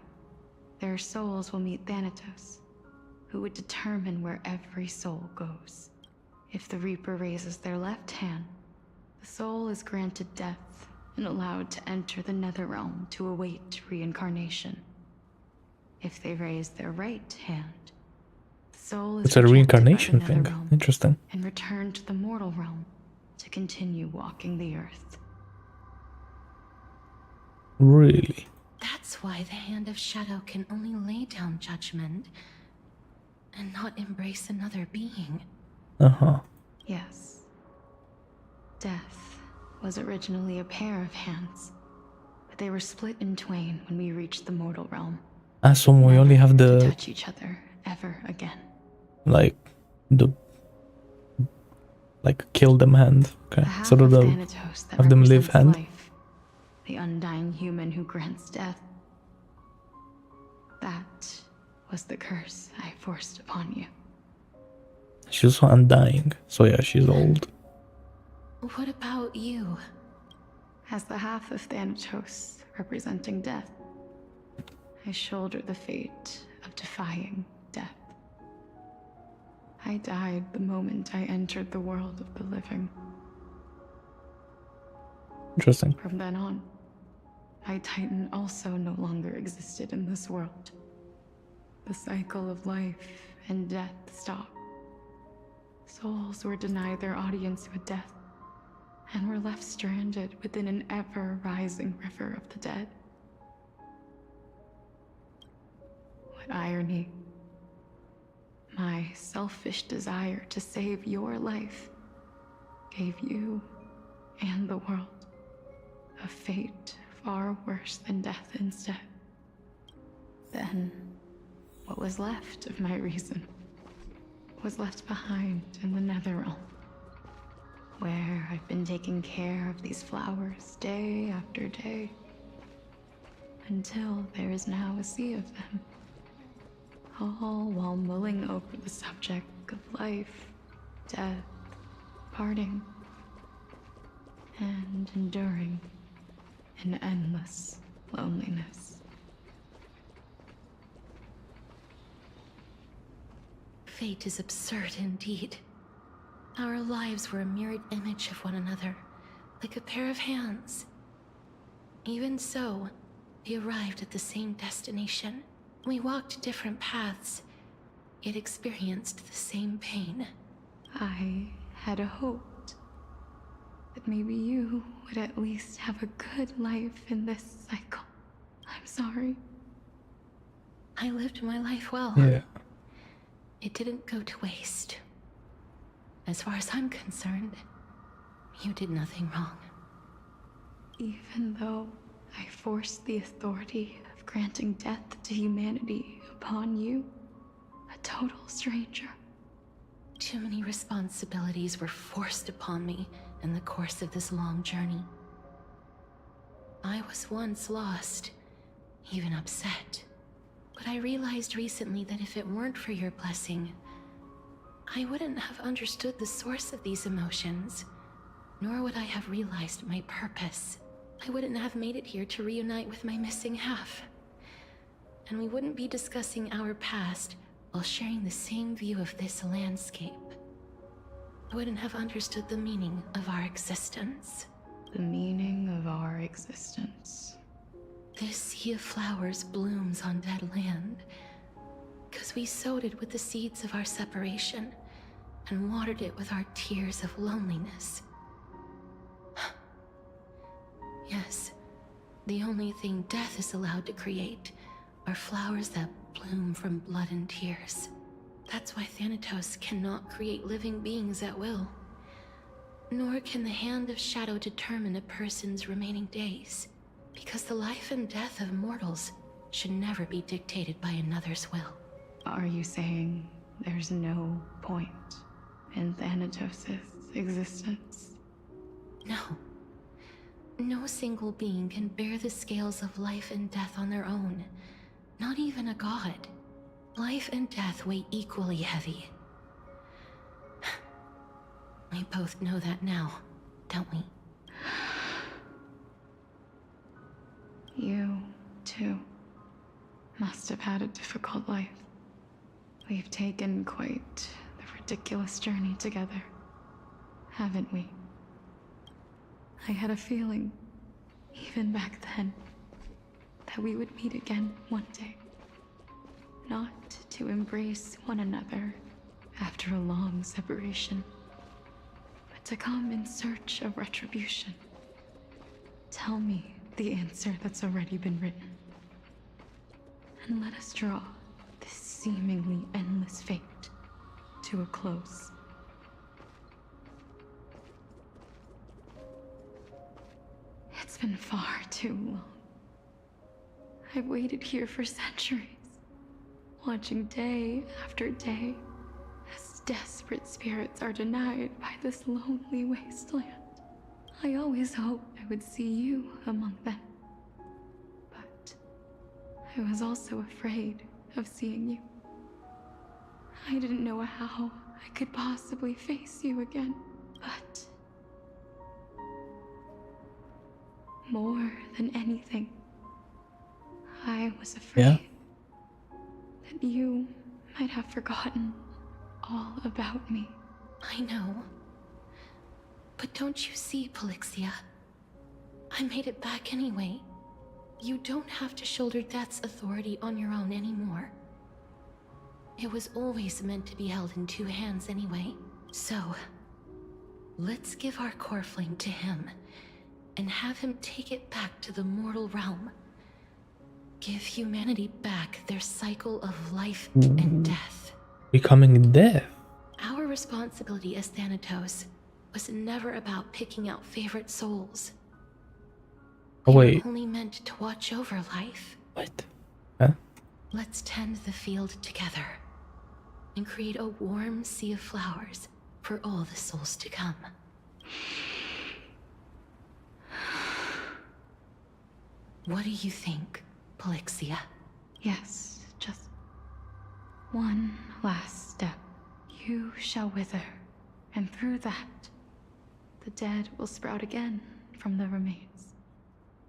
their souls will meet Thanatos, who would determine where every soul goes. If the Reaper raises their left hand, the soul is granted death and allowed to enter the Netherrealm to await reincarnation. If they raise their right hand, the soul is It's a reincarnation thing. Interesting. and returned to the mortal realm to continue walking the earth. Really? That's why the Hand of Shadow can only lay down judgment and not embrace another being. Uh-huh. Yes. Death was originally a pair of hands, but they were split in twain when we reached the mortal realm. So we only have To the, touch each other ever again. like, the, like, kill them hand. Okay. The half Sort of of the, Thanatos that have them live represents hand. life, the undying human who grants death. That was the curse I forced upon you. She's also undying. So yeah, she's old. What about you? As the half of Thanatos representing death, I shoulder the fate of defying death. I died the moment I entered the world of the living. Interesting. From then on, my Titan also no longer existed in this world. The cycle of life and death stopped. Souls were denied their audience with death, and were left stranded within an ever-rising river of the dead. What irony. My selfish desire to save your life gave you and the world a fate far worse than death instead. Then, what was left of my reason was left behind in the Netherrealm, where I've been taking care of these flowers day after day, until there is now a sea of them, all while mulling over the subject of life, death, parting, and enduring an endless loneliness. Fate is absurd indeed. Our lives were a mirrored image of one another, like a pair of hands. Even so, we arrived at the same destination. We walked different paths, yet experienced the same pain. I had hoped that maybe you would at least have a good life in this cycle. I'm sorry. I lived my life well. Yeah. It didn't go to waste. As far as I'm concerned, you did nothing wrong. Even though I forced the authority of granting death to humanity upon you, a total stranger. Too many responsibilities were forced upon me in the course of this long journey. I was once lost, even upset. But I realized recently that if it weren't for your blessing, I wouldn't have understood the source of these emotions, nor would I have realized my purpose. I wouldn't have made it here to reunite with my missing half. And we wouldn't be discussing our past while sharing the same view of this landscape. I wouldn't have understood the meaning of our existence. The meaning of our existence. This sea of flowers blooms on dead land, because we sowed it with the seeds of our separation and watered it with our tears of loneliness. Yes, the only thing death is allowed to create are flowers that bloom from blood and tears. That's why Thanatos cannot create living beings at will. Nor can the Hand of Shadow determine a person's remaining days. Because the life and death of mortals should never be dictated by another's will. Are you saying there's no point in Thanatos' existence? No. No single being can bear the scales of life and death on their own. Not even a god. Life and death weigh equally heavy. We both know that now, don't we? You, too, must have had a difficult life. We've taken quite the ridiculous journey together, haven't we? I had a feeling, even back then, that we would meet again one day. Not to embrace one another after a long separation, but to come in search of retribution. Tell me the answer that's already been written, and let us draw this seemingly endless fate to a close. It's been far too long. I've waited here for centuries, watching day after day as desperate spirits are denied by this lonely wasteland. I always hoped I would see you among them, but I was also afraid of seeing you. I didn't know how I could possibly face you again, but more than anything, I was afraid that you might have forgotten all about me. I know. But don't you see, Polixia? I made it back anyway. You don't have to shoulder death's authority on your own anymore. It was always meant to be held in two hands anyway. So, let's give our core flame to him, and have him take it back to the mortal realm. Give humanity back their cycle of life and death. Becoming death. Our responsibility as Thanatos was never about picking out favorite souls. Oh, We wait. were only meant to watch over life. What? Huh? Let's tend the field together and create a warm sea of flowers for all the souls to come. What do you think, Polixia? Yes, just one last step. You shall wither, and through that, the dead will sprout again from the remains,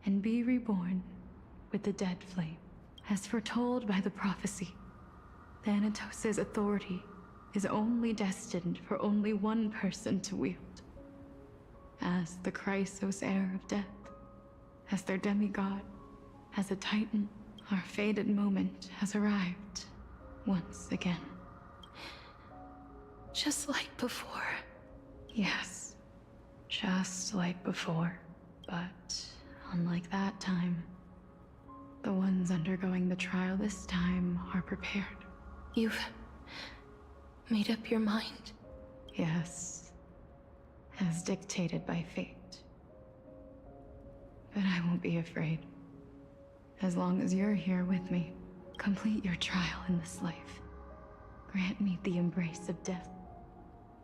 and be reborn with the dead flame. As foretold by the prophecy, Thanatos' authority is only destined for only one person to wield. As the Chrysos heir of death, as their demigod, as a titan, our fated moment has arrived once again. Just like before. Yes, just like before. But unlike that time, the ones undergoing the trial this time are prepared. You've made up your mind? Yes, as dictated by fate. But I won't be afraid. As long as you're here with me, complete your trial in this life. Grant me the embrace of death,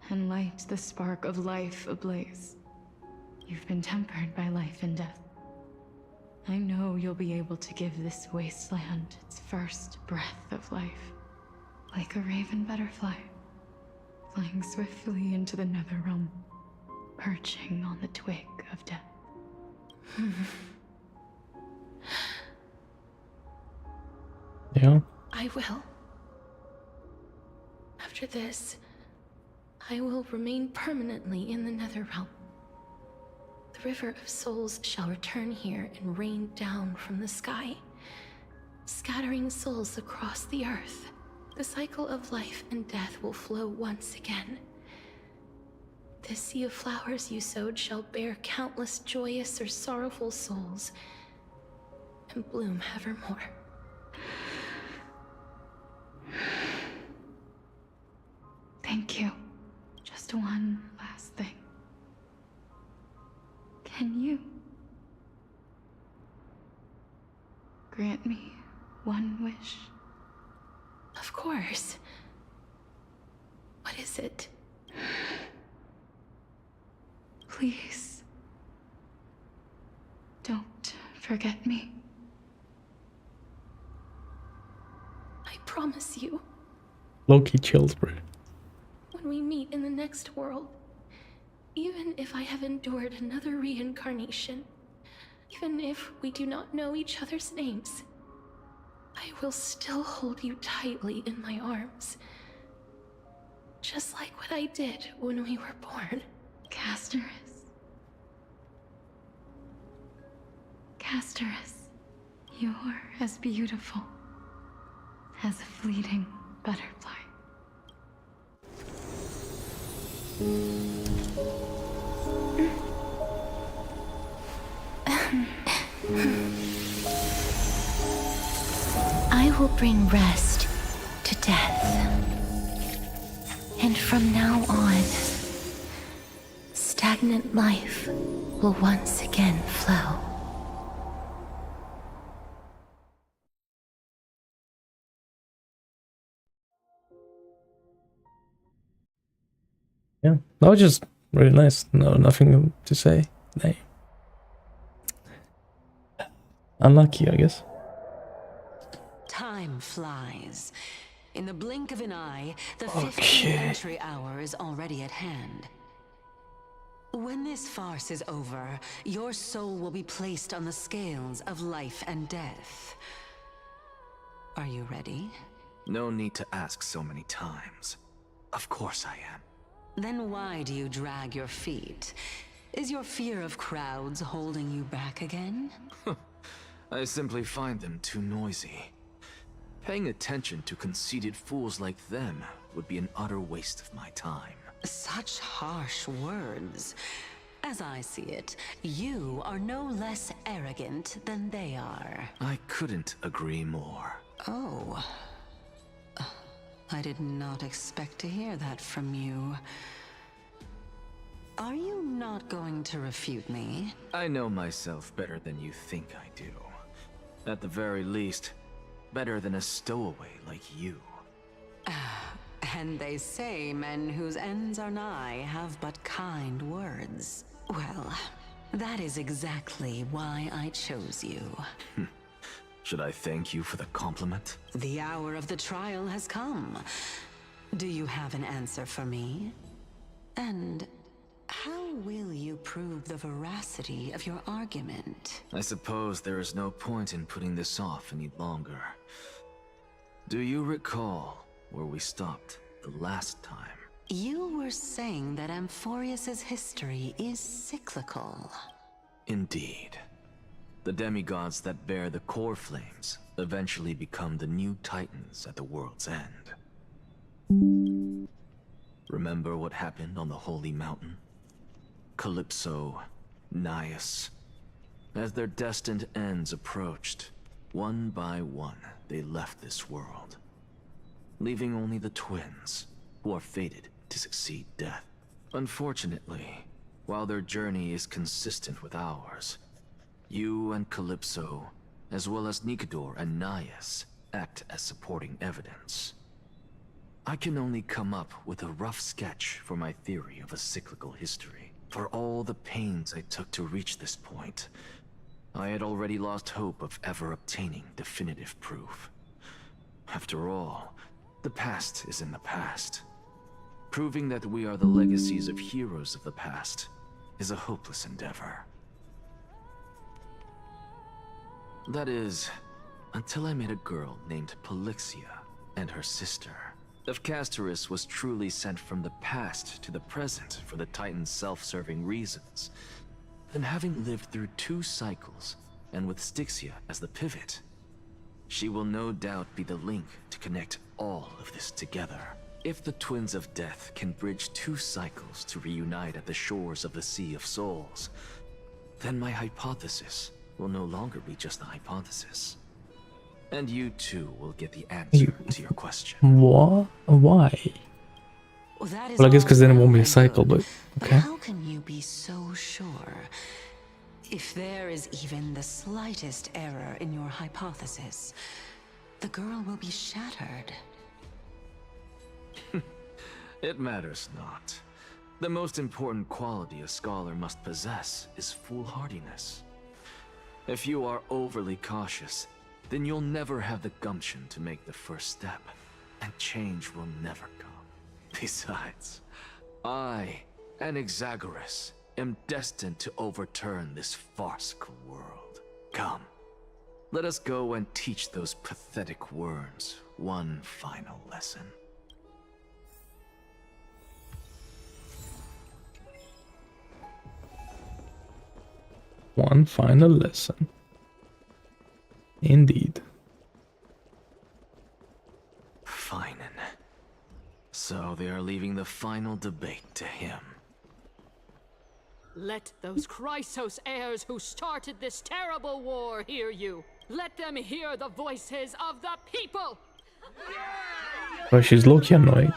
and light the spark of life ablaze. You've been tempered by life and death. I know you'll be able to give this wasteland its first breath of life. Like a raven butterfly, flying swiftly into the netherrealm, perching on the twig of death. Yeah. I will. After this, I will remain permanently in the Netherrealm. The River of Souls shall return here and rain down from the sky, scattering souls across the earth. The cycle of life and death will flow once again. This sea of flowers you sowed shall bear countless joyous or sorrowful souls, and bloom evermore. Thank you. Just one last thing. Can you grant me one wish? Of Of course. What is it? Please. Don't forget me. I promise you, Low-key chills, bro. when we meet in the next world, even if I have endured another reincarnation, even if we do not know each other's names, I will still hold you tightly in my arms. Just like what I did when we were born. Castorice. Castorice, you're as beautiful as a fleeting butterfly. I will bring rest to death. And from now on, stagnant life will once again flow. Yeah, that was just really nice. No, nothing to say. Nay. Unlucky, I guess. Time flies. In the blink of an eye, the 15th entry hour is already at hand. When this farce is over, your soul will be placed on the scales of life and death. Are you ready? No need to ask so many times. Of course I am. Then why do you drag your feet? Is your fear of crowds holding you back again? I simply find them too noisy. Paying attention to conceited fools like them would be an utter waste of my time. Such harsh words. As I see it, you are no less arrogant than they are. I couldn't agree more. Oh. I did not expect to hear that from you. Are you not going to refute me? I know myself better than you think I do. At the very least, better than a stowaway like you. And they say men whose ends are nigh have but kind words. Well, that is exactly why I chose you. Should I thank you for the compliment? The hour of the trial has come. Do you have an answer for me? And how will you prove the veracity of your argument? I suppose there is no point in putting this off any longer. Do you recall where we stopped the last time? You were saying that Amphorius's history is cyclical. Indeed. The demigods that bear the core flames eventually become the new titans at the world's end. Remember what happened on the Holy Mountain? Calypso, Naias. As their destined ends approached, one by one they left this world, leaving only the twins, who are fated to succeed death. Unfortunately, while their journey is consistent with ours, you and Calypso, as well as Nicodor and Naias, act as supporting evidence. I can only come up with a rough sketch for my theory of a cyclical history. For all the pains I took to reach this point, I had already lost hope of ever obtaining definitive proof. After all, the past is in the past. Proving that we are the legacies of heroes of the past is a hopeless endeavor. That is, until I met a girl named Polixia and her sister. If Castorice was truly sent from the past to the present for the Titan's self-serving reasons, then having lived through 2 cycles, and with Styxia as the pivot, she will no doubt be the link to connect all of this together. If the Twins of Death can bridge 2 cycles to reunite at the shores of the Sea of Souls, then my hypothesis will no longer be just a hypothesis. And you too will get the answer to your question. What? Why? Well, that is well, I guess because then it won't be a good, cycle, but okay. How can you be so sure? If there is even the slightest error in your hypothesis, the girl will be shattered. It matters not. The most important quality a scholar must possess is foolhardiness. If you are overly cautious, then you'll never have the gumption to make the first step, and change will never come. Besides, I, Anaxagoras, am destined to overturn this farcical world. Come, let us go and teach those pathetic worms one final lesson. One final lesson. Indeed. Fine. So they are leaving the final debate to him. Let those Chrysos heirs who started this terrible war hear you. Let them hear the voices of the people! But she's low-key annoying.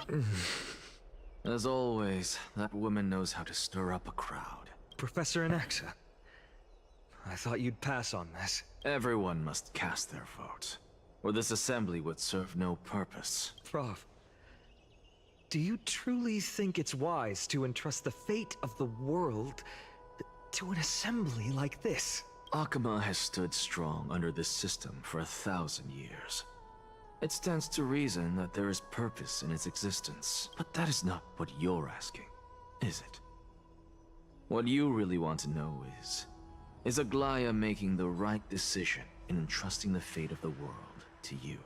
As always, that woman knows how to stir up a crowd. Professor Anaxa, I thought you'd pass on this. Everyone must cast their vote, or this assembly would serve no purpose. Prof, do you truly think it's wise to entrust the fate of the world to an assembly like this? Akama has stood strong under this system for 1,000 years. It stands to reason that there is purpose in its existence, but that is not what you're asking, is it? What you really want to know is Aglaya making the right decision in entrusting the fate of the world to you?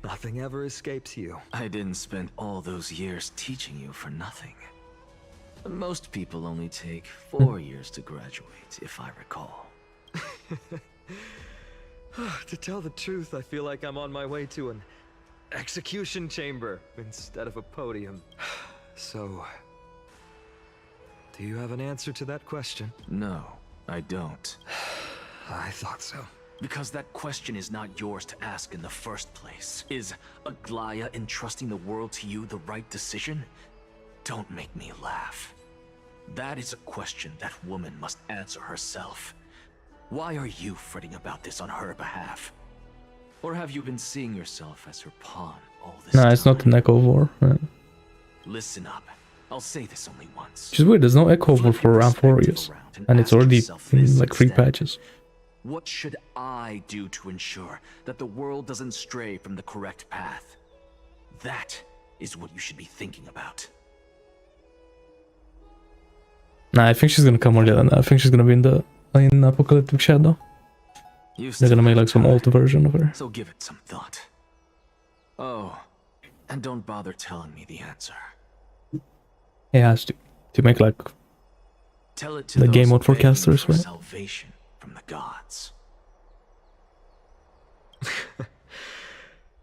Nothing ever escapes you. I didn't spend all those years teaching you for nothing. Most people only take 4 years to graduate, if I recall. To tell the truth, I feel like I'm on my way to an execution chamber instead of a podium. So, do you have an answer to that question? No, I don't. I thought so. Because that question is not yours to ask in the first place. Is Aglaya entrusting the world to you the right decision? Don't make me laugh. That is a question that woman must answer herself. Why are you fretting about this on her behalf? Or have you been seeing yourself as her pawn all this time? Nah, it's not an echo war. Right. Listen up. I'll say this only once. Which is weird, there's no echo war for around 4 years. And it's already in like 3 patches. What should I do to ensure that the world doesn't stray from the correct path? That is what you should be thinking about. Nah, I think she's gonna come earlier than that. I think she's gonna be in Apocalyptic Shadow. They're gonna make like some alt version of her. So give it some thought. Oh, and don't bother telling me the answer. It has to make like Tell it to the those game mode for begging casters, right? Salvation from the gods.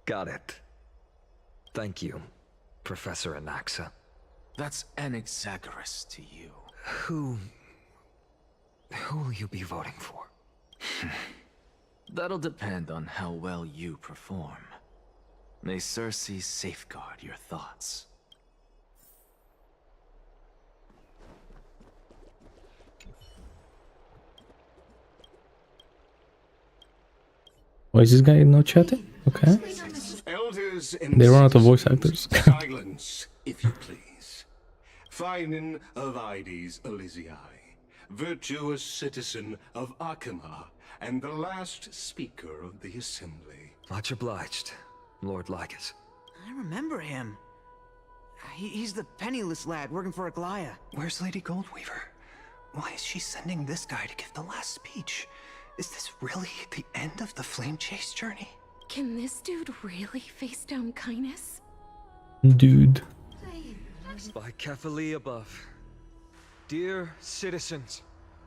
Got it. Thank you, Professor Anaxa. That's Anaxagoras to you. Who will you be voting for? That'll depend on how well you perform. May Circe safeguard your thoughts. Why is this guy not chatting? Okay. Elders They run out of voice actors. Silence, if you please. Phinin of Ides Elysiae, virtuous citizen of Akama, and the last speaker of the assembly. Much obliged, Lord Lycus. I remember him. He's the penniless lad working for Aglaya. Where's Lady Goldweaver? Why is she sending this guy to give the last speech? Is this really the end of the Flame Chase journey? Can this dude really face down kindness? Dude. By Kefali above. Dear citizens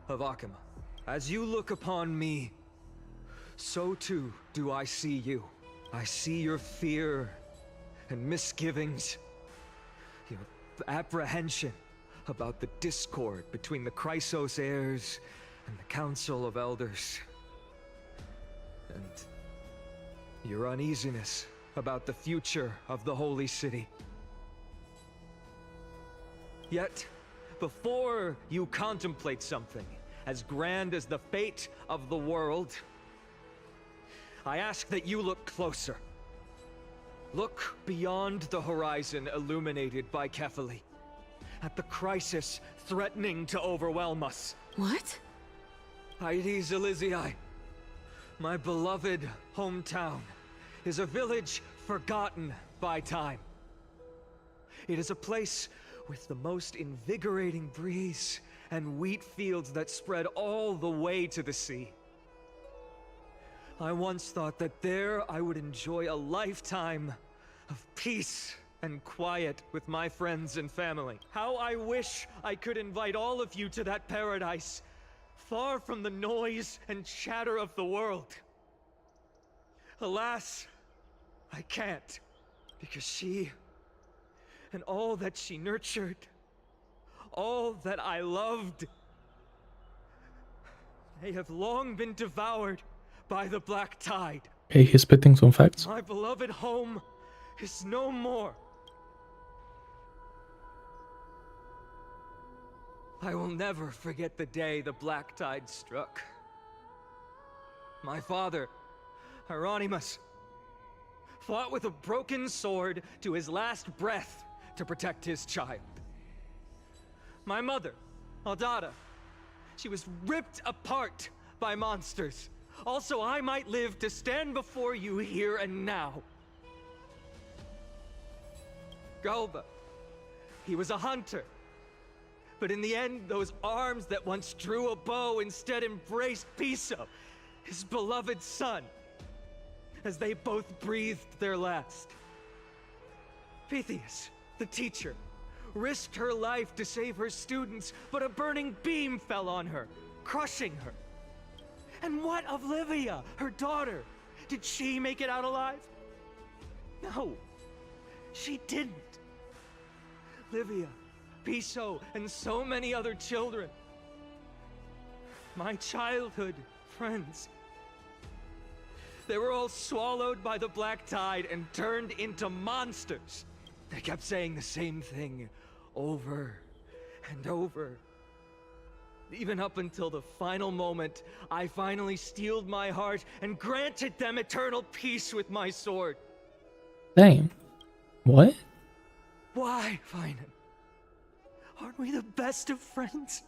of Akama, as you look upon me, so too do I see you. I see your fear and misgivings, your apprehension about the discord between the Chrysos heirs and the Council of Elders, and your uneasiness about the future of the Holy City. Yet, before you contemplate something as grand as the fate of the world, I ask that you look closer. Look beyond the horizon illuminated by Kefali, at the crisis threatening to overwhelm us. What? Hydes Elysiae, my beloved hometown, is a village forgotten by time. It is a place with the most invigorating breeze and wheat fields that spread all the way to the sea. I once thought that there I would enjoy a lifetime of peace and quiet with my friends and family. How I wish I could invite all of you to that paradise, far from the noise and chatter of the world. Alas, I can't, because she and all that she nurtured, all that I loved, they have long been devoured by the black tide. Hey, he's spitting some facts. My beloved home is no more. I will never forget the day the black tide struck. My father, Hieronymus, fought with a broken sword to his last breath to protect his child. My mother, Aldada, she was ripped apart by monsters. Also, I might live to stand before you here and now. Galba, he was a hunter. But in the end, those arms that once drew a bow instead embraced Piso, his beloved son, as they both breathed their last. Pythias, the teacher, risked her life to save her students, but a burning beam fell on her, crushing her. And what of Livia, her daughter? Did she make it out alive? No, she didn't. Livia, Piso, and so many other children. My childhood friends. They were all swallowed by the black tide and turned into monsters. They kept saying the same thing over and over. Even up until the final moment, I finally steeled my heart and granted them eternal peace with my sword. Damn. What? Why, Finan? Aren't we the best of friends?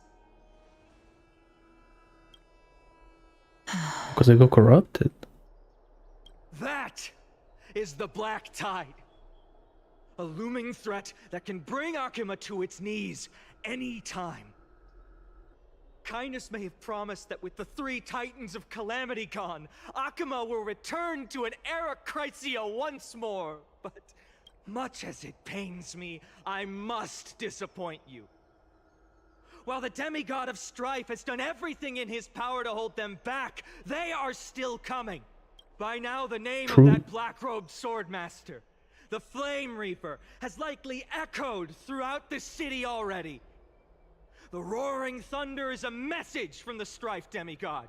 Because they got corrupted. That is the black tide. A looming threat that can bring Akuma to its knees any time. Kindness may have promised that with the 3 Titans of Calamity gone, Akuma will return to an era Chrysia once more. But much as it pains me, I must disappoint you. While the demigod of strife has done everything in his power to hold them back, they are still coming. By now, the name of that black-robed swordmaster, the Flame Reaper, has likely echoed throughout the city already. The roaring thunder is a message from the strife demigod.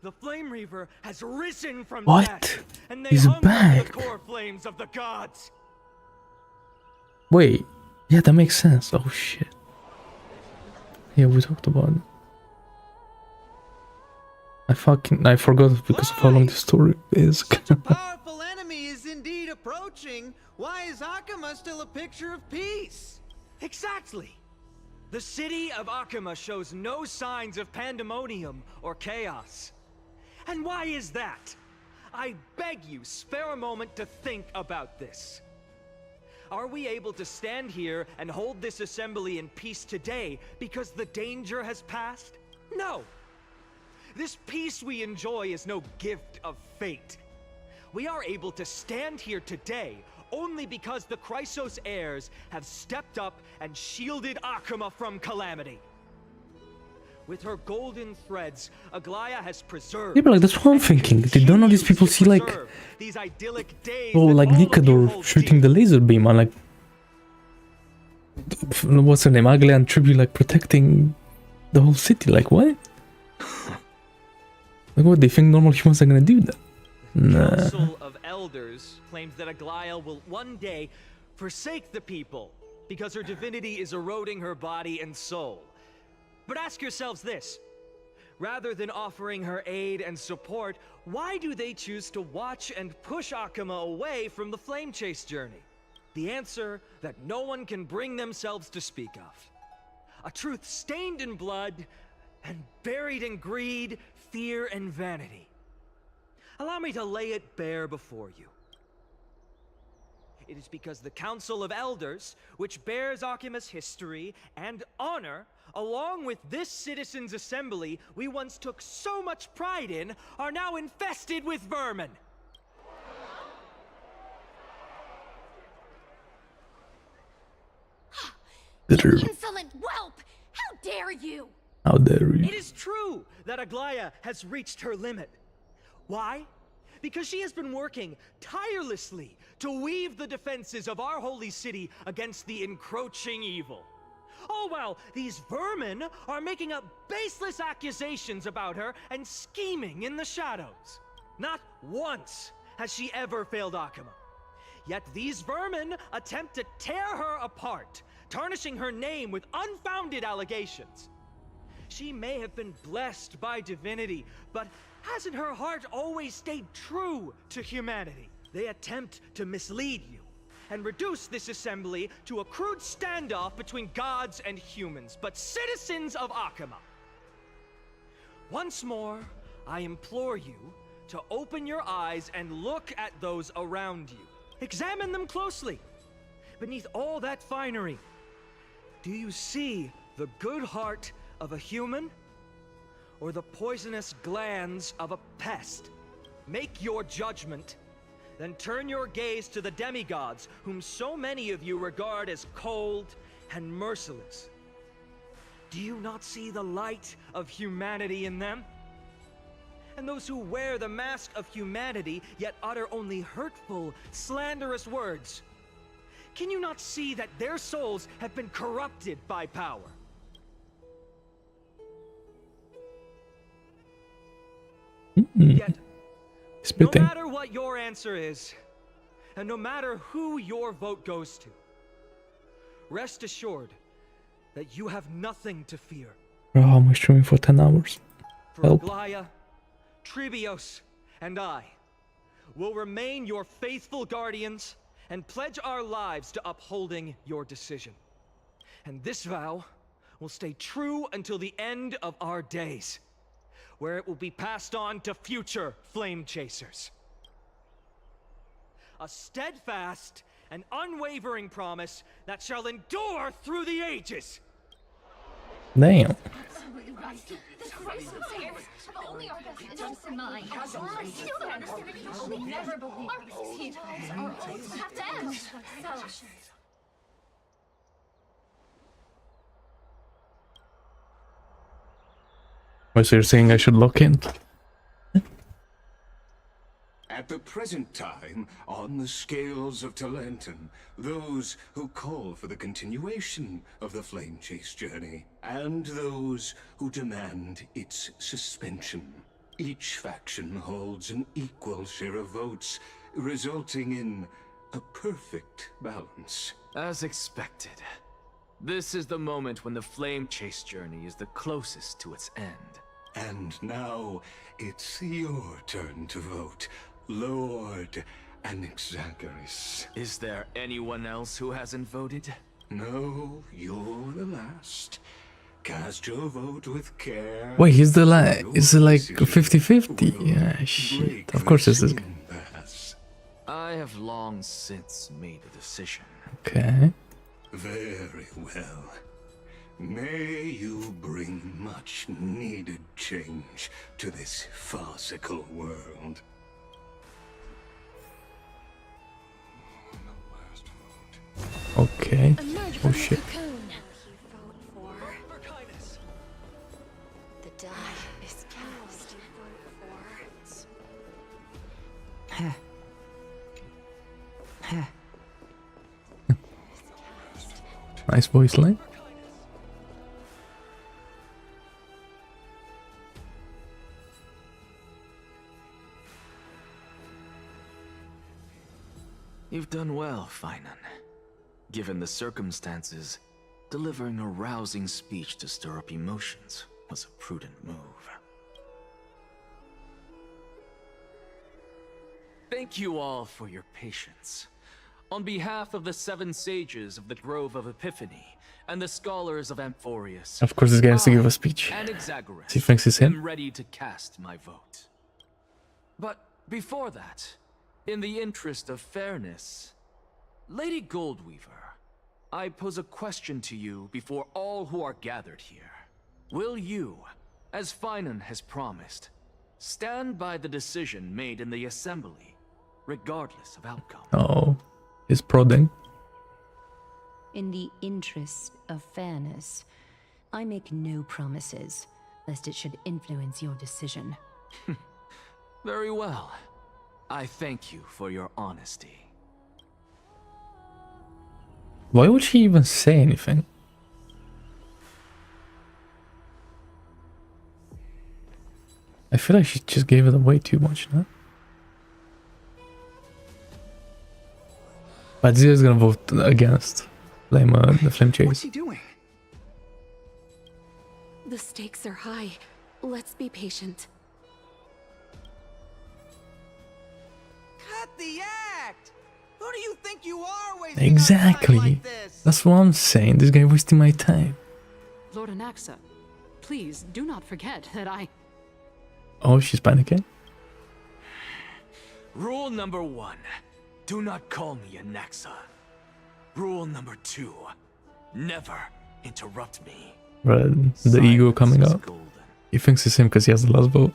The Flame Reaper has risen from death, and they hunger for the core flames of the gods. Wait, yeah, that makes sense. Oh shit. Yeah, we talked about it. I forgot because of how long the story is. Such a powerful enemy is indeed approaching. Why is Akuma still a picture of peace? Exactly. The city of Akuma shows no signs of pandemonium or chaos. And why is that? I beg you, spare a moment to think about this. Are we able to stand here and hold this assembly in peace today because the danger has passed? No. This peace we enjoy is no gift of fate. We are able to stand here today only because the Chrysos heirs have stepped up and shielded Akuma from calamity. With her golden threads, Aglaya has preserved. Yeah, but like, that's what I'm thinking. They don't know these people see like, these idyllic days like Nikador shooting the laser beam and like, what's her name, Aglaya and Tribute like protecting the whole city. Like what? Like what? They think normal humans are gonna do that? Nah. Council of Elders claims that Aglaya will one day forsake the people because her divinity is eroding her body and soul. But ask yourselves this. Rather than offering her aid and support, why do they choose to watch and push Akama away from the Flame Chase journey? The answer that no one can bring themselves to speak of. A truth stained in blood and buried in greed, fear, and vanity. Allow me to lay it bare before you. It is because the Council of Elders, which bears Akima's history and honor, along with this citizens' assembly we once took so much pride in, are now infested with vermin. Insolent whelp! How dare you! How dare you? It is true that Aglaya has reached her limit. Why? Because she has been working tirelessly to weave the defenses of our holy city against the encroaching evil. All while these vermin are making up baseless accusations about her and scheming in the shadows. Not once has she ever failed Akama. Yet these vermin attempt to tear her apart, tarnishing her name with unfounded allegations. She may have been blessed by divinity, but hasn't her heart always stayed true to humanity? They attempt to mislead you and reduce this assembly to a crude standoff between gods and humans, but citizens of Akama. Once more, I implore you to open your eyes and look at those around you. Examine them closely. Beneath all that finery, do you see the good heart of a human or the poisonous glands of a pest? Make your judgment, then turn your gaze to the demigods whom so many of you regard as cold and merciless. Do you not see the light of humanity in them? And those who wear the mask of humanity yet utter only hurtful, slanderous words. Can you not see that their souls have been corrupted by power? Yet, no matter what your answer is, and no matter who your vote goes to, rest assured that you have nothing to fear. Bro, how am I streaming for 10 hours? For Aglaya, Tribios, and I will remain your faithful guardians and pledge our lives to upholding your decision. And this vow will stay true until the end of our days, where it will be passed on to future flame chasers. A steadfast and unwavering promise that shall endure through the ages. Damn. Absolutely right. This race of stairs have only our best interests in mind. I still don't understand it. You will never believe our teachers are all have to end. So, Wait, so you're saying I should lock in? At the present time, on the scales of Talenton, those who call for the continuation of the Flame Chase journey, and those who demand its suspension. Each faction holds an equal share of votes, resulting in a perfect balance. As expected. This is the moment when the Flame Chase journey is the closest to its end. And now, it's your turn to vote, Lord Anaxagoras. Is there anyone else who hasn't voted? No, you're the last. Cast your vote with care. Wait, he's the is it like 50-50? Yeah, shit. Of course it's this guy. I have long since made a decision. Okay. Very well. May you bring much needed change to this farcical world. Okay. Oh shit. The die is cast. Nice voice line. You've done well, Finan. Given the circumstances, delivering a rousing speech to stir up emotions was a prudent move. Thank you all for your patience. On behalf of the 7 sages of the Grove of Epiphany and the scholars of Amphorius, Of course, this guy has to give a speech. and Exagoras, He thinks it's am him. ready to cast my vote. But before that, in the interest of fairness, Lady Goldweaver, I pose a question to you before all who are gathered here. Will you, as Finan has promised, stand by the decision made in the assembly, regardless of outcome? Oh, he's prodding. In the interest of fairness, I make no promises, lest it should influence your decision. Very well. I thank you for your honesty. Why would she even say anything? I feel like she just gave it away too much, no? But Zio's gonna vote against the flame chase. What's he doing? The stakes are high. Let's be patient. Cut the act! Who do you think you are wasting Exactly. our time like this? That's what I'm saying. This guy wasting my time. Lord Anaxa, please do not forget that I... Oh, she's panicking. Rule number 1. Do not call me Anaxa. Rule number 2. Never interrupt me. Right, the ego coming up. He thinks it's him because he has the last vote.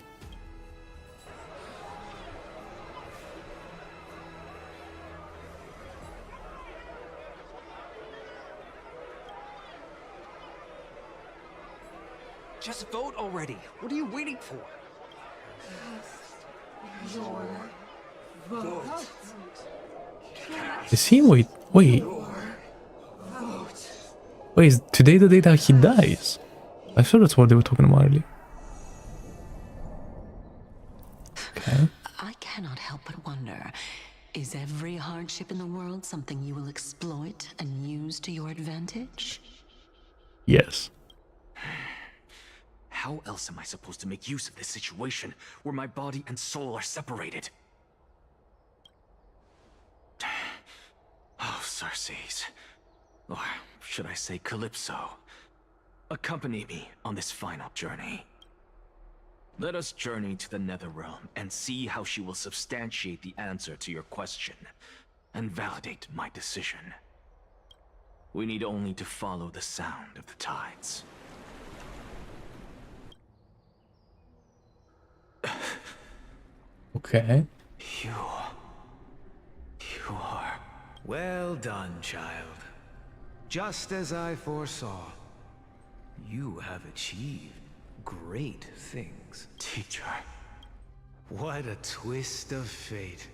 Just vote already. What are you waiting for? Is he wait? Wait, is today the day that he dies? I thought that's what they were talking about earlier. Okay. I cannot help but wonder, is every hardship in the world something you will exploit and use to your advantage? Yes. How else am I supposed to make use of this situation where my body and soul are separated? Oh, Circes. Or should I say Calypso? Accompany me on this final journey. Let us journey to the Netherrealm and see how she will substantiate the answer to your question and validate my decision. We need only to follow the sound of the tides. Okay. You are... Well done, child. Just as I foresaw. You have achieved great things. Teacher. What a twist of fate.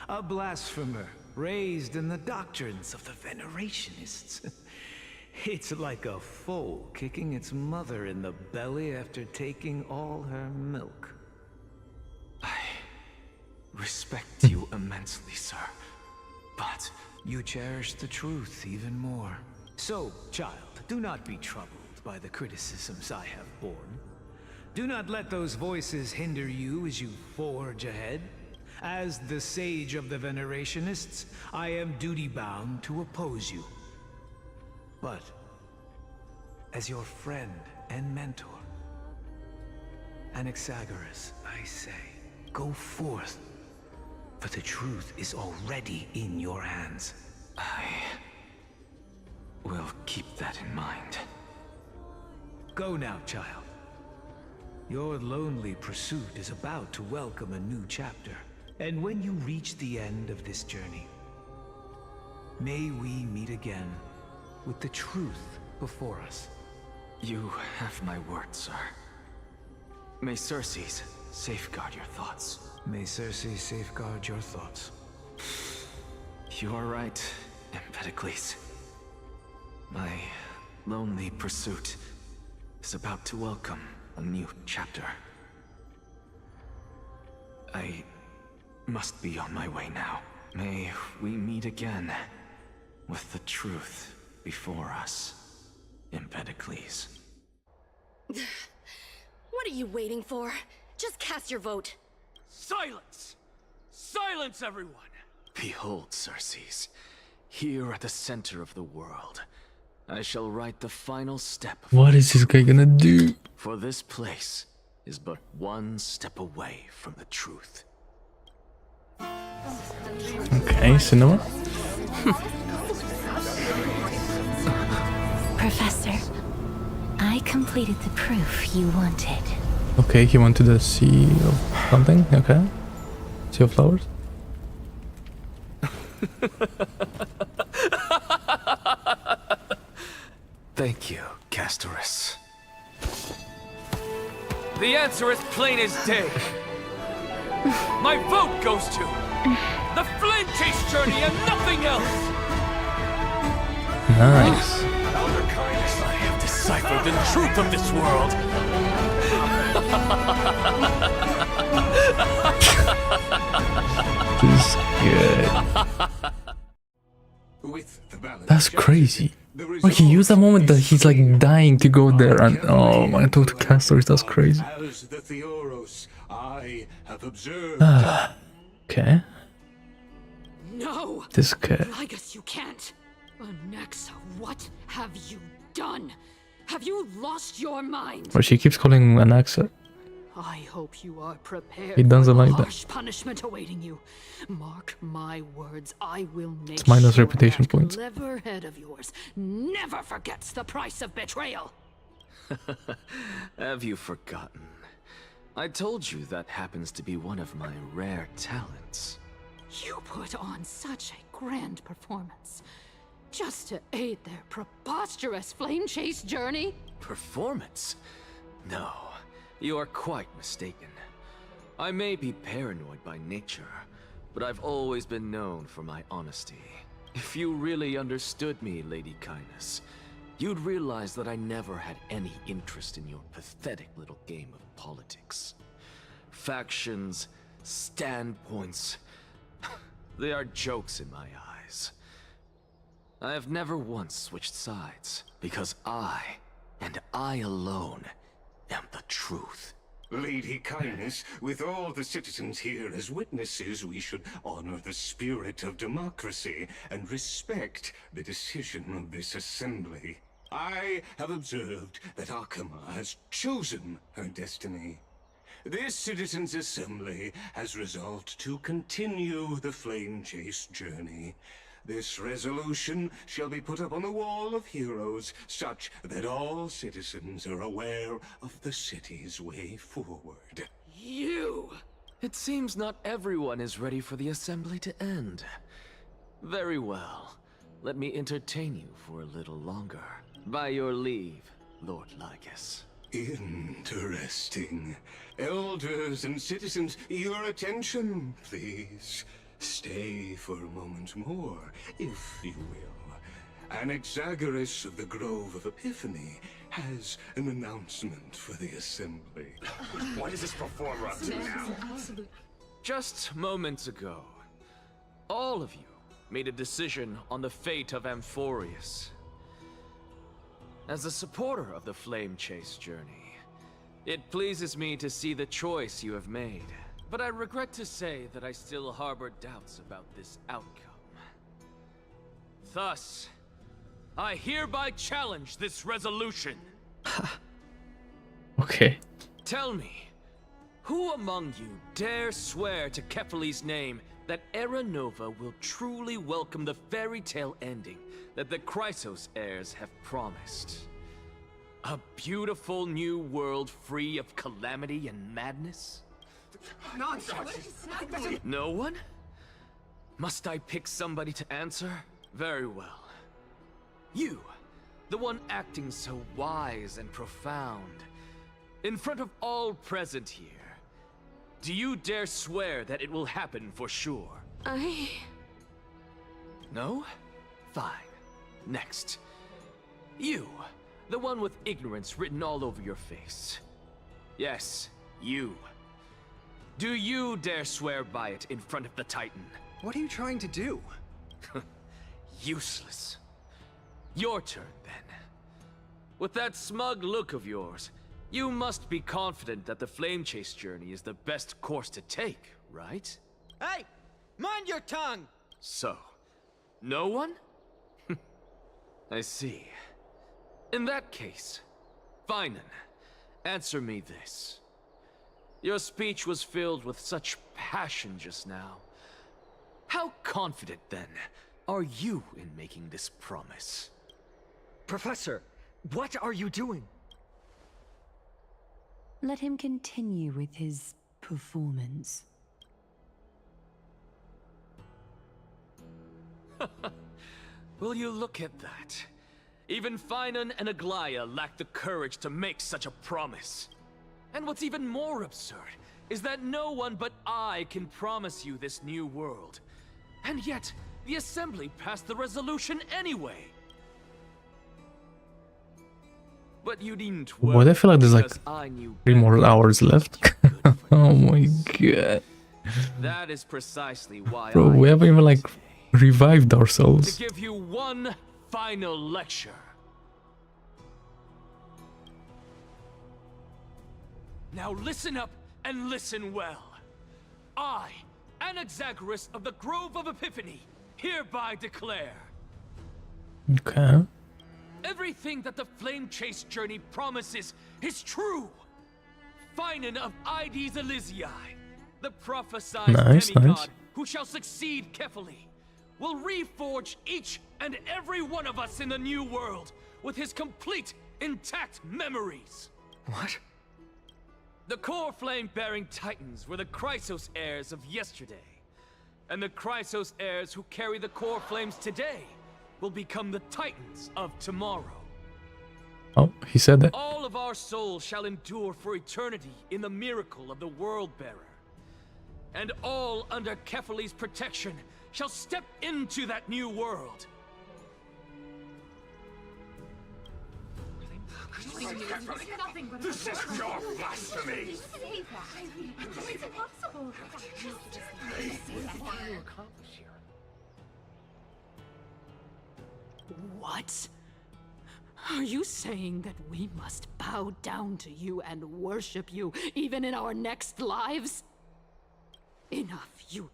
A blasphemer raised in the doctrines of the Venerationists. It's like a foal kicking its mother in the belly after taking all her milk. I respect you immensely, sir. But you cherish the truth even more. So, child, do not be troubled by the criticisms I have borne. Do not let those voices hinder you as you forge ahead. As the sage of the Venerationists, I am duty-bound to oppose you. But, as your friend and mentor, Anaxagoras, I say, go forth, for the truth is already in your hands. I will keep that in mind. Go now, child. Your lonely pursuit is about to welcome a new chapter. And when you reach the end of this journey, may we meet again with the truth before us. You have my word, sir. May Circes safeguard your thoughts. May Circes safeguard your thoughts. You are right, Empedocles. My lonely pursuit is about to welcome a new chapter. I must be on my way now. May we meet again with the truth before us, Empedocles. What are you waiting for? Just cast your vote. Silence! Silence, everyone! Behold, Circes, here at the center of the world, I shall write the final step. What is this guy gonna do? For this place is but one step away from the truth. Okay, cinema. Professor, I completed the proof you wanted. Okay, he went to the sea of something. Okay, sea of flowers. Thank you, Castorice. The answer is plain as day. My vote goes to the Flame Chase Journey and nothing else. Nice. I have deciphered the truth of this world. This is good. That's crazy. Like he used that moment that he's like dying to go there, and oh my, talk to Castorice. That's crazy. As the Theoros, I have observed. Okay. No! This kid. I guess you can't. Anaxa, what have you done? Have you lost your mind? Or she keeps calling him Anaxa. I hope you are prepared He doesn't for the like that. harsh punishment awaiting you. Mark my words, I will make It's minus sure reputation that points. clever head of yours never forgets the price of betrayal. Have you forgotten? I told you that happens to be one of my rare talents. You put on such a grand performance just to aid their preposterous flame chase journey. Performance? No, you are quite mistaken. I may be paranoid by nature, but I've always been known for my honesty. If you really understood me, Lady Kindness, you'd realize that I never had any interest in your pathetic little game of politics. Factions, standpoints, they are jokes in my eyes. I have never once switched sides, because I, and I alone, am the truth. Lady Kindness, with all the citizens here as witnesses, we should honor the spirit of democracy and respect the decision of this assembly. I have observed that Akama has chosen her destiny. This citizens' assembly has resolved to continue the flame chase journey. This resolution shall be put up on the Wall of Heroes, such that all citizens are aware of the city's way forward. You! It seems not everyone is ready for the assembly to end. Very well. Let me entertain you for a little longer. By your leave, Lord Lycus. Interesting. Elders and citizens, your attention, please. Stay for a moment more, if you will. Anaxagoras of the Grove of Epiphany has an announcement for the assembly. What is this performer up to now? Just moments ago, all of you made a decision on the fate of Amphorius. As a supporter of the Flame Chase journey, it pleases me to see the choice you have made. But I regret to say that I still harbor doubts about this outcome. Thus, I hereby challenge this resolution. Okay. Tell me, who among you dare swear to Kephales's name that Era Nova will truly welcome the fairy tale ending that the Chrysos heirs have promised? A beautiful new world free of calamity and madness? No one? Must I pick somebody to answer? Very well. You, the one acting so wise and profound, in front of all present here, do you dare swear that it will happen for sure? No? Fine. Next. You, the one with ignorance written all over your face. Yes, you. Do you dare swear by it in front of the Titan? What are you trying to do? Useless. Your turn, then. With that smug look of yours, you must be confident that the Flame Chase journey is the best course to take, right? Hey! Mind your tongue! So, no one? I see. In that case, Finan, answer me this. Your speech was filled with such passion just now. How confident, then, are you in making this promise? Professor, what are you doing? Let him continue with his performance. Will you look at that? Even Finan and Aglaya lack the courage to make such a promise. And what's even more absurd is that no one but I can promise you this new world. And yet, the Assembly passed the resolution anyway. But you needn't worry. What, I feel like there's like because I knew 3 more hours left. Oh my god. That is precisely why Bro, we haven't even like revived ourselves. to give you one final lecture. Now listen up and listen well. I, Anaxagoras of the Grove of Epiphany, hereby declare Okay. everything that the Flame Chase journey promises is true. Finan of Ides Elysiae, the prophesied demigod who shall succeed Kefali, will reforge each and every one of us in the new world with his complete, intact memories. What? The core flame-bearing titans were the Chrysos heirs of yesterday, and the Chrysos heirs who carry the core flames today will become the titans of tomorrow. Oh, he said that. All of our souls shall endure for eternity in the miracle of the World-Bearer. And all under Kefali's protection shall step into that new world. This is your blasphemy! It's impossible. What? Are you saying that we must bow down to you and worship you even in our next lives? Enough, you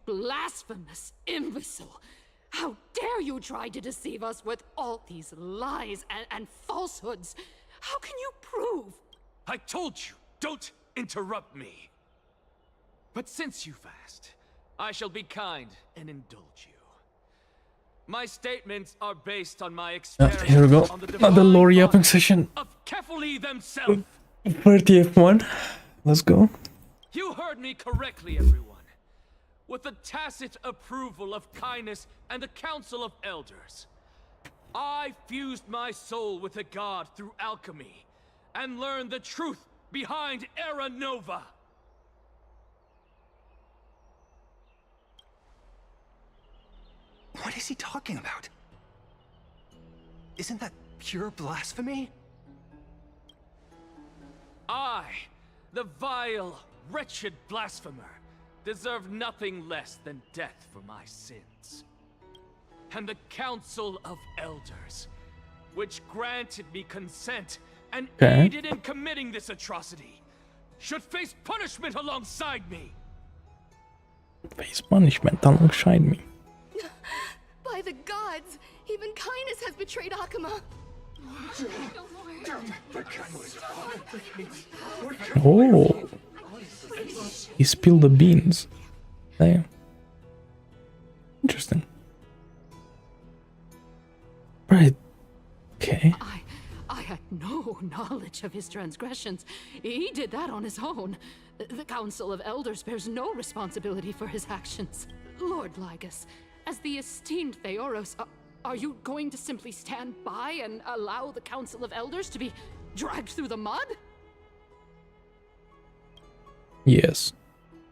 blasphemous imbecile! How dare you try to deceive us with all these lies and falsehoods? How can you prove? I told you, don't interrupt me. But since you've asked, I shall be kind and indulge you. My statements are based on my experience Here we go. on the Another divine lore yapping bodies session. of Kefali themselves. 30th one. Let's go. You heard me correctly, everyone. With the tacit approval of kindness and the Council of Elders, I fused my soul with the god through alchemy and learned the truth behind Era Nova. What is he talking about? Isn't that pure blasphemy? I, the vile, wretched blasphemer, deserve nothing less than death for my sins. And the Council of Elders, which granted me consent and aided in committing this atrocity, should face punishment alongside me. Face punishment alongside me. By the gods, even kindness has betrayed Akuma. Oh. He spilled the beans. Damn. Interesting. Right. Okay. I had no knowledge of his transgressions. He did that on his own. The Council of Elders bears no responsibility for his actions. Lord Lygus, as the esteemed Theoros, are you going to simply stand by and allow the Council of Elders to be dragged through the mud? Yes.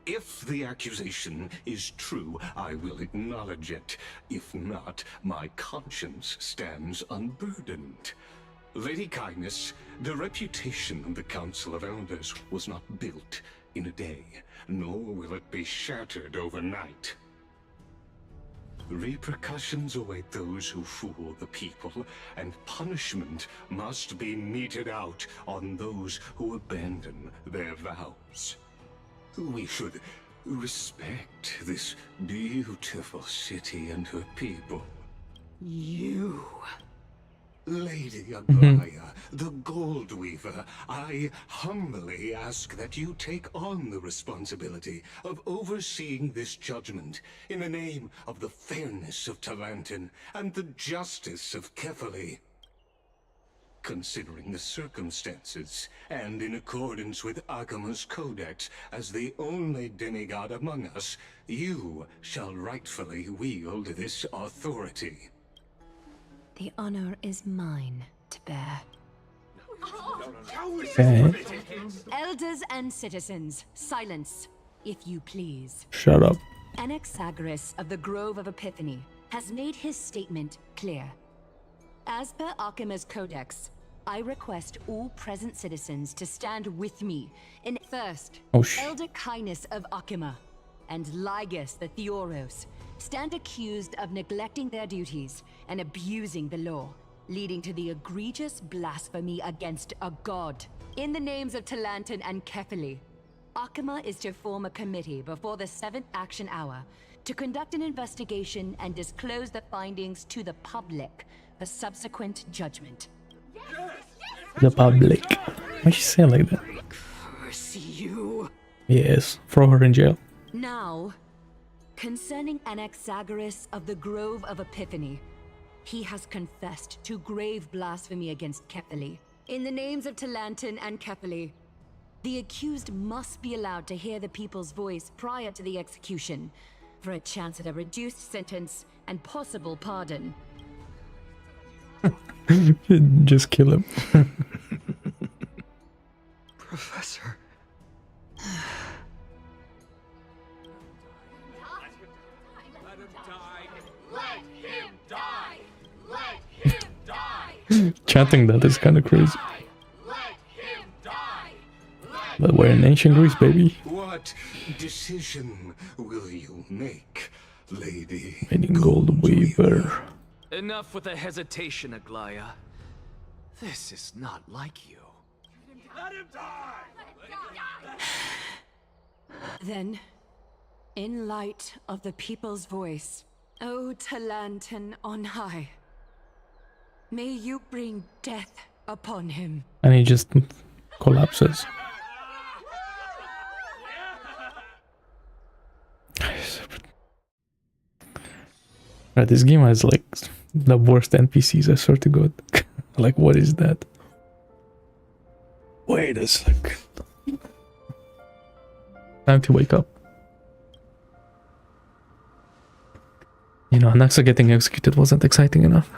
If the accusation is true, I will acknowledge it. If not, my conscience stands unburdened. Lady Kindness, the reputation of the Council of Elders was not built in a day, nor will it be shattered overnight. Repercussions await those who fool the people, and punishment must be meted out on those who abandon their vows. We should respect this beautiful city and her people. You... Lady Aglaya, the Gold Weaver, I humbly ask that you take on the responsibility of overseeing this judgment in the name of the fairness of Talantin and the justice of Kefali. Considering the circumstances, and in accordance with Akima's codex as the only demigod among us, you shall rightfully wield this authority. The honor is mine to bear. Okay. Elders and citizens, silence, if you please. Shut up. Anaxagoras of the Grove of Epiphany has made his statement clear. As per Akima's codex, I request all present citizens to stand with me in first, Elder Kindness of Akima and Ligus the Theoros stand accused of neglecting their duties and abusing the law, leading to the egregious blasphemy against a god. In the names of Talantin and Kefali, Akima is to form a committee before the 7th action hour to conduct an investigation and disclose the findings to the public for subsequent judgment. The public. Why she say like that? Curse you. Yes, throw her in jail. Now, concerning Anaxagoras of the Grove of Epiphany, he has confessed to grave blasphemy against Kefali. In the names of Talantin and Kefali, the accused must be allowed to hear the people's voice prior to the execution, for a chance at a reduced sentence and possible pardon. Just kill him. Professor. Chanting that is kind of crazy. But we're in ancient Greece, baby. What decision will you make, Lady Gold Weaver? Enough with the hesitation, Aglaya. This is not like you. Let him die! Then, in light of the people's voice, O Talantin on high, may you bring death upon him. And he just collapses. Right, this game has like the worst NPCs, I swear to God. Like, what is that? Wait a sec. Time to wake up. You know, Anaxa getting executed wasn't exciting enough.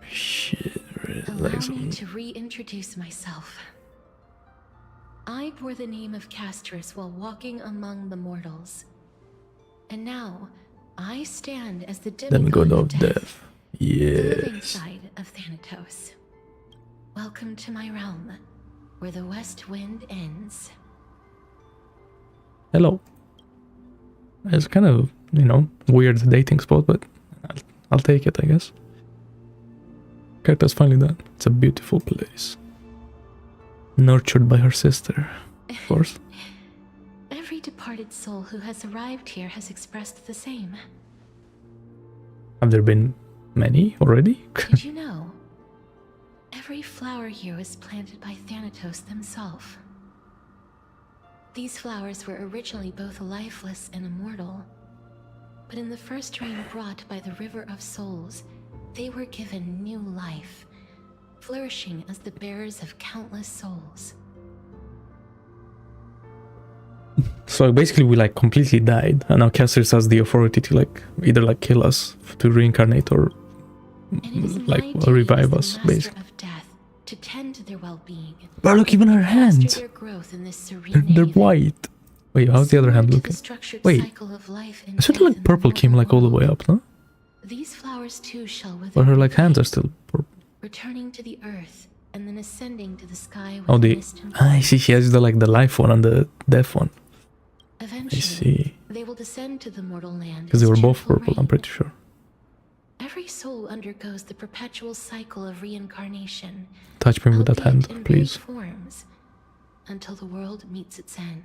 Shit, allow me to reintroduce myself. I bore the name of Castorice while walking among the mortals. And now, I stand as the demigod of death. The living Yes. side of Thanatos. Welcome to my realm, where the west wind ends. Hello. It's kind of, you know, weird dating spot, but I'll take it, I guess. Character's finally done. It's a beautiful place. Nurtured by her sister, of course. Every departed soul who has arrived here has expressed the same. Have there been many already? Did you know? Every flower here was planted by Thanatos himself. These flowers were originally both lifeless and immortal. But in the first rain brought by the River of Souls, they were given new life, flourishing as the bearers of countless souls. So basically we like completely died, and now Castorice has the authority to like either like kill us to reincarnate or like revive us, basically. Of death, to tend to their well-being. But look, even her hands. Their growth in this serene They're white. Wait, how's the other hand looking? Wait, I sort of like purple came like all the way up, no? These flowers too shall wither. But her like hands are still purple. Returning to the earth and then ascending to the sky with Oh, the mist and I see. She has the like the life one and the death one. eventually, I see. they will descend to the mortal land. Because they as were both cheerful purple, I'm pretty sure. Every soul undergoes the perpetual cycle of reincarnation. Touch me with that hand, albeit in please. vague forms, until the world meets its end.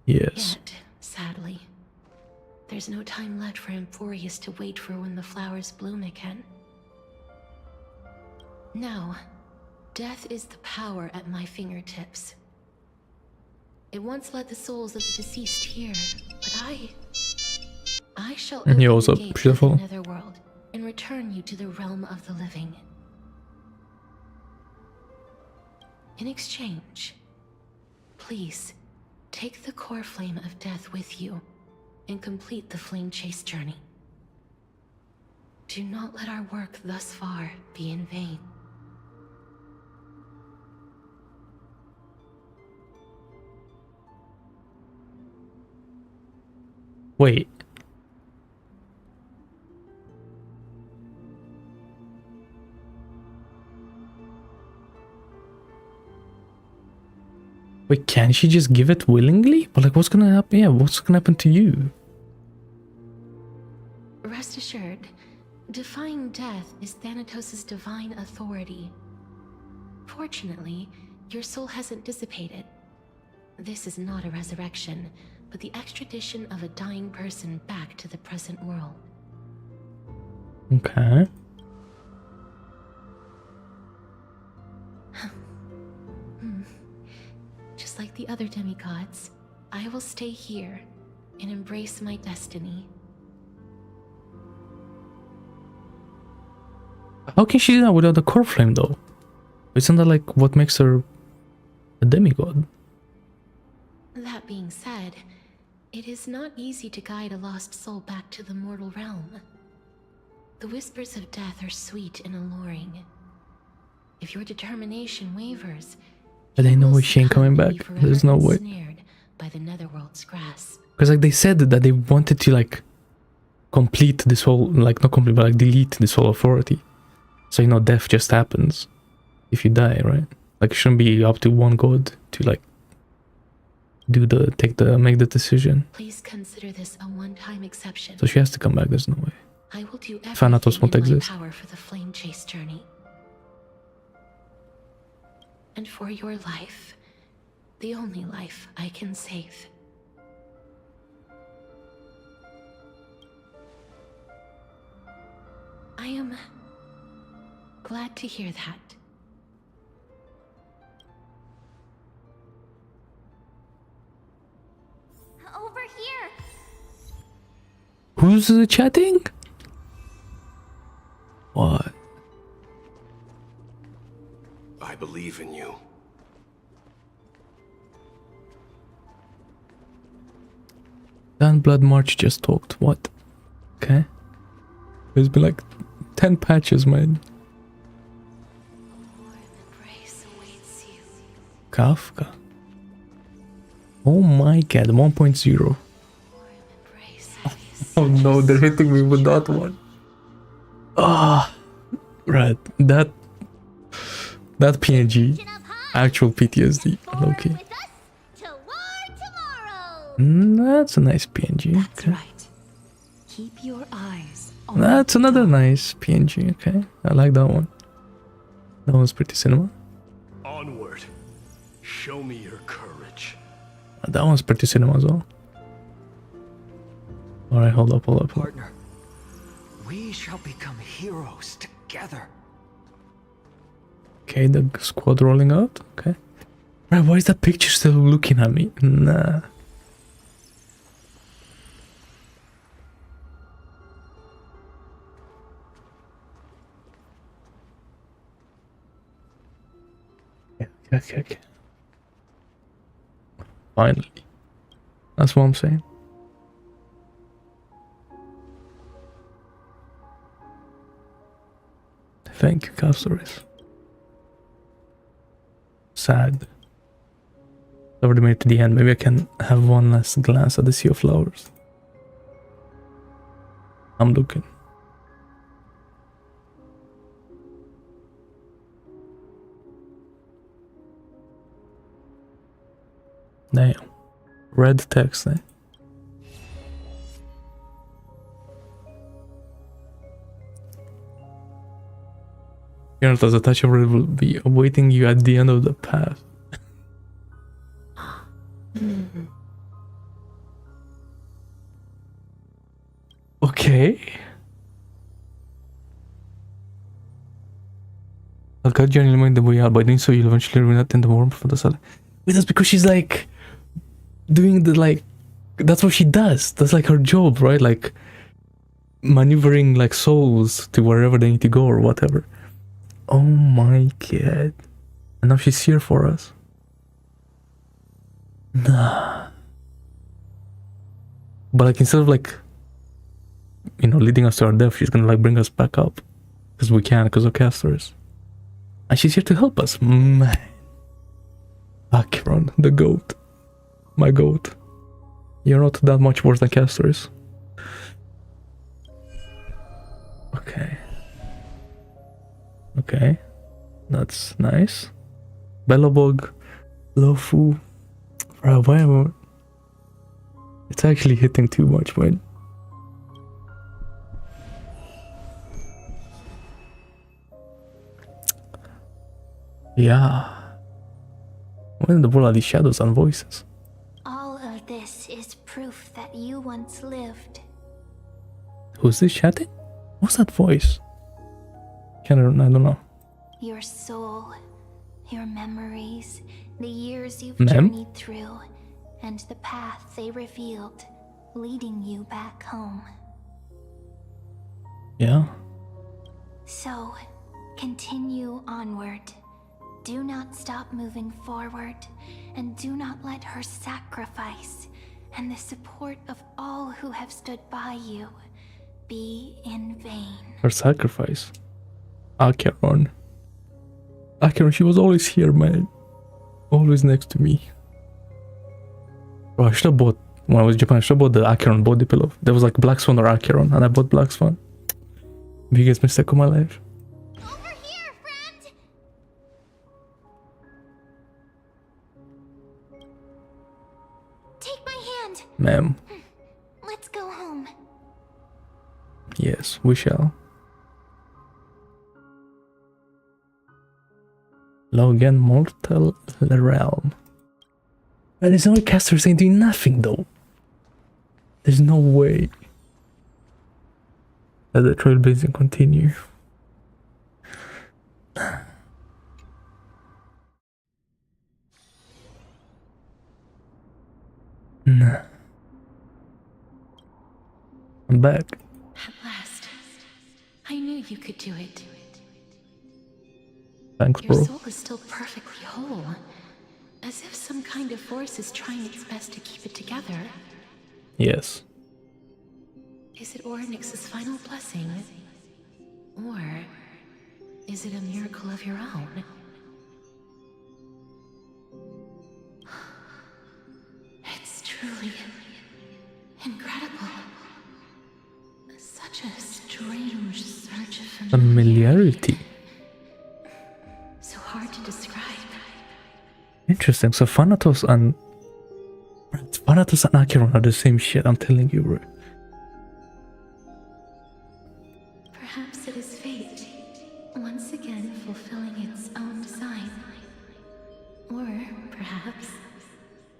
Yes. Yet, sadly, there's no time left for Emphorius to wait for when the flowers bloom again. Now, death is the power at my fingertips. It once led the souls of the deceased here, but I shall open You're also the gates beautiful. of the netherworld and return you to the realm of the living. In exchange, please take the core flame of death with you and complete the flame chase journey. Do not let our work thus far be in vain. Wait. Wait, can she just give it willingly? But like, what's gonna happen? Yeah, what's gonna happen to you? Rest assured, defying death is Thanatos' divine authority. Fortunately, your soul hasn't dissipated. This is not a resurrection, but the extradition of a dying person back to the present world. Okay. Just like the other demigods, I will stay here and embrace my destiny. How can she do that without the core flame though? Isn't that like what makes her a demigod? That being said, it is not easy to guide a lost soul back to the mortal realm. The whispers of death are sweet and alluring. If your determination wavers, But I know she ain't coming back. There's no way. ensnared by the netherworld's grasp. Because like they said that they wanted to like complete this whole, like not complete, but like delete this whole authority. So you know, death just happens if you die, right? Like it shouldn't be up to one god to like make the decision. Please consider this a one-time exception. So she has to come back. There's no way. I will do Thanatos won't everything in my exist. power for the flame chase journey. And for your life, the only life I can save. I am glad to hear that. Over here! Who's chatting? What? I believe in you. Dan Blood March just talked. What? Okay. There's been like 10 patches, man. Kafka. Oh my god, 1.0. Oh no, they're hitting me with that one. Ah, right. That PNG, actual PTSD. Okay. That's a nice PNG. That's right. Keep your eyes on That's another nice PNG. Okay, I like that one. That one's pretty cinema. Onward. Show me your courage. That one's pretty cinema as well. Alright, hold up. Partner, we shall become heroes together. Okay, the squad rolling out. Okay. Right, why is that picture still looking at me? Nah. Okay. Finally. That's what I'm saying. Thank you, Castorice. Sad. I've already made it to the end. Maybe I can have one last glance at the sea of flowers. I'm looking. Damn. Red text, eh? Geralt, as a touch of it will be awaiting you at the end of the path. Okay. I'll cut you and eliminate the way out. By doing so, you'll eventually ruin that in the warmth of the sun. Wait, that's because she's like doing the like. That's what she does. That's like her job, right? Like maneuvering like souls to wherever they need to go or whatever. Oh my god. And now she's here for us. Nah. But like instead of like, you know, leading us to our death, she's gonna like bring us back up. Because we can, because of Castorice. And she's here to help us. Man. Acheron, the goat. My goat. You're not that much worse than Castorice. Okay. Okay. That's nice. Bellabog. Lofu. Whatever. It's actually hitting too much, man. Yeah. What in the world are these shadows and voices? All of this is proof that you once lived. Who's this chatting? What's that voice? I don't know. Your soul, your memories, the years you've Ma'am? journeyed through, and the path they revealed, leading you back home. Yeah. So, continue onward. Do not stop moving forward, and do not let her sacrifice and the support of all who have stood by you be in vain. Her sacrifice. Acheron. Acheron, she was always here, man. Always next to me. Bro, I should have bought, when I was in Japan, I should have bought the Acheron body pillow. There was like Black Swan or Acheron, and I bought Black Swan. Biggest mistake of my life. Ma'am. Let's go home. Yes, we shall. Logan Mortal Realm. And there's no way Castorice ain't doing nothing though. There's no way. Let the trailblazing continue. Nah. I'm back. At last. I knew you could do it. Thanks, bro. Your soul is still perfectly whole. As if some kind of force is trying its best to keep it together. Yes. Is it Ornyx's final blessing? Or is it a miracle of your own? It's truly incredible. Such a strange surge of Familiarity. So hard to describe. Interesting. So Thanatos and Acheron are the same shit, I'm telling you, bro. Perhaps it is fate, once again fulfilling its own design. Or perhaps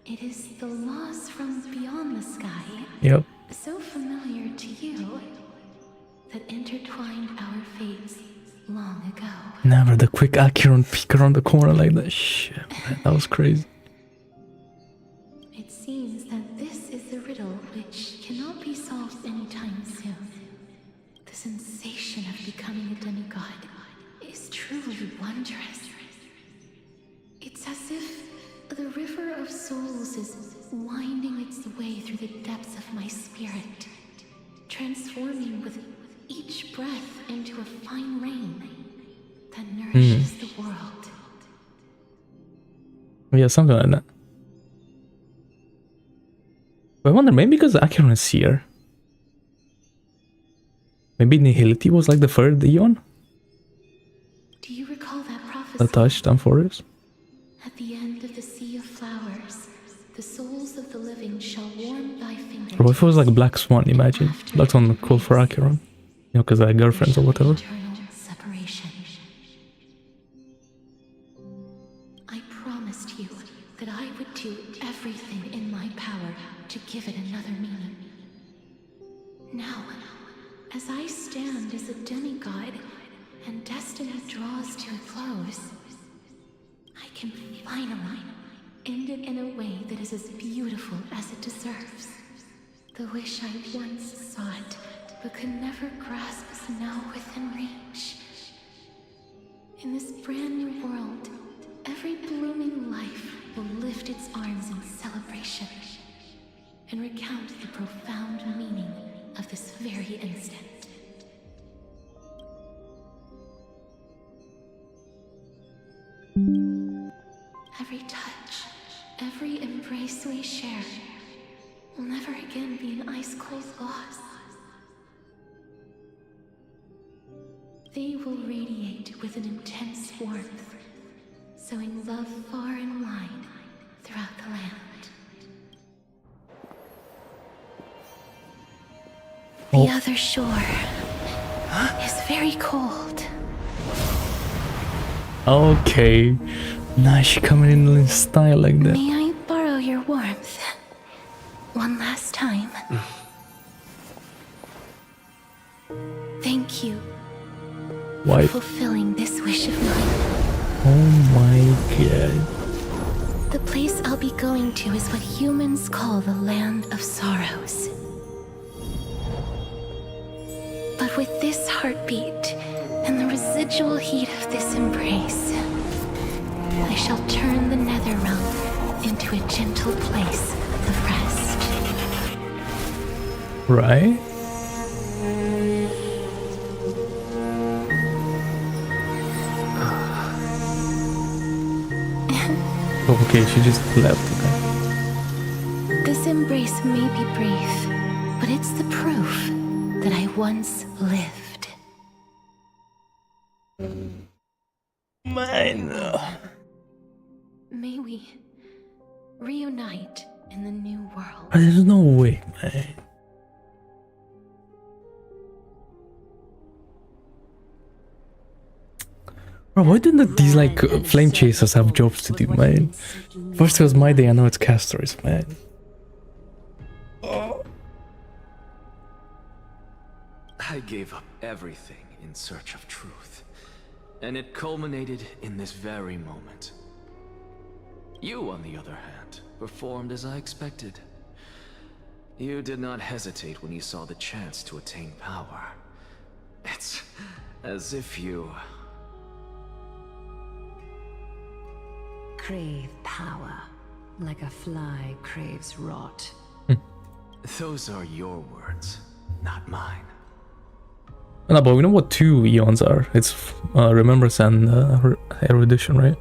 it is the laws from beyond the sky. Yep. So familiar to you that intertwined our fates long ago. Never the quick Acheron peek around the corner like that. Shit, man, that was crazy. It seems that this is the riddle which cannot be solved anytime soon. The sensation of becoming a demigod is truly wondrous. It's as if the river of souls is winding its way through the depths of my spirit, transforming with each breath into a fine rain that nourishes the world. Yeah, something like that. But I wonder, maybe because Acheron is here. Maybe Nihility was like the third Eon? Do you recall that prophecy? The touchdown forest? At the end of the sea of flowers, the souls of the living shall warm thy fingers. Or if it was like Black Swan, imagine. Black Swan cool for Acheron. You know, because I had girlfriends or whatever. Eternal separation. I promised you that I would do everything in my power to give it another meaning. Now, as I stand as a demigod and destiny draws to a close, I can finally end it in a way that is as beautiful as it deserves. The wish I once sought, but could never grasp is now within reach. In this brand new world, every blooming life will lift its arms in celebration and recount the profound meaning of this very instant. Every touch, every embrace we share will never again be an ice-cold loss. They will radiate with an intense warmth, sowing love far and wide throughout the land. The other shore is very cold. Okay. Now she coming in style like that. May I borrow your warmth one last time? Thank you Why? for fulfilling this wish of mine. Oh my god. The place I'll be going to is what humans call the Land of Sorrows. But with this heartbeat and the residual heat of this embrace, I shall turn the nether realm into a gentle place of rest. Right? Okay, she just left. Okay. This embrace may be brief, but it's the proof that I once lived. Mine. May we reunite in the new world. There's no way, man. Bro, why didn't these like flame chasers have jobs to do, man? First it was my day, and now it's Castorice, man. I gave up everything in search of truth, and it culminated in this very moment. You, on the other hand, performed as I expected. You did not hesitate when you saw the chance to attain power. It's as if you... Crave power, like a fly craves rot. Those are your words, not mine. No, but we know what 2 eons are. It's Remembrance and Erudition, right?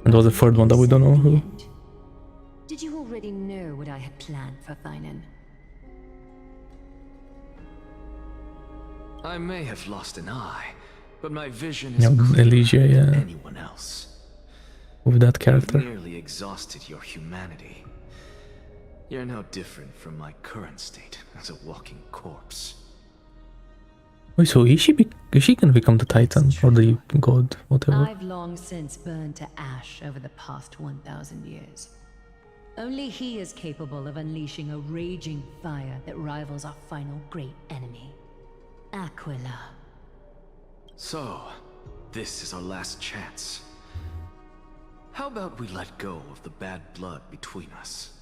And there was a third one that we don't know who. Did you already know what I had planned for Finan? I may have lost an eye, but my vision Yeah, is clearer Elysia, than yeah. anyone else. With that character. You've nearly exhausted your humanity. You're no different from my current state as a walking corpse. Wait, so is she gonna become the Titan or the god, whatever? I've long since burned to ash over the past 1,000 years. Only he is capable of unleashing a raging fire that rivals our final great enemy, Aquila. So, this is our last chance. How about we let go of the bad blood between us?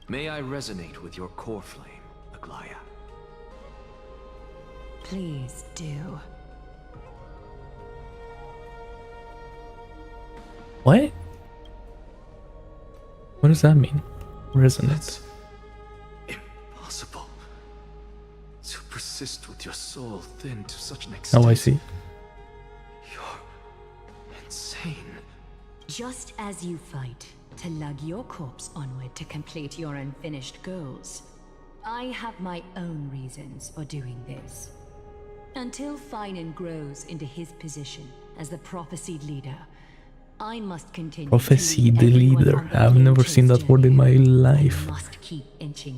May I resonate with your core flame, Aglaya? Please do. What? What does that mean? Resonance. Impossible. To persist with your soul thinned to such an extent. Oh, I see. You're insane. Just as you fight to lug your corpse onward to complete your unfinished goals, I have my own reasons for doing this. Until Finan grows into his position as the prophesied leader, I must continue. Prophecy, the leader. I've never seen that word in my life.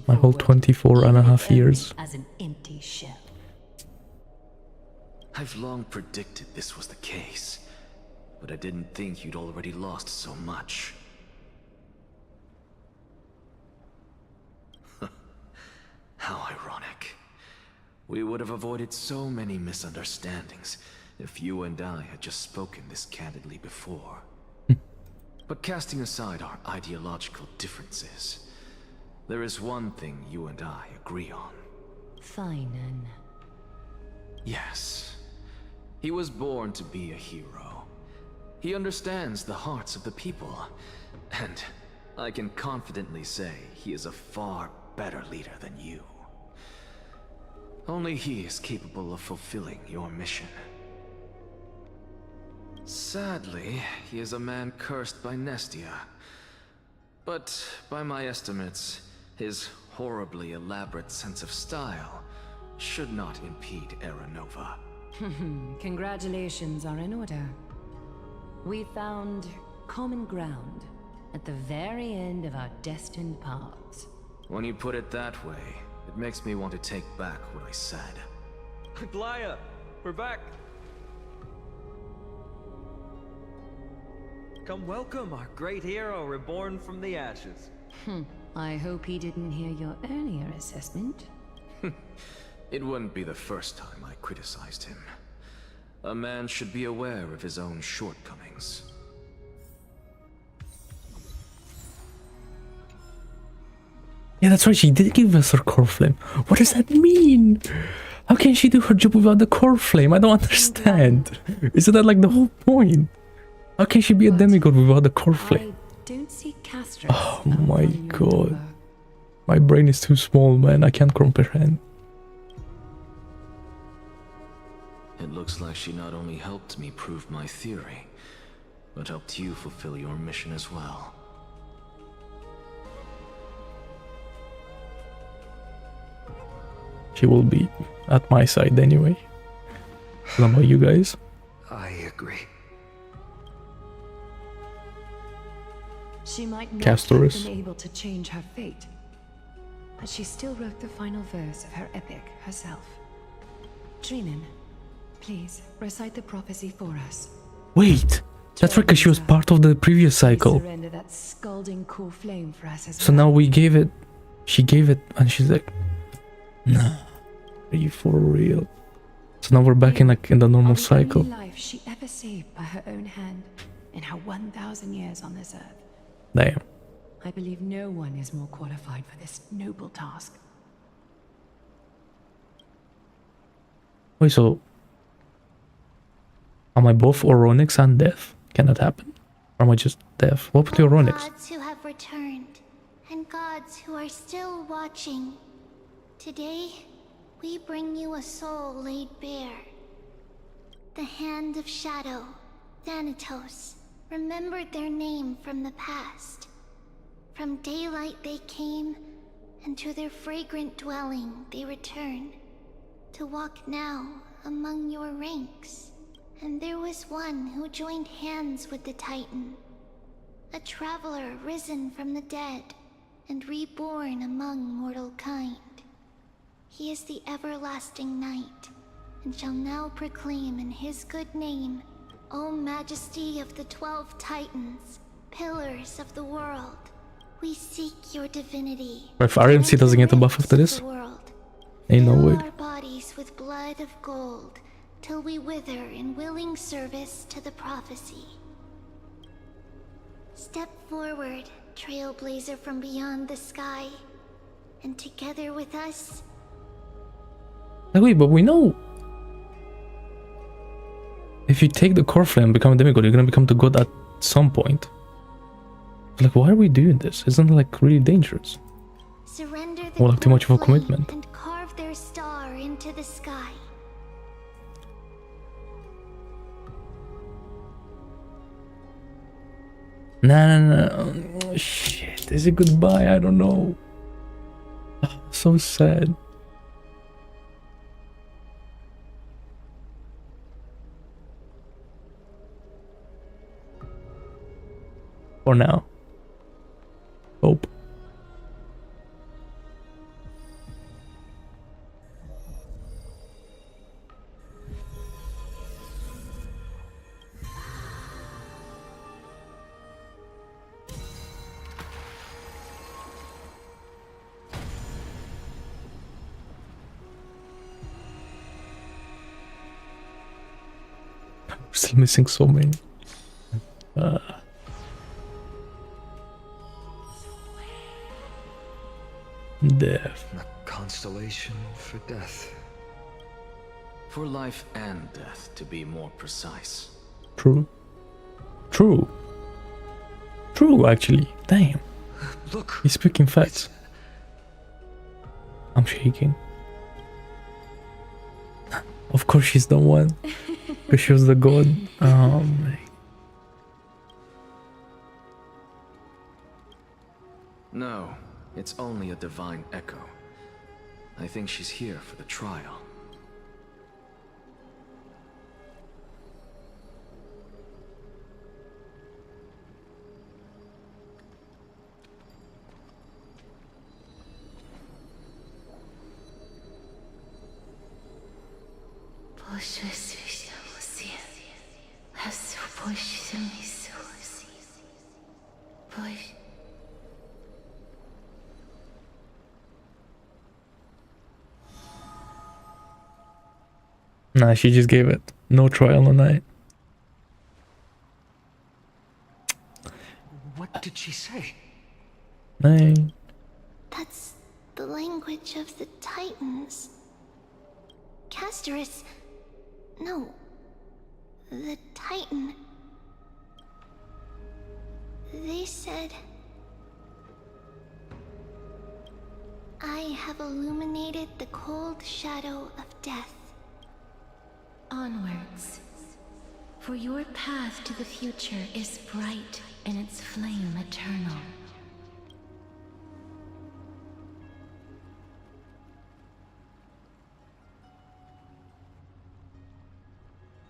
My whole 24.5 years. As an empty shell. I've long predicted this was the case. but I didn't think you'd already lost so much. How ironic. We would have avoided so many misunderstandings if you and I had just spoken this candidly before. But casting aside our ideological differences, there is one thing you and I agree on. Finan. Yes. He was born to be a hero. He understands the hearts of the people, and I can confidently say he is a far better leader than you. Only he is capable of fulfilling your mission. Sadly, he is a man cursed by Nestia. But by my estimates, his horribly elaborate sense of style should not impede Era Nova. Congratulations are in order. We found common ground at the very end of our destined paths. When you put it that way, it makes me want to take back what I said. Glaya, we're back. Come welcome our great hero reborn from the ashes. I hope he didn't hear your earlier assessment. It wouldn't be the first time I criticized him. A man should be aware of his own shortcomings. Yeah, that's right, she did give us her core flame. What does that mean? How can she do her job without the core flame? I don't understand. Isn't that like the whole point? How can she be a demigod without the core flame? Don't see Castorice. Oh my god. My brain is too small, man. I can't comprehend. It looks like she not only helped me prove my theory, but helped you fulfill your mission as well. She will be at my side anyway. What about you guys? I agree. She might not Castorice. have been able to change her fate, but she still wrote the final verse of her epic herself. Dreamin, please recite the prophecy for us. Wait! That's right, because she was part of the previous cycle. Surrender that scalding core flame for us as So now we gave it... She gave it and she's like... Nah. Are you for real? So now we're back in like in the normal cycle. The only life she ever saved by her own hand in her 1,000 years on this earth. Damn. I believe no one is more qualified for this noble task. Wait, so... Am I both Oronix and deaf? Can that happen? Or am I just deaf? What happened to Oronix? Gods who have returned, and gods who are still watching. Today, we bring you a soul laid bare. The Hand of Shadow, Thanatos, remembered their name from the past. From daylight they came, and to their fragrant dwelling they return. To walk now among your ranks. And there was one who joined hands with the Titan. A traveler risen from the dead, and reborn among mortal kind. He is the everlasting night, and shall now proclaim in his good name, O Majesty of the 12 Titans, pillars of the world, we seek your divinity. If RMC doesn't get a buff after this, ain't no way. Fill our bodies with blood of gold, till we wither in willing service to the prophecy. Step forward, trailblazer from beyond the sky, and together with us... Like, wait, but we know... If you take the core flame and become a demigod, you're gonna become the god at some point. Like, why are we doing this? Isn't it like really dangerous? Surrender the Or like too much of a flame commitment? and carve their star into the sky. No. Shit, is it goodbye? I don't know. So sad. For now. Hope. Still missing so many. Death. A constellation for death. For life and death, to be more precise. True. True. True, actually. Damn. Look. He's speaking facts. I'm shaking. Of course she's the one. Because she was the god. Oh my. No, it's only a divine echo. I think she's here for the trial. Nah, she just gave it. No trial on night. What did she say? Nay. That's the language of the Titans. Castorice... No. The Titan. They said... I have illuminated the cold shadow of death. Onwards. For your path to the future is bright and its flame eternal.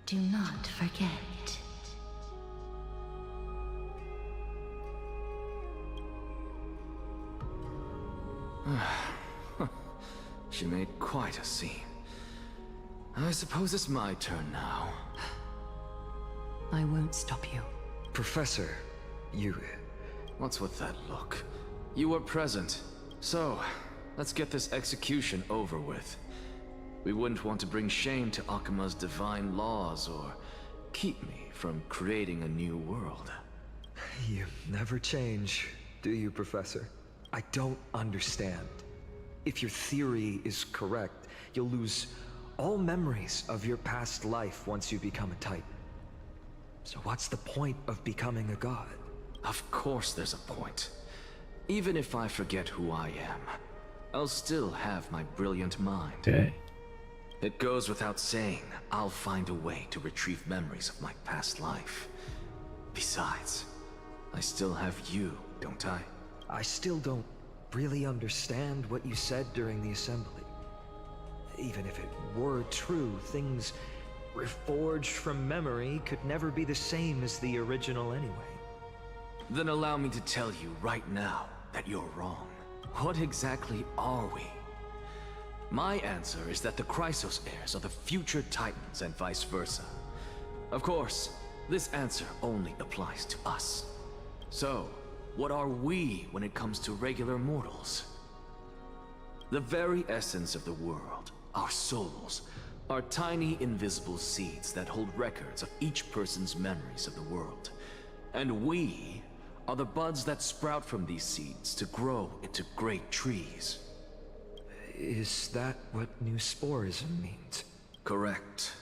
Do not forget. She made quite a scene. I suppose it's my turn now. I won't stop you. Professor, you... What's with that look? You were present. So, let's get this execution over with. We wouldn't want to bring shame to Akima's divine laws or keep me from creating a new world. You never change, do you, Professor? I don't understand. If your theory is correct, you'll lose all memories of your past life once you become a Titan. So what's the point of becoming a god? Of course there's a point. Even if I forget who I am, I'll still have my brilliant mind. Okay. It goes without saying, I'll find a way to retrieve memories of my past life. Besides, I still have you, don't I? I still don't really understand what you said during the assembly. Even if it were true, things reforged from memory could never be the same as the original anyway. Then allow me to tell you right now that you're wrong. What exactly are we? My answer is that the Chrysos heirs are the future Titans and vice versa. Of course, this answer only applies to us. So, what are we when it comes to regular mortals? The very essence of the world, our souls, are tiny invisible seeds that hold records of each person's memories of the world. And we are the buds that sprout from these seeds to grow into great trees. Is that what new sporism means? Correct.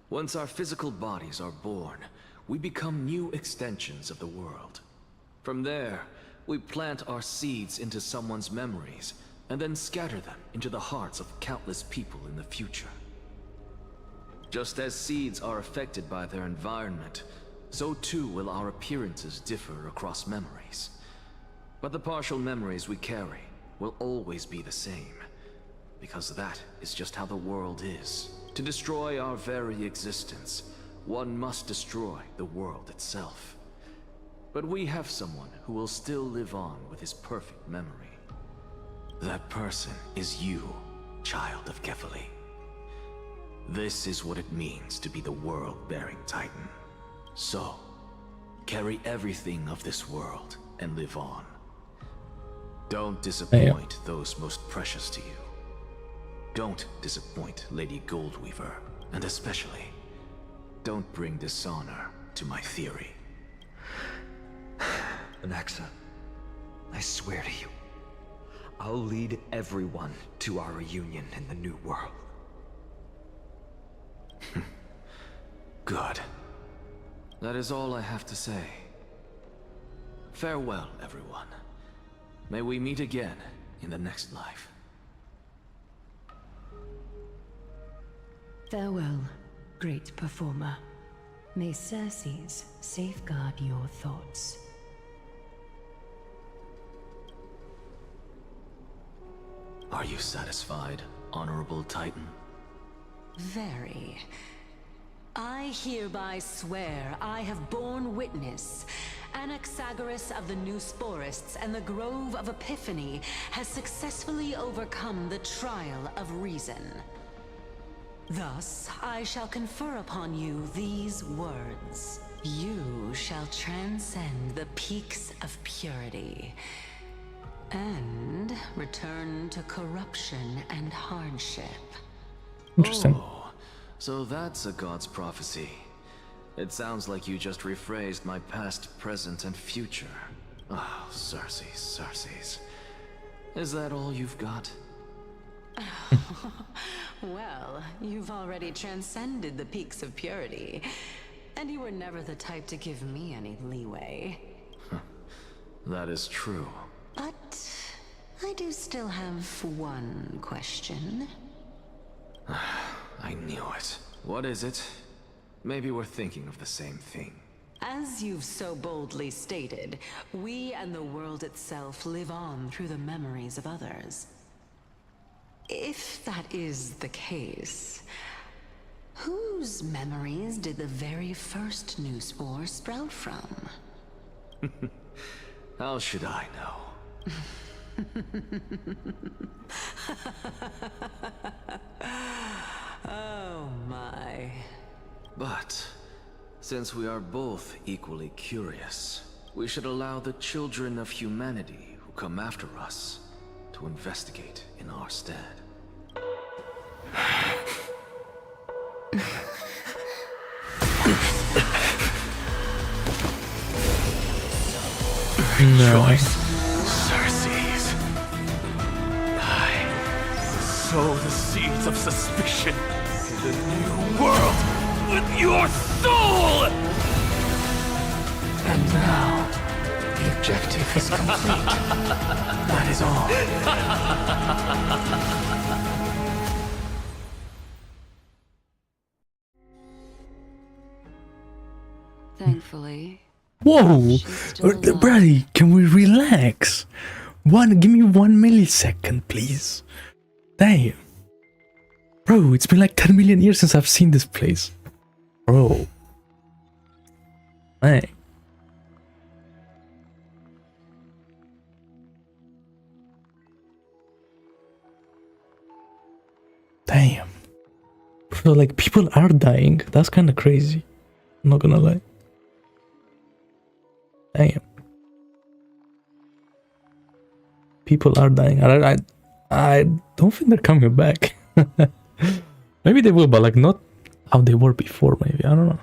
Once our physical bodies are born, we become new extensions of the world. From there, we plant our seeds into someone's memories, and then scatter them into the hearts of countless people in the future. Just as seeds are affected by their environment, so too will our appearances differ across memories. But the partial memories we carry will always be the same, because that is just how the world is. To destroy our very existence, one must destroy the world itself. But we have someone who will still live on with his perfect memory. That person is you, child of Kefali. This is what it means to be the world-bearing Titan. So, carry everything of this world and live on. Don't disappoint those most precious to you. Don't disappoint Lady Goldweaver, and especially, Don't bring dishonor to my theory. Anaxa, I swear to you, I'll lead everyone to our reunion in the New World. Good. That is all I have to say. Farewell, everyone. May we meet again in the next life. Farewell, great performer. May Circes safeguard your thoughts. Are you satisfied, Honorable Titan? Very. I hereby swear I have borne witness. Anaxagoras of the New Sporists and the Grove of Epiphany has successfully overcome the trial of reason. Thus, I shall confer upon you these words. You shall transcend the peaks of purity and return to corruption and hardship. Interesting. Oh, so that's a god's prophecy. It sounds like you just rephrased my past, present, and future. Oh, Circes. Is that all you've got? Well, you've already transcended the peaks of purity, and you were never the type to give me any leeway. That is true. But I do still have one question. I knew it. What is it? Maybe we're thinking of the same thing. As you've so boldly stated, we and the world itself live on through the memories of others. If that is the case, whose memories did the very first new spore sprout from? How should I know? Oh my. But since we are both equally curious, we should allow the children of humanity who come after us to investigate in our stead. No. Circes. I sow the seeds of suspicion in the new world with your soul! And now, the objective is complete. That is all. Thankfully. Whoa! Brady, can we relax? Give me 1 millisecond, please. Damn. Bro, it's been like 10 million years since I've seen this place. Bro. Hey. Damn. Bro, like, people are dying. That's kind of crazy. I'm not gonna lie. Damn. People are dying. I don't think they're coming back. Maybe they will, but like not how they were before, maybe. I don't know.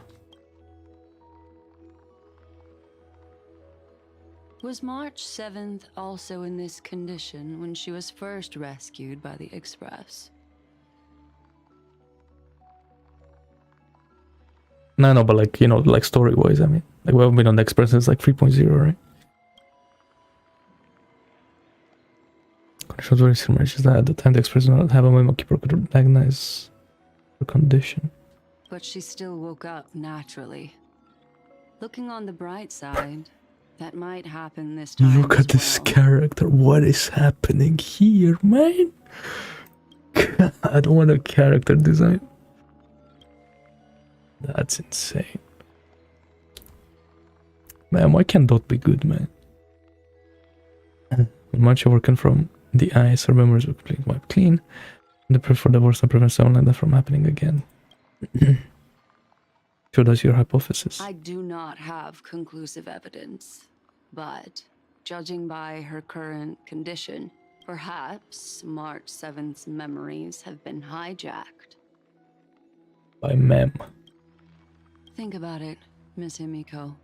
Was March 7th also in this condition when she was first rescued by the Express? No, but like, you know, like story-wise, I mean. Like, we haven't been on the Express since like 3.0, right? Conditions very similar. It's just that at the time the Express did not have a memo keeper could recognize her condition. But she still woke up naturally. Looking on the bright side, that might happen this time. Look at this character. What is happening here, man? I don't want a character design. That's insane. Man, why can't Dot be good, man? Much working from the eyes, her memories were completely wiped clean. The prayer for divorce and prevent something like that from happening again. So that's your hypothesis. I do not have conclusive evidence, but judging by her current condition, perhaps March 7th's memories have been hijacked. By Mem. Think about it, Miss Himiko.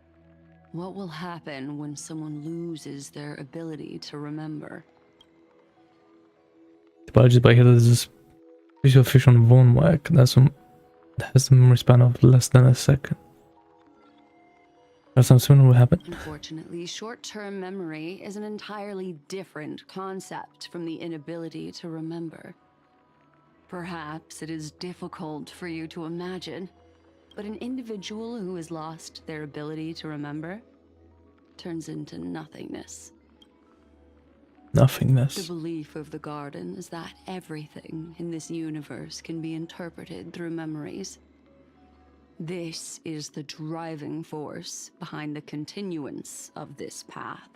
What will happen when someone loses their ability to remember? Typ just by here, there's this piece of fish on bone whack that has a memory span of less than a second. That's something sooner will happen. Unfortunately, short-term memory is an entirely different concept from the inability to remember. Perhaps it is difficult for you to imagine, but an individual who has lost their ability to remember turns into nothingness. Nothingness. The belief of the Garden is that everything in this universe can be interpreted through memories. This is the driving force behind the continuance of this path.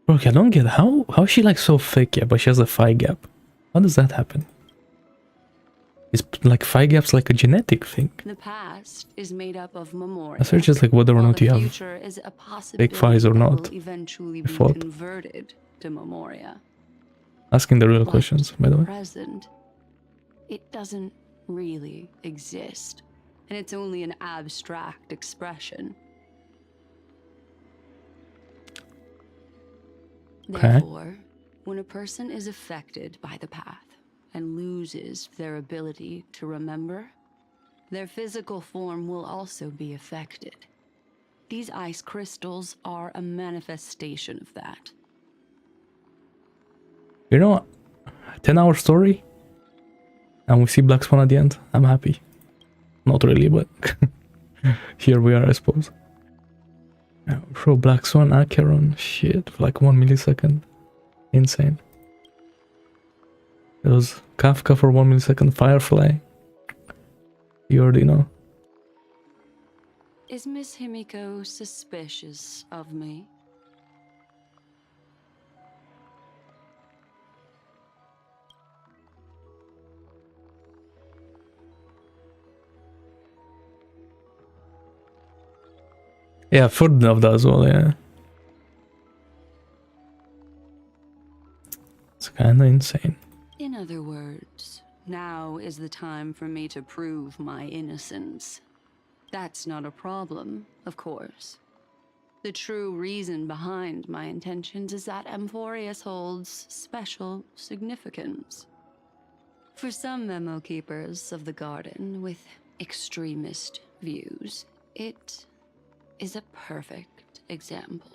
Okay, I don't get how is she like so thick, yeah, but she has a phi gap. How does that happen? Is like phi gaps like a genetic thing? The past is made up of memoria. I search just like whether or not you have big phis or not. Eventually I be thought. converted to memoria. Asking the real questions, by the way. Present, it doesn't really exist, and it's only an abstract expression. Okay. Therefore, when a person is affected by the path and loses their ability to remember, their physical form will also be affected. These ice crystals are a manifestation of that. You know what? 10-hour story? And we see Black Swan at the end. I'm happy. Not really, but here we are, I suppose. Yeah, bro, Black Swan, Acheron, shit, for like 1 millisecond. Insane. It was Kafka for 1 millisecond, Firefly. You already know. Is Miss Himiko suspicious of me? Yeah, Ferdinand of that as well, yeah. It's kinda insane. In other words, now is the time for me to prove my innocence. That's not a problem, of course. The true reason behind my intentions is that Amphorius holds special significance. For some memo keepers of the Garden with extremist views, it is a perfect example.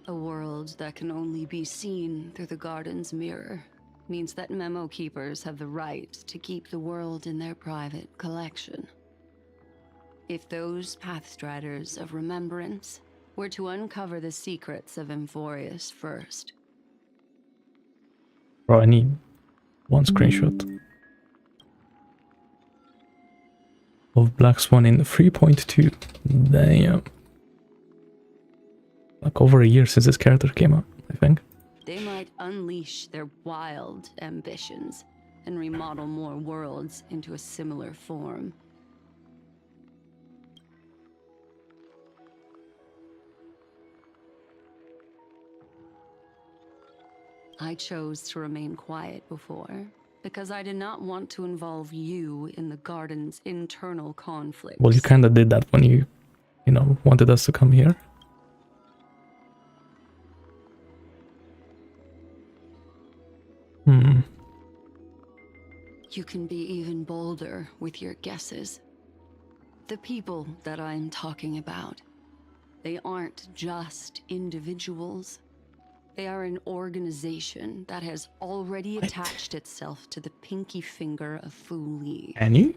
A world that can only be seen through the Garden's mirror means that memo keepers have the right to keep the world in their private collection. If those Pathstriders of Remembrance were to uncover the secrets of Amphorius first. Bro, I need one screenshot of Black Swan in 3.2. Damn. Like over a year since this character came out, I think. They might unleash their wild ambitions and remodel more worlds into a similar form. I chose to remain quiet before, because I did not want to involve you in the Garden's internal conflict. Well, you kinda did that when you know, wanted us to come here. You can be even bolder with your guesses. The people that I'm talking about, they aren't just individuals. They are an organization that has already attached itself to the pinky finger of Fu Li. And you?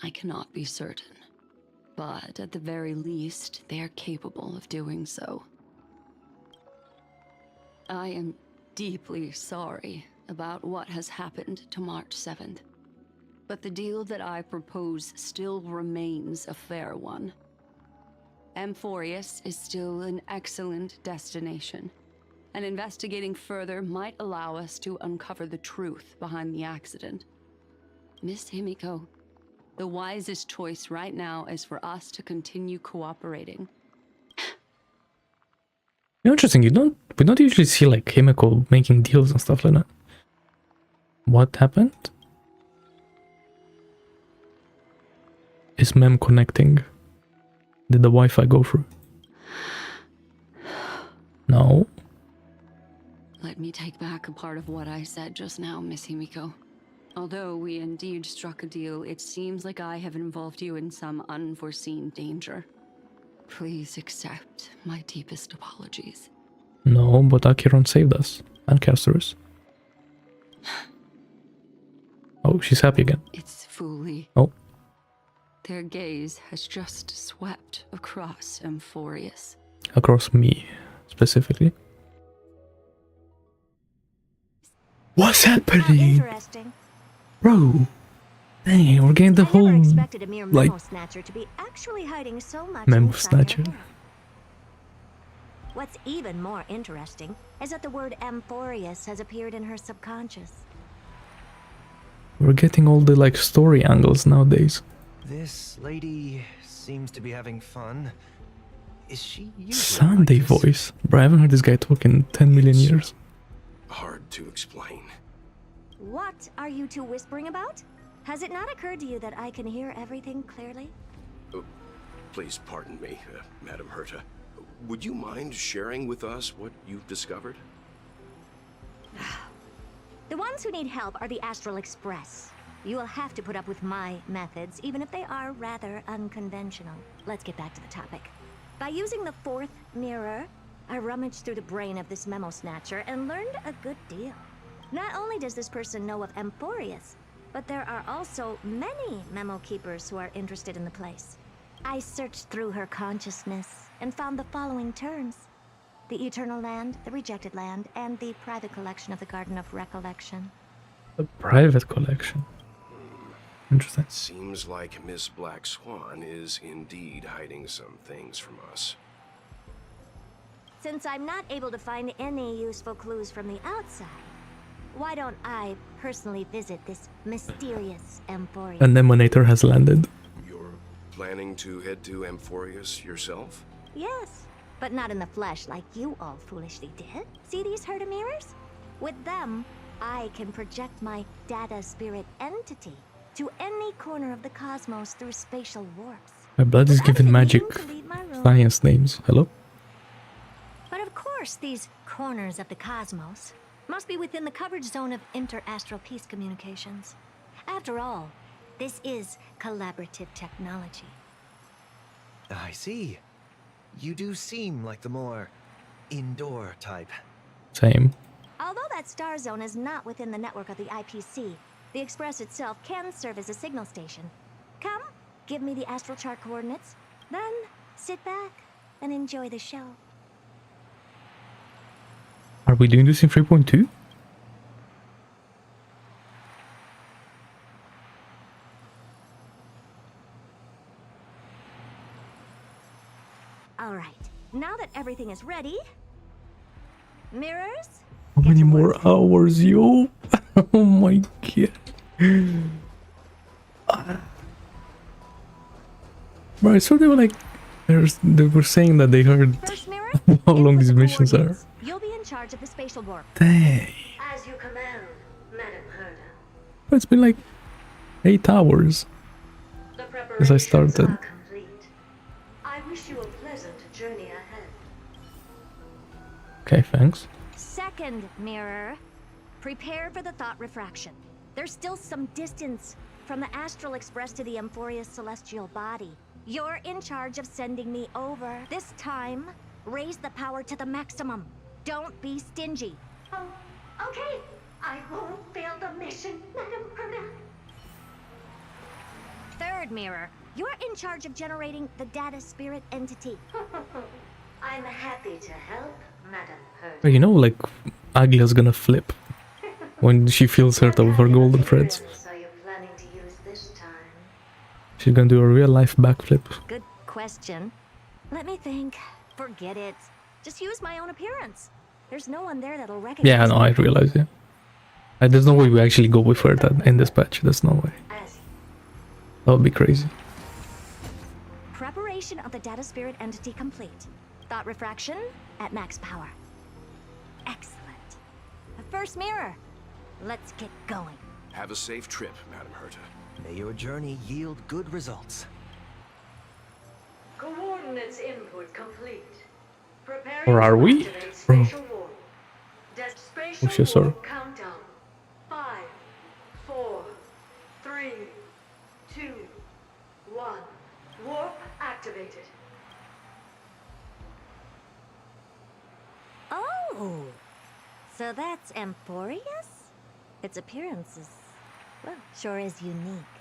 I cannot be certain, but at the very least, they are capable of doing so. I am deeply sorry about what has happened to March 7th, but the deal that I propose still remains a fair one. Amphorius is still an excellent destination, and investigating further might allow us to uncover the truth behind the accident. Miss Himiko, the wisest choice right now is for us to continue cooperating. Interesting. We don't usually see like chemical making deals and stuff like that. What happened? Is Mem connecting? Did the Wi-Fi go through? No. Let me take back a part of what I said just now, Miss Himiko. Although we indeed struck a deal, it seems like I have involved you in some unforeseen danger. Please accept my deepest apologies. No, but Acheron saved us. And Castorice. Oh, she's happy again. It's fully. Oh. Their gaze has just swept across Amphorius. Across me, specifically. What's happening? Interesting. Bro. Dang, we're getting the whole, I never expected a mere like, memo snatcher to be actually hiding so much memo inside snatcher. her hair. What's even more interesting is that the word Amphorius has appeared in her subconscious. We're getting all the like story angles nowadays. This lady seems to be having fun. Is she usually Sunday like this? voice. Bro, I haven't heard this guy talk in 10 million years. Hard to explain. What are you two whispering about? Has it not occurred to you that I can hear everything clearly? Oh, please pardon me, Madam Herta. Would you mind sharing with us what you've discovered? The ones who need help are the Astral Express. You will have to put up with my methods, even if they are rather unconventional. Let's get back to the topic. By using the fourth mirror, I rummaged through the brain of this memo snatcher and learned a good deal. Not only does this person know of Amphorius, but there are also many memo keepers who are interested in the place. I searched through her consciousness and found the following terms: the Eternal Land, the Rejected Land, and the private collection of the Garden of Recollection. The private collection. Interesting. Seems like Miss Black Swan is indeed hiding some things from us. Since I'm not able to find any useful clues from the outside, why don't I personally visit this mysterious Amphorius? An emanator has landed. You're planning to head to Amphorius yourself? Yes, but not in the flesh like you all foolishly did. See these Herta mirrors? With them, I can project my data spirit entity to any corner of the cosmos through spatial warps. My blood is given magic science names. Hello? But of course, these corners of the cosmos must be within the coverage zone of inter-astral peace communications. After all, this is collaborative technology. I see. You do seem like the more indoor type. Same. Although that star zone is not within the network of the IPC, the Express itself can serve as a signal station. Come, give me the astral chart coordinates, then sit back and enjoy the show. Are we doing this in 3.2? All right, now that everything is ready, mirrors? How many more hours, yo? Oh my god. Bro, I saw they were like, they were saying that they heard how long these missions are. You'll be in charge of the spatial warp. Dang. As you command, Madam Herta. But it's been like 8 hours as I started. I wish you a pleasant journey ahead. Okay, thanks. Second mirror, prepare for the thought refraction. There's still some distance from the Astral Express to the Amphorius celestial body. You're in charge of sending me over. This time, raise the power to the maximum. Don't be stingy. Oh, okay. I won't fail the mission, Madam Herta. Third mirror, you're in charge of generating the data spirit entity. I'm happy to help, Madam Herta. But you know, like, Agia's gonna flip when she feels hurt of her golden threads. Are you planning to use this time? She's gonna do a real life backflip. Good question. Let me think. Forget it. Just use my own appearance. There's no one there that'll recognize Yeah, no, I realize, yeah. There's no way we actually go with her in this patch. There's no way. That would be crazy. Preparation of the data spirit entity complete. thought refraction at max power. Excellent. The first mirror. Let's get going. Have a safe trip, Madam Herta. May your journey yield good results. Coordinates input complete. Prepare Or are we? Bro. Spatial Oh, sorry. warp countdown. 5, 4, 3, 2, 1. Warp activated. Oh! So that's Amphorius? Its appearance is, well, sure is unique.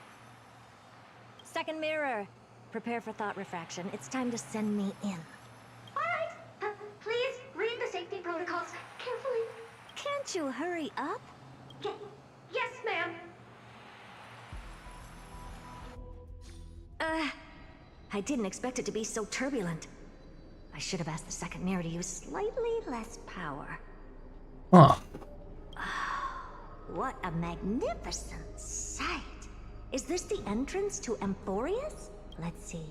Second mirror. Prepare for thought refraction. It's time to send me in. Alright, please read the safety protocols carefully. Can't you hurry up? Yes, ma'am. I didn't expect it to be so turbulent. I should have asked the second mirror to use slightly less power. Ah. What a magnificent sight! Is this the entrance to Amphorius? Let's see.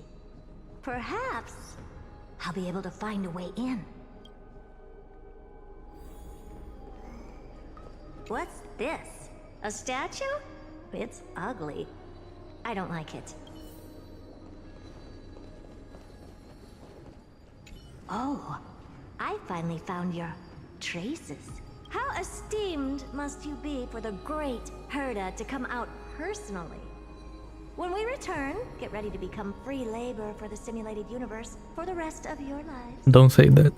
Perhaps I'll be able to find a way in. What's this? A statue? It's ugly. I don't like it. Oh, I finally found your traces. How esteemed must you be for the great Herta to come out personally? When we return, get ready to become free labor for the simulated universe for the rest of your lives. Don't say that.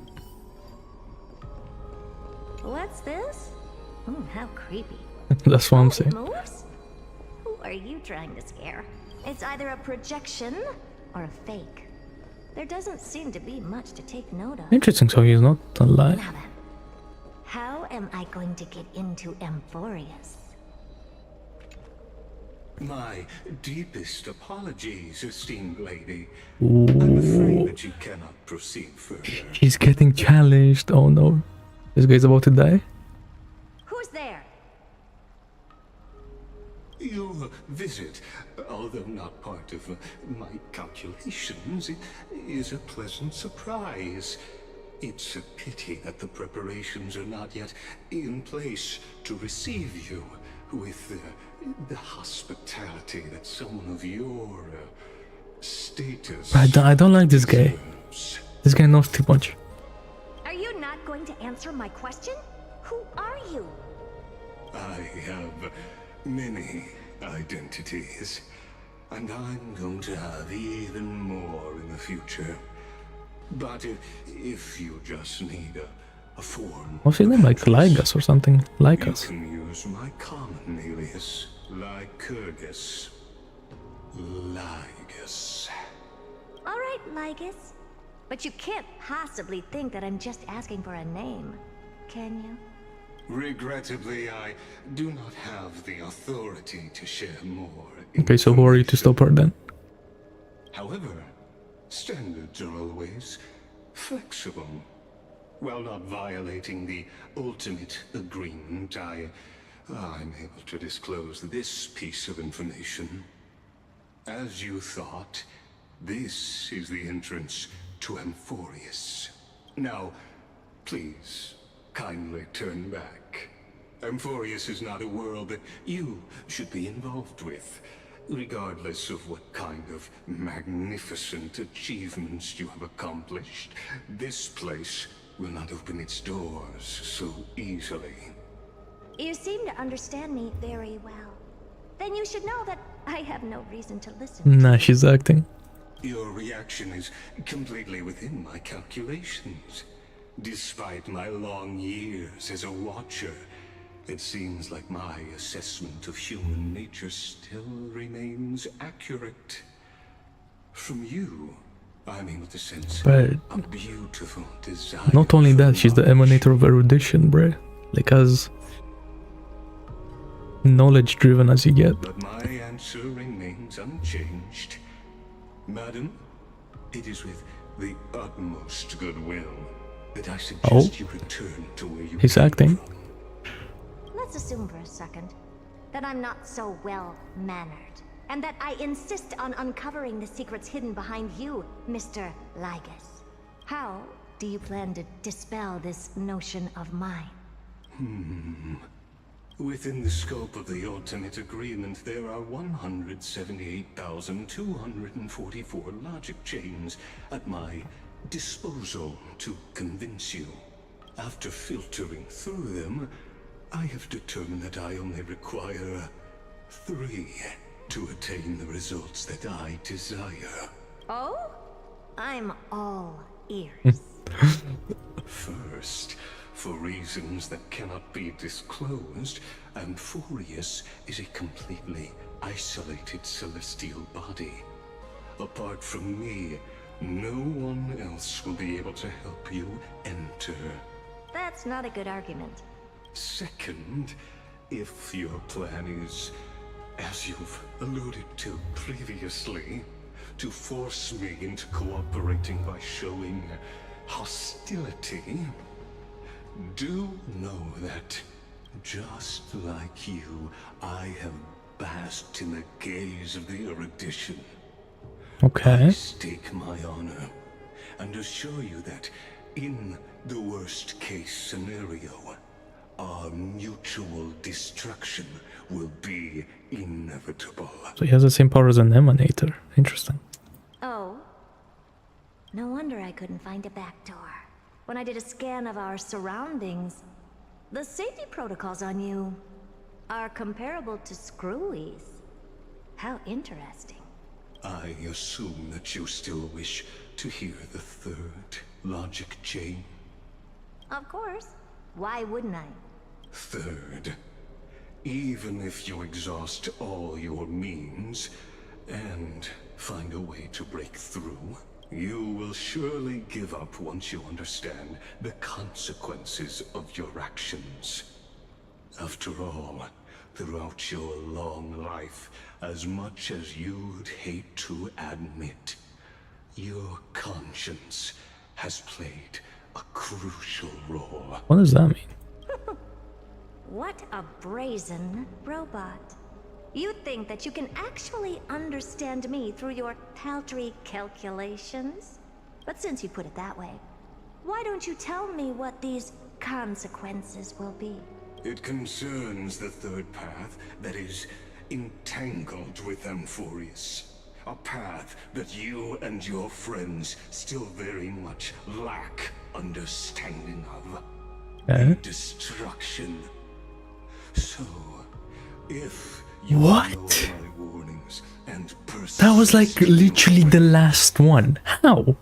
What's this? How creepy. That's what I'm saying. It moves? Who are you trying to scare? It's either a projection or a fake. There doesn't seem to be much to take note of. Interesting, so he's not alive. Now then, how am I going to get into Amphorius? My deepest apologies, esteemed lady. Ooh. I'm afraid that you cannot proceed further. He's getting challenged. Oh no. This guy's about to die. Who's there? Your visit, although not part of my calculations, is a pleasant surprise. It's a pity that the preparations are not yet in place to receive you with the hospitality that someone of your status. I don't like this guy. This guy knows too much. Are you not going to answer my question? Who are you? I have many identities, and I'm going to have even more in the future. But if you just need a form, What's his name? Like Lygas or something? Lycus. you can use my common alias, Lycurgus. Lygus. All right, Lygus. But you can't possibly think that I'm just asking for a name, can you? Regrettably, I do not have the authority to share more. Okay, so who are you to stop her then? However, standards are always flexible. While not violating the ultimate agreement, I'm able to disclose this piece of information. As you thought, this is the entrance to Amphorius. Now, please, kindly turn back. Amphorius is not a world that you should be involved with, regardless of what kind of magnificent achievements you have accomplished. This place will not open its doors so easily. You seem to understand me very well. Then you should know that I have no reason to listen. Nah, she's acting. Your reaction is completely within my calculations. Despite my long years as a watcher, it seems like my assessment of human nature still remains accurate. From you, I'm able to sense But a beautiful desire. not only that, she's the emanator of erudition, bruh. Like as knowledge driven as you get. But my answer remains unchanged. Madam, it is with the utmost goodwill that I suggest you return to where you He's acting. Let's assume for a second that I'm not so well-mannered, and that I insist on uncovering the secrets hidden behind you, Mr. Lygus. How do you plan to dispel this notion of mine? Within the scope of the ultimate agreement, there are 178,244 logic chains at my disposal to convince you. After filtering through them, I have determined that I only require 3 to attain the results that I desire. Oh? I'm all ears. First, for reasons that cannot be disclosed, Amphorius is a completely isolated celestial body. Apart from me, no one else will be able to help you enter. That's not a good argument. Second, if your plan is, as you've alluded to previously, to force me into cooperating by showing hostility, do know that, just like you, I have basked in the gaze of the erudition. Okay. I stake my honor and assure you that, in the worst case scenario, our mutual destruction will be inevitable. So he has the same power as an emanator. Interesting. Oh? No wonder I couldn't find a back door. When I did a scan of our surroundings, the safety protocols on you are comparable to Screwy's. How interesting. I assume that you still wish to hear the third logic chain. Of course. Why wouldn't I? Third, even if you exhaust all your means and find a way to break through, you will surely give up once you understand the consequences of your actions. After all, throughout your long life, as much as you'd hate to admit, your conscience has played a crucial role. What does that mean? What a brazen robot. You think that you can actually understand me through your paltry calculations? But since you put it that way, why don't you tell me what these consequences will be? It concerns the third path that is entangled with Amphorius. A path that you and your friends still very much lack understanding of. Okay. Destruction. So, if what? my warnings and That was like literally the last one. How?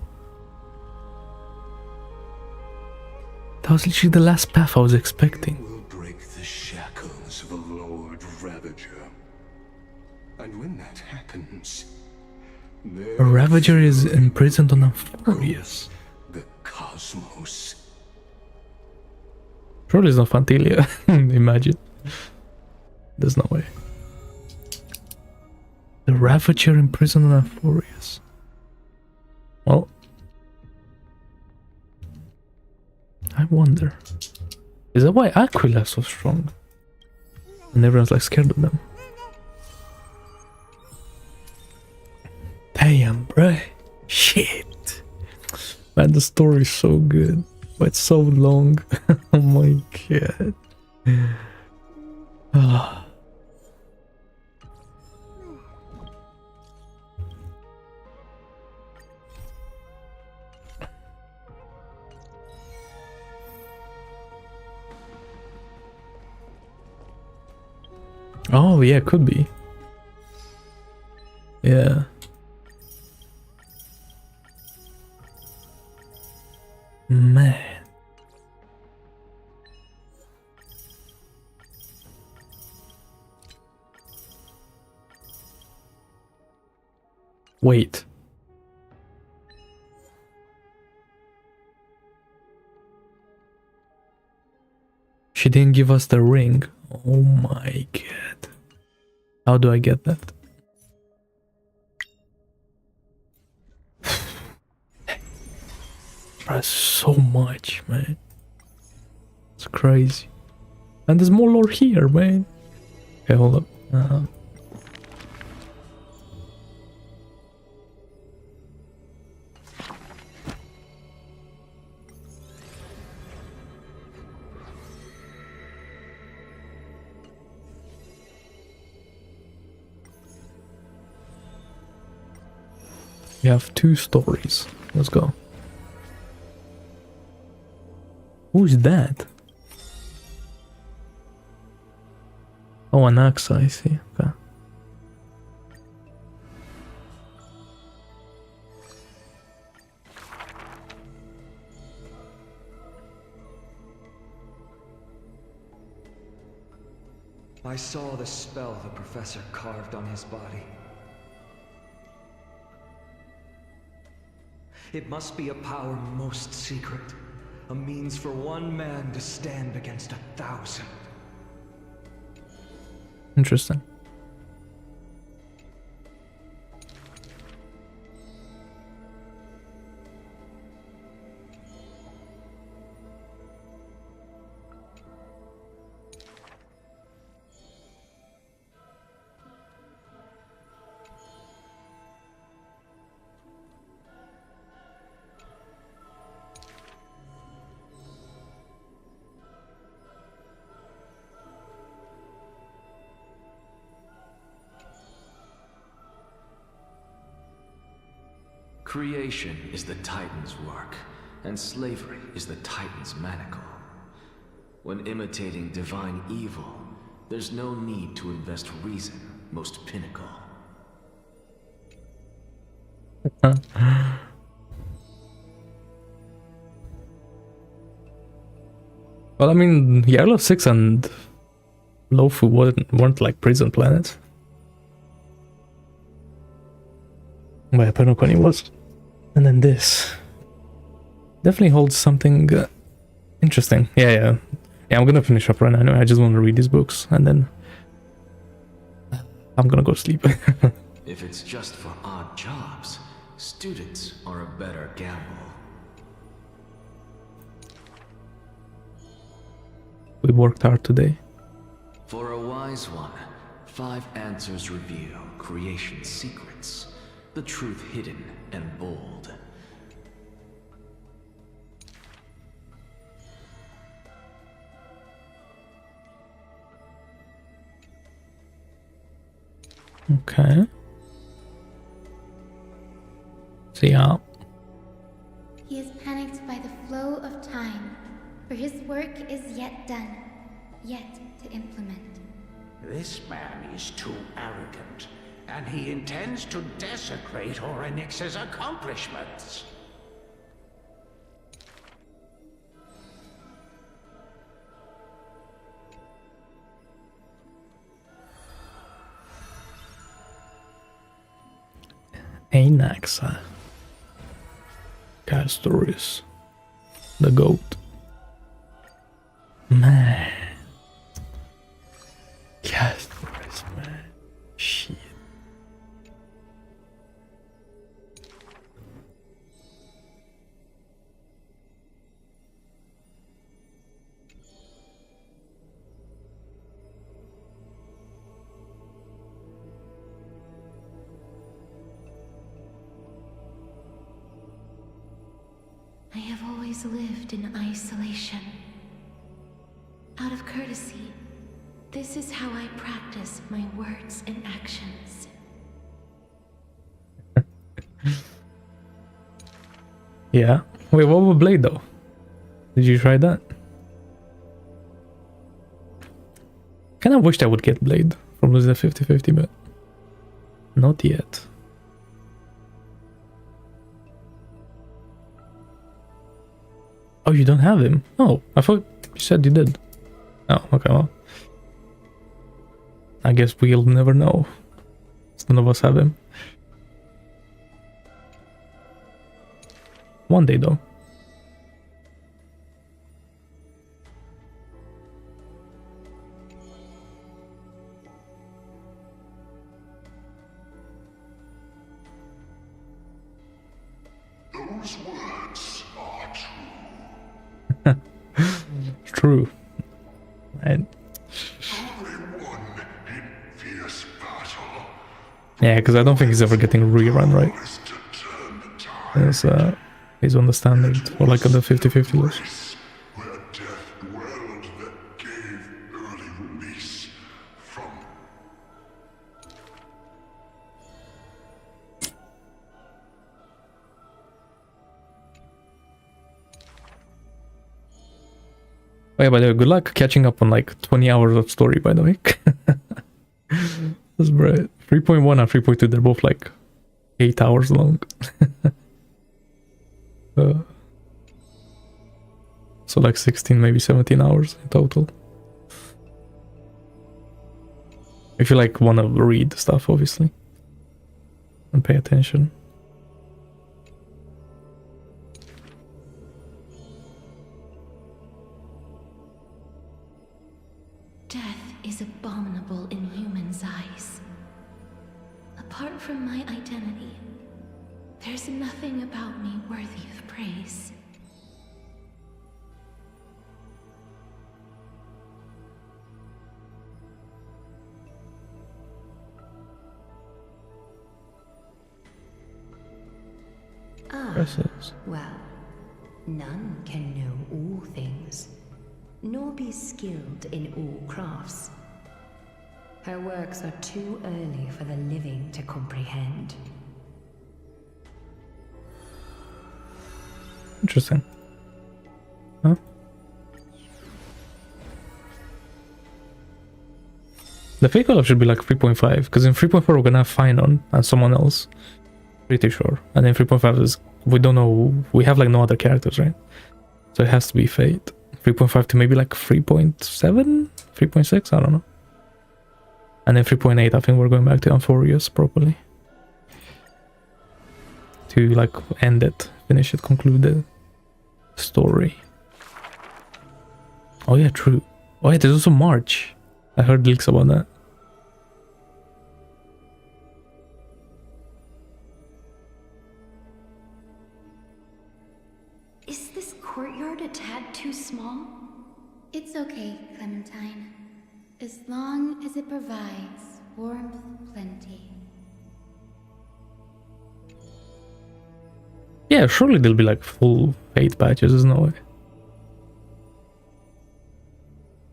That was literally the last path I was expecting. will break the shackles of a Lord Ravager. And when that happens, A Ravager is imprisoned on Amphorius. the cosmos. Probably it's not Fantilia. Imagine. There's no way. The Ravager imprisoned on Amphorius. Well, I wonder. Is that why Aquila's so strong? And everyone's like scared of them. Damn, bruh. Shit. Man, the story is so good. But it's so long. Oh my god. Ah. Oh yeah, could be. Yeah. Man. Wait. She didn't give us the ring. Oh my god. How do I get that? That's so much, man. It's crazy. And there's more lore here, man. Okay, hold up. We have 2 stories. Let's go. Who's that? Oh, an axe, I see. Okay. I saw the spell the professor carved on his body. It must be a power most secret, a means for one man to stand against 1,000. Interesting. Creation is the Titan's work, and slavery is the Titan's manacle. When imitating divine evil, there's no need to invest reason, most pinnacle. Well, I mean, Yellow 6 and Lofu weren't like prison planets. But Penokoni was. And then this definitely holds something interesting. Yeah, I'm gonna finish up right now. Anyway, I just want to read these books and then I'm gonna go sleep. If it's just for odd jobs, students are a better gamble. We worked hard today. For a wise one, 5 answers reveal creation's secrets, the truth hidden and bold. Okay. See ya. He is panicked by the flow of time, for his work is yet done, yet to implement. This man is too arrogant, and he intends to desecrate Orynyx's accomplishments. Anaxa. Castorice. The goat. Man. Castorice, man. Shit. I have always lived in isolation. Out of courtesy, this is how I practice my words and actions. Yeah. Wait, what about Blade though? Did you try that? Kinda wished I would get Blade from losing 50-50, but not yet. Oh, you don't have him? Oh, I thought you said you did. Oh, okay, well. I guess we'll never know. None of us have him. One day, though. Those words are true. True. And yeah, because I don't think he's ever getting rerun, right? He's on the standard, or like on the 50-50 list. Oh yeah, by the way, good luck catching up on like 20 hours of story, by the way. That's right. 3.1 and 3.2, they're both like 8 hours long. So like 16, maybe 17 hours in total. If you like want to read stuff, obviously, and pay attention. Death is abominable in humans' eyes. Apart from my identity, there's nothing about me worthy of praise. Well, none can know all things, nor be skilled in all crafts. Her works are too early for the living to comprehend. Interesting. Huh? The fake collab should be like 3.5, because in 3.4 we're gonna have Finon and someone else. Pretty sure. And then 3.5 is, we don't know, we have like no other characters, right? So it has to be Fate. 3.5 to maybe like 3.7? 3.6? I don't know. And then 3.8, I think we're going back to Amphorius properly. To like end it, finish it, conclude the story. Oh yeah, true. Oh yeah, there's also March. I heard leaks about that. Is this courtyard a tad too small? It's okay, Clementine. As long as it provides warmth plenty. Yeah, surely there'll be like full Fate patches, there's no way.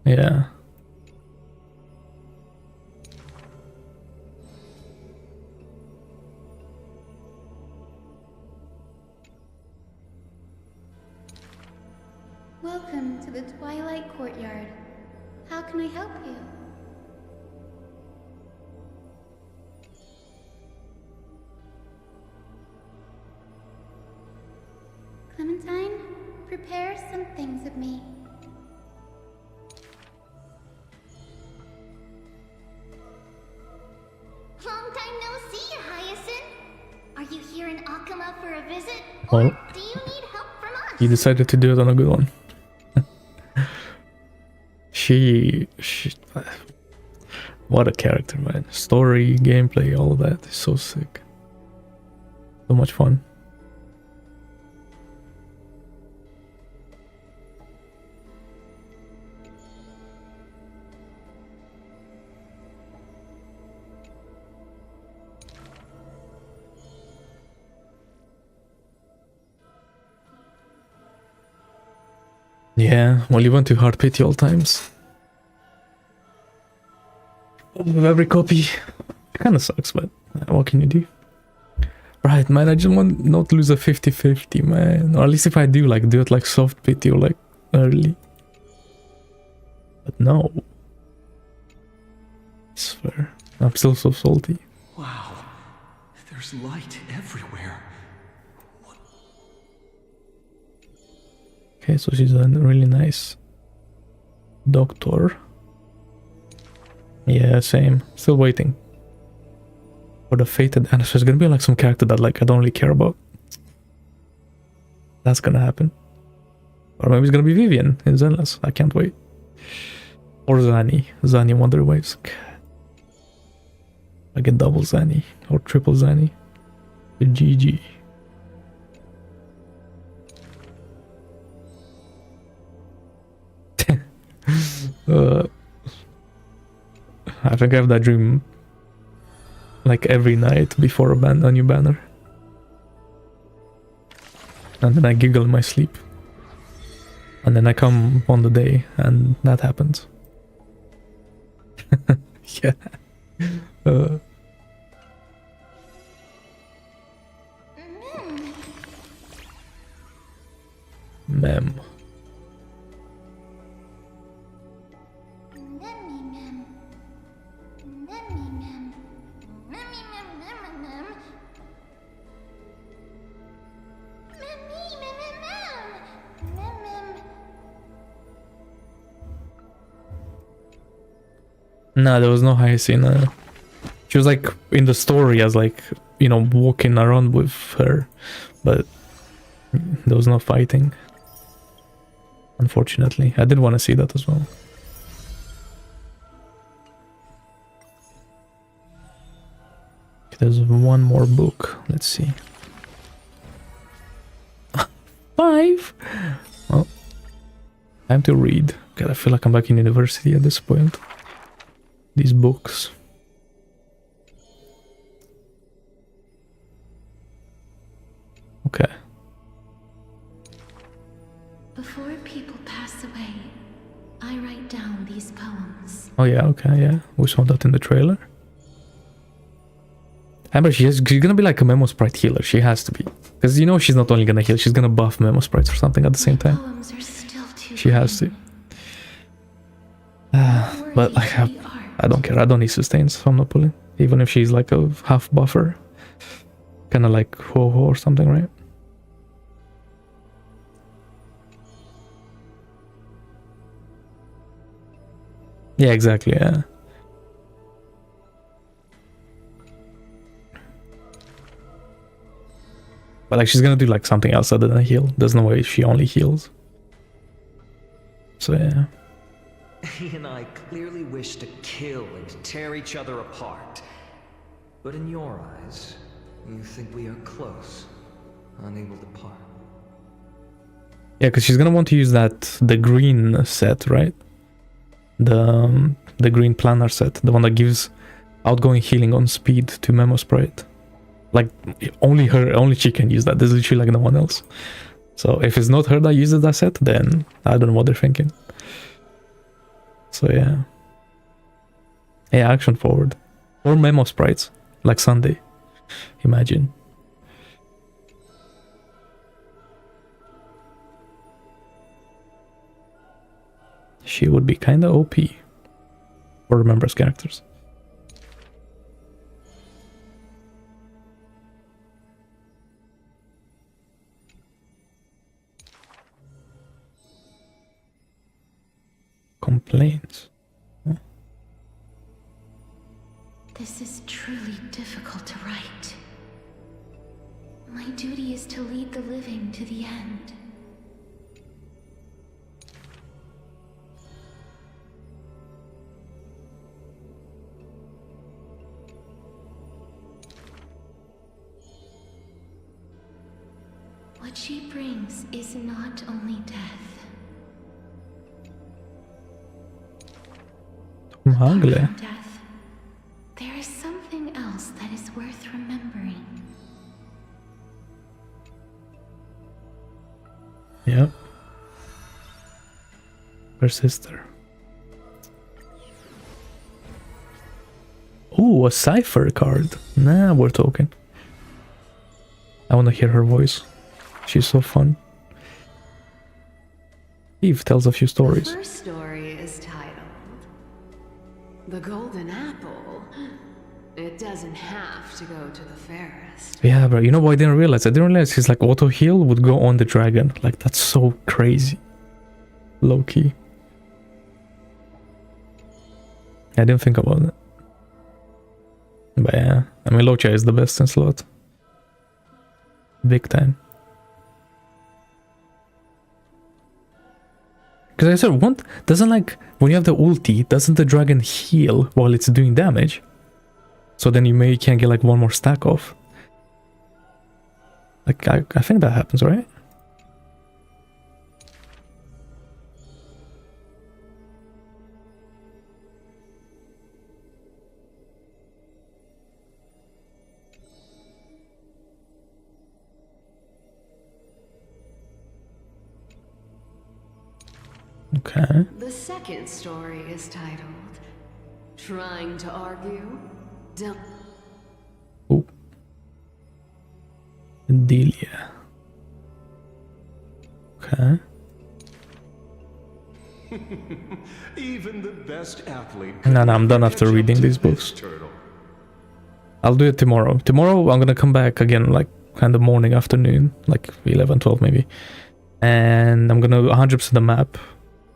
Yeah. Welcome to the Twilight Courtyard. How can I help you? Clementine, prepare some things with me. Long time no see, Hyacinth. Are you here in Akama for a visit? Well, Or do you need help from us? you decided to do it on a good one. she what a character, man. Story, gameplay, all of that is so sick. So much fun. Yeah, well, you went to hard pity all times. With every copy. It kind of sucks, but what can you do? Right, man, I just want not to lose a 50-50, man. Or at least if I do, like, do it like soft pity or like early. But no. It's fair. I'm still so salty. Wow, there's light everywhere. Okay, so she's a really nice doctor. Yeah, same. Still waiting for the fated answer. It's gonna be like some character that like I don't really care about. That's gonna happen. Or maybe it's gonna be Vivian in Zenless. I can't wait. Or Zanny. Zanny Wonder Waves. I get double Zanny or triple Zanny. The GG. I think I have that dream like every night before a new banner. And then I giggle in my sleep. And then I come on the day and that happens. Yeah. Mem. No, there was no high scene. She was like in the story as like, you know, walking around with her, but there was no fighting. Unfortunately, I did want to see that as well. There's one more book. Let's see. 5. Well, time to read. God, I feel like I'm back in university at this point. These books. Okay. Before people pass away, I write down these poems. Oh yeah, okay, yeah. We saw that in the trailer. Amber, she's gonna be like a Memo Sprite healer. She has to be. Because you know she's not only gonna heal, she's gonna buff Memo Sprites or something at the same time. Poems are still too She has to. But like, I don't care. I don't need sustains, so I'm not pulling. Even if she's like a half buffer. Kind of like Ho-Ho or something, right? Yeah, exactly, yeah. But like she's gonna do like something else other than heal. There's no way she only heals. So yeah. He and I clearly wish to kill and tear each other apart. But in your eyes, you think we are close, unable to part. Yeah, because she's gonna want to use the green set, right? The green planner set, the one that gives outgoing healing on speed to Memo Sprite. Like only she can use that. There's literally like no one else. So if it's not her that uses that set, then I don't know what they're thinking. So yeah. Yeah, action forward. Or Memo Sprites, like Sunday. Imagine. She would be kinda OP for members characters. Complaints. This is truly difficult to write. My duty is to lead the living to the end. What she brings is not only death. Apart from death, there is something else that is worth remembering. Yep. Her sister. Ooh, a cipher card. Nah, we're talking. I want to hear her voice. She's so fun. Eve tells a few stories. The first story is titled The Golden Apple. It doesn't have to go to the fairest. Yeah, bro, you know what I didn't realize? I didn't realize his like auto heal would go on the dragon. Like that's so crazy. Low key. I didn't think about it. But yeah, I mean Locha is the best in slot. Big time. Because I said, what doesn't like when you have the ulti, doesn't the dragon heal while it's doing damage? So then you can get like one more stack off. Like I think that happens, right? Okay. The second story is titled Trying to Argue? Don't. Oh. Delia. Okay. Even the best athlete. No, I'm done after reading these books. I'll do it tomorrow. Tomorrow I'm gonna come back again, like kind of morning, afternoon, like 11, 12 maybe. And I'm gonna 100% the map,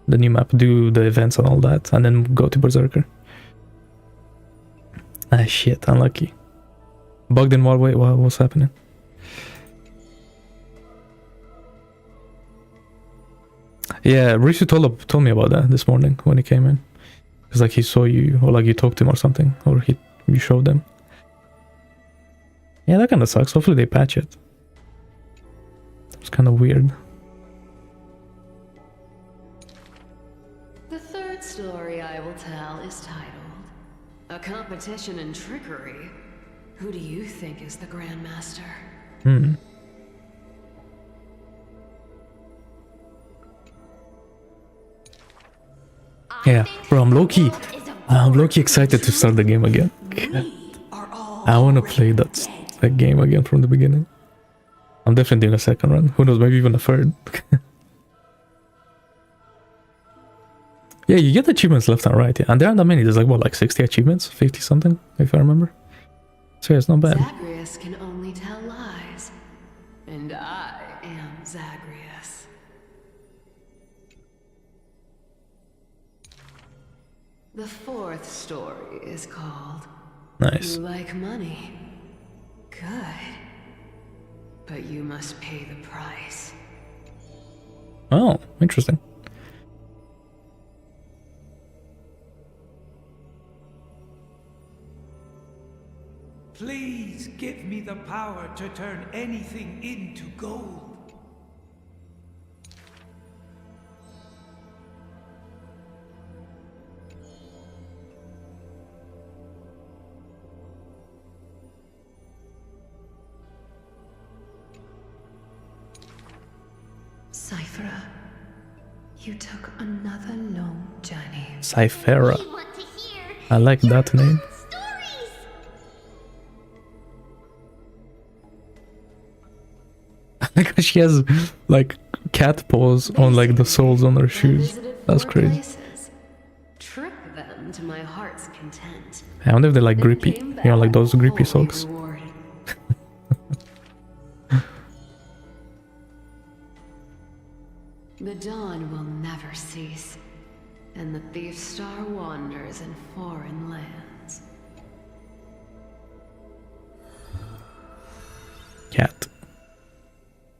the new map, do the events and all that, and then go to Berserker. Ah shit, unlucky. Bugged in what way? What's happening? Yeah, Rishi told me about that this morning when he came in. It's like he saw you, or like you talked to him or something, or you showed them. Yeah, that kind of sucks. Hopefully they patch it. It's kind of weird. The third story I will tell is titled A Competition in Trickery. Who do you think is the Grandmaster? Yeah, bro, I'm low-key excited to start the game again. I want to play that game again from the beginning. I'm definitely doing a second run. Who knows, maybe even a third. Yeah, you get achievements left and right, yeah. And there aren't that many. There's like, what, like 60 achievements? 50 something, if I remember. So yeah, it's not bad. Zagreus can only tell lies. And I am Zagreus. The fourth story is called Nice. You Like Money. Good. But you must pay the price. Oh, interesting. Please give me the power to turn anything into gold. Cyphera, you took another long journey. Cyphera. I like that name. Like she has like cat paws on like the soles on her shoes. That's crazy. Trip them to my heart's content. I wonder if they're like grippy. You know, like those grippy socks. The dawn will never cease, and the thief star wanders in foreign lands. Cat.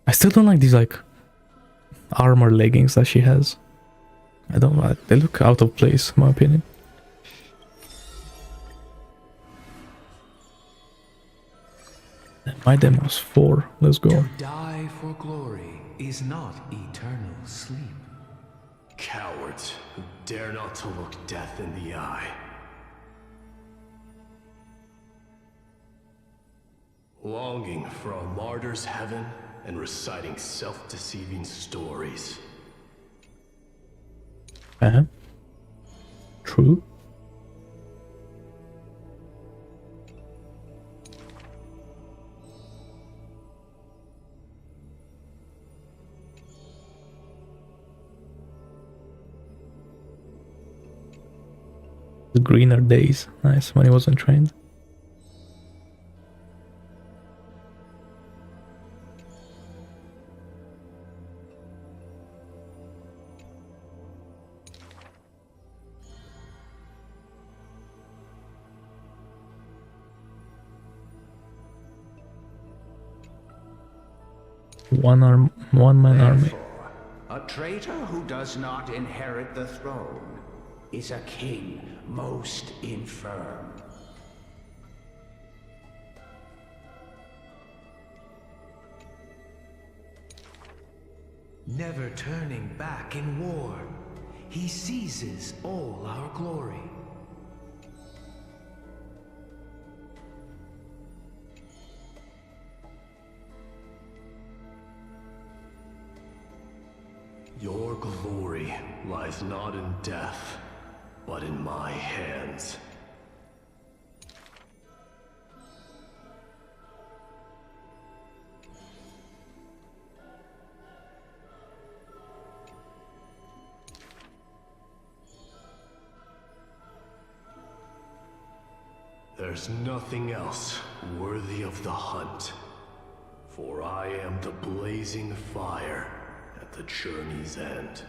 I still don't like these like armor leggings that she has. I don't like. They look out of place, in my opinion. My demo's 4. Let's go. To die for glory is not eternal sleep. Cowards who dare not to look death in the eye. Longing for a martyr's heaven and reciting self-deceiving stories. True. The greener days. Nice, when he wasn't trained. One-man army. A traitor who does not inherit the throne is a king most infirm. Never turning back in war, he seizes all our glory. Your glory lies not in death, but in my hands. There's nothing else worthy of the hunt. For I am the blazing fire at the journey's end.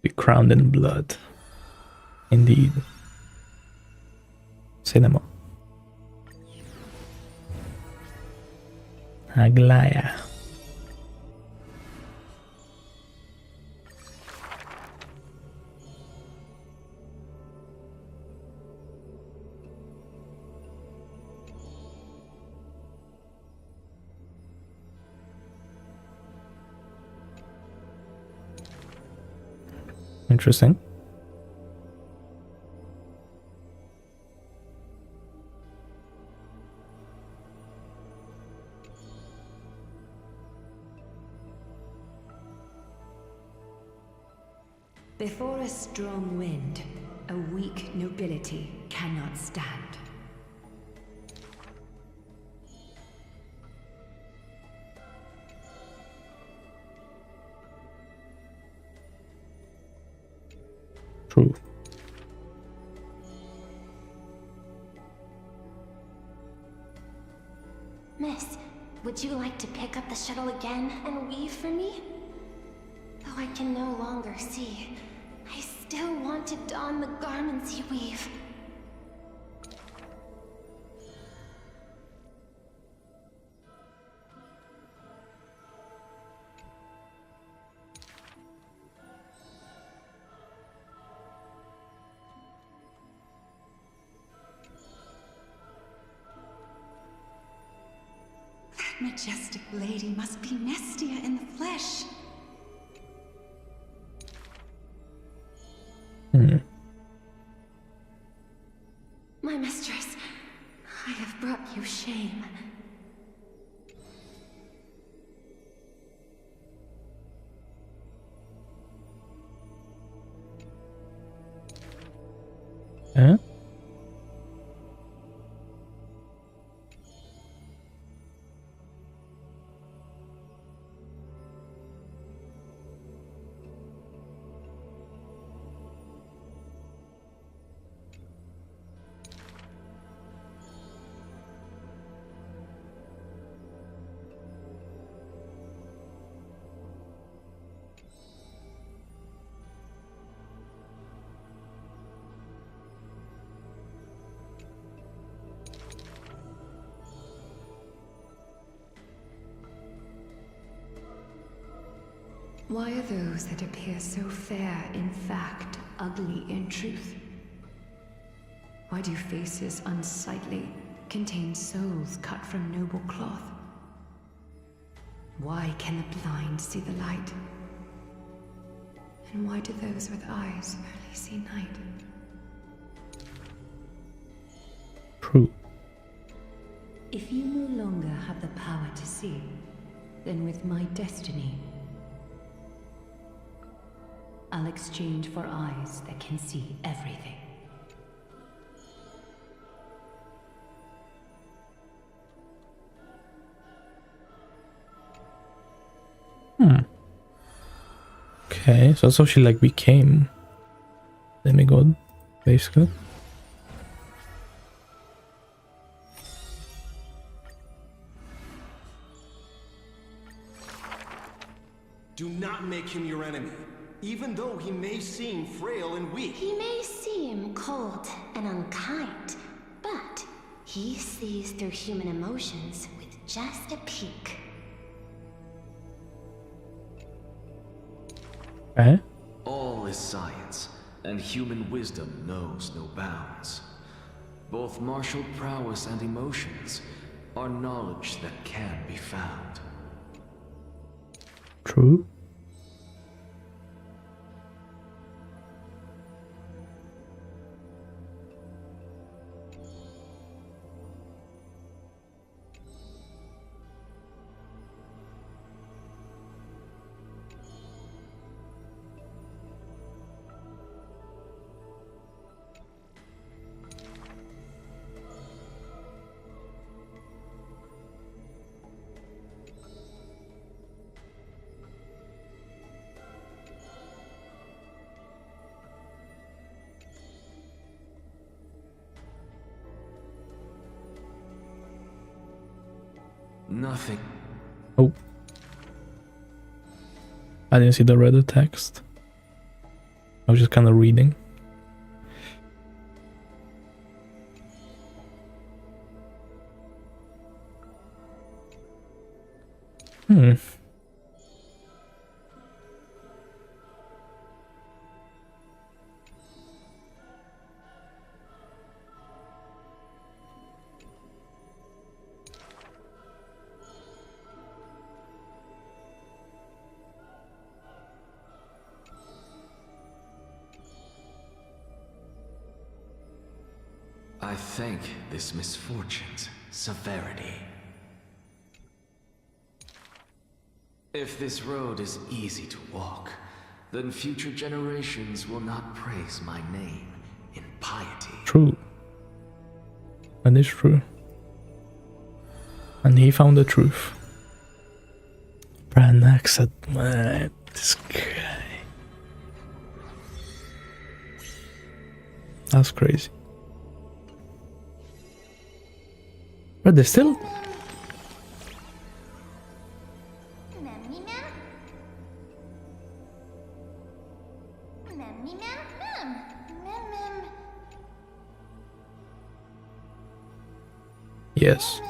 Be crowned in blood. Indeed. Cinema. Aglaya. Interesting. Before a strong wind, a weak nobility cannot stand. True. Miss, would you like to pick up the shuttle again and weave for me? Though I can no longer see, I still want to don the garments you weave. That majestic lady must be Nestia in the flesh. My mistress, I have brought you shame. Huh? Why are those that appear so fair in fact ugly in truth? Why do faces unsightly contain souls cut from noble cloth? Why can the blind see the light? And why do those with eyes only see night? True. If you no longer have the power to see, then with my destiny, I'll exchange for eyes that can see everything. Okay, so she like became demigod, basically. Do not make him your enemy, even though he may seem frail and weak. He may seem cold and unkind, but he sees through human emotions with just a peek. Eh? All is science, and human wisdom knows no bounds. Both martial prowess and emotions are knowledge that can be found. True. Nothing. Oh. I didn't see the red text. I was just kind of reading. I think this misfortune's severity. If this road is easy to walk, then future generations will not praise my name in piety. True. That is true. And he found the truth. Branagh said, man, this guy. That's crazy. But they're still... Yes.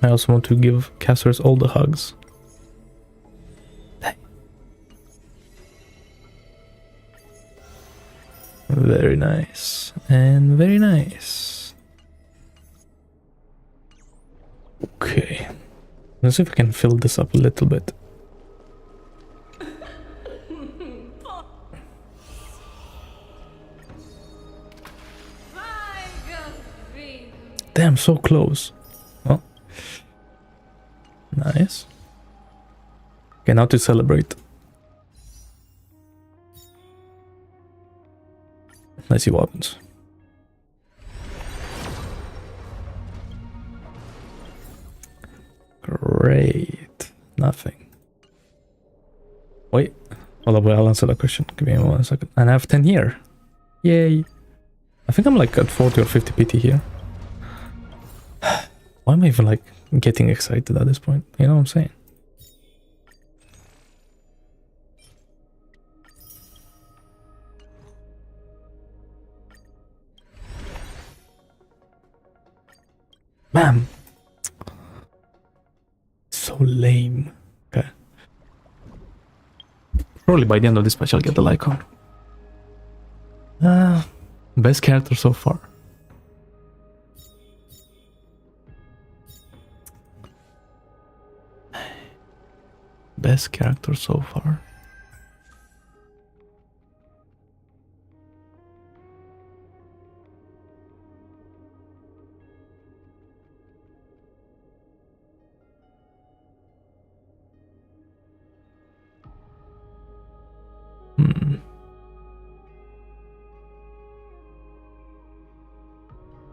I also want to give Castorice all the hugs. Very nice. And very nice. Okay. Let's see if I can fill this up a little bit. Damn, so close. Oh. Nice. Okay, now to celebrate. Let's see what happens. Great. Nothing. Wait. Hold up, I'll answer that question. Give me 1 second. And I have 10 here. Yay. I think I'm like at 40 or 50 PT here. Why am I even like getting excited at this point? You know what I'm saying? Man. So lame. Okay. Probably by the end of this match I'll get the Lycon. Best character so far. Best character so far.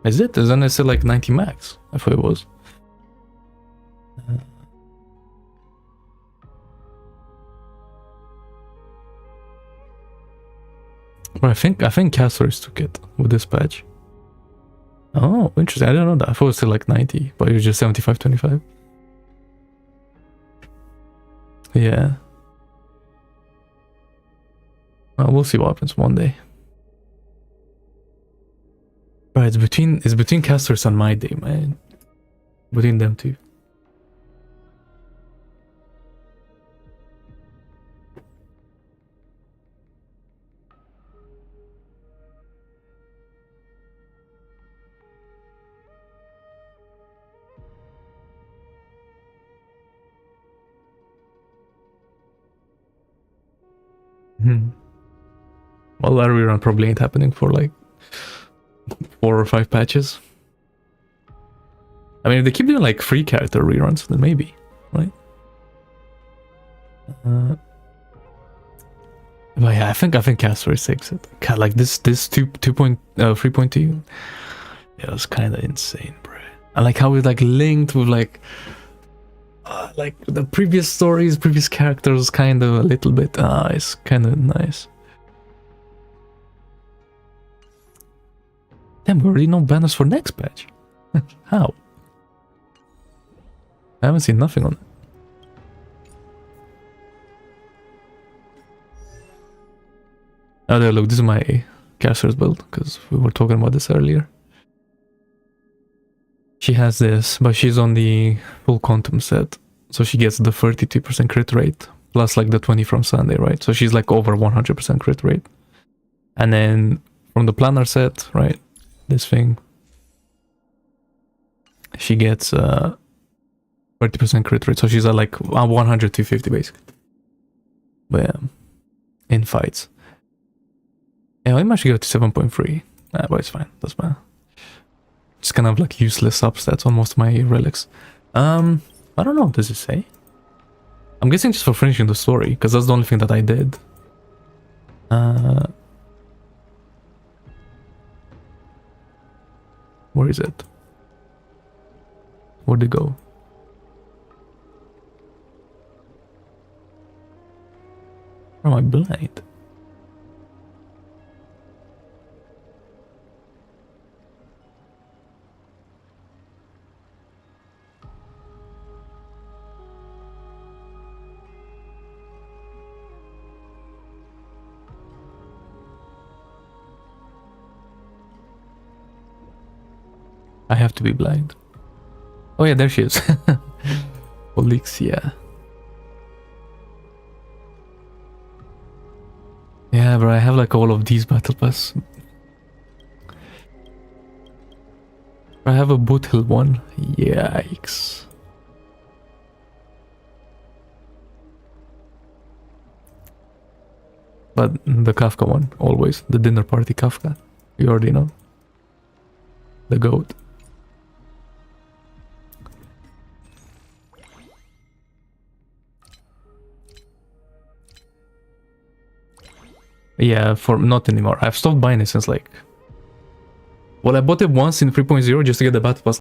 Is it? Isn't it still like 90 max? I thought it was. Well, I think Castorice took it with this patch. Oh, interesting. I didn't know that. I thought it was still like 90, but it was just 75-25. Yeah. Well, we'll see what happens one day. Right, it's between Castorice and my day, man. Between them two. Well, that rerun probably ain't happening for like 4 or 5 patches. I mean, if they keep doing like free character reruns, then maybe, right? But yeah, I think Castorice takes it. God, like this 3.2. Yeah, it was kind of insane, bro. I like how it like linked with like the previous stories, previous characters, kind of a little bit. It's kind of nice. Damn, we already know banners for next patch. How? I haven't seen nothing on it. Oh, there, look, this is my Castorice build, because we were talking about this earlier. She has this, but she's on the full quantum set. So she gets the 32% crit rate, plus like the 20 from Sunday, right? So she's like over 100% crit rate. And then from the planar set, right, this thing, she gets 30% crit rate. So she's at like 100 to 50 basically. But yeah, in fights. Yeah, I managed to get to 7.3. But it's fine, that's fine. Just kind of like useless substats on most of my relics. I don't know, what does it say? I'm guessing just for finishing the story, because that's the only thing that I did. Where is it? Where'd it go? Where am I blind? I have to be blind. Oh yeah, there she is. Olixia. Yeah, bro, I have like all of these battle pass. I have a boot hill one. Yikes. But the Kafka one, always. The dinner party Kafka. You already know. The goat. Yeah, for not anymore. I've stopped buying it since like... Well, I bought it once in 3.0 just to get the battle pass